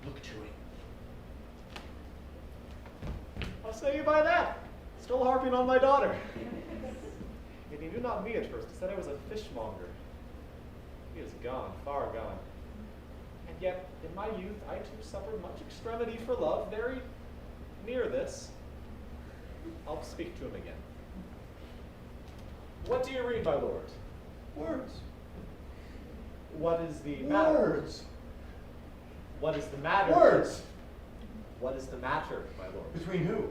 Speaker 9: look to it.
Speaker 16: How say you by that? Still harping on my daughter. And he knew not me at first. He said I was a fishmonger. He is gone, far gone. And yet, in my youth, I too suffered much extremity for love, very near this. I'll speak to him again. What do you read, my lord?
Speaker 9: Words.
Speaker 16: What is the matter?
Speaker 9: Words.
Speaker 16: What is the matter?
Speaker 9: Words.
Speaker 16: What is the matter, my lord?
Speaker 9: Between who?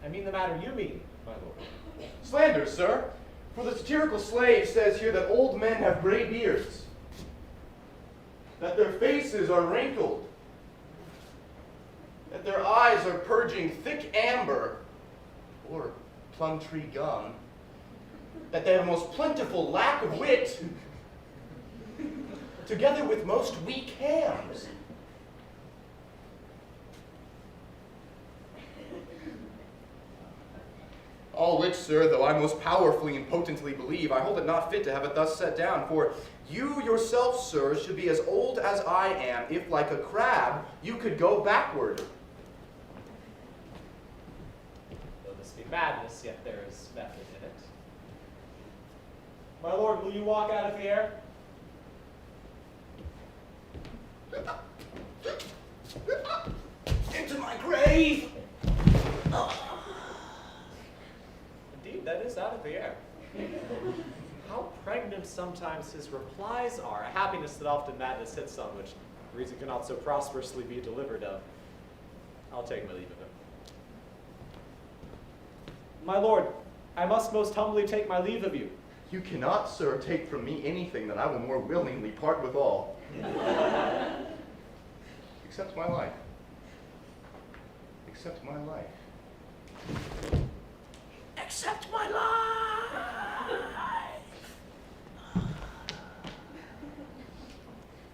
Speaker 16: I mean the matter you mean, my lord.
Speaker 9: Slander, sir. For the satirical slave says here that old men have gray beards, that their faces are wrinkled, that their eyes are purging thick amber or plum tree gum, that they have a most plentiful lack of wit, together with most weak hams. All which, sir, though I most powerfully and potently believe, I hold it not fit to have it thus set down. For you yourself, sir, should be as old as I am, if like a crab you could go backward.
Speaker 16: Though this be madness, yet there is method in it. My lord, will you walk out of the air?
Speaker 9: Into my grave!
Speaker 16: Indeed, that is out of the air. How pregnant sometimes his replies are, a happiness that often madness hits on, which reason cannot so prosperously be delivered of. I'll take my leave of him. My lord, I must most humbly take my leave of you.
Speaker 9: You cannot, sir, take from me anything that I will more willingly part with all. Except my life. Except my life.
Speaker 7: Accept my life.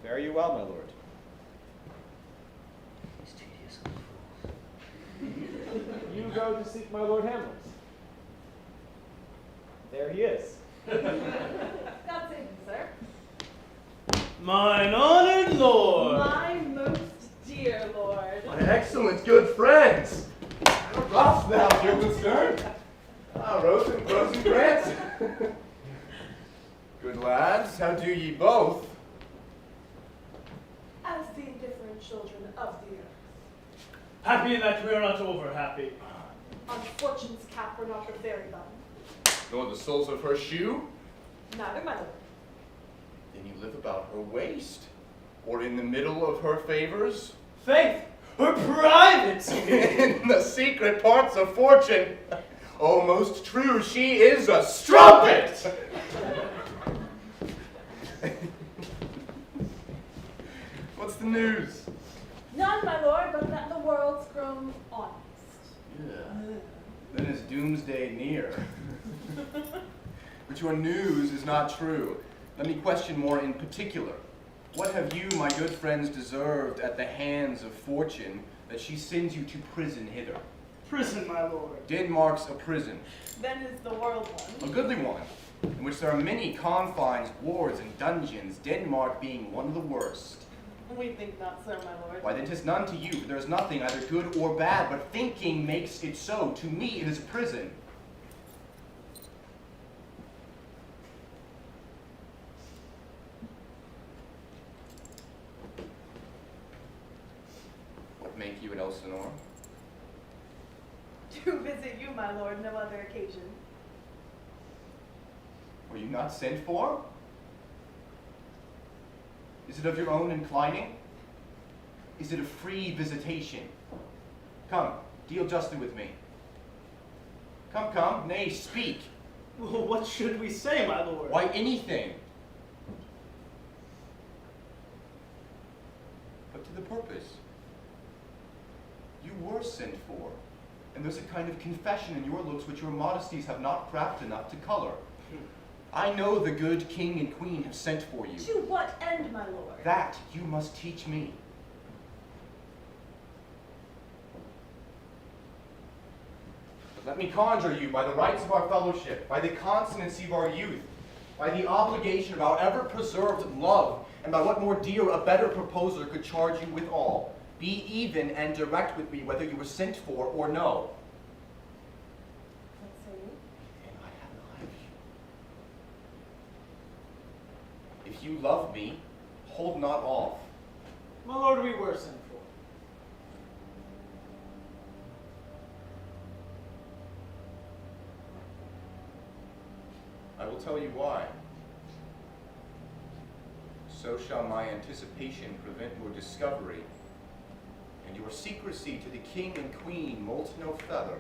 Speaker 16: Fare you well, my lord.
Speaker 7: These tedious old fools.
Speaker 16: You go to seek my Lord Hamlet. There he is.
Speaker 6: God save you, sir.
Speaker 22: Mine honored lord.
Speaker 6: My most dear lord.
Speaker 9: My excellent good friends. Ross now, Guildenstern. Rose and Grant. Good lads, how do ye both?
Speaker 20: children of the earth.
Speaker 22: Happy that we are not over happy.
Speaker 20: On fortune's cap were not her fairy button.
Speaker 1: Nor the soles of her shoe?
Speaker 20: Neither, my lord.
Speaker 1: Then you live about her waist, or in the middle of her favors?
Speaker 22: Faith, her private
Speaker 1: In the secret parts of fortune. Oh, most true, she is a strumpet! What's the news?
Speaker 20: None, my lord, but that the world's grown honest.
Speaker 1: Then is doomsday near. But your news is not true. Let me question more in particular. What have you, my good friends, deserved at the hands of fortune that she sends you to prison hither?
Speaker 22: Prison, my lord.
Speaker 1: Denmark's a prison.
Speaker 20: Then is the world one.
Speaker 1: A goodly one, in which there are many confines, wards, and dungeons, Denmark being one of the worst.
Speaker 20: We think not so, my lord.
Speaker 1: Why, then 'tis none to you. There is nothing either good or bad, but thinking makes it so. To me it is a prison. What make you in Elsinore?
Speaker 20: To visit you, my lord, no other occasion.
Speaker 1: Were you not sent for? Is it of your own inclining? Is it a free visitation? Come, deal justly with me. Come, come, nay, speak.
Speaker 22: Well, what should we say, my lord?
Speaker 1: Why, anything. But to the purpose. You were sent for, and there's a kind of confession in your looks which your modesties have not craft enough to color. I know the good king and queen have sent for you.
Speaker 20: To what end, my lord?
Speaker 1: That you must teach me. But let me conjure you by the rights of our fellowship, by the constancy of our youth, by the obligation of our ever-preserved love, and by what more dear a better proposer could charge you withal. Be even and direct with me whether you were sent for or no.
Speaker 20: What say you?
Speaker 1: And I have an eye of you. If you love me, hold not off.
Speaker 22: My lord, we were sent for.
Speaker 1: I will tell you why. So shall my anticipation prevent your discovery, and your secrecy to the king and queen moult no feather.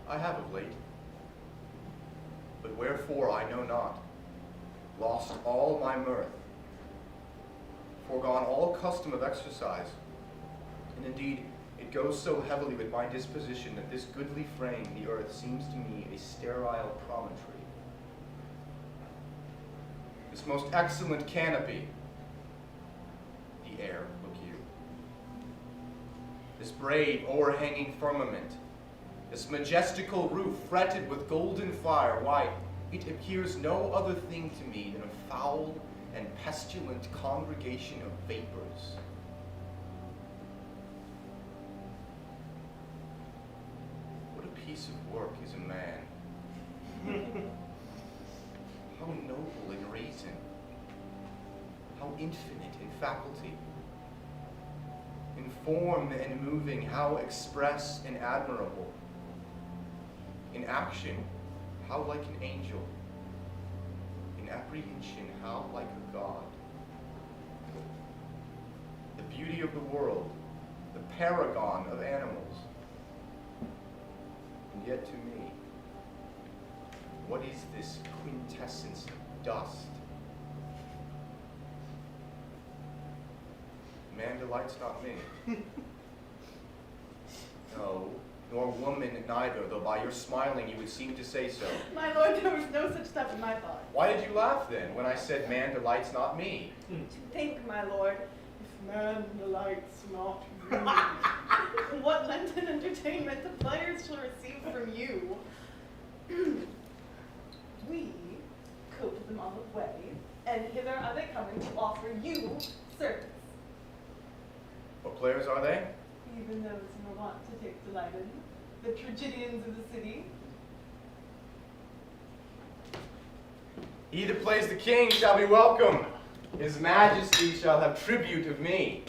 Speaker 1: I have of late, but wherefore I know not, lost all my mirth, foregone all custom of exercise, and indeed it goes so heavily with my disposition that this goodly frame, the earth, seems to me a sterile promontory. This most excellent canopy, the air, look you. This brave o'erhanging firmament, this majestical roof fretted with golden fire, why, it appears no other thing to me than a foul and pestilent congregation of vapors. What a piece of work is a man. How noble in reason, how infinite in faculty, in form and moving, how express and admirable. In action, how like an angel. In apprehension, how like a god. The beauty of the world, the paragon of animals. And yet to me, what is this quintessence of dust? Man delights not me. No, nor woman neither, though by your smiling you would seem to say so.
Speaker 20: My lord, there was no such stuff in my thought.
Speaker 1: Why did you laugh then, when I said man delights not me?
Speaker 20: To think, my lord,
Speaker 22: If man delights not
Speaker 20: what Lenten entertainment the players shall receive from you. We cope them on the way, and hither are they coming to offer you service.
Speaker 1: What players are they?
Speaker 20: Even those who are wont to take delight in the tragedians of the city.
Speaker 1: He that plays the king shall be welcome. His majesty shall have tribute of me.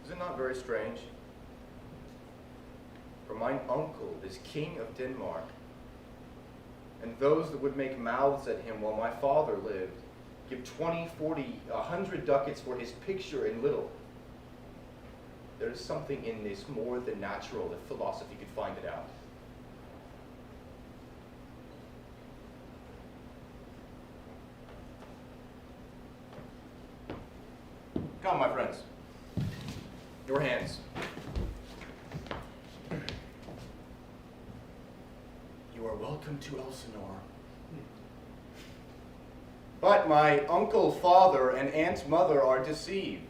Speaker 1: Is it not very strange? For mine uncle is king of Denmark, and those that would make mouths at him while my father lived give 20, 40, 100 ducats for his picture in little. There is something in this more than natural if philosophy could find it out. Come, my friends. Your hands. You are welcome to Elsinore. But my uncle, father, and aunt, mother are deceived.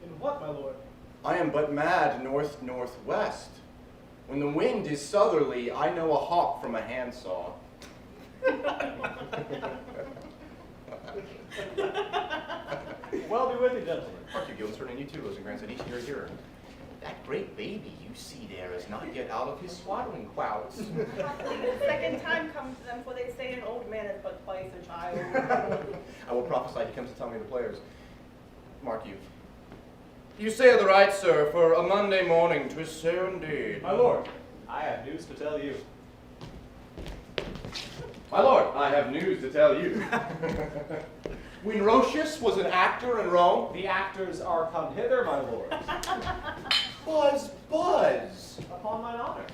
Speaker 16: In what, my lord?
Speaker 1: I am but mad north-northwest. When the wind is southerly, I know a hawk from a handsaw.
Speaker 16: Well be with you, gentlemen.
Speaker 1: Hark you, Guildsford, and you too, Rosencrantz, and each year here. That great baby you see there is not yet out of his swaddling clouds.
Speaker 20: The second time comes to them, for they say an old man is but twice a child.
Speaker 1: I will prophesy he comes to tell me the players. Mark you. You say the right, sir, for a Monday morning 'twas so indeed.
Speaker 16: My lord, I have news to tell you.
Speaker 1: My lord, I have news to tell you. When Roscius was an actor in Rome,
Speaker 16: The actors are come hither, my lord.
Speaker 1: Buzz, buzz.
Speaker 16: Upon mine honor.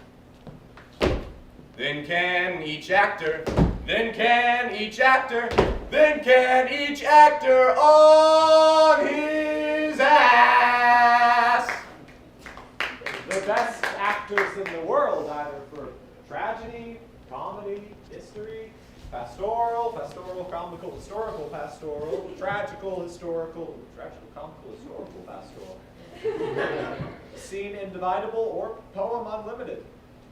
Speaker 1: Then can each actor, then can each actor, then can each actor on his ass.
Speaker 16: The best actors in the world, either for tragedy, comedy, history, pastoral, comical, historical, pastoral, tragical, historical, tragical, comical, historical, pastoral. Scene individable or poem unlimited.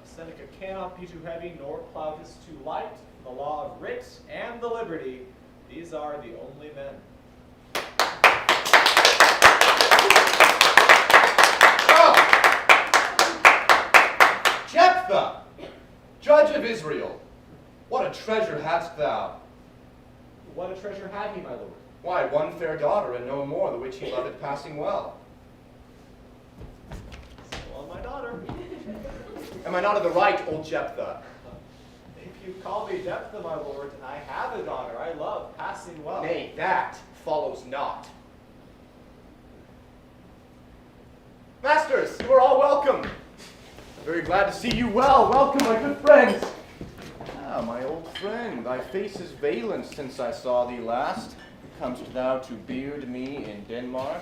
Speaker 16: A Seneca cannot be too heavy nor Plautus too light. The law of writ and the liberty, these are the only men.
Speaker 1: Jephthah, judge of Israel, what a treasure hadst thou?
Speaker 16: What a treasure had he, my lord?
Speaker 1: Why, one fair daughter, and no more, the which he loved passing well.
Speaker 16: Well, my daughter.
Speaker 1: Am I not of the right, old Jephthah?
Speaker 16: If you call me Jephthah, my lord, I have a daughter I love passing well.
Speaker 1: Nay, that follows not. Masters, you are all welcome. Very glad to see you well. Welcome, my good friends. Ah, my old friend, thy face is valent since I saw thee last. Comest thou to beard me in Denmark?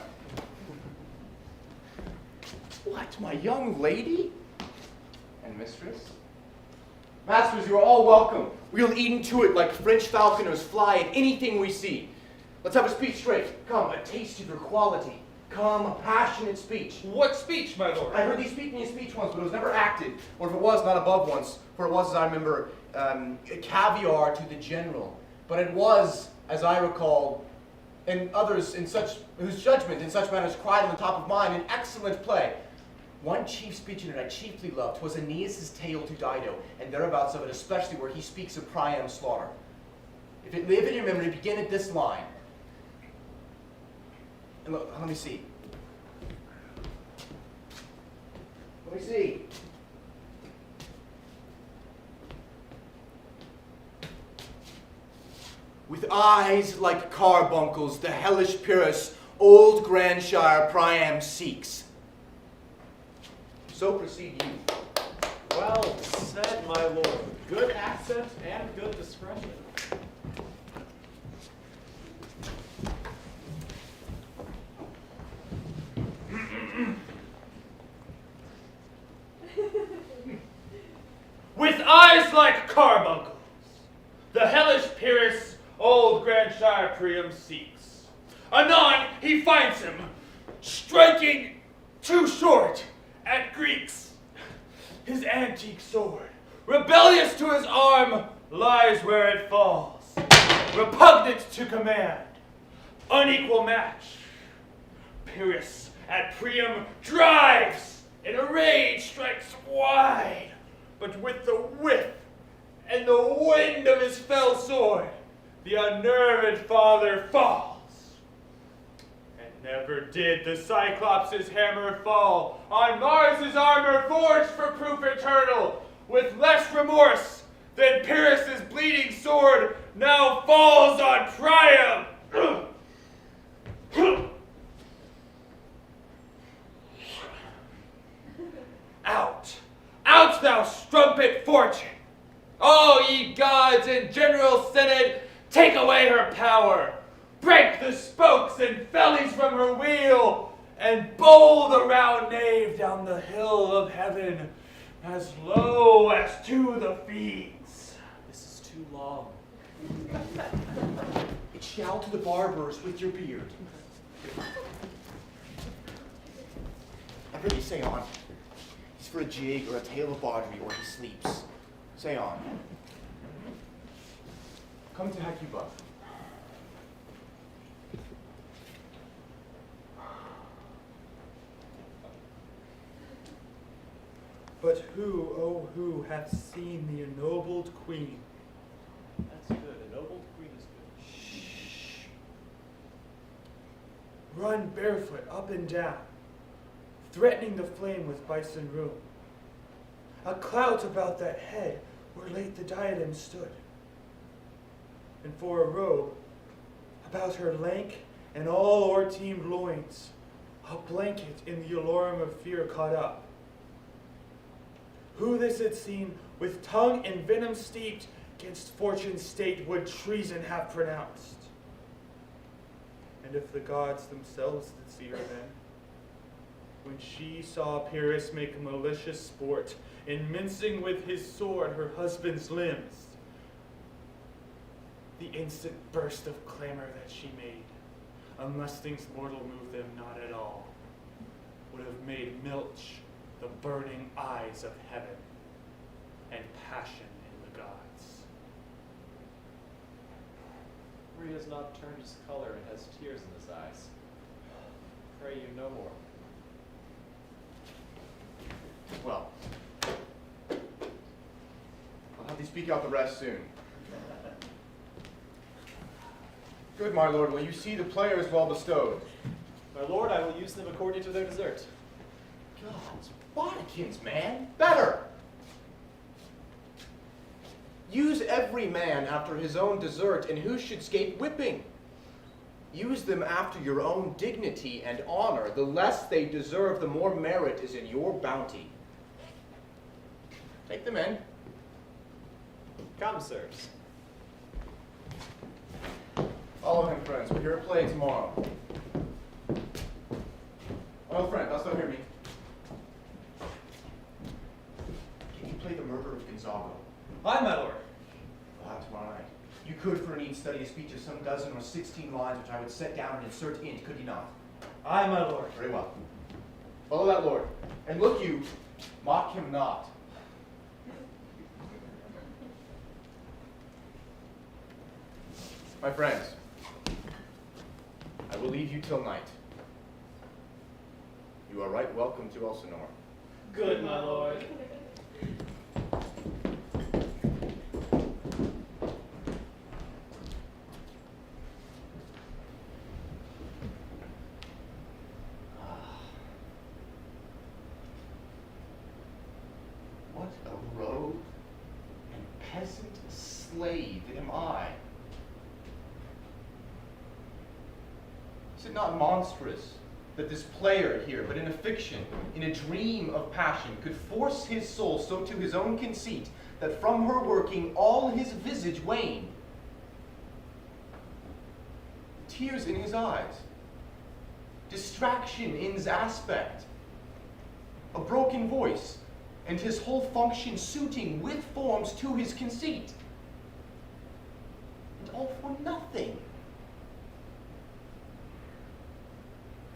Speaker 1: What, my young lady? And mistress? Masters, you are all welcome. We'll eat into it like French falconers fly at anything we see. Let's have a speech straight. Come, a taste of your quality. Come, a passionate speech.
Speaker 2: What speech, my lord?
Speaker 1: I heard thee speaking a speech once, but it was never acted. Or if it was, not above once. For it was, as I remember, caviar to the general. But it was, as I recall, and others in such whose judgment in such matters cried on the top of mine, an excellent play. One chief speech in it I chiefly loved was Aeneas' tale to Dido, and thereabouts of it, especially where he speaks of Priam's slaughter. If it live in your memory, begin at this line. And look, let me see. Let me see. With eyes like carbuncles, the hellish Pyrrhus, old Grandshire Priam seeks. So proceed you.
Speaker 16: Well said, my lord. Good accent and good discretion.
Speaker 2: With eyes like carbuncles, the hellish Pyrrhus old Grandshire Priam seeks. Anon he finds him, striking too short at Greeks. His antique sword, rebellious to his arm, lies where it falls. repugnant to command, unequal match. Pyrrhus at Priam drives, in a rage strikes wide, but with the whip and the wind of his fell sword, the unnerved father falls. And never did the Cyclops' hammer fall on Mars' armor forged for proof eternal, with less remorse than Pyrrhus' bleeding sword now falls on Priam. Out, out thou strumpet fortune! All ye gods and general synod, take away her power, break the spokes and fellies from her wheel, and bowl the round nave down the hill of heaven, as low as to the feet.
Speaker 5: This is too long.
Speaker 1: It shall to the barbers with your beard. I really say on. He's for a jig or a tale of bawdry, or he sleeps. Say on. Come to Hecuba.
Speaker 2: But who, oh who, hath seen the ennobled queen?
Speaker 5: That's good. Ennobled queen is good.
Speaker 2: Shh. Run barefoot up and down, threatening the flame with bison rune. A clout about that head where late the diadem stood. And for a robe, about her lank and all o'er-teamed loins, a blanket in the alarum of fear caught up. Who this had seen, with tongue in venom steeped, 'gainst fortune's state would treason have pronounced. And if the gods themselves did see her then, when she saw Pyrrhus make malicious sport in mincing with his sword her husband's limbs, the instant burst of clamor that she made, unless things mortal move them not at all, would have made milch the burning eyes of heaven and passion in the gods.
Speaker 5: For he has not turned his color and has tears in his eyes. Pray you no more.
Speaker 1: Well, I'll have thee speak out the rest soon. Good, my lord, will you see the players well bestowed?
Speaker 5: My lord, I will use them according to their desert.
Speaker 1: Gods, bodikins, man, better! Use every man after his own desert, and who should scape whipping? Use them after your own dignity and honor. The less they deserve, the more merit is in your bounty. Take them in.
Speaker 5: Come, sirs.
Speaker 1: Follow him, friends. We'll hear a play tomorrow. Oh, friend, thou still hear me? Can you play the murder of Gonzago?
Speaker 16: Aye, my lord.
Speaker 1: Ah, tomorrow night. You could, for a need, study a speech of some dozen or 16 lines, which I would set down and insert int, could you not?
Speaker 16: Aye, my lord.
Speaker 1: Very well. Follow that lord. And look you, mock him not. My friends, I will leave you till night. You are right welcome to Elsinore.
Speaker 22: Good, my lord.
Speaker 1: What a rogue and peasant slave am I. Is it not monstrous that this player here, but in a fiction, in a dream of passion, could force his soul so to his own conceit, that from her working all his visage wane? Tears in his eyes, distraction in his aspect, a broken voice, and his whole function suiting with forms to his conceit. And all for nothing.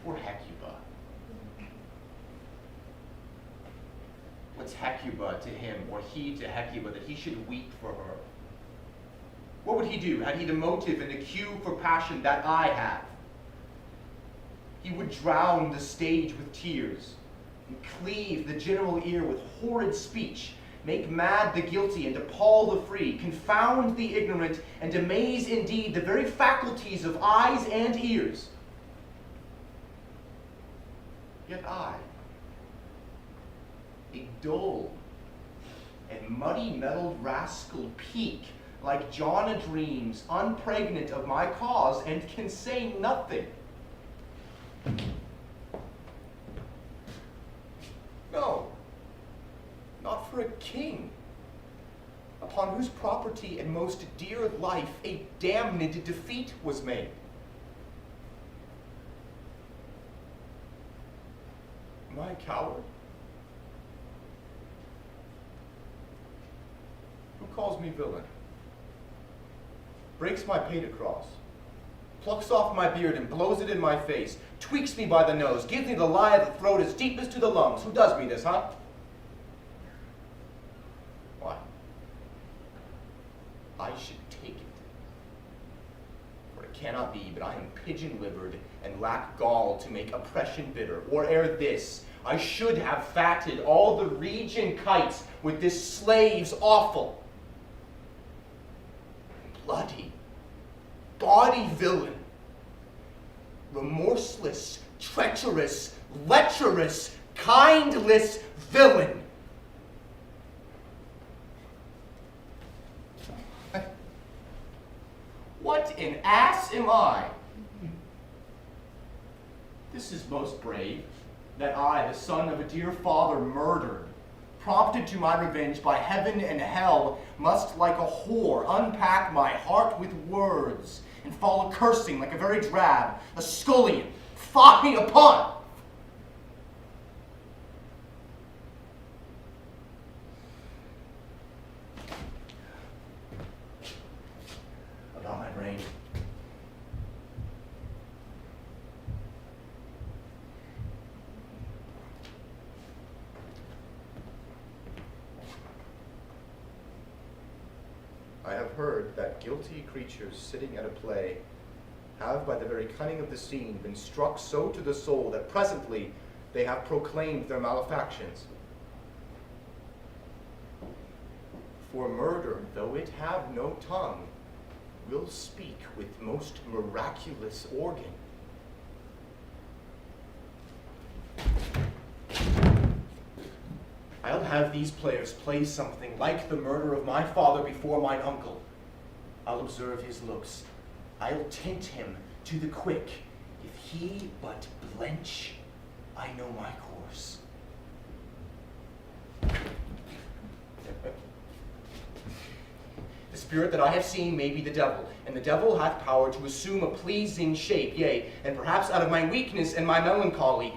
Speaker 1: For Hecuba. What's Hecuba to him, or he to Hecuba, that he should weep for her? What would would he do had he the motive and the cue for passion that I have? He would drown the stage with tears, and cleave the general ear with horrid speech, make mad the guilty and appall the free, confound the ignorant, and amaze indeed the very faculties of eyes and ears. Yet I, a dull and muddy-mettled rascal, peak like John a dreams, unpregnant of my cause, and can say nothing. No, not for a king, upon whose property and most dear life a damned defeat was made. Am I a coward? Who calls me villain? Breaks my painted cross, plucks off my beard and blows it in my face, tweaks me by the nose, gives me the lie of the throat as deep as to the lungs. Who does me this, huh? Why? I should take it. For it cannot be, but I am pigeon-livered and lack gall to make oppression bitter. Or ere this, I should have fatted all the region kites with this slave's offal. Bloody, bawdy villain, remorseless, treacherous, lecherous, kindless villain. What an ass am I? This is most brave, that I, the son of a dear father murdered, prompted to my revenge by heaven and hell, must like a whore unpack my heart with words, and fall a-cursing like a very drab, a scullion, fie upon! About my brain. I have heard that guilty creatures sitting at a play have by the very cunning of the scene been struck so to the soul that presently they have proclaimed their malefactions. For murder, though it have no tongue, will speak with most miraculous organ. I'll have these players play something like the murder of my father before mine uncle. I'll observe his looks. I'll tint him to the quick. If he but blench, I know my course. The spirit that I have seen may be the devil, and the devil hath power to assume a pleasing shape, yea, and perhaps out of my weakness and my melancholy,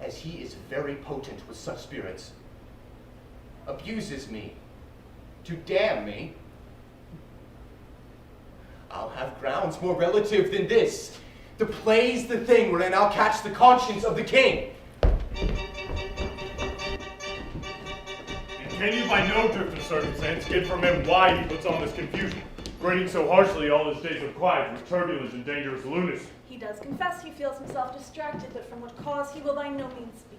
Speaker 1: as he is very potent with such spirits, abuses me, to damn me. I'll have grounds more relative than this. The play's the thing wherein I'll catch the conscience of the king.
Speaker 14: And can you by no drift of circumstance get from him why he puts on this confusion, grading so harshly all his days of quiet with turbulence and dangerous lunacy?
Speaker 20: He does confess he feels himself distracted, but from what cause he will by no means speak.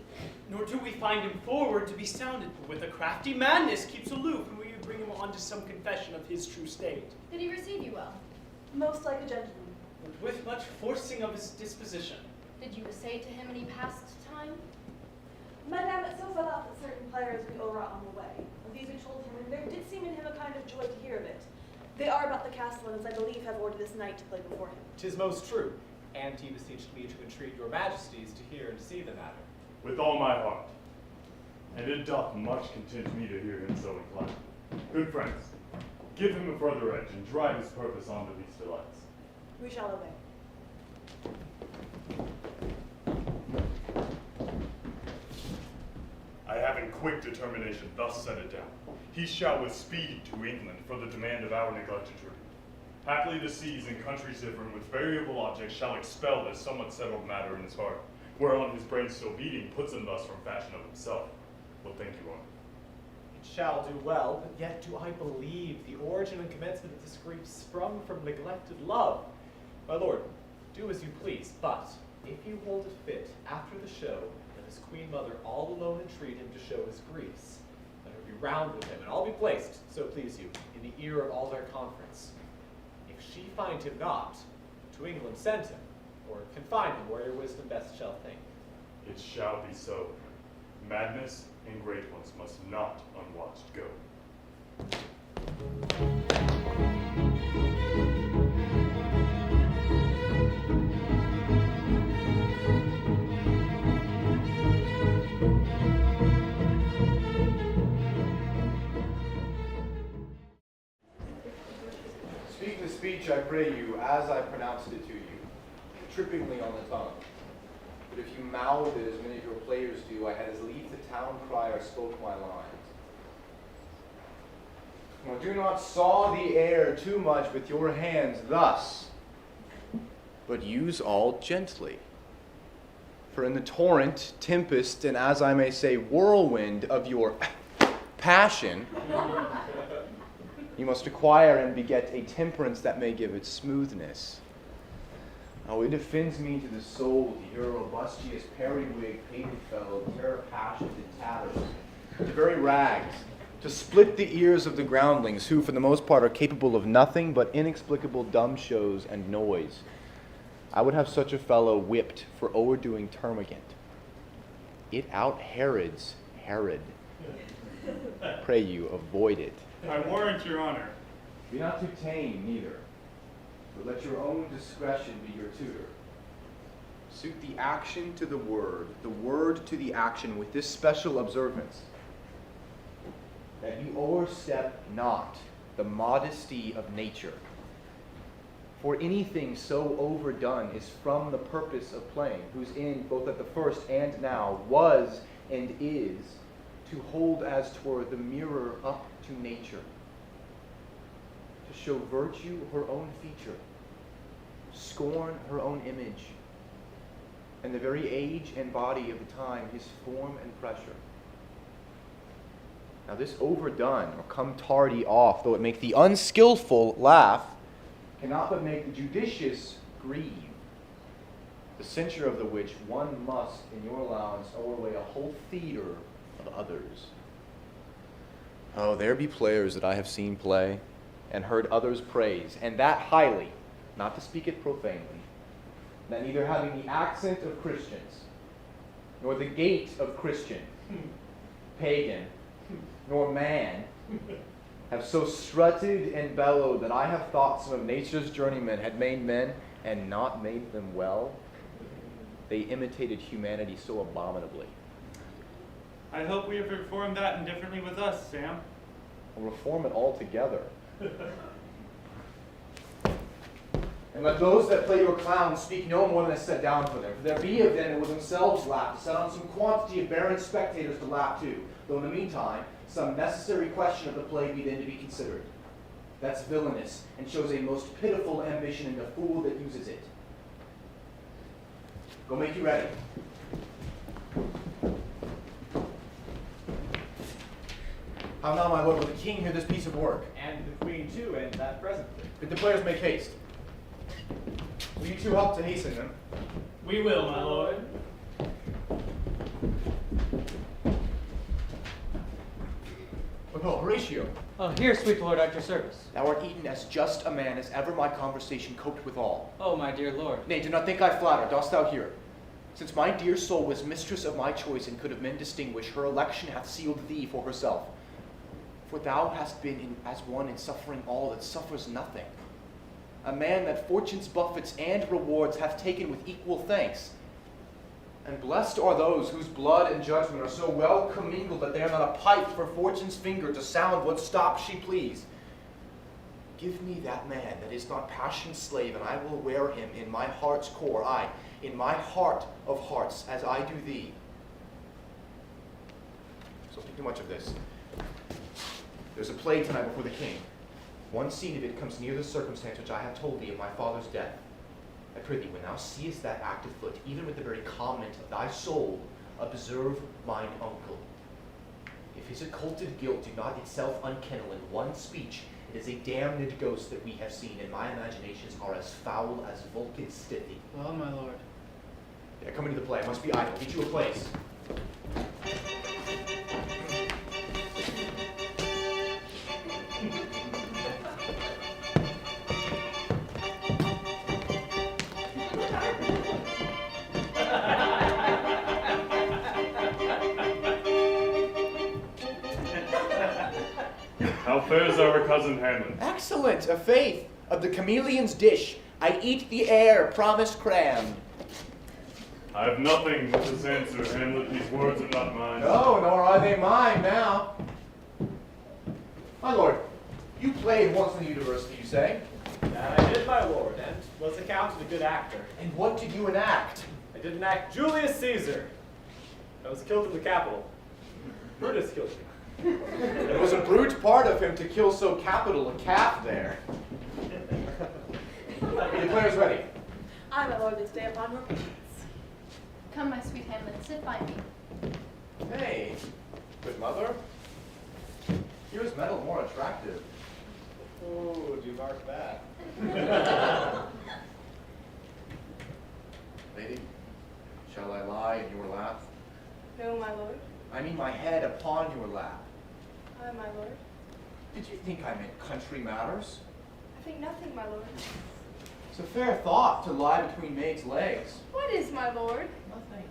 Speaker 17: Nor do we find him forward to be sounded, but with a crafty madness keeps aloof, and we bring him on to some confession of his true state.
Speaker 13: Did he receive you well?
Speaker 20: Most like a gentleman.
Speaker 17: But with much forcing of his disposition.
Speaker 13: Did you essay to him any past time?
Speaker 20: Madame, it so fell out that certain players we overwrought on the way. Of these we told him, and there did seem in him a kind of joy to hear of it. They are about the castle, and as I believe have ordered this knight to play before him.
Speaker 5: 'Tis most true, and he beseeched me to entreat your majesties to hear and to see the matter.
Speaker 14: With all my heart. And it doth much content me to hear him so inclined. Good friends, give him a further edge, and drive his purpose on to these delights.
Speaker 20: We shall obey.
Speaker 14: I have in quick determination thus set it down. He shall with speed to England for the demand of our neglected tribute. Happily the seas and countries differing with variable objects shall expel this somewhat settled matter in his heart, whereon his brain still beating puts him thus from fashion of himself. Well, thank you, Honor.
Speaker 5: It shall do well, but yet do I believe the origin and commencement of this grief sprung from neglected love. My lord, do as you please, but if you hold it fit, after the show, let his queen mother all alone entreat him to show his griefs. Let her be round with him, and all be placed, so please you, in the ear of all their conference. If she find him not, to England send him, or confine him where your wisdom best shall think.
Speaker 4: It shall be so. Madness and great ones must not unwatched go.
Speaker 1: Speak the speech, I pray you, as I pronounced it to you, trippingly on the tongue. But if you mouth it as many of your players do, I had as lief the town crier spoke my lines. Well, do not saw the air too much with your hands thus, but use all gently. For in the torrent, tempest, and as I may say, whirlwind of your passion, you must acquire and beget a temperance that may give it smoothness. Oh, it offends me to the soul to hear a robustious, periwig, painted fellow tear passion to tatters, to very rags, to split the ears of the groundlings, who for the most part are capable of nothing but inexplicable dumb shows and noise. I would have such a fellow whipped for overdoing termagant. It out Herods Herod. Pray you, avoid it.
Speaker 2: I warrant your honor.
Speaker 1: Be not too tame, neither, but let your own discretion be your tutor. Suit the action to the word to the action, with this special observance, that you overstep not the modesty of nature. For anything so overdone is from the purpose of playing, whose end, both at the first and now, was and is, to hold as 'twere the mirror up to nature, to show virtue her own feature, scorn her own image, and the very age and body of the time his form and pressure. Now this overdone, or come tardy off, though it make the unskillful laugh, cannot but make the judicious grieve, the censure of the which one must, in your allowance, o'erweigh a whole theatre of others. Oh, there be players that I have seen play, and heard others praise, and that highly, not to speak it profanely, that neither having the accent of Christians, nor the gait of Christian, pagan, nor man, have so strutted and bellowed that I have thought some of nature's journeymen had made men and not made them well. They imitated humanity so abominably.
Speaker 2: I hope we have reformed that indifferently with us, Sam.
Speaker 1: We'll reform it altogether. And let those that play your clowns speak no more than is set down for them. For there be of them that will themselves laugh, to set on some quantity of barren spectators to laugh too, though in the meantime some necessary question of the play be then to be considered. That's villainous, and shows a most pitiful ambition in the fool that uses it. Go make you ready. How now, my lord, will the king hear this piece of work?
Speaker 5: And the queen too, and that presently.
Speaker 1: Bid the players make haste. Will you two help to hasten them?
Speaker 22: We will, my lord.
Speaker 1: But no, Horatio.
Speaker 8: Oh, here, sweet lord, at your service.
Speaker 1: Thou art eaten as just a man as ever my conversation coped withal.
Speaker 8: Oh, my dear lord.
Speaker 1: Nay, do not think I flatter. Dost thou hear? Since my dear soul was mistress of my choice, and could of men distinguish, her election hath sealed thee for herself. For thou hast been as one in suffering all that suffers nothing. A man that fortune's buffets and rewards hath taken with equal thanks. And blessed are those whose blood and judgment are so well commingled that they are not a pipe for fortune's finger to sound what stop she please. Give me that man that is not passion's slave, and I will wear him in my heart's core, aye, in my heart of hearts, as I do thee. So think too much of this. There's a play tonight before the king. One scene of it comes near the circumstance which I have told thee of my father's death. I pray thee, when thou seest that act afoot, even with the very comment of thy soul, observe mine uncle. If his occulted guilt do not itself unkennel in one speech, it is a damned ghost that we have seen, and my imaginations are as foul as Vulcan's stithy.
Speaker 22: Well, my lord.
Speaker 1: Yeah, come into the play. I must be idle. Get you a place.
Speaker 4: How fares our cousin Hamlet?
Speaker 9: Excellent, a faith of the chameleon's dish. I eat the air, promise crammed.
Speaker 4: I have nothing with this answer, Hamlet. These words are not mine.
Speaker 9: No, nor are they mine now. My lord, you played once in the university, you say?
Speaker 5: That I did, my lord, and was accounted a good actor.
Speaker 9: And what did you enact?
Speaker 5: I did enact Julius Caesar. I was killed in the Capitol. Brutus killed me.
Speaker 9: It was a brute part of him to kill so capital a calf there. The player's ready.
Speaker 20: I, my lord, this day upon your patience.
Speaker 13: Come, my sweet Hamlet, sit by me.
Speaker 9: Hey, good mother. Here's metal more attractive.
Speaker 5: Oh, do you mark that?
Speaker 9: Lady, shall I lie in your lap?
Speaker 20: No, my lord.
Speaker 9: I mean my head upon your lap.
Speaker 20: I, my lord.
Speaker 9: Did you think I meant country matters?
Speaker 20: I think nothing, my lord.
Speaker 9: It's a fair thought to lie between maids' legs.
Speaker 20: What is, my lord?
Speaker 9: Nothing.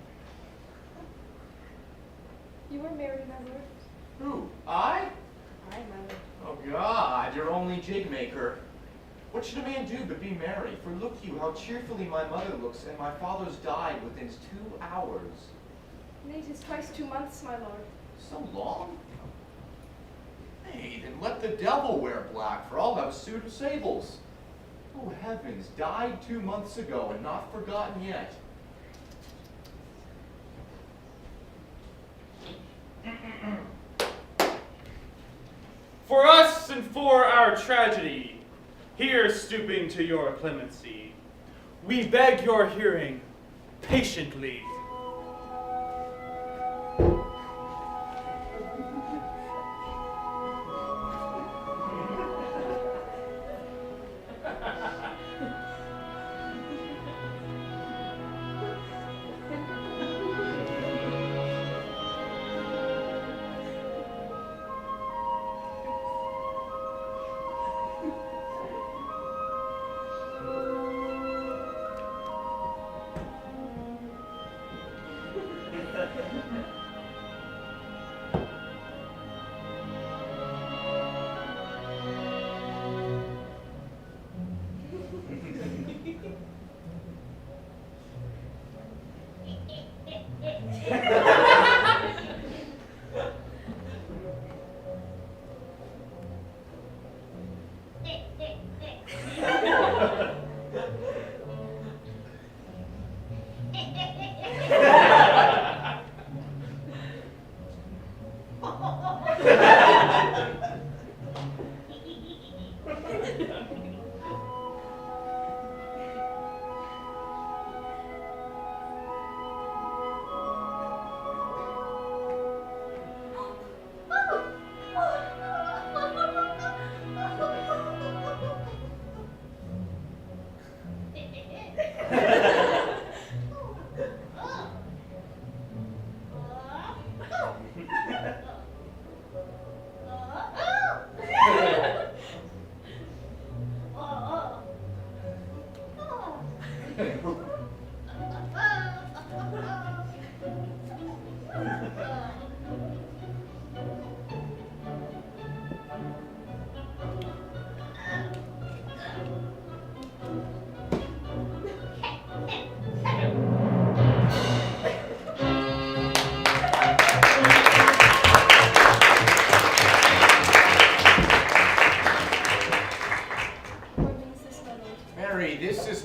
Speaker 20: You are married, my lord.
Speaker 9: Who? I?
Speaker 20: I, my lord.
Speaker 9: Oh God, your only jig maker. What should a man do but be merry? For look you how cheerfully my mother looks, and my father's died within 2 hours.
Speaker 20: Nay, 'tis twice 2 months, my lord.
Speaker 9: So long? Nay, then let the devil wear black, for I'll have a suit of sables. Oh heavens, died 2 months ago and not forgotten yet.
Speaker 2: For us and for our tragedy, here stooping to your clemency, we beg your hearing patiently.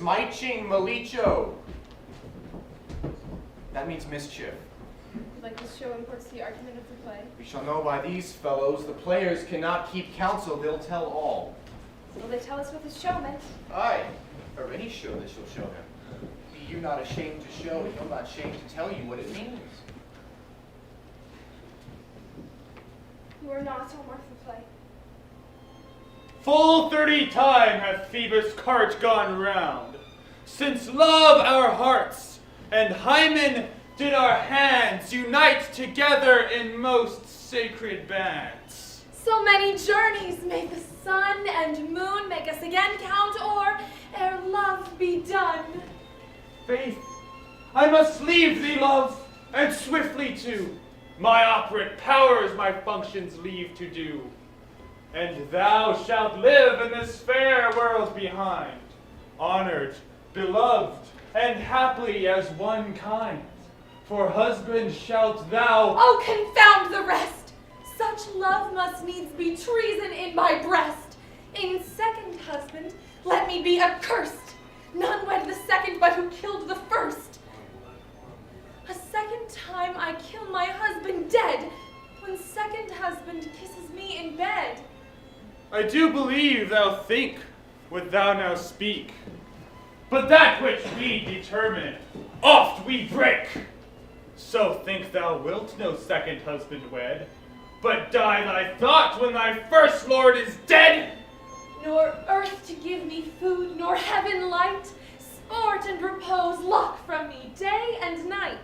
Speaker 9: Maiching Malicho. That means mischief.
Speaker 15: Would like this show imports the argument of the play?
Speaker 9: We shall know by these fellows. The players cannot keep counsel, they'll tell all.
Speaker 15: Will they tell us what this show meant?
Speaker 9: Aye, or any show that shall show him. Be you not ashamed to show, and he'll not ashamed to tell you what it means.
Speaker 15: You are not so mirth and play.
Speaker 2: Full 30 time hath Phoebus' cart gone round, since love our hearts, and Hymen did our hands unite together in most sacred bands.
Speaker 19: So many journeys may the sun and moon make us again count o'er, ere love be done.
Speaker 2: Faith, I must leave thee, love, and swiftly too. My operate powers my functions leave to do. And thou shalt live in this fair world behind, honored, beloved, and happily as one kind. For husband shalt thou—
Speaker 19: Oh, confound the rest! Such love must needs be treason in my breast. In second husband, let me be accursed. None wed the second but who killed the first. A second time I kill my husband dead, when second husband kisses me in bed.
Speaker 2: I do believe thou think what thou now speak, but that which we determine, oft we break. So think thou wilt no second husband wed, but die thy thought when thy first lord is dead.
Speaker 19: Nor earth to give me food, nor heaven light, sport and repose lock from me day and night.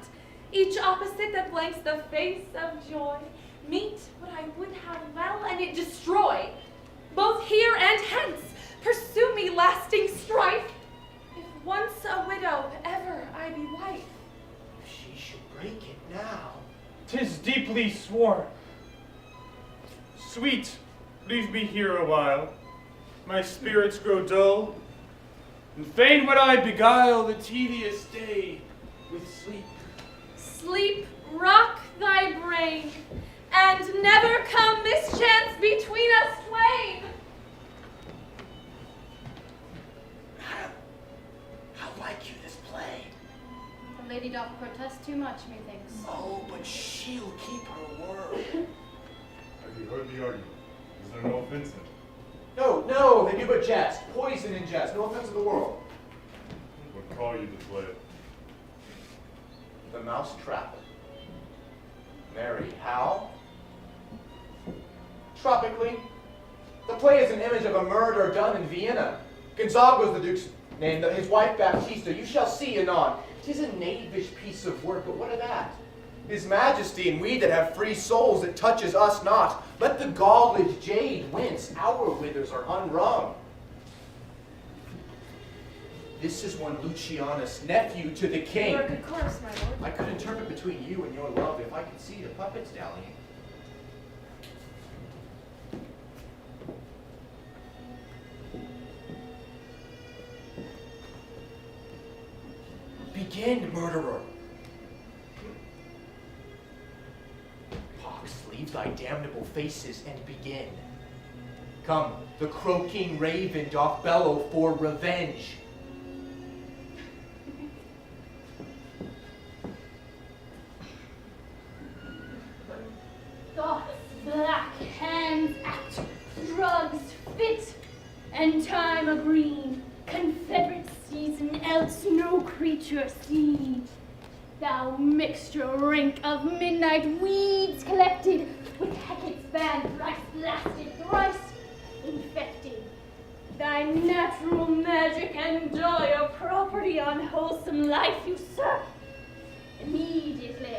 Speaker 19: Each opposite that blanks the face of joy, meet what I would have well, and it destroy. Both here and hence, pursue me lasting strife. If once a widow, ever I be wife.
Speaker 1: If she should break it now.
Speaker 2: 'Tis deeply sworn. Sweet, leave me here a while. My spirits grow dull, and fain would I beguile the tedious day with sleep.
Speaker 19: Sleep, rock thy brain, and never come mischance between us twain.
Speaker 1: Madam, how like you this play?
Speaker 13: The lady doth protest too much, methinks.
Speaker 1: Oh, but she'll keep her word.
Speaker 3: Have you heard the argument? Is there no offense in it?
Speaker 9: No, they do but jest. Poison in jest. No offense in the world.
Speaker 3: What call you to play?
Speaker 1: The Mouse Trap. Mary, how?
Speaker 9: Tropically. The play is an image of a murder done in Vienna. Gonzago's the Duke's name, his wife Baptista. You shall see anon. 'Tis a knavish piece of work, but what of that? His Majesty and we that have free souls, it touches us not. Let the galled jade wince, our withers are unwrung. This is one Lucianus, nephew to the king.
Speaker 15: You are a good chorus, my lord.
Speaker 1: I could interpret between you and your love if I could see the puppets dallying. Begin, murderer. Pox, leave thy damnable faces and begin. Come, the croaking raven doth bellow for revenge.
Speaker 21: Thoughts, black hands act, drugs fit, and time a green, Confederate season, else no creature seen. Thou mixture rank of midnight weeds collected, with Hecate's band thrice blasted, thrice infected. Thy natural magic and dire property on wholesome life usurp immediately.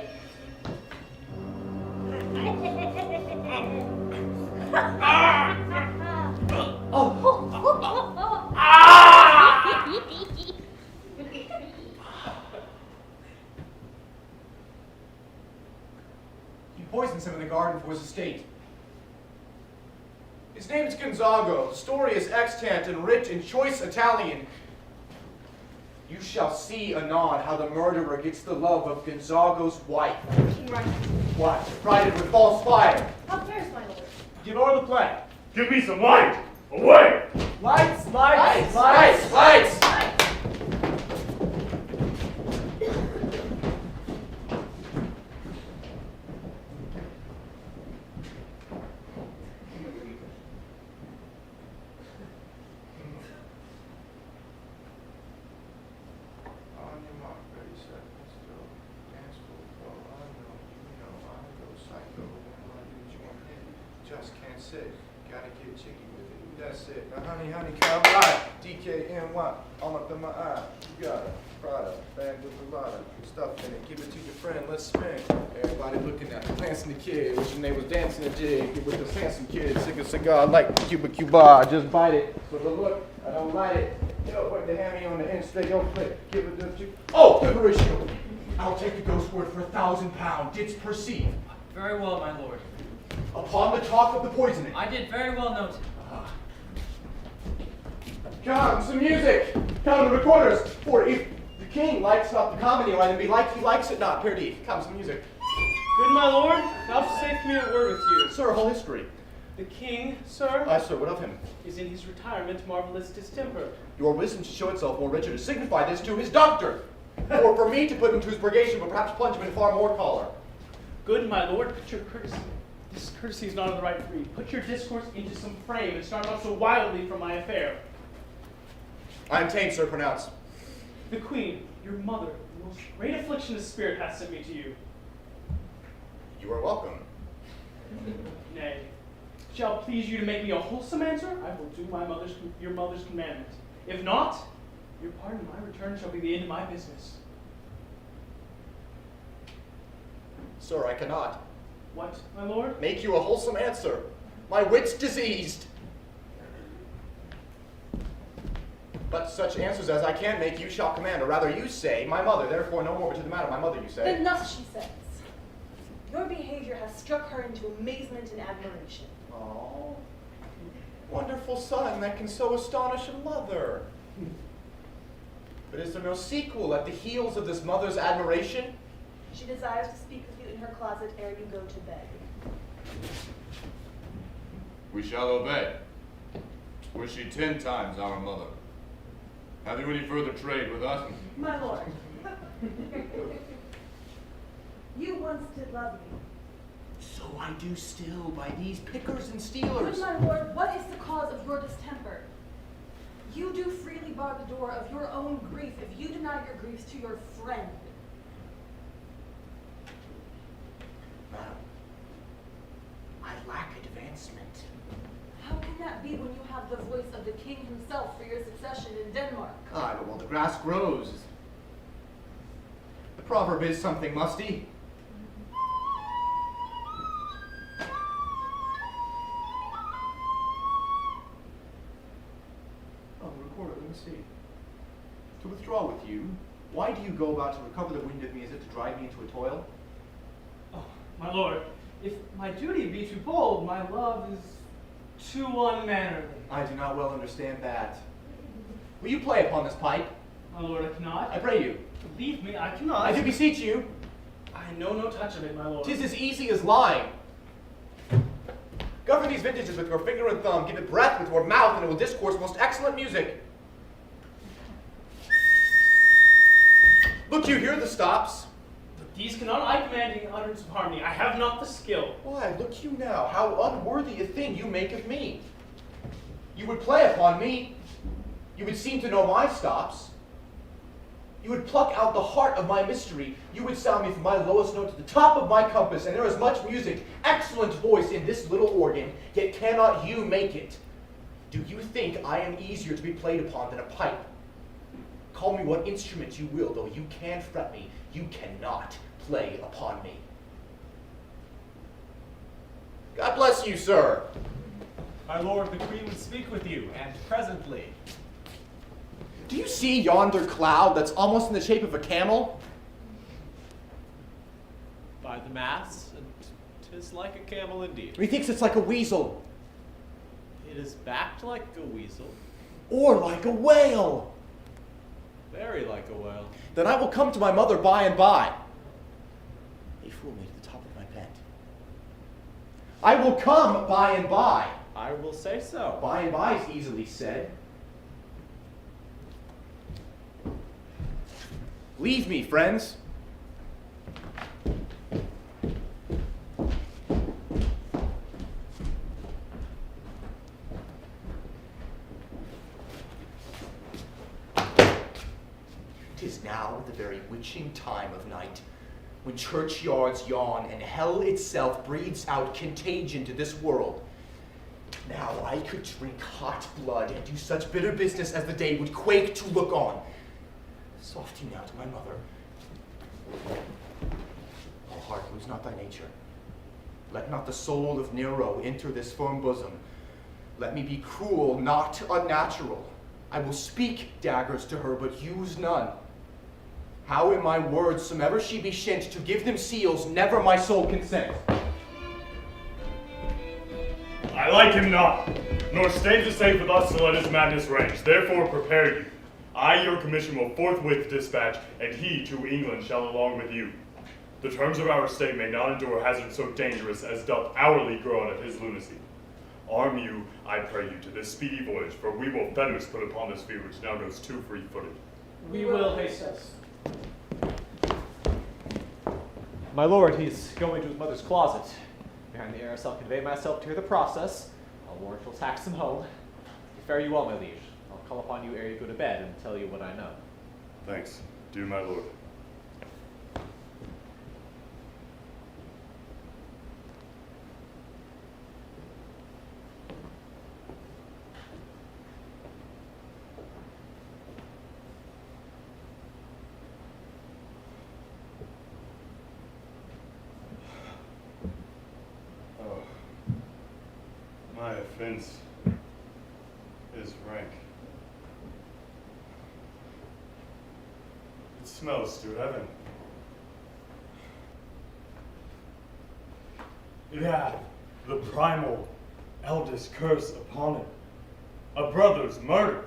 Speaker 9: You poisoned him in the garden for his estate. His name is Gonzago. The story is extant and rich in choice Italian. You shall see anon how the murderer gets the love of Gonzago's wife.
Speaker 15: King Rice.
Speaker 9: What? Prided with false fire.
Speaker 15: How fares my lord?
Speaker 9: Give over the play.
Speaker 4: Give me some light! Away!
Speaker 5: Lights!
Speaker 9: Lights!
Speaker 1: On your mark, ready, set, let's go. Dance, go, I know, you know, I go psycho when I lose your head.
Speaker 11: That's it. Gotta get chicky with it. That's it. Now, honey, come right. DKNY, all up in my eye. You got it. Product, bag with a lot of stuff in it. Give it to your friend, let's spin. Everybody looking at me, glancing the kid. What's your name was dancing a jig. Get with this handsome kid. Sick a cigar like Cuba. I just bite it. With a look, I don't light it. Yo, put the hammy on the end, stay yo, click. Give it to you. Oh, good ratio. I'll take a ghost word for 1,000 pounds. Didst perceive.
Speaker 8: Very well, my lord.
Speaker 11: Upon the talk of the poisoning.
Speaker 8: I did very well note.
Speaker 11: Come, some music. Come, the recorders. For if the king likes not the comedy, why then be like he likes it not. Perdie, come, some music.
Speaker 22: Good my lord, vouchsafe me a word with you.
Speaker 11: Sir, whole history.
Speaker 22: The king, sir,
Speaker 11: Aye, sir, what of him?
Speaker 22: is in his retirement marvelous distemper.
Speaker 11: Your wisdom should show itself more richer to signify this to his doctor. Or for me to put him to his purgation, but perhaps plunge him in far more choler.
Speaker 22: Good my lord, put your courtesy. This courtesy is not of the right breed. Put your discourse into some frame and start not so wildly from my affair.
Speaker 11: I am tame, sir, pronounce.
Speaker 22: The queen, your mother, the most great affliction of spirit hath sent me to you.
Speaker 11: You are welcome.
Speaker 22: Nay, shall it please you to make me a wholesome answer? I will do your mother's commandment. If not, your pardon, my return shall be the end of my business.
Speaker 11: Sir, I cannot.
Speaker 22: What, my lord?
Speaker 11: Make you a wholesome answer. My wit's diseased. But such answers as I can make you shall command, or rather you say, my mother, therefore no more but to the matter, my mother, you say.
Speaker 20: Enough, she says. Your behavior has struck her into amazement and admiration.
Speaker 11: Oh, wonderful son that can so astonish a mother. But is there no sequel at the heels of this mother's admiration?
Speaker 20: She desires to speak with you in her closet ere you go to bed.
Speaker 18: We shall obey. Were she 10 times our mother. Have you any further trade with us?
Speaker 20: My lord, you once did love me.
Speaker 1: So I do still by these pickers and stealers.
Speaker 20: Good my lord, what is the cause of your distemper? You do freely bar the door of your own grief if you deny your griefs to your friend.
Speaker 1: Madam, I lack advancement.
Speaker 20: How can that be when you have the voice of the king himself for your succession in Denmark?
Speaker 1: Aye, but while the grass grows. The proverb is something musty.
Speaker 11: Oh, recorder, let me see. To withdraw with you, why do you go about to recover the wind of me as if to drive me into a toil?
Speaker 22: Oh, my lord, if my duty be too bold, my love is too unmannerly.
Speaker 11: I do not well understand that. Will you play upon this pipe?
Speaker 22: My lord, I cannot.
Speaker 11: I pray you.
Speaker 22: Believe me, I cannot.
Speaker 11: I do beseech you.
Speaker 22: I know no touch of it, my lord.
Speaker 11: 'Tis as easy as lying. Govern these vintages with your finger and thumb. Give it breath with your mouth, and it will discourse most excellent music. Look, you hear the stops.
Speaker 22: But these cannot I command in utterance of harmony. I have not the skill.
Speaker 11: Why, look you now, how unworthy a thing you make of me. You would play upon me. You would seem to know my stops. You would pluck out the heart of my mystery. You would sound me from my lowest note to the top of my compass, and there is much music, excellent voice in this little organ, yet cannot you make it. Do you think I am easier to be played upon than a pipe? Call me what instrument you will, though you can fret me, you cannot play upon me. God bless you, sir.
Speaker 5: My lord, the queen would speak with you, and presently.
Speaker 11: Do you see yonder cloud that's almost in the shape of a camel?
Speaker 5: By the mass, 'tis like a camel indeed.
Speaker 11: Methinks it's like a weasel.
Speaker 5: It is backed like a weasel.
Speaker 11: Or like a whale.
Speaker 5: Very like a whale.
Speaker 11: Then I will come to my mother by and by. They fool me to the top of my bent. I will come by and by.
Speaker 5: I will say so.
Speaker 11: By and by is easily said. Leave me, friends. "'Tis now the very witching time of night, when churchyards yawn and hell itself breathes out contagion to this world.
Speaker 1: Now I could drink hot blood and do such bitter business as the day would quake to look on. Softy now to my mother. O heart, lose not thy nature. Let not the soul of Nero enter this firm bosom. Let me be cruel, not unnatural. I will speak daggers to her, but use none. How in my words, somever she be shent, to give them seals, never my soul consent.
Speaker 4: I like him not, nor stay to safe with us to let his madness range. Therefore prepare you. I your commission will forthwith dispatch, and he to England shall along with you. The terms of our state may not endure hazard so dangerous as doth hourly grow out of his lunacy. Arm you, I pray you, to this speedy voyage, for we will fetters put upon this fear which now goes too free-footed.
Speaker 22: We will hasten.
Speaker 5: My lord, he's going to his mother's closet. Behind the arras, I'll convey myself to hear the process. I'll warrant he'll tax him home. Fare you well, my liege. I'll call upon you ere you go to bed and tell you what I know.
Speaker 4: Thanks. Do, my lord. My offense is rank. It smells to heaven. It hath the primal eldest curse upon it, a brother's murder.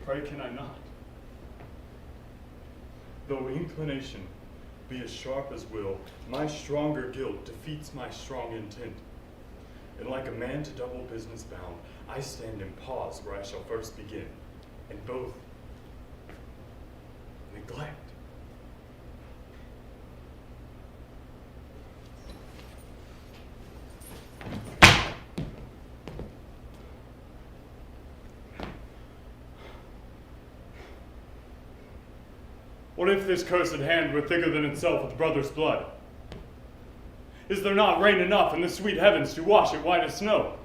Speaker 4: Pray can I not? Though inclination be as sharp as will, my stronger guilt defeats my strong intent. And like a man to double business bound, I stand in pause where I shall first begin, and both neglect. What if this cursed hand were thicker than itself with brother's blood? Is there not rain enough in the sweet heavens to wash it white as snow?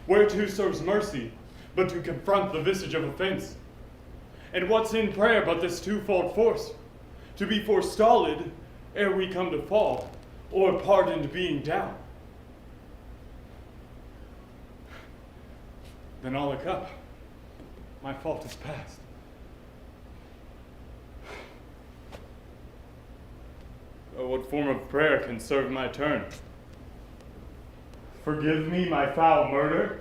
Speaker 4: Whereto serves mercy, but to confront the visage of offense? And what's in prayer but this twofold force? To be forestalled ere we come to fall, or pardoned being down? Then all a cup, my fault is past. Oh, what form of prayer can serve my turn? Forgive me my foul murder?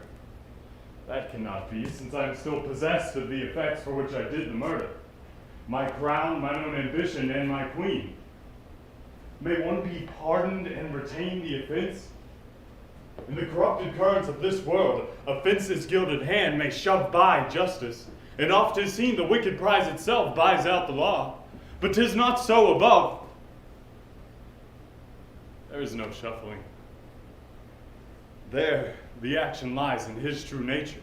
Speaker 4: That cannot be, since I am still possessed of the effects for which I did the murder. My crown, my own ambition, and my queen. May one be pardoned and retain the offense? In the corrupted currents of this world, offense's gilded hand may shove by justice, and oft 'tis seen the wicked prize itself buys out the law. But 'tis not so above. There is no shuffling. There, the action lies in his true nature,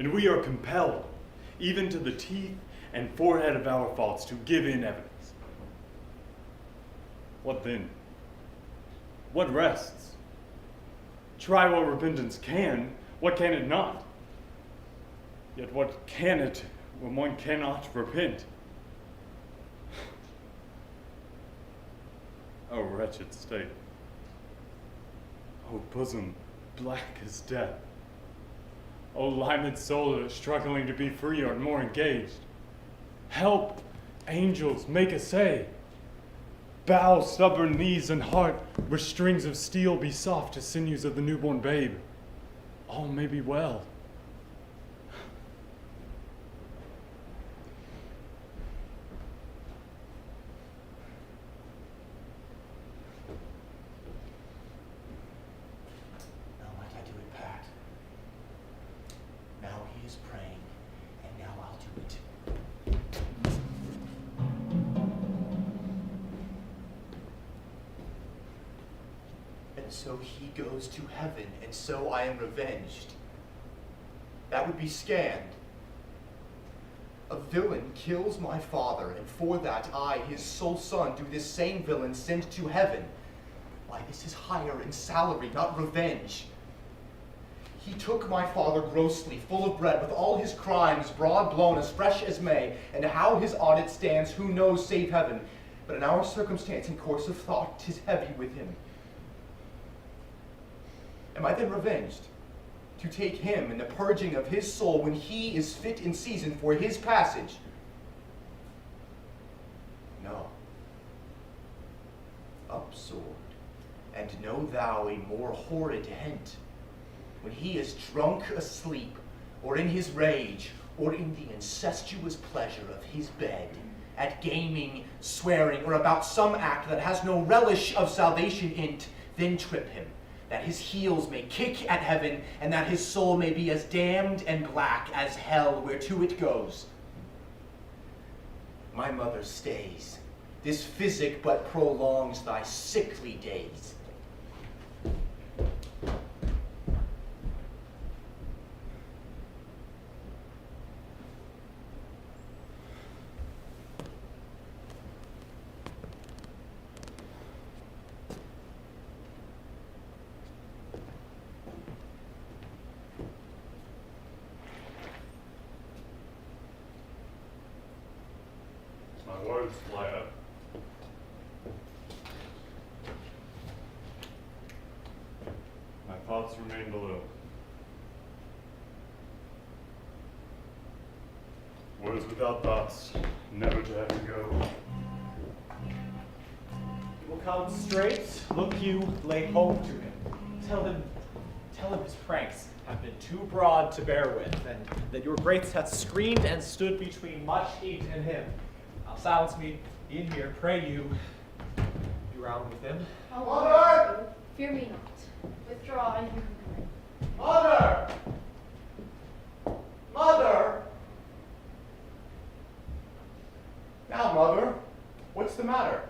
Speaker 4: and we are compelled, even to the teeth and forehead of our faults, to give in evidence. What then? What rests? Try what repentance can, what can it not? Yet what can it when one cannot repent? O wretched state. O bosom black as death. O limed soul struggling to be free or more engaged. Help, angels, make essay. Bow stubborn knees and heart, where strings of steel be soft as sinews of the newborn babe. All may be well.
Speaker 1: So he goes to heaven, and so I am revenged. That would be scanned. A villain kills my father, and for that I, his sole son, do this same villain send to heaven. Why, this is hire and salary, not revenge. He took my father grossly, full of bread, with all his crimes, broad blown, as fresh as May, and how his audit stands, who knows save heaven. But in our circumstance and course of thought, 'tis heavy with him. Am I then revenged? To take him in the purging of his soul when he is fit in season for his passage? No. Up, sword, and know thou a more horrid hint. When he is drunk asleep, or in his rage, or in the incestuous pleasure of his bed, at gaming, swearing, or about some act that has no relish of salvation in't, then trip him, that his heels may kick at heaven, and that his soul may be as damned and black as hell whereto it goes. My mother stays. This physic but prolongs thy sickly days.
Speaker 4: My words fly up. My thoughts remain below. Words without thoughts, never to heaven go.
Speaker 5: He will come straight, look you, lay hold to him. Tell him his pranks have been too broad to bear with, and that your grace hath screened and stood between much heat and him. Now silence me in here, pray you. Be round with him.
Speaker 13: Mother! Fear me not. Withdraw and hear him coming.
Speaker 1: Mother! Mother! Now, mother, what's the matter?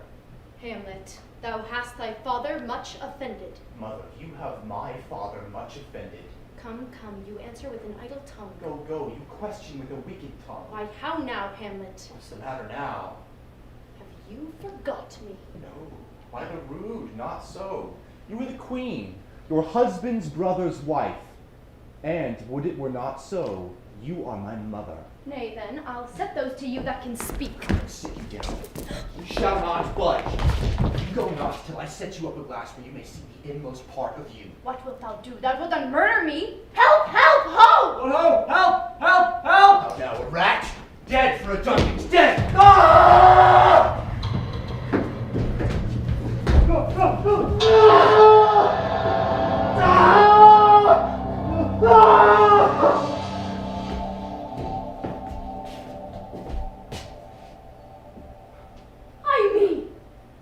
Speaker 13: Hamlet, thou hast thy father much offended.
Speaker 1: Mother, you have my father much offended.
Speaker 13: Come, you answer with an idle tongue.
Speaker 1: Go, you question with a wicked tongue.
Speaker 13: Why, how now, Hamlet?
Speaker 1: What's the matter now?
Speaker 13: Have you forgot me?
Speaker 1: No, why the rude, not so. You are the queen, your husband's brother's wife. And, would it were not so, you are my mother.
Speaker 13: Nay then, I'll set those to you that can speak.
Speaker 1: Sit you down. You shall not budge. You go not till I set you up a glass where you may see the inmost part of you.
Speaker 13: What wilt thou do? Thou wilt thou murder me? Help, help, ho!
Speaker 5: Oh no, help, help, help!
Speaker 1: Now, a rat, dead for a Duncan's dead! Ah!
Speaker 13: Ay me!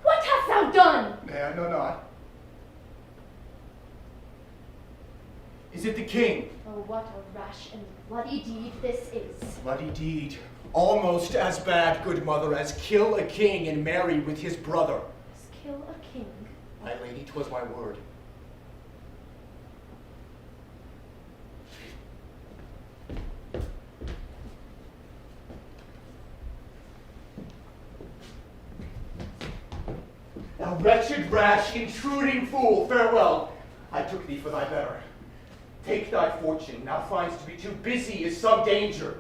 Speaker 13: What hast thou done?
Speaker 1: Nay, I know not. Is it the king?
Speaker 13: Oh, what a rash and bloody deed this is.
Speaker 1: Bloody deed. Almost as bad, good mother, as kill a king and marry with his brother.
Speaker 13: As kill a king?
Speaker 1: My lady, 'twas my word. Thou wretched, rash, intruding fool, farewell. I took thee for thy better. Take thy fortune, now finds to be too busy is some danger.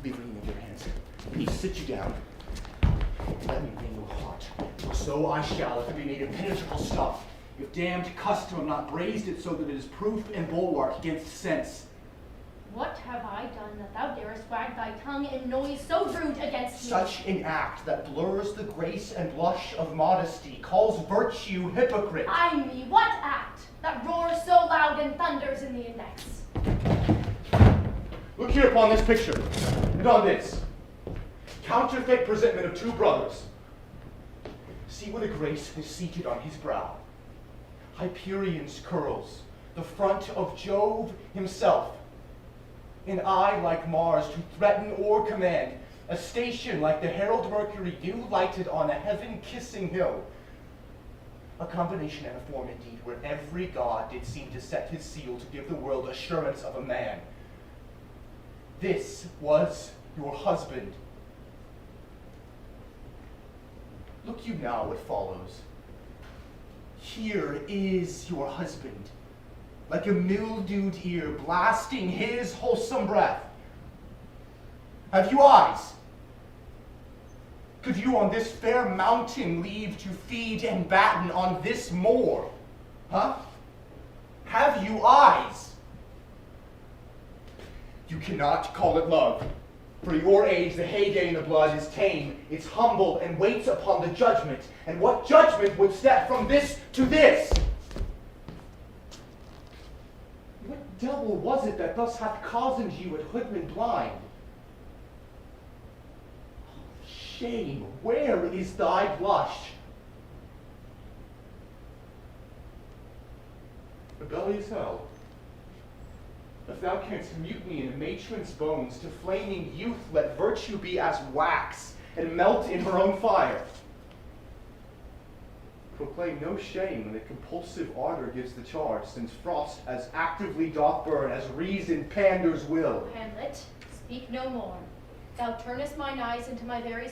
Speaker 1: Be wringing of your hands. Please sit you down. Let me wring your heart. For so I shall, if it be made impenetrable stuff. If damned custom have not brazed it so that it is proof and bulwark against sense.
Speaker 13: What have I done that thou darest wag thy tongue in noise so rude against me?
Speaker 1: Such an act that blurs the grace and blush of modesty, calls virtue hypocrite.
Speaker 13: Ay me, what act that roars so loud and thunders in the index?
Speaker 1: Look here upon this picture, and on this. Counterfeit presentment of two brothers. See what a grace is seated on his brow. Hyperion's curls, the front of Jove himself. An eye like Mars to threaten or command, a station like the herald Mercury new lighted on a heaven-kissing hill. A combination and a form indeed, where every god did seem to set his seal to give the world assurance of a man. This was your husband. Look you now what follows. Here is your husband, like a mildewed ear, blasting his wholesome breath. Have you eyes? Could you on this fair mountain leave to feed and batten on this moor? Huh? Have you eyes? You cannot call it love. For your age, the heyday in the blood is tame, it's humble, and waits upon the judgment. And what judgment would step from this to this? What devil was it that thus hath cozened you at Hoodman blind? Shame, where is thy blush? Rebellious hell, if thou canst mute me in a matron's bones, to flaming youth let virtue be as wax, and melt in her own fire. Proclaim no shame when the compulsive ardor gives the charge, since frost as actively doth burn as reason panders will.
Speaker 13: Hamlet, speak no more. Thou turnest mine eyes into my very soul.